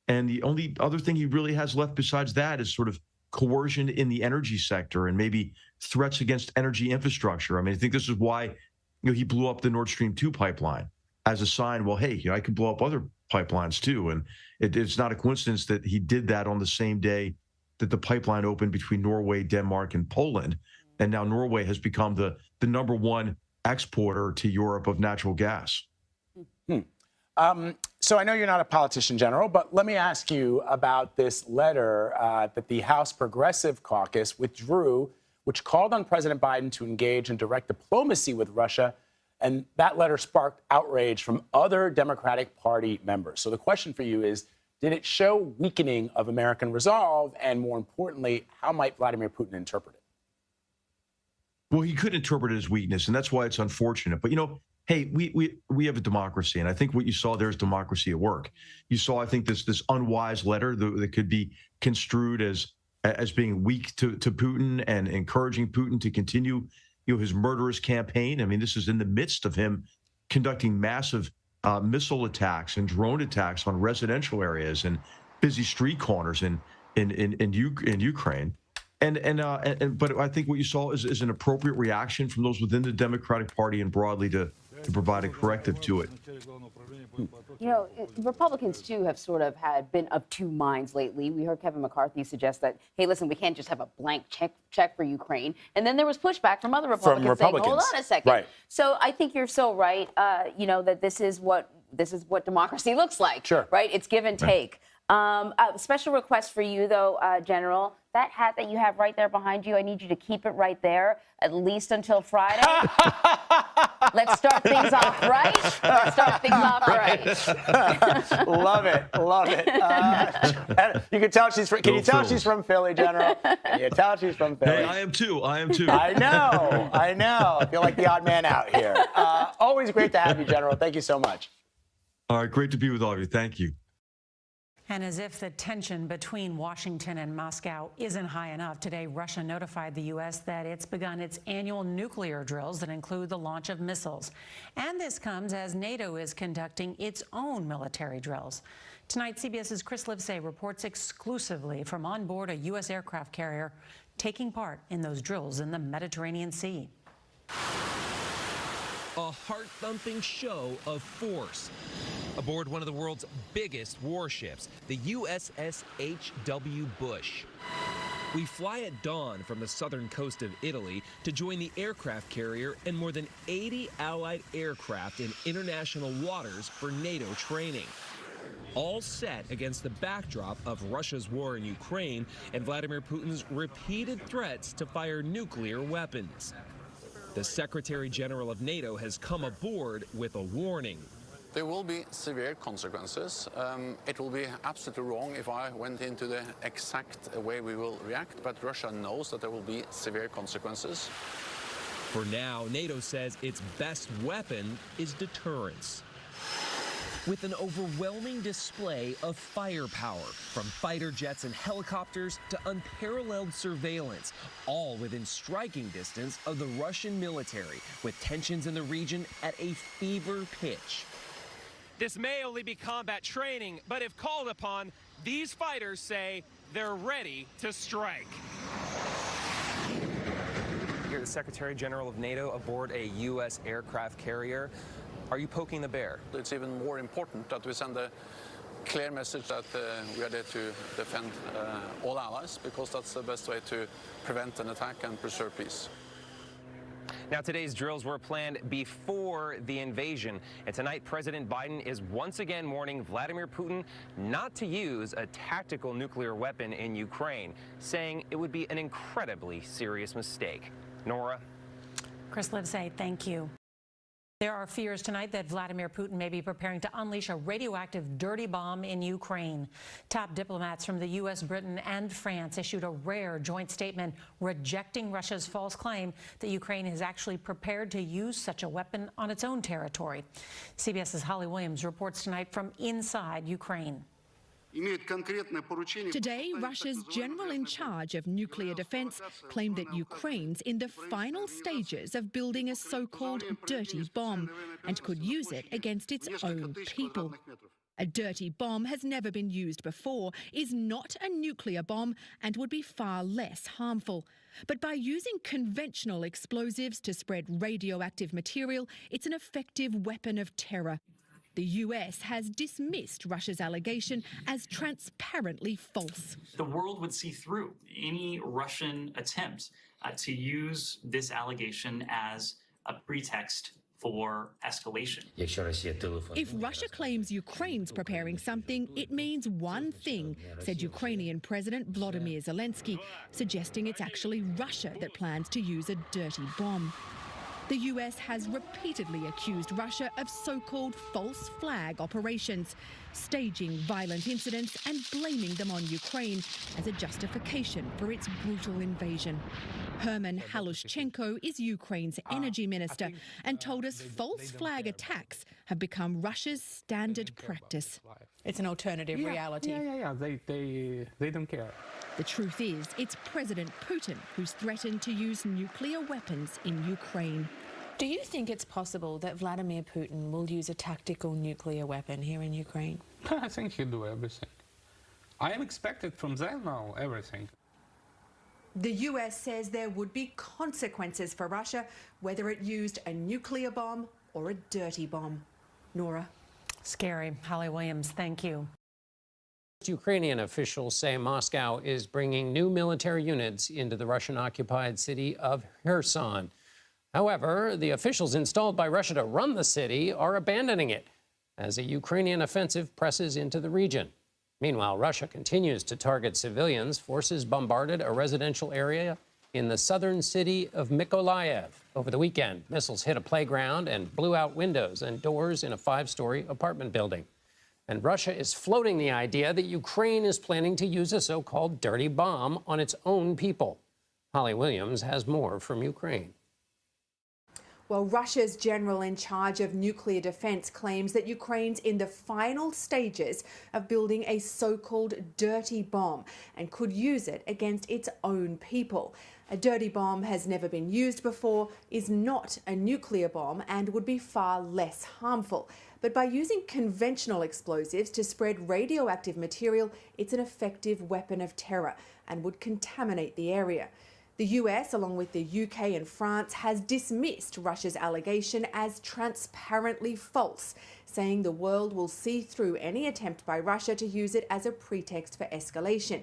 and the only other thing he really has left besides that is sort of coercion in the energy sector and maybe threats against energy infrastructure. I mean, I think this is why he blew up the Nord Stream 2 pipeline as a sign. Well, hey, I can blow up other pipelines too, and it's not a coincidence that he did that on the same day that the pipeline opened between Norway, Denmark, and Poland, and now Norway has become the number one exporter to Europe of natural gas. So I know you're not a politician, General, but let me ask you about this letter that the House Progressive Caucus withdrew, which called on President Biden to engage in direct diplomacy with Russia. And that letter sparked outrage from other Democratic Party members. So the question for you is, did it show weakening of American resolve? And more importantly, how might Vladimir Putin interpret it? Well, he could interpret it as weakness, and that's why it's unfortunate. But, hey, we have a democracy, and I think what you saw there is democracy at work. You saw, I think, this unwise letter that could be construed as being weak to Putin and encouraging Putin to continue, his murderous campaign. I mean, this is in the midst of him conducting massive missile attacks and drone attacks on residential areas and busy street corners in Ukraine. But I think what you saw is an appropriate reaction from those within the Democratic Party and broadly to provide a corrective to it. Republicans, too, have sort of been of two minds lately. We heard Kevin McCarthy suggest that, hey, listen, we can't just have a blank check for Ukraine. And then there was pushback from other Republicans saying, hold on a second. Right. So I think you're so right, that this is what democracy looks like. Sure. Right? It's give and take. A special request for you, though, General. That hat that you have right there behind you, I need you to keep it right there, at least until Friday. Let's start things off right. Let's start things off right. Love it. Love it. You can tell she's from, can you tell she's from Philly, General? Can you tell she's from Philly? Hey, I am too. I am too. I know. I feel like the odd man out here. Always great to have you, General. Thank you so much. All right, great to be with all of you. Thank you. And as if the tension between Washington and Moscow isn't high enough, today Russia notified the U.S. that it's begun its annual nuclear drills that include the launch of missiles. And this comes as NATO is conducting its own military drills. Tonight, CBS's Chris Livesay reports exclusively from on board a U.S. aircraft carrier taking part in those drills in the Mediterranean Sea. A heart-thumping show of force aboard one of the world's biggest warships, the USS H.W. Bush. We fly at dawn from the southern coast of Italy to join the aircraft carrier and more than 80 Allied aircraft in international waters for NATO training. All set against the backdrop of Russia's war in Ukraine and Vladimir Putin's repeated threats to fire nuclear weapons. The Secretary General of NATO has come aboard with a warning. There will be severe consequences. It will be absolutely wrong if I went into the exact way we will react, but Russia knows that there will be severe consequences. For now, NATO says its best weapon is deterrence. With an overwhelming display of firepower, from fighter jets and helicopters to unparalleled surveillance, all within striking distance of the Russian military, with tensions in the region at a fever pitch. This may only be combat training, but if called upon, these fighters say they're ready to strike. You're the Secretary General of NATO aboard a U.S. aircraft carrier. Are you poking the bear? It's even more important that we send a clear message that we are there to defend all allies, because that's the best way to prevent an attack and preserve peace. Now, today's drills were planned before the invasion, and tonight President Biden is once again warning Vladimir Putin not to use a tactical nuclear weapon in Ukraine, saying it would be an incredibly serious mistake. Nora? Chris Livesay, thank you. There are fears tonight that Vladimir Putin may be preparing to unleash a radioactive dirty bomb in Ukraine. Top diplomats from the U.S., Britain, and France issued a rare joint statement rejecting Russia's false claim that Ukraine is actually prepared to use such a weapon on its own territory. CBS's Holly Williams reports tonight from inside Ukraine. Today, Russia's general in charge of nuclear defense claimed that Ukraine's in the final stages of building a so-called dirty bomb and could use it against its own people. A dirty bomb has never been used before, is not a nuclear bomb, and would be far less harmful. But by using conventional explosives to spread radioactive material, it's an effective weapon of terror. The US has dismissed Russia's allegation as transparently false. The world would see through any Russian attempt to use this allegation as a pretext for escalation. If Russia claims Ukraine's preparing something, it means one thing, said Ukrainian President Volodymyr Zelensky, suggesting it's actually Russia that plans to use a dirty bomb. The US has repeatedly accused Russia of so-called false flag operations, staging violent incidents and blaming them on Ukraine as a justification for its brutal invasion. Herman Halushchenko is Ukraine's energy minister and told us false flag attacks have become Russia's standard practice. It's an alternative reality. They don't care. The truth is, it's President Putin who's threatened to use nuclear weapons in Ukraine. Do you think it's possible that Vladimir Putin will use a tactical nuclear weapon here in Ukraine? I think he'll do everything. I am expected from them now everything. The US says there would be consequences for Russia, whether it used a nuclear bomb or a dirty bomb. Nora? Scary. Holly Williams, thank you. Ukrainian officials say Moscow is bringing new military units into the Russian-occupied city of Kherson. However, the officials installed by Russia to run the city are abandoning it as a Ukrainian offensive presses into the region. Meanwhile, Russia continues to target civilians. Forces bombarded a residential area in the southern city of Mykolaiv over the weekend. Missiles hit a playground and blew out windows and doors in a 5-story apartment building. And Russia is floating the idea that Ukraine is planning to use a so-called dirty bomb on its own people. Holly Williams has more from Ukraine. Well, Russia's general in charge of nuclear defense claims that Ukraine's in the final stages of building a so-called dirty bomb and could use it against its own people. A dirty bomb has never been used before, is not a nuclear bomb, and would be far less harmful. But by using conventional explosives to spread radioactive material, it's an effective weapon of terror and would contaminate the area. The US, along with the UK and France, has dismissed Russia's allegation as transparently false, saying the world will see through any attempt by Russia to use it as a pretext for escalation.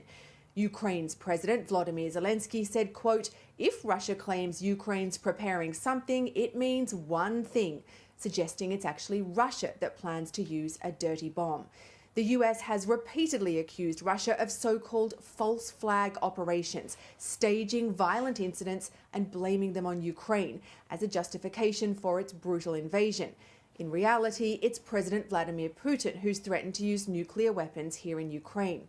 Ukraine's President Volodymyr Zelensky said, quote, "If Russia claims Ukraine's preparing something, it means one thing," suggesting it's actually Russia that plans to use a dirty bomb. The US has repeatedly accused Russia of so-called false flag operations, staging violent incidents and blaming them on Ukraine as a justification for its brutal invasion. In reality, it's President Vladimir Putin who's threatened to use nuclear weapons here in Ukraine.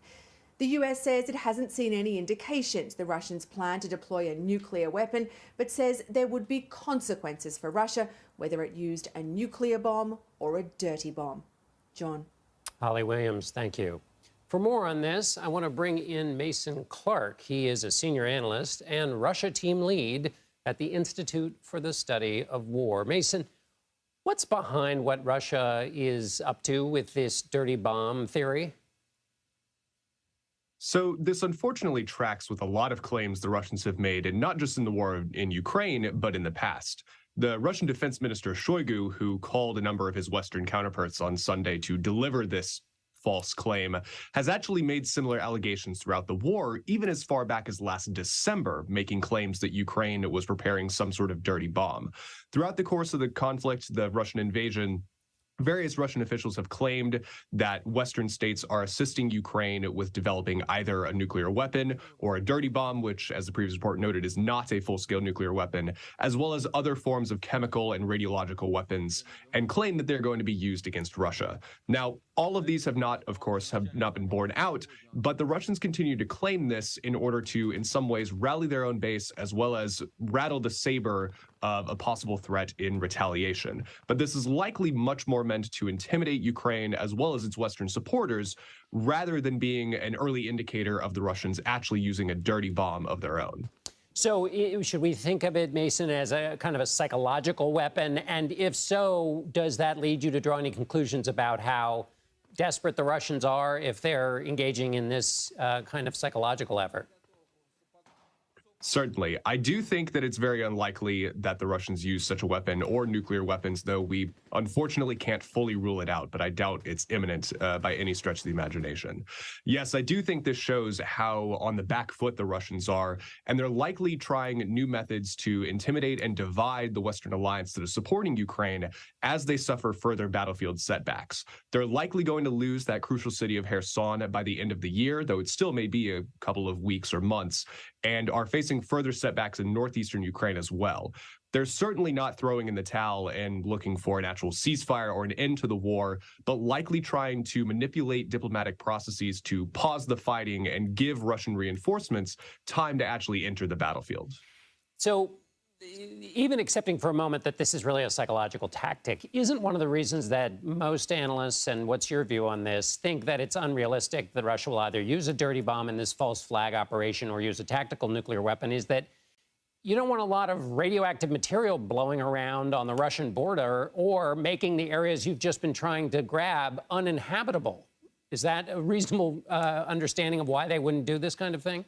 The US says it hasn't seen any indications the Russians plan to deploy a nuclear weapon, but says there would be consequences for Russia, whether it used a nuclear bomb or a dirty bomb. John. Holly Williams, thank you. For more on this, I want to bring in Mason Clark. He is a senior analyst and Russia team lead at the Institute for the Study of War. Mason, what's behind what Russia is up to with this dirty bomb theory? So this unfortunately tracks with a lot of claims the Russians have made, and not just in the war in Ukraine, but in the past. The Russian Defense Minister Shoigu, who called a number of his Western counterparts on Sunday to deliver this false claim, has actually made similar allegations throughout the war, even as far back as last December, making claims that Ukraine was preparing some sort of dirty bomb. Throughout the course of the conflict, the Russian invasion, various Russian officials have claimed that Western states are assisting Ukraine with developing either a nuclear weapon or a dirty bomb, which, as the previous report noted, is not a full-scale nuclear weapon, as well as other forms of chemical and radiological weapons, and claim that they're going to be used against Russia. Now, all of these have not been borne out, but the Russians continue to claim this in order to, in some ways, rally their own base, as well as rattle the saber of a possible threat in retaliation. But this is likely much more meant to intimidate Ukraine as well as its Western supporters, rather than being an early indicator of the Russians actually using a dirty bomb of their own. So should we think of it, Mason, as a kind of a psychological weapon? And if so, does that lead you to draw any conclusions about how desperate the Russians are if they're engaging in this kind of psychological effort? Certainly. I do think that it's very unlikely that the Russians use such a weapon or nuclear weapons, though we unfortunately can't fully rule it out, but I doubt it's imminent by any stretch of the imagination. Yes, I do think this shows how on the back foot the Russians are, and they're likely trying new methods to intimidate and divide the Western alliance that is supporting Ukraine as they suffer further battlefield setbacks. They're likely going to lose that crucial city of Kherson by the end of the year, though it still may be a couple of weeks or months, and are facing further setbacks in northeastern Ukraine as well. They're certainly not throwing in the towel and looking for an actual ceasefire or an end to the war, but likely trying to manipulate diplomatic processes to pause the fighting and give Russian reinforcements time to actually enter the battlefield. So even accepting for a moment that this is really a psychological tactic, isn't one of the reasons that most analysts, and what's your view on this, think that it's unrealistic that Russia will either use a dirty bomb in this false flag operation or use a tactical nuclear weapon, is that you don't want a lot of radioactive material blowing around on the Russian border or making the areas you've just been trying to grab uninhabitable. Is that a reasonable understanding of why they wouldn't do this kind of thing?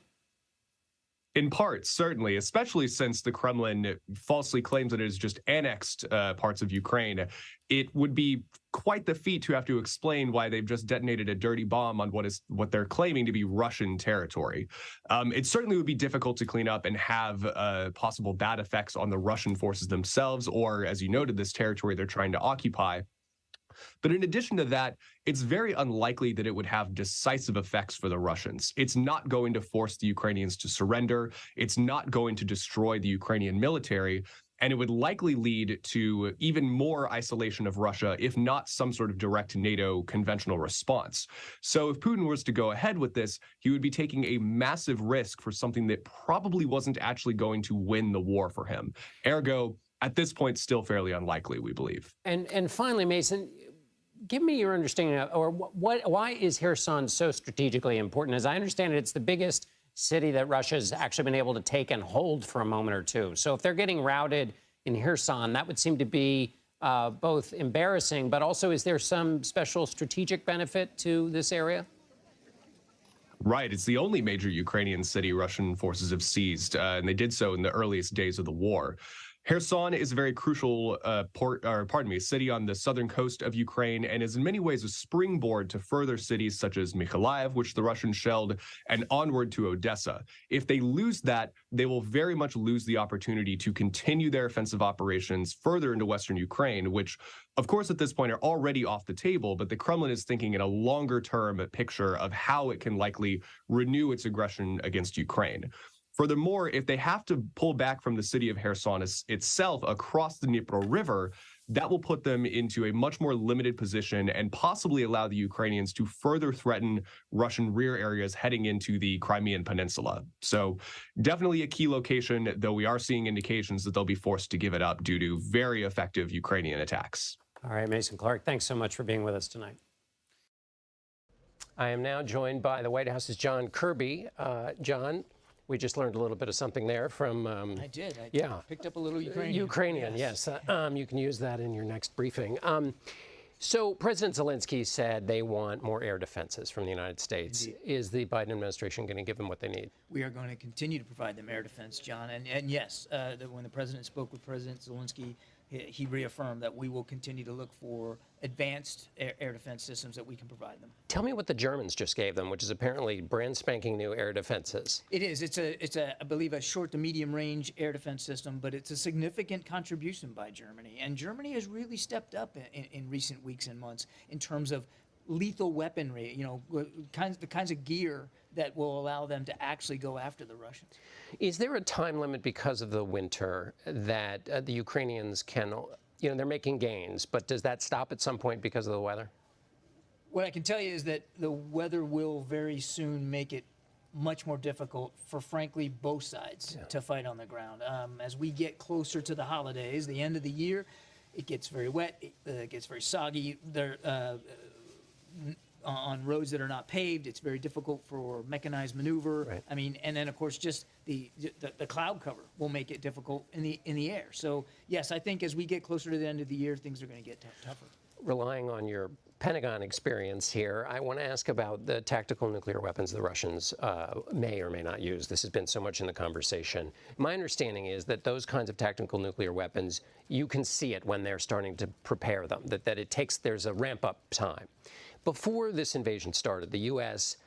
In part, certainly, especially since the Kremlin falsely claims that it has just annexed parts of Ukraine. It would be quite the feat to have to explain why they've just detonated a dirty bomb on what they're claiming to be Russian territory. It certainly would be difficult to clean up and have possible bad effects on the Russian forces themselves, or, as you noted, this territory they're trying to occupy. But in addition to that, it's very unlikely that it would have decisive effects for the Russians. It's not going to force the Ukrainians to surrender. It's not going to destroy the Ukrainian military. And it would likely lead to even more isolation of Russia, if not some sort of direct NATO conventional response. So if Putin was to go ahead with this, he would be taking a massive risk for something that probably wasn't actually going to win the war for him. Ergo, at this point, still fairly unlikely, we believe. And finally, Mason, give me your understanding of, or why is Kherson so strategically important? As I understand it, it's the biggest city that Russia's actually been able to take and hold for a moment or two. So if they're getting routed in Kherson, that would seem to be both embarrassing, but also is there some special strategic benefit to this area? Right. It's the only major Ukrainian city Russian forces have seized, and they did so in the earliest days of the war. Kherson is a very crucial city on the southern coast of Ukraine and is in many ways a springboard to further cities such as Mykolaiv, which the Russians shelled, and onward to Odessa. If they lose that, they will very much lose the opportunity to continue their offensive operations further into western Ukraine, which, of course, at this point are already off the table, but the Kremlin is thinking in a longer-term picture of how it can likely renew its aggression against Ukraine. Furthermore, if they have to pull back from the city of Kherson itself across the Dnipro River, that will put them into a much more limited position and possibly allow the Ukrainians to further threaten Russian rear areas heading into the Crimean Peninsula. So definitely a key location, though we are seeing indications that they'll be forced to give it up due to very effective Ukrainian attacks. All right, Mason Clark, thanks so much for being with us tonight. I am now joined by the White House's John Kirby. John, we just learned a little bit of something there from... I did. I picked up a little Ukrainian. Ukrainian, yes. You can use that in your next briefing. So President Zelensky said they want more air defenses from the United States. Indeed. Is the Biden administration going to give them what they need? We are going to continue to provide them air defense, John. And yes, when the president spoke with President Zelensky, he reaffirmed that we will continue to look for advanced air defense systems that we can provide them. Tell me what the Germans just gave them, which is apparently brand spanking new air defenses. It is. It's I believe, a short to medium range air defense system, but it's a significant contribution by Germany. And Germany has really stepped up in recent weeks and months in terms of lethal weaponry, the kinds of gear that will allow them to actually go after the Russians. Is there a time limit because of the winter that the Ukrainians can, they're making gains, but does that stop at some point because of the weather? What I can tell you is that the weather will very soon make it much more difficult for, frankly, both sides to fight on the ground. As we get closer to the holidays, the end of the year, it gets very wet, it gets very soggy. On roads that are not paved, it's very difficult for mechanized maneuver. Right. I mean, and then of course just the cloud cover will make it difficult in the air. So yes, I think as we get closer to the end of the year, things are going to get tougher. Relying on your Pentagon experience here, I want to ask about the tactical nuclear weapons the Russians may or may not use. This has been so much in the conversation. My understanding is that those kinds of tactical nuclear weapons, you can see it when they're starting to prepare them, that there's a ramp-up time. Before this invasion started, the U.S.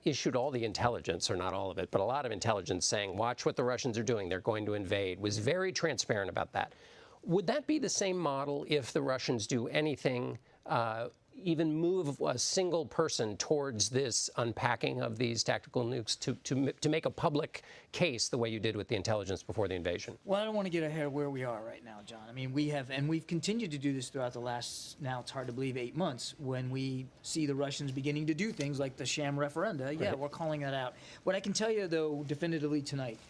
Issued all the intelligence, or not all of it, but a lot of intelligence saying, watch what the Russians are doing, they're going to invade, was very transparent about that. Would that be the same model if the Russians do anything, even move a single person towards this unpacking of these tactical nukes to make a public case the way you did with the intelligence before the invasion? Well, I don't want to get ahead of where we are right now, John. I mean, we've continued to do this throughout the last, now it's hard to believe, 8 months, when we see the Russians beginning to do things like the sham referenda. Right. Yeah, we're calling that out. What I can tell you, though, definitively tonight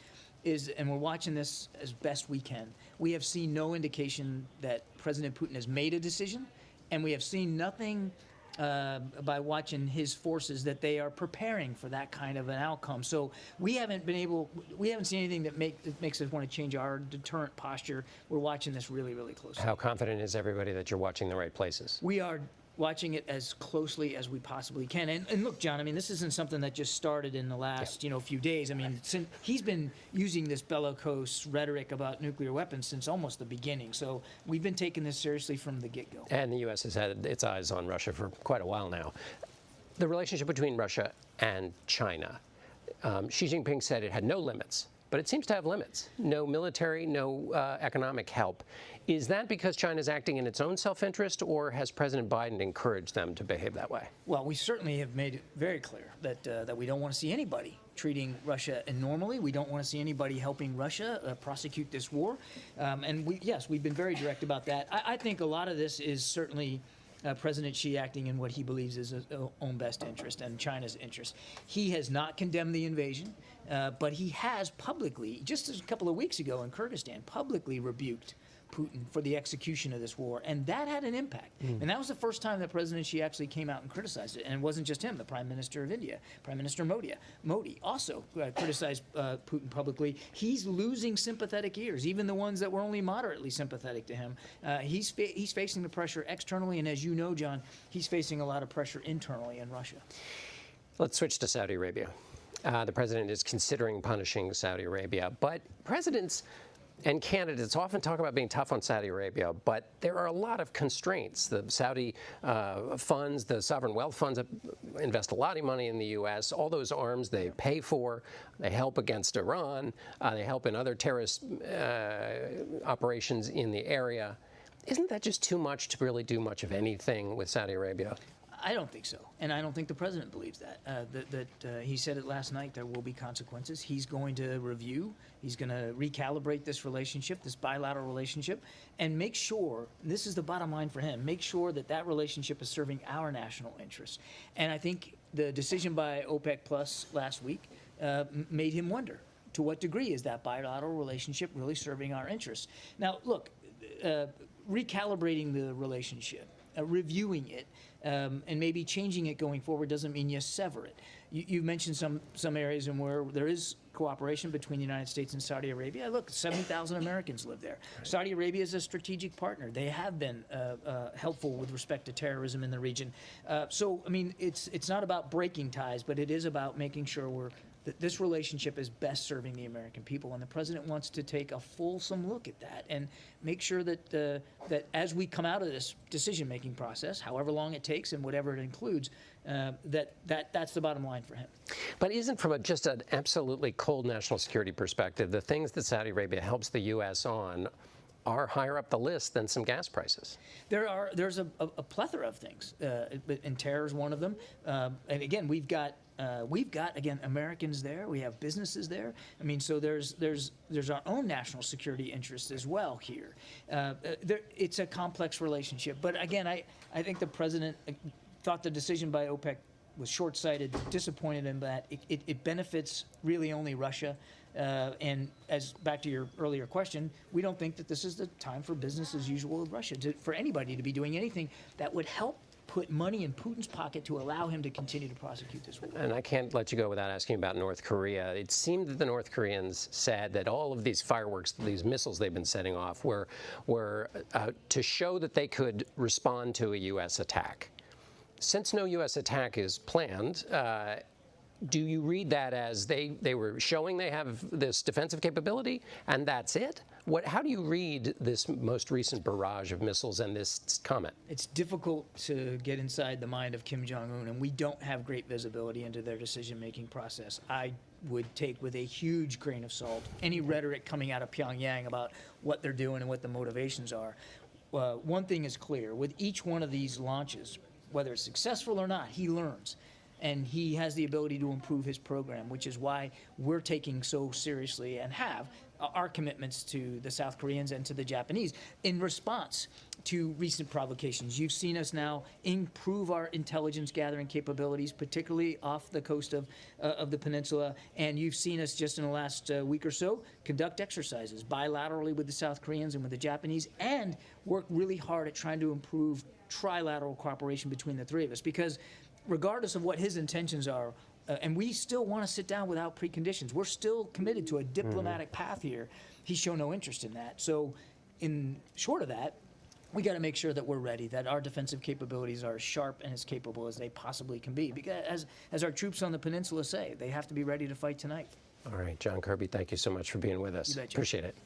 is, and we're watching this as best we can, we have seen no indication that President Putin has made a decision, and we have seen nothing by watching his forces that they are preparing for that kind of an outcome. So we haven't seen anything that makes us want to change our deterrent posture. We're watching this really, really closely. How confident is everybody that you're watching the right places? We are watching it as closely as we possibly can. And look, John, I mean, this isn't something that just started in the last, few days. I mean, since he's been using this bellicose rhetoric about nuclear weapons since almost the beginning. So we've been taking this seriously from the get-go. And the U.S. has had its eyes on Russia for quite a while now. The relationship between Russia and China, Xi Jinping said it had no limits. but it seems to have limits. No military, no economic help. Is that because China's acting in its own self-interest, or has President Biden encouraged them to behave that way? Well, we certainly have made it very clear that that we don't want to see anybody treating Russia normally. We don't want to see anybody helping Russia prosecute this war. And we've been very direct about that. I think a lot of this is certainly President Xi acting in what he believes is his own best interest and China's interest. He has not condemned the invasion, but he has publicly, just a couple of weeks ago in Kyrgyzstan, publicly rebuked Putin for the execution of this war, and that had an impact. And that was the first time that President Xi actually came out and criticized it. And it wasn't just him. The Prime Minister of India, Prime Minister Modi, also criticized Putin publicly. He's losing sympathetic ears, even the ones that were only moderately sympathetic to him. He's facing the pressure externally, and as you know, John, he's facing a lot of pressure internally in Russia. Let's switch to Saudi Arabia. The president is considering punishing Saudi Arabia, but presidents and candidates often talk about being tough on Saudi Arabia, but there are a lot of constraints. The Saudi funds, the sovereign wealth funds invest a lot of money in the U.S. All those arms they pay for, they help against Iran, they help in other terrorist operations in the area. Isn't that just too much to really do much of anything with Saudi Arabia? I don't think so, and I don't think the president believes that. He said it last night, there will be consequences. He's going to review, he's going to recalibrate this relationship, this bilateral relationship, and make sure, this is the bottom line for him, make sure that that relationship is serving our national interests. And I think the decision by OPEC Plus last week made him wonder, to what degree is that bilateral relationship really serving our interests? Now, look, recalibrating the relationship, reviewing it, and maybe changing it going forward doesn't mean you sever it. You mentioned some areas in where there is cooperation between the United States and Saudi Arabia. Look, 70,000 Americans live there. Right. Saudi Arabia is a strategic partner. They have been helpful with respect to terrorism in the region. So, I mean, it's not about breaking ties, but it is about making sure that this relationship is best serving the American people, and the president wants to take a fulsome look at that and make sure that that as we come out of this decision-making process, however long it takes and whatever it includes, that's the bottom line for him. But isn't, from just an absolutely cold national security perspective, the things that Saudi Arabia helps the U.S. on are higher up the list than some gas prices? There's a plethora of things, and terror is one of them. And again, we've got again Americans there. We have businesses there. I mean, so there's our own national security interests as well here. It's a complex relationship. But again, I think the president thought the decision by OPEC was short-sighted, disappointed in that. It benefits really only Russia. And as back to your earlier question, we don't think that this is the time for business as usual with Russia, for anybody to be doing anything that would help put money in Putin's pocket to allow him to continue to prosecute this war. And I can't let you go without asking about North Korea. It seemed that the North Koreans said that all of these fireworks, these missiles they've been setting off, were to show that they could respond to a U.S. attack. Since no U.S. attack is planned, do you read that as they were showing they have this defensive capability and that's it? How do you read this most recent barrage of missiles and this comment? It's difficult to get inside the mind of Kim Jong-un, and we don't have great visibility into their decision-making process. I would take with a huge grain of salt any rhetoric coming out of Pyongyang about what they're doing and what the motivations are. One thing is clear, with each one of these launches, whether it's successful or not, he learns. And he has the ability to improve his program, which is why we're taking so seriously and have our commitments to the South Koreans and to the Japanese in response to recent provocations. You've seen us now improve our intelligence gathering capabilities, particularly off the coast of the peninsula. And you've seen us just in the last week or so conduct exercises bilaterally with the South Koreans and with the Japanese, and work really hard at trying to improve trilateral cooperation between the three of us. Because regardless of what his intentions are, and we still want to sit down without preconditions. We're still committed to a diplomatic path here. He's shown no interest in that. So in short of that, we got to make sure that we're ready, that our defensive capabilities are as sharp and as capable as they possibly can be. Because as our troops on the peninsula say, they have to be ready to fight tonight. All right, John Kirby, thank you so much for being with us. You betcha. Appreciate it.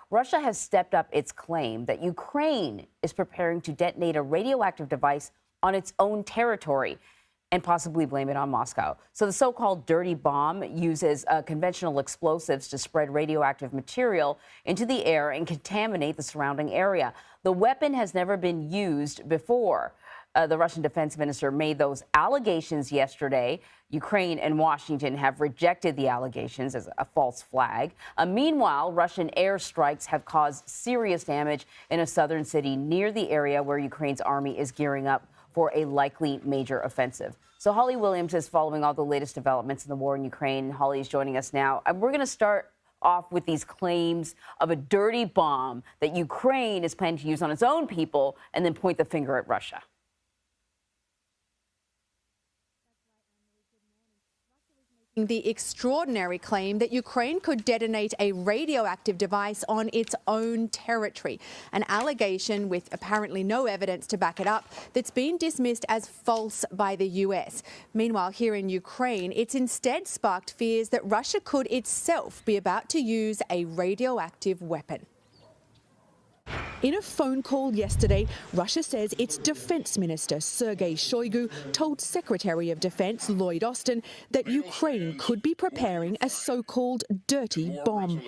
Russia has stepped up its claim that Ukraine is preparing to detonate a radioactive device on its own territory. and possibly blame it on Moscow. So the so-called dirty bomb uses conventional explosives to spread radioactive material into the air and contaminate the surrounding area. The weapon has never been used before. The Russian defense minister made those allegations yesterday. Ukraine and Washington have rejected the allegations as a false flag. Meanwhile, Russian airstrikes have caused serious damage in a southern city near the area where Ukraine's army is gearing up for a likely major offensive. So Holly Williams is following all the latest developments in the war in Ukraine. Holly is joining us now. And we're going to start off with these claims of a dirty bomb that Ukraine is planning to use on its own people and then point the finger at Russia. The extraordinary claim that Ukraine could detonate a radioactive device on its own territory, an allegation with apparently no evidence to back it up that's been dismissed as false by the US. Meanwhile, here in Ukraine, it's instead sparked fears that Russia could itself be about to use a radioactive weapon. In a phone call yesterday, Russia says its defense minister, Sergei Shoigu, told Secretary of Defense Lloyd Austin that Ukraine could be preparing a so-called dirty bomb.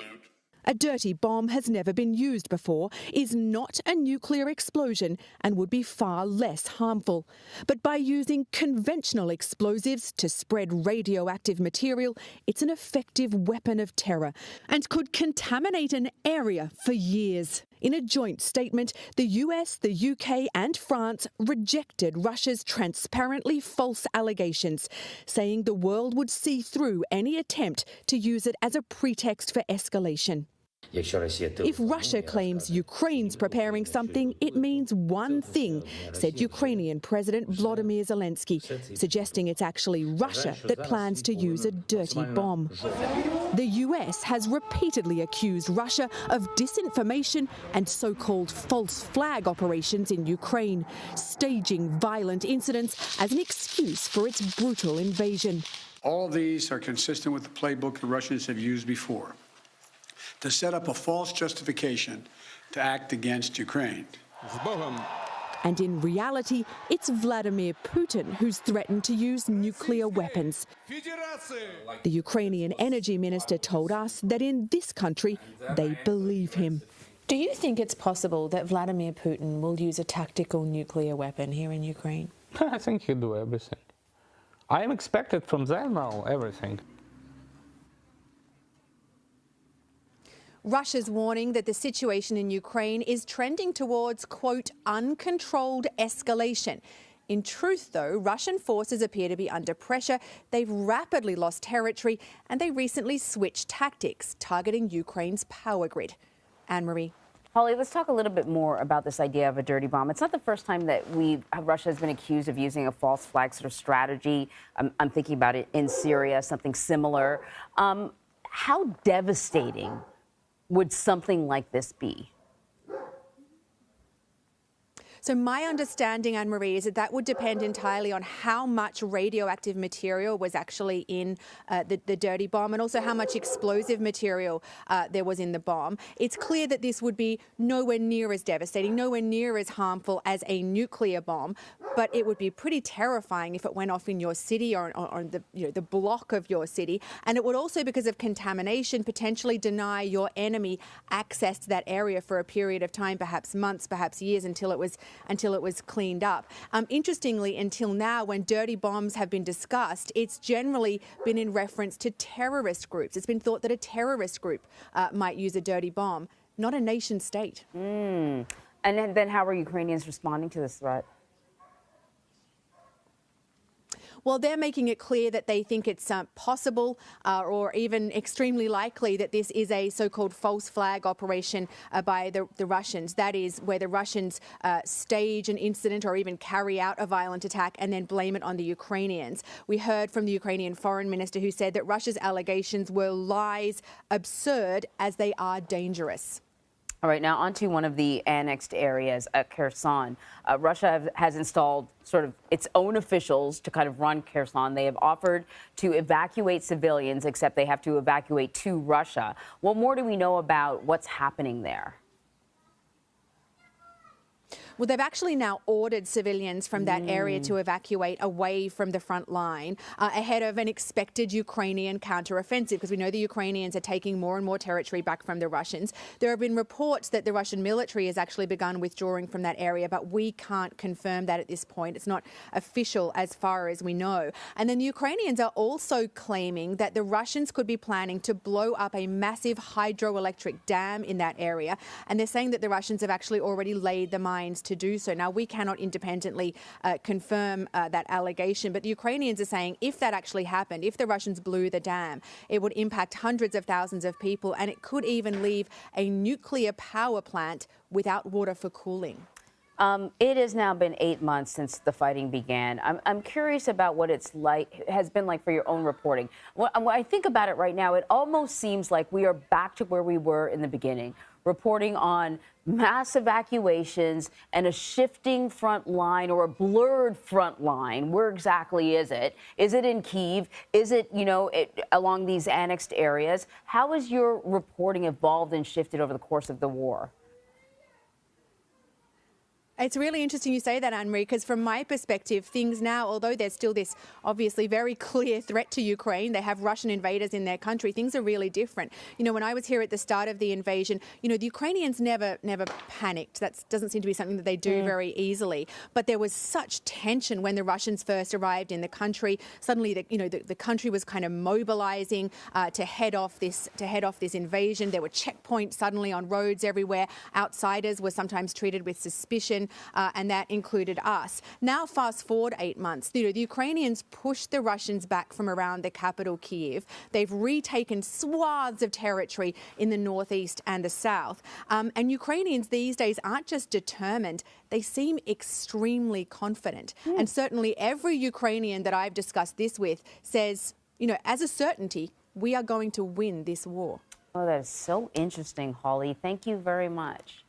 A dirty bomb has never been used before, is not a nuclear explosion and would be far less harmful. But by using conventional explosives to spread radioactive material, it's an effective weapon of terror and could contaminate an area for years. In a joint statement, the US, the UK and France rejected Russia's transparently false allegations, saying the world would see through any attempt to use it as a pretext for escalation. If Russia claims Ukraine's preparing something, it means one thing, said Ukrainian President Volodymyr Zelensky, suggesting it's actually Russia that plans to use a dirty bomb. The US has repeatedly accused Russia of disinformation and so-called false flag operations in Ukraine, staging violent incidents as an excuse for its brutal invasion. All of these are consistent with the playbook the Russians have used before, to set up a false justification to act against Ukraine. And in reality, it's Vladimir Putin who's threatened to use nuclear weapons. The Ukrainian energy minister told us that in this country, they believe him. Do you think it's possible that Vladimir Putin will use a tactical nuclear weapon here in Ukraine? I think he'll do everything. I am expected from them now everything. Russia's warning that the situation in Ukraine is trending towards, quote, uncontrolled escalation. In truth, though, Russian forces appear to be under pressure. They've rapidly lost territory and they recently switched tactics, targeting Ukraine's power grid. Anne-Marie. Holly, let's talk a little bit more about this idea of a dirty bomb. It's not the first time that Russia has been accused of using a false flag sort of strategy. I'm thinking about it in Syria, something similar. How devastating would something like this be? So my understanding, Anne-Marie, is that that would depend entirely on how much radioactive material was actually in the dirty bomb and also how much explosive material there was in the bomb. It's clear that this would be nowhere near as devastating, nowhere near as harmful as a nuclear bomb, but it would be pretty terrifying if it went off in your city or on the block of your city. And it would also, because of contamination, potentially deny your enemy access to that area for a period of time, perhaps months, perhaps years, until it was cleaned up. Interestingly, until now, when dirty bombs have been discussed, it's generally been in reference to terrorist groups. It's been thought that a terrorist group might use a dirty bomb, not a nation state. And then how are Ukrainians responding to this threat? Well, they're making it clear that they think it's possible or even extremely likely that this is a so-called false flag operation by the Russians. That is, where the Russians stage an incident or even carry out a violent attack and then blame it on the Ukrainians. We heard from the Ukrainian foreign minister who said that Russia's allegations were lies, absurd as they are dangerous. All right, now onto one of the annexed areas at Kherson. Russia has installed sort of its own officials to kind of run Kherson. They have offered to evacuate civilians, except they have to evacuate to Russia. What more do we know about what's happening there? Well, they've actually now ordered civilians from that area to evacuate away from the front line ahead of an expected Ukrainian counteroffensive, because we know the Ukrainians are taking more and more territory back from the Russians. There have been reports that the Russian military has actually begun withdrawing from that area, but we can't confirm that at this point. It's not official as far as we know. And then the Ukrainians are also claiming that the Russians could be planning to blow up a massive hydroelectric dam in that area. And they're saying that the Russians have actually already laid the mines to do so. Now, we cannot independently confirm that allegation, but the Ukrainians are saying if that actually happened, if the Russians blew the dam, it would impact hundreds of thousands of people, and it could even leave a nuclear power plant without water for cooling. It has now been 8 months since the fighting began. I'm curious about what has been like for your own reporting. When I think about it right now, it almost seems like we are back to where we were in the beginning, reporting on mass evacuations and a shifting front line or a blurred front line. Where exactly is it? Is it in Kyiv? Is it, along these annexed areas? How has your reporting evolved and shifted over the course of the war? It's really interesting you say that, Anne-Marie, because from my perspective, things now, although there's still this obviously very clear threat to Ukraine, they have Russian invaders in their country, things are really different. When I was here at the start of the invasion, the Ukrainians never panicked. That doesn't seem to be something that they do very easily. But there was such tension when the Russians first arrived in the country. Suddenly, the country was kind of mobilizing to head off this invasion. There were checkpoints suddenly on roads everywhere. Outsiders were sometimes treated with suspicion. And that included us. Now, fast forward 8 months, the Ukrainians pushed the Russians back from around the capital, Kyiv. They've retaken swaths of territory in the northeast and the south. And Ukrainians these days aren't just determined, they seem extremely confident. And certainly every Ukrainian that I've discussed this with says, as a certainty, we are going to win this war. Oh, that is so interesting, Holly. Thank you very much.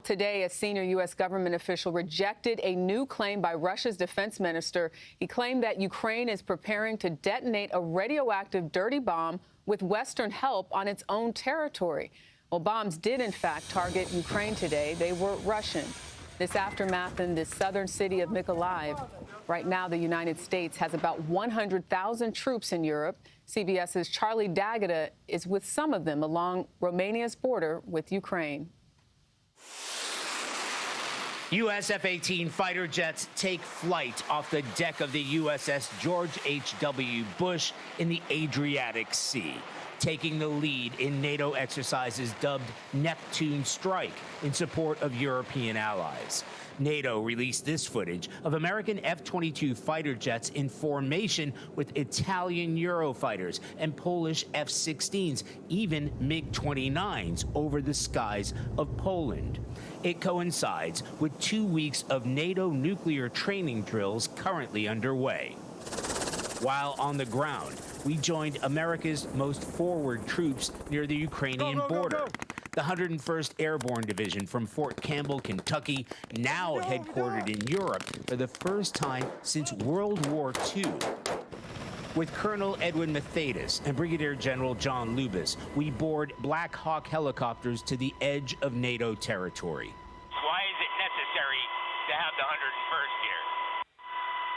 Today, a senior U.S. government official rejected a new claim by Russia's defense minister. He claimed that Ukraine is preparing to detonate a radioactive dirty bomb with Western help on its own territory. Well, bombs did, in fact, target Ukraine today. They were Russian. This aftermath in the southern city of Mykolaiv. Right now, the United States has about 100,000 troops in Europe. CBS's Charlie D'Agata is with some of them along Romania's border with Ukraine. U.S. F-18 fighter jets take flight off the deck of the USS George H.W. Bush in the Adriatic Sea, taking the lead in NATO exercises dubbed Neptune Strike in support of European allies. NATO released this footage of American F-22 fighter jets in formation with Italian Eurofighters and Polish F-16s, even MiG-29s over the skies of Poland. It coincides with 2 weeks of NATO nuclear training drills currently underway. While on the ground, we joined America's most forward troops near the Ukrainian border. The 101st Airborne Division from Fort Campbell, Kentucky, now headquartered in Europe for the first time since World War II. With Colonel Edwin Mathaidis and Brigadier General John Lubis, we board Black Hawk helicopters to the edge of NATO territory. Why is it necessary to have the 101st here?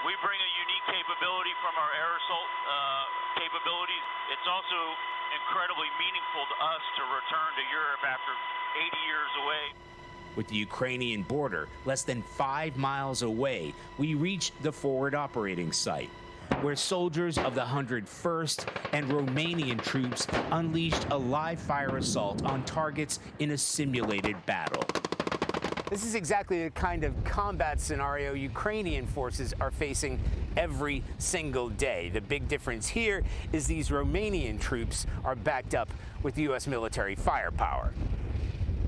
We bring a unique capability from our air assault capabilities. It's also incredibly meaningful to us to return to Europe after 80 years away. With the Ukrainian border less than 5 miles away, we reached the forward operating site, where soldiers of the 101st and Romanian troops unleashed a live-fire assault on targets in a simulated battle. This is exactly the kind of combat scenario Ukrainian forces are facing every single day. The big difference here is these Romanian troops are backed up with U.S. military firepower.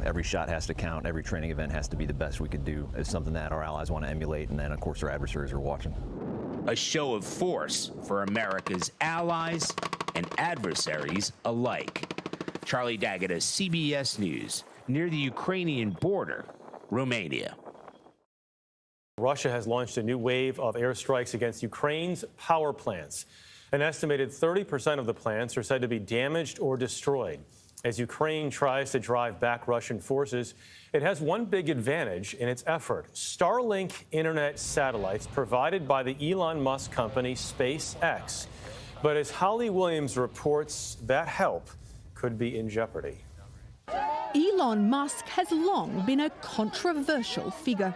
Every shot has to count. Every training event has to be the best we could do. It's something that our allies want to emulate, and then, of course, our adversaries are watching. A show of force for America's allies and adversaries alike. Charlie D'Agata, CBS News, near the Ukrainian border, Romania. Russia has launched a new wave of airstrikes against Ukraine's power plants. An estimated 30% of the plants are said to be damaged or destroyed. As Ukraine tries to drive back Russian forces, it has one big advantage in its effort: Starlink internet satellites provided by the Elon Musk company SpaceX. But as Holly Williams reports, that help could be in jeopardy. Elon Musk has long been a controversial figure.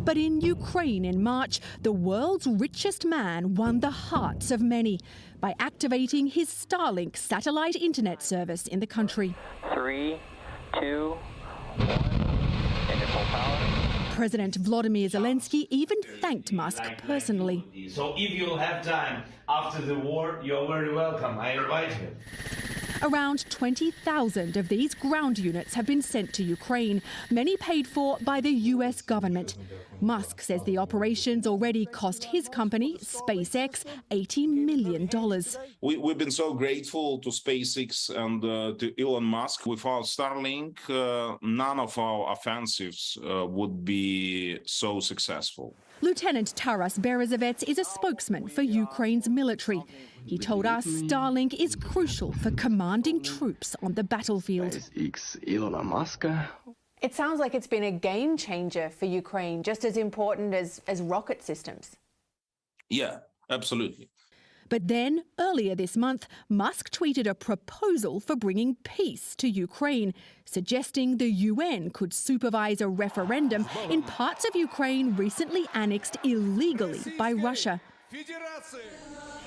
But in Ukraine in March, the world's richest man won the hearts of many by activating his Starlink satellite internet service in the country. 3, 2, 1, and full power. President Volodymyr Zelensky even thanked Musk personally. So if you have time after the war, you're very welcome. I invite you. Around 20,000 of these ground units have been sent to Ukraine, many paid for by the US government. Musk says the operations already cost his company, SpaceX, $80 million. We've been so grateful to SpaceX and to Elon Musk. Without Starlink, none of our offensives would be so successful. Lieutenant Taras Berezovets is a spokesman for Ukraine's military. He told us Starlink is crucial for commanding troops on the battlefield. It sounds like it's been a game changer for Ukraine, just as important as rocket systems. Yeah, absolutely. But then, earlier this month, Musk tweeted a proposal for bringing peace to Ukraine, suggesting the UN could supervise a referendum in parts of Ukraine recently annexed illegally by Russia.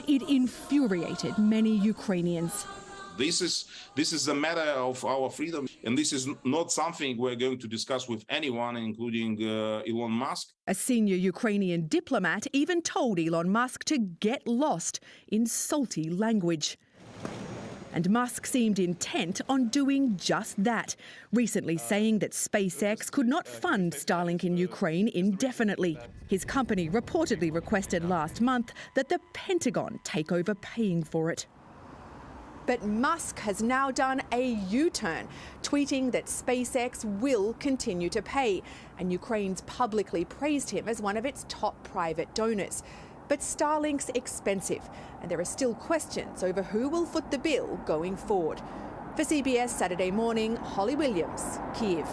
It infuriated many Ukrainians. This is a matter of our freedom, and this is not something we're going to discuss with anyone, including Elon Musk. A senior Ukrainian diplomat even told Elon Musk to get lost in salty language. And Musk seemed intent on doing just that, recently saying that SpaceX could not fund Starlink in Ukraine indefinitely. His company reportedly requested last month that the Pentagon take over paying for it. But Musk has now done a U-turn, tweeting that SpaceX will continue to pay, and Ukraine's publicly praised him as one of its top private donors. But Starlink's expensive, and there are still questions over who will foot the bill going forward. For CBS Saturday Morning, Holly Williams, Kyiv.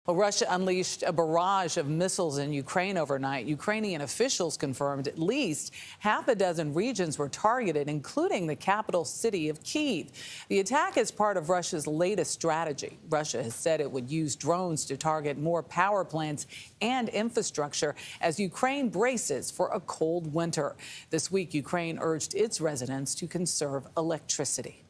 Well, Russia unleashed a barrage of missiles in Ukraine overnight. Ukrainian officials confirmed at least half a dozen regions were targeted, including the capital city of Kyiv. The attack is part of Russia's latest strategy. Russia has said it would use drones to target more power plants and infrastructure as Ukraine braces for a cold winter. This week, Ukraine urged its residents to conserve electricity.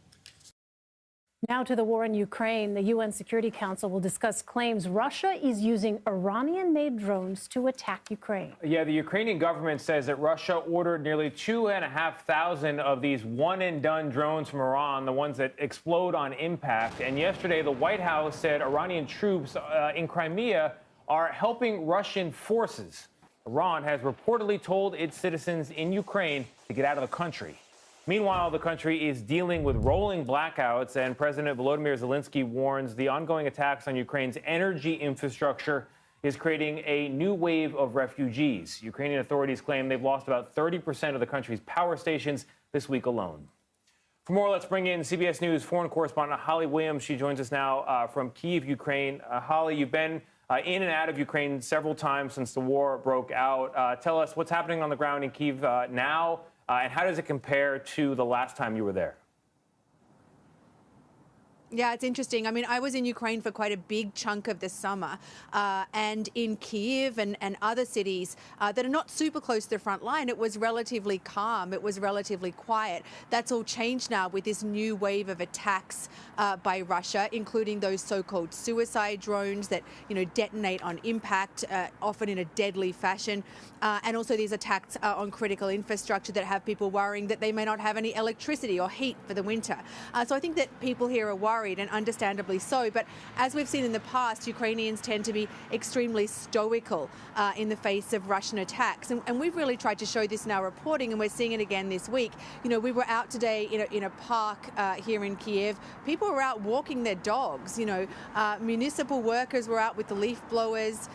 Now to the war in Ukraine. The UN Security Council will discuss claims Russia is using Iranian-made drones to attack Ukraine. Yeah, the Ukrainian government says that Russia ordered nearly 2,500 of these one-and-done drones from Iran, the ones that explode on impact. And yesterday, the White House said Iranian troops in Crimea are helping Russian forces. Iran has reportedly told its citizens in Ukraine to get out of the country. Meanwhile, the country is dealing with rolling blackouts, and President Volodymyr Zelensky warns the ongoing attacks on Ukraine's energy infrastructure is creating a new wave of refugees. Ukrainian authorities claim they've lost about 30% of the country's power stations this week alone. For more, let's bring in CBS News foreign correspondent Holly Williams. She joins us now from Kyiv, Ukraine. Holly, you've been in and out of Ukraine several times since the war broke out. Tell us what's happening on the ground in Kyiv now. And how does it compare to the last time you were there? Yeah, it's interesting. I mean, I was in Ukraine for quite a big chunk of the summer, and in Kyiv and other cities that are not super close to the front line, it was relatively calm. It was relatively quiet. That's all changed now with this new wave of attacks by Russia, including those so-called suicide drones that, detonate on impact, often in a deadly fashion, and also these attacks on critical infrastructure that have people worrying that they may not have any electricity or heat for the winter. So I think that people here are worried worried, and understandably so. But as we've seen in the past, Ukrainians tend to be extremely stoical in the face of Russian attacks. And we've really tried to show this in our reporting, and we're seeing it again this week. You know, we were out today in a park here in Kyiv. People were out walking their dogs. You know, municipal workers were out with the leaf blowers,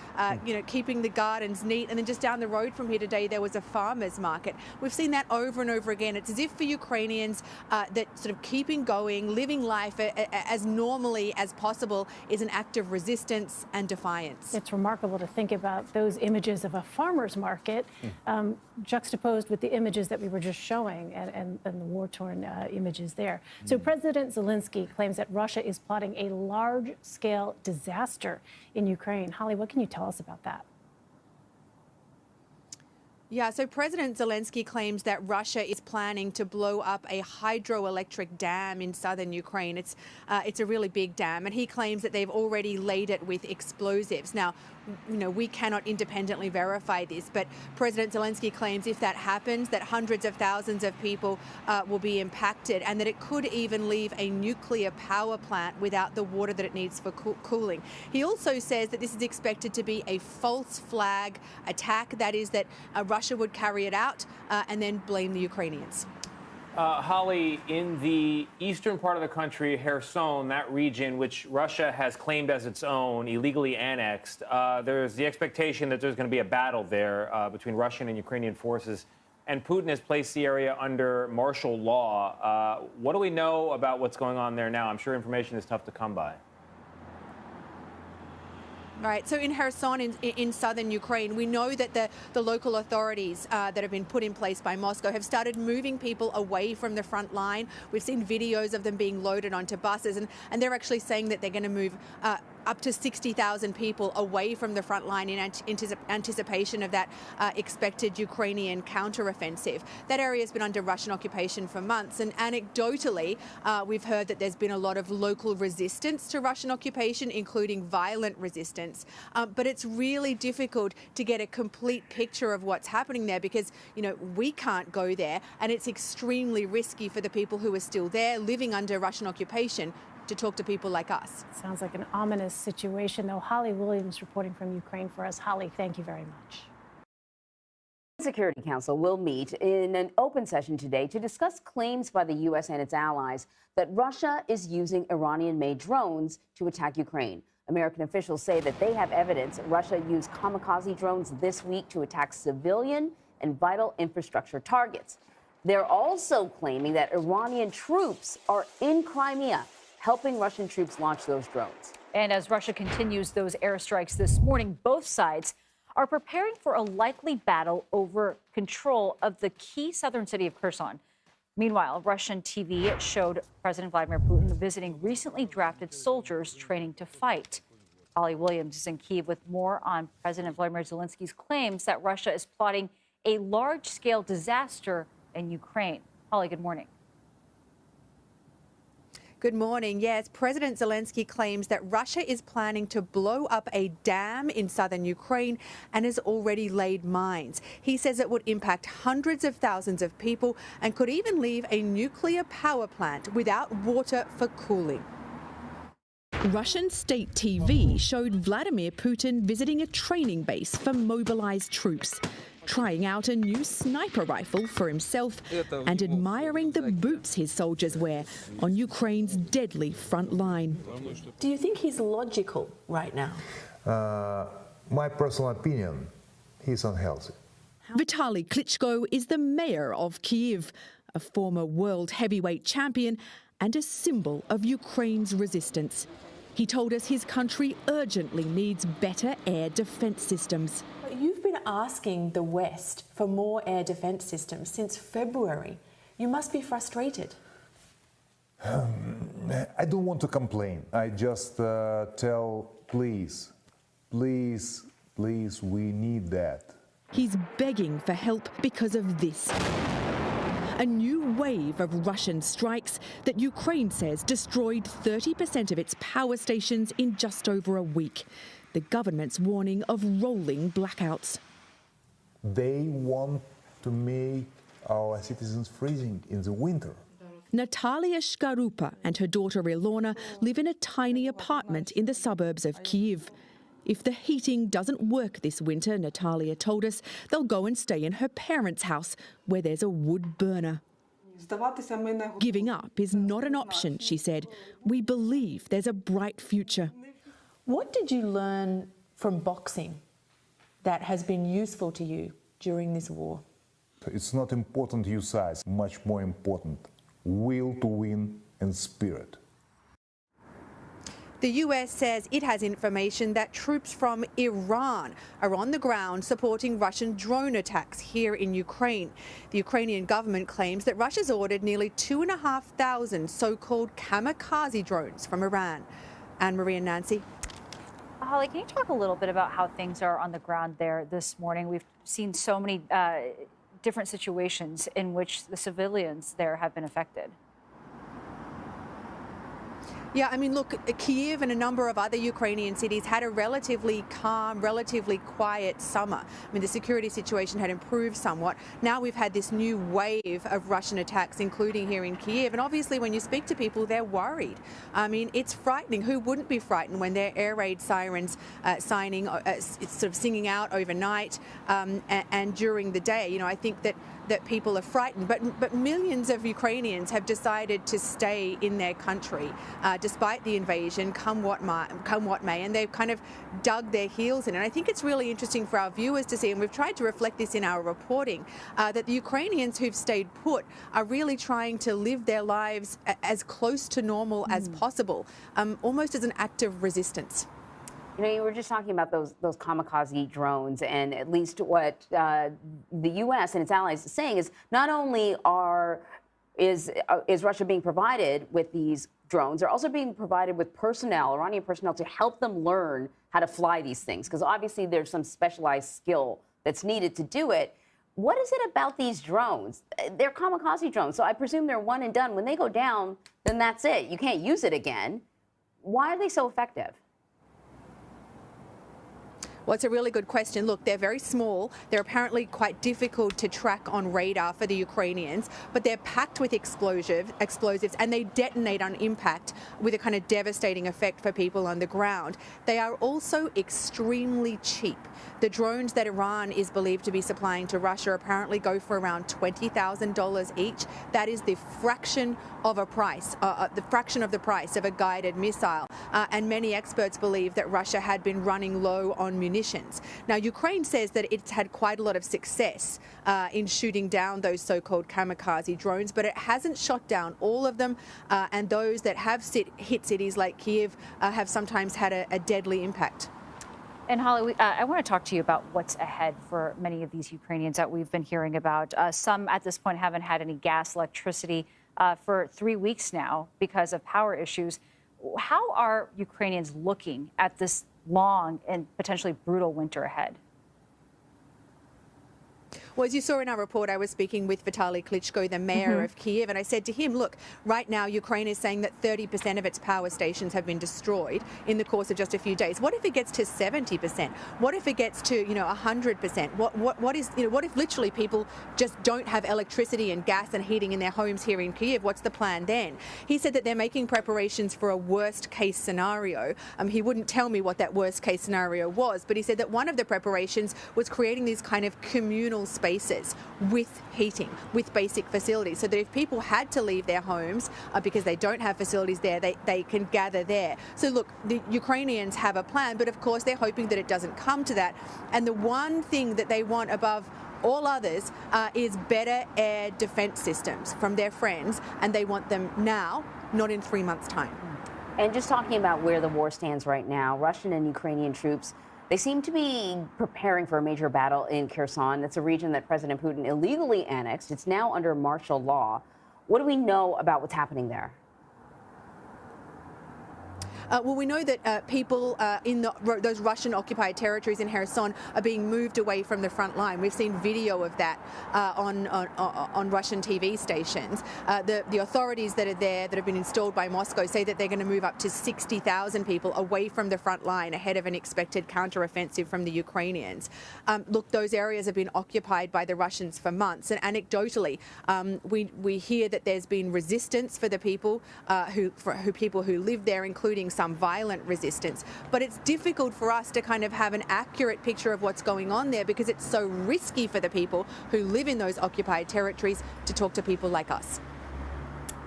you know, keeping the gardens neat. And then just down the road from here today, there was a farmer's market. We've seen that over and over again. It's as if for Ukrainians that sort of keeping going, living life as normally as possible is an act of resistance and defiance. It's remarkable to think about those images of a farmer's market juxtaposed with the images that we were just showing and the war-torn images there. So President Zelensky claims that Russia is plotting a large-scale disaster in Ukraine. Holly, what can you tell us about that? Yeah, so President Zelensky claims that Russia is planning to blow up a hydroelectric dam in southern Ukraine. It's a really big dam, and he claims that they've already laid it with explosives. Now, you know, we cannot independently verify this, but President Zelensky claims if that happens, that hundreds of thousands of people will be impacted, and that it could even leave a nuclear power plant without the water that it needs for cooling. He also says that this is expected to be a false flag attack, that is that Russia would carry it out and then blame the Ukrainians. Holly, in the eastern part of the country, Kherson, that region which Russia has claimed as its own, illegally annexed, there's the expectation that there's going to be a battle there between Russian and Ukrainian forces. And Putin has placed the area under martial law. What do we know about what's going on there now? I'm sure information is tough to come by. Right, so in Kherson, in southern Ukraine, we know that the local authorities that have been put in place by Moscow have started moving people away from the front line. We've seen videos of them being loaded onto buses, and they're actually saying that they're going to move up to 60,000 people away from the front line in anticipation of that expected Ukrainian counteroffensive. That area has been under Russian occupation for months, and anecdotally, we've heard that there's been a lot of local resistance to Russian occupation, including violent resistance. But it's really difficult to get a complete picture of what's happening there because, you know, we can't go there, and it's extremely risky for the people who are still there, living under Russian occupation, to talk to people like us. Sounds like an ominous situation, though. Holly Williams reporting from Ukraine for us. Holly, thank you very much. The Security Council will meet in an open session today to discuss claims by the U.S. and its allies that Russia is using Iranian-made drones to attack Ukraine. American officials say that they have evidence Russia used kamikaze drones this week to attack civilian and vital infrastructure targets. They're also claiming that Iranian troops are in Crimea, helping Russian troops launch those drones. And as Russia continues those airstrikes this morning, both sides are preparing for a likely battle over control of the key southern city of Kherson. Meanwhile, Russian TV showed President Vladimir Putin visiting recently drafted soldiers training to fight. Holly Williams is in Kyiv with more on President Vladimir Zelensky's claims that Russia is plotting a large-scale disaster in Ukraine. Holly, good morning. Good morning. Yes, President Zelensky claims that Russia is planning to blow up a dam in southern Ukraine and has already laid mines. He says it would impact hundreds of thousands of people and could even leave a nuclear power plant without water for cooling. Russian state TV showed Vladimir Putin visiting a training base for mobilized troops, trying out a new sniper rifle for himself and admiring the boots his soldiers wear on Ukraine's deadly front line. Do you think he's logical right now? My personal opinion, he's unhealthy. Vitaly Klitschko is the mayor of Kyiv, a former world heavyweight champion and a symbol of Ukraine's resistance. He told us his country urgently needs better air defense systems. You've been asking the West for more air defense systems since February. You must be frustrated. I don't want to complain. I just tell, please, please, please, we need that. He's begging for help because of this. A new wave of Russian strikes that Ukraine says destroyed 30% of its power stations in just over a week. The government's warning of rolling blackouts. They want to make our citizens freezing in the winter. Natalia Shkarupa and her daughter Ilona live in a tiny apartment in the suburbs of Kyiv. If the heating doesn't work this winter, Natalia told us, they'll go and stay in her parents' house, where there's a wood burner. Giving up is not an option, she said. We believe there's a bright future. What did you learn from boxing that has been useful to you during this war? It's not important your size, much more important, will to win and spirit. The US says it has information that troops from Iran are on the ground supporting Russian drone attacks here in Ukraine. The Ukrainian government claims that Russia's ordered nearly 2,500 so-called kamikaze drones from Iran. Anne-Marie and Nancy. Holly, can you talk a little bit about how things are on the ground there this morning? We've seen so many different situations in which the civilians there have been affected. Yeah, I mean, look, Kyiv and a number of other Ukrainian cities had a relatively calm, relatively quiet summer. I mean, the security situation had improved somewhat. Now we've had this new wave of Russian attacks, including here in Kyiv. And obviously, when you speak to people, they're worried. I mean, it's frightening. Who wouldn't be frightened when their air raid sirens sort of singing out overnight and during the day? You know, I think that people are frightened, but millions of Ukrainians have decided to stay in their country despite the invasion, come what may, and they've kind of dug their heels in. And I think it's really interesting for our viewers to see, and we've tried to reflect this in our reporting, that the Ukrainians who've stayed put are really trying to live their lives as close to normal as possible, almost as an act of resistance. You know, you were just talking about those kamikaze drones, and at least what the U.S. and its allies are saying is not only is Russia being provided with these drones, they're also being provided with personnel, Iranian personnel, to help them learn how to fly these things, because obviously there's some specialized skill that's needed to do it. What is it about these drones? They're kamikaze drones, so I presume they're one and done. When they go down, then that's it. You can't use it again. Why are they so effective? Well, it's a really good question. Look, they're very small. They're apparently quite difficult to track on radar for the Ukrainians, but they're packed with explosives, and they detonate on impact with a kind of devastating effect for people on the ground. They are also extremely cheap. The drones that Iran is believed to be supplying to Russia apparently go for around $20,000 each. That is the fraction of the price of a guided missile. And many experts believe that Russia had been running low on munitions. Now, Ukraine says that it's had quite a lot of success in shooting down those so-called kamikaze drones, but it hasn't shot down all of them. And those that have hit cities like Kyiv have sometimes had a deadly impact. And Holly, I want to talk to you about what's ahead for many of these Ukrainians that we've been hearing about. Some at this point haven't had any gas, electricity for 3 weeks now because of power issues. How are Ukrainians looking at this long and potentially brutal winter ahead? Well, as you saw in our report, I was speaking with Vitaly Klitschko, the mayor of Kyiv, and I said to him, look, right now Ukraine is saying that 30% of its power stations have been destroyed in the course of just a few days. What if it gets to 70%? What if it gets to, 100%? What if literally people just don't have electricity and gas and heating in their homes here in Kyiv? What's the plan then? He said that they're making preparations for a worst case scenario. He wouldn't tell me what that worst case scenario was, but he said that one of the preparations was creating these kind of communal spaces with heating, with basic facilities, so that if people had to leave their homes because they don't have facilities there, they can gather there. So look, the Ukrainians have a plan, but of course they're hoping that it doesn't come to that. And the one thing that they want above all others is better air defense systems from their friends, and they want them now, not in 3 months' time. And just talking about where the war stands right now, Russian and Ukrainian troops, they seem to be preparing for a major battle in Kherson. That's a region that President Putin illegally annexed. It's now under martial law. What do we know about what's happening there? Well, we know that people in those Russian-occupied territories in Kherson are being moved away from the front line. We've seen video of that on Russian TV stations. The authorities that are there, that have been installed by Moscow, say that they're going to move up to 60,000 people away from the front line ahead of an expected counteroffensive from the Ukrainians. Look, those areas have been occupied by the Russians for months, and anecdotally, we hear that there's been resistance for the people who live there, including some violent resistance. But it's difficult for us to kind of have an accurate picture of what's going on there because it's so risky for the people who live in those occupied territories to talk to people like us.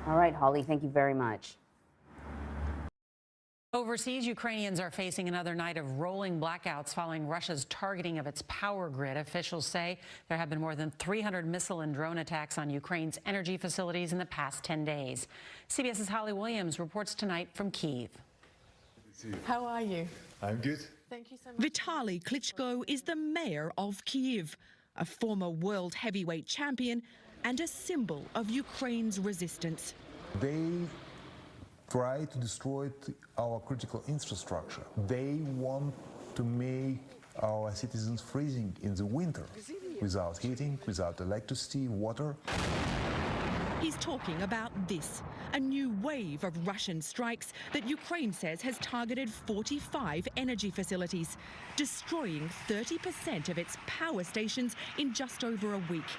All right, Holly, thank you very much. Overseas, Ukrainians are facing another night of rolling blackouts following Russia's targeting of its power grid. Officials say there have been more than 300 missile and drone attacks on Ukraine's energy facilities in the past 10 days. CBS's Holly Williams reports tonight from Kyiv. How are you? I'm good. Thank you so much. Vitaly Klitschko is the mayor of Kyiv, a former world heavyweight champion and a symbol of Ukraine's resistance. They try to destroy our critical infrastructure. They want to make our citizens freezing in the winter without heating, without electricity, water. He's talking about this, a new wave of Russian strikes that Ukraine says has targeted 45 energy facilities, destroying 30% of its power stations in just over a week.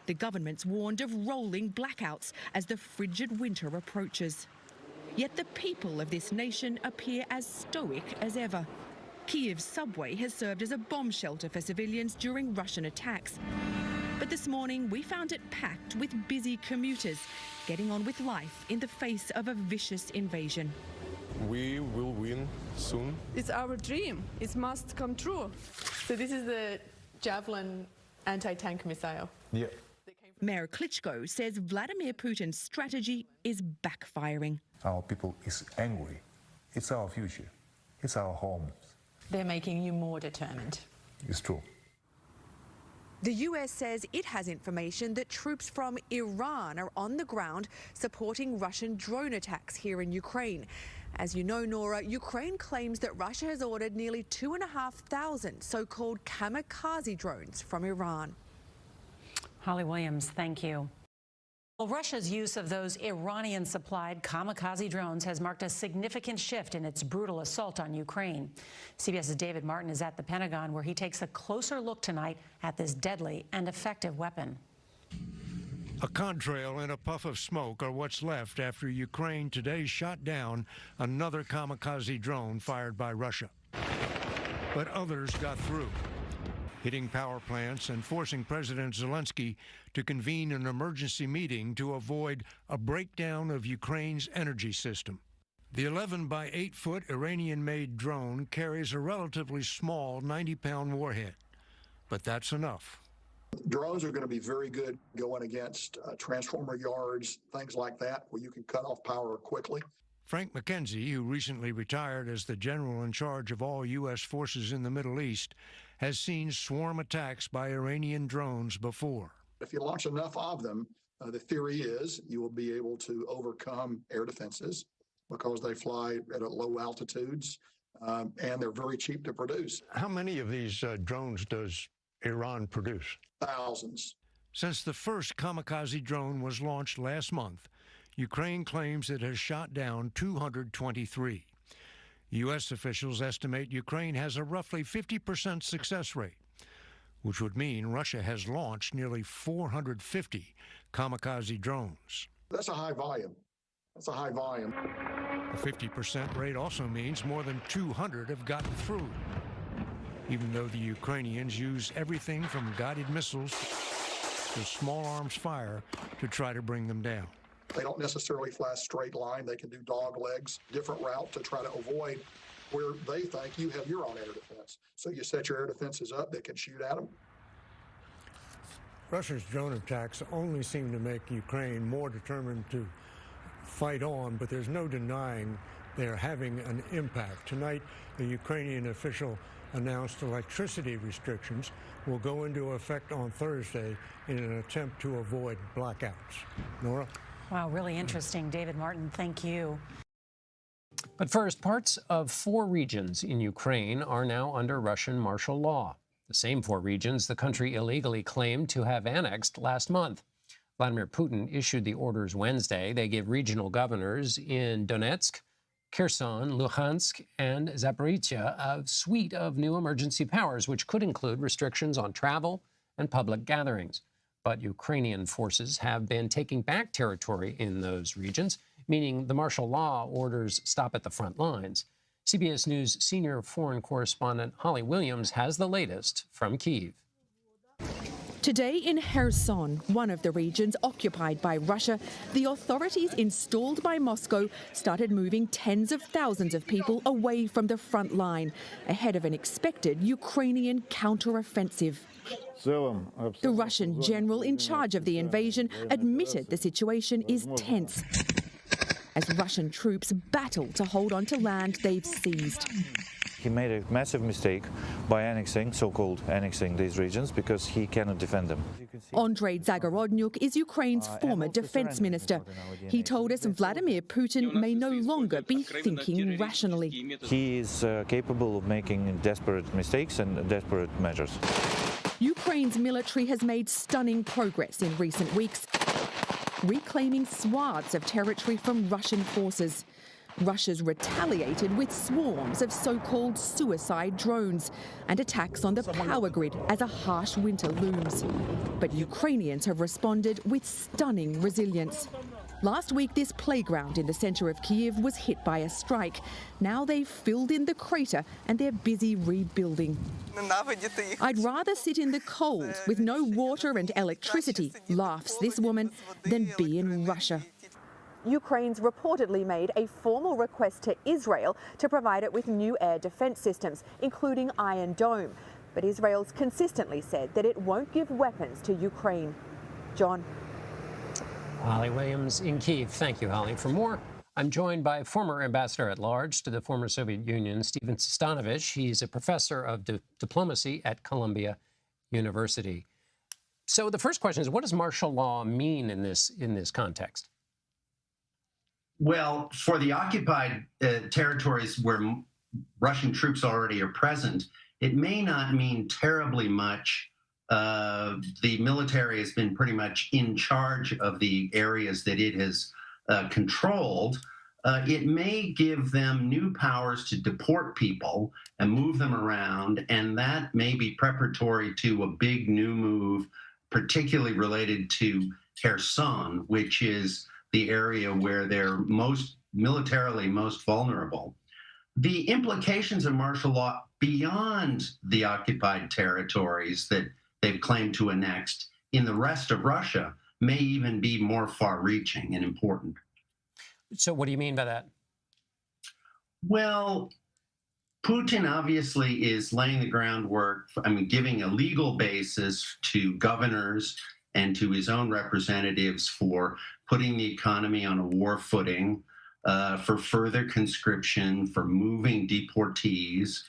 The government's warned of rolling blackouts as the frigid winter approaches. Yet the people of this nation appear as stoic as ever. Kyiv's subway has served as a bomb shelter for civilians during Russian attacks. But this morning, we found it packed with busy commuters, getting on with life in the face of a vicious invasion. We will win soon. It's our dream. It must come true. So this is the Javelin anti-tank missile. Yeah. Mayor Klitschko says Vladimir Putin's strategy is backfiring. Our people is angry. It's our future. It's our home. They're making you more determined. It's true. The US says it has information that troops from Iran are on the ground supporting Russian drone attacks here in Ukraine. As you know, Nora, Ukraine claims that Russia has ordered nearly 2,500 so-called kamikaze drones from Iran. Holly Williams, thank you. Well, Russia's use of those Iranian-supplied kamikaze drones has marked a significant shift in its brutal assault on Ukraine. CBS's David Martin is at the Pentagon, where he takes a closer look tonight at this deadly and effective weapon. A contrail and a puff of smoke are what's left after Ukraine today shot down another kamikaze drone fired by Russia. But others got through, hitting power plants and forcing President Zelensky to convene an emergency meeting to avoid a breakdown of Ukraine's energy system. The 11 by 8 foot Iranian-made drone carries a relatively small 90-pound warhead, but that's enough. Drones are going to be very good going against transformer yards, things like that, where you can cut off power quickly. Frank McKenzie, who recently retired as the general in charge of all U.S. forces in the Middle East, has seen swarm attacks by Iranian drones before. If you launch enough of them, the theory is you will be able to overcome air defenses because they fly at low altitudes and they're very cheap to produce. How many of these drones does Iran produce? Thousands. Since the first kamikaze drone was launched last month, Ukraine claims it has shot down 223. U.S. officials estimate Ukraine has a roughly 50% success rate, which would mean Russia has launched nearly 450 kamikaze drones. That's a high volume. That's a high volume. A 50% rate also means more than 200 have gotten through, even though the Ukrainians use everything from guided missiles to small arms fire to try to bring them down. They don't necessarily fly a straight line. They can do dog legs, different route to try to avoid where they think you have your own air defense. So you set your air defenses up that can shoot at them. Russia's drone attacks only seem to make Ukraine more determined to fight on, but there's no denying they're having an impact. Tonight, the Ukrainian official announced electricity restrictions will go into effect on Thursday in an attempt to avoid blackouts. Nora? Wow, really interesting. David Martin, thank you. But first, parts of 4 regions in Ukraine are now under Russian martial law. The same 4 regions the country illegally claimed to have annexed last month. Vladimir Putin issued the orders Wednesday. They give regional governors in Donetsk, Kherson, Luhansk, and Zaporizhia a suite of new emergency powers, which could include restrictions on travel and public gatherings. But Ukrainian forces have been taking back territory in those regions, meaning the martial law orders stop at the front lines. CBS News senior foreign correspondent Holly Williams has the latest from Kyiv. Today in Kherson, one of the regions occupied by Russia, the authorities installed by Moscow started moving tens of thousands of people away from the front line, ahead of an expected Ukrainian counteroffensive. The Russian general in charge of the invasion admitted the situation is tense, as Russian troops battle to hold on to land they've seized. He made a massive mistake by annexing, so-called annexing these regions, because he cannot defend them. Andrei Zagorodnyuk is Ukraine's former defense minister. He told us Vladimir Putin may no longer be thinking rationally. He is capable of making desperate mistakes and desperate measures. Ukraine's military has made stunning progress in recent weeks, reclaiming swaths of territory from Russian forces. Russia's retaliated with swarms of so-called suicide drones and attacks on the power grid as a harsh winter looms. But Ukrainians have responded with stunning resilience. Last week, this playground in the centre of Kyiv was hit by a strike. Now they've filled in the crater and they're busy rebuilding. I'd rather sit in the cold with no water and electricity, laughs this woman, than be in Russia. Ukraine's reportedly made a formal request to Israel to provide it with new air defense systems, including Iron Dome. But Israel's consistently said that it won't give weapons to Ukraine. John. Holly Williams in Kyiv. Thank you, Holly. For more, I'm joined by former ambassador at large to the former Soviet Union, Steven Sestanovich. He's a professor of diplomacy at Columbia University. So the first question is, what does martial law mean in this context? Well, for the occupied territories where Russian troops already are present, it may not mean terribly much. The military has been pretty much in charge of the areas that it has controlled. It may give them new powers to deport people and move them around, and that may be preparatory to a big new move, particularly related to Kherson, which is the area where they're militarily most vulnerable. The implications of martial law beyond the occupied territories that they've claimed to annex in the rest of Russia may even be more far-reaching and important. So what do you mean by that? Well, Putin obviously is laying the groundwork, giving a legal basis to governors and to his own representatives for putting the economy on a war footing, for further conscription, for moving deportees,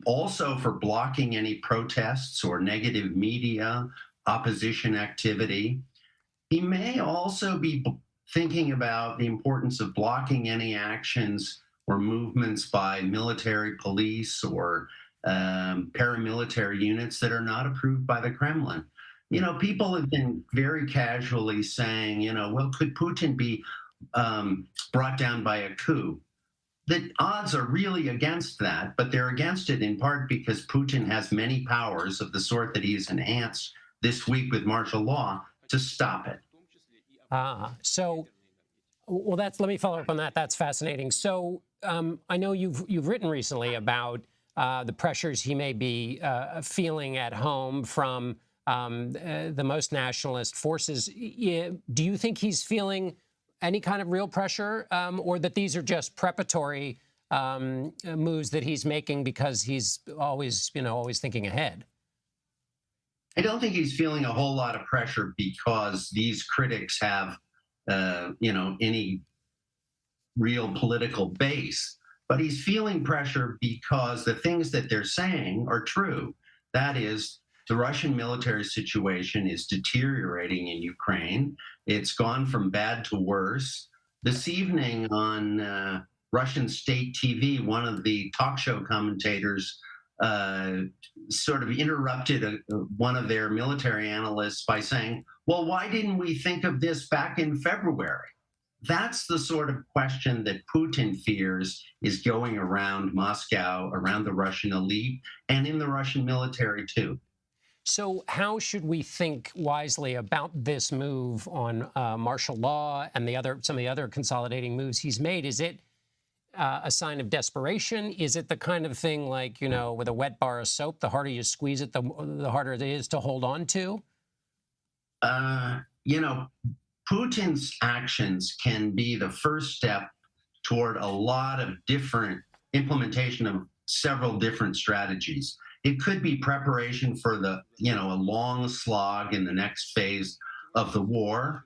also for blocking any protests or negative media, opposition activity. He may also be thinking about the importance of blocking any actions or movements by military police or paramilitary units that are not approved by the Kremlin. You know, people have been very casually saying, well, could Putin be brought down by a coup? The odds are really against that, but they're against it in part because Putin has many powers of the sort that he's enhanced this week with martial law to stop it. Let me follow up on that. That's fascinating. So I know you've written recently about the pressures he may be feeling at home from the most nationalist forces. Do you think he's feeling any kind of real pressure, or that these are just preparatory moves that he's making because he's always thinking ahead? I don't think he's feeling a whole lot of pressure because these critics have, any real political base. But he's feeling pressure because the things that they're saying are true. That is, the Russian military situation is deteriorating in Ukraine. It's gone from bad to worse. This evening on Russian state TV, one of the talk show commentators sort of interrupted one of their military analysts by saying, well, why didn't we think of this back in February? That's the sort of question that Putin fears is going around Moscow, around the Russian elite, and in the Russian military, too. So how should we think wisely about this move on martial law and some of the other consolidating moves he's made? Is it a sign of desperation? Is it the kind of thing like, you know, with a wet bar of soap, the harder you squeeze it, the harder it is to hold on to? You know, Putin's actions can be the first step toward a lot of different implementation of several different strategies. It could be preparation for a long slog in the next phase of the war.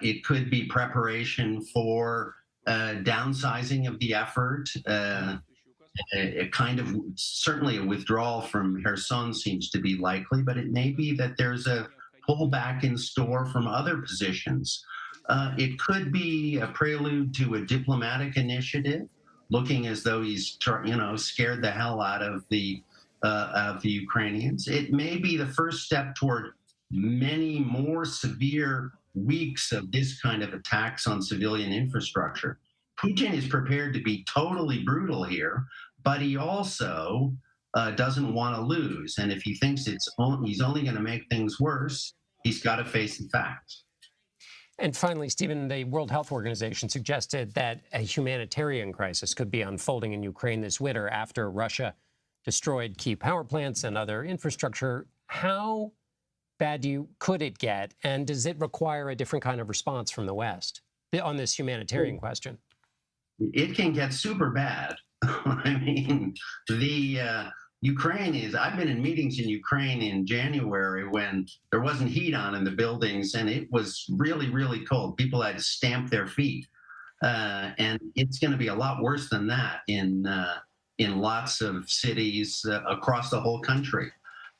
It could be preparation for downsizing of the effort. A kind of, certainly a withdrawal from Kherson seems to be likely, but it may be that there's a pullback in store from other positions. It could be a prelude to a diplomatic initiative, looking as though he's, scared the hell out of the Ukrainians. It may be the first step toward many more severe weeks of this kind of attacks on civilian infrastructure. Putin is prepared to be totally brutal here, but he also doesn't want to lose. And if he thinks he's only going to make things worse, he's got to face the facts. And finally, Stephen, the World Health Organization suggested that a humanitarian crisis could be unfolding in Ukraine this winter after Russia destroyed key power plants and other infrastructure. How bad could it get? And does it require a different kind of response from the West on this humanitarian question? It can get super bad. I mean, Ukraine is, I've been in meetings in Ukraine in January when there wasn't heat on in the buildings and it was really, really cold. People had to stamp their feet. And it's going to be a lot worse than that in lots of cities across the whole country.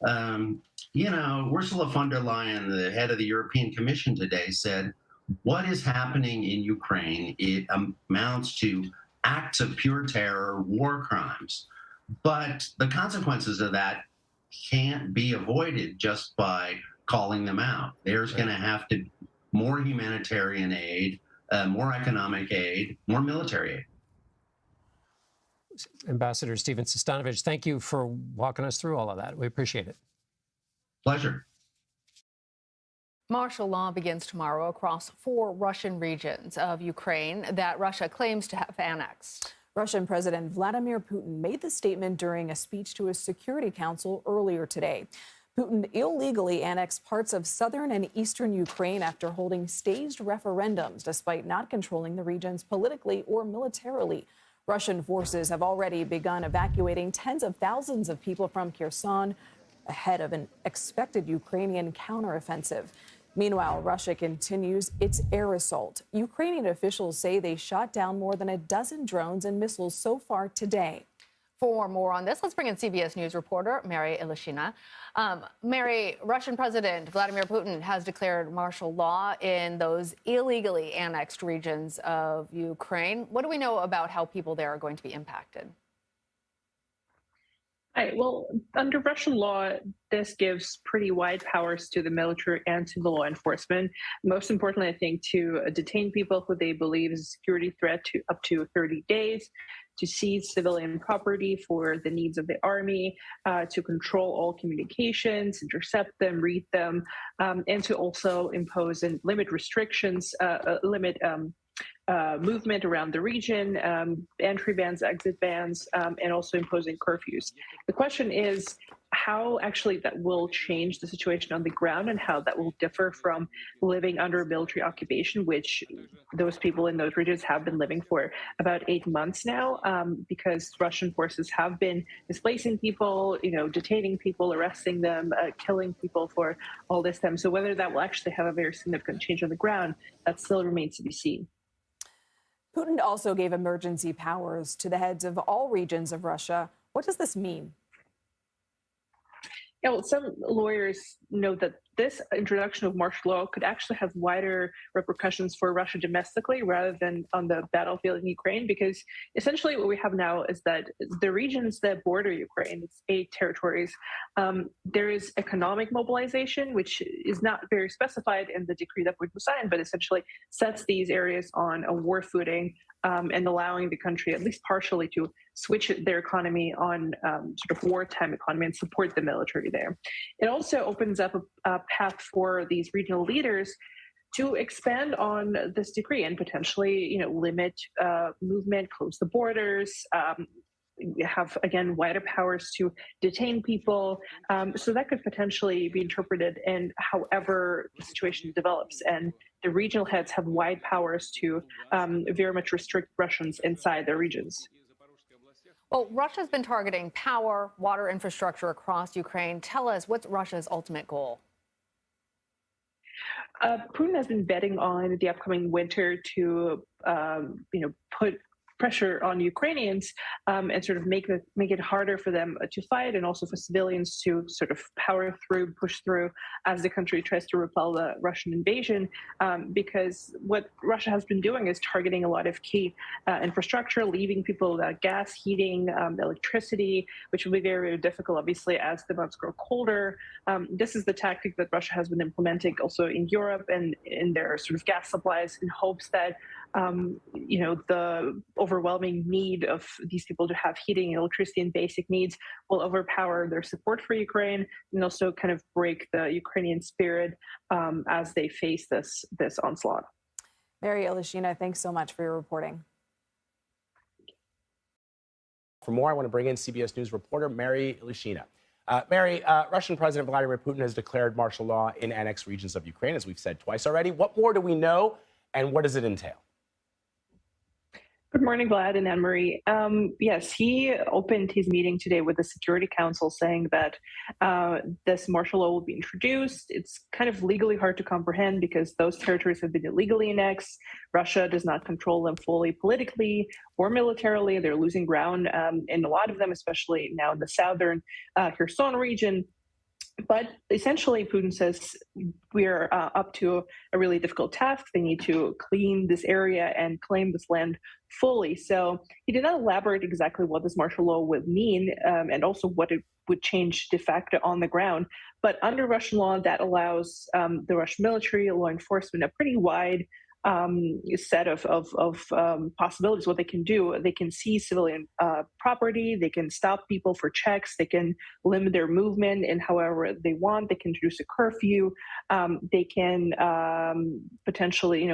Ursula von der Leyen, the head of the European Commission today, said, what is happening in Ukraine, it amounts to acts of pure terror, war crimes. But the consequences of that can't be avoided just by calling them out. There's going to have to be more humanitarian aid, more economic aid, more military aid. Ambassador Stephen Sestanovich, thank you for walking us through all of that. We appreciate it. Pleasure. Martial law begins tomorrow across 4 Russian regions of Ukraine that Russia claims to have annexed. Russian President Vladimir Putin made the statement during a speech to his Security Council earlier today. Putin illegally annexed parts of southern and eastern Ukraine after holding staged referendums, despite not controlling the regions politically or militarily. Russian forces have already begun evacuating tens of thousands of people from Kherson ahead of an expected Ukrainian counteroffensive. Meanwhile, Russia continues its air assault. Ukrainian officials say they shot down more than a dozen drones and missiles so far today. For more on this, let's bring in CBS News reporter Mary Elishina. Mary, Russian President Vladimir Putin has declared martial law in those illegally annexed regions of Ukraine. What do we know about how people there are going to be impacted? Well, under Russian law, this gives pretty wide powers to the military and to the law enforcement. Most importantly, I think, to detain people who they believe is a security threat to up to 30 days, to seize civilian property for the needs of the army, to control all communications, intercept them, read them, and to also impose and limit restrictions, movement around the region, entry bans, exit bans, and also imposing curfews. The question is how actually that will change the situation on the ground and how that will differ from living under a military occupation, which those people in those regions have been living for about 8 months now, because Russian forces have been displacing people, detaining people, arresting them, killing people for all this time. So whether that will actually have a very significant change on the ground, that still remains to be seen. Putin also gave emergency powers to the heads of all regions of Russia. What does this mean? Yeah, well, some lawyers note that this introduction of martial law could actually have wider repercussions for Russia domestically rather than on the battlefield in Ukraine, because essentially what we have now is that the regions that border Ukraine, it's 8 territories, there is economic mobilization, which is not very specified in the decree that Putin signed, but essentially sets these areas on a war footing and allowing the country, at least partially, to switch their economy on sort of wartime economy and support the military there. It also opens up a path for these regional leaders to expand on this decree and potentially, limit movement, close the borders, have, again, wider powers to detain people. So that could potentially be interpreted in however the situation develops. And the regional heads have wide powers to very much restrict Russians inside their regions. Well, Russia's been targeting power, water infrastructure across Ukraine. Tell us, what's Russia's ultimate goal? Putin has been betting on the upcoming winter to, put pressure on Ukrainians and sort of make it harder for them to fight, and also for civilians to sort of push through as the country tries to repel the Russian invasion. Because what Russia has been doing is targeting a lot of key infrastructure, leaving people without gas, heating, electricity, which will be very, very difficult, obviously, as the months grow colder. This is the tactic that Russia has been implementing also in Europe and in their sort of gas supplies, in hopes that the overwhelming need of these people to have heating, electricity, and basic needs will overpower their support for Ukraine, and also kind of break the Ukrainian spirit as they face this onslaught. Mary Elishina, thanks so much for your reporting. For more, I want to bring in CBS News reporter Mary Elishina. Mary, Russian President Vladimir Putin has declared martial law in annexed regions of Ukraine, as we've said twice already. What more do we know, and what does it entail? Good morning, Vlad and Anne-Marie. Yes, he opened his meeting today with the Security Council, saying that this martial law will be introduced. It's kind of legally hard to comprehend because those territories have been illegally annexed. Russia does not control them fully politically or militarily. They're losing ground in a lot of them, especially now in the southern Kherson region. But essentially, Putin says we're up to a really difficult task. They need to clean this area and claim this land fully. So he did not elaborate exactly what this martial law would mean and also what it would change de facto on the ground. But under Russian law, that allows the Russian military, law enforcement, a pretty wide set of possibilities. What they can do, they can seize civilian property, they can stop people for checks, they can limit their movement in however they want, they can introduce a curfew, they can potentially,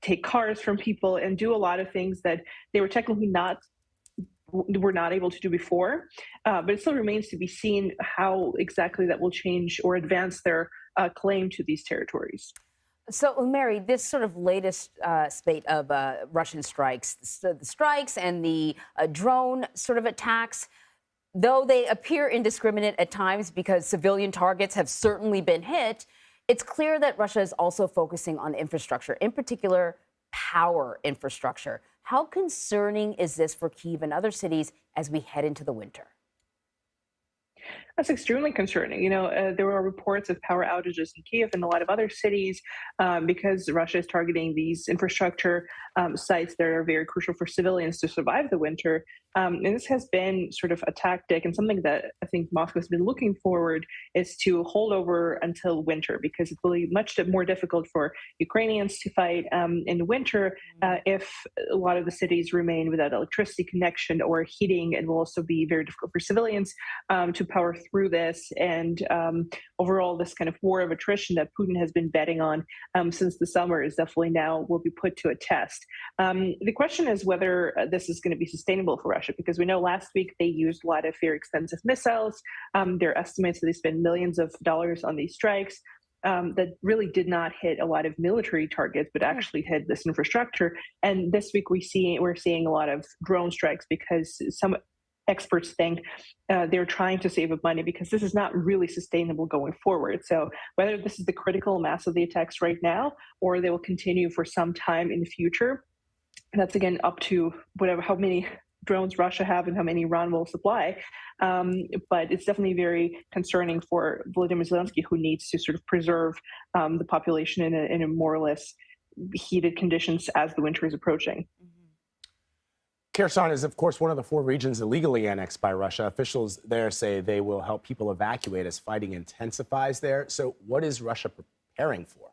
take cars from people and do a lot of things that they were technically were not able to do before. But it still remains to be seen how exactly that will change or advance their claim to these territories. So, Mary, this sort of latest spate of Russian strikes, the strikes and the drone sort of attacks, though they appear indiscriminate at times because civilian targets have certainly been hit, it's clear that Russia is also focusing on infrastructure, in particular power infrastructure. How concerning is this for Kyiv and other cities as we head into the winter? That's extremely concerning. There were reports of power outages in Kyiv and a lot of other cities because Russia is targeting these infrastructure sites that are very crucial for civilians to survive the winter. And this has been sort of a tactic, and something that I think Moscow has been looking forward is to hold over until winter, because it will be much more difficult for Ukrainians to fight in the winter if a lot of the cities remain without electricity connection or heating. It will also be very difficult for civilians to power through this. And overall, this kind of war of attrition that Putin has been betting on since the summer is definitely now will be put to a test. The question is whether this is going to be sustainable for Russia, because we know last week they used a lot of very expensive missiles. There are estimates that they spent millions of dollars on these strikes that really did not hit a lot of military targets, but actually hit this infrastructure. And this week we're seeing a lot of drone strikes because some experts think they're trying to save up money because this is not really sustainable going forward. So whether this is the critical mass of the attacks right now, or they will continue for some time in the future, that's again up to how many drones Russia have and how many Iran will supply. But it's definitely very concerning for Volodymyr Zelensky, who needs to sort of preserve the population in a more or less heated conditions as the winter is approaching. Kherson is, of course, one of the 4 regions illegally annexed by Russia. Officials there say they will help people evacuate as fighting intensifies there. So what is Russia preparing for?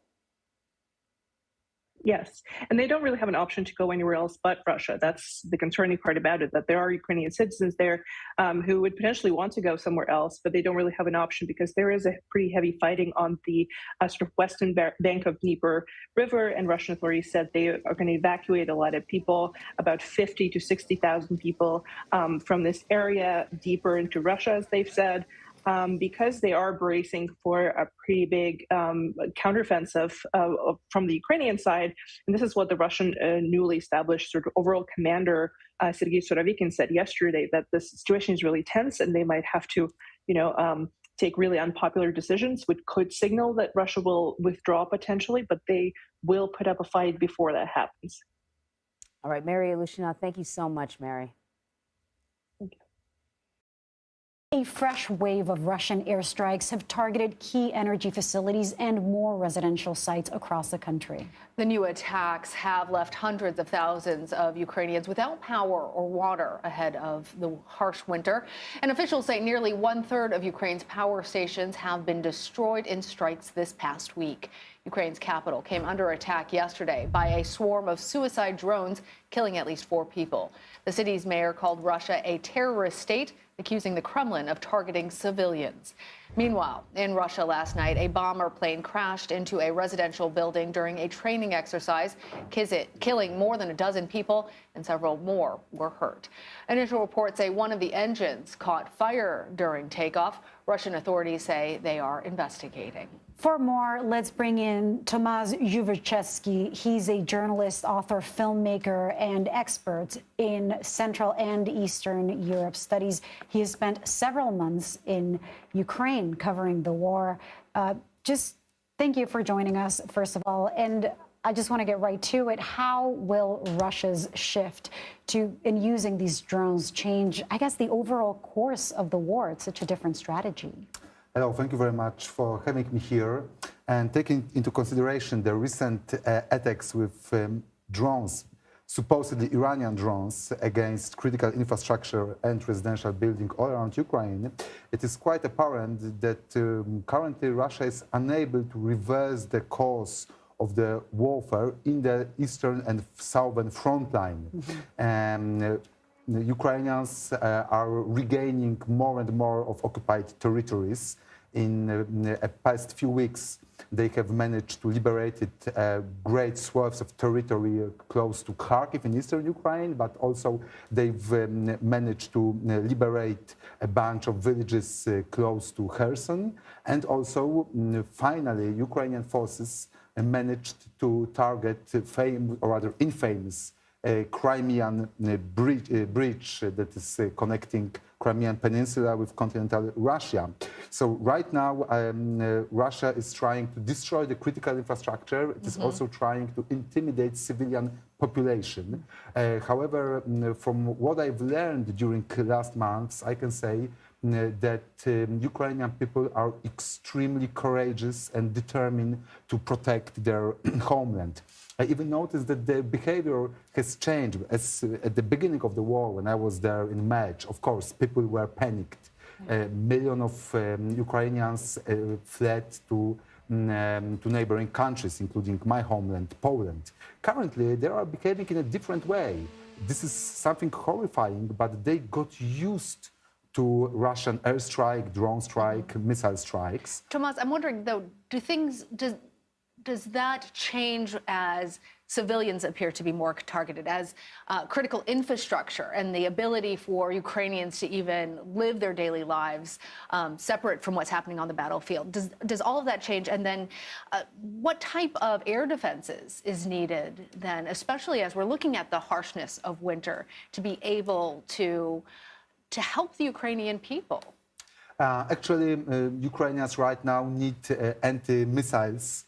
Yes, and they don't really have an option to go anywhere else but Russia. That's the concerning part about it, that there are Ukrainian citizens there who would potentially want to go somewhere else, but they don't really have an option because there is a pretty heavy fighting on the sort of western bank of Dnipro River, and Russian authorities said they are going to evacuate a lot of people, about 50 to 60,000 people from this area deeper into Russia, as they've said. Because they are bracing for a pretty big counteroffensive from the Ukrainian side. And this is what the Russian newly established sort of overall commander, Sergei Surovikin, said yesterday, that the situation is really tense and they might have to, take really unpopular decisions, which could signal that Russia will withdraw potentially, but they will put up a fight before that happens. All right, Mary Ilyushina, thank you so much, Mary. A fresh wave of Russian airstrikes have targeted key energy facilities and more residential sites across the country. The new attacks have left hundreds of thousands of Ukrainians without power or water ahead of the harsh winter. And officials say nearly 1/3 of Ukraine's power stations have been destroyed in strikes this past week. Ukraine's capital came under attack yesterday by a swarm of suicide drones, killing at least 4 people. The city's mayor called Russia a terrorist state, accusing the Kremlin of targeting civilians. Meanwhile, in Russia last night, a bomber plane crashed into a residential building during a training exercise, killing more than a dozen people, and several more were hurt. Initial reports say one of the engines caught fire during takeoff. Russian authorities say they are investigating. For more, let's bring in Tomasz Juwachewski. He's a journalist, author, filmmaker, and expert in Central and Eastern Europe studies. He has spent several months in Ukraine covering the war. Just thank you for joining us, first of all. And I just want to get right to it. How will Russia's shift in using these drones change, I guess, the overall course of the war? It's such a different strategy. Hello, thank you very much for having me here. And taking into consideration the recent attacks with drones, supposedly Iranian drones, against critical infrastructure and residential buildings all around Ukraine, it is quite apparent that currently Russia is unable to reverse the course of the warfare in the eastern and southern front line. The Ukrainians are regaining more and more of occupied territories. In the past few weeks, they have managed to liberate great swaths of territory close to Kharkiv in eastern Ukraine, but also they've managed to liberate a bunch of villages close to Kherson. And also, finally, Ukrainian forces managed to target infamous Crimean bridge that is connecting Crimean Peninsula with continental Russia. So right now, Russia is trying to destroy the critical infrastructure. It is also trying to intimidate civilian population. However, from what I've learned during the last months, I can say that Ukrainian people are extremely courageous and determined to protect their homeland. I even noticed that the behavior has changed. As at the beginning of the war, when I was there in March, of course, people were panicked. A million of Ukrainians fled to neighboring countries, including my homeland, Poland. Currently, they are behaving in a different way. This is something horrifying, but they got used to Russian airstrike, drone strike, missile strikes. Tomasz, I'm wondering, though, does that change as civilians appear to be more targeted, as critical infrastructure and the ability for Ukrainians to even live their daily lives separate from what's happening on the battlefield? Does all of that change? And then what type of air defenses is needed then, especially as we're looking at the harshness of winter, to be able to help the Ukrainian people? Actually, Ukrainians right now need anti-missiles,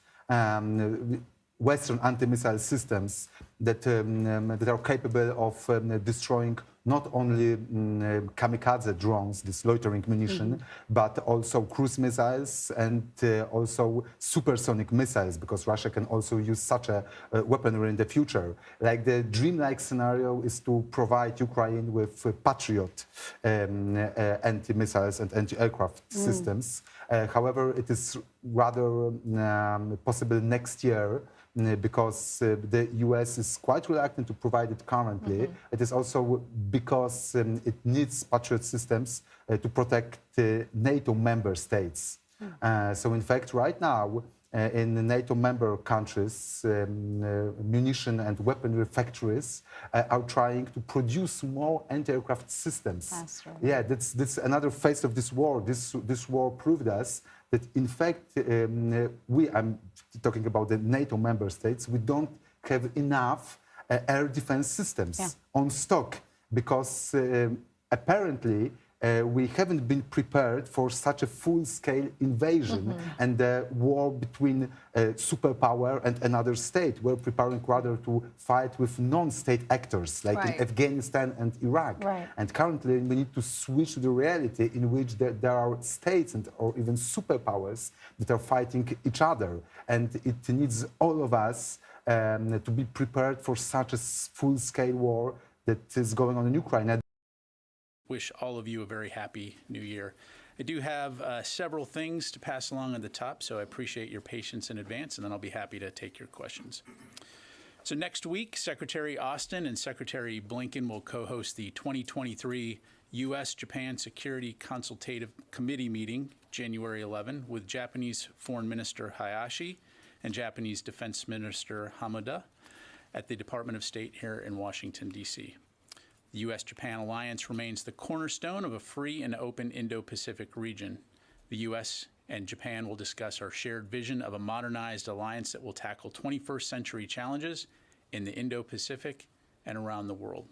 Western anti-missile systems that are capable of destroying not only kamikaze drones, this loitering munition, but also cruise missiles and also supersonic missiles, because Russia can also use such a weaponry in the future. Like the dreamlike scenario is to provide Ukraine with Patriot anti-missiles and anti-aircraft systems. However, it is rather possible next year because the US is quite reluctant to provide it currently. It is also because it needs Patriot systems to protect NATO member states. So in fact, right now, in the NATO member countries, munition and weaponry factories are trying to produce more anti-aircraft systems. That's right. Yeah, that's another phase of this war. This war proved us that, in fact, I'm talking about the NATO member states, we don't have enough air defense systems on stock because apparently we haven't been prepared for such a full-scale invasion and the war between a superpower and another state. We're preparing rather to fight with non-state actors like in Afghanistan and Iraq. And currently we need to switch to the reality in which there are states or even superpowers that are fighting each other. And it needs all of us to be prepared for such a full-scale war that is going on in Ukraine. Wish all of you a very happy new year. I do have several things to pass along at the top, so I appreciate your patience in advance, and then I'll be happy to take your questions. So next week, Secretary Austin and Secretary Blinken will co-host the 2023 U.S.-Japan Security Consultative Committee meeting, January 11, with Japanese Foreign Minister Hayashi and Japanese Defense Minister Hamada at the Department of State here in Washington, D.C. The U.S.-Japan alliance remains the cornerstone of a free and open Indo-Pacific region. The U.S. and Japan will discuss our shared vision of a modernized alliance that will tackle 21st century challenges in the Indo-Pacific and around the world.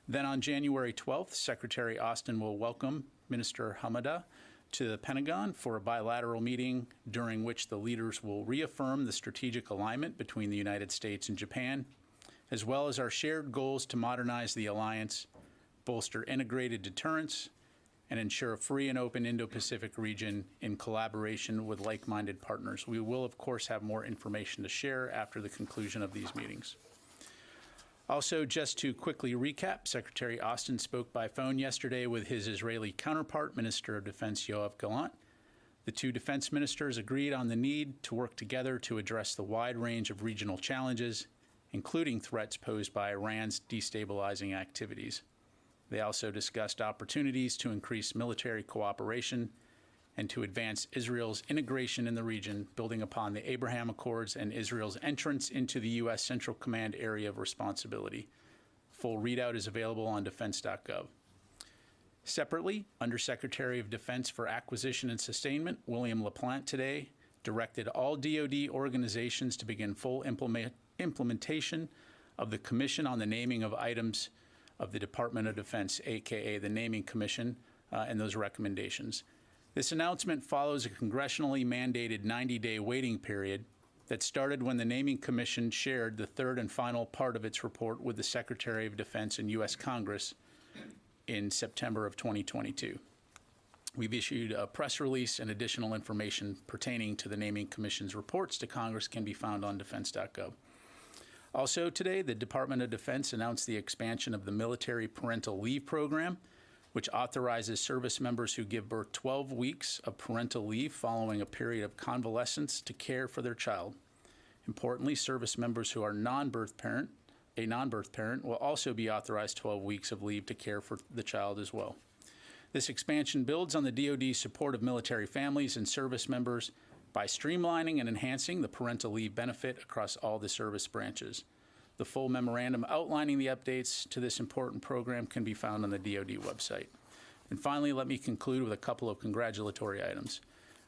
Then on January 12th, Secretary Austin will welcome Minister Hamada to the Pentagon for a bilateral meeting during which the leaders will reaffirm the strategic alignment between the United States and Japan, as well as our shared goals to modernize the alliance, bolster integrated deterrence, and ensure a free and open Indo-Pacific region in collaboration with like-minded partners. We will, of course, have more information to share after the conclusion of these meetings. Also, just to quickly recap, Secretary Austin spoke by phone yesterday with his Israeli counterpart, Minister of Defense Yoav Gallant. The two defense ministers agreed on the need to work together to address the wide range of regional challenges, including threats posed by Iran's destabilizing activities. They also discussed opportunities to increase military cooperation and to advance Israel's integration in the region, building upon the Abraham Accords and Israel's entrance into the U.S. Central Command Area of Responsibility. Full readout is available on defense.gov. Separately, Undersecretary of Defense for Acquisition and Sustainment, William LaPlante, today directed all DoD organizations to begin full implementation of the Commission on the Naming of Items of the Department of Defense, aka the Naming Commission, and those recommendations. This announcement follows a congressionally mandated 90-day waiting period that started when the Naming Commission shared the third and final part of its report with the Secretary of Defense and U.S. Congress in September of 2022. We've issued a press release, and additional information pertaining to the Naming Commission's reports to Congress can be found on defense.gov. Also today, the Department of Defense announced the expansion of the Military Parental Leave Program, which authorizes service members who give birth 12 weeks of parental leave following a period of convalescence to care for their child. Importantly, service members who are a non-birth parent will also be authorized 12 weeks of leave to care for the child as well. This expansion builds on the DoD's support of military families and service members by streamlining and enhancing the parental leave benefit across all the service branches. The full memorandum outlining the updates to this important program can be found on the DoD website. And finally, let me conclude with a couple of congratulatory items.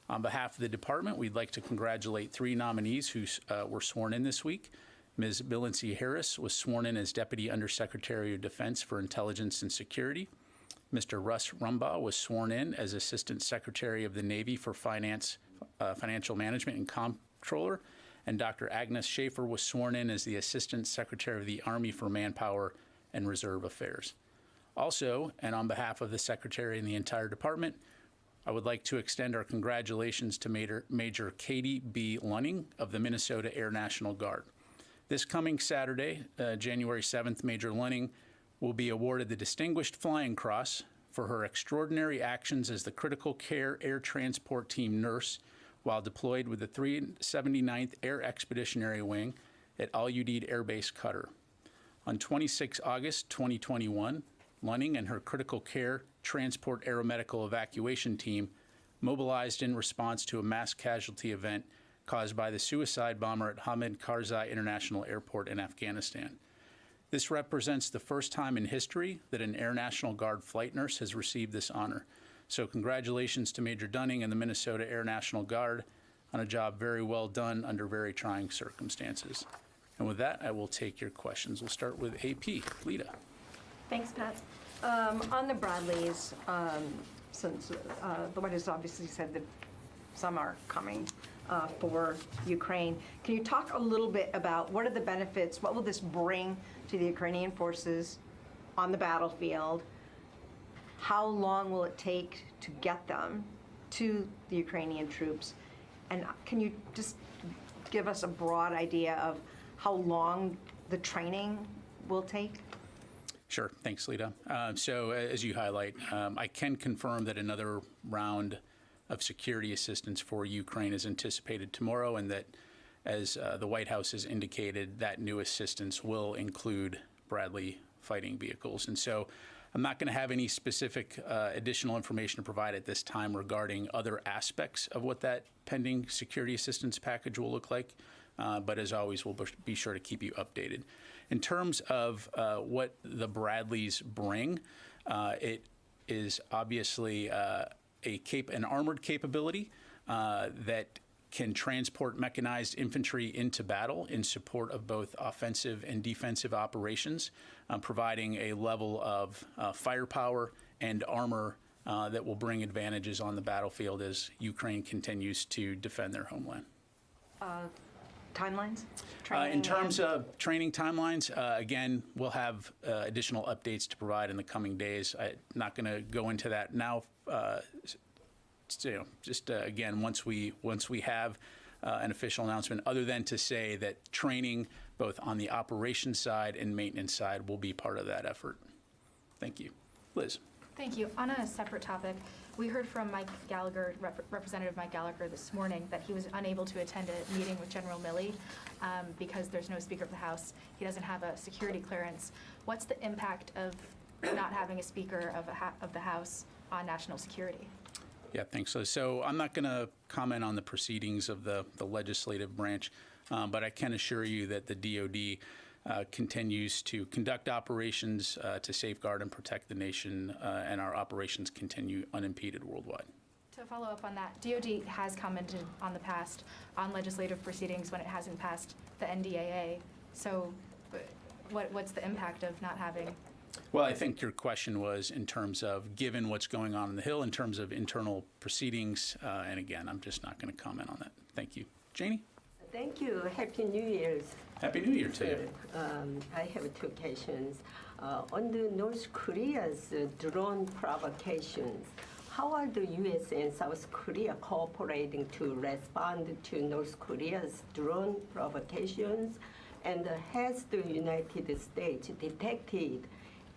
On behalf of the department, we'd like to congratulate 3 nominees who were sworn in this week. Ms. Bilincy Harris was sworn in as Deputy Undersecretary of Defense for Intelligence and Security. Mr. Russ Rumbaugh was sworn in as Assistant Secretary of the Navy for Financial Management and Comptroller, and Dr. Agnes Schaefer was sworn in as the Assistant Secretary of the Army for Manpower and Reserve Affairs. Also, and on behalf of the Secretary and the entire department, I would like to extend our congratulations to Major Katie B. Lunning of the Minnesota Air National Guard. This coming Saturday, January 7th, Major Lunning will be awarded the Distinguished Flying Cross for her extraordinary actions as the Critical Care Air Transport Team nurse while deployed with the 379th Air Expeditionary Wing at Al-Udeid Air Base, Qatar. On 26 August 2021, Lunning and her Critical Care Transport Aeromedical Evacuation Team mobilized in response to a mass casualty event caused by the suicide bomber at Hamid Karzai International Airport in Afghanistan. This represents the first time in history that an Air National Guard flight nurse has received this honor. So congratulations to Major Dunning and the Minnesota Air National Guard on a job very well done under very trying circumstances. And with that, I will take your questions. We'll start with AP. Lita. Thanks, Pat. On the Bradleys, since the White House obviously said that some are coming for Ukraine, can you talk a little bit about what are the benefits, what will this bring to the Ukrainian forces on the battlefield? How long will it take to get them to the Ukrainian troops? And can you just give us a broad idea of how long the training will take? Sure. Thanks, Lita. So as you highlight, I can confirm that another round of security assistance for Ukraine is anticipated tomorrow, and that, as the White House has indicated, that new assistance will include Bradley fighting vehicles. And so I'm not going to have any specific additional information to provide at this time regarding other aspects of what that pending security assistance package will look like. But as always, we'll be sure to keep you updated. In terms of what the Bradleys bring, it is obviously an armored capability that can transport mechanized infantry into battle in support of both offensive and defensive operations, providing a level of firepower and armor that will bring advantages on the battlefield as Ukraine continues to defend their homeland. Timelines? In terms of training timelines, again, we'll have additional updates to provide in the coming days. I'm not going to go into that now. Again, once we have an official announcement, other than to say that training both on the operations side and maintenance side will be part of that effort. Thank you. Liz. Thank you. On a separate topic, we heard from Mike Gallagher, Representative Mike Gallagher this morning, that he was unable to attend a meeting with General Milley because there's no Speaker of the House. He doesn't have a security clearance. What's the impact of not having a Speaker of the House on national security? Yeah, thanks, Liz. So I'm not going to comment on the proceedings of the legislative branch, but I can assure you that the DoD continues to conduct operations to safeguard and protect the nation, and our operations continue unimpeded worldwide. To follow up on that, DoD has commented on the past on legislative proceedings when it hasn't passed the NDAA. So what's the impact of not having? Well, I think your question was in terms of, given what's going on the Hill, in terms of internal proceedings, and again, I'm just not going to comment on that. Thank you. Janie? Thank you. Happy New Year's. Happy New Year to you. I have two questions. On the North Korea's drone provocations, how are the U.S. and South Korea cooperating to respond to North Korea's drone provocations? And has the United States detected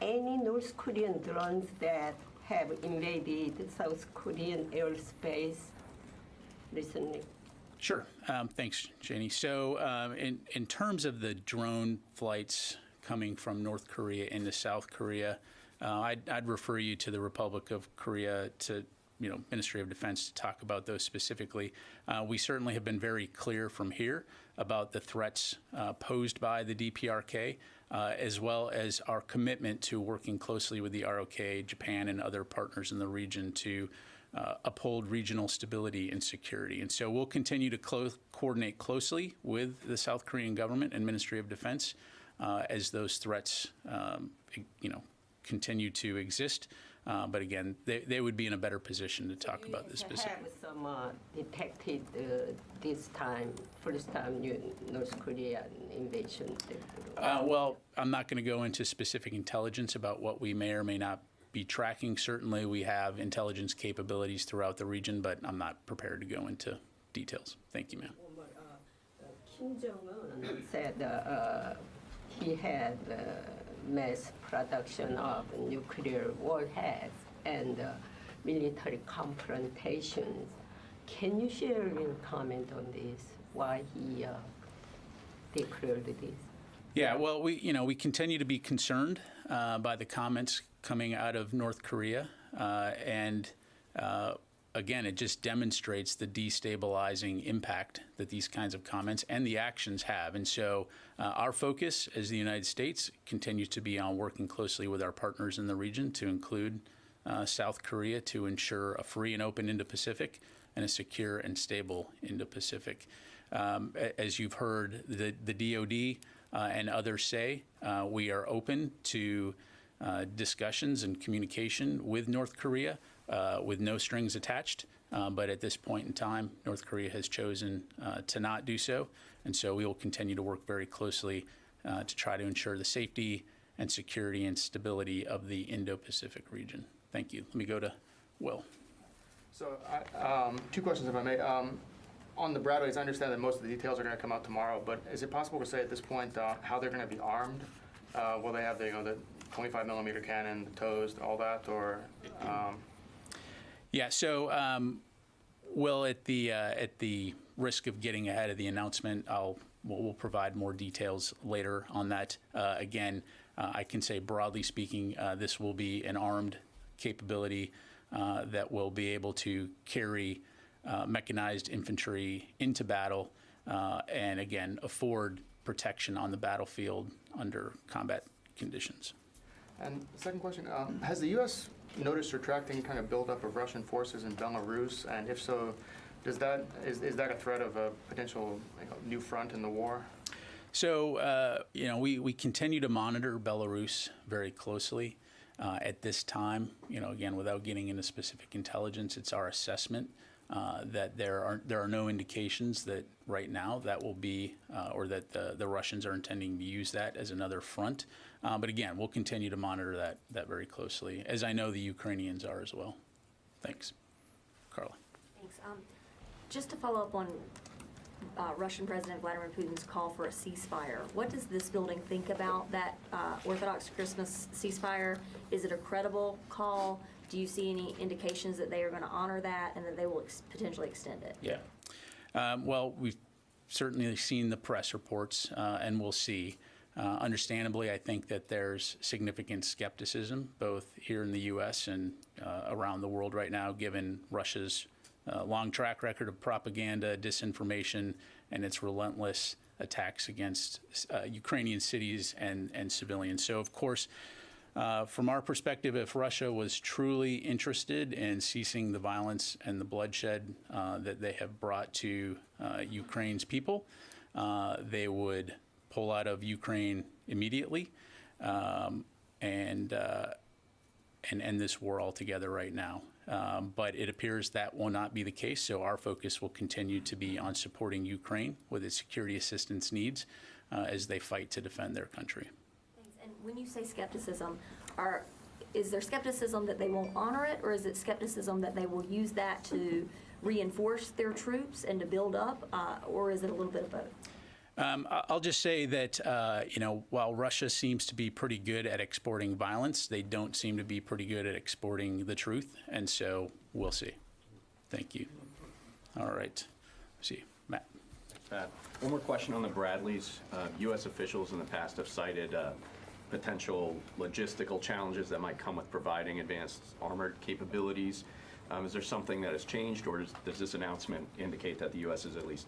any North Korean drones that have invaded South Korean airspace recently? Sure. Thanks, Janie. So in terms of the drone flights coming from North Korea into South Korea, I'd refer you to the Republic of Korea, to Ministry of Defense, to talk about those specifically. We certainly have been very clear from here about the threats posed by the DPRK, as well as our commitment to working closely with the ROK, Japan, and other partners in the region to uphold regional stability and security. And so we'll continue to coordinate closely with the South Korean government and Ministry of Defense as those threats continue to exist, But again, they would be in a better position to talk about this specific. Have some detected this time, first time North Korean invasion? Well, I'm not going to go into specific intelligence about what we may or may not be tracking. Certainly, we have intelligence capabilities throughout the region, but I'm not prepared to go into details. Thank you, ma'am. Kim Jong-un said he had mass production of nuclear warheads and military confrontations. Can you share your comment on this? Why he declared this? Yeah, well, we continue to be concerned by the comments coming out of North Korea, and again, it just demonstrates the destabilizing impact that these kinds of comments and the actions have. And so our focus as the United States continues to be on working closely with our partners in the region, to include South Korea, to ensure a free and open Indo-Pacific and a secure and stable Indo-Pacific. As you've heard the DoD and others say, we are open to discussions and communication with North Korea with no strings attached. But at this point in time, North Korea has chosen to not do so. And so we will continue to work very closely to try to ensure the safety and security and stability of the Indo-Pacific region. Thank you. Let me go to Will. So, two questions, if I may. On the Bradleys, I understand that most of the details are going to come out tomorrow, but is it possible to say at this point how they're going to be armed? Will they have the 25 millimeter cannon, the toes, all that, or? Yeah. So, Will, at the risk of getting ahead of the announcement, we'll provide more details later on that. Again, I can say broadly speaking, this will be an armed capability that will be able to carry mechanized infantry into battle and, again, afford protection on the battlefield under combat conditions. And second question, has the U.S. noticed or tracked any kind of buildup of Russian forces in Belarus? And if so, is that a threat of a potential new front in the war? So, we continue to monitor Belarus very closely. At this time, again, without getting into specific intelligence, it's our assessment that there are no indications that right now that will be or that the Russians are intending to use that as another front. But again, we'll continue to monitor that very closely, as I know the Ukrainians are as well. Thanks. Carla. Thanks. Just to follow up on Russian President Vladimir Putin's call for a ceasefire, what does this building think about that Orthodox Christmas ceasefire? Is it a credible call? Do you see any indications that they are going to honor that and that they will potentially extend it? Yeah. Well, we've certainly seen the press reports, and we'll see. Understandably, I think that there's significant skepticism, both here in the U.S. and around the world right now, given Russia's long track record of propaganda, disinformation, and its relentless attacks against Ukrainian cities and civilians. So, of course, from our perspective, if Russia was truly interested in ceasing the violence and the bloodshed that they have brought to Ukraine's people, they would pull out of Ukraine immediately and end this war altogether right now. But it appears that will not be the case, so our focus will continue to be on supporting Ukraine with its security assistance needs as they fight to defend their country. Thanks. And when you say skepticism, is there skepticism that they won't honor it, or is it skepticism that they will use that to reinforce their troops and to build up, or is it a little bit of both? I'll just say that, while Russia seems to be pretty good at exporting violence, they don't seem to be pretty good at exporting the truth. And so we'll see. Thank you. All right. See, Matt. Thanks, Pat. One more question on the Bradleys. U.S. officials in the past have cited potential logistical challenges that might come with providing advanced armored capabilities. Is there something that has changed, or does this announcement indicate that the U.S. is at least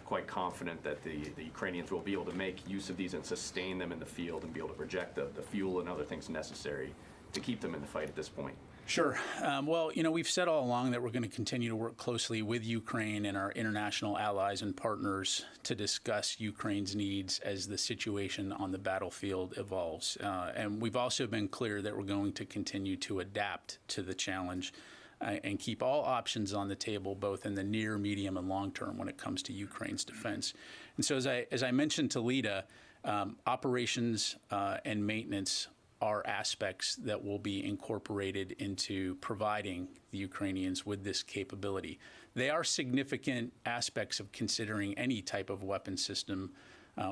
quite confident that the Ukrainians will be able to make use of these and sustain them in the field and be able to project the fuel and other things necessary to keep them in the fight at this point? Sure. Well, we've said all along that we're going to continue to work closely with Ukraine and our international allies and partners to discuss Ukraine's needs as the situation on the battlefield evolves. And we've also been clear that we're going to continue to adapt to the challenge and keep all options on the table, both in the near, medium, and long term when it comes to Ukraine's defense. And so as I mentioned to Lita, operations and maintenance are aspects that will be incorporated into providing the Ukrainians with this capability. They are significant aspects of considering any type of weapon system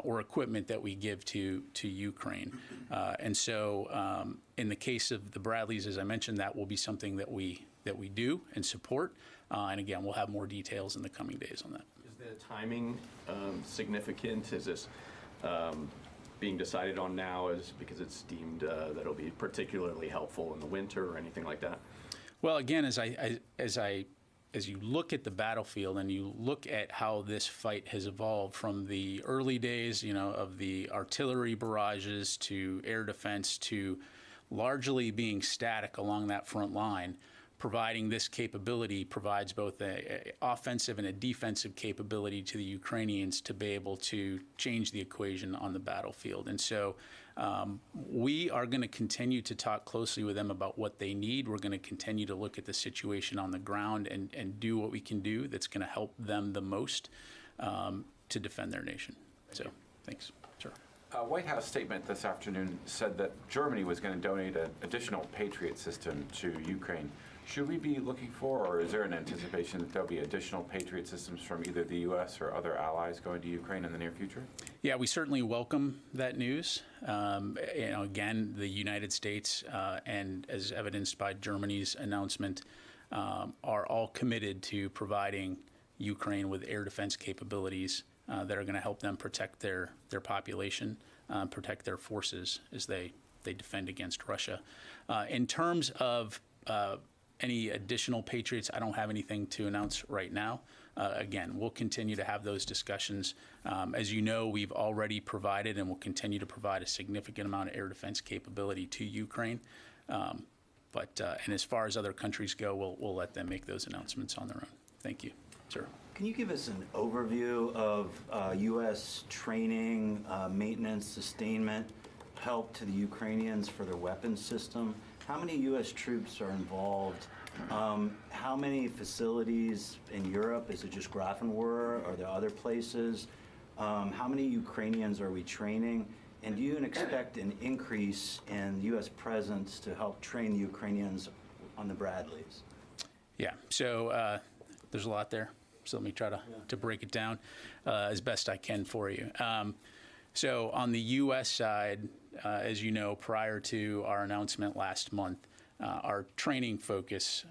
or equipment that we give to Ukraine. And so in the case of the Bradleys, as I mentioned, that will be something that we do and support. And again, we'll have more details in the coming days on that. Is the timing significant? Is this being decided on now because it's deemed that it'll be particularly helpful in the winter or anything like that? Well, again, as you look at the battlefield and you look at how this fight has evolved from the early days, of the artillery barrages to air defense to largely being static along that front line, providing this capability provides both an offensive and a defensive capability to the Ukrainians to be able to change the equation on the battlefield. And so we are going to continue to talk closely with them about what they need. We're going to continue to look at the situation on the ground and do what we can do that's going to help them the most to defend their nation. So thanks. Sure. A White House statement this afternoon said that Germany was going to donate an additional Patriot system to Ukraine. Should we be looking for, or is there an anticipation that there'll be additional Patriot systems from either the U.S. or other allies going to Ukraine in the near future? Yeah, we certainly welcome that news. Again, the United States, and as evidenced by Germany's announcement, are all committed to providing Ukraine with air defense capabilities that are going to help them protect their population, protect their forces as they defend against Russia. In terms of any additional Patriots, I don't have anything to announce right now. Again, we'll continue to have those discussions. As you know, we've already provided and will continue to provide a significant amount of air defense capability to Ukraine. And as far as other countries go, we'll let them make those announcements on their own. Thank you, sir. Can you give us an overview of U.S. training, maintenance, sustainment, help to the Ukrainians for their weapons system? How many U.S. troops are involved? How many facilities in Europe? Is it just Grafenwohr? Are there other places? How many Ukrainians are we training? And do you expect an increase in U.S. presence to help train the Ukrainians on the Bradleys? Yeah, so there's a lot there. So let me try to break it down as best I can for you. So on the U.S. side, as you know, prior to our announcement last month, our training focus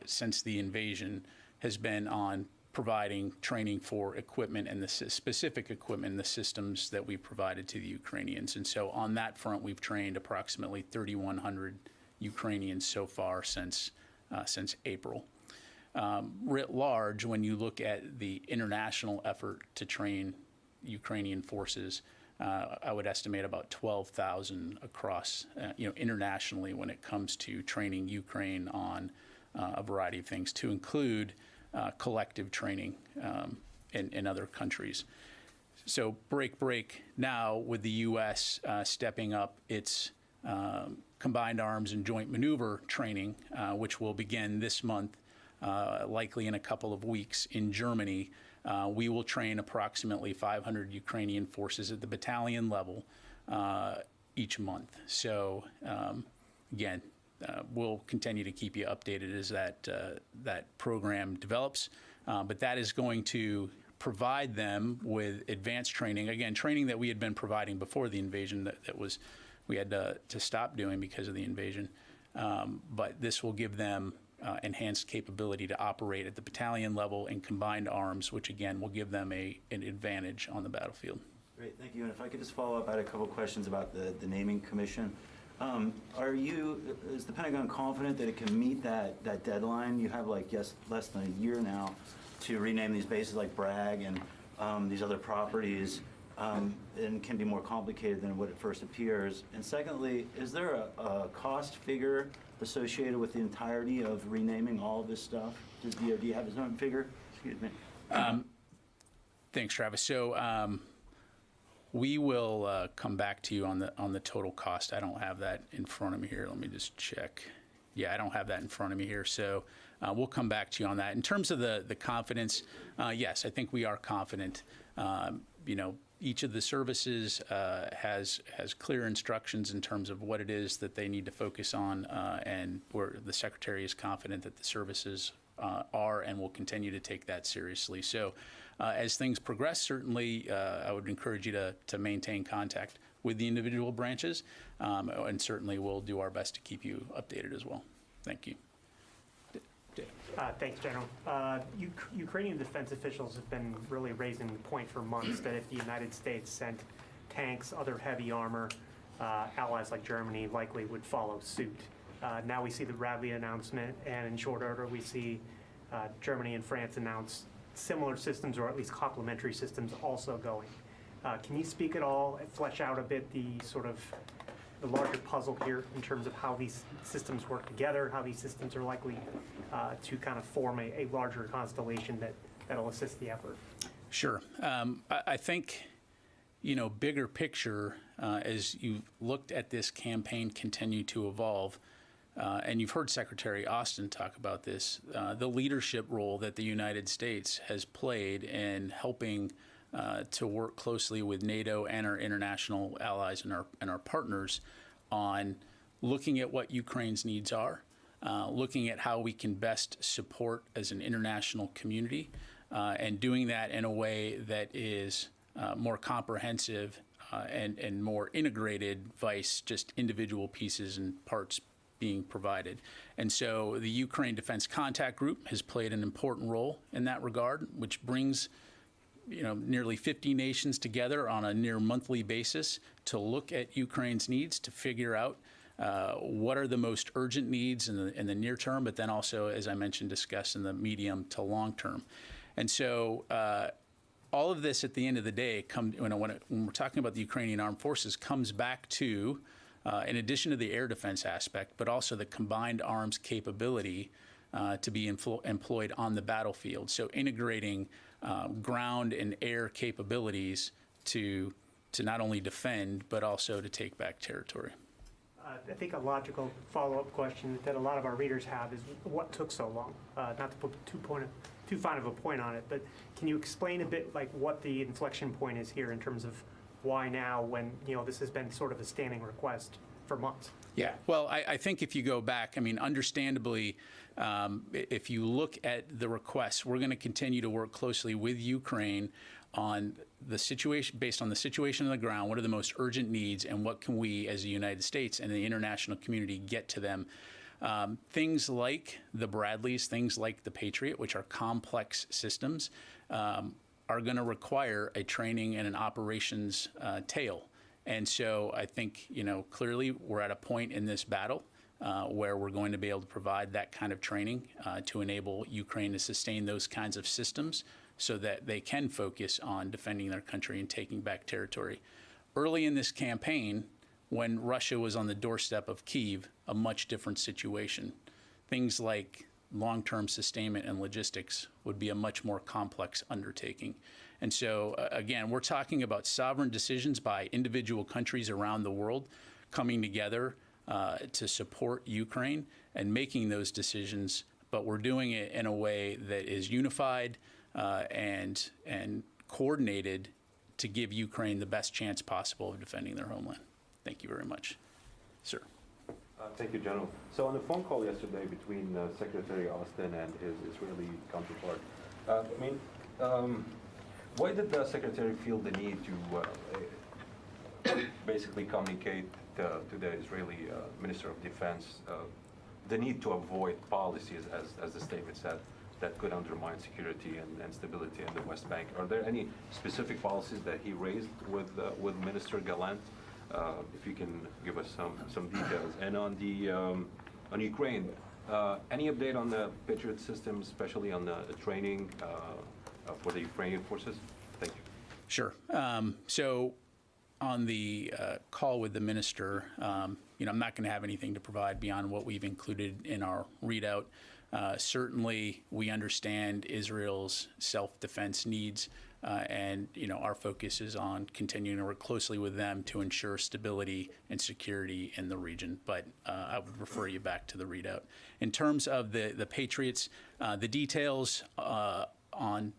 since the invasion has been on providing training for equipment and the specific equipment and the systems that we've provided to the Ukrainians. And so on that front, we've trained approximately 3,100 Ukrainians so far since April. Writ large, when you look at the international effort to train Ukrainian forces, I would estimate about 12,000 across, internationally when it comes to training Ukraine on a variety of things, to include collective training in other countries. So break now with the U.S. Stepping up its combined arms and joint maneuver training, which will begin this month, likely in a couple of weeks in Germany. We will train approximately 500 Ukrainian forces at the battalion level each month. So again, we'll continue to keep you updated as that program develops. But that is going to provide them with advanced training. Again, training that we had been providing before the invasion that we had to stop doing because of the invasion. But this will give them enhanced capability to operate at the battalion level in combined arms, which again will give them an advantage on the battlefield. Great, thank you. And if I could just follow up, I had a couple of questions about the naming commission. Is the Pentagon confident that it can meet that deadline? You have less than a year now to rename these bases like Bragg and these other properties, and can be more complicated than what it first appears. And secondly, is there a cost figure associated with the entirety of renaming all of this stuff? Does DoD have its own figure? Excuse me. Thanks, Travis. So we will come back to you on the total cost. I don't have that in front of me here. Let me just check. Yeah, I don't have that in front of me here. So we'll come back to you on that. In terms of the confidence, yes, I think we are confident. Each of the services has clear instructions in terms of what it is that they need to focus on, and where the Secretary is confident that the services are and will continue to take that seriously. So as things progress, certainly I would encourage you to maintain contact with the individual branches, and certainly we'll do our best to keep you updated as well. Thank you. Thanks, General. Ukrainian defense officials have been really raising the point for months that if the United States sent tanks, other heavy armor, allies like Germany likely would follow suit. Now we see the Bradley announcement, and in short order we see Germany and France announce similar systems, or at least complementary systems, also going. Can you speak at all, flesh out a bit the larger puzzle here in terms of how these systems work together, how these systems are likely to kind of form a larger constellation that'll assist the effort? Sure. I think, bigger picture, as you've looked at this campaign continue to evolve, and you've heard Secretary Austin talk about this, the leadership role that the United States has played in helping to work closely with NATO and our international allies and our partners on looking at what Ukraine's needs are, looking at how we can best support as an international community, and doing that in a way that is more comprehensive and more integrated, vice just individual pieces and parts being provided. And so the Ukraine Defense Contact Group has played an important role in that regard, which brings nearly 50 nations together on a near monthly basis to look at Ukraine's needs, to figure out what are the most urgent needs in the near term, but then also, as I mentioned, discuss in the medium to long term. And so all of this at the end of the day, when we're talking about the Ukrainian armed forces, comes back to, in addition to the air defense aspect, but also the combined arms capability to be employed on the battlefield. So integrating ground and air capabilities to not only defend, but also to take back territory. I think a logical follow-up question that a lot of our readers have is what took so long? Not to put too fine of a point on it, but can you explain a bit like what the inflection point is here in terms of why now, when this has been sort of a standing request for months? Yeah, well, I think if you go back, understandably, if you look at the requests, we're going to continue to work closely with Ukraine on the situation, based on the situation on the ground, what are the most urgent needs, and what can we as the United States and the international community get to them. Things like the Bradleys, things like the Patriot, which are complex systems, are going to require a training and an operations tail. And so I think, clearly we're at a point in this battle where we're going to be able to provide that kind of training to enable Ukraine to sustain those kinds of systems so that they can focus on defending their country and taking back territory. Early in this campaign, when Russia was on the doorstep of Kyiv, a much different situation. Things like long-term sustainment and logistics would be a much more complex undertaking. And so, again, we're talking about sovereign decisions by individual countries around the world coming together to support Ukraine and making those decisions, but we're doing it in a way that is unified and coordinated to give Ukraine the best chance possible of defending their homeland. Thank you very much. Sir. Thank you, General. So on the phone call yesterday between Secretary Austin and his Israeli counterpart, why did the Secretary feel the need to basically communicate to the Israeli Minister of Defense the need to avoid policies, as the statement said, that could undermine security and stability in the West Bank? Are there any specific policies that he raised with Minister Gallant? If you can give us some details. And on Ukraine, any update on the Patriot system, especially on the training for the Ukrainian forces? Thank you. Sure. So on the call with the minister, I'm not going to have anything to provide beyond what we've included in our readout. Certainly, we understand Israel's self-defense needs, and our focus is on continuing to work closely with them to ensure stability and security in the region. But I would refer you back to the readout. In terms of the Patriots, the details on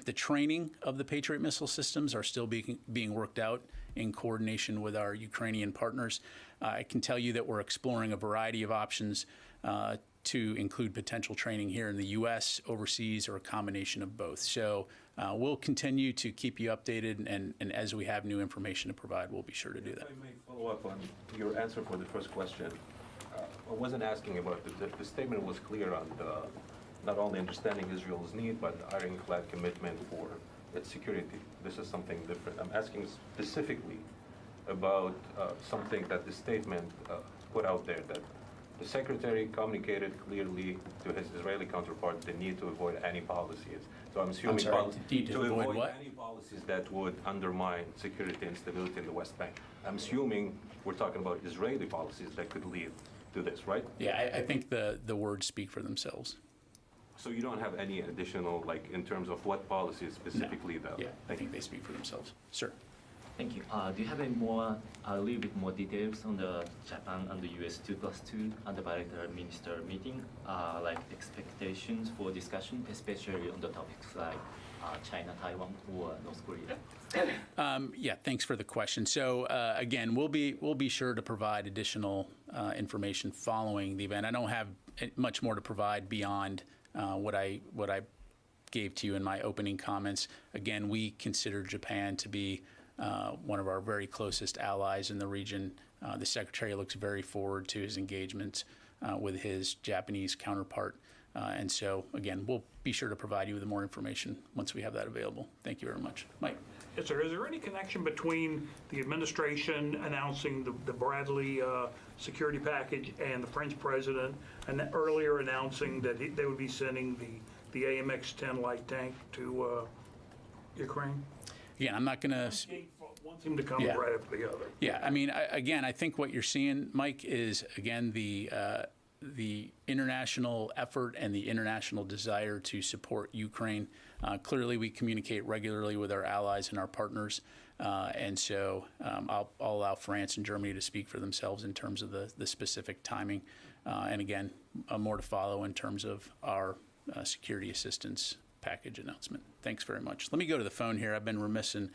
the training of the Patriot missile systems are still being worked out in coordination with our Ukrainian partners. I can tell you that we're exploring a variety of options to include potential training here in the U.S., overseas, or a combination of both. So we'll continue to keep you updated, and as we have new information to provide, we'll be sure to do that. If I may follow up on your answer for the first question. I wasn't asking about the statement was clear on not only understanding Israel's need, but ironclad commitment for its security. This is something different. I'm asking specifically about something that the statement put out there, that the secretary communicated clearly to his Israeli counterpart the need to avoid any policies. So I'm assuming to avoid what? any policies that would undermine security and stability in the West Bank. I'm assuming we're talking about Israeli policies that could lead to this, right? Yeah, I think the words speak for themselves. So you don't have any additional, like, in terms of what policies specifically, though? Yeah, I think they speak for themselves. Sir. Thank you. Do you have any more, a little bit more details on the Japan and the US 2+2 and the bilateral minister meeting, like expectations for discussion, especially on the topics like China, Taiwan, or North Korea? Yeah, thanks for the question. So again, we'll be sure to provide additional information following the event. I don't have much more to provide beyond what I gave to you in my opening comments. Again, we consider Japan to be one of our very closest allies in the region. The Secretary looks very forward to his engagement with his Japanese counterpart. And so, again, we'll be sure to provide you with more information once we have that available. Thank you very much. Mike. Yes, sir. Is there any connection between the administration announcing the Bradley security package and the French president, and earlier announcing that they would be sending the AMX-10 light tank to Ukraine? Again, I'm not going to. One seemed to come right after the other. Yeah, I mean, I think what you're seeing, Mike, is again the international effort and the international desire to support Ukraine. Clearly, we communicate regularly with our allies and our partners, and so I'll allow France and Germany to speak for themselves in terms of the specific timing. And again, more to follow in terms of our security assistance package announcement. Thanks very much. Let me go to the phone here. I've been remiss in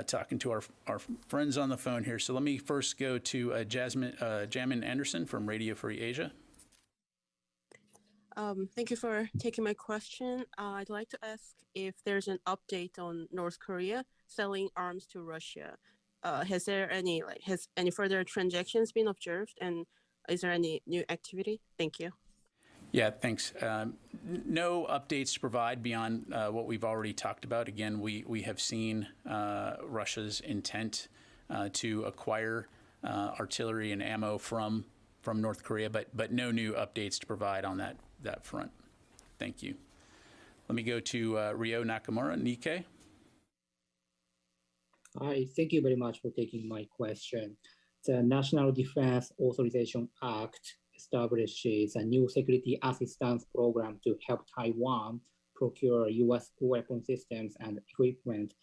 talking to our friends on the phone here. So let me first go to Jamin Anderson from Radio Free Asia. Thank you for taking my question. I'd like to ask if there's an update on North Korea selling arms to Russia. Has any further transactions been observed, and is there any new activity? Thank you. Yeah, thanks. No updates to provide beyond what we've already talked about. Again, we have seen Russia's intent to acquire artillery and ammo from North Korea, but no new updates to provide on that front. Thank you. Let me go to Ryo Nakamura, Nikkei. Hi, thank you very much for taking my question. The National Defense Authorization Act establishes a new security assistance program to help Taiwan procure U.S. weapon systems and equipment.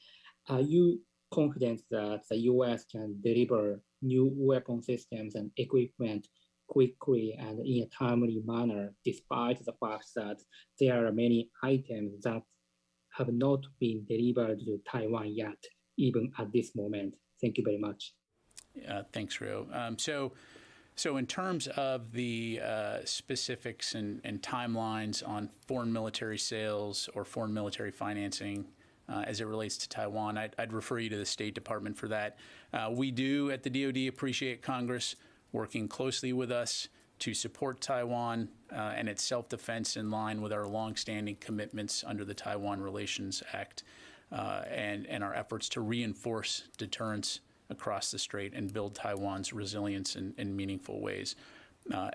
Are you confident that the U.S. can deliver new weapon systems and equipment quickly and in a timely manner, despite the fact that there are many items that have not been delivered to Taiwan yet, even at this moment? Thank you very much. Thanks, Rio. So in terms of the specifics and timelines on foreign military sales or foreign military financing as it relates to Taiwan, I'd refer you to the State Department for that. We do at the DoD appreciate Congress working closely with us to support Taiwan and its self-defense in line with our longstanding commitments under the Taiwan Relations Act and our efforts to reinforce deterrence across the strait and build Taiwan's resilience in meaningful ways.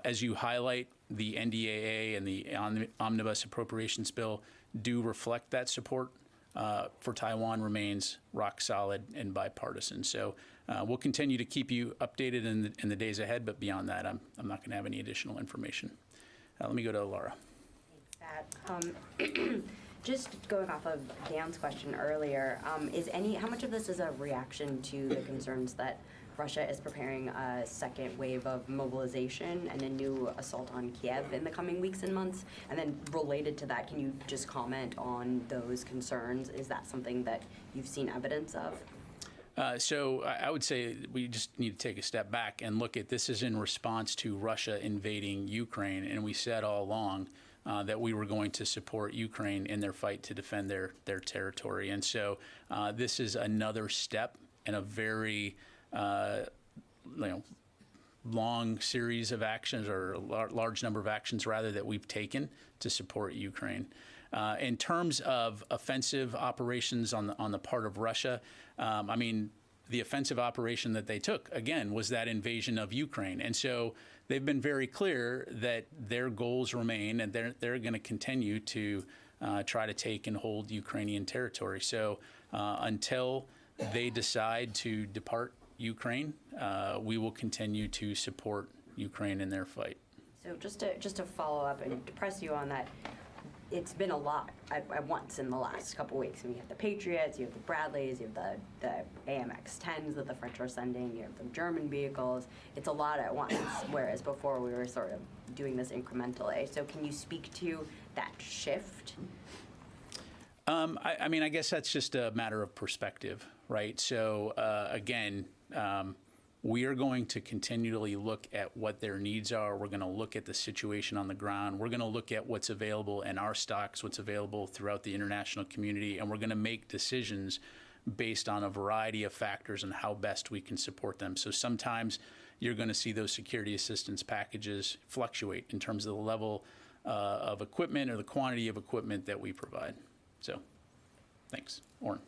As you highlight, the NDAA and the Omnibus Appropriations Bill do reflect that support for Taiwan remains rock solid and bipartisan. So we'll continue to keep you updated in the days ahead, but beyond that, I'm not going to have any additional information. Let me go to Laura. Just going off of Dan's question earlier, how much of this is a reaction to the concerns that Russia is preparing a second wave of mobilization and a new assault on Kyiv in the coming weeks and months? And then related to that, can you just comment on those concerns? Is that something that you've seen evidence of? So I would say we just need to take a step back and look at this is in response to Russia invading Ukraine, and we said all along that we were going to support Ukraine in their fight to defend their territory. And so this is another step in a very long series of actions, or a large number of actions rather, that we've taken to support Ukraine. In terms of offensive operations on the part of Russia, I mean, the offensive operation that they took, again, was that invasion of Ukraine. And so they've been very clear that their goals remain, and they're going to continue to try to take and hold Ukrainian territory. So until they decide to depart Ukraine, we will continue to support Ukraine in their fight. So just to follow up and to press you on that, it's been a lot at once in the last couple weeks. I mean, you have the Patriots, you have the Bradleys, you have the AMX-10s that the French are sending, you have the German vehicles. It's a lot at once, whereas before we were sort of doing this incrementally. So can you speak to that shift? I mean, I guess that's just a matter of perspective, right? So again, we are going to continually look at what their needs are. We're going to look at the situation on the ground. We're going to look at what's available in our stocks, what's available throughout the international community, and we're going to make decisions based on a variety of factors and how best we can support them. So sometimes you're going to see those security assistance packages fluctuate in terms of the level of equipment or the quantity of equipment that we provide. So thanks. Oren.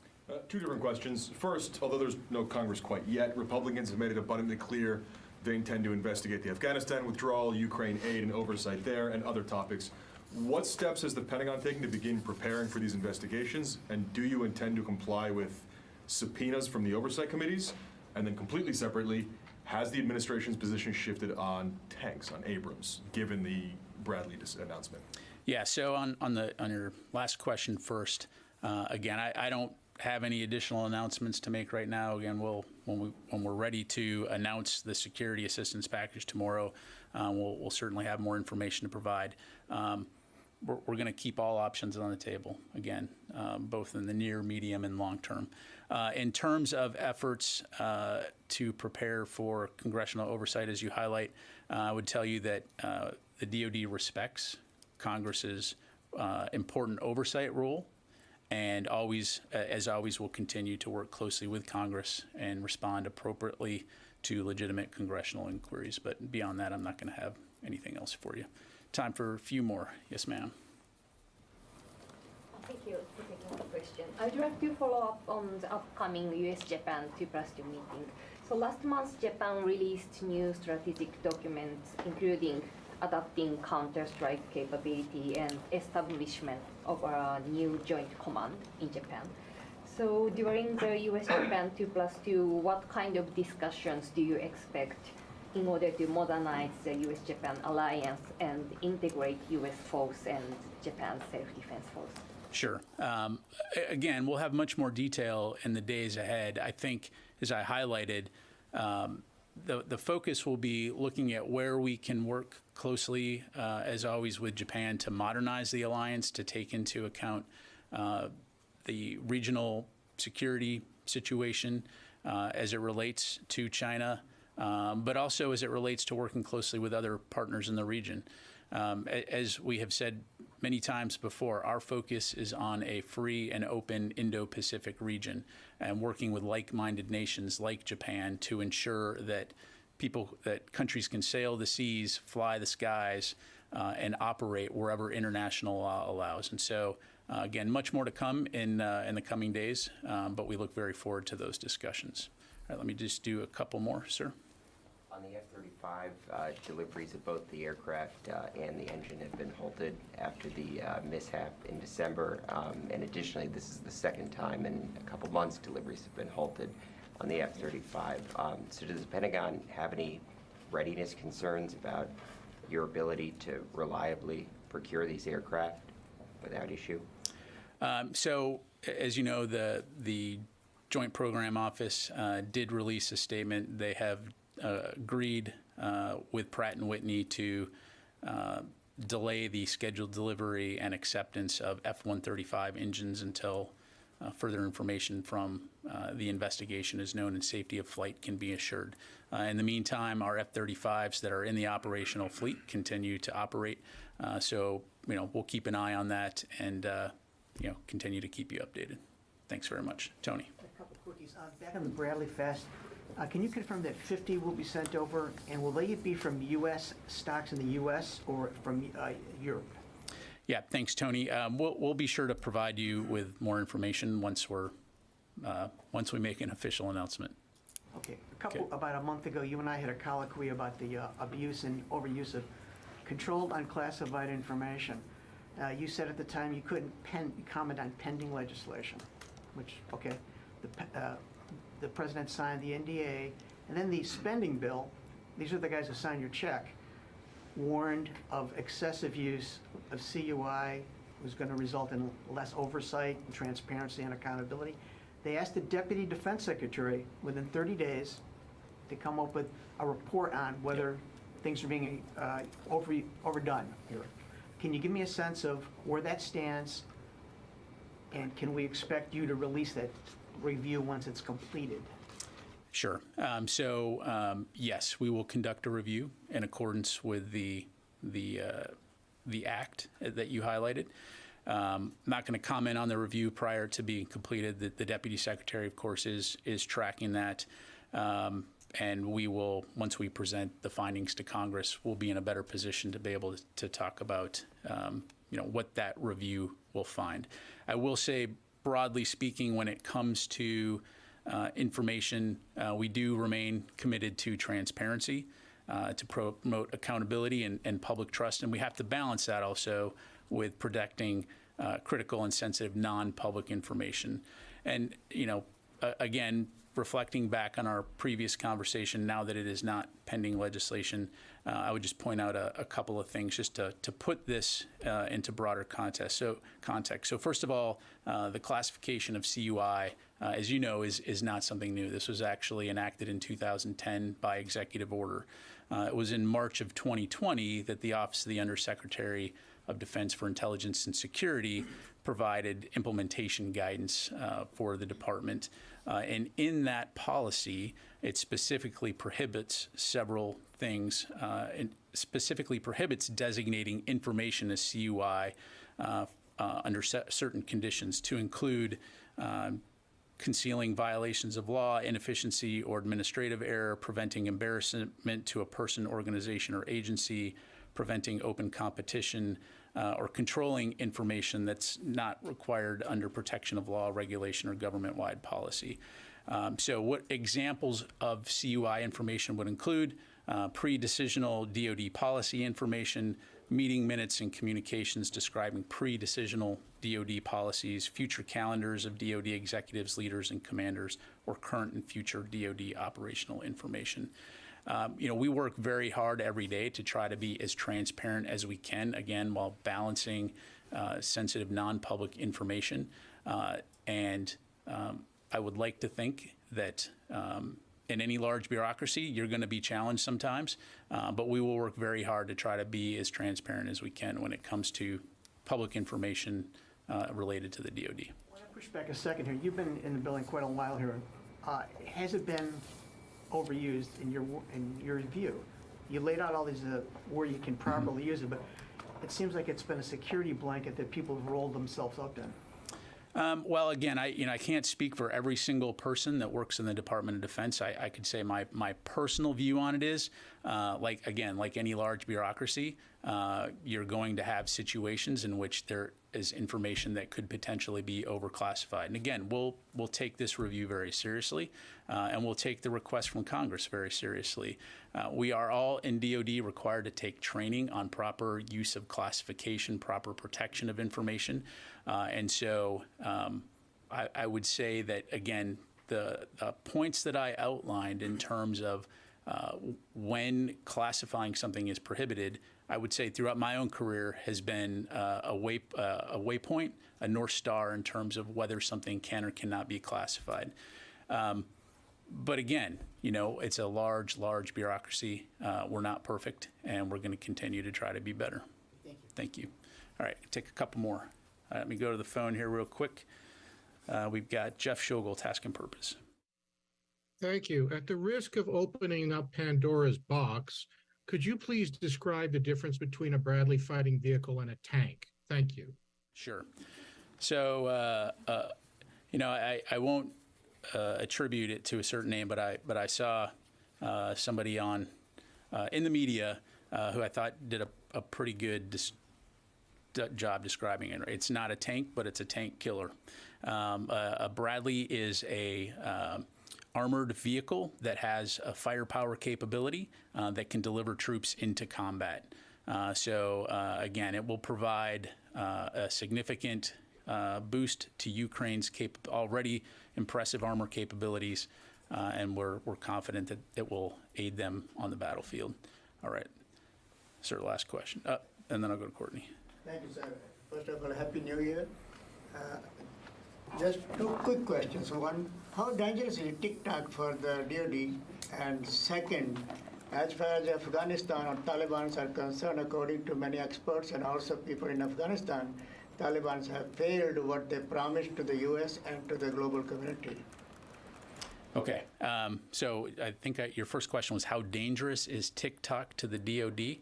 Two different questions. First, although there's no Congress quite yet, Republicans have made it abundantly clear they intend to investigate the Afghanistan withdrawal, Ukraine aid and oversight there, and other topics. What steps is the Pentagon taking to begin preparing for these investigations? And do you intend to comply with subpoenas from the oversight committees? And then completely separately, has the administration's position shifted on tanks, on Abrams, given the Bradley announcement? Yeah, so on your last question first, again, I don't have any additional announcements to make right now. Again, when we're ready to announce the security assistance package tomorrow, we'll certainly have more information to provide. We're going to keep all options on the table, again, both in the near, medium, and long term. In terms of efforts to prepare for congressional oversight, as you highlight, I would tell you that the DoD respects Congress's important oversight role, and always, as always, will continue to work closely with Congress and respond appropriately to legitimate congressional inquiries. But beyond that, I'm not going to have anything else for you. Time for a few more. Yes, ma'am. Thank you for taking the question. I'd like to follow up on the upcoming US-Japan 2+2 meeting. So last month, Japan released new strategic documents, including adopting counter-strike capability and establishment of a new joint command in Japan. So during the US-Japan 2+2, what kind of discussions do you expect in order to modernize the US-Japan alliance and integrate US force and Japan's self-defense force? Sure. Again, we'll have much more detail in the days ahead. I think, as I highlighted, the focus will be looking at where we can work closely, as always, with Japan to modernize the alliance, to take into account the regional security situation as it relates to China, but also as it relates to working closely with other partners in the region. As we have said many times before, our focus is on a free and open Indo-Pacific region and working with like-minded nations like Japan to ensure that countries can sail the seas, fly the skies, and operate wherever international law allows. And so, again, much more to come in the coming days, but we look very forward to those discussions. All right, let me just do a couple more, sir. On the F-35, deliveries of both the aircraft and the engine have been halted after the mishap in December. And additionally, this is the second time in a couple months deliveries have been halted. on the F-35. So does the Pentagon have any readiness concerns about your ability to reliably procure these aircraft without issue? So, as you know, the Joint Program Office did release a statement. They have agreed with Pratt & Whitney to delay the scheduled delivery and acceptance of F-135 engines until further information from the investigation is known and safety of flight can be assured. In the meantime, our F-35s that are in the operational fleet continue to operate. So, we'll keep an eye on that and, continue to keep you updated. Thanks very much. Tony. A couple quickies. Back on the Bradley Fest, can you confirm that 50 will be sent over, and will they be from U.S. stocks in the U.S. or from Europe? Yeah, thanks, Tony. We'll be sure to provide you with more information once we make an official announcement. Okay. About a month ago, you and I had a colloquy about the abuse and overuse of controlled unclassified information. You said at the time you couldn't comment on pending legislation, which, okay, the president signed the NDA, and then the spending bill, these are the guys who signed your check, warned of excessive use of CUI was going to result in less oversight and transparency and accountability. They asked the Deputy Defense Secretary within 30 days to come up with a report on whether things are being overdone here. Can you give me a sense of where that stands, and can we expect you to release that review once it's completed? Sure. Yes, we will conduct a review in accordance with the act that you highlighted. Not going to comment on the review prior to being completed. The Deputy Secretary, of course, is tracking that. And we will, once we present the findings to Congress, we'll be in a better position to be able to talk about, what that review will find. I will say, broadly speaking, when it comes to information, we do remain committed to transparency, to promote accountability and public trust, and we have to balance that also with protecting critical and sensitive non-public information. And, again, reflecting back on our previous conversation, now that it is not pending legislation, I would just point out a couple of things just to put this into broader context. So first of all, the classification of CUI, as you know, is not something new. This was actually enacted in 2010 by executive order. It was in March of 2020 that the Office of the Undersecretary of Defense for Intelligence and Security provided implementation guidance for the department. And in that policy, it specifically prohibits several things. It specifically prohibits designating information as CUI under certain conditions, to include concealing violations of law, inefficiency, or administrative error, preventing embarrassment to a person, organization, or agency, preventing open competition, or controlling information that's not required under protection of law, regulation, or government-wide policy. So what examples of CUI information would include? Pre-decisional DoD policy information, meeting minutes and communications describing pre-decisional DoD policies, future calendars of DoD executives, leaders, and commanders, or current and future DoD operational information. We work very hard every day to try to be as transparent as we can, again, while balancing sensitive non-public information. And I would like to think that in any large bureaucracy, you're going to be challenged sometimes, but we will work very hard to try to be as transparent as we can when it comes to public information related to the DoD. I want to push back a second here. You've been in the building quite a while here. Has it been overused in your view? You laid out all these where you can properly use it, but it seems like it's been a security blanket that people have rolled themselves up in. Well, again, I can't speak for every single person that works in the Department of Defense. I could say my personal view on it is, like any large bureaucracy, you're going to have situations in which there is information that could potentially be overclassified. And again, we'll take this review very seriously, and we'll take the request from Congress very seriously. We are all in DoD required to take training on proper use of classification, proper protection of information. And so I would say that, again, the points that I outlined in terms of when classifying something as prohibited, I would say throughout my own career has been a waypoint, a North Star in terms of whether something can or cannot be classified. But again, you know, it's a large bureaucracy. We're not perfect, and we're going to continue to try to be better. Thank you. All right, take a couple more. Let me go to the phone here real quick. We've got Jeff Schogel, Task and Purpose. Thank you. At the risk of opening up Pandora's box, could you please describe the difference between a Bradley fighting vehicle and a tank? Thank you. Sure. So, you know, I won't attribute it to a certain name, but I saw somebody on in the media who I thought did a pretty good job describing it. It's not a tank, but it's a tank killer. A Bradley is a armored vehicle that has a firepower capability that can deliver troops into combat. So again, it will provide a significant boost to Ukraine's already impressive armor capabilities, and we're confident that it will aid them on the battlefield. All right, sir, last question, and then I'll go to Courtney. Thank you, sir. First of all, Happy New Year. Just two quick questions. One, how dangerous is TikTok for the DoD? And second, as far as Afghanistan or Taliban are concerned, according to many experts and also people in Afghanistan, Taliban have failed what they promised to the U.S. and to the global community. Okay, so I think your first question was how dangerous is TikTok to the DoD?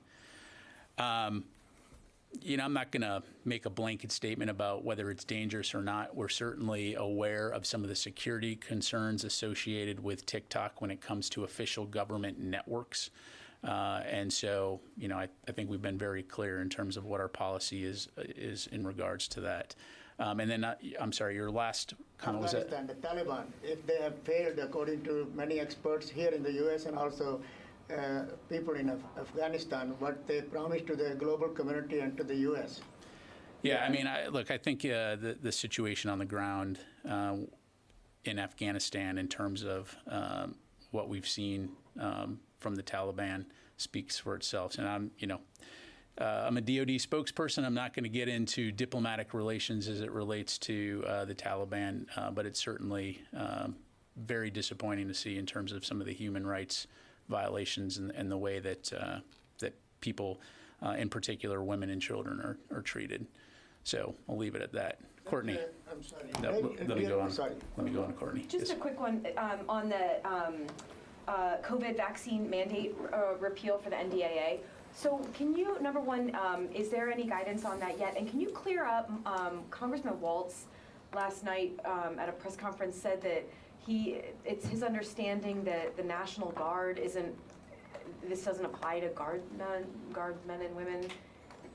You know, I'm not going to make a blanket statement about whether it's dangerous or not. We're certainly aware of some of the security concerns associated with TikTok when it comes to official government networks. And so, you know, I think we've been very clear in terms of what our policy is in regards to that. And then, I'm sorry, your last comment was that? Afghanistan, the Taliban, if they have failed, according to many experts here in the U.S. and also people in Afghanistan, what they promised to the global community and to the U.S. Yeah, I mean, look, I think the situation on the ground in Afghanistan in terms of what we've seen from the Taliban speaks for itself. And I'm a DoD spokesperson. I'm not going to get into diplomatic relations as it relates to the Taliban, but it's certainly very disappointing to see in terms of some of the human rights violations and the way that that people, in particular women and children, are treated. So I'll leave it at that. Courtney. I'm sorry. Let me go on. Sorry. Let me go on to Courtney. Just a quick one on the COVID vaccine mandate repeal for the NDAA. So can you, number one, is there any guidance on that yet? And can you clear up, Congressman Waltz last night at a press conference said that it's his understanding that the National Guard this doesn't apply to guardsmen and women.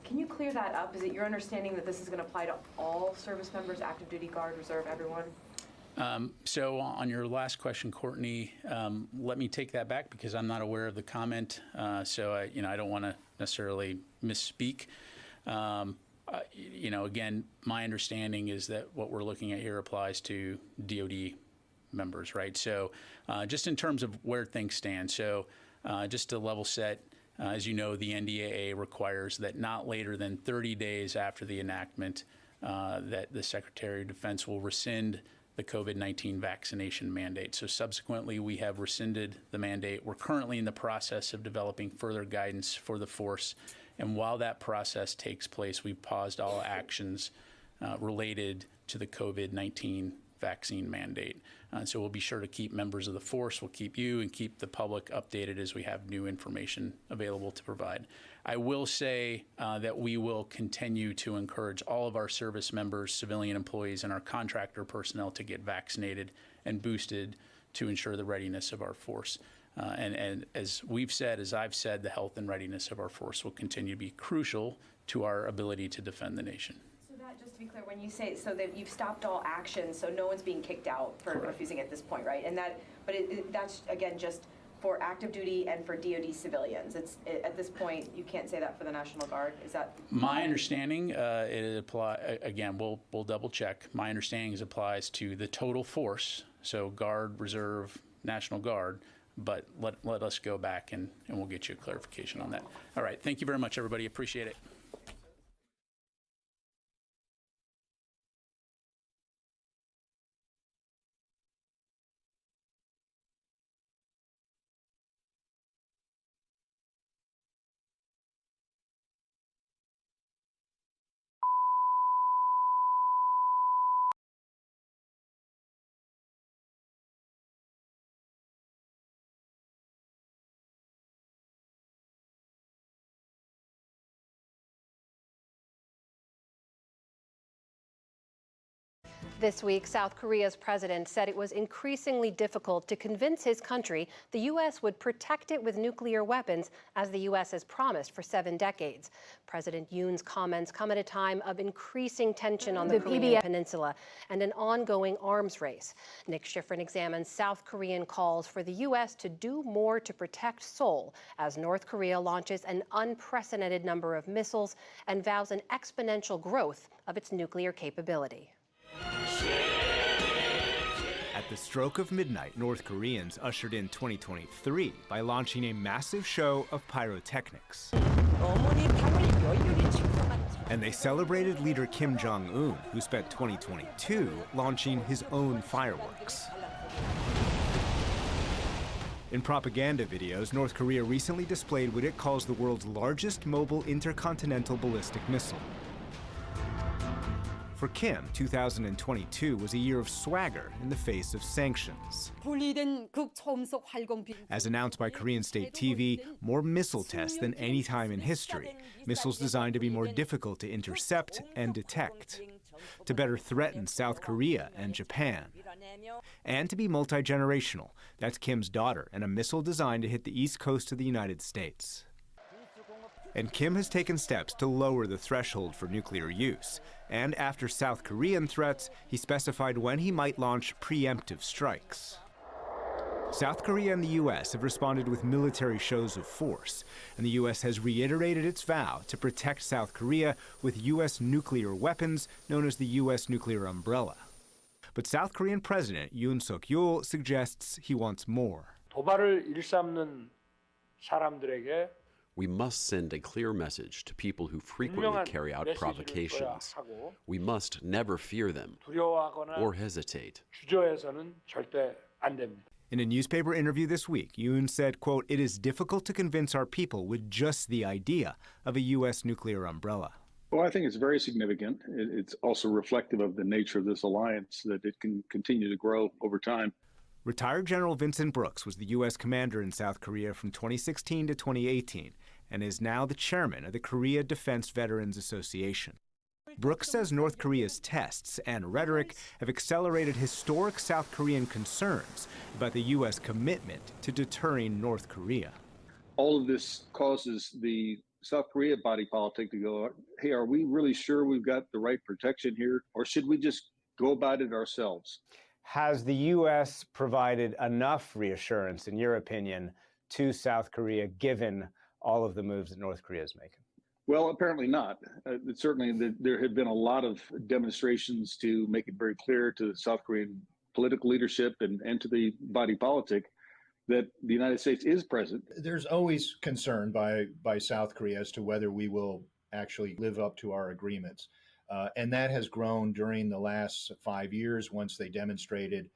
Can you clear that up? Is it your understanding that this is going to apply to all service members, active duty, Guard, Reserve, everyone? So on your last question, Courtney, let me take that back because I'm not aware of the comment. So I don't want to necessarily misspeak. Again, my understanding is that what we're looking at here applies to DoD members, right? So just in terms of where things stand. So just to level set, as you know, the NDAA requires that not later than 30 days after the enactment that the Secretary of Defense will rescind the COVID-19 vaccination mandate. So subsequently, we have rescinded the mandate. We're currently in the process of developing further guidance for the force. And while that process takes place, we've paused all actions related to the COVID-19 vaccine mandate. So we'll be sure to keep members of the force, we'll keep you and keep the public updated as we have new information available to provide. I will say that we will continue to encourage all of our service members, civilian employees, and our contractor personnel to get vaccinated and boosted to ensure the readiness of our force. And as we've said, as I've said, the health and readiness of our force will continue to be crucial to our ability to defend the nation. Just to be clear, when you say so that you've stopped all action, so no one's being kicked out for refusing at this point, right? And that's again just for active duty and for DoD civilians. At this point you can't say that for the National Guard. Is that my understanding? It apply again. We'll double check. My understanding is applies to the total force. so Guard, Reserve, National Guard, but let us go back and we'll get you a clarification on that. All right, thank you very much, everybody. Appreciate it. This week, South Korea's president said it was increasingly difficult to convince his country the U.S. would protect it with nuclear weapons, as the U.S. has promised for 7 decades. President Yoon's comments come at a time of increasing tension on the Korean peninsula and an ongoing arms race. Nick Schifrin examines South Korean calls for the U.S. to do more to protect Seoul as North Korea launches an unprecedented number of missiles and vows an exponential growth of its nuclear capability. At the stroke of midnight, North Koreans ushered in 2023 by launching a massive show of pyrotechnics. And they celebrated leader Kim Jong-un, who spent 2022 launching his own fireworks. In propaganda videos, North Korea recently displayed what it calls the world's largest mobile intercontinental ballistic missile. For Kim, 2022 was a year of swagger in the face of sanctions. As announced by Korean state TV, more missile tests than any time in history, missiles designed to be more difficult to intercept and detect, to better threaten South Korea and Japan, and to be multi-generational. That's Kim's daughter, and a missile designed to hit the east coast of the United States. And Kim has taken steps to lower the threshold for nuclear use. And after South Korean threats, he specified when he might launch preemptive strikes. South Korea and the U.S. have responded with military shows of force, and the U.S. has reiterated its vow to protect South Korea with U.S. nuclear weapons known as the U.S. nuclear umbrella. But South Korean President Yoon Suk-yeol suggests he wants more. 도발을 일삼는 사람들에게 We must send a clear message to people who frequently carry out provocations. We must never fear them or hesitate. In a newspaper interview this week, Yoon said, quote, "It is difficult to convince our people with just the idea of a U.S. nuclear umbrella." Well, I think it's very significant. It's also reflective of the nature of this alliance, that it can continue to grow over time. Retired General Vincent Brooks was the U.S. commander in South Korea from 2016 to 2018 and is now the chairman of the Korea Defense Veterans Association. Brooks says North Korea's tests and rhetoric have accelerated historic South Korean concerns about the U.S. commitment to deterring North Korea. All of this causes the South Korea body politic to go, hey, are we really sure we've got the right protection here, or should we just go about it ourselves? Has the U.S. provided enough reassurance, in your opinion, to South Korea, given all of the moves that North Korea is making? Well, apparently not. Certainly, there have been a lot of demonstrations to make it very clear to the South Korean political leadership and to the body politic that the United States is present. There's always concern by South Korea as to whether we will actually live up to our agreements. And that has grown during the last 5 years once they demonstrated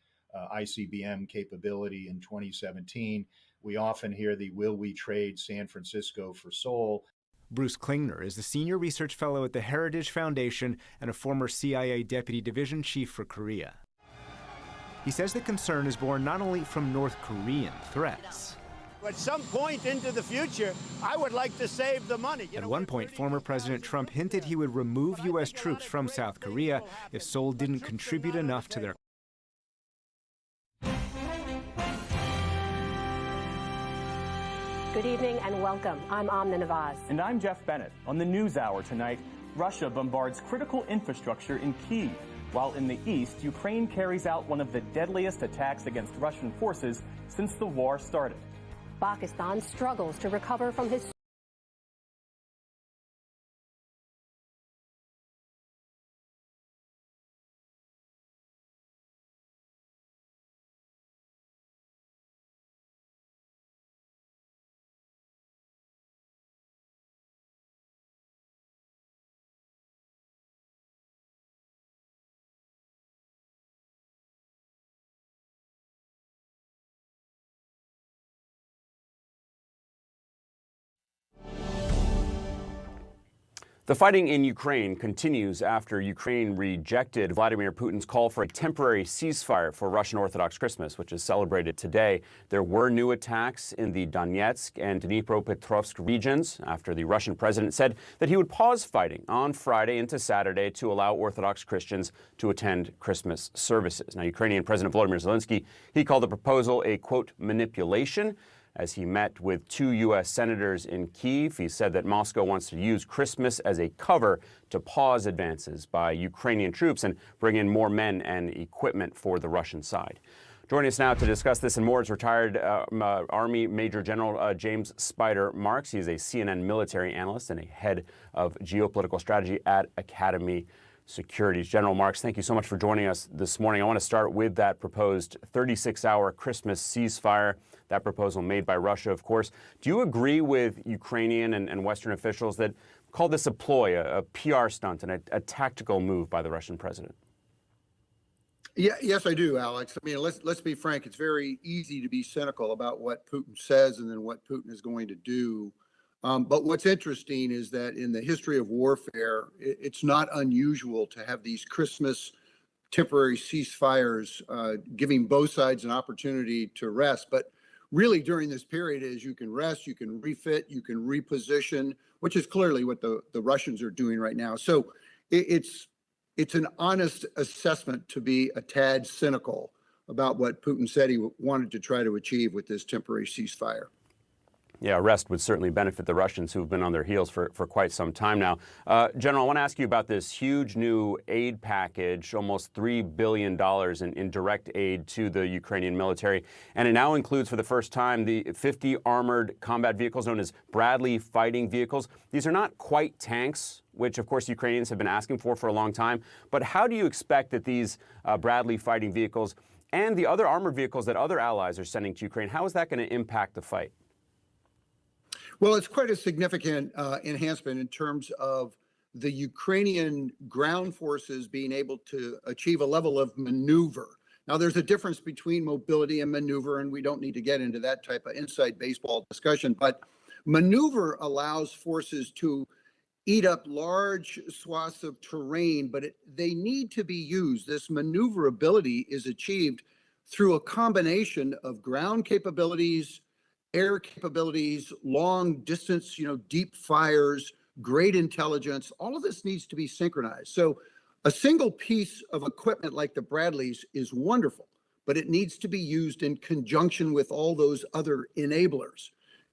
ICBM capability in 2017. We often hear the will we trade San Francisco for Seoul. Bruce Klingner is the senior research fellow at the Heritage Foundation and a former CIA deputy division chief for Korea. He says the concern is born not only from North Korean threats. At some point into the future, I would like to save the money. At one point, former President Trump hinted he would remove U.S. troops from South Korea if Seoul didn't contribute enough to their. Good evening and welcome. I'm Amna Nawaz. And I'm Jeff Bennett. On the NewsHour tonight, Russia bombards critical infrastructure in Kyiv, while in the east, Ukraine carries out one of the deadliest attacks against Russian forces since the war started. Pakistan struggles to recover from his The fighting in Ukraine continues after Ukraine rejected Vladimir Putin's call for a temporary ceasefire for Russian Orthodox Christmas, which is celebrated today. There were new attacks in the Donetsk and Dnipropetrovsk regions after the Russian president said that he would pause fighting on Friday into Saturday to allow Orthodox Christians to attend Christmas services. Now, Ukrainian President Volodymyr Zelensky, he called the proposal a, quote, manipulation. As he met with 2 U.S. senators in Kyiv, he said that Moscow wants to use Christmas as a cover to pause advances by Ukrainian troops and bring in more men and equipment for the Russian side. Joining us now to discuss this and more is retired Army Major General James Spider Marks. He is a CNN military analyst and a head of geopolitical strategy at Academy Securities. General Marks, thank you so much for joining us this morning. I want to start with that proposed 36-hour Christmas ceasefire, that proposal made by Russia, of course. Do you agree with Ukrainian and Western officials that call this a ploy, a PR stunt, and a tactical move by the Russian president? Yeah, yes, I do, Alex. I mean, let's be frank. It's very easy to be cynical about what Putin says and then what Putin is going to do. But what's interesting is that in the history of warfare, it's not unusual to have these Christmas temporary ceasefires, giving both sides an opportunity to rest. But really, during this period, is you can rest, you can refit, you can reposition, which is clearly what the Russians are doing right now. So it's an honest assessment to be a tad cynical about what Putin said he wanted to try to achieve with this temporary ceasefire. Yeah, rest would certainly benefit the Russians who've been on their heels for quite some time now. General, I want to ask you about this huge new aid package, almost $3 billion in direct aid to the Ukrainian military. And it now includes for the first time the 50 armored combat vehicles known as Bradley fighting vehicles. These are not quite tanks, which of course Ukrainians have been asking for a long time. But how do you expect that these Bradley fighting vehicles and the other armored vehicles that other allies are sending to Ukraine, how is that going to impact the fight? Well, it's quite a significant enhancement in terms of the Ukrainian ground forces being able to achieve a level of maneuver. Now, there's a difference between mobility and maneuver, and we don't need to get into that type of inside baseball discussion, but maneuver allows forces to eat up large swaths of terrain, but they need to be used. This maneuverability is achieved through a combination of ground capabilities, air capabilities, long distance, deep fires, great intelligence. All of this needs to be synchronized. So a single piece of equipment like the Bradleys is wonderful, but it needs to be used in conjunction with all those other enablers.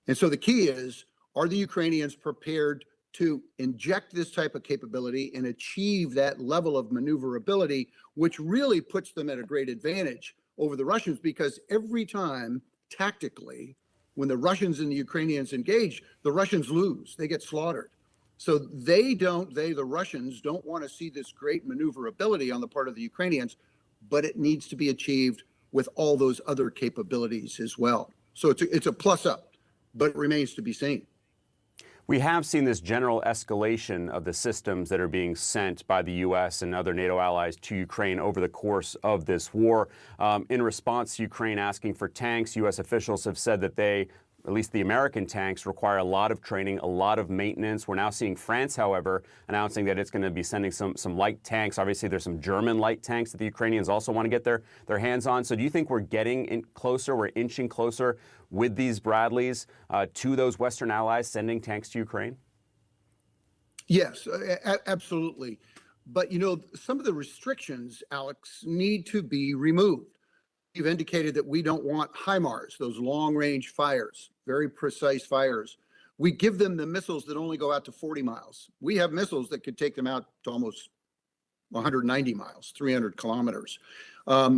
And so the key is, are the Ukrainians prepared to inject this type of capability and achieve that level of maneuverability, which really puts them at a great advantage over the Russians? Because every time, tactically, when the Russians and the Ukrainians engage, the Russians lose. They get slaughtered. So the Russians don't want to see this great maneuverability on the part of the Ukrainians, but it needs to be achieved with all those other capabilities as well. So it's a plus up, but it remains to be seen. We have seen this general escalation of the systems that are being sent by the U.S. and other NATO allies to Ukraine over the course of this war. In response to Ukraine asking for tanks, U.S. officials have said that they, at least the American tanks, require a lot of training, a lot of maintenance. We're now seeing France, however, announcing that it's going to be sending some light tanks. Obviously, there's some German light tanks that the Ukrainians also want to get their hands on. So do you think we're getting closer, we're inching closer with these Bradleys to those Western allies sending tanks to Ukraine? Yes, absolutely. But, some of the restrictions, Alex, need to be removed. You've indicated that we don't want HIMARS, those long-range fires, very precise fires. We give them the missiles that only go out to 40 miles. We have missiles that could take them out to almost 190 miles, 300 kilometers.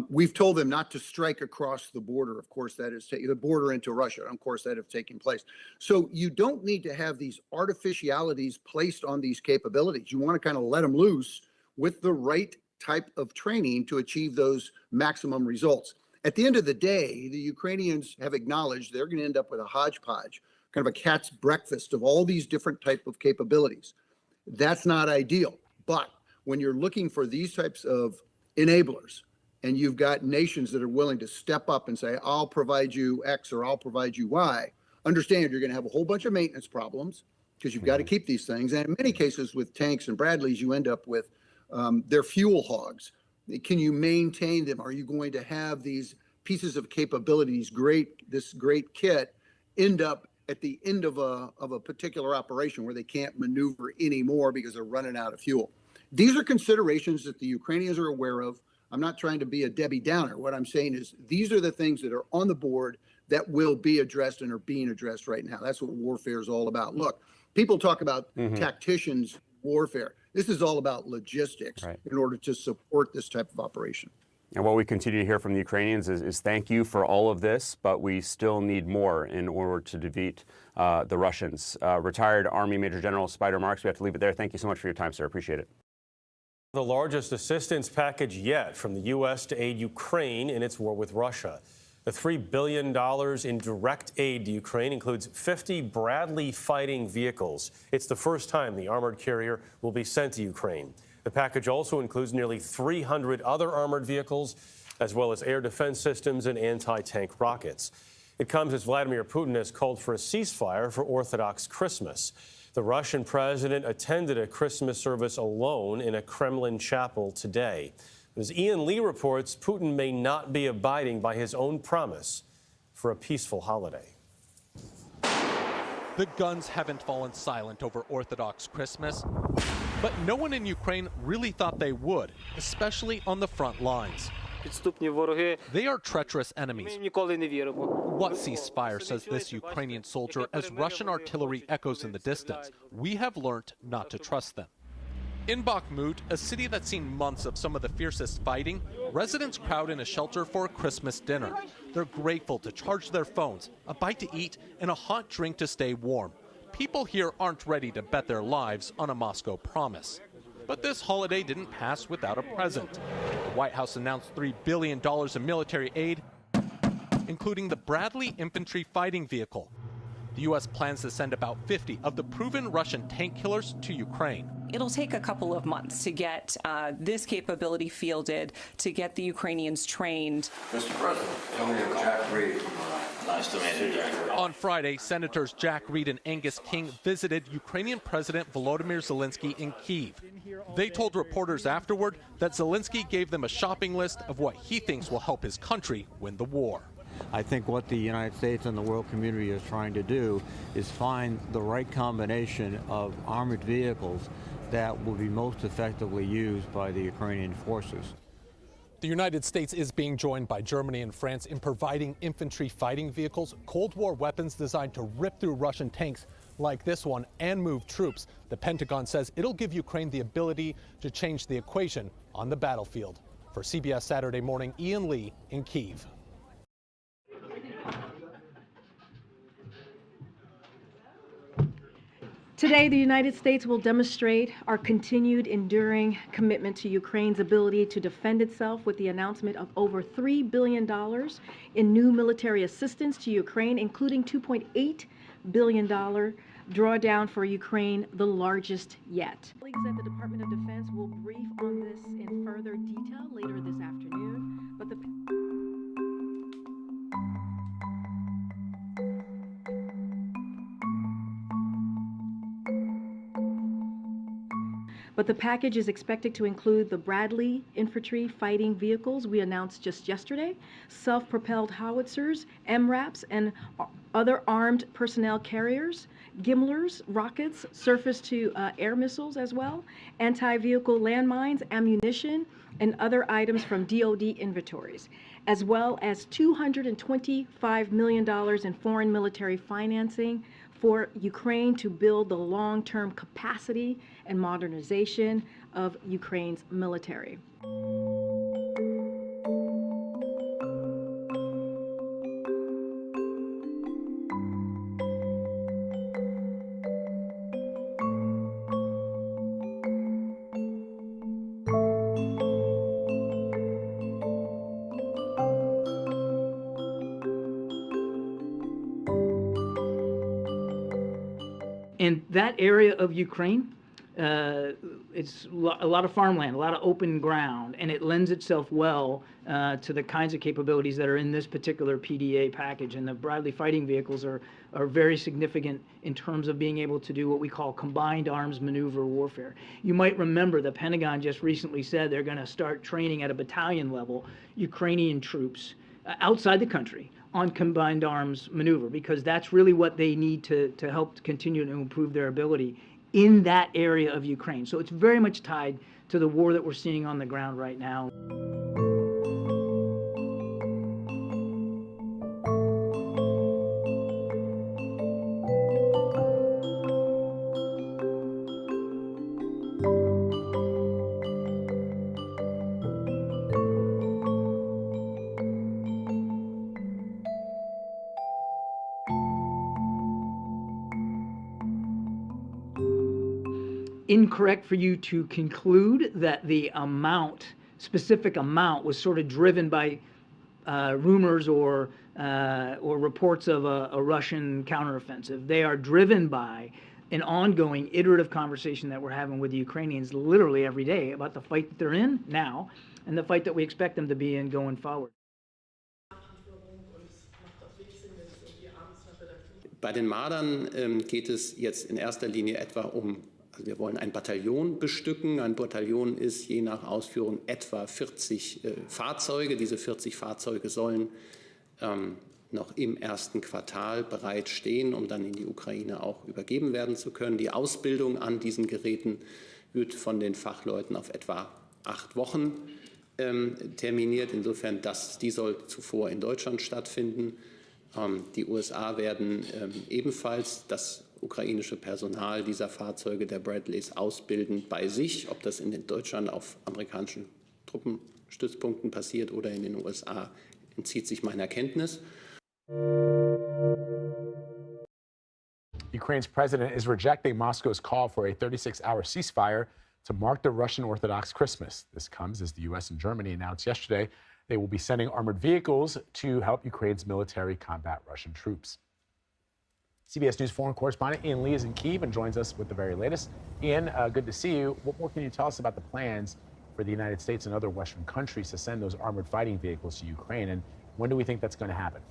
We've told them not to strike across the border. Of course, that is the border into Russia. Of course, that have taken place. So you don't need to have these artificialities placed on these capabilities. You want to kind of let them loose with the right type of training to achieve those maximum results. At the end of the day, the Ukrainians have acknowledged they're going to end up with a hodgepodge, kind of a cat's breakfast of all these different type of capabilities. That's not ideal. But when you're looking for these types of enablers, and you've got nations that are willing to step up and say, I'll provide you X or I'll provide you Y, understand you're going to have a whole bunch of maintenance problems. because you've got to keep these things. And in many cases with tanks and Bradleys, you end up with their fuel hogs. Can you maintain them? Are you going to have these pieces of capabilities, this great kit, end up at the end of a particular operation where they can't maneuver anymore because they're running out of fuel? These are considerations that the Ukrainians are aware of. I'm not trying to be a Debbie Downer. What I'm saying is these are the things that are on the board that will be addressed and are being addressed right now. That's what warfare is all about. Look, people talk about tacticians warfare. This is all about logistics in order to support this type of operation. And what we continue to hear from the Ukrainians is thank you for all of this, but we still need more in order to defeat the Russians. Retired Army Major General Spider Marks, we have to leave it there. Thank you so much for your time, sir. Appreciate it. The largest assistance package yet from the U.S. to aid Ukraine in its war with Russia. The $3 billion in direct aid to Ukraine includes 50 Bradley fighting vehicles. It's the first time the armored carrier will be sent to Ukraine. The package also includes nearly 300 other armored vehicles, as well as air defense systems and anti-tank rockets. It comes as Vladimir Putin has called for a ceasefire for Orthodox Christmas. The Russian president attended a Christmas service alone in a Kremlin chapel today. As Ian Lee reports, Putin may not be abiding by his own promise for a peaceful holiday. The guns haven't fallen silent over Orthodox Christmas, but no one in Ukraine really thought they would, especially on the front lines. They are treacherous enemies. What ceasefire, says this Ukrainian soldier, as Russian artillery echoes in the distance. We have learned not to trust them. In Bakhmut, a city that's seen months of some of the fiercest fighting, residents crowd in a shelter for a Christmas dinner. They're grateful to charge their phones, a bite to eat, and a hot drink to stay warm. People here aren't ready to bet their lives on a Moscow promise. But this holiday didn't pass without a present. The White House announced $3 billion in military aid, including the Bradley infantry fighting vehicle. The U.S. plans to send about 50 of the proven Russian tank killers to Ukraine. It'll take a couple of months to get this capability fielded, to get the Ukrainians trained. Mr. President, tell me you're Jack Reed. Nice to meet you, Jack. On Friday, Senators Jack Reed and Angus King visited Ukrainian President Volodymyr Zelensky in Kyiv. They told reporters afterward that Zelensky gave them a shopping list of what he thinks will help his country win the war. I think what the United States and the world community is trying to do is find the right combination of armored vehicles that will be most effectively used by the Ukrainian forces. The United States is being joined by Germany and France in providing infantry fighting vehicles, Cold War weapons designed to rip through Russian tanks like this one and move troops. The Pentagon says it'll give Ukraine the ability to change the equation on the battlefield. For CBS Saturday Morning, Ian Lee in Kyiv. Today, the United States will demonstrate our continued enduring commitment to Ukraine's ability to defend itself with the announcement of over $3 billion in new military assistance to Ukraine, including $2.8 billion drawdown for Ukraine, the largest yet. Colleagues at the Department of Defense will brief on this in further detail later this afternoon, but the package is expected to include the Bradley infantry fighting vehicles we announced just yesterday, self-propelled howitzers, MRAPs, and other armed personnel carriers, Gimlers, rockets, surface-to-air missiles as well, anti-vehicle landmines, ammunition, and other items from DoD inventories, as well as $225 million in foreign military financing for Ukraine to build the long-term capacity and modernization of Ukraine's military. In that area of Ukraine, a lot of farmland, a lot of open ground, and it lends itself well to the kinds of capabilities that are in this particular PDA package. And the Bradley fighting vehicles are very significant in terms of being able to do what we call combined arms maneuver warfare. You might remember the Pentagon just recently said they're going to start training at a battalion level Ukrainian troops outside the country on combined arms maneuver, because that's really what they need to help continue to improve their ability in that area of Ukraine. So it's very much tied to the war that we're seeing on the ground right now. Incorrect for you to conclude that the specific amount was sort of driven by rumors or reports of a Russian counteroffensive. They are driven by an ongoing iterative conversation that we're having with the Ukrainians literally every day about the fight that they're in now and the fight that we expect them to be in going forward. Bei den Mardern geht es jetzt in erster Linie etwa um, also wir wollen ein Bataillon bestücken. Ein Bataillon ist je nach Ausführung etwa 40 Fahrzeuge. Diese 40 Fahrzeuge sollen noch im ersten Quartal bereitstehen, um dann in die Ukraine auch übergeben werden zu können. Die Ausbildung an diesen Geräten wird von den Fachleuten auf etwa 8 Wochen terminiert. Insofern, die soll zuvor in Deutschland stattfinden. Die USA werden ebenfalls das ukrainische Personal dieser Fahrzeuge, der Bradleys, ausbilden bei sich. Ob das in Deutschland auf amerikanischen Truppenstützpunkten passiert oder in den USA, entzieht sich meiner Kenntnis. Ukraine's president is rejecting Moscow's call for a 36-hour ceasefire to mark the Russian Orthodox Christmas. This comes as the U.S. and Germany announced yesterday they will be sending armored vehicles to help Ukraine's military combat Russian troops. CBS News foreign correspondent Ian Lee is in Kyiv and joins us with the very latest. Ian, good to see you. What more can you tell us about the plans for the United States and other Western countries to send those armored fighting vehicles to Ukraine, and when do we think that's going to happen?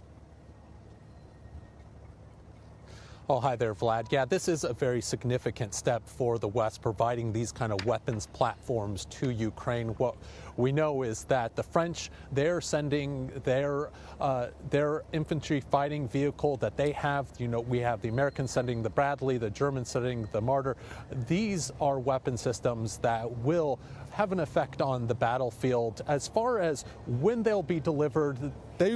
Oh, hi there, Vlad. Yeah, this is a very significant step for the West, providing these kind of weapons platforms to Ukraine. What we know is that the French, they're sending their infantry fighting vehicle that they have. You know, we have the Americans sending the Bradley, the Germans sending the Marder. These are weapon systems that will have an effect on the battlefield. As far as when they'll be delivered, the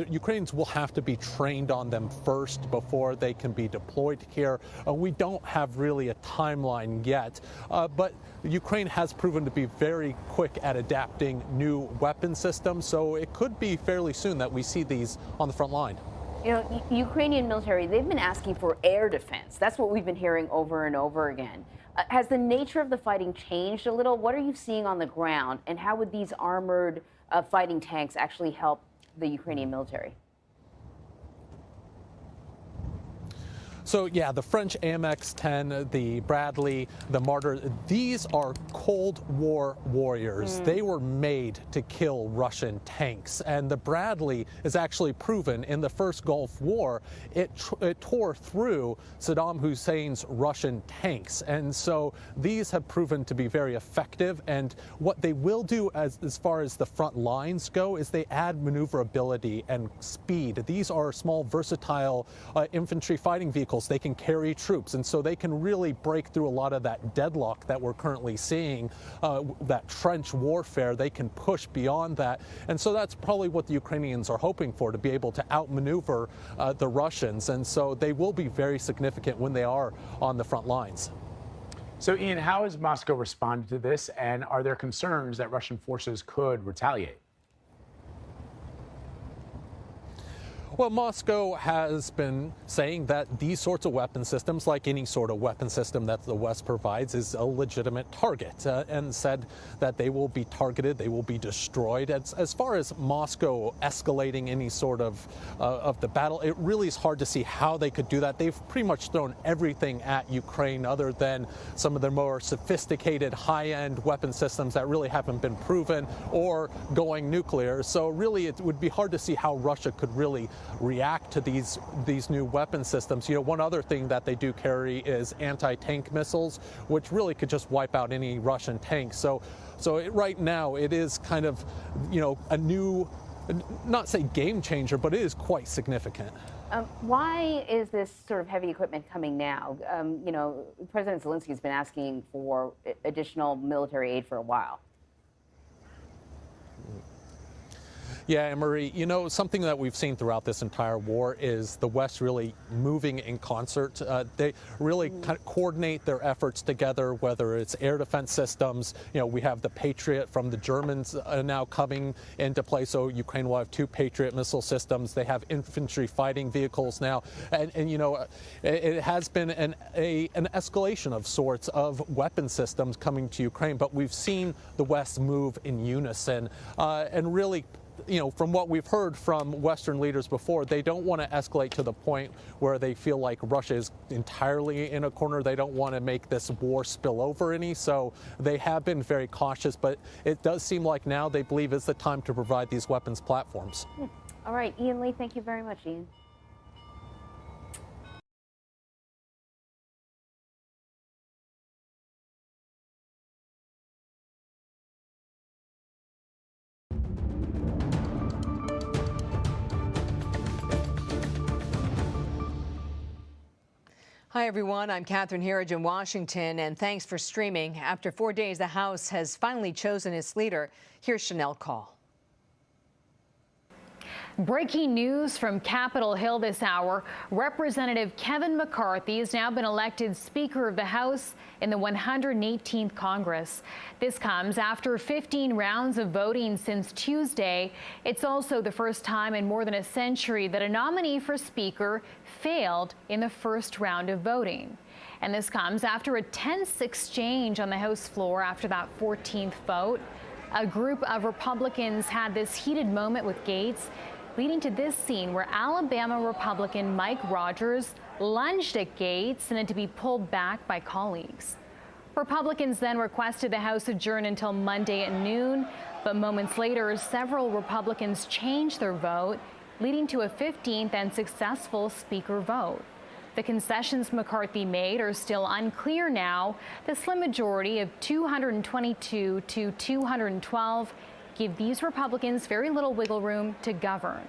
Ukrainians will have to be trained on them first before they can be deployed here. We don't have really a timeline yet, but Ukraine has proven to be very quick at adapting new weapon systems, so it could be fairly soon that we see these on the front line. You know, Ukrainian military, they've been asking for air defense. That's what we've been hearing over and over again. Has the nature of the fighting changed a little? What are you seeing on the ground, and how would these armored fighting tanks actually help the Ukrainian military? So, yeah, the French AMX-10, the Bradley, the Marder, these are Cold War warriors. They were made to kill Russian tanks. And the Bradley is actually proven in the first Gulf War, it tore through Saddam Hussein's Russian tanks. And so these have proven to be very effective. And what they will do as far as the front lines go is they add maneuverability and speed. These are small, versatile infantry fighting vehicles. They can carry troops, and so they can really break through a lot of that deadlock that we're currently seeing, that trench warfare. They can push beyond that, and so that's probably what the Ukrainians are hoping for, to be able to outmaneuver the Russians, and so they will be very significant when they are on the front lines. So, Ian, how has Moscow responded to this, and are there concerns that Russian forces could retaliate? Well, Moscow has been saying that these sorts of weapon systems, like any sort of weapon system that the West provides, is a legitimate target, and said that they will be targeted, they will be destroyed. As far as Moscow escalating any sort of the battle, it really is hard to see how they could do that. They've pretty much thrown everything at Ukraine other than some of the more sophisticated high-end weapon systems that really haven't been proven or going nuclear. So really it would be hard to see how Russia could really react to these new weapon systems. You know, one other thing that they do carry is anti-tank missiles, which really could just wipe out any Russian tank. So right now it is kind of, you know, a new, not say game changer, but it is quite significant. Why is this sort of heavy equipment coming now? You know, President Zelensky has been asking for additional military aid for a while. Yeah, Anne-Marie, you know, something that we've seen throughout this entire war is the West really moving in concert. They really kind of coordinate their efforts together, whether it's air defense systems. You know, we have the Patriot from the Germans now coming into play, so Ukraine will have 2 Patriot missile systems. They have infantry fighting vehicles now. And you know, it has been an escalation of sorts of weapon systems coming to Ukraine, but we've seen the West move in unison and really, you know, from what we've heard from Western leaders before, they don't want to escalate to the point where they feel like Russia is entirely in a corner. They don't want to make this war spill over any. So they have been very cautious, but it does seem like now they believe it's the time to provide these weapons platforms. All right, Ian Lee, thank you very much, Ian. Hi, everyone. I'm Catherine Herridge in Washington, and thanks for streaming. After 4 days, the House has finally chosen its leader. Here's Chanel Call. Breaking news from Capitol Hill this hour. Representative Kevin McCarthy has now been elected Speaker of the House in the 118th Congress. This comes after 15 rounds of voting since Tuesday. It's also the first time in more than a century that a nominee for Speaker failed in the first round of voting. And this comes after a tense exchange on the House floor after that 14th vote. A group of Republicans had this heated moment with Gates, leading to this scene where Alabama Republican Mike Rogers lunged at Gates and had to be pulled back by colleagues. Republicans then requested the House adjourn until Monday at noon, but moments later, several Republicans changed their vote, leading to a 15th and successful Speaker vote. The concessions McCarthy made are still unclear now. The slim majority of 222 to 212 give these Republicans very little wiggle room to govern.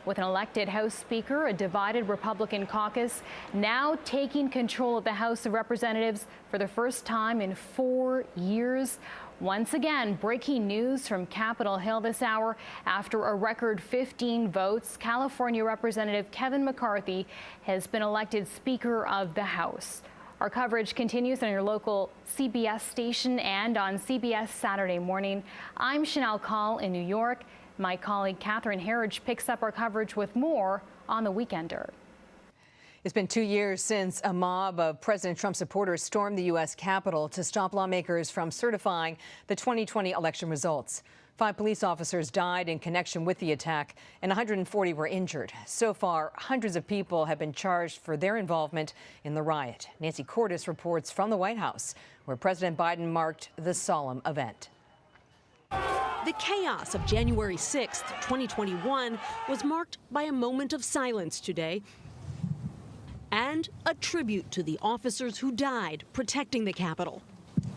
With an elected House Speaker, a divided Republican caucus now taking control of the House of Representatives for the first time in 4 years. Once again, breaking news from Capitol Hill this hour. After a record 15 votes, California Representative Kevin McCarthy has been elected Speaker of the House. Our coverage continues on your local CBS station and on CBS Saturday morning. I'm Chanel Call in New York. My colleague Catherine Herridge picks up our coverage with more on The Weekender. It's been 2 years since a mob of President Trump supporters stormed the U.S. Capitol to stop lawmakers from certifying the 2020 election results. 5 police officers died in connection with the attack, and 140 were injured. So far, hundreds of people have been charged for their involvement in the riot. Nancy Cordes reports from the White House, where President Biden marked the solemn event. The chaos of January 6th, 2021 was marked by a moment of silence today and a tribute to the officers who died protecting the Capitol.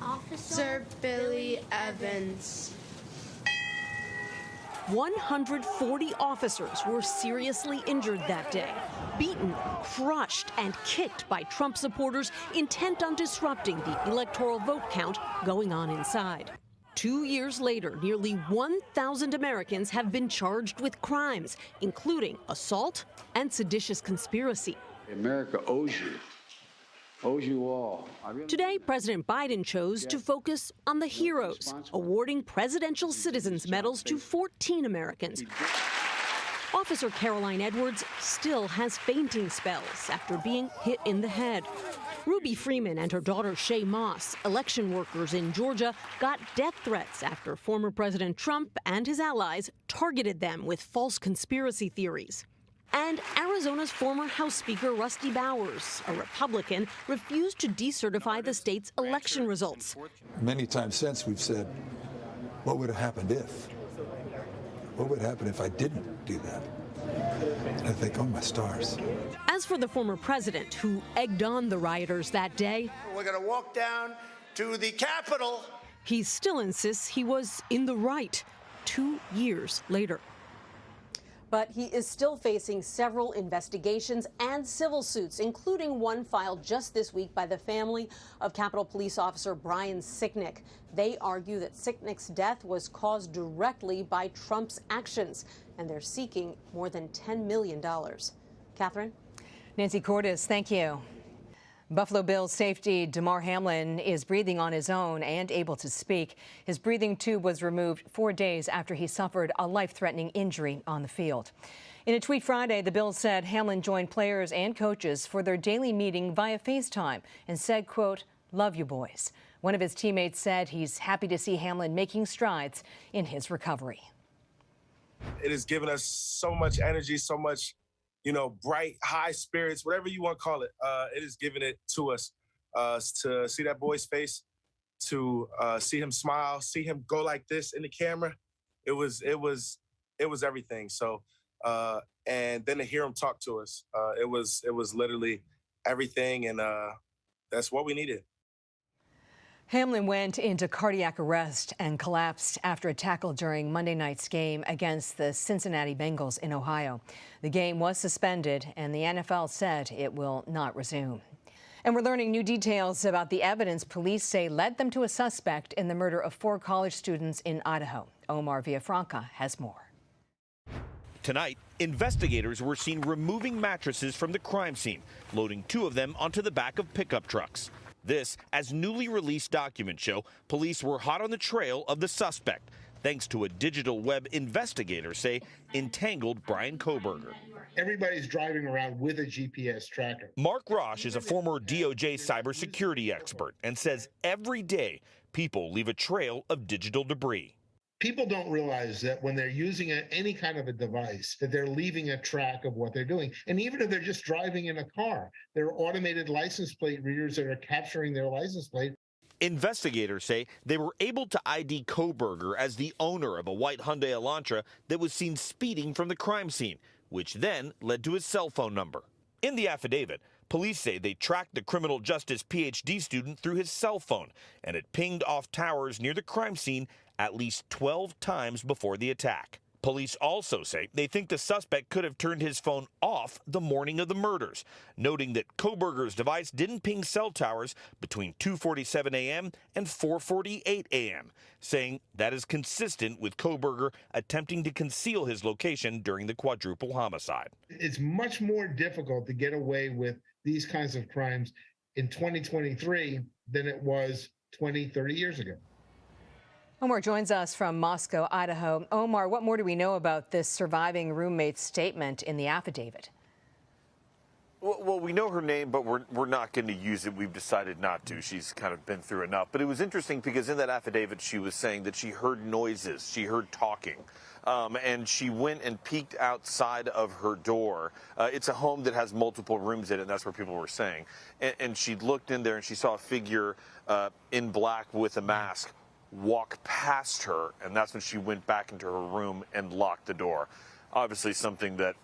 Officer Billy Evans. 140 officers were seriously injured that day, beaten, crushed, and kicked by Trump supporters intent on disrupting the electoral vote count going on inside. 2 years later, nearly 1,000 Americans have been charged with crimes, including assault and seditious conspiracy. America owes you all. Today, President Biden chose to focus on the heroes, awarding Presidential Citizens Medals to 14 Americans. Officer Caroline Edwards still has fainting spells after being hit in the head. Ruby Freeman and her daughter Shay Moss, election workers in Georgia, got death threats after former President Trump and his allies targeted them with false conspiracy theories. And Arizona's former House Speaker Rusty Bowers, a Republican, refused to decertify the state's election results. Many times since we've said, what would have happened if? What would happen if I didn't do that? And I think, oh, my stars. As for the former president, who egged on the rioters that day, We're going to walk down to the Capitol. he still insists he was in the right 2 years later. But he is still facing several investigations and civil suits, including one filed just this week by the family of Capitol Police Officer Brian Sicknick. They argue that Sicknick's death was caused directly by Trump's actions, and they're seeking more than $10 million. Catherine? Nancy Cordes, thank you. Buffalo Bills safety Damar Hamlin is breathing on his own and able to speak. His breathing tube was removed 4 days after he suffered a life-threatening injury on the field. In a tweet Friday, the Bills said Hamlin joined players and coaches for their daily meeting via FaceTime and said, quote, "Love you boys." One of his teammates said he's happy to see Hamlin making strides in his recovery. It has given us so much energy, so much, bright, high spirits, whatever you want to call it. It has given it to us to see that boy's face, to see him smile, see him go like this in the camera. It was everything. So, and then to hear him talk to us, it was literally everything, and that's what we needed. Hamlin went into cardiac arrest and collapsed after a tackle during Monday night's game against the Cincinnati Bengals in Ohio. The game was suspended, and the NFL said it will not resume. And we're learning new details about the evidence police say led them to a suspect in the murder of 4 college students in Idaho. Omar Villafranca has more. Tonight, investigators were seen removing mattresses from the crime scene, loading 2 of them onto the back of pickup trucks. This, as newly released documents show, police were hot on the trail of the suspect, thanks to a digital web investigator say entangled Brian Kohberger. Everybody's driving around with a GPS tracker. Mark Rosh is a former DOJ cybersecurity expert and says every day people leave a trail of digital debris. People don't realize that when they're using any kind of a device, that they're leaving a track of what they're doing. And even if they're just driving in a car, there are automated license plate readers that are capturing their license plate. Investigators say they were able to ID Kohberger as the owner of a white Hyundai Elantra that was seen speeding from the crime scene, which then led to his cell phone number. In the affidavit, police say they tracked the criminal justice PhD student through his cell phone, and it pinged off towers near the crime scene at least 12 times before the attack. Police also say they think the suspect could have turned his phone off the morning of the murders, noting that Kohberger's device didn't ping cell towers between 2:47 a.m. and 4:48 a.m., saying that is consistent with Kohberger attempting to conceal his location during the quadruple homicide. It's much more difficult to get away with these kinds of crimes in 2023 than it was 20, 30 years ago. Omar joins us from Moscow, Idaho. Omar, what more do we know about this surviving roommate's statement in the affidavit? Well, we know her name, but we're not going to use it. We've decided not to. She's kind of been through enough. But it was interesting because in that affidavit, she was saying that she heard noises, she heard talking. And she went and peeked outside of her door. It's a home that has multiple rooms in it, and that's where people were saying. And she looked in there and she saw a figure in black with a mask walk past her, and that's when she went back into her room and locked the door. Obviously something that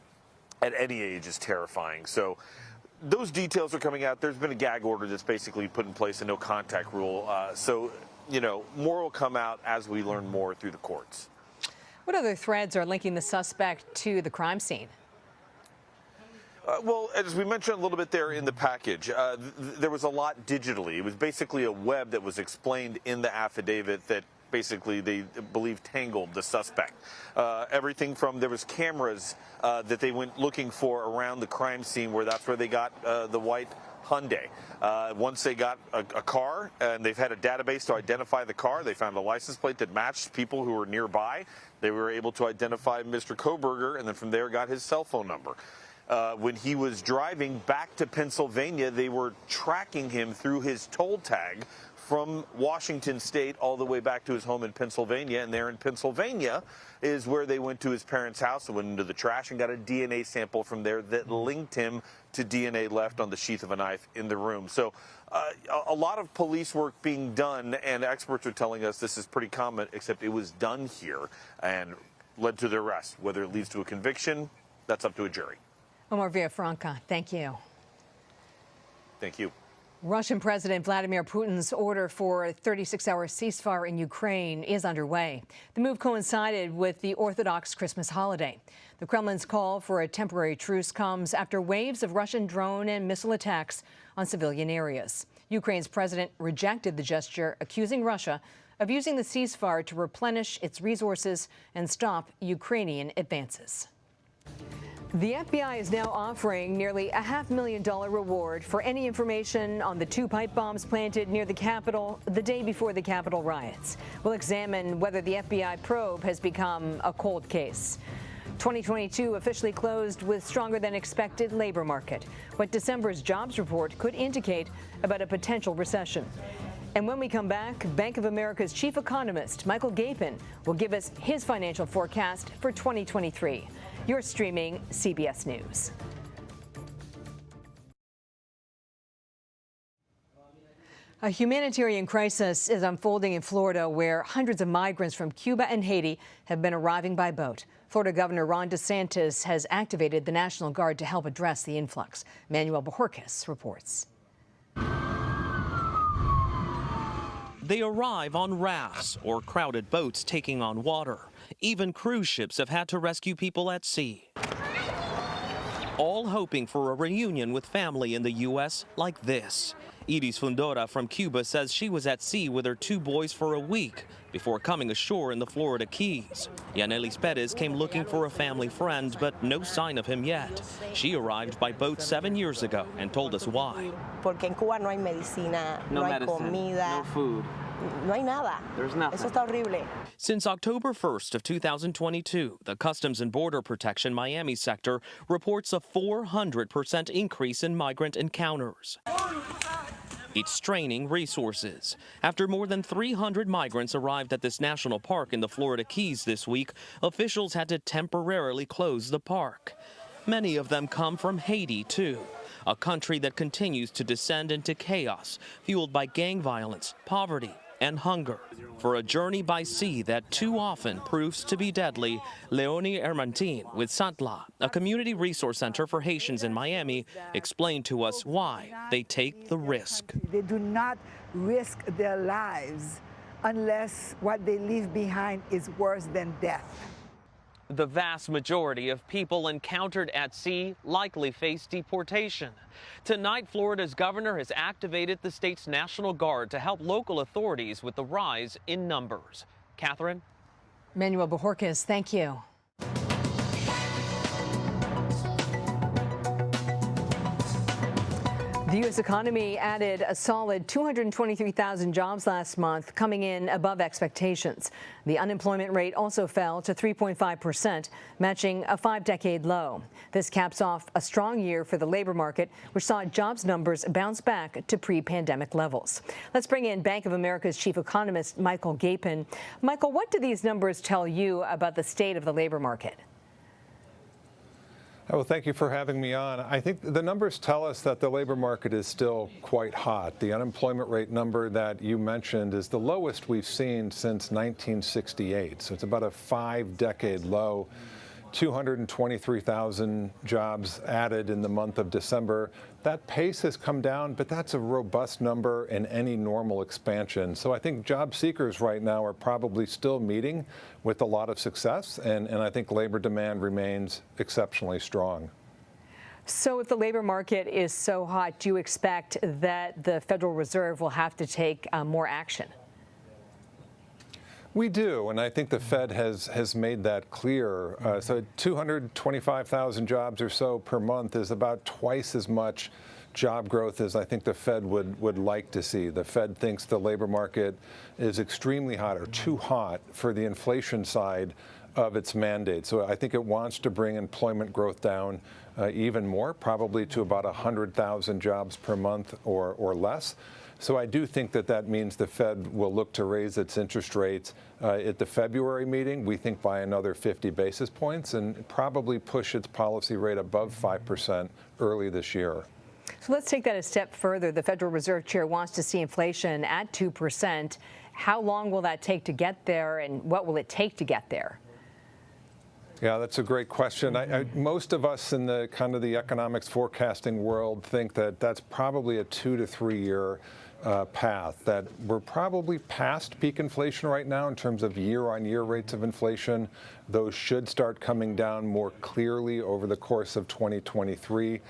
at any age is terrifying. So those details are coming out. There's been a gag order that's basically put in place, a no contact rule. So, more will come out as we learn more through the courts. What other threads are linking the suspect to the crime scene? Well, as we mentioned a little bit there in the package, there was a lot digitally. It was basically a web that was explained in the affidavit that basically they believe tangled the suspect. Everything from there was cameras that they went looking for around the crime scene, where that's where they got the white Hyundai. Once they got a car and they've had a database to identify the car, they found a license plate that matched people who were nearby. They were able to identify Mr. Koberger, and then from there got his cell phone number. When he was driving back to Pennsylvania, they were tracking him through his toll tag from Washington State all the way back to his home in Pennsylvania. And there in Pennsylvania is where they went to his parents' house and went into the trash and got a DNA sample from there that linked him to DNA left on the sheath of a knife in the room. So a lot of police work being done, and experts are telling us this is pretty common, except it was done here and led to the arrest. Whether it leads to a conviction, that's up to a jury. Omar Villafranca, thank you. Thank you. Russian President Vladimir Putin's order for a 36-hour ceasefire in Ukraine is underway. The move coincided with the Orthodox Christmas holiday. The Kremlin's call for a temporary truce comes after waves of Russian drone and missile attacks on civilian areas. Ukraine's president rejected the gesture, accusing Russia of using the ceasefire to replenish its resources and stop Ukrainian advances. The FBI is now offering nearly a $500,000 reward for any information on the 2 pipe bombs planted near the Capitol the day before the Capitol riots. We'll examine whether the FBI probe has become a cold case. 2022 officially closed with stronger than expected labor market. What December's jobs report could indicate about a potential recession. And when we come back, Bank of America's chief economist, Michael Gapin, will give us his financial forecast for 2023. You're streaming CBS News. A humanitarian crisis is unfolding in Florida, where hundreds of migrants from Cuba and Haiti have been arriving by boat. Florida Governor Ron DeSantis has activated the National Guard to help address the influx. Manuel Bojorquez reports. They arrive on rafts or crowded boats taking on water. Even cruise ships have had to rescue people at sea. All hoping for a reunion with family in the U.S. like this. Edis Fundora from Cuba says she was at sea with her 2 boys for a week before coming ashore in the Florida Keys. Yanelis Perez came looking for a family friend, but no sign of him yet. She arrived by boat 7 years ago and told us why. Porque en Cuba no hay medicina, no hay comida, no food. No hay nada. There's nothing. Eso está horrible. Since October 1st of 2022, the Customs and Border Protection Miami sector reports a 400% increase in migrant encounters. It's straining resources. After more than 300 migrants arrived at this national park in the Florida Keys this week, officials had to temporarily close the park. Many of them come from Haiti, too, a country that continues to descend into chaos, fueled by gang violence, poverty, and hunger. For a journey by sea that too often proves to be deadly, Leonie Hermantin with Santla, a community resource center for Haitians in Miami, explained to us why they take the risk. They do not risk their lives unless what they leave behind is worse than death. The vast majority of people encountered at sea likely face deportation. Tonight, Florida's governor has activated the state's National Guard to help local authorities with the rise in numbers. Catherine? Manuel Bojorquez, thank you. The U.S. economy added a solid 223,000 jobs last month, coming in above expectations. The unemployment rate also fell to 3.5%, matching a 5-decade low. This caps off a strong year for the labor market, which saw jobs numbers bounce back to pre-pandemic levels. Let's bring in Bank of America's chief economist, Michael Gapin. Michael, what do these numbers tell you about the state of the labor market? Well, thank you for having me on. I think the numbers tell us that the labor market is still quite hot. The unemployment rate number that you mentioned is the lowest we've seen since 1968. So it's about a 5-decade low. 223,000 jobs added in the month of December. That pace has come down, but that's a robust number in any normal expansion. So I think job seekers right now are probably still meeting with a lot of success, and I think labor demand remains exceptionally strong. So if the labor market is so hot, do you expect that the Federal Reserve will have to take more action? We do, and I think the Fed has made that clear. So 225,000 jobs or so per month is about twice as much job growth as I think the Fed would like to see. The Fed thinks the labor market is extremely hot or too hot for the inflation side of its mandate. So I think it wants to bring employment growth down even more, probably to about 100,000 jobs per month or less. So I do think that means the Fed will look to raise its interest rates at the February meeting, we think by another 50 basis points, and probably push its policy rate above 5% early this year. So let's take that a step further. The Federal Reserve Chair wants to see inflation at 2%. How long will that take to get there, and what will it take to get there? Yeah, that's a great question. Most of us in the kind of the economics forecasting world think that that's probably a 2 to 3 year path, that we're probably past peak inflation right now in terms of year-on-year rates of inflation. Those should start coming down more clearly over the course of 2023.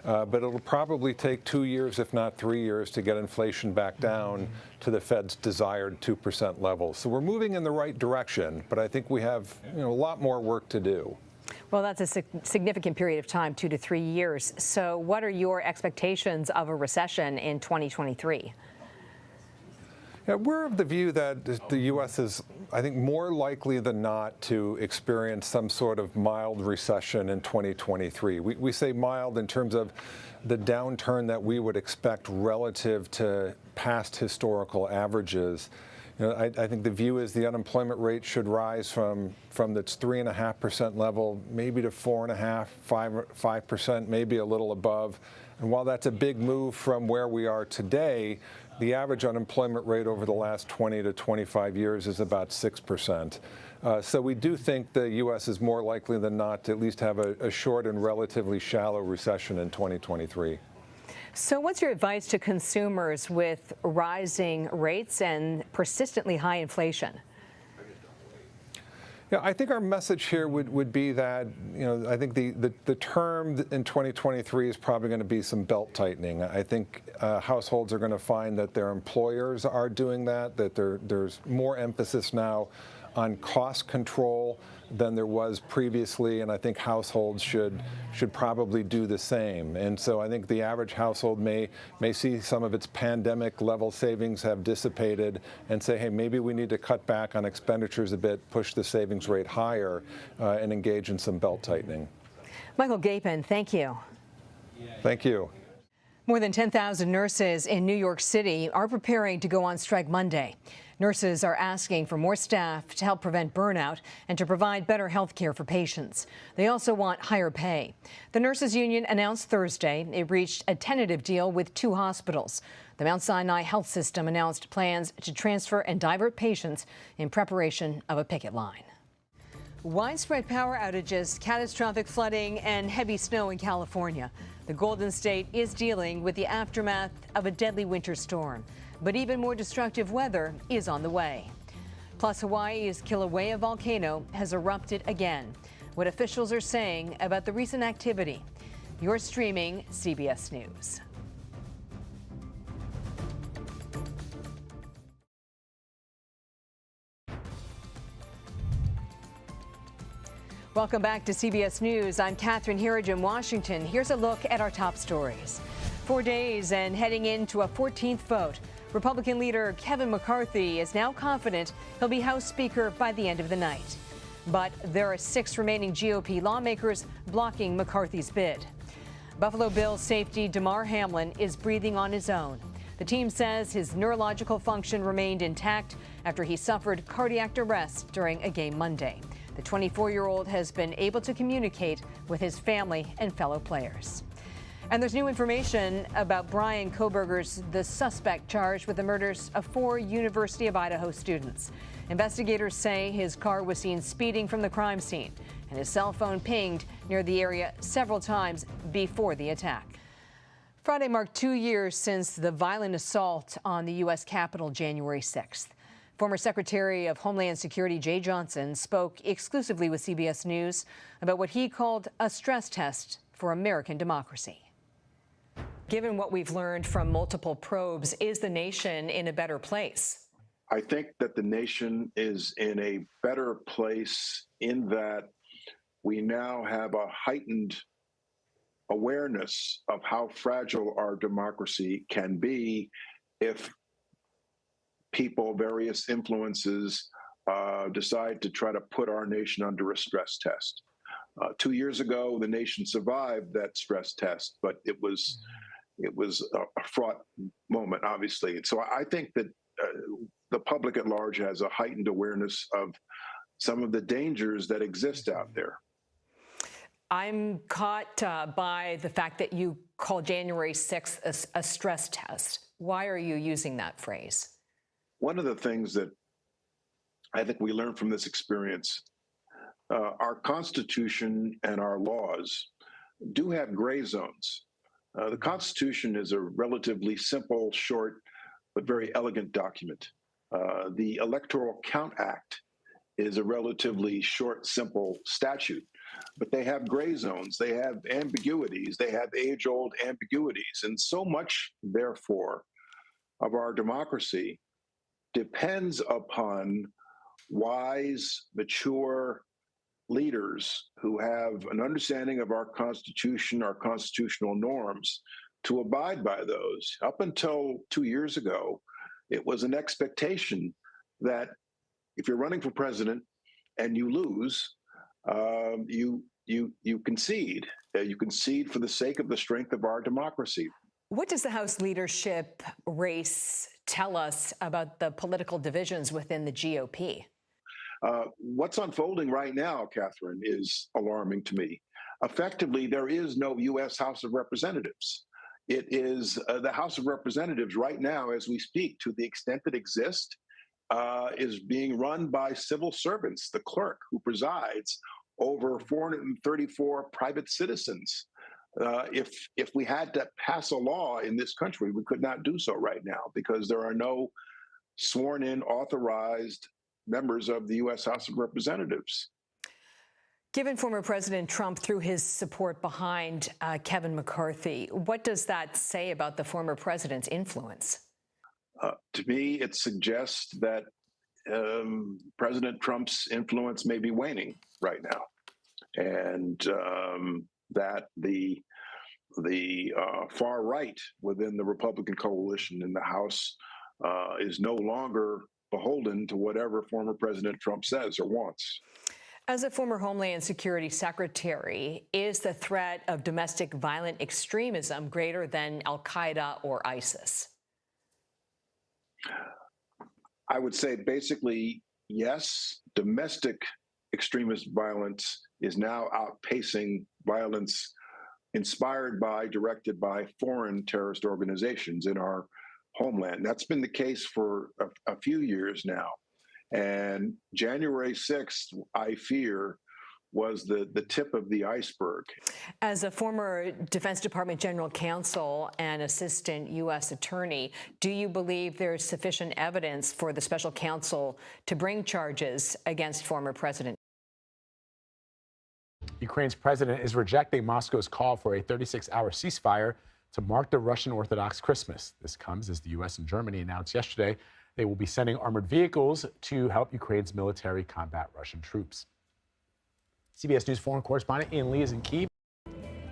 But it'll probably take 2 years, if not 3 years, to get inflation back down to the Fed's desired 2% level. So we're moving in the right direction, but I think we have a lot more work to do. Well, that's a significant period of time, 2 to 3 years. So what are your expectations of a recession in 2023? Yeah, we're of the view that the U.S. is, I think, more likely than not to experience some sort of mild recession in 2023. We say mild in terms of the downturn that we would expect relative to past historical averages. I think the view is the unemployment rate should rise from its 3.5% level, maybe to 4.5%, 5%, maybe a little above. And while that's a big move from where we are today, the average unemployment rate over the last 20 to 25 years is about 6%. So we do think the U.S. is more likely than not to at least have a short and relatively shallow recession in 2023. So what's your advice to consumers with rising rates and persistently high inflation? Yeah, I think our message here would be that, I think the term in 2023 is probably going to be some belt tightening. I think households are going to find that their employers are doing that there's more emphasis now on cost control than there was previously, and I think households should probably do the same. And so I think the average household may see some of its pandemic level savings have dissipated and say, hey, maybe we need to cut back on expenditures a bit, push the savings rate higher, and engage in some belt tightening. Michael Gapin, thank you. Thank you. More than 10,000 nurses in New York City are preparing to go on strike Monday. Nurses are asking for more staff to help prevent burnout and to provide better health care for patients. They also want higher pay. The nurses union announced Thursday it reached a tentative deal with 2 hospitals. The Mount Sinai Health System announced plans to transfer and divert patients in preparation of a picket line. Widespread power outages, catastrophic flooding, and heavy snow in California. The Golden State is dealing with the aftermath of a deadly winter storm. But even more destructive weather is on the way. Plus, Hawaii's Kilauea volcano has erupted again. What officials are saying about the recent activity. You're streaming CBS News. Welcome back to CBS News. I'm Catherine Herridge in Washington. Here's a look at our top stories. 4 days and heading into a 14th vote. Republican leader Kevin McCarthy is now confident he'll be House Speaker by the end of the night. But there are 6 remaining GOP lawmakers blocking McCarthy's bid. Buffalo Bills safety Damar Hamlin is breathing on his own. The team says his neurological function remained intact after he suffered cardiac arrest during a game Monday. The 24-year-old has been able to communicate with his family and fellow players. And there's new information about Brian Kohberger's the suspect charged with the murders of 4 University of Idaho students. Investigators say his car was seen speeding from the crime scene, and his cell phone pinged near the area several times before the attack. Friday marked 2 years since the violent assault on the U.S. Capitol January 6th. Former Secretary of Homeland Security Jay Johnson spoke exclusively with CBS News about what he called a stress test for American democracy. Given what we've learned from multiple probes, is the nation in a better place? I think that the nation is in a better place in that we now have a heightened awareness of how fragile our democracy can be if people, various influences, decide to try to put our nation under a stress test. 2 years ago, the nation survived that stress test, but it was a fraught moment, obviously. And so I think that the public at large has a heightened awareness of some of the dangers that exist out there. I'm caught by the fact that you call January 6th a stress test. Why are you using that phrase? One of the things that I think we learned from this experience, our Constitution and our laws do have gray zones. The Constitution is a relatively simple, short, but very elegant document. The Electoral Count Act is a relatively short, simple statute, but they have gray zones, they have ambiguities, they have age-old ambiguities, and so much, therefore, of our democracy depends upon wise, mature leaders who have an understanding of our Constitution, our constitutional norms, to abide by those. Up until 2 years ago, it was an expectation that if you're running for president and you lose, you concede. You concede for the sake of the strength of our democracy. What does the House leadership race tell us about the political divisions within the GOP? What's unfolding right now, Catherine, is alarming to me. Effectively, there is no U.S. House of Representatives. It is the House of Representatives right now, as we speak, to the extent that exists, is being run by civil servants, the clerk who presides over 434 private citizens. If we had to pass a law in this country, we could not do so right now because there are no sworn-in, authorized members of the U.S. House of Representatives. Given former President Trump threw his support behind Kevin McCarthy, what does that say about the former president's influence? To me, it suggests that President Trump's influence may be waning right now, and that the far right within the Republican coalition in the House is no longer beholden to whatever former President Trump says or wants. As a former Homeland Security Secretary, is the threat of domestic violent extremism greater than al-Qaeda or ISIS? I would say basically, yes. Domestic extremist violence is now outpacing violence inspired by, directed by foreign terrorist organizations in our homeland. That's been the case for a few years now. And January 6th, I fear, was the tip of the iceberg. As a former Defense Department General Counsel and Assistant U.S. Attorney, do you believe there's sufficient evidence for the special counsel to bring charges against former President? Ukraine's president is rejecting Moscow's call for a 36-hour ceasefire to mark the Russian Orthodox Christmas. This comes as the U.S. and Germany announced yesterday they will be sending armored vehicles to help Ukraine's military combat Russian troops. CBS News foreign correspondent Ian Lee is in Kyiv.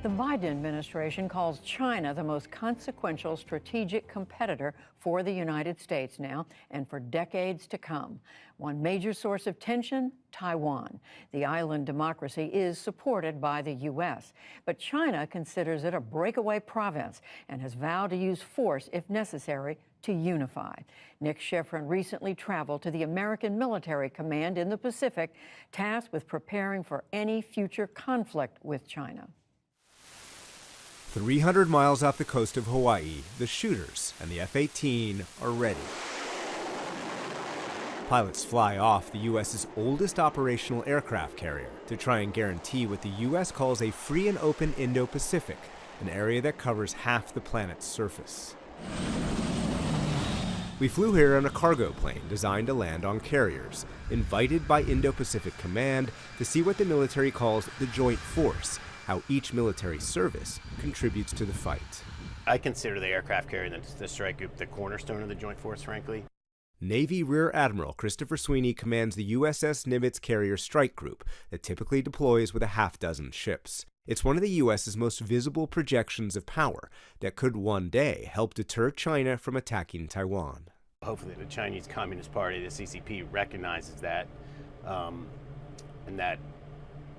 The Biden administration calls China the most consequential strategic competitor for the United States now and for decades to come. One major source of tension, Taiwan. The island democracy is supported by the U.S., but China considers it a breakaway province and has vowed to use force if necessary to unify. Nick Schifrin recently traveled to the American Military Command in the Pacific, tasked with preparing for any future conflict with China. 300 miles off the coast of Hawaii, the shooters and the F-18 are ready. Pilots fly off the U.S.'s oldest operational aircraft carrier to try and guarantee what the U.S. calls a free and open Indo-Pacific, an area that covers half the planet's surface. We flew here on a cargo plane designed to land on carriers, invited by Indo-Pacific Command to see what the military calls the Joint Force, how each military service contributes to the fight. I consider the aircraft carrier and the strike group the cornerstone of the Joint Force, frankly. Navy Rear Admiral Christopher Sweeney commands the USS Nimitz Carrier Strike Group that typically deploys with a half-dozen ships. It's one of the U.S.'s most visible projections of power that could one day help deter China from attacking Taiwan. Hopefully the Chinese Communist Party, the CCP, recognizes that, and that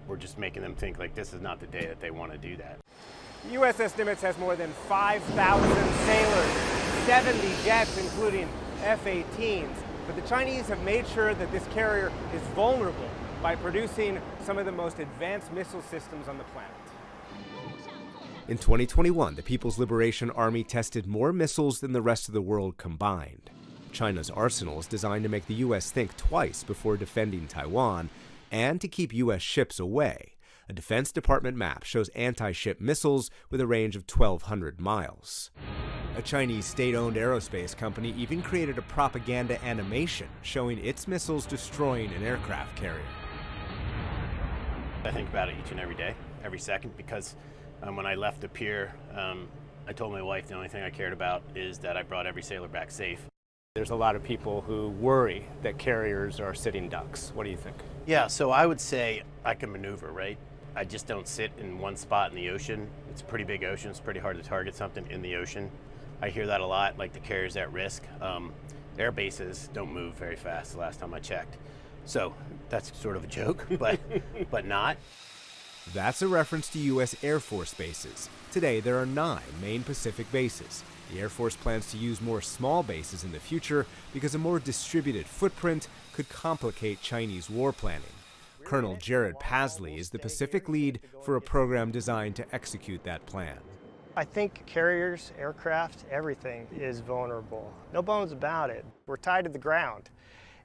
we're just making them think like this is not the day that they want to do that. The USS Nimitz has more than 5,000 sailors, 70 jets, including F-18s. But the Chinese have made sure that this carrier is vulnerable by producing some of the most advanced missile systems on the planet. In 2021, the People's Liberation Army tested more missiles than the rest of the world combined. China's arsenal is designed to make the U.S. think twice before defending Taiwan and to keep U.S. ships away. A Defense Department map shows anti-ship missiles with a range of 1,200 miles. A Chinese state-owned aerospace company even created a propaganda animation showing its missiles destroying an aircraft carrier. I think about it each and every day, every second, because when I left the pier, I told my wife the only thing I cared about is that I brought every sailor back safe. There's a lot of people who worry that carriers are sitting ducks. What do you think? Yeah, so I would say I can maneuver, right? I just don't sit in one spot in the ocean. It's a pretty big ocean. It's pretty hard to target something in the ocean. I hear that a lot, like the carrier's at risk. Air bases don't move very fast the last time I checked. So that's sort of a joke, but not. That's a reference to U.S. Air Force bases. Today, there are 9 main Pacific bases. The Air Force plans to use more small bases in the future because a more distributed footprint could complicate Chinese war planning. Colonel Jared Pasley is the Pacific lead for a program designed to execute that plan. I think carriers, aircraft, everything is vulnerable. No bones about it. We're tied to the ground.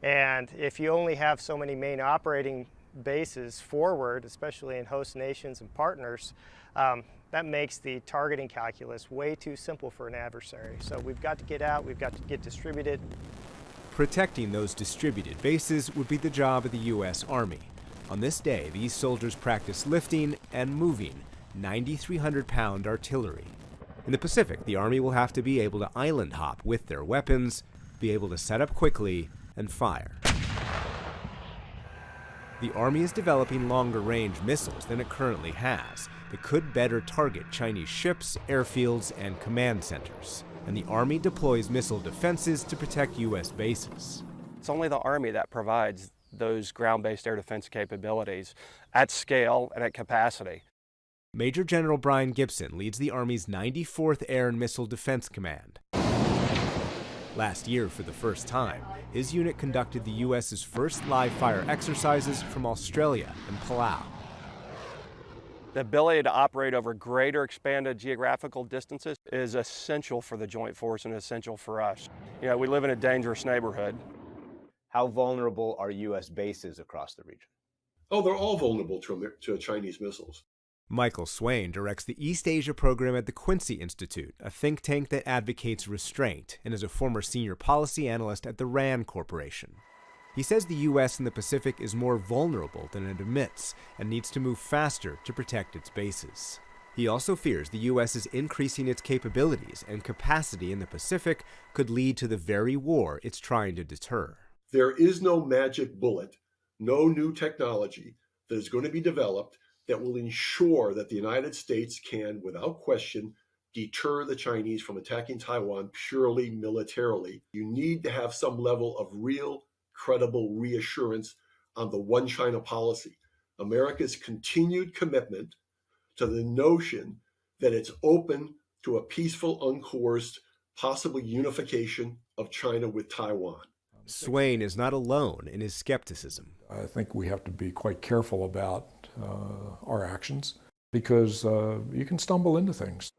And if you only have so many main operating bases forward, especially in host nations and partners, that makes the targeting calculus way too simple for an adversary. So we've got to get out, we've got to get distributed. Protecting those distributed bases would be the job of the U.S. Army. On this day, these soldiers practice lifting and moving 9,300-pound artillery. In the Pacific, the Army will have to be able to island hop with their weapons, be able to set up quickly, and fire. The Army is developing longer-range missiles than it currently has that could better target Chinese ships, airfields, and command centers. And the Army deploys missile defenses to protect U.S. bases. It's only the Army that provides those ground-based air defense capabilities at scale and at capacity. Major General Brian Gibson leads the Army's 94th Air and Missile Defense Command. Last year, for the first time, his unit conducted the U.S.'s first live-fire exercises from Australia and Palau. The ability to operate over greater expanded geographical distances is essential for the Joint Force and essential for us. You know, we live in a dangerous neighborhood. How vulnerable are U.S. bases across the region? Oh, they're all vulnerable to Chinese missiles. Michael Swain directs the East Asia program at the Quincy Institute, a think tank that advocates restraint, and is a former senior policy analyst at the RAND Corporation. He says the U.S. in the Pacific is more vulnerable than it admits and needs to move faster to protect its bases. He also fears the U.S. is increasing its capabilities and capacity in the Pacific could lead to the very war it's trying to deter. There is no magic bullet, no new technology that is going to be developed that will ensure that the United States can, without question, deter the Chinese from attacking Taiwan purely militarily. You need to have some level of real, credible reassurance on the one China policy. America's continued commitment to the notion that it's open to a peaceful, uncoerced, possible unification of China with Taiwan. Swain is not alone in his skepticism. I think we have to be quite careful about our actions because you can stumble into things.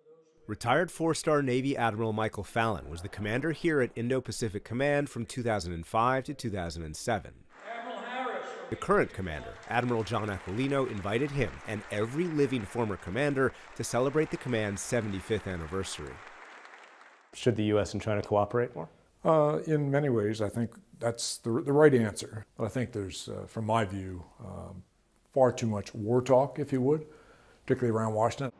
Retired 4-star Navy Admiral Michael Fallon was the commander here at Indo-Pacific Command from 2005 to 2007. The current commander, Admiral John Aquilino, invited him and every living former commander to celebrate the command's 75th anniversary. Should the U.S. and China cooperate more? In many ways, I think that's the right answer. But I think there's, from my view, far too much war talk, if you would, particularly around Washington.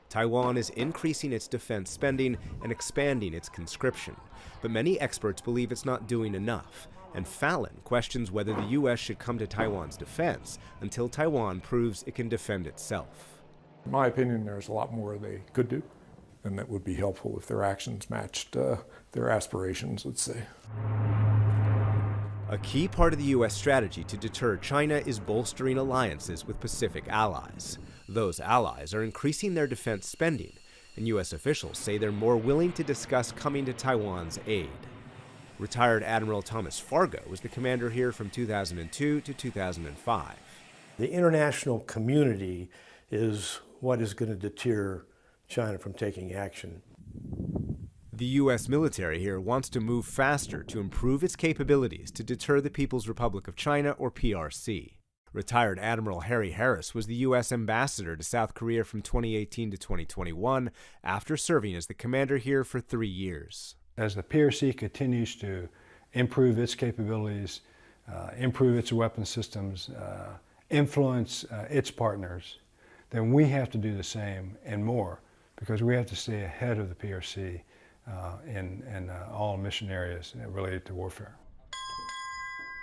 Taiwan is increasing its defense spending and expanding its conscription, but many experts believe it's not doing enough, and Fallon questions whether the U.S. should come to Taiwan's defense until Taiwan proves it can defend itself. In my opinion, there's a lot more they could do, and that would be helpful if their actions matched their aspirations, let's say. A key part of the U.S. strategy to deter China is bolstering alliances with Pacific allies. Those allies are increasing their defense spending, and U.S. officials say they're more willing to discuss coming to Taiwan's aid. Retired Admiral Thomas Fargo was the commander here from 2002 to 2005. The international community is what is going to deter China from taking action. The U.S. military here wants to move faster to improve its capabilities to deter the People's Republic of China, or PRC. Retired Admiral Harry Harris was the U.S. ambassador to South Korea from 2018 to 2021 after serving as the commander here for 3 years. As the PRC continues to improve its capabilities, improve its weapon systems, influence its partners, then we have to do the same and more, because we have to stay ahead of the PRC in all mission areas related to warfare.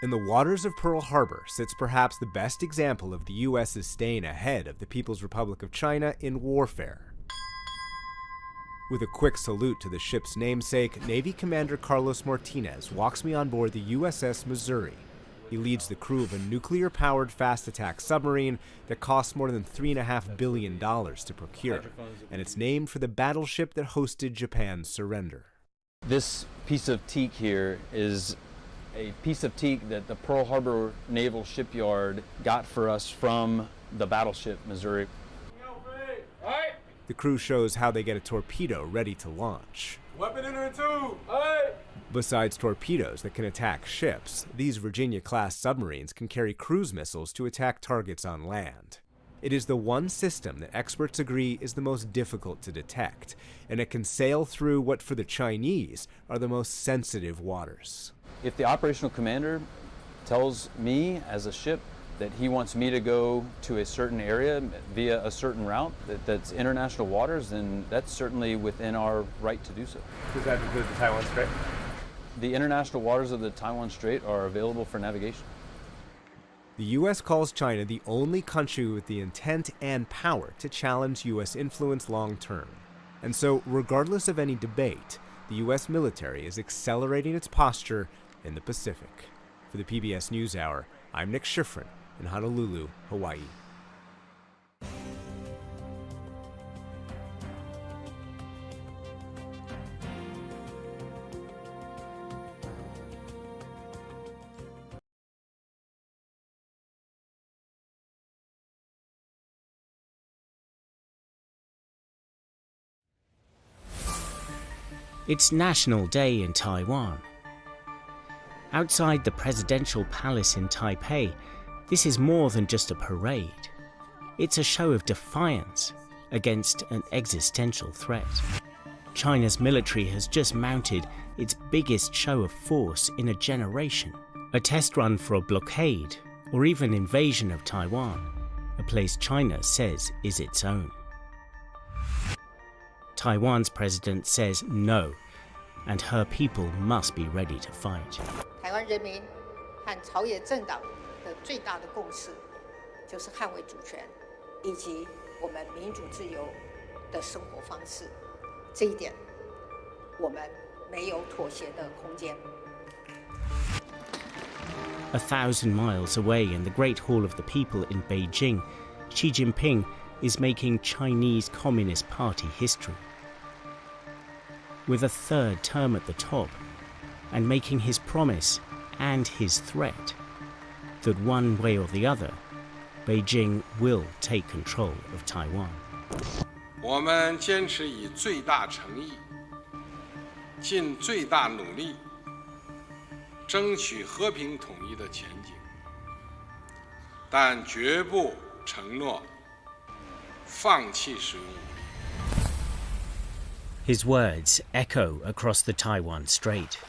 In the waters of Pearl Harbor sits perhaps the best example of the U.S.'s staying ahead of the People's Republic of China in warfare. With a quick salute to the ship's namesake, Navy Commander Carlos Martinez walks me on board the USS Missouri. He leads the crew of a nuclear-powered fast-attack submarine that costs more than $3.5 billion to procure, and it's named for the battleship that hosted Japan's surrender. This piece of teak here is a piece of teak that the Pearl Harbor Naval Shipyard got for us from the battleship Missouri. The crew shows how they get a torpedo ready to launch. Weapon entering tube. Besides torpedoes that can attack ships, these Virginia-class submarines can carry cruise missiles to attack targets on land. It is the one system that experts agree is the most difficult to detect, and it can sail through what for the Chinese are the most sensitive waters. If the operational commander tells me as a ship that he wants me to go to a certain area via a certain route that's international waters, then that's certainly within our right to do so. Does that include the Taiwan Strait? The international waters of the Taiwan Strait are available for navigation. The U.S. calls China the only country with the intent and power to challenge U.S. influence long term. And so, regardless of any debate, the U.S. military is accelerating its posture in the Pacific. For the PBS NewsHour, I'm Nick Schifrin in Honolulu, Hawaii. It's National Day in Taiwan. Outside the presidential palace in Taipei, this is more than just a parade. It's a show of defiance against an existential threat. China's military has just mounted its biggest show of force in a generation. A test run for a blockade or even invasion of Taiwan, a place China says is its own. Taiwan's president says no, and her people must be ready to fight. 台湾人民和朝野政党的最大的共识，就是捍卫主权以及我们民主自由的生活方式。这一点，我们没有妥协的空间。 1,000 miles away in the Great Hall of the People in Beijing, Xi Jinping is making Chinese Communist Party history. With a third term at the top, and making his promise and his threat that one way or the other, Beijing will take control of Taiwan. 我们坚持以最大诚意，尽最大努力，争取和平统一的前景，但绝不承诺放弃使用武力。 His words echo across the Taiwan Strait.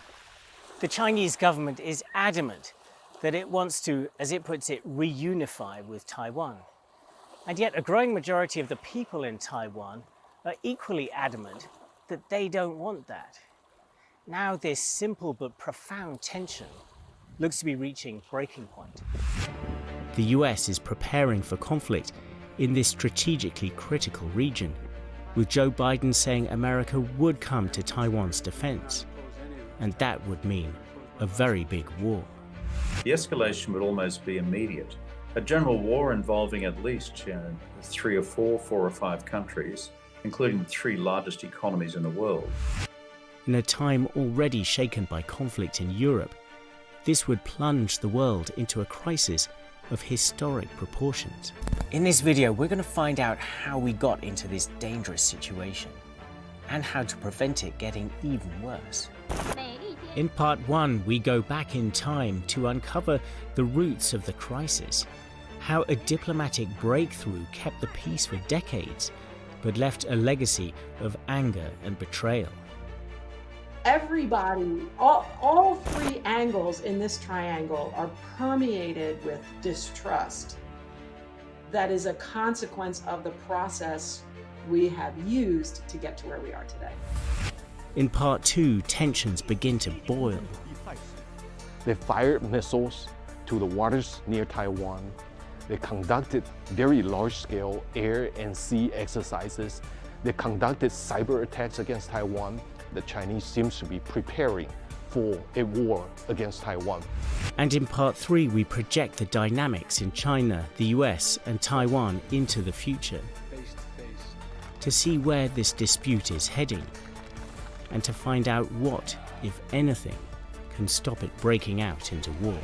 The Chinese government is adamant that it wants to, as it puts it, reunify with Taiwan. And yet a growing majority of the people in Taiwan are equally adamant that they don't want that. Now this simple but profound tension looks to be reaching breaking point. The US is preparing for conflict in this strategically critical region, with Joe Biden saying America would come to Taiwan's defense. And that would mean a very big war. The escalation would almost be immediate. A general war involving at least 3 or 4 or 5 countries, including the 3 largest economies in the world. In a time already shaken by conflict in Europe, this would plunge the world into a crisis of historic proportions. In this video, we're going to find out how we got into this dangerous situation and how to prevent it getting even worse. In part 1, we go back in time to uncover the roots of the crisis, how a diplomatic breakthrough kept the peace for decades, but left a legacy of anger and betrayal. Everybody, all 3 angles in this triangle are permeated with distrust. That is a consequence of the process we have used to get to where we are today. In part 2, tensions begin to boil. They fired missiles to the waters near Taiwan. They conducted very large-scale air and sea exercises. They conducted cyber attacks against Taiwan. The Chinese seems to be preparing for a war against Taiwan. And in part 3, we project the dynamics in China, the US, and Taiwan into the future, to see where this dispute is heading, and to find out what, if anything, can stop it breaking out into war.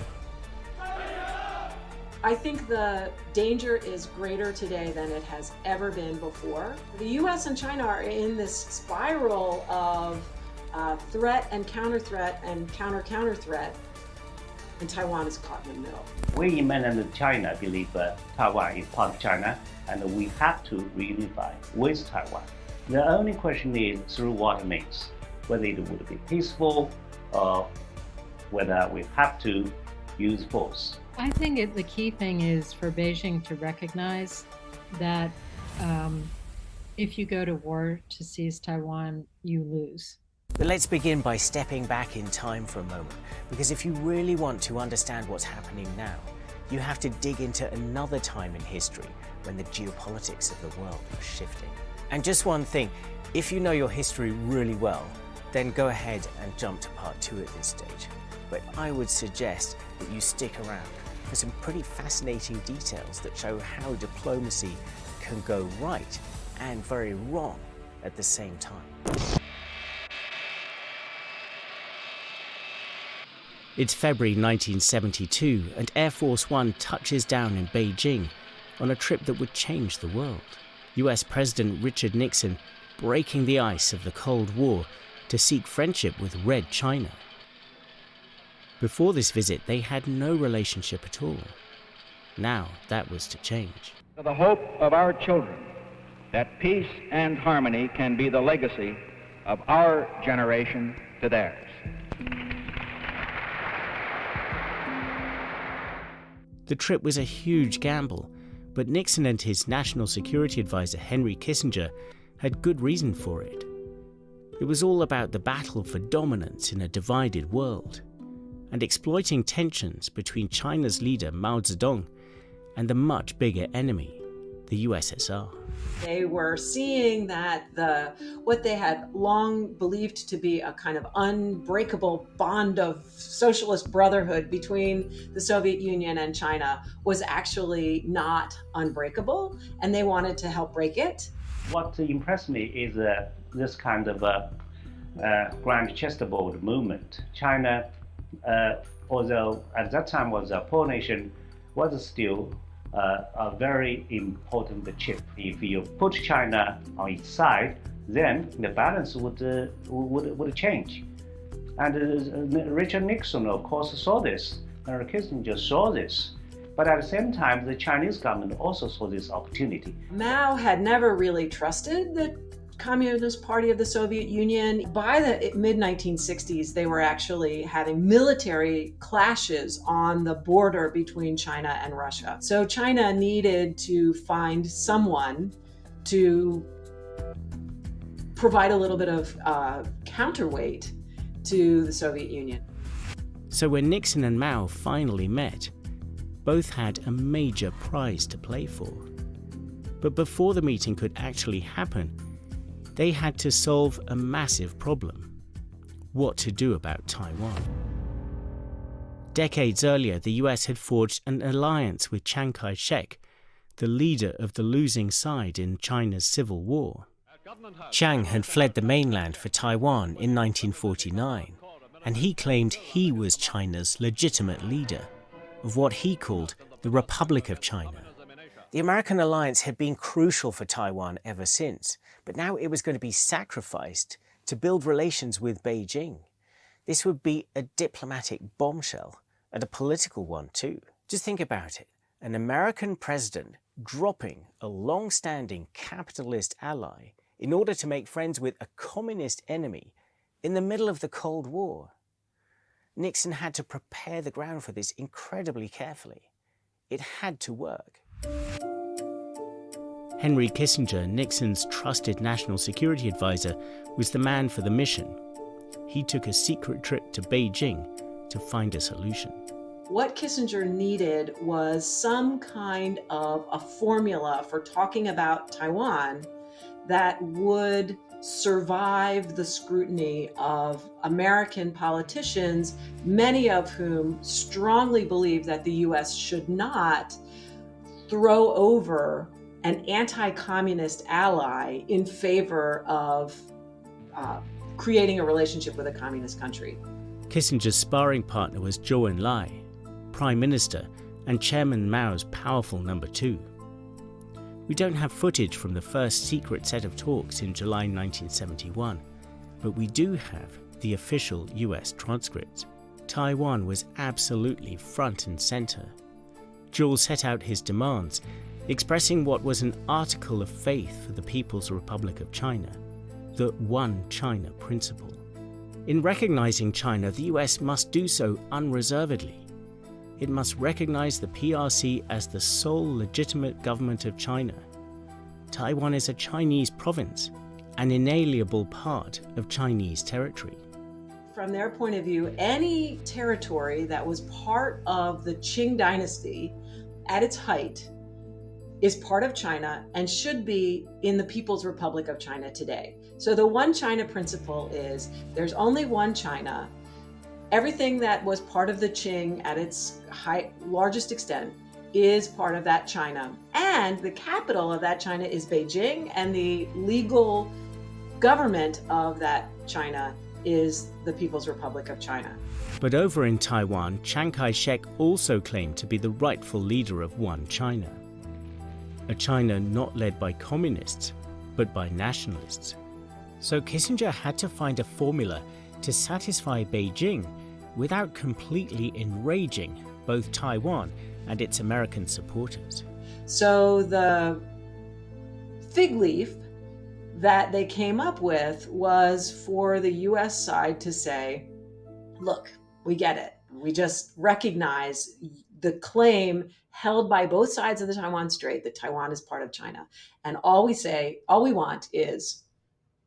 I think the danger is greater today than it has ever been before. The US and China are in this spiral of threat and counter-threat and counter-counter-threat, and Taiwan is caught in the middle. We in mainland China believe Taiwan is part of China, and we have to reunify with Taiwan. The only question is through what means, whether it would be peaceful or whether we have to use force. I think the key thing is for Beijing to recognize that if you go to war to seize Taiwan, you lose. But let's begin by stepping back in time for a moment, because if you really want to understand what's happening now, you have to dig into another time in history when the geopolitics of the world was shifting. And just one thing, if you know your history really well, then go ahead and jump to part 2 at this stage. But I would suggest that you stick around for some pretty fascinating details that show how diplomacy can go right and very wrong at the same time. It's February 1972, and Air Force One touches down in Beijing on a trip that would change the world. US President Richard Nixon breaking the ice of the Cold War to seek friendship with Red China. Before this visit, they had no relationship at all. Now that was to change. The hope of our children that peace and harmony can be the legacy of our generation to theirs. The trip was a huge gamble, but Nixon and his national security advisor Henry Kissinger had good reason for it. It was all about the battle for dominance in a divided world, and exploiting tensions between China's leader Mao Zedong and the much bigger enemy, the USSR. They were seeing that what they had long believed to be a kind of unbreakable bond of socialist brotherhood between the Soviet Union and China was actually not unbreakable, and they wanted to help break it. What impressed me is this kind of grand chessboard movement. China, although at that time was a poor nation, was still a very important chip. If you put China on its side, then the balance would change. And Richard Nixon, of course, saw this. Henry Kissinger saw this. But at the same time, the Chinese government also saw this opportunity. Mao had never really trusted the Communist Party of the Soviet Union. By the mid-1960s, they were actually having military clashes on the border between China and Russia. So China needed to find someone to provide a little bit of counterweight to the Soviet Union. So when Nixon and Mao finally met, both had a major prize to play for. But before the meeting could actually happen, they had to solve a massive problem: what to do about Taiwan. Decades earlier, the US had forged an alliance with Chiang Kai-shek, the leader of the losing side in China's civil war. Chiang had fled the mainland for Taiwan in 1949, and he claimed he was China's legitimate leader of what he called the Republic of China. The American alliance had been crucial for Taiwan ever since, but now it was going to be sacrificed to build relations with Beijing. This would be a diplomatic bombshell, and a political one too. Just think about it. An American president dropping a long-standing capitalist ally in order to make friends with a communist enemy in the middle of the Cold War. Nixon had to prepare the ground for this incredibly carefully. It had to work. Henry Kissinger, Nixon's trusted national security advisor, was the man for the mission. He took a secret trip to Beijing to find a solution. What Kissinger needed was some kind of a formula for talking about Taiwan that would survive the scrutiny of American politicians, many of whom strongly believe that the US should not throw over an anti-communist ally in favor of creating a relationship with a communist country. Kissinger's sparring partner was Zhou Enlai, Prime Minister and Chairman Mao's powerful number two. We don't have footage from the first secret set of talks in July 1971, but we do have the official US transcripts. Taiwan was absolutely front and center. Zhou set out his demands, expressing what was an article of faith for the People's Republic of China, the One China principle. In recognizing China, the US must do so unreservedly. It must recognize the PRC as the sole legitimate government of China. Taiwan is a Chinese province, an inalienable part of Chinese territory. From their point of view, any territory that was part of the Qing dynasty at its height is part of China and should be in the People's Republic of China today. So the One China principle is there's only one China. Everything that was part of the Qing at its largest extent is part of that China. And the capital of that China is Beijing, and the legal government of that China is the People's Republic of China. But over in Taiwan, Chiang Kai-shek also claimed to be the rightful leader of One China. A China not led by communists, but by nationalists. So Kissinger had to find a formula to satisfy Beijing without completely enraging both Taiwan and its American supporters. So the fig leaf that they came up with was for the US side to say, look, we get it. We just recognize the claim held by both sides of the Taiwan Strait that Taiwan is part of China. And all we want is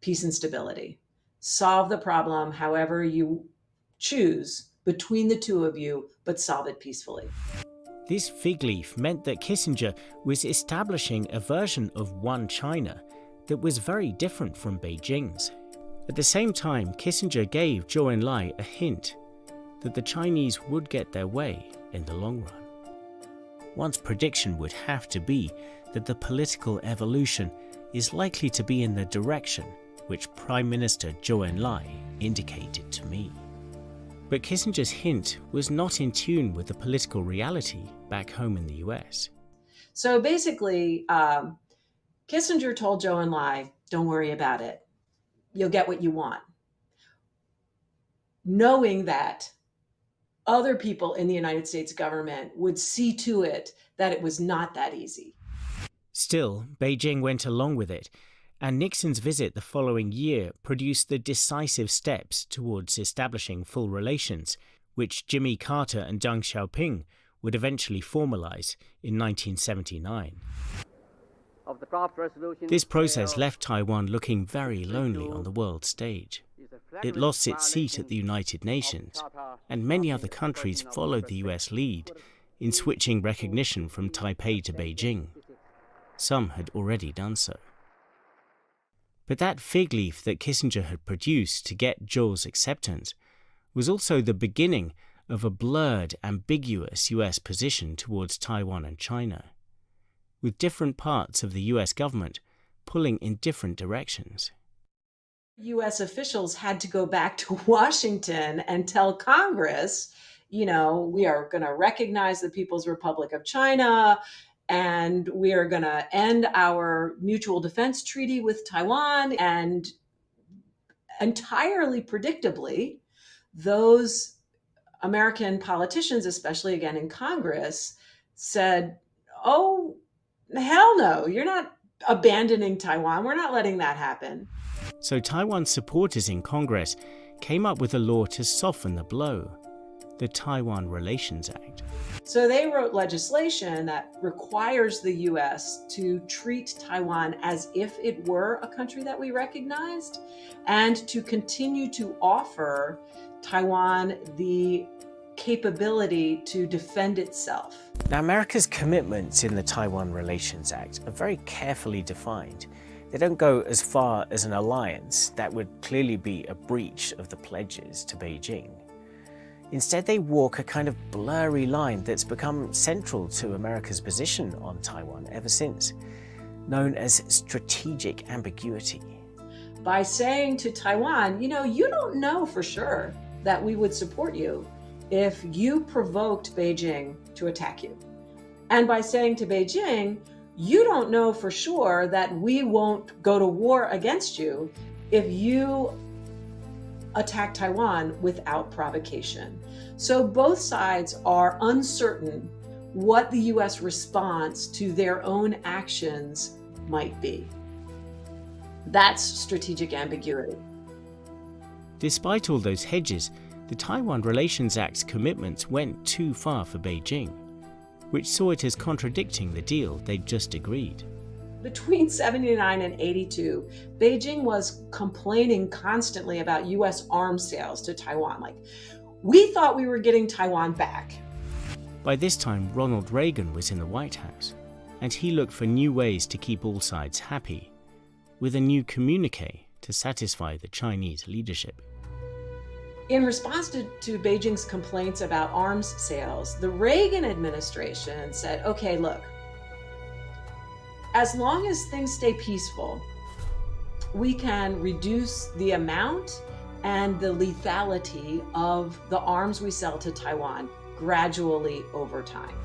peace and stability. Solve the problem however you choose between the two of you, but solve it peacefully. This fig leaf meant that Kissinger was establishing a version of One China that was very different from Beijing's. At the same time, Kissinger gave Zhou Enlai a hint that the Chinese would get their way in the long run. One's prediction would have to be that the political evolution is likely to be in the direction which Prime Minister Zhou Enlai indicated to me. But Kissinger's hint was not in tune with the political reality back home in the US. So basically, Kissinger told Zhou Enlai, don't worry about it. You'll get what you want. Knowing that other people in the United States government would see to it that it was not that easy. Still, Beijing went along with it, and Nixon's visit the following year produced the decisive steps towards establishing full relations, which Jimmy Carter and Deng Xiaoping would eventually formalize in 1979. This process left Taiwan looking very lonely on the world stage. It lost its seat at the United Nations, and many other countries followed the US lead in switching recognition from Taipei to Beijing. Some had already done so. But that fig leaf that Kissinger had produced to get Zhou's acceptance was also the beginning of a blurred, ambiguous US position towards Taiwan and China, with different parts of the US government pulling in different directions. US officials had to go back to Washington and tell Congress, we are going to recognize the People's Republic of China, and we are going to end our mutual defense treaty with Taiwan. And entirely predictably, those American politicians, especially again in Congress, said, oh, hell no, you're not abandoning Taiwan. We're not letting that happen. So Taiwan supporters in Congress came up with a law to soften the blow, the Taiwan Relations Act. So they wrote legislation that requires the US to treat Taiwan as if it were a country that we recognized, and to continue to offer Taiwan the capability to defend itself. Now, America's commitments in the Taiwan Relations Act are very carefully defined. They don't go as far as an alliance. That would clearly be a breach of the pledges to Beijing. Instead, they walk a kind of blurry line that's become central to America's position on Taiwan ever since, known as strategic ambiguity. By saying to Taiwan, you don't know for sure that we would support you if you provoked Beijing to attack you. And by saying to Beijing, you don't know for sure that we won't go to war against you if you attack Taiwan without provocation. So both sides are uncertain what the US response to their own actions might be. That's strategic ambiguity. Despite all those hedges, the Taiwan Relations Act's commitments went too far for Beijing, which saw it as contradicting the deal they'd just agreed. Between 79 and 82, Beijing was complaining constantly about US arms sales to Taiwan. Like, we thought we were getting Taiwan back. By this time, Ronald Reagan was in the White House, and he looked for new ways to keep all sides happy, with a new communiqué to satisfy the Chinese leadership. In response to Beijing's complaints about arms sales, the Reagan administration said, okay, look, as long as things stay peaceful, we can reduce the amount and the lethality of the arms we sell to Taiwan gradually over time.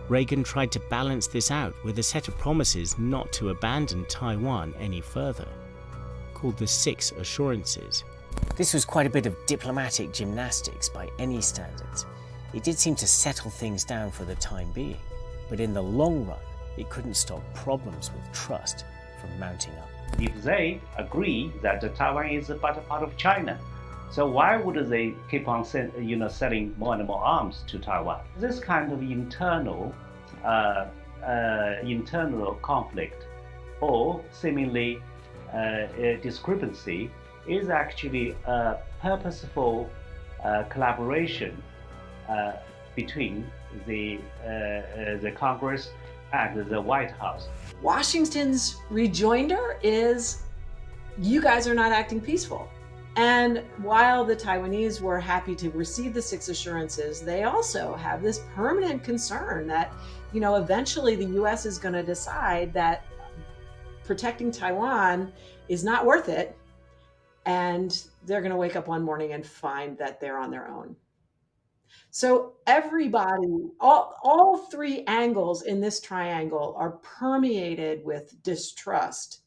Reagan tried to balance this out with a set of promises not to abandon Taiwan any further, called the 6 Assurances. This was quite a bit of diplomatic gymnastics by any standards. It did seem to settle things down for the time being, but in the long run, it couldn't stop problems with trust from mounting up. If they agree that Taiwan is but a part of China, so why would they keep on selling more and more arms to Taiwan? This kind of internal conflict or seemingly discrepancy is actually a purposeful collaboration between the Congress and the White House. Washington's rejoinder is, you guys are not acting peaceful. And while the Taiwanese were happy to receive the 6 assurances, they also have this permanent concern that, eventually the US is going to decide that protecting Taiwan is not worth it. And they're going to wake up one morning and find that they're on their own. So everybody, all 3 angles in this triangle are permeated with distrust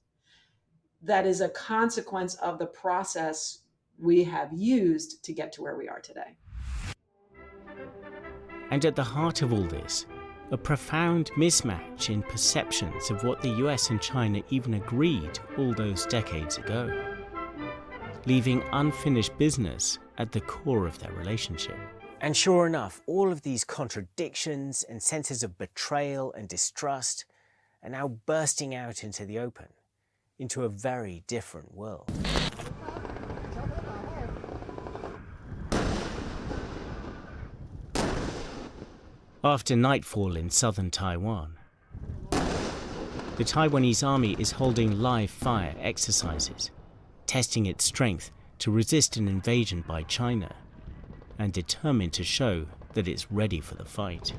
that is a consequence of the process we have used to get to where we are today. And at the heart of all this, a profound mismatch in perceptions of what the US and China even agreed all those decades ago, leaving unfinished business at the core of their relationship. And sure enough, all of these contradictions and senses of betrayal and distrust are now bursting out into the open, into a very different world. After nightfall in southern Taiwan, the Taiwanese army is holding live fire exercises, testing its strength to resist an invasion by China, and determined to show that it's ready for the fight.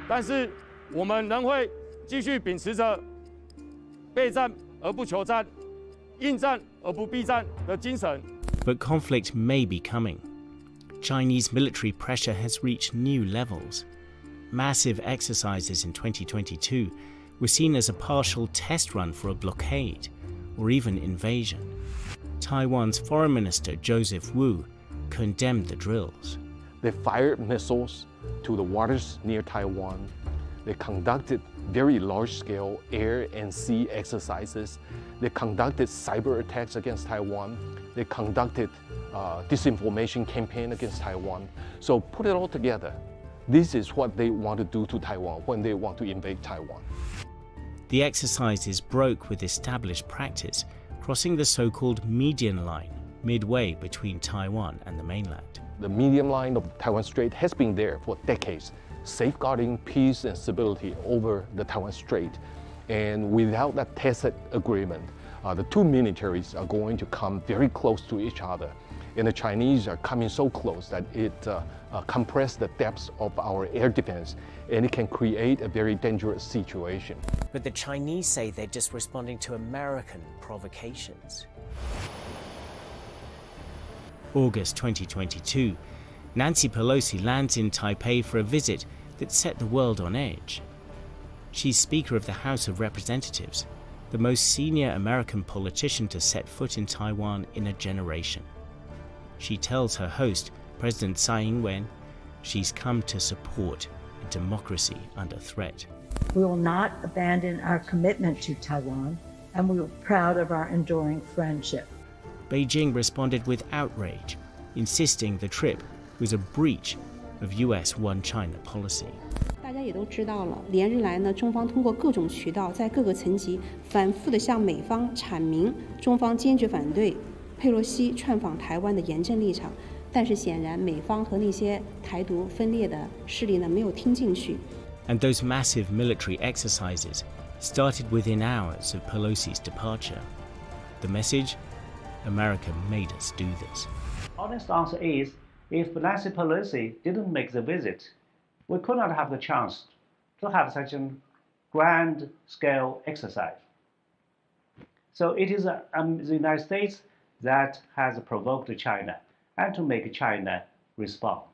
但是我们仍会继续秉持着备战而不求战、应战而不避战的精神。 But conflict may be coming. Chinese military pressure has reached new levels. Massive exercises in 2022 were seen as a partial test run for a blockade or even invasion. Taiwan's Foreign Minister Joseph Wu condemned the drills. They fired missiles to the waters near Taiwan. They conducted very large-scale air and sea exercises. They conducted cyber attacks against Taiwan. They conducted disinformation campaign against Taiwan. So put it all together. This is what they want to do to Taiwan when they want to invade Taiwan. The exercises broke with established practice, crossing the so-called median line midway between Taiwan and the mainland. The medium line of the Taiwan Strait has been there for decades, safeguarding peace and stability over the Taiwan Strait. And without that tacit agreement, the two militaries are going to come very close to each other. And the Chinese are coming so close that it compresses the depths of our air defense, and it can create a very dangerous situation. But the Chinese say they're just responding to American provocations. August 2022, Nancy Pelosi lands in Taipei for a visit that set the world on edge. She's Speaker of the House of Representatives, the most senior American politician to set foot in Taiwan in a generation. She tells her host, President Tsai Ing-wen, she's come to support a democracy under threat. We will not abandon our commitment to Taiwan, and we are proud of our enduring friendship. Beijing responded with outrage, insisting the trip was a breach of US One China policy. 大家也都知道了，连日来呢，中方通过各种渠道，在各个层级反复地向美方阐明中方坚决反对佩洛西窜访台湾的严正立场。但是显然，美方和那些台独分裂的势力呢，没有听进去。And those massive military exercises started within hours of Pelosi's departure. The message? America made us do this. Honest answer is, if Nancy Pelosi didn't make the visit, we could not have the chance to have such a grand-scale exercise. So it is the United States that has provoked China and to make China respond.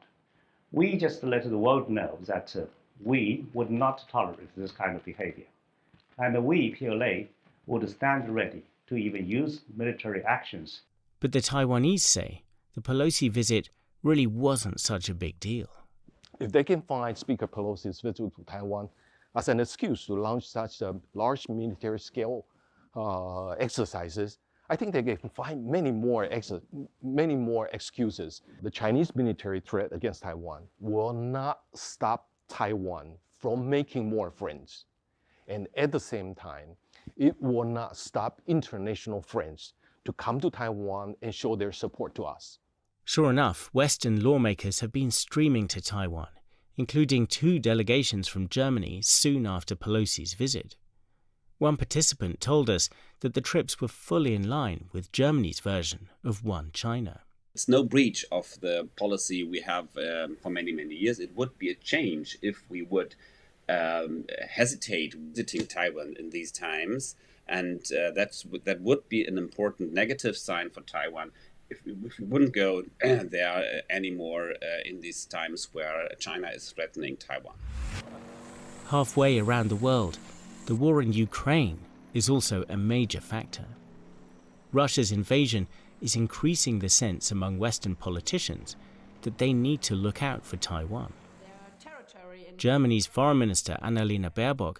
We just let the world know that we would not tolerate this kind of behavior. And we, PLA, would stand ready to even use military actions. But the Taiwanese say the Pelosi visit really wasn't such a big deal. If they can find Speaker Pelosi's visit to Taiwan as an excuse to launch such large military scale exercises, I think they can find many more excuses. The Chinese military threat against Taiwan will not stop Taiwan from making more friends. And at the same time, it will not stop international friends to come to Taiwan and show their support to us. Sure enough, Western lawmakers have been streaming to Taiwan, including 2 delegations from Germany soon after Pelosi's visit. One participant told us that the trips were fully in line with Germany's version of One China. It's no breach of the policy we have for many, many years. It would be a change if we would hesitate visiting Taiwan in these times, and that would be an important negative sign for Taiwan if we wouldn't go there anymore in these times where China is threatening Taiwan. Halfway around the world, the war in Ukraine is also a major factor. Russia's invasion is increasing the sense among Western politicians that they need to look out for Taiwan. Germany's Foreign Minister Annalena Baerbock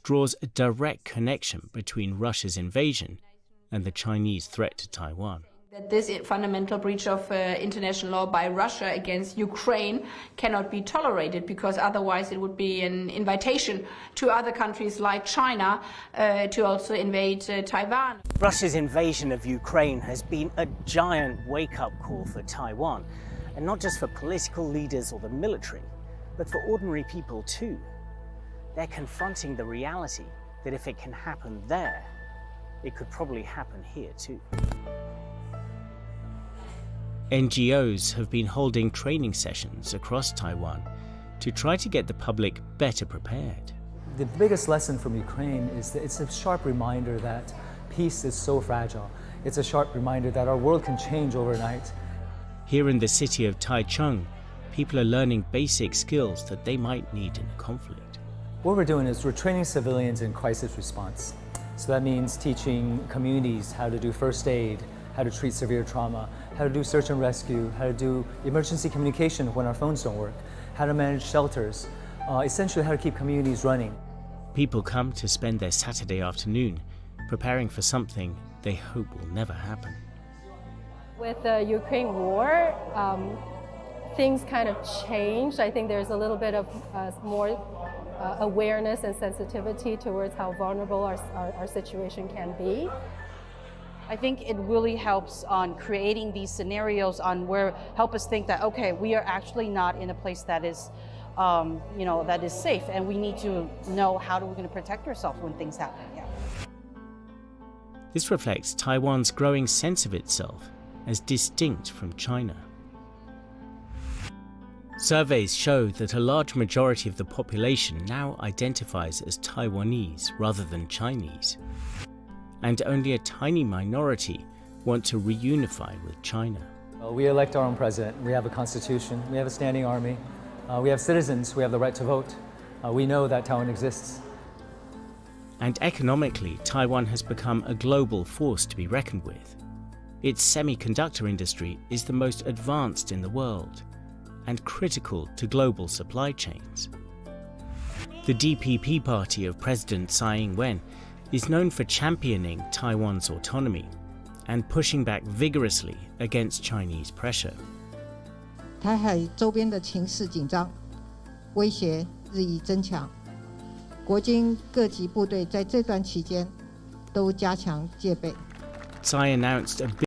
draws a direct connection between Russia's invasion and the Chinese threat to Taiwan. That this fundamental breach of international law by Russia against Ukraine cannot be tolerated, because otherwise it would be an invitation to other countries like China to also invade Taiwan. Russia's invasion of Ukraine has been a giant wake-up call for Taiwan, and not just for political leaders or the military, but for ordinary people too. they're confronting the reality that if it can happen there, it could probably happen here too. NGOs have been holding training sessions across Taiwan to try to get the public better prepared. The biggest lesson from Ukraine is that it's a sharp reminder that peace is so fragile. It's a sharp reminder that our world can change overnight. Here in the city of Taichung, people are learning basic skills that they might need in a conflict. What we're doing is we're training civilians in crisis response. So that means teaching communities how to do first aid, how to treat severe trauma, how to do search and rescue, how to do emergency communication when our phones don't work, how to manage shelters, essentially how to keep communities running. People come to spend their Saturday afternoon preparing for something they hope will never happen. With the Ukraine war, things kind of changed. I think there's a little bit of more awareness and sensitivity towards how vulnerable our situation can be. I think it really helps on creating these scenarios on where help us think that, okay, we are actually not in a place that is, that is safe, and we need to know how we're going to protect ourselves when things happen. Yeah. This reflects Taiwan's growing sense of itself as distinct from China. Surveys show that a large majority of the population now identifies as Taiwanese rather than Chinese, and only a tiny minority want to reunify with China. We elect our own president, we have a constitution, we have a standing army, we have citizens, we have the right to vote. We know that Taiwan exists. And economically, Taiwan has become a global force to be reckoned with. Its semiconductor industry is the most advanced in the world and critical to global supply chains. The DPP party of President Tsai Ing-wen is known for championing Taiwan's autonomy and pushing back vigorously against Chinese pressure. 台海周边的情势紧张，威胁日益增强。国军各级部队在这段期间都加强戒备。Tsai announced a